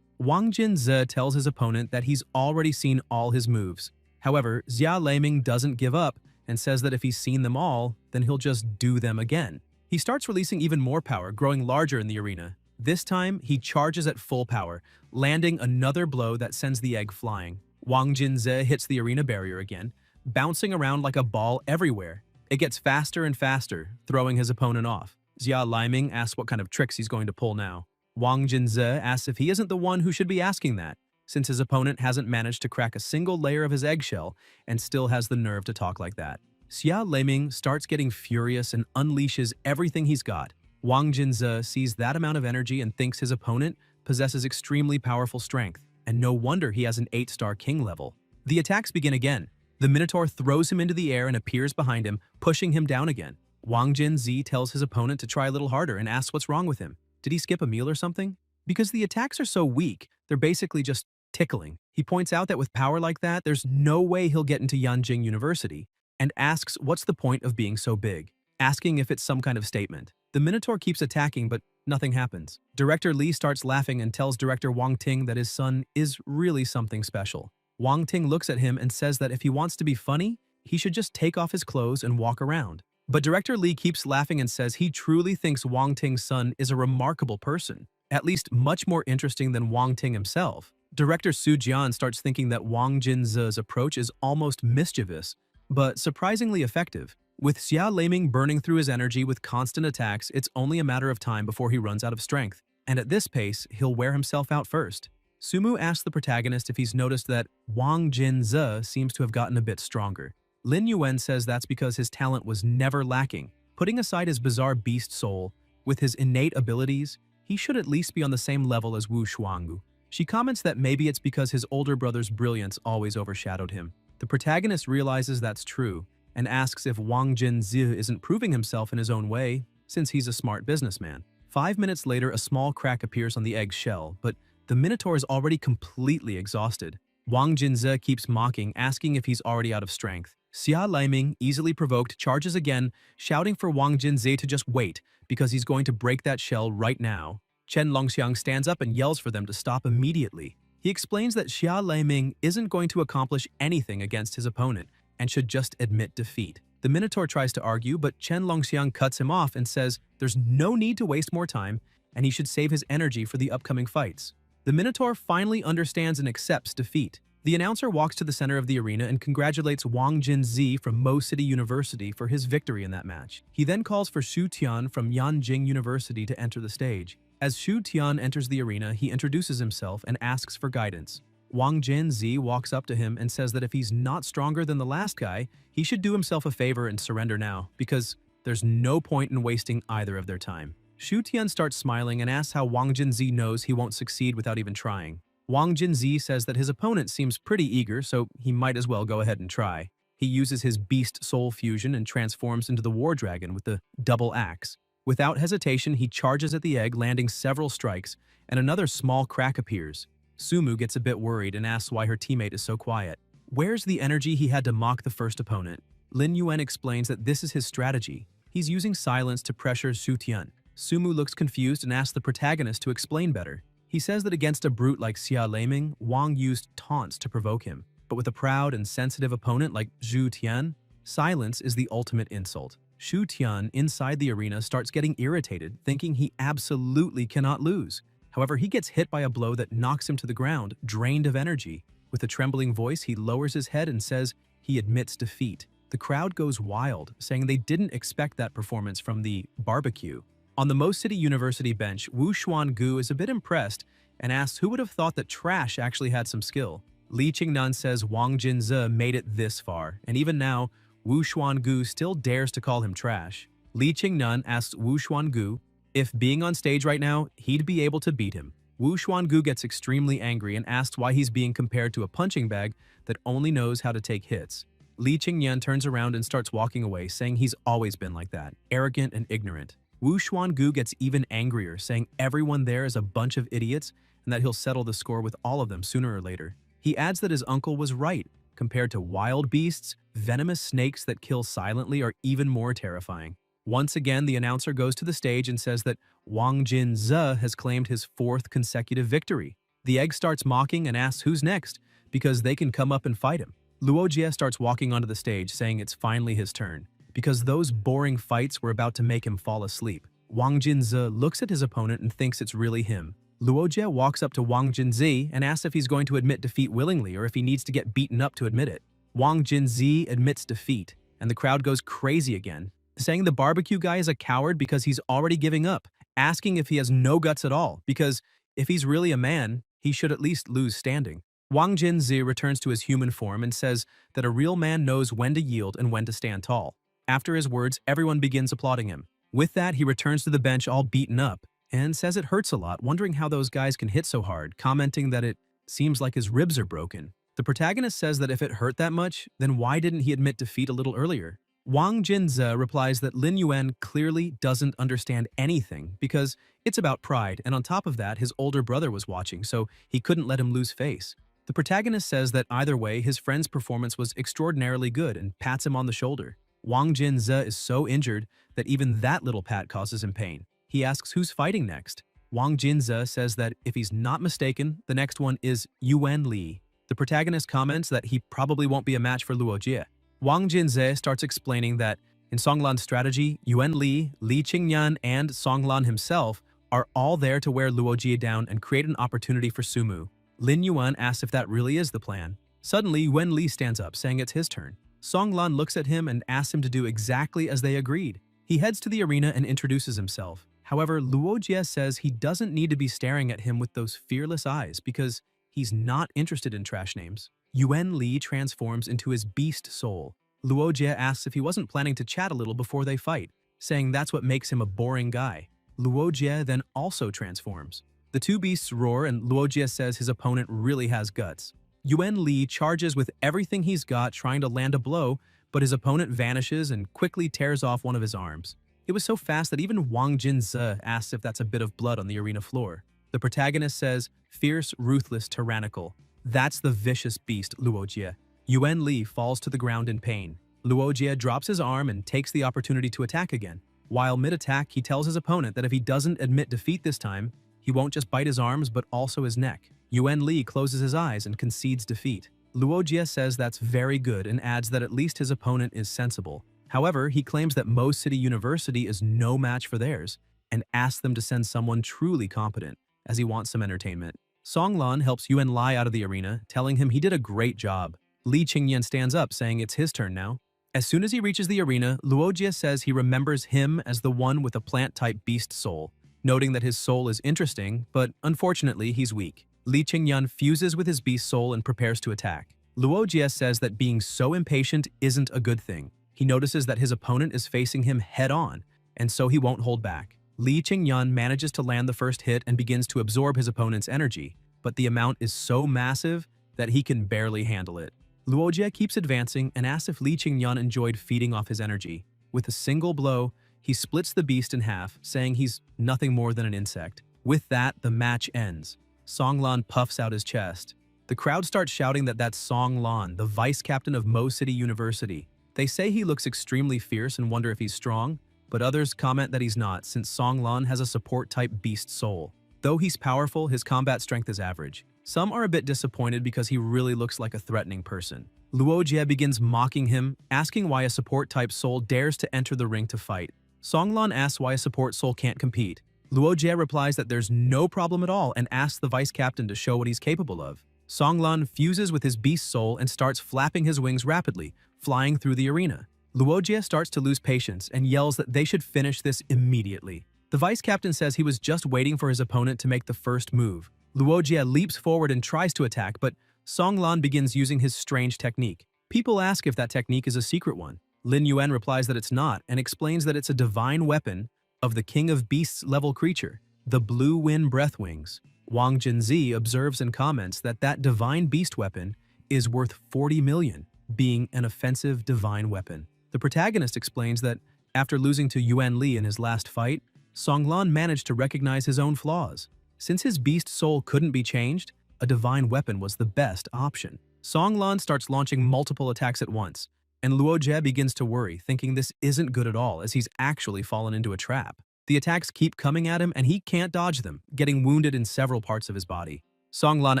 Wang Jinze tells his opponent that he's already seen all his moves. However, Xia Laiming doesn't give up and says that if he's seen them all, then he'll just do them again. He starts releasing even more power, growing larger in the arena. This time, he charges at full power, landing another blow that sends the egg flying. Wang Jinze hits the arena barrier again, bouncing around like a ball everywhere. It gets faster and faster, throwing his opponent off. Xia Laiming asks what kind of tricks he's going to pull now. Wang Jinze asks if he isn't the one who should be asking that, since his opponent hasn't managed to crack a single layer of his eggshell and still has the nerve to talk like that. Xia Laiming starts getting furious and unleashes everything he's got. Wang Jinze sees that amount of energy and thinks his opponent possesses extremely powerful strength, and no wonder he has an 8-star king level. The attacks begin again. The Minotaur throws him into the air and appears behind him, pushing him down again. Wang Jinze tells his opponent to try a little harder and asks what's wrong with him. Did he skip a meal or something? Because the attacks are so weak, they're basically just tickling. He points out that with power like that, there's no way he'll get into Yanjing University, and asks what's the point of being so big, asking if it's some kind of statement. The Minotaur keeps attacking, but nothing happens. Director Li starts laughing and tells Director Wang Ting that his son is really something special. Wang Ting looks at him and says that if he wants to be funny, he should just take off his clothes and walk around. But Director Li keeps laughing and says he truly thinks Wang Ting's son is a remarkable person, at least much more interesting than Wang Ting himself. Director Su Jian starts thinking that Wang Jinze's approach is almost mischievous, but surprisingly effective. With Xia Laiming burning through his energy with constant attacks, it's only a matter of time before he runs out of strength. and at this pace, he'll wear himself out first. Sumu asks the protagonist if he's noticed that Wang Jinze seems to have gotten a bit stronger. Lin Yuan says that's because his talent was never lacking. Putting aside his bizarre beast soul, with his innate abilities, he should at least be on the same level as Wu Shuanggu. She comments that maybe it's because his older brother's brilliance always overshadowed him. The protagonist realizes that's true and asks if Wang Jinzi isn't proving himself in his own way, since he's a smart businessman. 5 minutes later, a small crack appears on the egg's shell, but the Minotaur is already completely exhausted. Wang Jinze keeps mocking, asking if he's already out of strength. Xia Laiming, easily provoked, charges again, shouting for Wang Jinze to just wait, because he's going to break that shell right now. Chen Longxiang stands up and yells for them to stop immediately. He explains that Xia Laiming isn't going to accomplish anything against his opponent, and should just admit defeat. The Minotaur tries to argue, but Chen Longxiang cuts him off and says there's no need to waste more time, and he should save his energy for the upcoming fights. The Minotaur finally understands and accepts defeat. The announcer walks to the center of the arena and congratulates Wang Jinzi from Mo City University for his victory in that match. He then calls for Xu Tian from Yanjing University to enter the stage. As Xu Tian enters the arena, he introduces himself and asks for guidance. Wang Jinzi walks up to him and says that if he's not stronger than the last guy, he should do himself a favor and surrender now, because there's no point in wasting either of their time. Xu Tian starts smiling and asks how Wang Jinzi knows he won't succeed without even trying. Wang Jinzi says that his opponent seems pretty eager, so he might as well go ahead and try. He uses his beast soul fusion and transforms into the war dragon with the double axe. Without hesitation, he charges at the egg, landing several strikes, and another small crack appears. Sumu gets a bit worried and asks why her teammate is so quiet. Where's the energy he had to mock the first opponent? Lin Yuan explains that this is his strategy. He's using silence to pressure Xu Tian. Sumu looks confused and asks the protagonist to explain better. He says that against a brute like Xia Laiming, Wang used taunts to provoke him. But with a proud and sensitive opponent like Xu Tian, silence is the ultimate insult. Xu Tian, inside the arena, starts getting irritated, thinking he absolutely cannot lose. However, he gets hit by a blow that knocks him to the ground, drained of energy. With a trembling voice, he lowers his head and says he admits defeat. The crowd goes wild, saying they didn't expect that performance from the barbecue. On the Mo City University bench, Wu Xuangu is a bit impressed and asks who would have thought that Trash actually had some skill. Li Qingnan says Wang Jinze made it this far, and even now, Wu Xuangu still dares to call him Trash. Li Qingnan asks Wu Xuangu if being on stage right now, he'd be able to beat him. Wu Xuangu gets extremely angry and asks why he's being compared to a punching bag that only knows how to take hits. Li Qingyan turns around and starts walking away, saying he's always been like that, arrogant and ignorant. Wu Xuangu gets even angrier, saying everyone there is a bunch of idiots and that he'll settle the score with all of them sooner or later. He adds that his uncle was right. Compared to wild beasts, venomous snakes that kill silently are even more terrifying. Once again, the announcer goes to the stage and says that Wang Jinze has claimed his 4th consecutive victory. The egg starts mocking and asks who's next, because they can come up and fight him. Luo Jie starts walking onto the stage, saying it's finally his turn, because those boring fights were about to make him fall asleep. Wang Jinze looks at his opponent and thinks it's really him. Luo Jie walks up to Wang Jinzi and asks if he's going to admit defeat willingly or if he needs to get beaten up to admit it. Wang Jinzi admits defeat, and the crowd goes crazy again, saying the barbecue guy is a coward because he's already giving up, asking if he has no guts at all, because if he's really a man, he should at least lose standing. Wang Jinzi returns to his human form and says that a real man knows when to yield and when to stand tall. After his words, everyone begins applauding him. With that, he returns to the bench all beaten up and says it hurts a lot, wondering how those guys can hit so hard, commenting that it seems like his ribs are broken. The protagonist says that if it hurt that much, then why didn't he admit defeat a little earlier? Wang Jinze replies that Lin Yuan clearly doesn't understand anything because it's about pride, and on top of that, his older brother was watching, so he couldn't let him lose face. The protagonist says that either way, his friend's performance was extraordinarily good and pats him on the shoulder. Wang Jinze is so injured that even that little pat causes him pain. He asks who's fighting next. Wang Jinze says that if he's not mistaken, the next one is Yuan Li. The protagonist comments that he probably won't be a match for Luo Jie. Wang Jinze starts explaining that in Songlan's strategy, Yuan Li, Li Qingyan, and Songlan himself are all there to wear Luo Jie down and create an opportunity for Sumu. Lin Yuan asks if that really is the plan. Suddenly, Yuan Li stands up, saying it's his turn. Songlan looks at him and asks him to do exactly as they agreed. He heads to the arena and introduces himself. However, Luo Jie says he doesn't need to be staring at him with those fearless eyes because he's not interested in trash names. Yuan Li transforms into his beast soul. Luo Jie asks if he wasn't planning to chat a little before they fight, saying that's what makes him a boring guy. Luo Jie then also transforms. The two beasts roar and Luo Jie says his opponent really has guts. Yuan Li charges with everything he's got trying to land a blow, but his opponent vanishes and quickly tears off one of his arms. It was so fast that even Wang Jinze asks if that's a bit of blood on the arena floor. The protagonist says, "Fierce, ruthless, tyrannical. That's the vicious beast, Luo Jie." Yuan Li falls to the ground in pain. Luo Jie drops his arm and takes the opportunity to attack again. While mid-attack, he tells his opponent that if he doesn't admit defeat this time, he won't just bite his arms but also his neck. Yuan Li closes his eyes and concedes defeat. Luo Jie says that's very good and adds that at least his opponent is sensible. However, he claims that Mo City University is no match for theirs and asks them to send someone truly competent, as he wants some entertainment. Song Lan helps Yuan Li out of the arena, telling him he did a great job. Li Qingyan stands up, saying it's his turn now. As soon as he reaches the arena, Luo Jie says he remembers him as the one with a plant-type beast soul, noting that his soul is interesting, but unfortunately he's weak. Li Qingyan fuses with his beast soul and prepares to attack. Luo Jie says that being so impatient isn't a good thing. He notices that his opponent is facing him head-on, and so he won't hold back. Li Qingyan manages to land the first hit and begins to absorb his opponent's energy, but the amount is so massive that he can barely handle it. Luo Jie keeps advancing and asks if Li Qingyan enjoyed feeding off his energy. With a single blow, he splits the beast in half, saying he's nothing more than an insect. With that, the match ends. Song Lan puffs out his chest. The crowd starts shouting that that's Song Lan, the vice captain of Mo City University. They say he looks extremely fierce and wonder if he's strong, but others comment that he's not, since Song Lan has a support-type beast soul. Though he's powerful, his combat strength is average. Some are a bit disappointed because he really looks like a threatening person. Luo Jie begins mocking him, asking why a support-type soul dares to enter the ring to fight. Song Lan asks why a support soul can't compete. Luo Jie replies that there's no problem at all and asks the vice captain to show what he's capable of. Song Lan fuses with his beast soul and starts flapping his wings rapidly, flying through the arena. Luo Jie starts to lose patience and yells that they should finish this immediately. The vice captain says he was just waiting for his opponent to make the first move. Luo Jie leaps forward and tries to attack, but Song Lan begins using his strange technique. People ask if that technique is a secret one. Lin Yuan replies that it's not and explains that it's a divine weapon of the King of Beasts level creature, the Blue Wind Breath Wings. Wang Jinzi observes and comments that that divine beast weapon is worth 40 million, being an offensive divine weapon. The protagonist explains that after losing to Yuan Li in his last fight, Song Lan managed to recognize his own flaws. Since his beast soul couldn't be changed, a divine weapon was the best option. Song Lan starts launching multiple attacks at once, and Luo Jie begins to worry, thinking this isn't good at all as he's actually fallen into a trap. The attacks keep coming at him and he can't dodge them, getting wounded in several parts of his body. Song Lan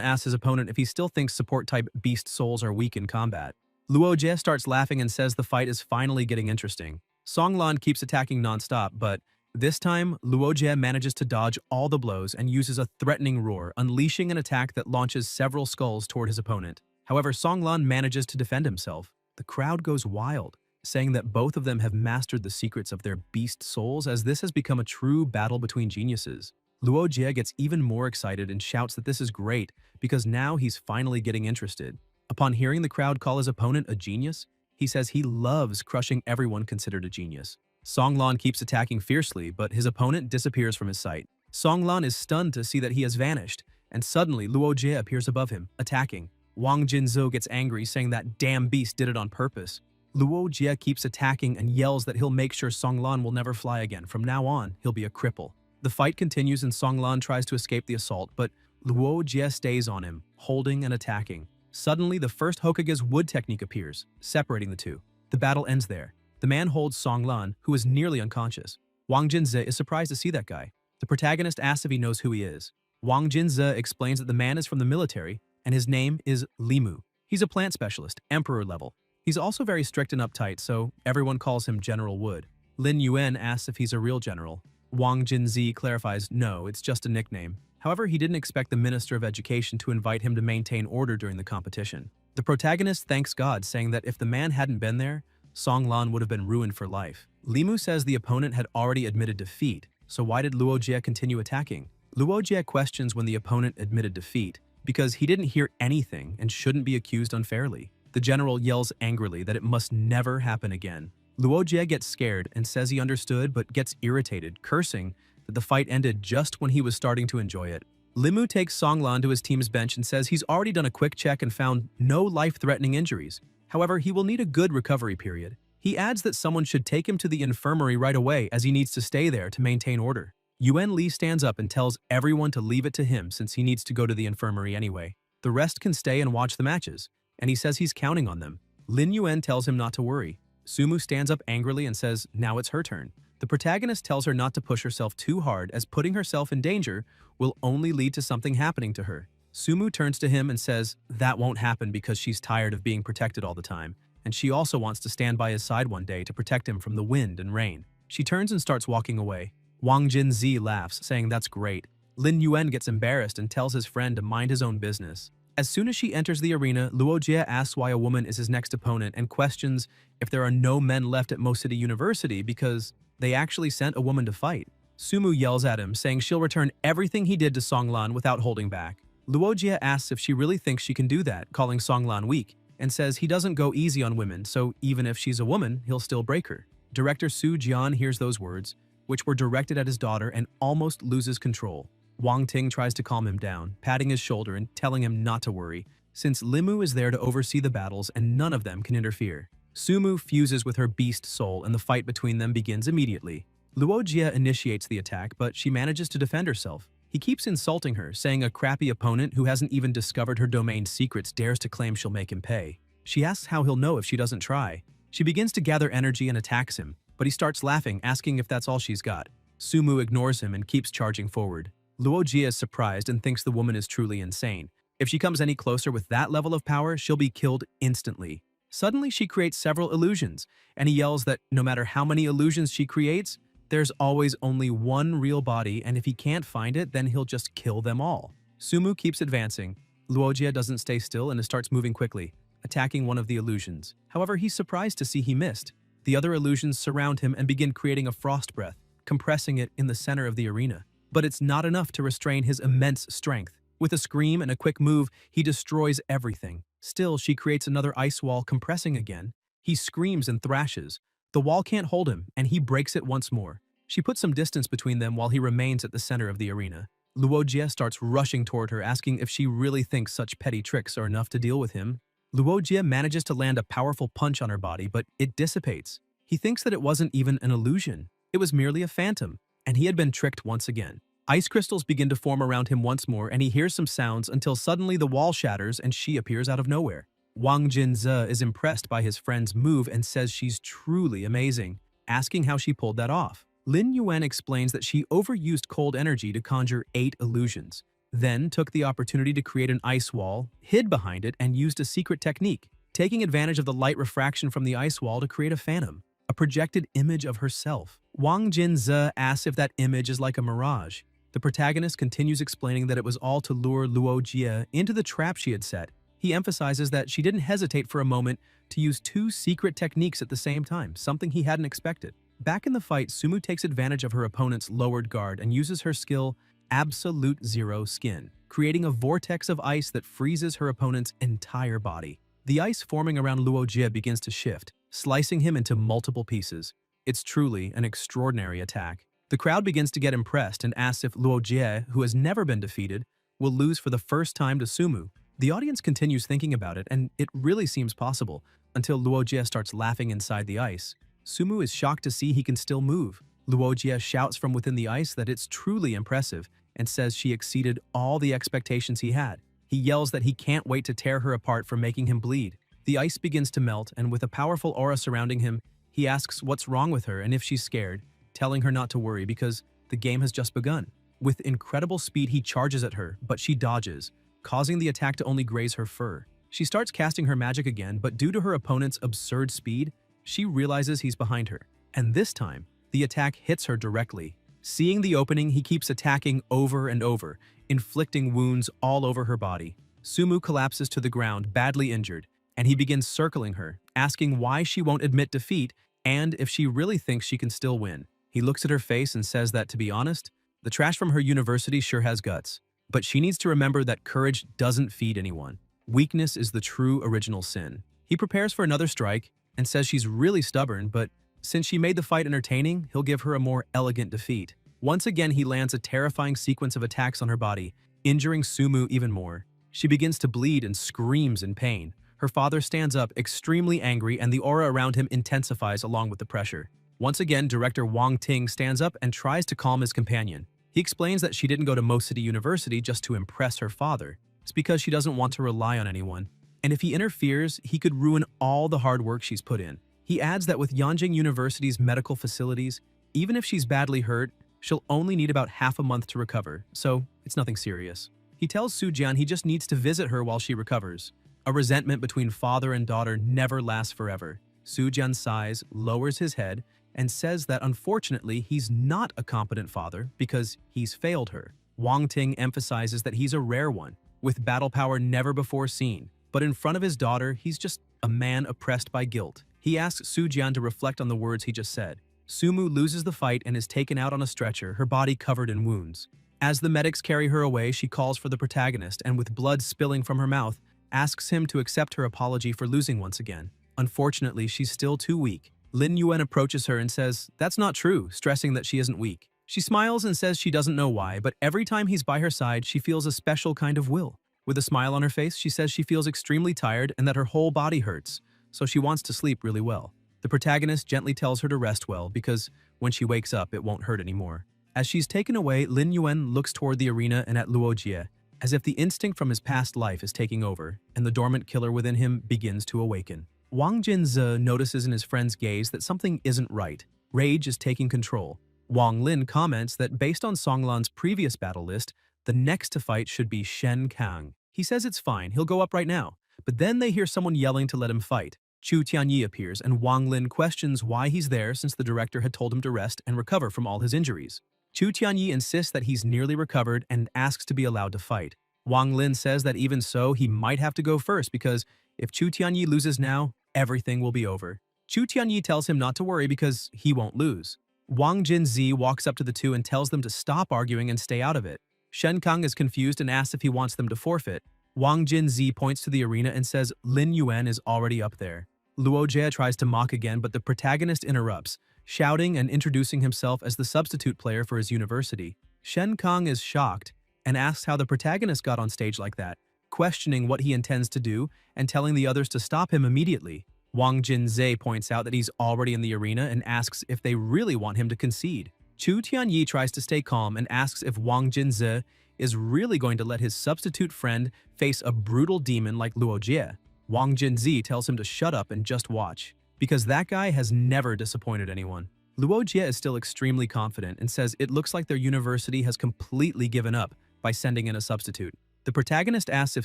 asks his opponent if he still thinks support-type beast souls are weak in combat. Luo Jie starts laughing and says the fight is finally getting interesting. Song Lan keeps attacking non-stop, but this time, Luo Jie manages to dodge all the blows and uses a threatening roar, unleashing an attack that launches several skulls toward his opponent. However, Song Lan manages to defend himself. The crowd goes wild, saying that both of them have mastered the secrets of their beast souls as this has become a true battle between geniuses. Luo Jie gets even more excited and shouts that this is great because now he's finally getting interested. Upon hearing the crowd call his opponent a genius, he says he loves crushing everyone considered a genius. Song Lan keeps attacking fiercely, but his opponent disappears from his sight. Song Lan is stunned to see that he has vanished, and suddenly Luo Jie appears above him, attacking. Wang Jinzhou gets angry, saying that damn beast did it on purpose. Luo Jie keeps attacking and yells that he'll make sure Song Lan will never fly again. From now on, he'll be a cripple. The fight continues and Song Lan tries to escape the assault, but Luo Jie stays on him, holding and attacking. Suddenly, the first Hokage's wood technique appears, separating the two. The battle ends there. The man holds Song Lan, who is nearly unconscious. Wang Jinze is surprised to see that guy. The protagonist asks if he knows who he is. Wang Jinze explains that the man is from the military, and his name is Limu. He's a plant specialist, emperor level. He's also very strict and uptight, so everyone calls him General Wood. Lin Yuan asks if he's a real general. Wang Jinzi clarifies no, it's just a nickname. However, he didn't expect the Minister of Education to invite him to maintain order during the competition. The protagonist thanks God, saying that if the man hadn't been there, Song Lan would have been ruined for life. Limu says the opponent had already admitted defeat, so why did Luo Jie continue attacking? Luo Jie questions when the opponent admitted defeat, because he didn't hear anything and shouldn't be accused unfairly. The general yells angrily that it must never happen again. Luo Jie gets scared and says he understood but gets irritated, cursing that the fight ended just when he was starting to enjoy it. Limu takes Songlan to his team's bench and says he's already done a quick check and found no life-threatening injuries. However, he will need a good recovery period. He adds that someone should take him to the infirmary right away as he needs to stay there to maintain order. Yuan Li stands up and tells everyone to leave it to him since he needs to go to the infirmary anyway. The rest can stay and watch the matches, and he says he's counting on them. Lin Yuan tells him not to worry. Sumu stands up angrily and says now it's her turn. The protagonist tells her not to push herself too hard as putting herself in danger will only lead to something happening to her. Sumu turns to him and says that won't happen because she's tired of being protected all the time, and she also wants to stand by his side one day to protect him from the wind and rain. She turns and starts walking away. Wang Jinzi laughs, saying that's great. Lin Yuan gets embarrassed and tells his friend to mind his own business. As soon as she enters the arena, Luo Jie asks why a woman is his next opponent and questions if there are no men left at Mo City University because they actually sent a woman to fight. Sumu yells at him, saying she'll return everything he did to Songlan without holding back. Luo Jie asks if she really thinks she can do that, calling Songlan weak, and says he doesn't go easy on women, so even if she's a woman, he'll still break her. Director Su Jian hears those words, which were directed at his daughter, and almost loses control. Wang Ting tries to calm him down, patting his shoulder and telling him not to worry, since Limu is there to oversee the battles and none of them can interfere. Sumu fuses with her beast soul and the fight between them begins immediately. Luo Jie initiates the attack, but she manages to defend herself. He keeps insulting her, saying a crappy opponent who hasn't even discovered her domain's secrets dares to claim she'll make him pay. She asks how he'll know if she doesn't try. She begins to gather energy and attacks him, but he starts laughing, asking if that's all she's got. Sumu ignores him and keeps charging forward. Luo Jie is surprised and thinks the woman is truly insane. If she comes any closer with that level of power, she'll be killed instantly. Suddenly, she creates several illusions, and he yells that no matter how many illusions she creates, there's always only one real body, and if he can't find it, then he'll just kill them all. Sumu keeps advancing. Luo Jie doesn't stay still and starts moving quickly, attacking one of the illusions. However, he's surprised to see he missed. The other illusions surround him and begin creating a frost breath, compressing it in the center of the arena. But it's not enough to restrain his immense strength. With a scream and a quick move, he destroys everything. Still, she creates another ice wall, compressing again. He screams and thrashes. The wall can't hold him, and he breaks it once more. She puts some distance between them while he remains at the center of the arena. Luo Jie starts rushing toward her, asking if she really thinks such petty tricks are enough to deal with him. Luo Jie manages to land a powerful punch on her body, but it dissipates. He thinks that it wasn't even an illusion. It was merely a phantom, and he had been tricked once again. Ice crystals begin to form around him once more, and he hears some sounds until suddenly the wall shatters and she appears out of nowhere. Wang Jinze is impressed by his friend's move and says she's truly amazing, asking how she pulled that off. Lin Yuan explains that she overused cold energy to conjure 8 illusions, then took the opportunity to create an ice wall, hid behind it, and used a secret technique, taking advantage of the light refraction from the ice wall to create a phantom, a projected image of herself. Wang Jinze asks if that image is like a mirage. The protagonist continues explaining that it was all to lure Luo Jie into the trap she had set. He emphasizes that she didn't hesitate for a moment to use 2 secret techniques at the same time, something he hadn't expected. Back in the fight, Sumu takes advantage of her opponent's lowered guard and uses her skill Absolute Zero Skin, creating a vortex of ice that freezes her opponent's entire body. The ice forming around Luo Jie begins to shift, slicing him into multiple pieces. It's truly an extraordinary attack. The crowd begins to get impressed and asks if Luo Jie, who has never been defeated, will lose for the first time to Sumu. The audience continues thinking about it, and it really seems possible, until Luo Jie starts laughing inside the ice. Sumu is shocked to see he can still move. Luo Jie shouts from within the ice that it's truly impressive, and says she exceeded all the expectations he had. He yells that he can't wait to tear her apart for making him bleed. The ice begins to melt, and with a powerful aura surrounding him, he asks what's wrong with her and if she's scared, telling her not to worry because the game has just begun. With incredible speed, he charges at her, but she dodges, causing the attack to only graze her fur. She starts casting her magic again, but due to her opponent's absurd speed, she realizes he's behind her. And this time, the attack hits her directly. Seeing the opening, he keeps attacking over and over, inflicting wounds all over her body. Sumu collapses to the ground, badly injured, and he begins circling her, asking why she won't admit defeat and if she really thinks she can still win. He looks at her face and says that, to be honest, the trash from her university sure has guts. But she needs to remember that courage doesn't feed anyone. Weakness is the true original sin. He prepares for another strike and says she's really stubborn, but since she made the fight entertaining, he'll give her a more elegant defeat. Once again, he lands a terrifying sequence of attacks on her body, injuring Sumu even more. She begins to bleed and screams in pain. Her father stands up, extremely angry, and the aura around him intensifies along with the pressure. Once again, director Wang Ting stands up and tries to calm his companion. He explains that she didn't go to Mo City University just to impress her father. It's because she doesn't want to rely on anyone. And if he interferes, he could ruin all the hard work she's put in. He adds that with Yanjing University's medical facilities, even if she's badly hurt, she'll only need about half a month to recover, so it's nothing serious. He tells Sujian he just needs to visit her while she recovers. A resentment between father and daughter never lasts forever. Sujian sighs, lowers his head, and says that unfortunately he's not a competent father because he's failed her. Wang Ting emphasizes that he's a rare one, with battle power never before seen. But in front of his daughter, he's just a man oppressed by guilt. He asks Sujian to reflect on the words he just said. Sumu loses the fight and is taken out on a stretcher, her body covered in wounds. As the medics carry her away, she calls for the protagonist and, with blood spilling from her mouth, asks him to accept her apology for losing once again. Unfortunately, she's still too weak. Lin Yuan approaches her and says, "That's not true," stressing that she isn't weak. She smiles and says she doesn't know why, but every time he's by her side, she feels a special kind of will. With a smile on her face, she says she feels extremely tired and that her whole body hurts, so she wants to sleep really well. The protagonist gently tells her to rest well because when she wakes up, it won't hurt anymore. As she's taken away, Lin Yuan looks toward the arena and at Luo Jie, as if the instinct from his past life is taking over, and the dormant killer within him begins to awaken. Wang Jinze notices in his friend's gaze that something isn't right. Rage is taking control. Wang Lin comments that based on Songlan's previous battle list, the next to fight should be Shen Kang. He says it's fine, he'll go up right now. But then they hear someone yelling to let him fight. Chu Tianyi appears, and Wang Lin questions why he's there since the director had told him to rest and recover from all his injuries. Chu Tianyi insists that he's nearly recovered and asks to be allowed to fight. Wang Lin says that even so, he might have to go first because if Chu Tianyi loses now, everything will be over. Chu Tianyi tells him not to worry because he won't lose. Wang Jinzi walks up to the two and tells them to stop arguing and stay out of it. Shen Kang is confused and asks if he wants them to forfeit. Wang Jinzi points to the arena and says Lin Yuan is already up there. Luo Jie tries to mock again, but the protagonist interrupts, shouting and introducing himself as the substitute player for his university. Shen Kang is shocked and asks how the protagonist got on stage like that, questioning what he intends to do and telling the others to stop him immediately. Wang Jinze points out that he's already in the arena and asks if they really want him to concede. Chu Tianyi tries to stay calm and asks if Wang Jinze is really going to let his substitute friend face a brutal demon like Luo Jie. Wang Jinzi tells him to shut up and just watch, because that guy has never disappointed anyone. Luo Jie is still extremely confident and says it looks like their university has completely given up by sending in a substitute. The protagonist asks if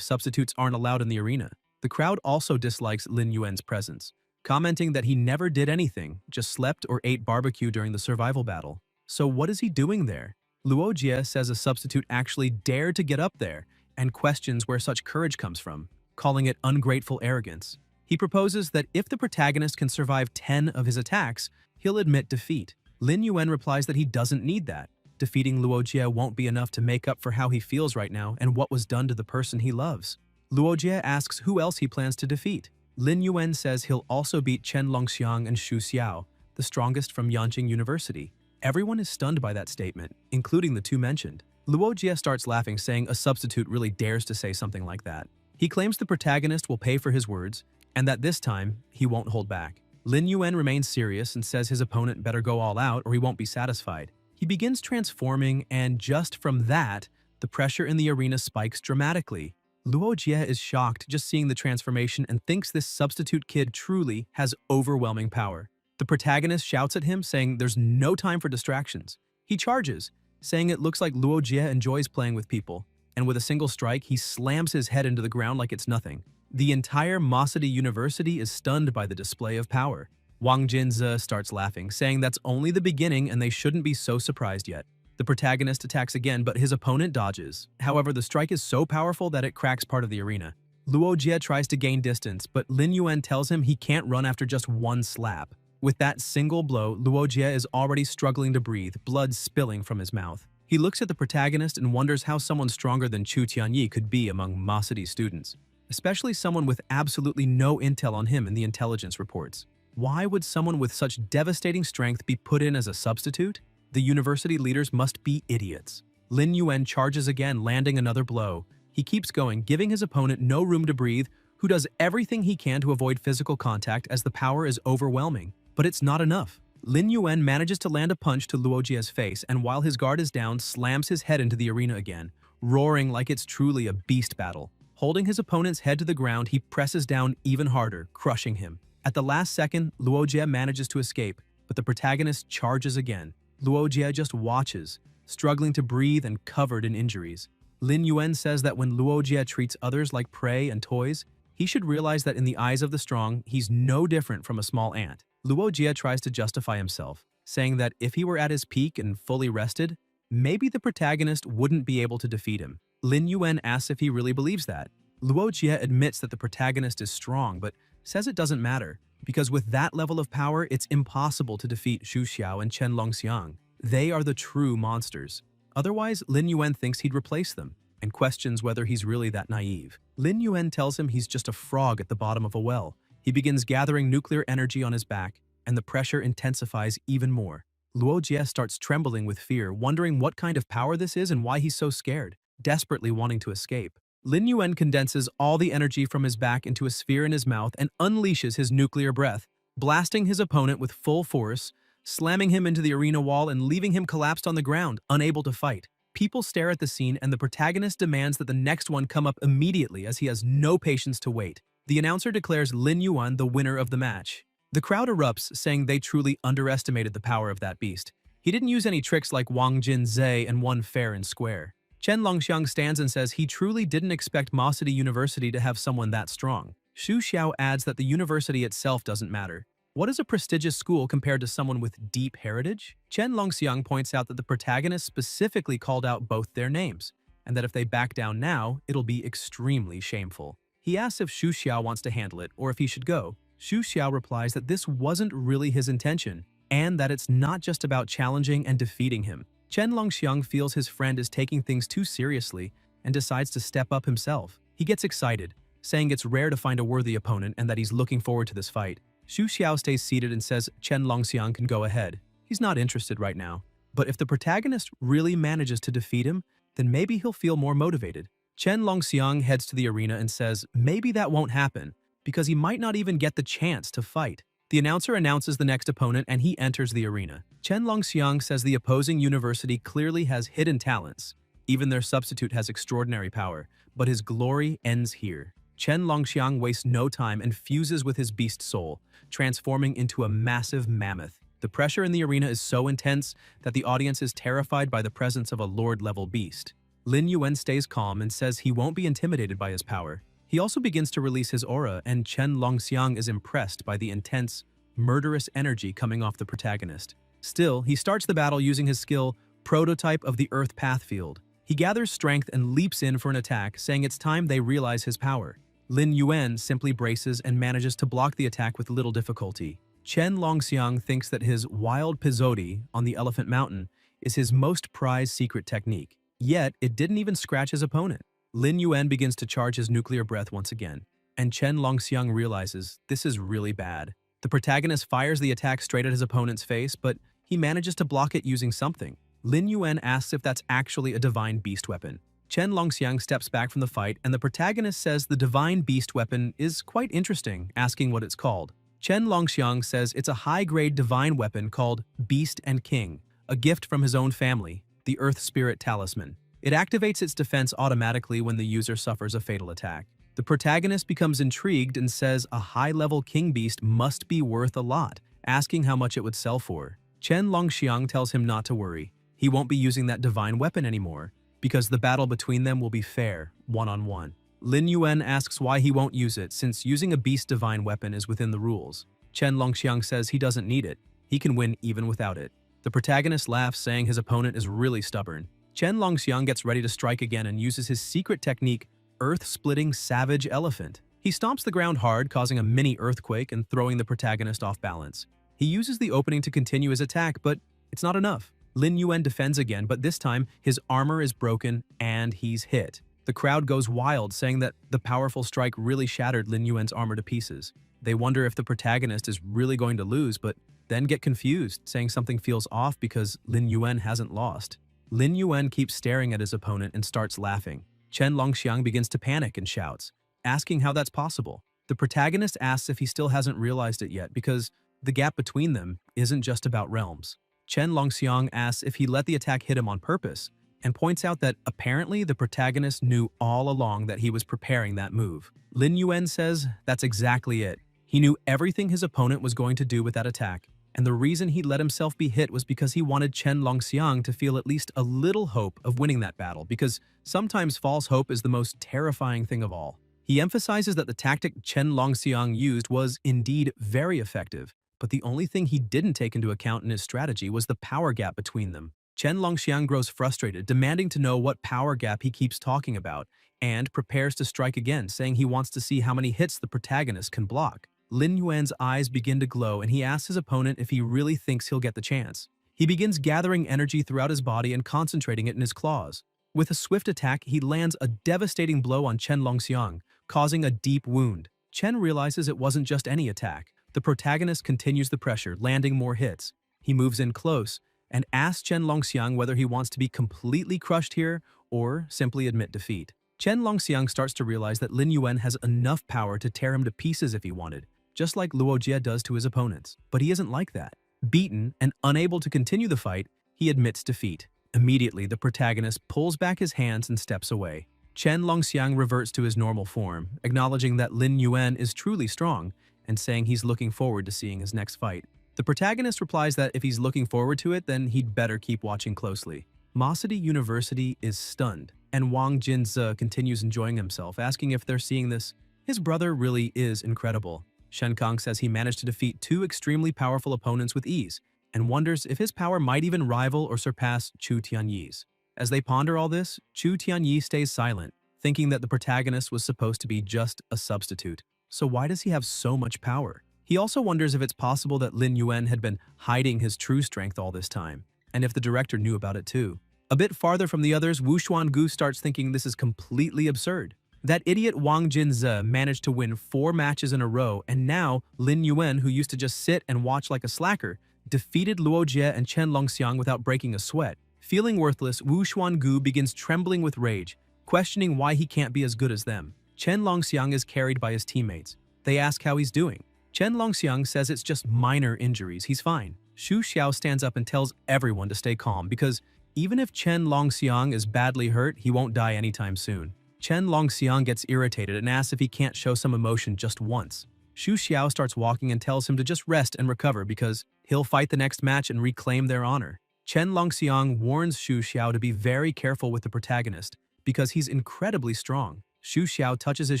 substitutes aren't allowed in the arena. The crowd also dislikes Lin Yuan's presence, commenting that he never did anything, just slept or ate barbecue during the survival battle. So what is he doing there? Luo Jie says a substitute actually dared to get up there and questions where such courage comes from, calling it ungrateful arrogance. He proposes that if the protagonist can survive 10 of his attacks, he'll admit defeat. Lin Yuan replies that he doesn't need that. Defeating Luo Jie won't be enough to make up for how he feels right now and what was done to the person he loves. Luo Jie asks who else he plans to defeat. Lin Yuan says he'll also beat Chen Longxiang and Xu Xiao, the strongest from Yanqing University. Everyone is stunned by that statement, including the two mentioned. Luo Jie starts laughing, saying a substitute really dares to say something like that. He claims the protagonist will pay for his words, and that this time, he won't hold back. Lin Yuan remains serious and says his opponent better go all out or he won't be satisfied. He begins transforming, and just from that, the pressure in the arena spikes dramatically. Luo Jie is shocked just seeing the transformation and thinks this substitute kid truly has overwhelming power. The protagonist shouts at him, saying there's no time for distractions. He charges, saying it looks like Luo Jie enjoys playing with people, and with a single strike, he slams his head into the ground like it's nothing. The entire Mo City University is stunned by the display of power. Wang Jinze starts laughing, saying that's only the beginning and they shouldn't be so surprised yet. The protagonist attacks again, but his opponent dodges. However, the strike is so powerful that it cracks part of the arena. Luo Jie tries to gain distance, but Lin Yuan tells him he can't run after just one slap. With that single blow, Luojie is already struggling to breathe, blood spilling from his mouth. He looks at the protagonist and wonders how someone stronger than Chu Tianyi could be among Ma City's students, especially someone with absolutely no intel on him in the intelligence reports. Why would someone with such devastating strength be put in as a substitute? The university leaders must be idiots. Lin Yuan charges again, landing another blow. He keeps going, giving his opponent no room to breathe, who does everything he can to avoid physical contact as the power is overwhelming. But it's not enough. Lin Yuan manages to land a punch to Luojie's face, and while his guard is down, slams his head into the arena again, roaring like it's truly a beast battle. Holding his opponent's head to the ground, he presses down even harder, crushing him. At the last second, Luojie manages to escape, but the protagonist charges again. Luojie just watches, struggling to breathe and covered in injuries. Lin Yuan says that when Luojie treats others like prey and toys, he should realize that in the eyes of the strong, he's no different from a small ant. Luojie tries to justify himself, saying that if he were at his peak and fully rested, maybe the protagonist wouldn't be able to defeat him. Lin Yuan asks if he really believes that. Luojie admits that the protagonist is strong, but says it doesn't matter, because with that level of power, it's impossible to defeat Xu Xiao and Chen Longxiang. They are the true monsters. Otherwise, Lin Yuan thinks he'd replace them, and questions whether he's really that naive. Lin Yuan tells him he's just a frog at the bottom of a well. He begins gathering nuclear energy on his back, and the pressure intensifies even more. Luojie starts trembling with fear, wondering what kind of power this is and why he's so scared, desperately wanting to escape. Lin Yuan condenses all the energy from his back into a sphere in his mouth and unleashes his nuclear breath, blasting his opponent with full force, slamming him into the arena wall and leaving him collapsed on the ground, unable to fight. People stare at the scene, and the protagonist demands that the next one come up immediately as he has no patience to wait. The announcer declares Lin Yuan the winner of the match. The crowd erupts, saying they truly underestimated the power of that beast. He didn't use any tricks like Wang Jin Zhe and won fair and square. Chen Longxiang stands and says he truly didn't expect Ma City University to have someone that strong. Xu Xiao adds that the university itself doesn't matter. What is a prestigious school compared to someone with deep heritage? Chen Longxiang points out that the protagonist specifically called out both their names, and that if they back down now, it'll be extremely shameful. He asks if Xu Xiao wants to handle it or if he should go. Xu Xiao replies that this wasn't really his intention, and that it's not just about challenging and defeating him. Chen Longxiang feels his friend is taking things too seriously and decides to step up himself. He gets excited, saying it's rare to find a worthy opponent and that he's looking forward to this fight. Xu Xiao stays seated and says Chen Longxiang can go ahead. He's not interested right now, but if the protagonist really manages to defeat him, then maybe he'll feel more motivated. Chen Longxiang heads to the arena and says maybe that won't happen, because he might not even get the chance to fight. The announcer announces the next opponent and he enters the arena. Chen Longxiang says the opposing university clearly has hidden talents. Even their substitute has extraordinary power, but his glory ends here. Chen Longxiang wastes no time and fuses with his beast soul, transforming into a massive mammoth. The pressure in the arena is so intense that the audience is terrified by the presence of a lord-level beast. Lin Yuan stays calm and says he won't be intimidated by his power. He also begins to release his aura, and Chen Longxiang is impressed by the intense, murderous energy coming off the protagonist. Still, he starts the battle using his skill, Prototype of the Earth Path Field. He gathers strength and leaps in for an attack, saying it's time they realize his power. Lin Yuan simply braces and manages to block the attack with little difficulty. Chen Longxiang thinks that his Wild Pizodi on the Elephant Mountain is his most prized secret technique. Yet, it didn't even scratch his opponent. Lin Yuan begins to charge his nuclear breath once again, and Chen Longxiang realizes this is really bad. The protagonist fires the attack straight at his opponent's face, but he manages to block it using something. Lin Yuan asks if that's actually a divine beast weapon. Chen Longxiang steps back from the fight, and the protagonist says the divine beast weapon is quite interesting, asking what it's called. Chen Longxiang says it's a high-grade divine weapon called Beast and King, a gift from his own family, the Earth Spirit Talisman. It activates its defense automatically when the user suffers a fatal attack. The protagonist becomes intrigued and says a high-level king beast must be worth a lot, asking how much it would sell for. Chen Longxiang tells him not to worry. He won't be using that divine weapon anymore, because the battle between them will be fair, one-on-one. Lin Yuan asks why he won't use it, since using a beast divine weapon is within the rules. Chen Longxiang says he doesn't need it. He can win even without it. The protagonist laughs, saying his opponent is really stubborn. Chen Longxiang gets ready to strike again and uses his secret technique, Earth-Splitting Savage Elephant. He stomps the ground hard, causing a mini earthquake and throwing the protagonist off balance. He uses the opening to continue his attack, but it's not enough. Lin Yuan defends again, but this time his armor is broken and he's hit. The crowd goes wild, saying that the powerful strike really shattered Lin Yuan's armor to pieces. They wonder if the protagonist is really going to lose, but then get confused, saying something feels off because Lin Yuan hasn't lost. Lin Yuan keeps staring at his opponent and starts laughing. Chen Longxiang begins to panic and shouts, asking how that's possible. The protagonist asks if he still hasn't realized it yet because the gap between them isn't just about realms. Chen Longxiang asks if he let the attack hit him on purpose and points out that apparently the protagonist knew all along that he was preparing that move. Lin Yuan says that's exactly it. He knew everything his opponent was going to do with that attack, and the reason he let himself be hit was because he wanted Chen Longxiang to feel at least a little hope of winning that battle, because sometimes false hope is the most terrifying thing of all. He emphasizes that the tactic Chen Longxiang used was indeed very effective, but the only thing he didn't take into account in his strategy was the power gap between them. Chen Longxiang grows frustrated, demanding to know what power gap he keeps talking about, and prepares to strike again, saying he wants to see how many hits the protagonist can block. Lin Yuan's eyes begin to glow, and he asks his opponent if he really thinks he'll get the chance. He begins gathering energy throughout his body and concentrating it in his claws. With a swift attack, he lands a devastating blow on Chen Longxiang, causing a deep wound. Chen realizes it wasn't just any attack. The protagonist continues the pressure, landing more hits. He moves in close and asks Chen Longxiang whether he wants to be completely crushed here or simply admit defeat. Chen Longxiang starts to realize that Lin Yuan has enough power to tear him to pieces if he wanted, just like Luo Jie does to his opponents. But he isn't like that. Beaten and unable to continue the fight, he admits defeat. Immediately, the protagonist pulls back his hands and steps away. Chen Longxiang reverts to his normal form, acknowledging that Lin Yuan is truly strong and saying he's looking forward to seeing his next fight. The protagonist replies that if he's looking forward to it, then he'd better keep watching closely. Ma City University is stunned, and Wang Jinze continues enjoying himself, asking if they're seeing this. His brother really is incredible. Shen Kang says he managed to defeat two extremely powerful opponents with ease, and wonders if his power might even rival or surpass Chu Tianyi's. As they ponder all this, Chu Tianyi stays silent, thinking that the protagonist was supposed to be just a substitute. So why does he have so much power? He also wonders if it's possible that Lin Yuan had been hiding his true strength all this time, and if the director knew about it too. A bit farther from the others, Wu Xuangu starts thinking this is completely absurd. That idiot Wang Jinze managed to win 4 matches in a row, and now Lin Yuan, who used to just sit and watch like a slacker, defeated Luo Jie and Chen Longxiang without breaking a sweat. Feeling worthless, Wu Xuangu begins trembling with rage, questioning why he can't be as good as them. Chen Longxiang is carried by his teammates. They ask how he's doing. Chen Longxiang says it's just minor injuries, he's fine. Xu Xiao stands up and tells everyone to stay calm because even if Chen Longxiang is badly hurt, he won't die anytime soon. Chen Longxiang gets irritated and asks if he can't show some emotion just once. Xu Xiao starts walking and tells him to just rest and recover because he'll fight the next match and reclaim their honor. Chen Longxiang warns Xu Xiao to be very careful with the protagonist because he's incredibly strong. Xu Xiao touches his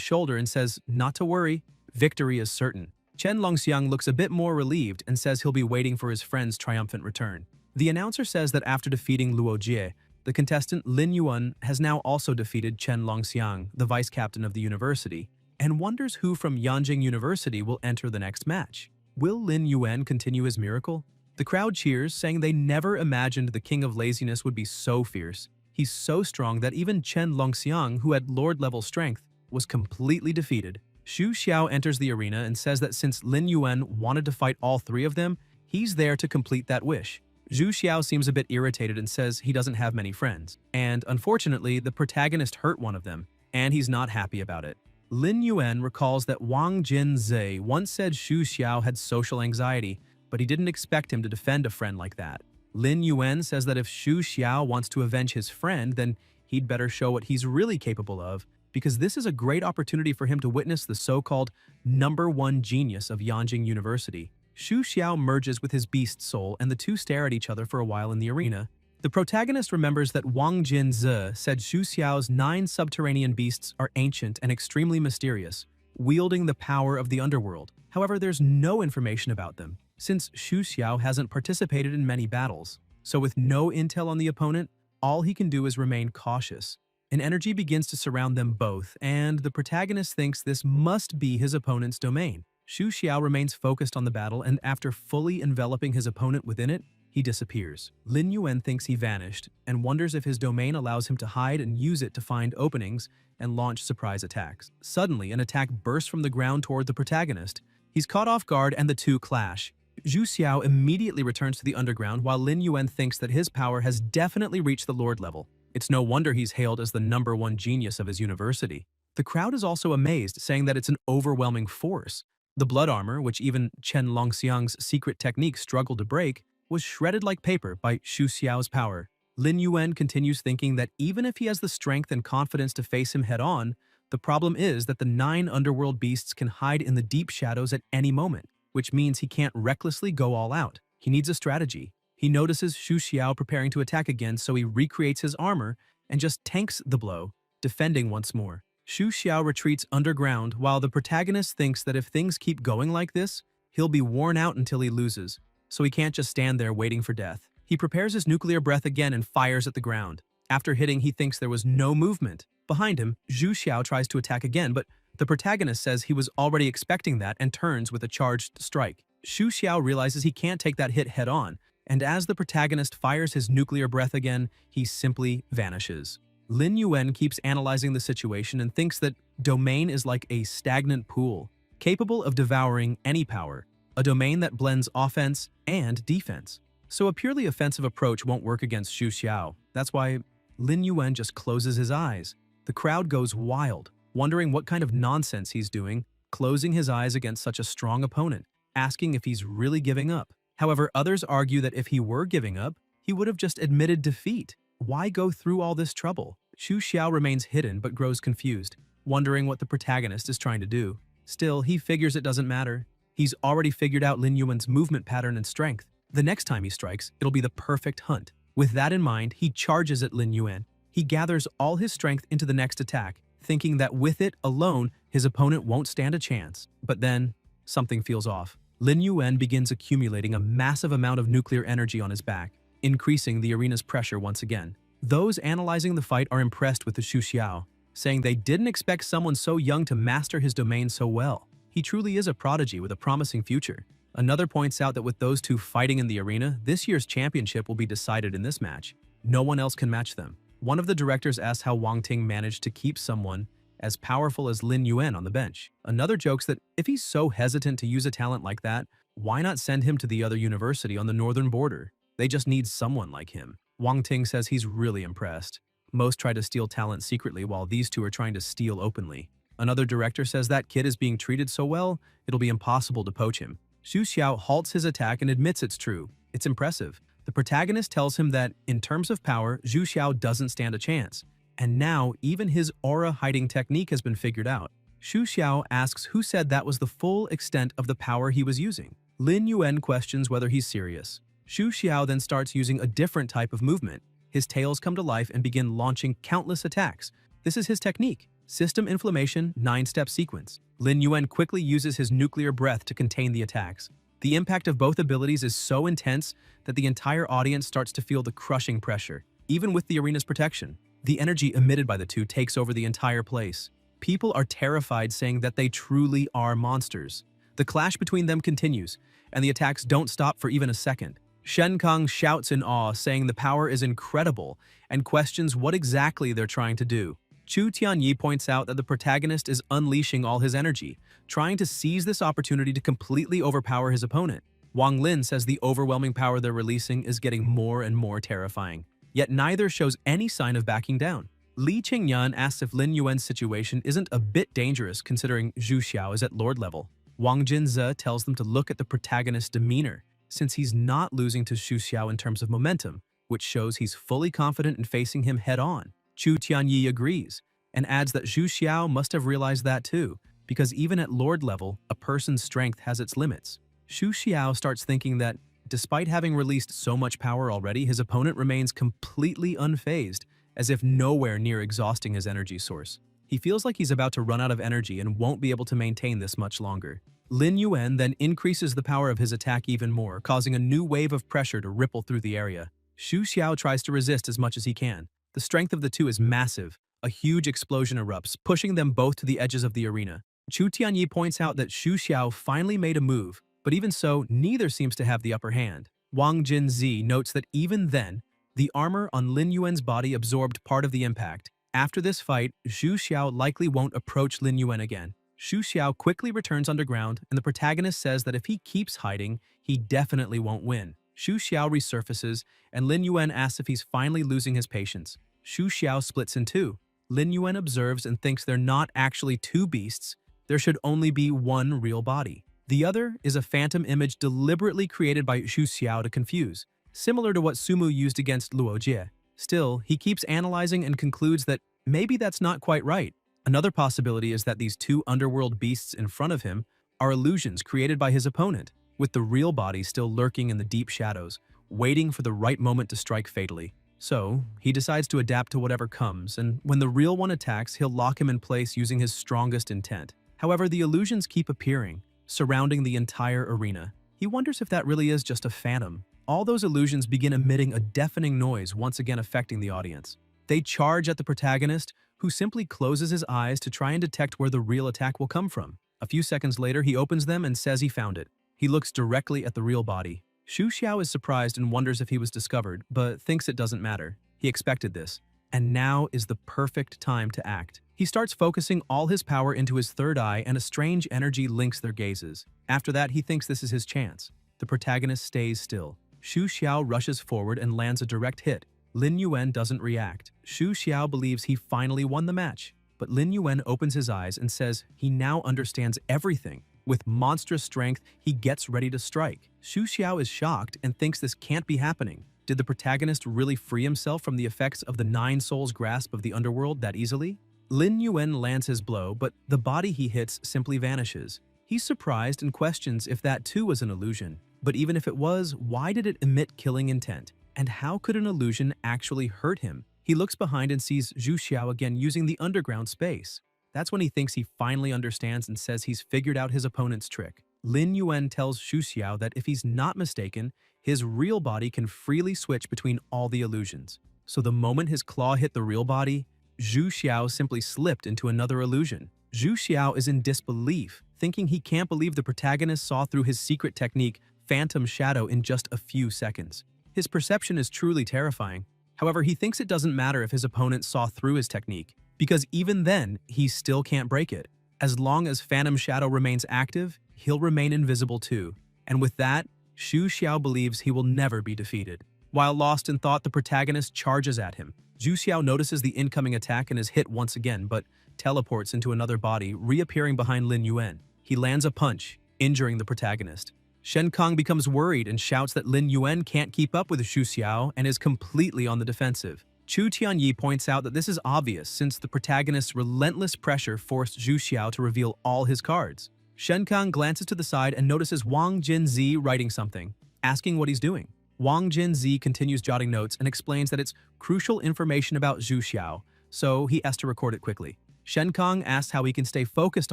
shoulder and says not to worry, victory is certain. Chen Longxiang looks a bit more relieved and says he'll be waiting for his friend's triumphant return. The announcer says that after defeating Luo Jie, the contestant Lin Yuan has now also defeated Chen Longxiang, the vice captain of the university, and wonders who from Yanjing University will enter the next match. Will Lin Yuan continue his miracle? The crowd cheers, saying they never imagined the king of laziness would be so fierce. He's so strong that even Chen Longxiang, who had lord-level strength, was completely defeated. Xu Xiao enters the arena and says that since Lin Yuan wanted to fight all 3 of them, he's there to complete that wish. Xu Xiao seems a bit irritated and says he doesn't have many friends. And unfortunately, the protagonist hurt one of them, and he's not happy about it. Lin Yuan recalls that Wang Jinze once said Xu Xiao had social anxiety, but he didn't expect him to defend a friend like that. Lin Yuan says that if Xu Xiao wants to avenge his friend, then he'd better show what he's really capable of, because this is a great opportunity for him to witness the so-called #1 genius of Yanjing University. Xu Xiao merges with his beast soul, and the two stare at each other for a while in the arena. The protagonist remembers that Wang Jinze said Xu Xiao's 9 subterranean beasts are ancient and extremely mysterious, wielding the power of the underworld. However, there's no information about them, since Xu Xiao hasn't participated in many battles. So with no intel on the opponent, all he can do is remain cautious. An energy begins to surround them both, and the protagonist thinks this must be his opponent's domain. Xu Xiao remains focused on the battle, and after fully enveloping his opponent within it, he disappears. Lin Yuan thinks he vanished and wonders if his domain allows him to hide and use it to find openings and launch surprise attacks. Suddenly, an attack bursts from the ground toward the protagonist. He's caught off guard and the two clash. Xu Xiao immediately returns to the underground while Lin Yuan thinks that his power has definitely reached the Lord level. It's no wonder he's hailed as the #1 genius of his university. The crowd is also amazed, saying that it's an overwhelming force. The blood armor, which even Chen Longxiang's secret technique struggled to break, was shredded like paper by Xu Xiao's power. Lin Yuan continues thinking that even if he has the strength and confidence to face him head-on, the problem is that the 9 underworld beasts can hide in the deep shadows at any moment, which means he can't recklessly go all out. He needs a strategy. He notices Xu Xiao preparing to attack again, so he recreates his armor and just tanks the blow, defending once more. Xu Xiao retreats underground while the protagonist thinks that if things keep going like this, he'll be worn out until he loses, so he can't just stand there waiting for death. He prepares his nuclear breath again and fires at the ground. After hitting, he thinks there was no movement. Behind him, Xu Xiao tries to attack again, but the protagonist says he was already expecting that and turns with a charged strike. Xu Xiao realizes he can't take that hit head-on, and as the protagonist fires his nuclear breath again, he simply vanishes. Lin Yuan keeps analyzing the situation and thinks that domain is like a stagnant pool, capable of devouring any power, a domain that blends offense and defense. So a purely offensive approach won't work against Xu Xiao. That's why Lin Yuan just closes his eyes. The crowd goes wild, wondering what kind of nonsense he's doing, closing his eyes against such a strong opponent, asking if he's really giving up. However, others argue that if he were giving up, he would have just admitted defeat. Why go through all this trouble? Xu Xiao remains hidden but grows confused, wondering what the protagonist is trying to do. Still, he figures it doesn't matter. He's already figured out Lin Yuan's movement pattern and strength. The next time he strikes, it'll be the perfect hunt. With that in mind, he charges at Lin Yuan. He gathers all his strength into the next attack, thinking that with it alone, his opponent won't stand a chance. But then, something feels off. Lin Yuan begins accumulating a massive amount of nuclear energy on his back, increasing the arena's pressure once again. Those analyzing the fight are impressed with the Xu Xiao, saying they didn't expect someone so young to master his domain so well. He truly is a prodigy with a promising future. Another points out that with those two fighting in the arena, this year's championship will be decided in this match. No one else can match them. One of the directors asks how Wang Ting managed to keep someone as powerful as Lin Yuan on the bench. Another jokes that if he's so hesitant to use a talent like that, why not send him to the other university on the northern border? They just need someone like him. Wang Ting says he's really impressed. Most try to steal talent secretly while these two are trying to steal openly. Another director says that kid is being treated so well, it'll be impossible to poach him. Xu Xiao halts his attack and admits it's true. It's impressive. The protagonist tells him that, in terms of power, Xu Xiao doesn't stand a chance. And now, even his aura-hiding technique has been figured out. Xu Xiao asks who said that was the full extent of the power he was using. Lin Yuan questions whether he's serious. Xu Xiao then starts using a different type of movement. His tails come to life and begin launching countless attacks. This is his technique. System inflammation, 9-step sequence. Lin Yuan quickly uses his nuclear breath to contain the attacks. The impact of both abilities is so intense that the entire audience starts to feel the crushing pressure. Even with the arena's protection, the energy emitted by the two takes over the entire place. People are terrified, saying that they truly are monsters. The clash between them continues, and the attacks don't stop for even a second. Shen Kang shouts in awe, saying the power is incredible, and questions what exactly they're trying to do. Chu Tianyi points out that the protagonist is unleashing all his energy, trying to seize this opportunity to completely overpower his opponent. Wang Lin says the overwhelming power they're releasing is getting more and more terrifying. Yet neither shows any sign of backing down. Li Qingyan asks if Lin Yuan's situation isn't a bit dangerous considering Xu Xiao is at Lord level. Wang Jinze tells them to look at the protagonist's demeanor, since he's not losing to Xu Xiao in terms of momentum, which shows he's fully confident in facing him head-on. Chu Tianyi agrees, and adds that Xu Xiao must have realized that too, because even at Lord level, a person's strength has its limits. Xu Xiao starts thinking that, despite having released so much power already, his opponent remains completely unfazed, as if nowhere near exhausting his energy source. He feels like he's about to run out of energy and won't be able to maintain this much longer. Lin Yuan then increases the power of his attack even more, causing a new wave of pressure to ripple through the area. Xu Xiao tries to resist as much as he can. The strength of the two is massive. A huge explosion erupts, pushing them both to the edges of the arena. Chu Tianyi points out that Xu Xiao finally made a move, but even so, neither seems to have the upper hand. Wang Jinzi notes that even then, the armor on Lin Yuan's body absorbed part of the impact. After this fight, Xu Xiao likely won't approach Lin Yuan again. Xu Xiao quickly returns underground, and the protagonist says that if he keeps hiding, he definitely won't win. Xu Xiao resurfaces, and Lin Yuan asks if he's finally losing his patience. Xu Xiao splits in two. Lin Yuan observes and thinks they're not actually two beasts. There should only be one real body. The other is a phantom image deliberately created by Xu Xiao to confuse, similar to what Sumu used against Luo Jie. Still, he keeps analyzing and concludes that maybe that's not quite right. Another possibility is that these two underworld beasts in front of him are illusions created by his opponent, with the real body still lurking in the deep shadows, waiting for the right moment to strike fatally. So, he decides to adapt to whatever comes, and when the real one attacks, he'll lock him in place using his strongest intent. However, the illusions keep appearing, surrounding the entire arena. He wonders if that really is just a phantom. All those illusions begin emitting a deafening noise, once again affecting the audience. They charge at the protagonist, who simply closes his eyes to try and detect where the real attack will come from. A few seconds later, he opens them and says he found it. He looks directly at the real body. Xu Xiao is surprised and wonders if he was discovered, but thinks it doesn't matter. He expected this. And now is the perfect time to act. He starts focusing all his power into his third eye, and a strange energy links their gazes. After that, he thinks this is his chance. The protagonist stays still. Xu Xiao rushes forward and lands a direct hit. Lin Yuan doesn't react. Xu Xiao believes he finally won the match, but Lin Yuan opens his eyes and says he now understands everything. With monstrous strength, he gets ready to strike. Xu Xiao is shocked and thinks this can't be happening. Did the protagonist really free himself from the effects of the Nine Souls' grasp of the underworld that easily? Lin Yuan lands his blow, but the body he hits simply vanishes. He's surprised and questions if that too was an illusion. But even if it was, why did it emit killing intent? And how could an illusion actually hurt him? He looks behind and sees Xu Xiao again using the underground space. That's when he thinks he finally understands and says he's figured out his opponent's trick. Lin Yuan tells Xu Xiao that if he's not mistaken, his real body can freely switch between all the illusions. So the moment his claw hit the real body, Xu Xiao simply slipped into another illusion. Xu Xiao is in disbelief, thinking he can't believe the protagonist saw through his secret technique, Phantom Shadow, in just a few seconds. His perception is truly terrifying. However, he thinks it doesn't matter if his opponent saw through his technique, because even then, he still can't break it. As long as Phantom Shadow remains active, he'll remain invisible too. And with that, Xu Xiao believes he will never be defeated. While lost in thought, the protagonist charges at him. Xu Xiao notices the incoming attack and is hit once again, but teleports into another body, reappearing behind Lin Yuan. He lands a punch, injuring the protagonist. Shen Kong becomes worried and shouts that Lin Yuan can't keep up with Xu Xiao and is completely on the defensive. Chu Tianyi points out that this is obvious since the protagonist's relentless pressure forced Xu Xiao to reveal all his cards. Shen Kong glances to the side and notices Wang Jinzi writing something, asking what he's doing. Wang Jinzi continues jotting notes and explains that it's crucial information about Xu Xiao, so he has to record it quickly. Shen Kong asks how he can stay focused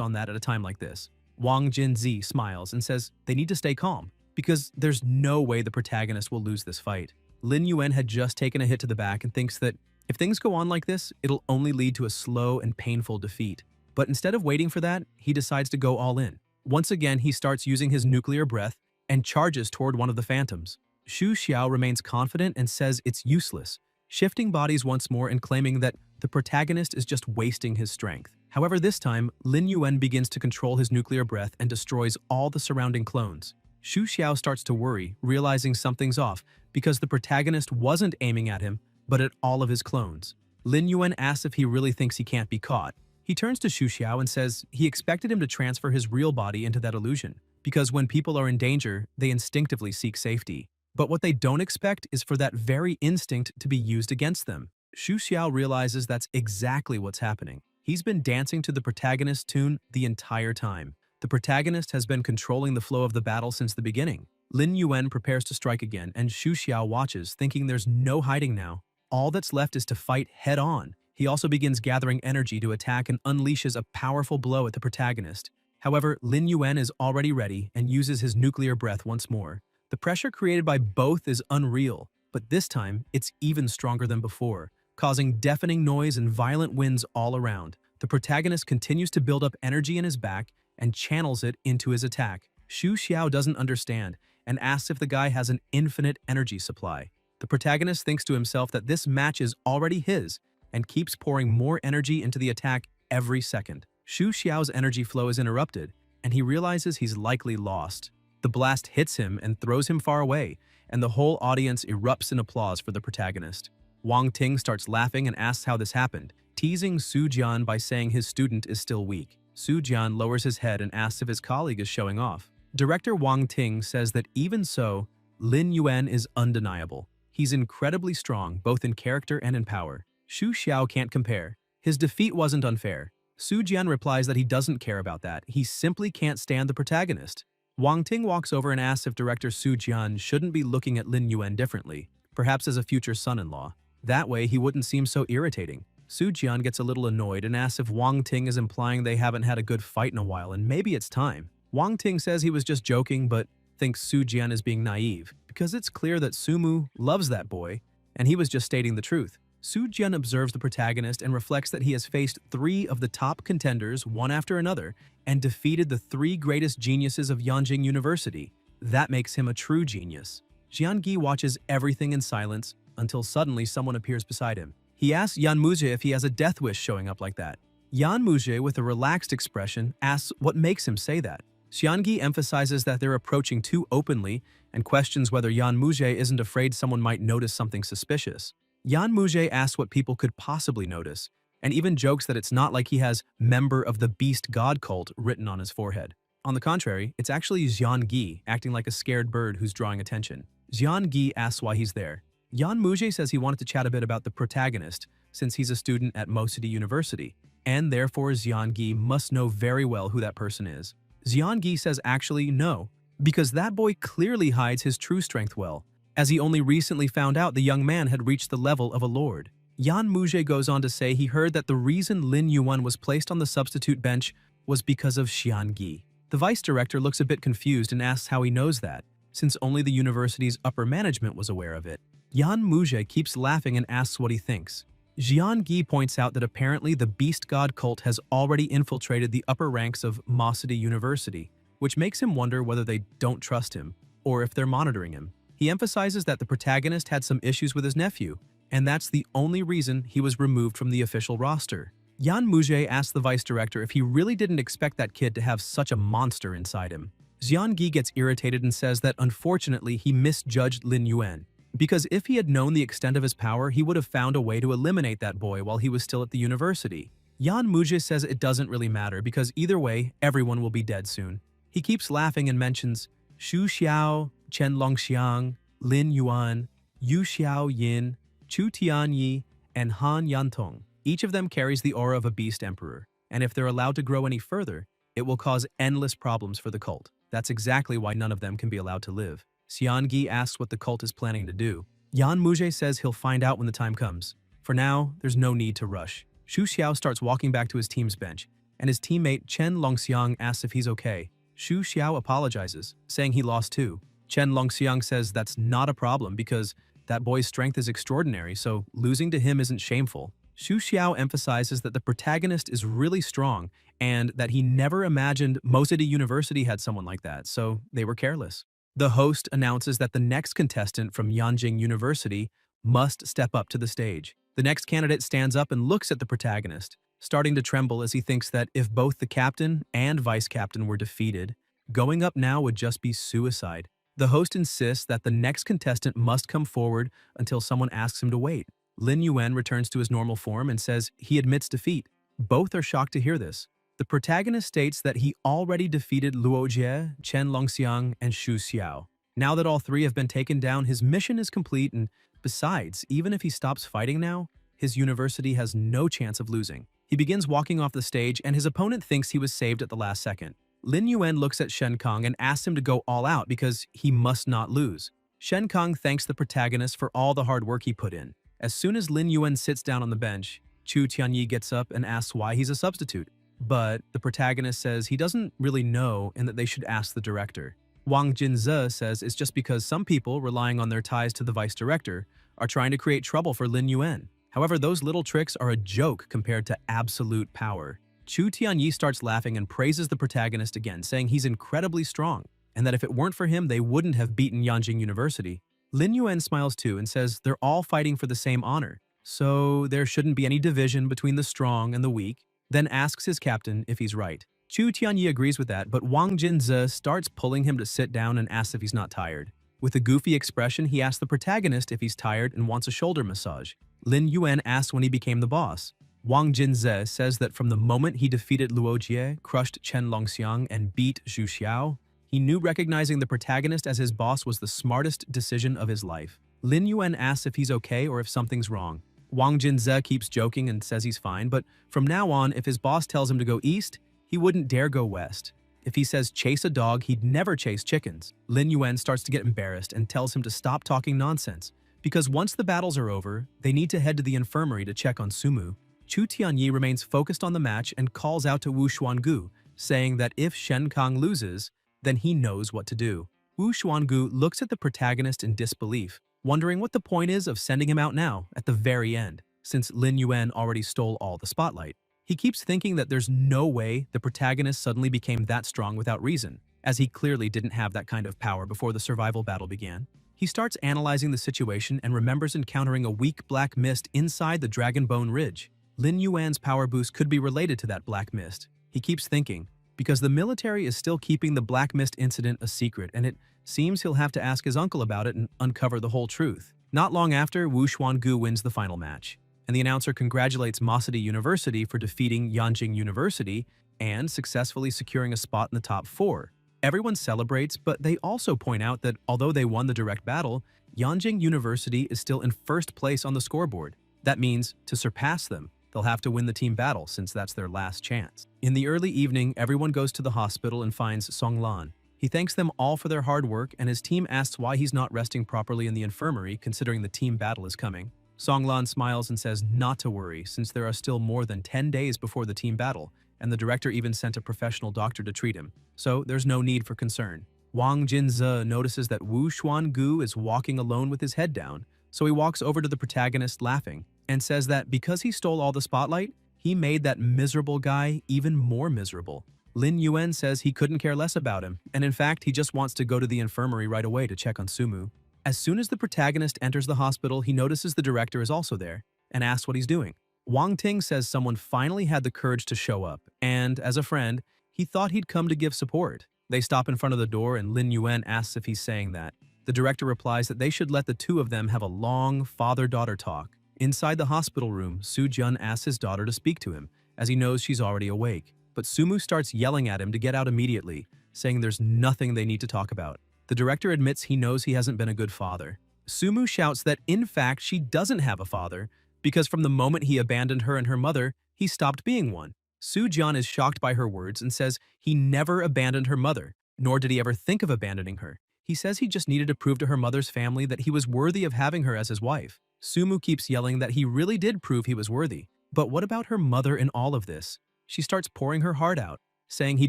on that at a time like this. Wang Jinzi smiles and says they need to stay calm, because there's no way the protagonist will lose this fight. Lin Yuan had just taken a hit to the back and thinks that if things go on like this, it'll only lead to a slow and painful defeat. But instead of waiting for that, he decides to go all in. Once again, he starts using his nuclear breath and charges toward one of the phantoms. Xu Xiao remains confident and says it's useless, shifting bodies once more and claiming that the protagonist is just wasting his strength. However, this time, Lin Yuan begins to control his nuclear breath and destroys all the surrounding clones. Xu Xiao starts to worry, realizing something's off because the protagonist wasn't aiming at him, but at all of his clones. Lin Yuan asks if he really thinks he can't be caught. He turns to Xu Xiao and says he expected him to transfer his real body into that illusion, because when people are in danger, they instinctively seek safety. But what they don't expect is for that very instinct to be used against them. Xu Xiao realizes that's exactly what's happening. He's been dancing to the protagonist's tune the entire time. The protagonist has been controlling the flow of the battle since the beginning. Lin Yuan prepares to strike again, and Xu Xiao watches, thinking there's no hiding now. All that's left is to fight head-on. He also begins gathering energy to attack and unleashes a powerful blow at the protagonist. However, Lin Yuan is already ready and uses his nuclear breath once more. The pressure created by both is unreal, but this time, it's even stronger than before, causing deafening noise and violent winds all around. The protagonist continues to build up energy in his back and channels it into his attack. Xu Xiao doesn't understand and asks if the guy has an infinite energy supply. The protagonist thinks to himself that this match is already his and keeps pouring more energy into the attack every second. Xu Xiao's energy flow is interrupted, and he realizes he's likely lost. The blast hits him and throws him far away, and the whole audience erupts in applause for the protagonist. Wang Ting starts laughing and asks how this happened, teasing Su Jian by saying his student is still weak. Su Jian lowers his head and asks if his colleague is showing off. Director Wang Ting says that even so, Lin Yuan is undeniable. He's incredibly strong, both in character and in power. Xu Xiao can't compare. His defeat wasn't unfair. Su Jian replies that he doesn't care about that. He simply can't stand the protagonist. Wang Ting walks over and asks if director Su Jian shouldn't be looking at Lin Yuan differently, perhaps as a future son-in-law. That way, he wouldn't seem so irritating. Su Jian gets a little annoyed and asks if Wang Ting is implying they haven't had a good fight in a while and maybe it's time. Wang Ting says he was just joking but thinks Su Jian is being naive because it's clear that Sumu loves that boy and he was just stating the truth. Su Jian observes the protagonist and reflects that he has faced 3 of the top contenders one after another and defeated the 3 greatest geniuses of Yanjing University. That makes him a true genius. Jiangi watches everything in silence until suddenly someone appears beside him. He asks Yan Muzhe if he has a death wish showing up like that. Yan Muzhe, with a relaxed expression, asks what makes him say that. Xiangi emphasizes that they're approaching too openly and questions whether Yan Muzhe isn't afraid someone might notice something suspicious. Yan Muzhe asks what people could possibly notice, and even jokes that it's not like he has "member of the beast god cult" written on his forehead. On the contrary, it's actually Xiangi acting like a scared bird who's drawing attention. Xiangi asks why he's there. Yan Muzhe says he wanted to chat a bit about the protagonist since he's a student at Mo City University, and therefore Xiangi must know very well who that person is. Xiangi says actually no, because that boy clearly hides his true strength well, as he only recently found out the young man had reached the level of a lord. Yan Muzhe goes on to say he heard that the reason Lin Yuan was placed on the substitute bench was because of Xiangi. The vice director looks a bit confused and asks how he knows that, since only the university's upper management was aware of it. Yan Muzhe keeps laughing and asks what he thinks. Xiangi points out that apparently the beast god cult has already infiltrated the upper ranks of Mo City University, which makes him wonder whether they don't trust him, or if they're monitoring him. He emphasizes that the protagonist had some issues with his nephew, and that's the only reason he was removed from the official roster. Yan Muzhe asks the vice director if he really didn't expect that kid to have such a monster inside him. Xiangi gets irritated and says that unfortunately he misjudged Lin Yuan, because if he had known the extent of his power, he would have found a way to eliminate that boy while he was still at the university. Yan Muzhe says it doesn't really matter because either way, everyone will be dead soon. He keeps laughing and mentions Xu Xiao, Chen Longxiang, Lin Yuan, Yu Xiao Yin, Chu Tianyi, and Han Yantong. Each of them carries the aura of a beast emperor, and if they're allowed to grow any further, it will cause endless problems for the cult. That's exactly why none of them can be allowed to live. Xiangi asks what the cult is planning to do. Yan Muzhe says he'll find out when the time comes. For now, there's no need to rush. Xu Xiao starts walking back to his team's bench, and his teammate Chen Longxiang asks if he's okay. Xu Xiao apologizes, saying he lost too. Chen Longxiang says that's not a problem because that boy's strength is extraordinary, so losing to him isn't shameful. Xu Xiao emphasizes that the protagonist is really strong and that he never imagined Mo City University had someone like that, so they were careless. The host announces that the next contestant from Yanjing University must step up to the stage. The next candidate stands up and looks at the protagonist, starting to tremble as he thinks that if both the captain and vice captain were defeated, going up now would just be suicide. The host insists that the next contestant must come forward until someone asks him to wait. Lin Yuan returns to his normal form and says he admits defeat. Both are shocked to hear this. The protagonist states that he already defeated Luo Jie, Chen Longxiang, and Xu Xiao. Now that all 3 have been taken down, his mission is complete, and besides, even if he stops fighting now, his university has no chance of losing. He begins walking off the stage, and his opponent thinks he was saved at the last second. Lin Yuan looks at Shen Kong and asks him to go all out because he must not lose. Shen Kong thanks the protagonist for all the hard work he put in. As soon as Lin Yuan sits down on the bench, Chu Tianyi gets up and asks why he's a substitute. But the protagonist says he doesn't really know and that they should ask the director. Wang Jinze says it's just because some people, relying on their ties to the vice director, are trying to create trouble for Lin Yuan. However, those little tricks are a joke compared to absolute power. Chu Tianyi starts laughing and praises the protagonist again, saying he's incredibly strong, and that if it weren't for him, they wouldn't have beaten Yanjing University. Lin Yuan smiles too and says they're all fighting for the same honor, so there shouldn't be any division between the strong and the weak, then asks his captain if he's right. Chu Tianyi agrees with that, but Wang Jinze starts pulling him to sit down and asks if he's not tired. With a goofy expression, he asks the protagonist if he's tired and wants a shoulder massage. Lin Yuan asks when he became the boss. Wang Jinze says that from the moment he defeated Luo Jie, crushed Chen Longxiang, and beat Zhu Xiao, he knew recognizing the protagonist as his boss was the smartest decision of his life. Lin Yuan asks if he's okay or if something's wrong. Wang Jinze keeps joking and says he's fine, but from now on, if his boss tells him to go east, he wouldn't dare go west. If he says chase a dog, he'd never chase chickens. Lin Yuan starts to get embarrassed and tells him to stop talking nonsense, because once the battles are over, they need to head to the infirmary to check on Sumu. Chu Tianyi remains focused on the match and calls out to Wu Xuangu, saying that if Shen Kang loses, then he knows what to do. Wu Xuangu looks at the protagonist in disbelief, wondering what the point is of sending him out now, at the very end, since Lin Yuan already stole all the spotlight. He keeps thinking that there's no way the protagonist suddenly became that strong without reason, as he clearly didn't have that kind of power before the survival battle began. He starts analyzing the situation and remembers encountering a weak black mist inside the Dragon Bone Ridge. Lin Yuan's power boost could be related to that black mist. He keeps thinking, because the military is still keeping the black mist incident a secret, and it seems he'll have to ask his uncle about it and uncover the whole truth. Not long after, Wu Xuangu wins the final match, and the announcer congratulates Masadi University for defeating Yanjing University and successfully securing a spot in the top 4. Everyone celebrates, but they also point out that although they won the direct battle, Yanjing University is still in first place on the scoreboard. That means, to surpass them, they'll have to win the team battle since that's their last chance. In the early evening, everyone goes to the hospital and finds Song Lan. He thanks them all for their hard work, and his team asks why he's not resting properly in the infirmary considering the team battle is coming. Song Lan smiles and says not to worry since there are still more than 10 days before the team battle, and the director even sent a professional doctor to treat him, so there's no need for concern. Wang Jinze notices that Wu Xuangu is walking alone with his head down, so he walks over to the protagonist laughing, and says that because he stole all the spotlight, he made that miserable guy even more miserable. Lin Yuan says he couldn't care less about him, and in fact, he just wants to go to the infirmary right away to check on Sumu. As soon as the protagonist enters the hospital, he notices the director is also there, and asks what he's doing. Wang Ting says someone finally had the courage to show up, and, as a friend, he thought he'd come to give support. They stop in front of the door, and Lin Yuan asks if he's saying that. The director replies that they should let the two of them have a long father-daughter talk. Inside the hospital room, Su Jun asks his daughter to speak to him, as he knows she's already awake. But Sumu starts yelling at him to get out immediately, saying there's nothing they need to talk about. The director admits he knows he hasn't been a good father. Sumu shouts that in fact she doesn't have a father, because from the moment he abandoned her and her mother, he stopped being one. Su Jun is shocked by her words and says he never abandoned her mother, nor did he ever think of abandoning her. He says he just needed to prove to her mother's family that he was worthy of having her as his wife. Sumu keeps yelling that he really did prove he was worthy. But what about her mother in all of this? She starts pouring her heart out, saying he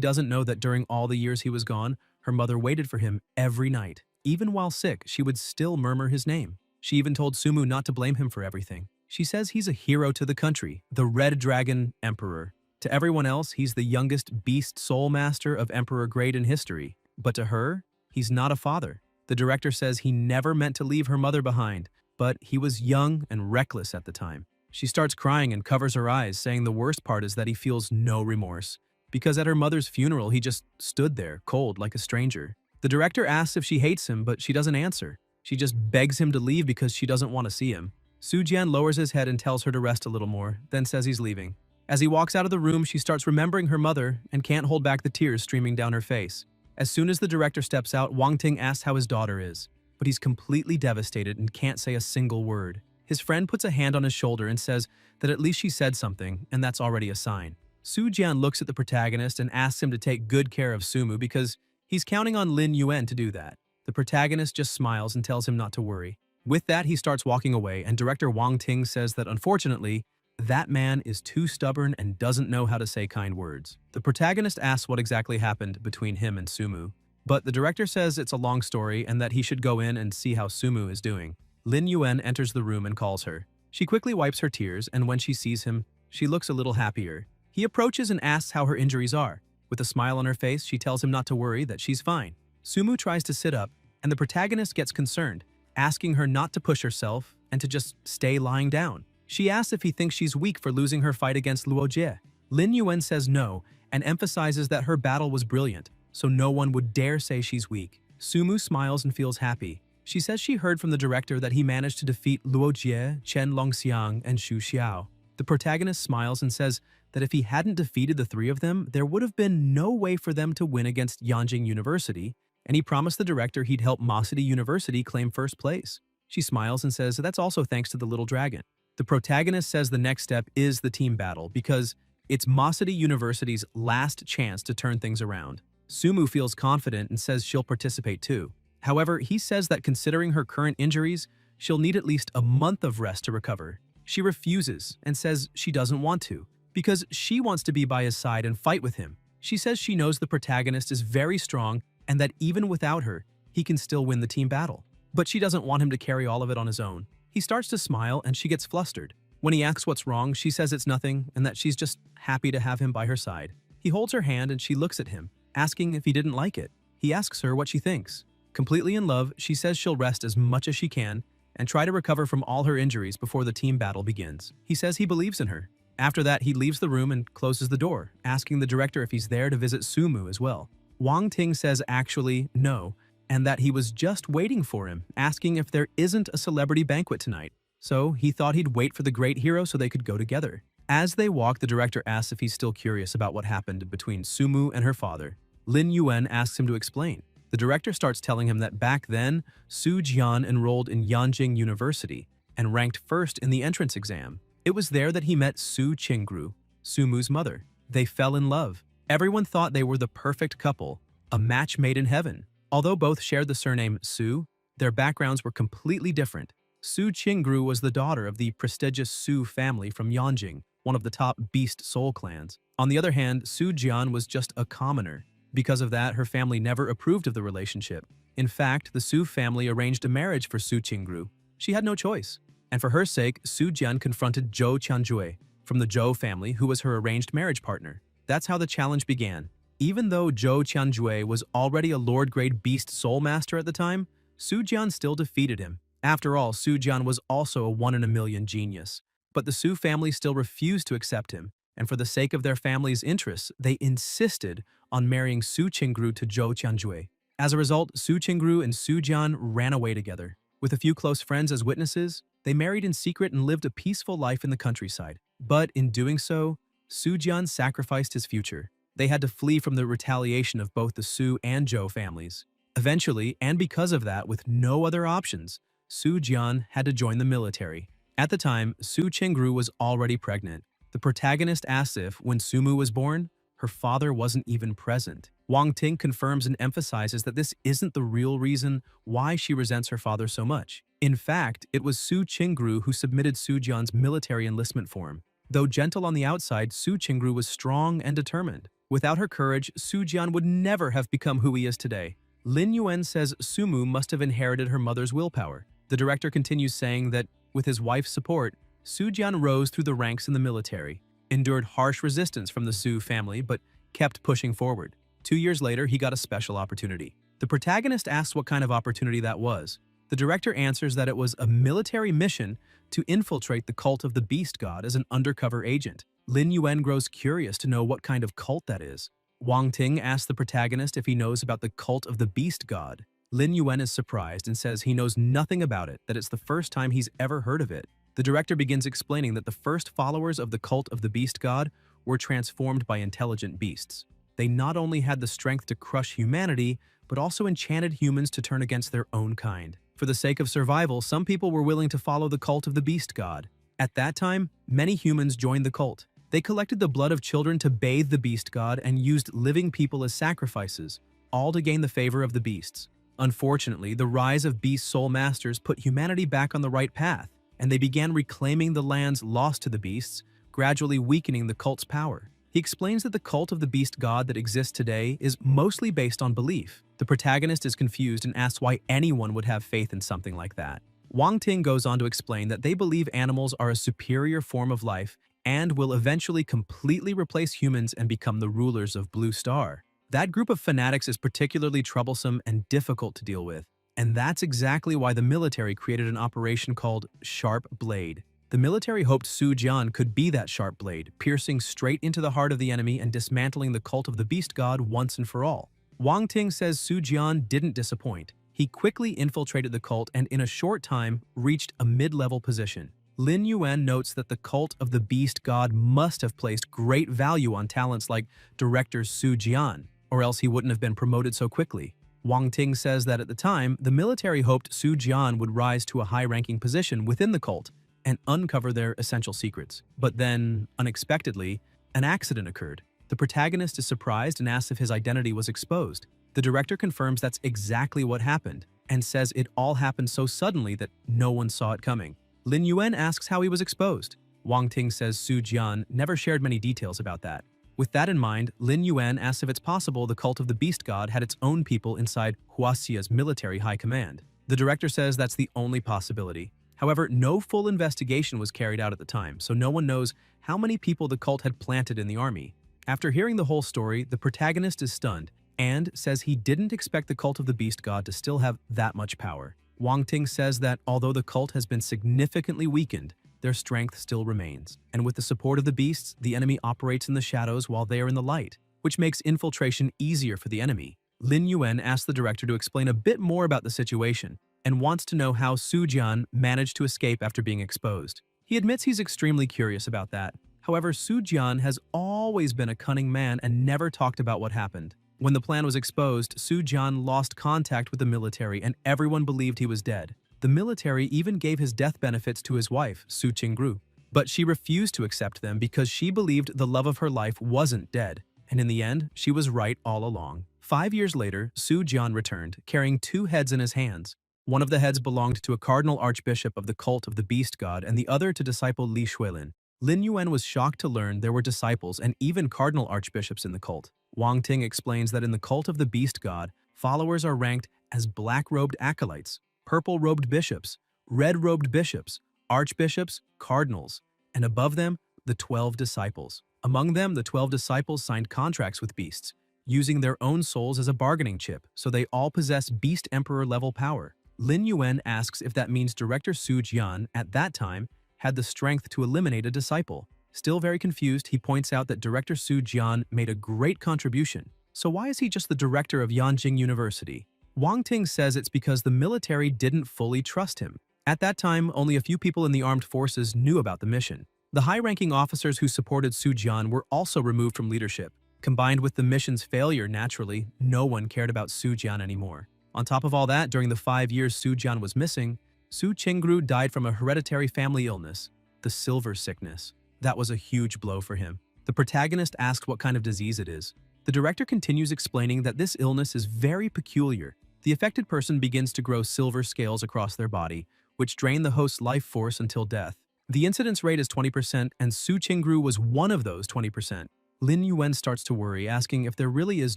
doesn't know that during all the years he was gone, her mother waited for him every night. Even while sick, she would still murmur his name. She even told Sumu not to blame him for everything. She says he's a hero to the country, the Red Dragon Emperor. To everyone else, he's the youngest beast soul master of Emperor Grade in history. But to her, he's not a father. The director says he never meant to leave her mother behind, but he was young and reckless at the time. She starts crying and covers her eyes, saying the worst part is that he feels no remorse, because at her mother's funeral he just stood there, cold like a stranger. The director asks if she hates him, but she doesn't answer. She just begs him to leave because she doesn't want to see him. Su Jian lowers his head and tells her to rest a little more, then says he's leaving. As he walks out of the room, she starts remembering her mother and can't hold back the tears streaming down her face. As soon as the director steps out, Wang Ting asks how his daughter is, but he's completely devastated and can't say a single word. His friend puts a hand on his shoulder and says that at least she said something, and that's already a sign. Su Jian looks at the protagonist and asks him to take good care of Sumu because he's counting on Lin Yuan to do that. The protagonist just smiles and tells him not to worry. With that, he starts walking away, and director Wang Ting says that unfortunately, that man is too stubborn and doesn't know how to say kind words. The protagonist asks what exactly happened between him and Sumu, but the director says it's a long story and that he should go in and see how Sumu is doing. Lin Yuan enters the room and calls her. She quickly wipes her tears, and when she sees him, she looks a little happier. He approaches and asks how her injuries are. With a smile on her face, she tells him not to worry, that she's fine. Sumu tries to sit up, and the protagonist gets concerned, asking her not to push herself and to just stay lying down. She asks if he thinks she's weak for losing her fight against Luo Jie. Lin Yuan says no and emphasizes that her battle was brilliant, so no one would dare say she's weak. Sumu smiles and feels happy. She says she heard from the director that he managed to defeat Luo Jie, Chen Longxiang, and Xu Xiao. The protagonist smiles and says that if he hadn't defeated the three of them, there would have been no way for them to win against Yanjing University, and he promised the director he'd help Ma City University claim first place. She smiles and says that's also thanks to the little dragon. The protagonist says the next step is the team battle because it's Ma City University's last chance to turn things around. Sumu feels confident and says she'll participate too. However, he says that considering her current injuries, she'll need at least a month of rest to recover. She refuses and says she doesn't want to, because she wants to be by his side and fight with him. She says she knows the protagonist is very strong and that even without her, he can still win the team battle. But she doesn't want him to carry all of it on his own. He starts to smile and she gets flustered. When he asks what's wrong, she says it's nothing and that she's just happy to have him by her side. He holds her hand and she looks at him, asking if he didn't like it. He asks her what she thinks. Completely in love, she says she'll rest as much as she can and try to recover from all her injuries before the team battle begins. He says he believes in her. After that, he leaves the room and closes the door, asking the director if he's there to visit Sumu as well. Wang Ting says actually no, and that he was just waiting for him, asking if there isn't a celebrity banquet tonight. So he thought he'd wait for the great hero so they could go together. As they walk, the director asks if he's still curious about what happened between Sumu and her father. Lin Yuan asks him to explain. The director starts telling him that back then, Su Jian enrolled in Yanjing University and ranked first in the entrance exam. It was there that he met Su Qinggru, Sumu's mother. They fell in love. Everyone thought they were the perfect couple, a match made in heaven. Although both shared the surname Su, their backgrounds were completely different. Su Qinggru was the daughter of the prestigious Su family from Yanjing, one of the top beast soul clans. On the other hand, Su Jian was just a commoner. Because of that, her family never approved of the relationship. In fact, the Su family arranged a marriage for Su Qinggru. She had no choice. And for her sake, Su Jian confronted Zhou Qianjue from the Zhou family, who was her arranged marriage partner. That's how the challenge began. Even though Zhou Qianjue was already a Lord-grade beast soul master at the time, Su Jian still defeated him. After all, Su Jian was also a one-in-a-million genius. But the Su family still refused to accept him, and for the sake of their family's interests, they insisted on marrying Su Qinggru to Zhou Qianjue. As a result, Su Qinggru and Su Jian ran away together. With a few close friends as witnesses, they married in secret and lived a peaceful life in the countryside. But in doing so, Su Jian sacrificed his future. They had to flee from the retaliation of both the Su and Zhou families. Eventually, and because of that, with no other options, Su Jian had to join the military. At the time, Su Qinggru was already pregnant. The protagonist asks if, when Sumu was born, her father wasn't even present. Wang Ting confirms and emphasizes that this isn't the real reason why she resents her father so much. In fact, it was Su Qinggru who submitted Su Jian's military enlistment form. Though gentle on the outside, Su Qinggru was strong and determined. Without her courage, Su Jian would never have become who he is today. Lin Yuan says Sumu must have inherited her mother's willpower. The director continues saying that, with his wife's support, Su Jian rose through the ranks in the military, endured harsh resistance from the Su family, but kept pushing forward. 2 years later, he got a special opportunity. The protagonist asks what kind of opportunity that was. The director answers that it was a military mission to infiltrate the cult of the beast god as an undercover agent. Lin Yuan grows curious to know what kind of cult that is. Wang Ting asks the protagonist if he knows about the cult of the beast god. Lin Yuan is surprised and says he knows nothing about it, that it's the first time he's ever heard of it. The director begins explaining that the first followers of the cult of the beast god were transformed by intelligent beasts. They not only had the strength to crush humanity, but also enchanted humans to turn against their own kind. For the sake of survival, some people were willing to follow the cult of the beast god. At that time, many humans joined the cult. They collected the blood of children to bathe the beast god and used living people as sacrifices, all to gain the favor of the beasts. Unfortunately, the rise of beast soul masters put humanity back on the right path, and they began reclaiming the lands lost to the beasts, gradually weakening the cult's power. He explains that the cult of the beast god that exists today is mostly based on belief. The protagonist is confused and asks why anyone would have faith in something like that. Wang Ting goes on to explain that they believe animals are a superior form of life and will eventually completely replace humans and become the rulers of Blue Star. That group of fanatics is particularly troublesome and difficult to deal with, and that's exactly why the military created an operation called Sharp Blade. The military hoped Su Jian could be that sharp blade, piercing straight into the heart of the enemy and dismantling the cult of the beast god once and for all. Wang Ting says Su Jian didn't disappoint. He quickly infiltrated the cult and in a short time reached a mid-level position. Lin Yuan notes that the cult of the beast god must have placed great value on talents like director Su Jian, or else he wouldn't have been promoted so quickly. Wang Ting says that at the time, the military hoped Su Jian would rise to a high-ranking position within the cult and uncover their essential secrets. But then, unexpectedly, an accident occurred. The protagonist is surprised and asks if his identity was exposed. The director confirms that's exactly what happened and says it all happened so suddenly that no one saw it coming. Lin Yuan asks how he was exposed. Wang Ting says Su Jian never shared many details about that. With that in mind, Lin Yuan asks if it's possible the cult of the beast god had its own people inside Huaxia's military high command. The director says that's the only possibility. However, no full investigation was carried out at the time, so no one knows how many people the cult had planted in the army. After hearing the whole story, the protagonist is stunned and says he didn't expect the cult of the beast god to still have that much power. Wang Ting says that although the cult has been significantly weakened, their strength still remains. And with the support of the beasts, the enemy operates in the shadows while they are in the light, which makes infiltration easier for the enemy. Lin Yuan asks the director to explain a bit more about the situation and wants to know how Su Jian managed to escape after being exposed. He admits he's extremely curious about that. However, Su Jian has always been a cunning man and never talked about what happened. When the plan was exposed, Su Jian lost contact with the military and everyone believed he was dead. The military even gave his death benefits to his wife, Su Qingru, but she refused to accept them because she believed the love of her life wasn't dead, and in the end, she was right all along. 5 years later, Su Jian returned, carrying 2 heads in his hands. One of the heads belonged to a cardinal archbishop of the cult of the beast god and the other to disciple Li Shuilin. Lin Yuan was shocked to learn there were disciples and even cardinal archbishops in the cult. Wang Ting explains that in the cult of the beast god, followers are ranked as black-robed acolytes, purple-robed bishops, red-robed bishops, archbishops, cardinals, and above them, the 12 disciples. Among them, the 12 disciples signed contracts with beasts, using their own souls as a bargaining chip, so they all possess beast emperor-level power. Lin Yuan asks if that means director Su Jian, at that time, had the strength to eliminate a disciple. Still very confused, he points out that director Su Jian made a great contribution. So why is he just the director of Yanjing University? Wang Ting says it's because the military didn't fully trust him. At that time, only a few people in the armed forces knew about the mission. The high-ranking officers who supported Su Jian were also removed from leadership. Combined with the mission's failure, naturally, no one cared about Su Jian anymore. On top of all that, during the 5 years Su Jian was missing, Su Qingru died from a hereditary family illness, the silver sickness. That was a huge blow for him. The protagonist asked what kind of disease it is. The director continues explaining that this illness is very peculiar. The affected person begins to grow silver scales across their body, which drain the host's life force until death. The incidence rate is 20%, and Su Qingru was one of those 20%. Lin Yuan starts to worry, asking if there really is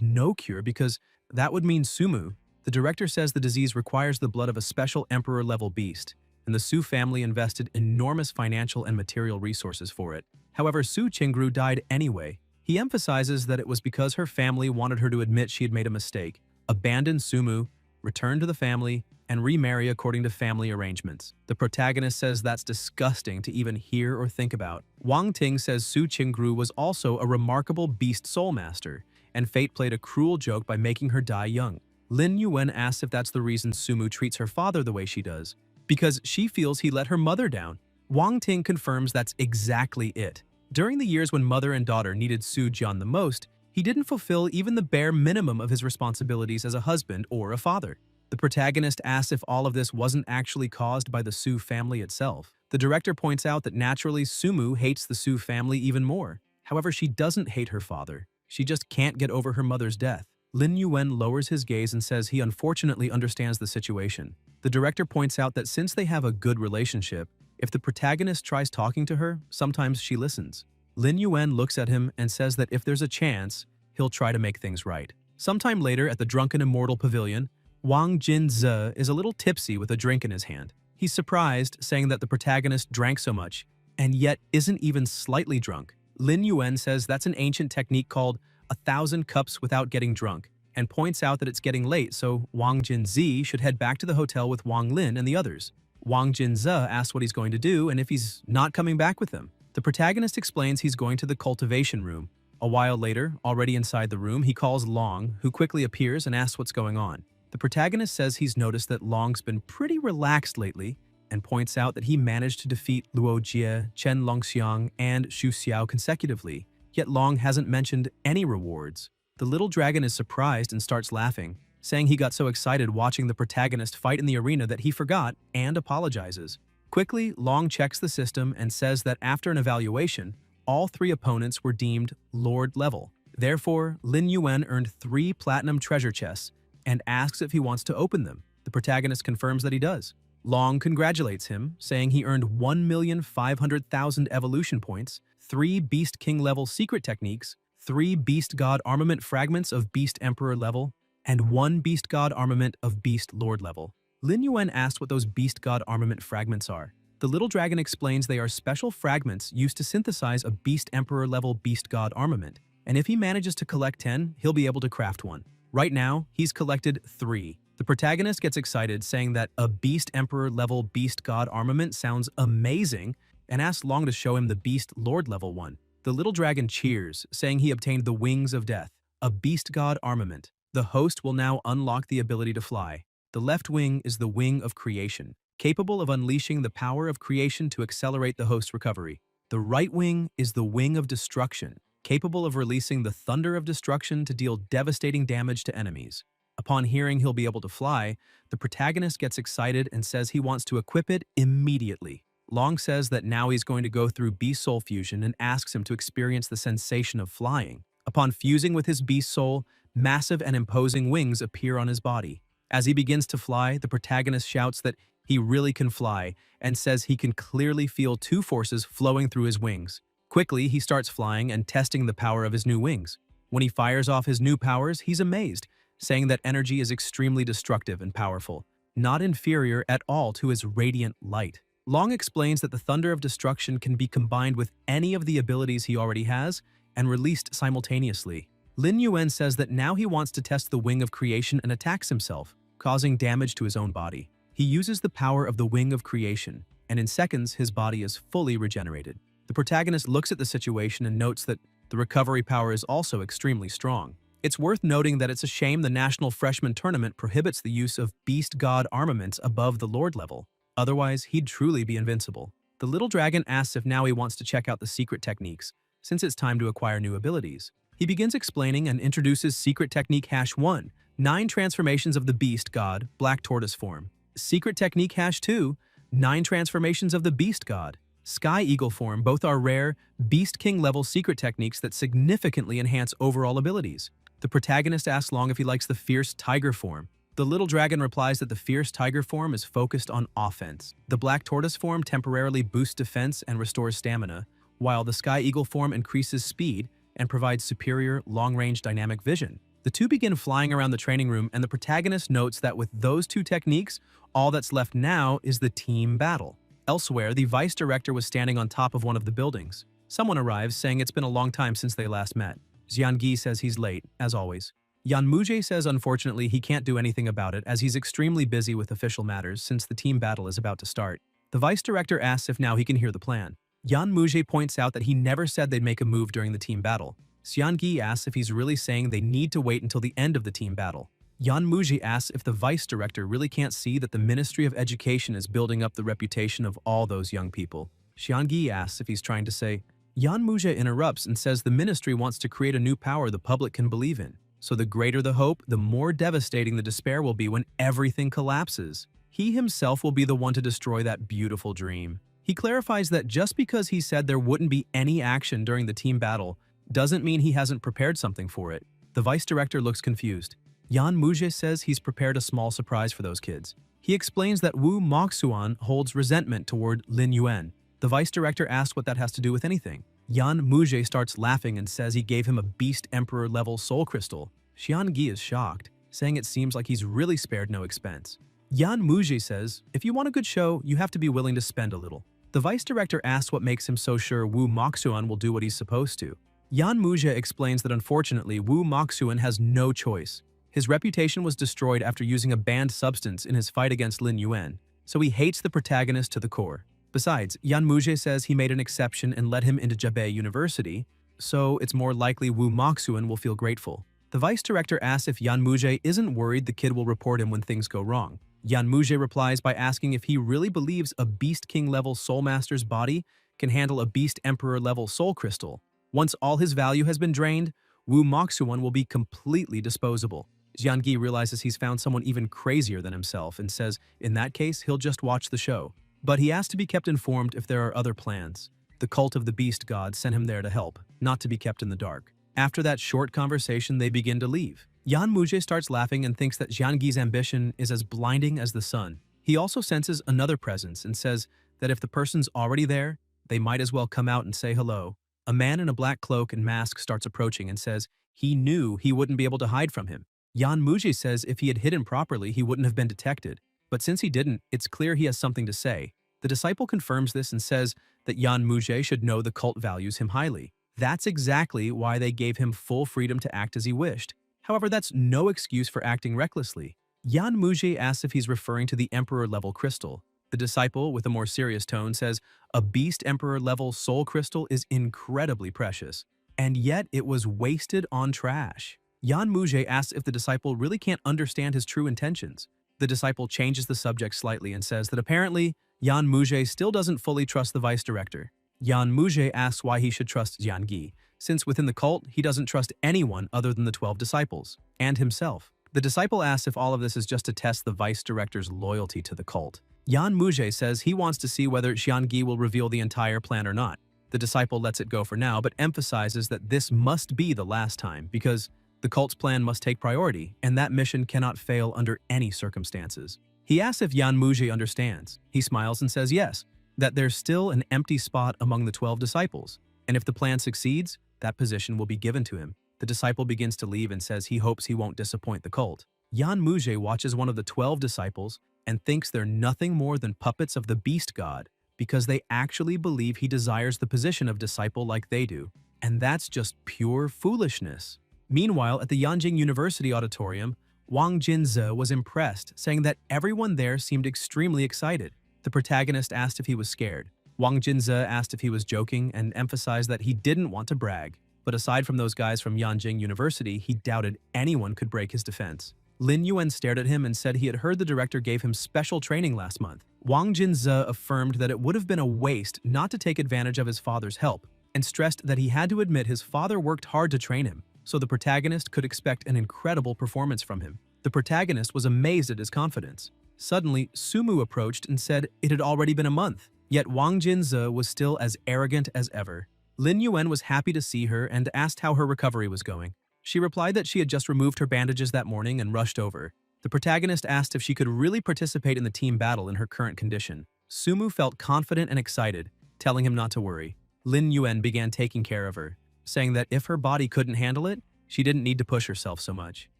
no cure because that would mean Sumu. The director says the disease requires the blood of a special emperor-level beast, and the Su family invested enormous financial and material resources for it. However, Su Qingru died anyway. He emphasizes that it was because her family wanted her to admit she had made a mistake, abandon Sumu, return to the family, and remarry according to family arrangements. The protagonist says that's disgusting to even hear or think about. Wang Ting says Su Qingru was also a remarkable beast soul master, and fate played a cruel joke by making her die young. Lin Yuan asks if that's the reason Sumu treats her father the way she does, because she feels he let her mother down. Wang Ting confirms that's exactly it. During the years when mother and daughter needed Su Jian the most, he didn't fulfill even the bare minimum of his responsibilities as a husband or a father. The protagonist asks if all of this wasn't actually caused by the Su family itself. The director points out that naturally Sumu hates the Su family even more. However, she doesn't hate her father. She just can't get over her mother's death. Lin Yuan lowers his gaze and says he unfortunately understands the situation. The director points out that since they have a good relationship, if the protagonist tries talking to her, sometimes she listens. Lin Yuan looks at him and says that if there's a chance, he'll try to make things right. Sometime later at the Drunken Immortal Pavilion, Wang Jinze is a little tipsy with a drink in his hand. He's surprised, saying that the protagonist drank so much, and yet isn't even slightly drunk. Lin Yuan says that's an ancient technique called 1,000 cups without getting drunk, and points out that it's getting late, so Wang Jinzi should head back to the hotel with Wang Lin and the others. Wang Jinze asks what he's going to do and if he's not coming back with them. The protagonist explains he's going to the cultivation room. A while later, already inside the room, he calls Long, who quickly appears and asks what's going on. The protagonist says he's noticed that Long's been pretty relaxed lately and points out that he managed to defeat Luo Jie, Chen Longxiang, and Xu Xiao consecutively, yet Long hasn't mentioned any rewards. The little dragon is surprised and starts laughing, saying he got so excited watching the protagonist fight in the arena that he forgot and apologizes. Quickly, Long checks the system and says that after an evaluation, all 3 opponents were deemed Lord level. Therefore, Lin Yuan earned 3 platinum treasure chests and asks if he wants to open them. The protagonist confirms that he does. Long congratulates him, saying he earned 1,500,000 evolution points, 3 Beast King level secret techniques, 3 Beast God armament fragments of Beast Emperor level, and 1 Beast God armament of Beast Lord level. Lin Yuan asked what those Beast God armament fragments are. The little dragon explains they are special fragments used to synthesize a Beast Emperor level Beast God armament, and if he manages to collect 10, he'll be able to craft one. Right now, he's collected 3. The protagonist gets excited, saying that a Beast Emperor level Beast God armament sounds amazing, and asks Long to show him the Beast Lord level one. The little dragon cheers, saying he obtained the Wings of Death, a Beast God armament. The host will now unlock the ability to fly. The left wing is the Wing of Creation, capable of unleashing the power of creation to accelerate the host's recovery. The right wing is the Wing of Destruction, capable of releasing the Thunder of Destruction to deal devastating damage to enemies. Upon hearing he'll be able to fly, the protagonist gets excited and says he wants to equip it immediately. Long says that now he's going to go through Beast Soul fusion and asks him to experience the sensation of flying. Upon fusing with his Beast Soul, massive and imposing wings appear on his body. As he begins to fly, the protagonist shouts that he really can fly and says he can clearly feel 2 forces flowing through his wings. Quickly, he starts flying and testing the power of his new wings. When he fires off his new powers, he's amazed, saying that energy is extremely destructive and powerful, not inferior at all to his radiant light. Long explains that the Thunder of Destruction can be combined with any of the abilities he already has and released simultaneously. Lin Yuan says that now he wants to test the Wing of Creation and attacks himself, causing damage to his own body. He uses the power of the Wing of Creation, and in seconds his body is fully regenerated. The protagonist looks at the situation and notes that the recovery power is also extremely strong. It's worth noting that it's a shame the National Freshman Tournament prohibits the use of Beast God armaments above the Lord level. Otherwise, he'd truly be invincible. The little dragon asks if now he wants to check out the secret techniques, since it's time to acquire new abilities. He begins explaining and introduces Secret Technique #1, 9 transformations of the Beast God, Black Tortoise form. Secret Technique #2, 9 transformations of the Beast God, Sky Eagle form. Both are rare, Beast King level secret techniques that significantly enhance overall abilities. The protagonist asks Long if he likes the Fierce Tiger form. The little dragon replies that the Fierce Tiger form is focused on offense. The Black Tortoise form temporarily boosts defense and restores stamina, while the Sky Eagle form increases speed and provides superior long-range dynamic vision. The two begin flying around the training room, and the protagonist notes that with those 2 techniques, all that's left now is the team battle. Elsewhere, the vice director was standing on top of one of the buildings. Someone arrives, saying it's been a long time since they last met. Xiangyi says he's late, as always. Yan Muje says unfortunately he can't do anything about it as he's extremely busy with official matters since the team battle is about to start. The vice director asks if now he can hear the plan. Yan Muje points out that he never said they'd make a move during the team battle. Xiangyi asks if he's really saying they need to wait until the end of the team battle. Yan Muje asks if the vice director really can't see that the Ministry of Education is building up the reputation of all those young people. Xiangyi asks if he's trying to say. Yan Muje interrupts and says the ministry wants to create a new power the public can believe in. So the greater the hope, the more devastating the despair will be when everything collapses. He himself will be the one to destroy that beautiful dream. He clarifies that just because he said there wouldn't be any action during the team battle doesn't mean he hasn't prepared something for it. The vice director looks confused. Yan Muje says he's prepared a small surprise for those kids. He explains that Wu Moxuan holds resentment toward Lin Yuan. The vice director asks what that has to do with anything. Yan Muje starts laughing and says he gave him a Beast Emperor level soul crystal. Xiangyi is shocked, saying it seems like he's really spared no expense. Yan Muji says, if you want a good show, you have to be willing to spend a little. The vice director asks what makes him so sure Woo Moxuan will do what he's supposed to. Yan Muji explains that unfortunately Woo Moxuan has no choice. His reputation was destroyed after using a banned substance in his fight against Lin Yuan, so he hates the protagonist to the core. Besides, Yan Muji says he made an exception and let him into Jabei University, so it's more likely Woo Moxuan will feel grateful. The vice director asks if Yan Muji isn't worried the kid will report him when things go wrong. Yan Muji replies by asking if he really believes a Beast King level Soul Master's body can handle a Beast Emperor level Soul Crystal. Once all his value has been drained, Woo Moxuan will be completely disposable. Jiangi realizes he's found someone even crazier than himself and says in that case he'll just watch the show. But he asks to be kept informed if there are other plans. The cult of the Beast God sent him there to help, not to be kept in the dark. After that short conversation, they begin to leave. Yan Muji starts laughing and thinks that Jiangi's ambition is as blinding as the sun. He also senses another presence and says that if the person's already there, they might as well come out and say hello. A man in a black cloak and mask starts approaching and says he knew he wouldn't be able to hide from him. Yan Muji says if he had hidden properly, he wouldn't have been detected. But since he didn't, it's clear he has something to say. The disciple confirms this and says that Yan Muji should know the cult values him highly. That's exactly why they gave him full freedom to act as he wished. However, that's no excuse for acting recklessly. Yan Muji asks if he's referring to the Emperor-level crystal. The disciple, with a more serious tone, says a Beast Emperor-level soul crystal is incredibly precious, and yet it was wasted on trash. Yan Muji asks if the disciple really can't understand his true intentions. The disciple changes the subject slightly and says that apparently Yan Muji still doesn't fully trust the vice director. Yan Muji asks why he should trust Jiangi, since within the cult, he doesn't trust anyone other than the 12 disciples, and himself. The disciple asks if all of this is just to test the vice director's loyalty to the cult. Yan Muji says he wants to see whether Jiangi will reveal the entire plan or not. The disciple lets it go for now, but emphasizes that this must be the last time, because the cult's plan must take priority, and that mission cannot fail under any circumstances. He asks if Yan Muji understands. He smiles and says yes, that there's still an empty spot among the 12 disciples, and if the plan succeeds, that position will be given to him. The disciple begins to leave and says he hopes he won't disappoint the cult. Yan Muji watches one of the 12 disciples and thinks they're nothing more than puppets of the Beast God because they actually believe he desires the position of disciple like they do. And that's just pure foolishness. Meanwhile, at the Yanjing University auditorium, Wang Jinze was impressed, saying that everyone there seemed extremely excited. The protagonist asked if he was scared. Wang Jinze asked if he was joking and emphasized that he didn't want to brag. But aside from those guys from Yanjing University, he doubted anyone could break his defense. Lin Yuan stared at him and said he had heard the director gave him special training last month. Wang Jinze affirmed that it would have been a waste not to take advantage of his father's help, and stressed that he had to admit his father worked hard to train him, so the protagonist could expect an incredible performance from him. The protagonist was amazed at his confidence. Suddenly, Sumu approached and said it had already been a month, yet Wang Jinze was still as arrogant as ever. Lin Yuan was happy to see her and asked how her recovery was going. She replied that she had just removed her bandages that morning and rushed over. The protagonist asked if she could really participate in the team battle in her current condition. Sumu felt confident and excited, telling him not to worry. Lin Yuan began taking care of her, saying that if her body couldn't handle it, she didn't need to push herself so much.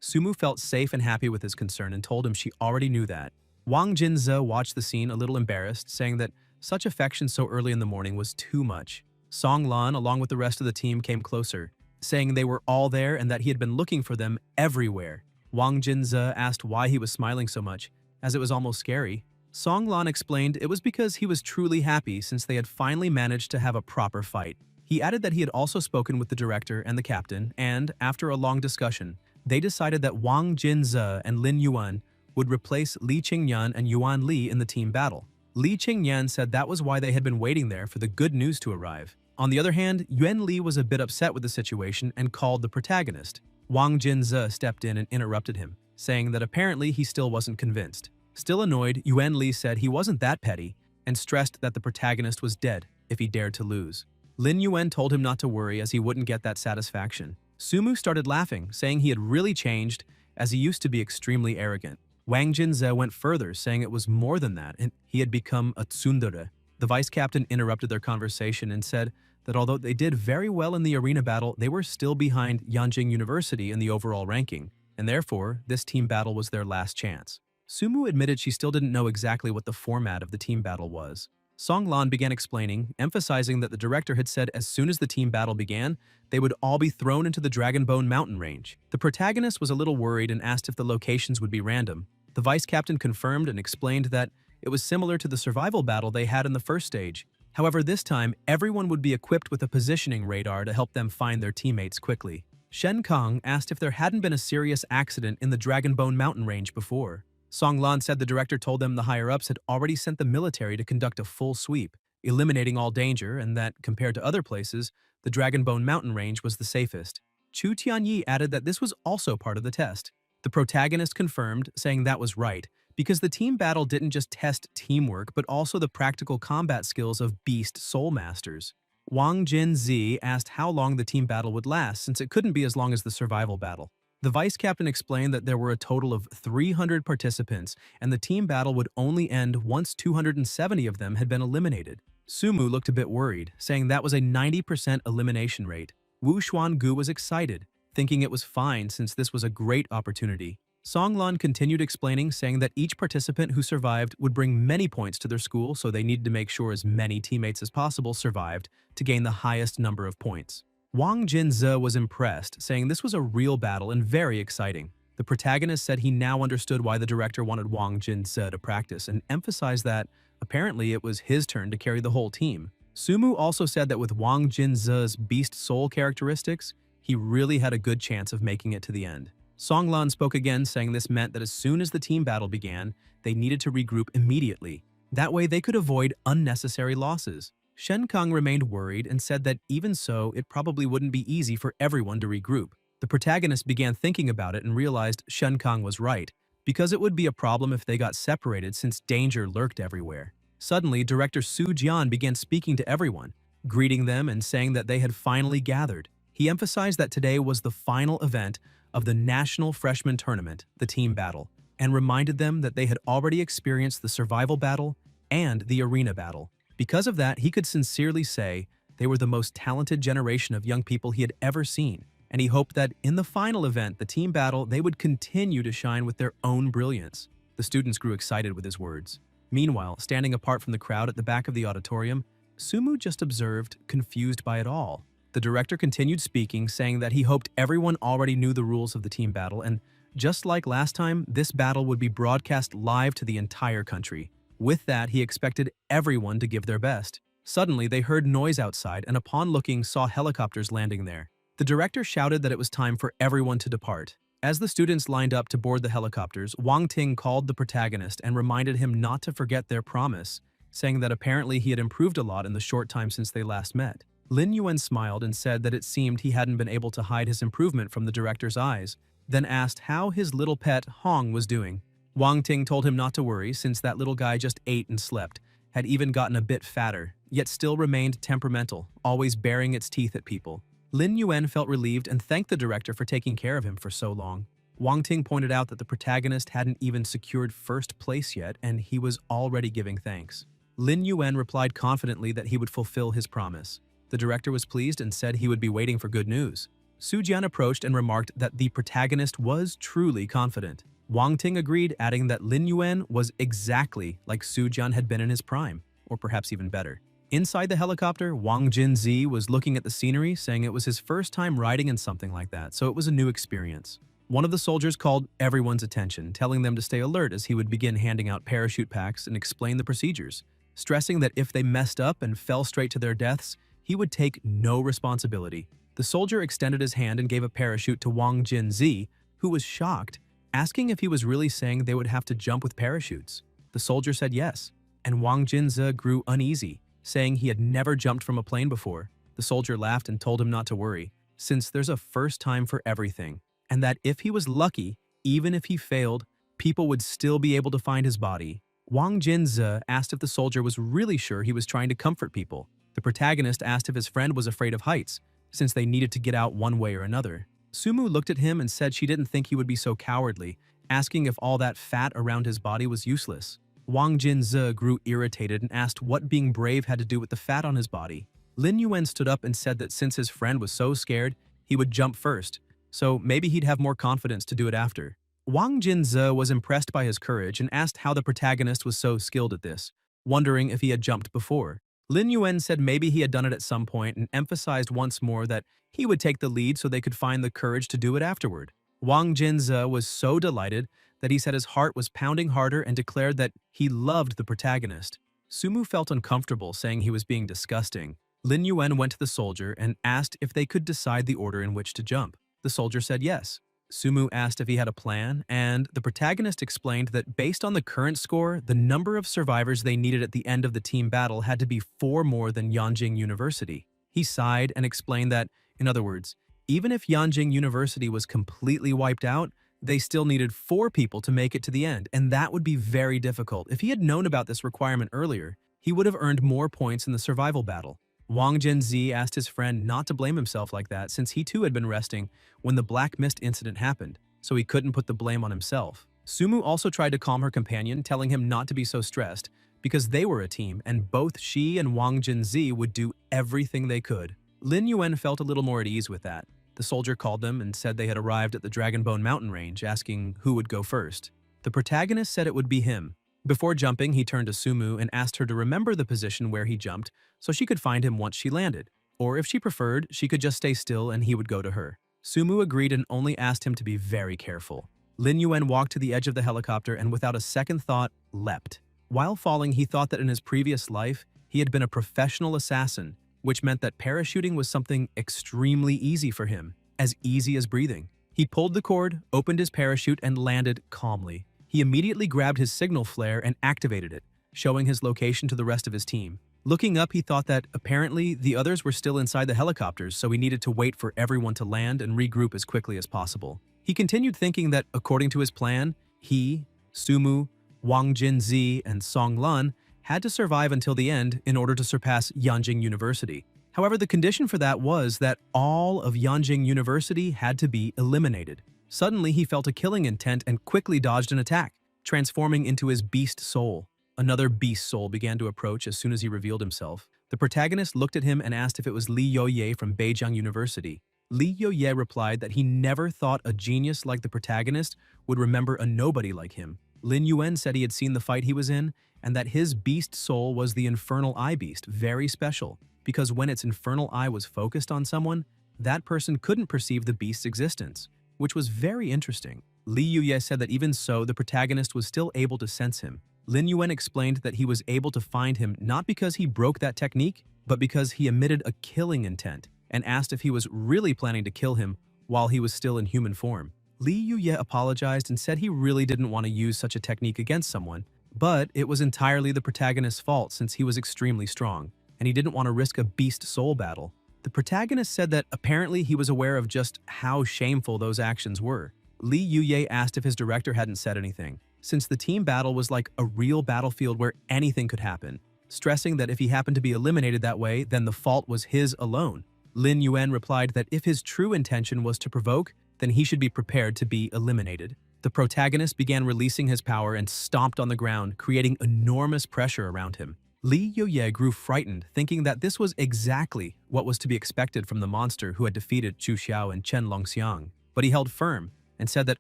Sumu felt safe and happy with his concern and told him she already knew that. Wang Jinze watched the scene a little embarrassed, saying that such affection so early in the morning was too much. Song Lan, along with the rest of the team, came closer, saying they were all there and that he had been looking for them everywhere. Wang Jinze asked why he was smiling so much, as it was almost scary. Song Lan explained it was because he was truly happy since they had finally managed to have a proper fight. He added that he had also spoken with the director and the captain, and, after a long discussion, they decided that Wang Jinze and Lin Yuan would replace Li Qingyan and Yuan Li in the team battle. Li Qingyan said that was why they had been waiting there for the good news to arrive. On the other hand, Yuan Li was a bit upset with the situation and called the protagonist. Wang Jinze stepped in and interrupted him, saying that apparently he still wasn't convinced. Still annoyed, Yuan Li said he wasn't that petty and stressed that the protagonist was dead if he dared to lose. Lin Yuan told him not to worry as he wouldn't get that satisfaction. Sumu started laughing, saying he had really changed as he used to be extremely arrogant. Wang Jinze went further, saying it was more than that and he had become a tsundere. The vice captain interrupted their conversation and said that although they did very well in the arena battle, they were still behind Yanjing University in the overall ranking, and therefore, this team battle was their last chance. Sumu admitted she still didn't know exactly what the format of the team battle was. Songlan began explaining, emphasizing that the director had said as soon as the team battle began, they would all be thrown into the Dragonbone mountain range. The protagonist was a little worried and asked if the locations would be random. The vice captain confirmed and explained that it was similar to the survival battle they had in the first stage. However, this time, everyone would be equipped with a positioning radar to help them find their teammates quickly. Shen Kong asked if there hadn't been a serious accident in the Dragonbone mountain range before. Songlan said the director told them the higher-ups had already sent the military to conduct a full sweep, eliminating all danger, and that, compared to other places, the Dragonbone mountain range was the safest. Chu Tianyi added that this was also part of the test. The protagonist confirmed, saying that was right, because the team battle didn't just test teamwork but also the practical combat skills of beast soul masters. Wang Jinzi asked how long the team battle would last since it couldn't be as long as the survival battle. The vice captain explained that there were a total of 300 participants and the team battle would only end once 270 of them had been eliminated. Sumu looked a bit worried, saying that was a 90% elimination rate. Wu Xuangu was excited, thinking it was fine since this was a great opportunity. Songlan continued explaining, saying that each participant who survived would bring many points to their school, so they needed to make sure as many teammates as possible survived to gain the highest number of points. Wang Jinze was impressed, saying this was a real battle and very exciting. The protagonist said he now understood why the director wanted Wang Jinze to practice and emphasized that, apparently, it was his turn to carry the whole team. Sumu also said that with Wang Jinze's beast soul characteristics, he really had a good chance of making it to the end. Songlan spoke again, saying this meant that as soon as the team battle began, they needed to regroup immediately. That way they could avoid unnecessary losses. Shen Kong remained worried and said that even so, it probably wouldn't be easy for everyone to regroup. The protagonist began thinking about it and realized Shen Kong was right, because it would be a problem if they got separated since danger lurked everywhere. Suddenly, director Su Jian began speaking to everyone, greeting them and saying that they had finally gathered. He emphasized that today was the final event of the National Freshman Tournament, the team battle, and reminded them that they had already experienced the survival battle and the arena battle. Because of that, he could sincerely say they were the most talented generation of young people he had ever seen, and he hoped that in the final event, the team battle, they would continue to shine with their own brilliance. The students grew excited with his words. Meanwhile, standing apart from the crowd at the back of the auditorium, Sumu just observed, confused by it all. The director continued speaking, saying that he hoped everyone already knew the rules of the team battle, and just like last time, this battle would be broadcast live to the entire country. With that, he expected everyone to give their best. Suddenly, they heard noise outside and upon looking saw helicopters landing there. The director shouted that it was time for everyone to depart. As the students lined up to board the helicopters, Wang Ting called the protagonist and reminded him not to forget their promise, saying that apparently he had improved a lot in the short time since they last met. Lin Yuan smiled and said that it seemed he hadn't been able to hide his improvement from the director's eyes, then asked how his little pet Hong was doing. Wang Ting told him not to worry since that little guy just ate and slept, had even gotten a bit fatter, yet still remained temperamental, always baring its teeth at people. Lin Yuan felt relieved and thanked the director for taking care of him for so long. Wang Ting pointed out that the protagonist hadn't even secured first place yet and he was already giving thanks. Lin Yuan replied confidently that he would fulfill his promise. The director was pleased and said he would be waiting for good news. Su Jian approached and remarked that the protagonist was truly confident. Wang Ting agreed, adding that Lin Yuan was exactly like Su Jian had been in his prime, or perhaps even better. Inside the helicopter, Wang Jinzi was looking at the scenery, saying it was his first time riding in something like that, so it was a new experience. One of the soldiers called everyone's attention, telling them to stay alert as he would begin handing out parachute packs and explain the procedures, stressing that if they messed up and fell straight to their deaths, he would take no responsibility. The soldier extended his hand and gave a parachute to Wang Jinzi, who was shocked, asking if he was really saying they would have to jump with parachutes. The soldier said yes, and Wang Jinze grew uneasy, saying he had never jumped from a plane before. The soldier laughed and told him not to worry, since there's a first time for everything, and that if he was lucky, even if he failed, people would still be able to find his body. Wang Jinze asked if the soldier was really sure he was trying to comfort people. The protagonist asked if his friend was afraid of heights, since they needed to get out one way or another. Sumu looked at him and said she didn't think he would be so cowardly, asking if all that fat around his body was useless. Wang Jinze grew irritated and asked what being brave had to do with the fat on his body. Lin Yuan stood up and said that since his friend was so scared, he would jump first, so maybe he'd have more confidence to do it after. Wang Jinze was impressed by his courage and asked how the protagonist was so skilled at this, wondering if he had jumped before. Lin Yuan said maybe he had done it at some point and emphasized once more that he would take the lead so they could find the courage to do it afterward. Wang Jinze was so delighted that he said his heart was pounding harder and declared that he loved the protagonist. Sumu felt uncomfortable, saying he was being disgusting. Lin Yuan went to the soldier and asked if they could decide the order in which to jump. The soldier said yes. Sumu asked if he had a plan, and the protagonist explained that based on the current score, the number of survivors they needed at the end of the team battle had to be 4 more than Yanjing University. He sighed and explained that, in other words, even if Yanjing University was completely wiped out, they still needed 4 people to make it to the end, and that would be very difficult. If he had known about this requirement earlier, he would have earned more points in the survival battle. Wang Jinzi asked his friend not to blame himself like that since he too had been resting when the Black Mist incident happened, so he couldn't put the blame on himself. Sumu also tried to calm her companion, telling him not to be so stressed because they were a team and both she and Wang Jinzi would do everything they could. Lin Yuan felt a little more at ease with that. The soldier called them and said they had arrived at the Dragonbone mountain range, asking who would go first. The protagonist said it would be him. Before jumping, he turned to Sumu and asked her to remember the position where he jumped so she could find him once she landed. Or if she preferred, she could just stay still and he would go to her. Sumu agreed and only asked him to be very careful. Lin Yuan walked to the edge of the helicopter and without a second thought, leapt. While falling, he thought that in his previous life, he had been a professional assassin, which meant that parachuting was something extremely easy for him, as easy as breathing. He pulled the cord, opened his parachute, and landed calmly. He immediately grabbed his signal flare and activated it, showing his location to the rest of his team. Looking up, he thought that, apparently, the others were still inside the helicopters, so he needed to wait for everyone to land and regroup as quickly as possible. He continued thinking that, according to his plan, he, Sumu, Wang Jinzi, and Song Lun had to survive until the end in order to surpass Yanjing University. However, the condition for that was that all of Yanjing University had to be eliminated. Suddenly, he felt a killing intent and quickly dodged an attack, transforming into his beast soul. Another beast soul began to approach as soon as he revealed himself. The protagonist looked at him and asked if it was Li Youye from Beijing University. Li Youye replied that he never thought a genius like the protagonist would remember a nobody like him. Lin Yuan said he had seen the fight he was in, and that his beast soul was the Infernal Eye Beast, very special, because when its Infernal Eye was focused on someone, that person couldn't perceive the beast's existence, which was very interesting. Li Yuye said that even so, the protagonist was still able to sense him. Lin Yuan explained that he was able to find him not because he broke that technique, but because he emitted a killing intent, and asked if he was really planning to kill him while he was still in human form. Li Yuye apologized and said he really didn't want to use such a technique against someone, but it was entirely the protagonist's fault since he was extremely strong, and he didn't want to risk a beast soul battle. The protagonist said that apparently he was aware of just how shameful those actions were. Li Yuye asked if his director hadn't said anything, since the team battle was like a real battlefield where anything could happen, stressing that if he happened to be eliminated that way, then the fault was his alone. Lin Yuan replied that if his true intention was to provoke, then he should be prepared to be eliminated. The protagonist began releasing his power and stomped on the ground, creating enormous pressure around him. Li Youye grew frightened, thinking that this was exactly what was to be expected from the monster who had defeated Chu Xiao and Chen Longxiang, but he held firm and said that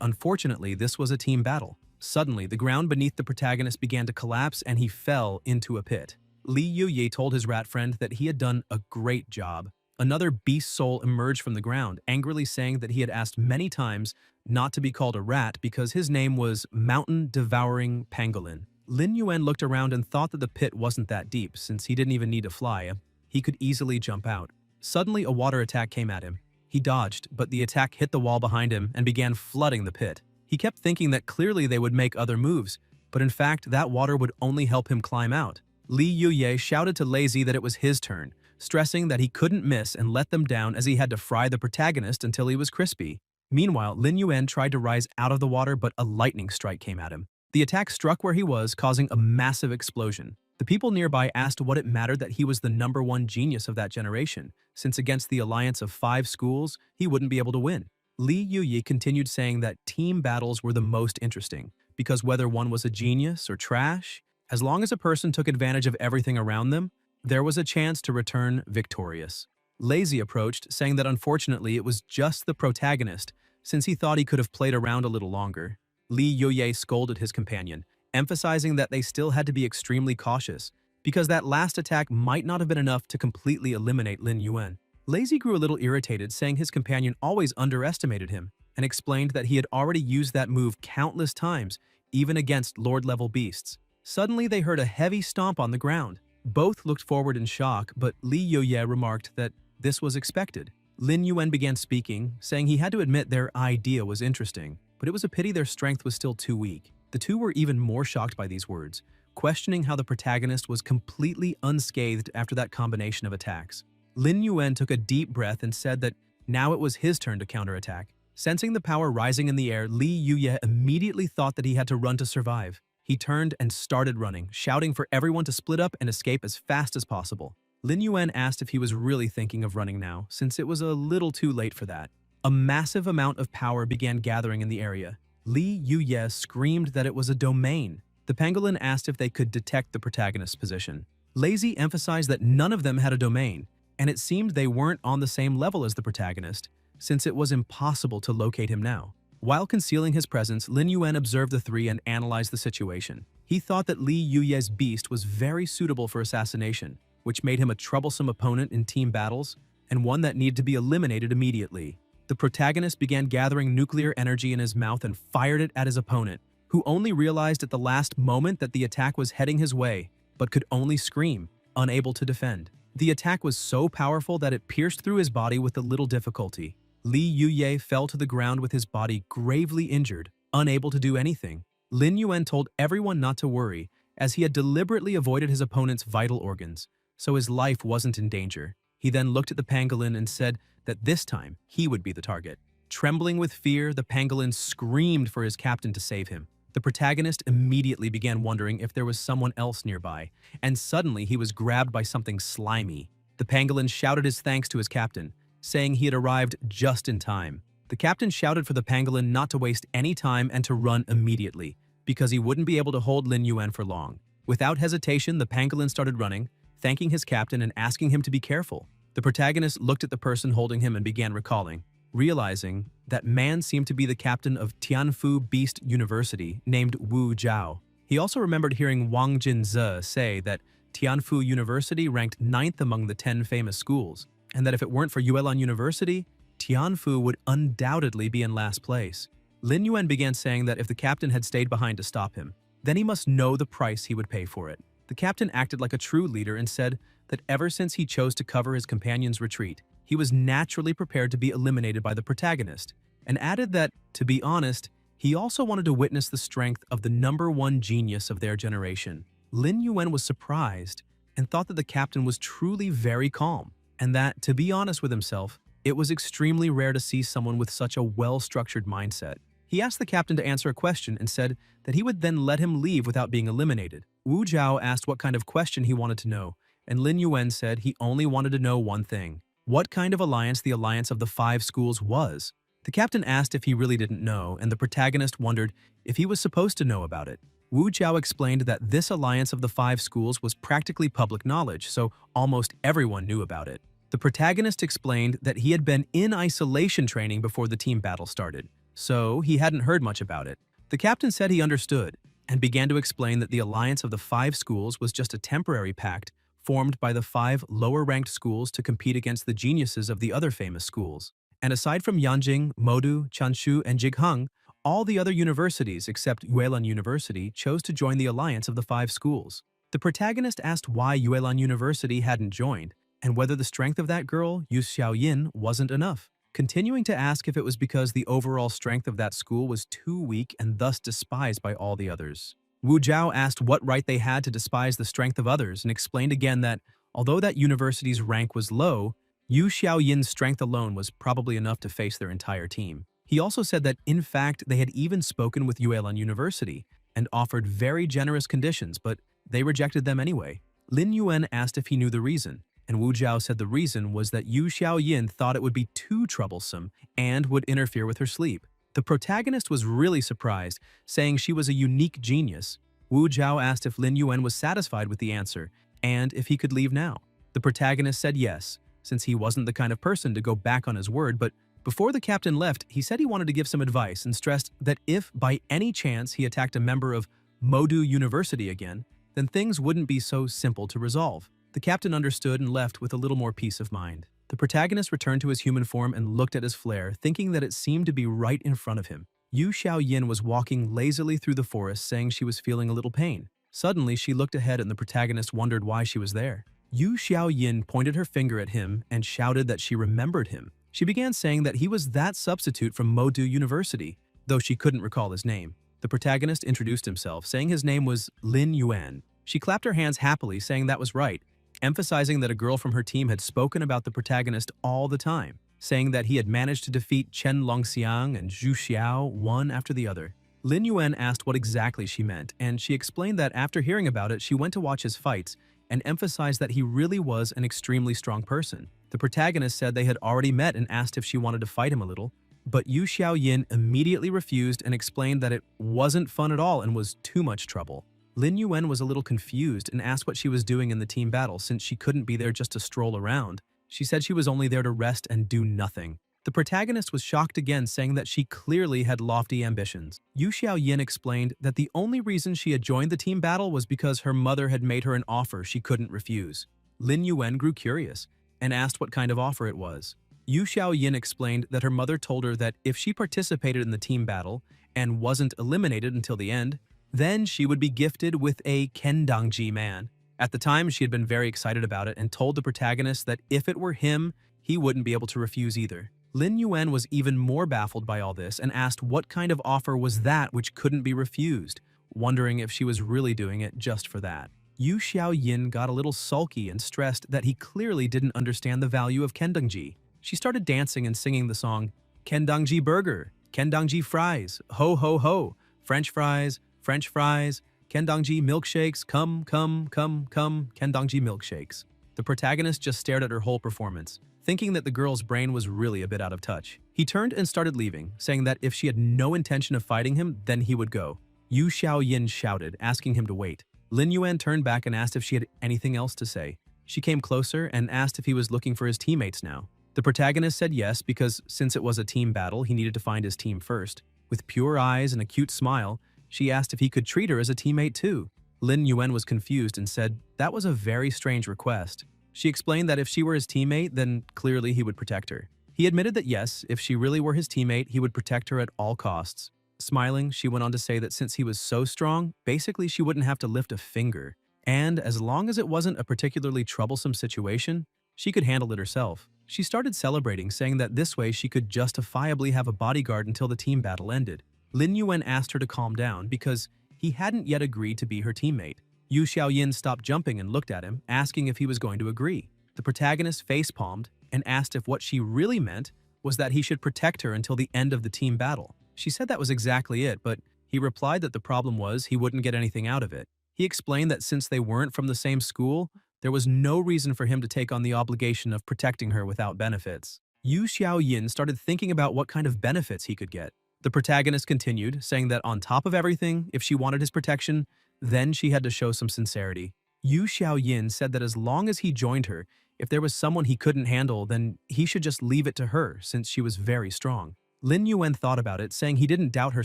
unfortunately this was a team battle. Suddenly, the ground beneath the protagonist began to collapse and he fell into a pit. Li Youye told his rat friend that he had done a great job. Another beast soul emerged from the ground, angrily saying that he had asked many times not to be called a rat because his name was Mountain Devouring Pangolin. Lin Yuan looked around and thought that the pit wasn't that deep since he didn't even need to fly. He could easily jump out. Suddenly, a water attack came at him. He dodged, but the attack hit the wall behind him and began flooding the pit. He kept thinking that clearly they would make other moves, but in fact, that water would only help him climb out. Li Youye shouted to Lazy that it was his turn, stressing that he couldn't miss and let them down as he had to fry the protagonist until he was crispy. Meanwhile, Lin Yuan tried to rise out of the water, but a lightning strike came at him. The attack struck where he was, causing a massive explosion. The people nearby asked what it mattered that he was the #1 genius of that generation, since against the alliance of 5 schools, he wouldn't be able to win. Li Yuye continued saying that team battles were the most interesting, because whether one was a genius or trash, as long as a person took advantage of everything around them, there was a chance to return victorious. Lazy approached, saying that unfortunately it was just the protagonist, since he thought he could have played around a little longer. Li Yuye scolded his companion, emphasizing that they still had to be extremely cautious, because that last attack might not have been enough to completely eliminate Lin Yuan. Lazy grew a little irritated, saying his companion always underestimated him, and explained that he had already used that move countless times, even against Lord-level beasts. Suddenly, they heard a heavy stomp on the ground. Both looked forward in shock, but Li Yuye remarked that this was expected. Lin Yuan began speaking, saying he had to admit their idea was interesting, but it was a pity their strength was still too weak. The two were even more shocked by these words, questioning how the protagonist was completely unscathed after that combination of attacks. Lin Yuan took a deep breath and said that now it was his turn to counterattack. Sensing the power rising in the air, Li Yuye immediately thought that he had to run to survive. He turned and started running, shouting for everyone to split up and escape as fast as possible. Lin Yuan asked if he was really thinking of running now, since it was a little too late for that. A massive amount of power began gathering in the area. Li Yuye screamed that it was a domain. The pangolin asked if they could detect the protagonist's position. Lazy emphasized that none of them had a domain, and it seemed they weren't on the same level as the protagonist, since it was impossible to locate him now. While concealing his presence, Lin Yuan observed the three and analyzed the situation. He thought that Li Yuye's beast was very suitable for assassination, which made him a troublesome opponent in team battles, and one that needed to be eliminated immediately. The protagonist began gathering nuclear energy in his mouth and fired it at his opponent, who only realized at the last moment that the attack was heading his way, but could only scream, unable to defend. The attack was so powerful that it pierced through his body with a little difficulty. Li Yuye fell to the ground with his body gravely injured, unable to do anything. Lin Yuan told everyone not to worry, as he had deliberately avoided his opponent's vital organs, so his life wasn't in danger. He then looked at the pangolin and said that this time he would be the target. Trembling with fear, the pangolin screamed for his captain to save him. The protagonist immediately began wondering if there was someone else nearby, and suddenly he was grabbed by something slimy. The pangolin shouted his thanks to his captain, saying he had arrived just in time. The captain shouted for the pangolin not to waste any time and to run immediately, because he wouldn't be able to hold Lin Yuan for long. Without hesitation, the pangolin started running, thanking his captain and asking him to be careful. The protagonist looked at the person holding him and began recalling, realizing that man seemed to be the captain of Tianfu Beast University named Wu Zhao. He also remembered hearing Wang Jinze say that Tianfu University ranked 9th among the 10 famous schools, and that if it weren't for Yuelan University, Tianfu would undoubtedly be in last place. Lin Yuan began saying that if the captain had stayed behind to stop him, then he must know the price he would pay for it. The captain acted like a true leader and said that ever since he chose to cover his companion's retreat, he was naturally prepared to be eliminated by the protagonist, and added that, to be honest, he also wanted to witness the strength of the #1 genius of their generation. Lin Yuan was surprised and thought that the captain was truly very calm, and that, to be honest with himself, it was extremely rare to see someone with such a well-structured mindset. He asked the captain to answer a question and said that he would then let him leave without being eliminated. Wu Zhao asked what kind of question he wanted to know, and Lin Yuan said he only wanted to know one thing: what kind of alliance the alliance of the 5 schools was. The captain asked if he really didn't know, and the protagonist wondered if he was supposed to know about it. Wu Zhao explained that this alliance of the 5 schools was practically public knowledge, so almost everyone knew about it. The protagonist explained that he had been in isolation training before the team battle started, so he hadn't heard much about it. The captain said he understood, and began to explain that the alliance of the 5 schools was just a temporary pact formed by the 5 lower-ranked schools to compete against the geniuses of the other famous schools. And aside from Yanjing, Modu, Chanshu, and Jighang, all the other universities except Yuelan University chose to join the alliance of the 5 schools. The protagonist asked why Yuelan University hadn't joined, and whether the strength of that girl, Yu Xiaoyin, wasn't enough, continuing to ask if it was because the overall strength of that school was too weak and thus despised by all the others. Wu Zhao asked what right they had to despise the strength of others and explained again that, although that university's rank was low, Yu Xiaoyin's strength alone was probably enough to face their entire team. He also said that, in fact, they had even spoken with Yuelan University and offered very generous conditions, but they rejected them anyway. Lin Yuan asked if he knew the reason, and Wu Zhao said the reason was that Yu Xiaoyin thought it would be too troublesome and would interfere with her sleep. The protagonist was really surprised, saying she was a unique genius. Wu Zhao asked if Lin Yuan was satisfied with the answer, and if he could leave now. The protagonist said yes, since he wasn't the kind of person to go back on his word, but Before the captain left, he said he wanted to give some advice and stressed that if by any chance he attacked a member of Modu University again, then things wouldn't be so simple to resolve. The captain understood and left with a little more peace of mind. The protagonist returned to his human form and looked at his flare, thinking that it seemed to be right in front of him. Yu Xiaoyin was walking lazily through the forest, saying she was feeling a little pain. Suddenly, she looked ahead and the protagonist wondered why she was there. Yu Xiaoyin pointed her finger at him and shouted that she remembered him. She began saying that he was that substitute from Modu University, though she couldn't recall his name. The protagonist introduced himself, saying his name was Lin Yuan. She clapped her hands happily, saying that was right, emphasizing that a girl from her team had spoken about the protagonist all the time, saying that he had managed to defeat Chen Longxiang and Zhu Xiao one after the other. Lin Yuan asked what exactly she meant, and she explained that after hearing about it, she went to watch his fights and emphasized that he really was an extremely strong person. The protagonist said they had already met and asked if she wanted to fight him a little, but Yu Xiaoyin immediately refused and explained that it wasn't fun at all and was too much trouble. Lin Yuan was a little confused and asked what she was doing in the team battle since she couldn't be there just to stroll around. She said she was only there to rest and do nothing. The protagonist was shocked again, saying that she clearly had lofty ambitions. Yu Xiaoyin explained that the only reason she had joined the team battle was because her mother had made her an offer she couldn't refuse. Lin Yuan grew curious and asked what kind of offer it was. Yu Xiaoyin explained that her mother told her that if she participated in the team battle and wasn't eliminated until the end, then she would be gifted with a Kendangji man. At the time, she had been very excited about it and told the protagonist that if it were him, he wouldn't be able to refuse either. Lin Yuan was even more baffled by all this and asked what kind of offer was that which couldn't be refused, wondering if she was really doing it just for that. Yu Xiaoyin got a little sulky and stressed that he clearly didn't understand the value of Kendangji. She started dancing and singing the song, Kendangji burger, Kendangji fries, ho ho ho, French fries, Kendangji milkshakes, come, Kendangji milkshakes. The protagonist just stared at her whole performance, thinking that the girl's brain was really a bit out of touch. He turned and started leaving, saying that if she had no intention of fighting him, then he would go. Yu Xiaoyin shouted, asking him to wait. Lin Yuan turned back and asked if she had anything else to say. She came closer and asked if he was looking for his teammates now. The protagonist said yes, because since it was a team battle, he needed to find his team first. With pure eyes and a cute smile, she asked if he could treat her as a teammate too. Lin Yuan was confused and said that was a very strange request. She explained that if she were his teammate, then clearly he would protect her. He admitted that yes, if she really were his teammate, he would protect her at all costs. Smiling, she went on to say that since he was so strong, basically she wouldn't have to lift a finger. And as long as it wasn't a particularly troublesome situation, she could handle it herself. She started celebrating, saying that this way she could justifiably have a bodyguard until the team battle ended. Lin Yuan asked her to calm down because he hadn't yet agreed to be her teammate. Yu Xiaoyin stopped jumping and looked at him, asking if he was going to agree. The protagonist face-palmed and asked if what she really meant was that he should protect her until the end of the team battle. She said that was exactly it, but he replied that the problem was he wouldn't get anything out of it. He explained that since they weren't from the same school, there was no reason for him to take on the obligation of protecting her without benefits. Yu Xiaoyin started thinking about what kind of benefits he could get. The protagonist continued, saying that on top of everything, if she wanted his protection, then she had to show some sincerity. Yu Xiaoyin said that as long as he joined her, if there was someone he couldn't handle, then he should just leave it to her since she was very strong. Lin Yuan thought about it, saying he didn't doubt her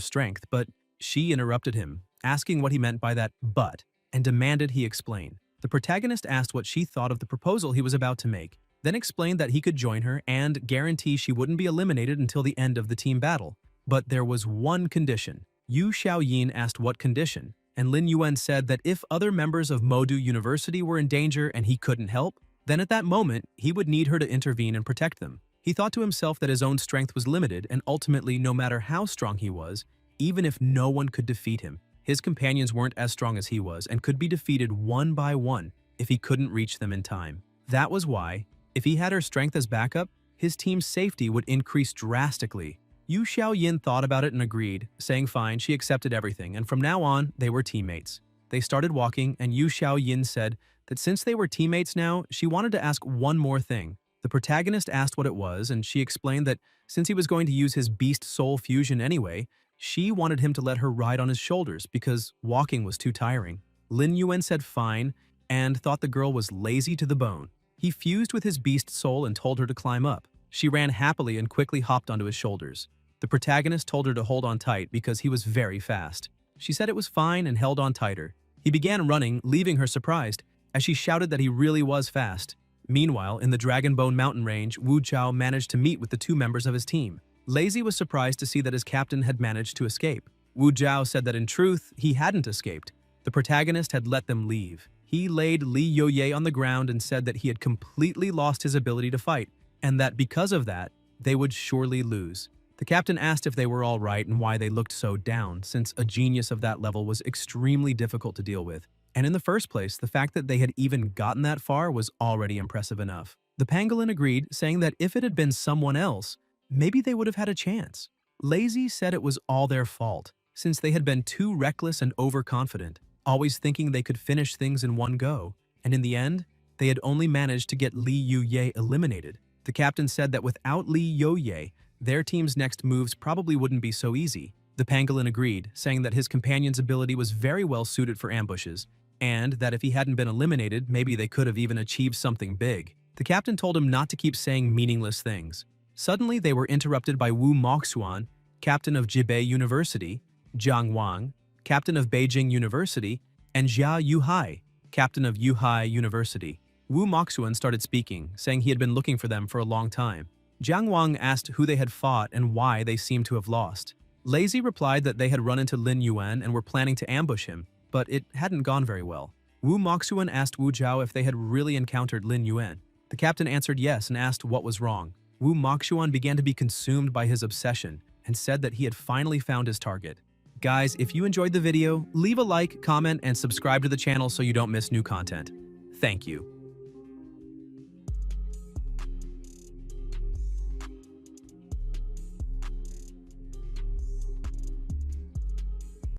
strength, but she interrupted him, asking what he meant by that "but," and demanded he explain. The protagonist asked what she thought of the proposal he was about to make, then explained that he could join her and guarantee she wouldn't be eliminated until the end of the team battle. But there was one condition. Yu Xiaoyin asked what condition, and Lin Yuan said that if other members of Modu University were in danger and he couldn't help, then at that moment, he would need her to intervene and protect them. He thought to himself that his own strength was limited, and ultimately, no matter how strong he was, even if no one could defeat him, his companions weren't as strong as he was and could be defeated one by one if he couldn't reach them in time. That was why, if he had her strength as backup, his team's safety would increase drastically. Yu Xiaoyin thought about it and agreed, saying fine, she accepted everything, and from now on, they were teammates. They started walking, and Yu Xiaoyin said that since they were teammates now, she wanted to ask one more thing. The protagonist asked what it was, and she explained that since he was going to use his beast soul fusion anyway, she wanted him to let her ride on his shoulders because walking was too tiring. Lin Yuan said fine and thought the girl was lazy to the bone. He fused with his beast soul and told her to climb up. She ran happily and quickly hopped onto his shoulders. The protagonist told her to hold on tight because he was very fast. She said it was fine and held on tighter. He began running, leaving her surprised, as she shouted that he really was fast. Meanwhile, in the Dragonbone mountain range, Wu Chao managed to meet with the two members of his team. Lazy was surprised to see that his captain had managed to escape. Wu Zhao said that in truth, he hadn't escaped. The protagonist had let them leave. He laid Li Youye on the ground and said that he had completely lost his ability to fight, and that because of that, they would surely lose. The captain asked if they were all right and why they looked so down, since a genius of that level was extremely difficult to deal with. And in the first place, the fact that they had even gotten that far was already impressive enough. The pangolin agreed, saying that if it had been someone else, maybe they would have had a chance. Lazy said it was all their fault, since they had been too reckless and overconfident, always thinking they could finish things in one go, and in the end, they had only managed to get Li Youye eliminated. The captain said that without Li Youye, their team's next moves probably wouldn't be so easy. The pangolin agreed, saying that his companion's ability was very well suited for ambushes, and that if he hadn't been eliminated, maybe they could have even achieved something big. The captain told him not to keep saying meaningless things. Suddenly, they were interrupted by Wu Moxuan, captain of Jibei University, Jiang Wang, captain of Beijing University, and Jia Yuhai, captain of Yuhai University. Wu Moxuan started speaking, saying he had been looking for them for a long time. Jiang Wang asked who they had fought and why they seemed to have lost. Lazy replied that they had run into Lin Yuan and were planning to ambush him, but it hadn't gone very well. Wu Moxuan asked Wu Zhao if they had really encountered Lin Yuan. The captain answered yes and asked what was wrong. Wu Moxuan began to be consumed by his obsession and said that he had finally found his target. Guys, if you enjoyed the video, leave a like, comment, and subscribe to the channel so you don't miss new content. Thank you.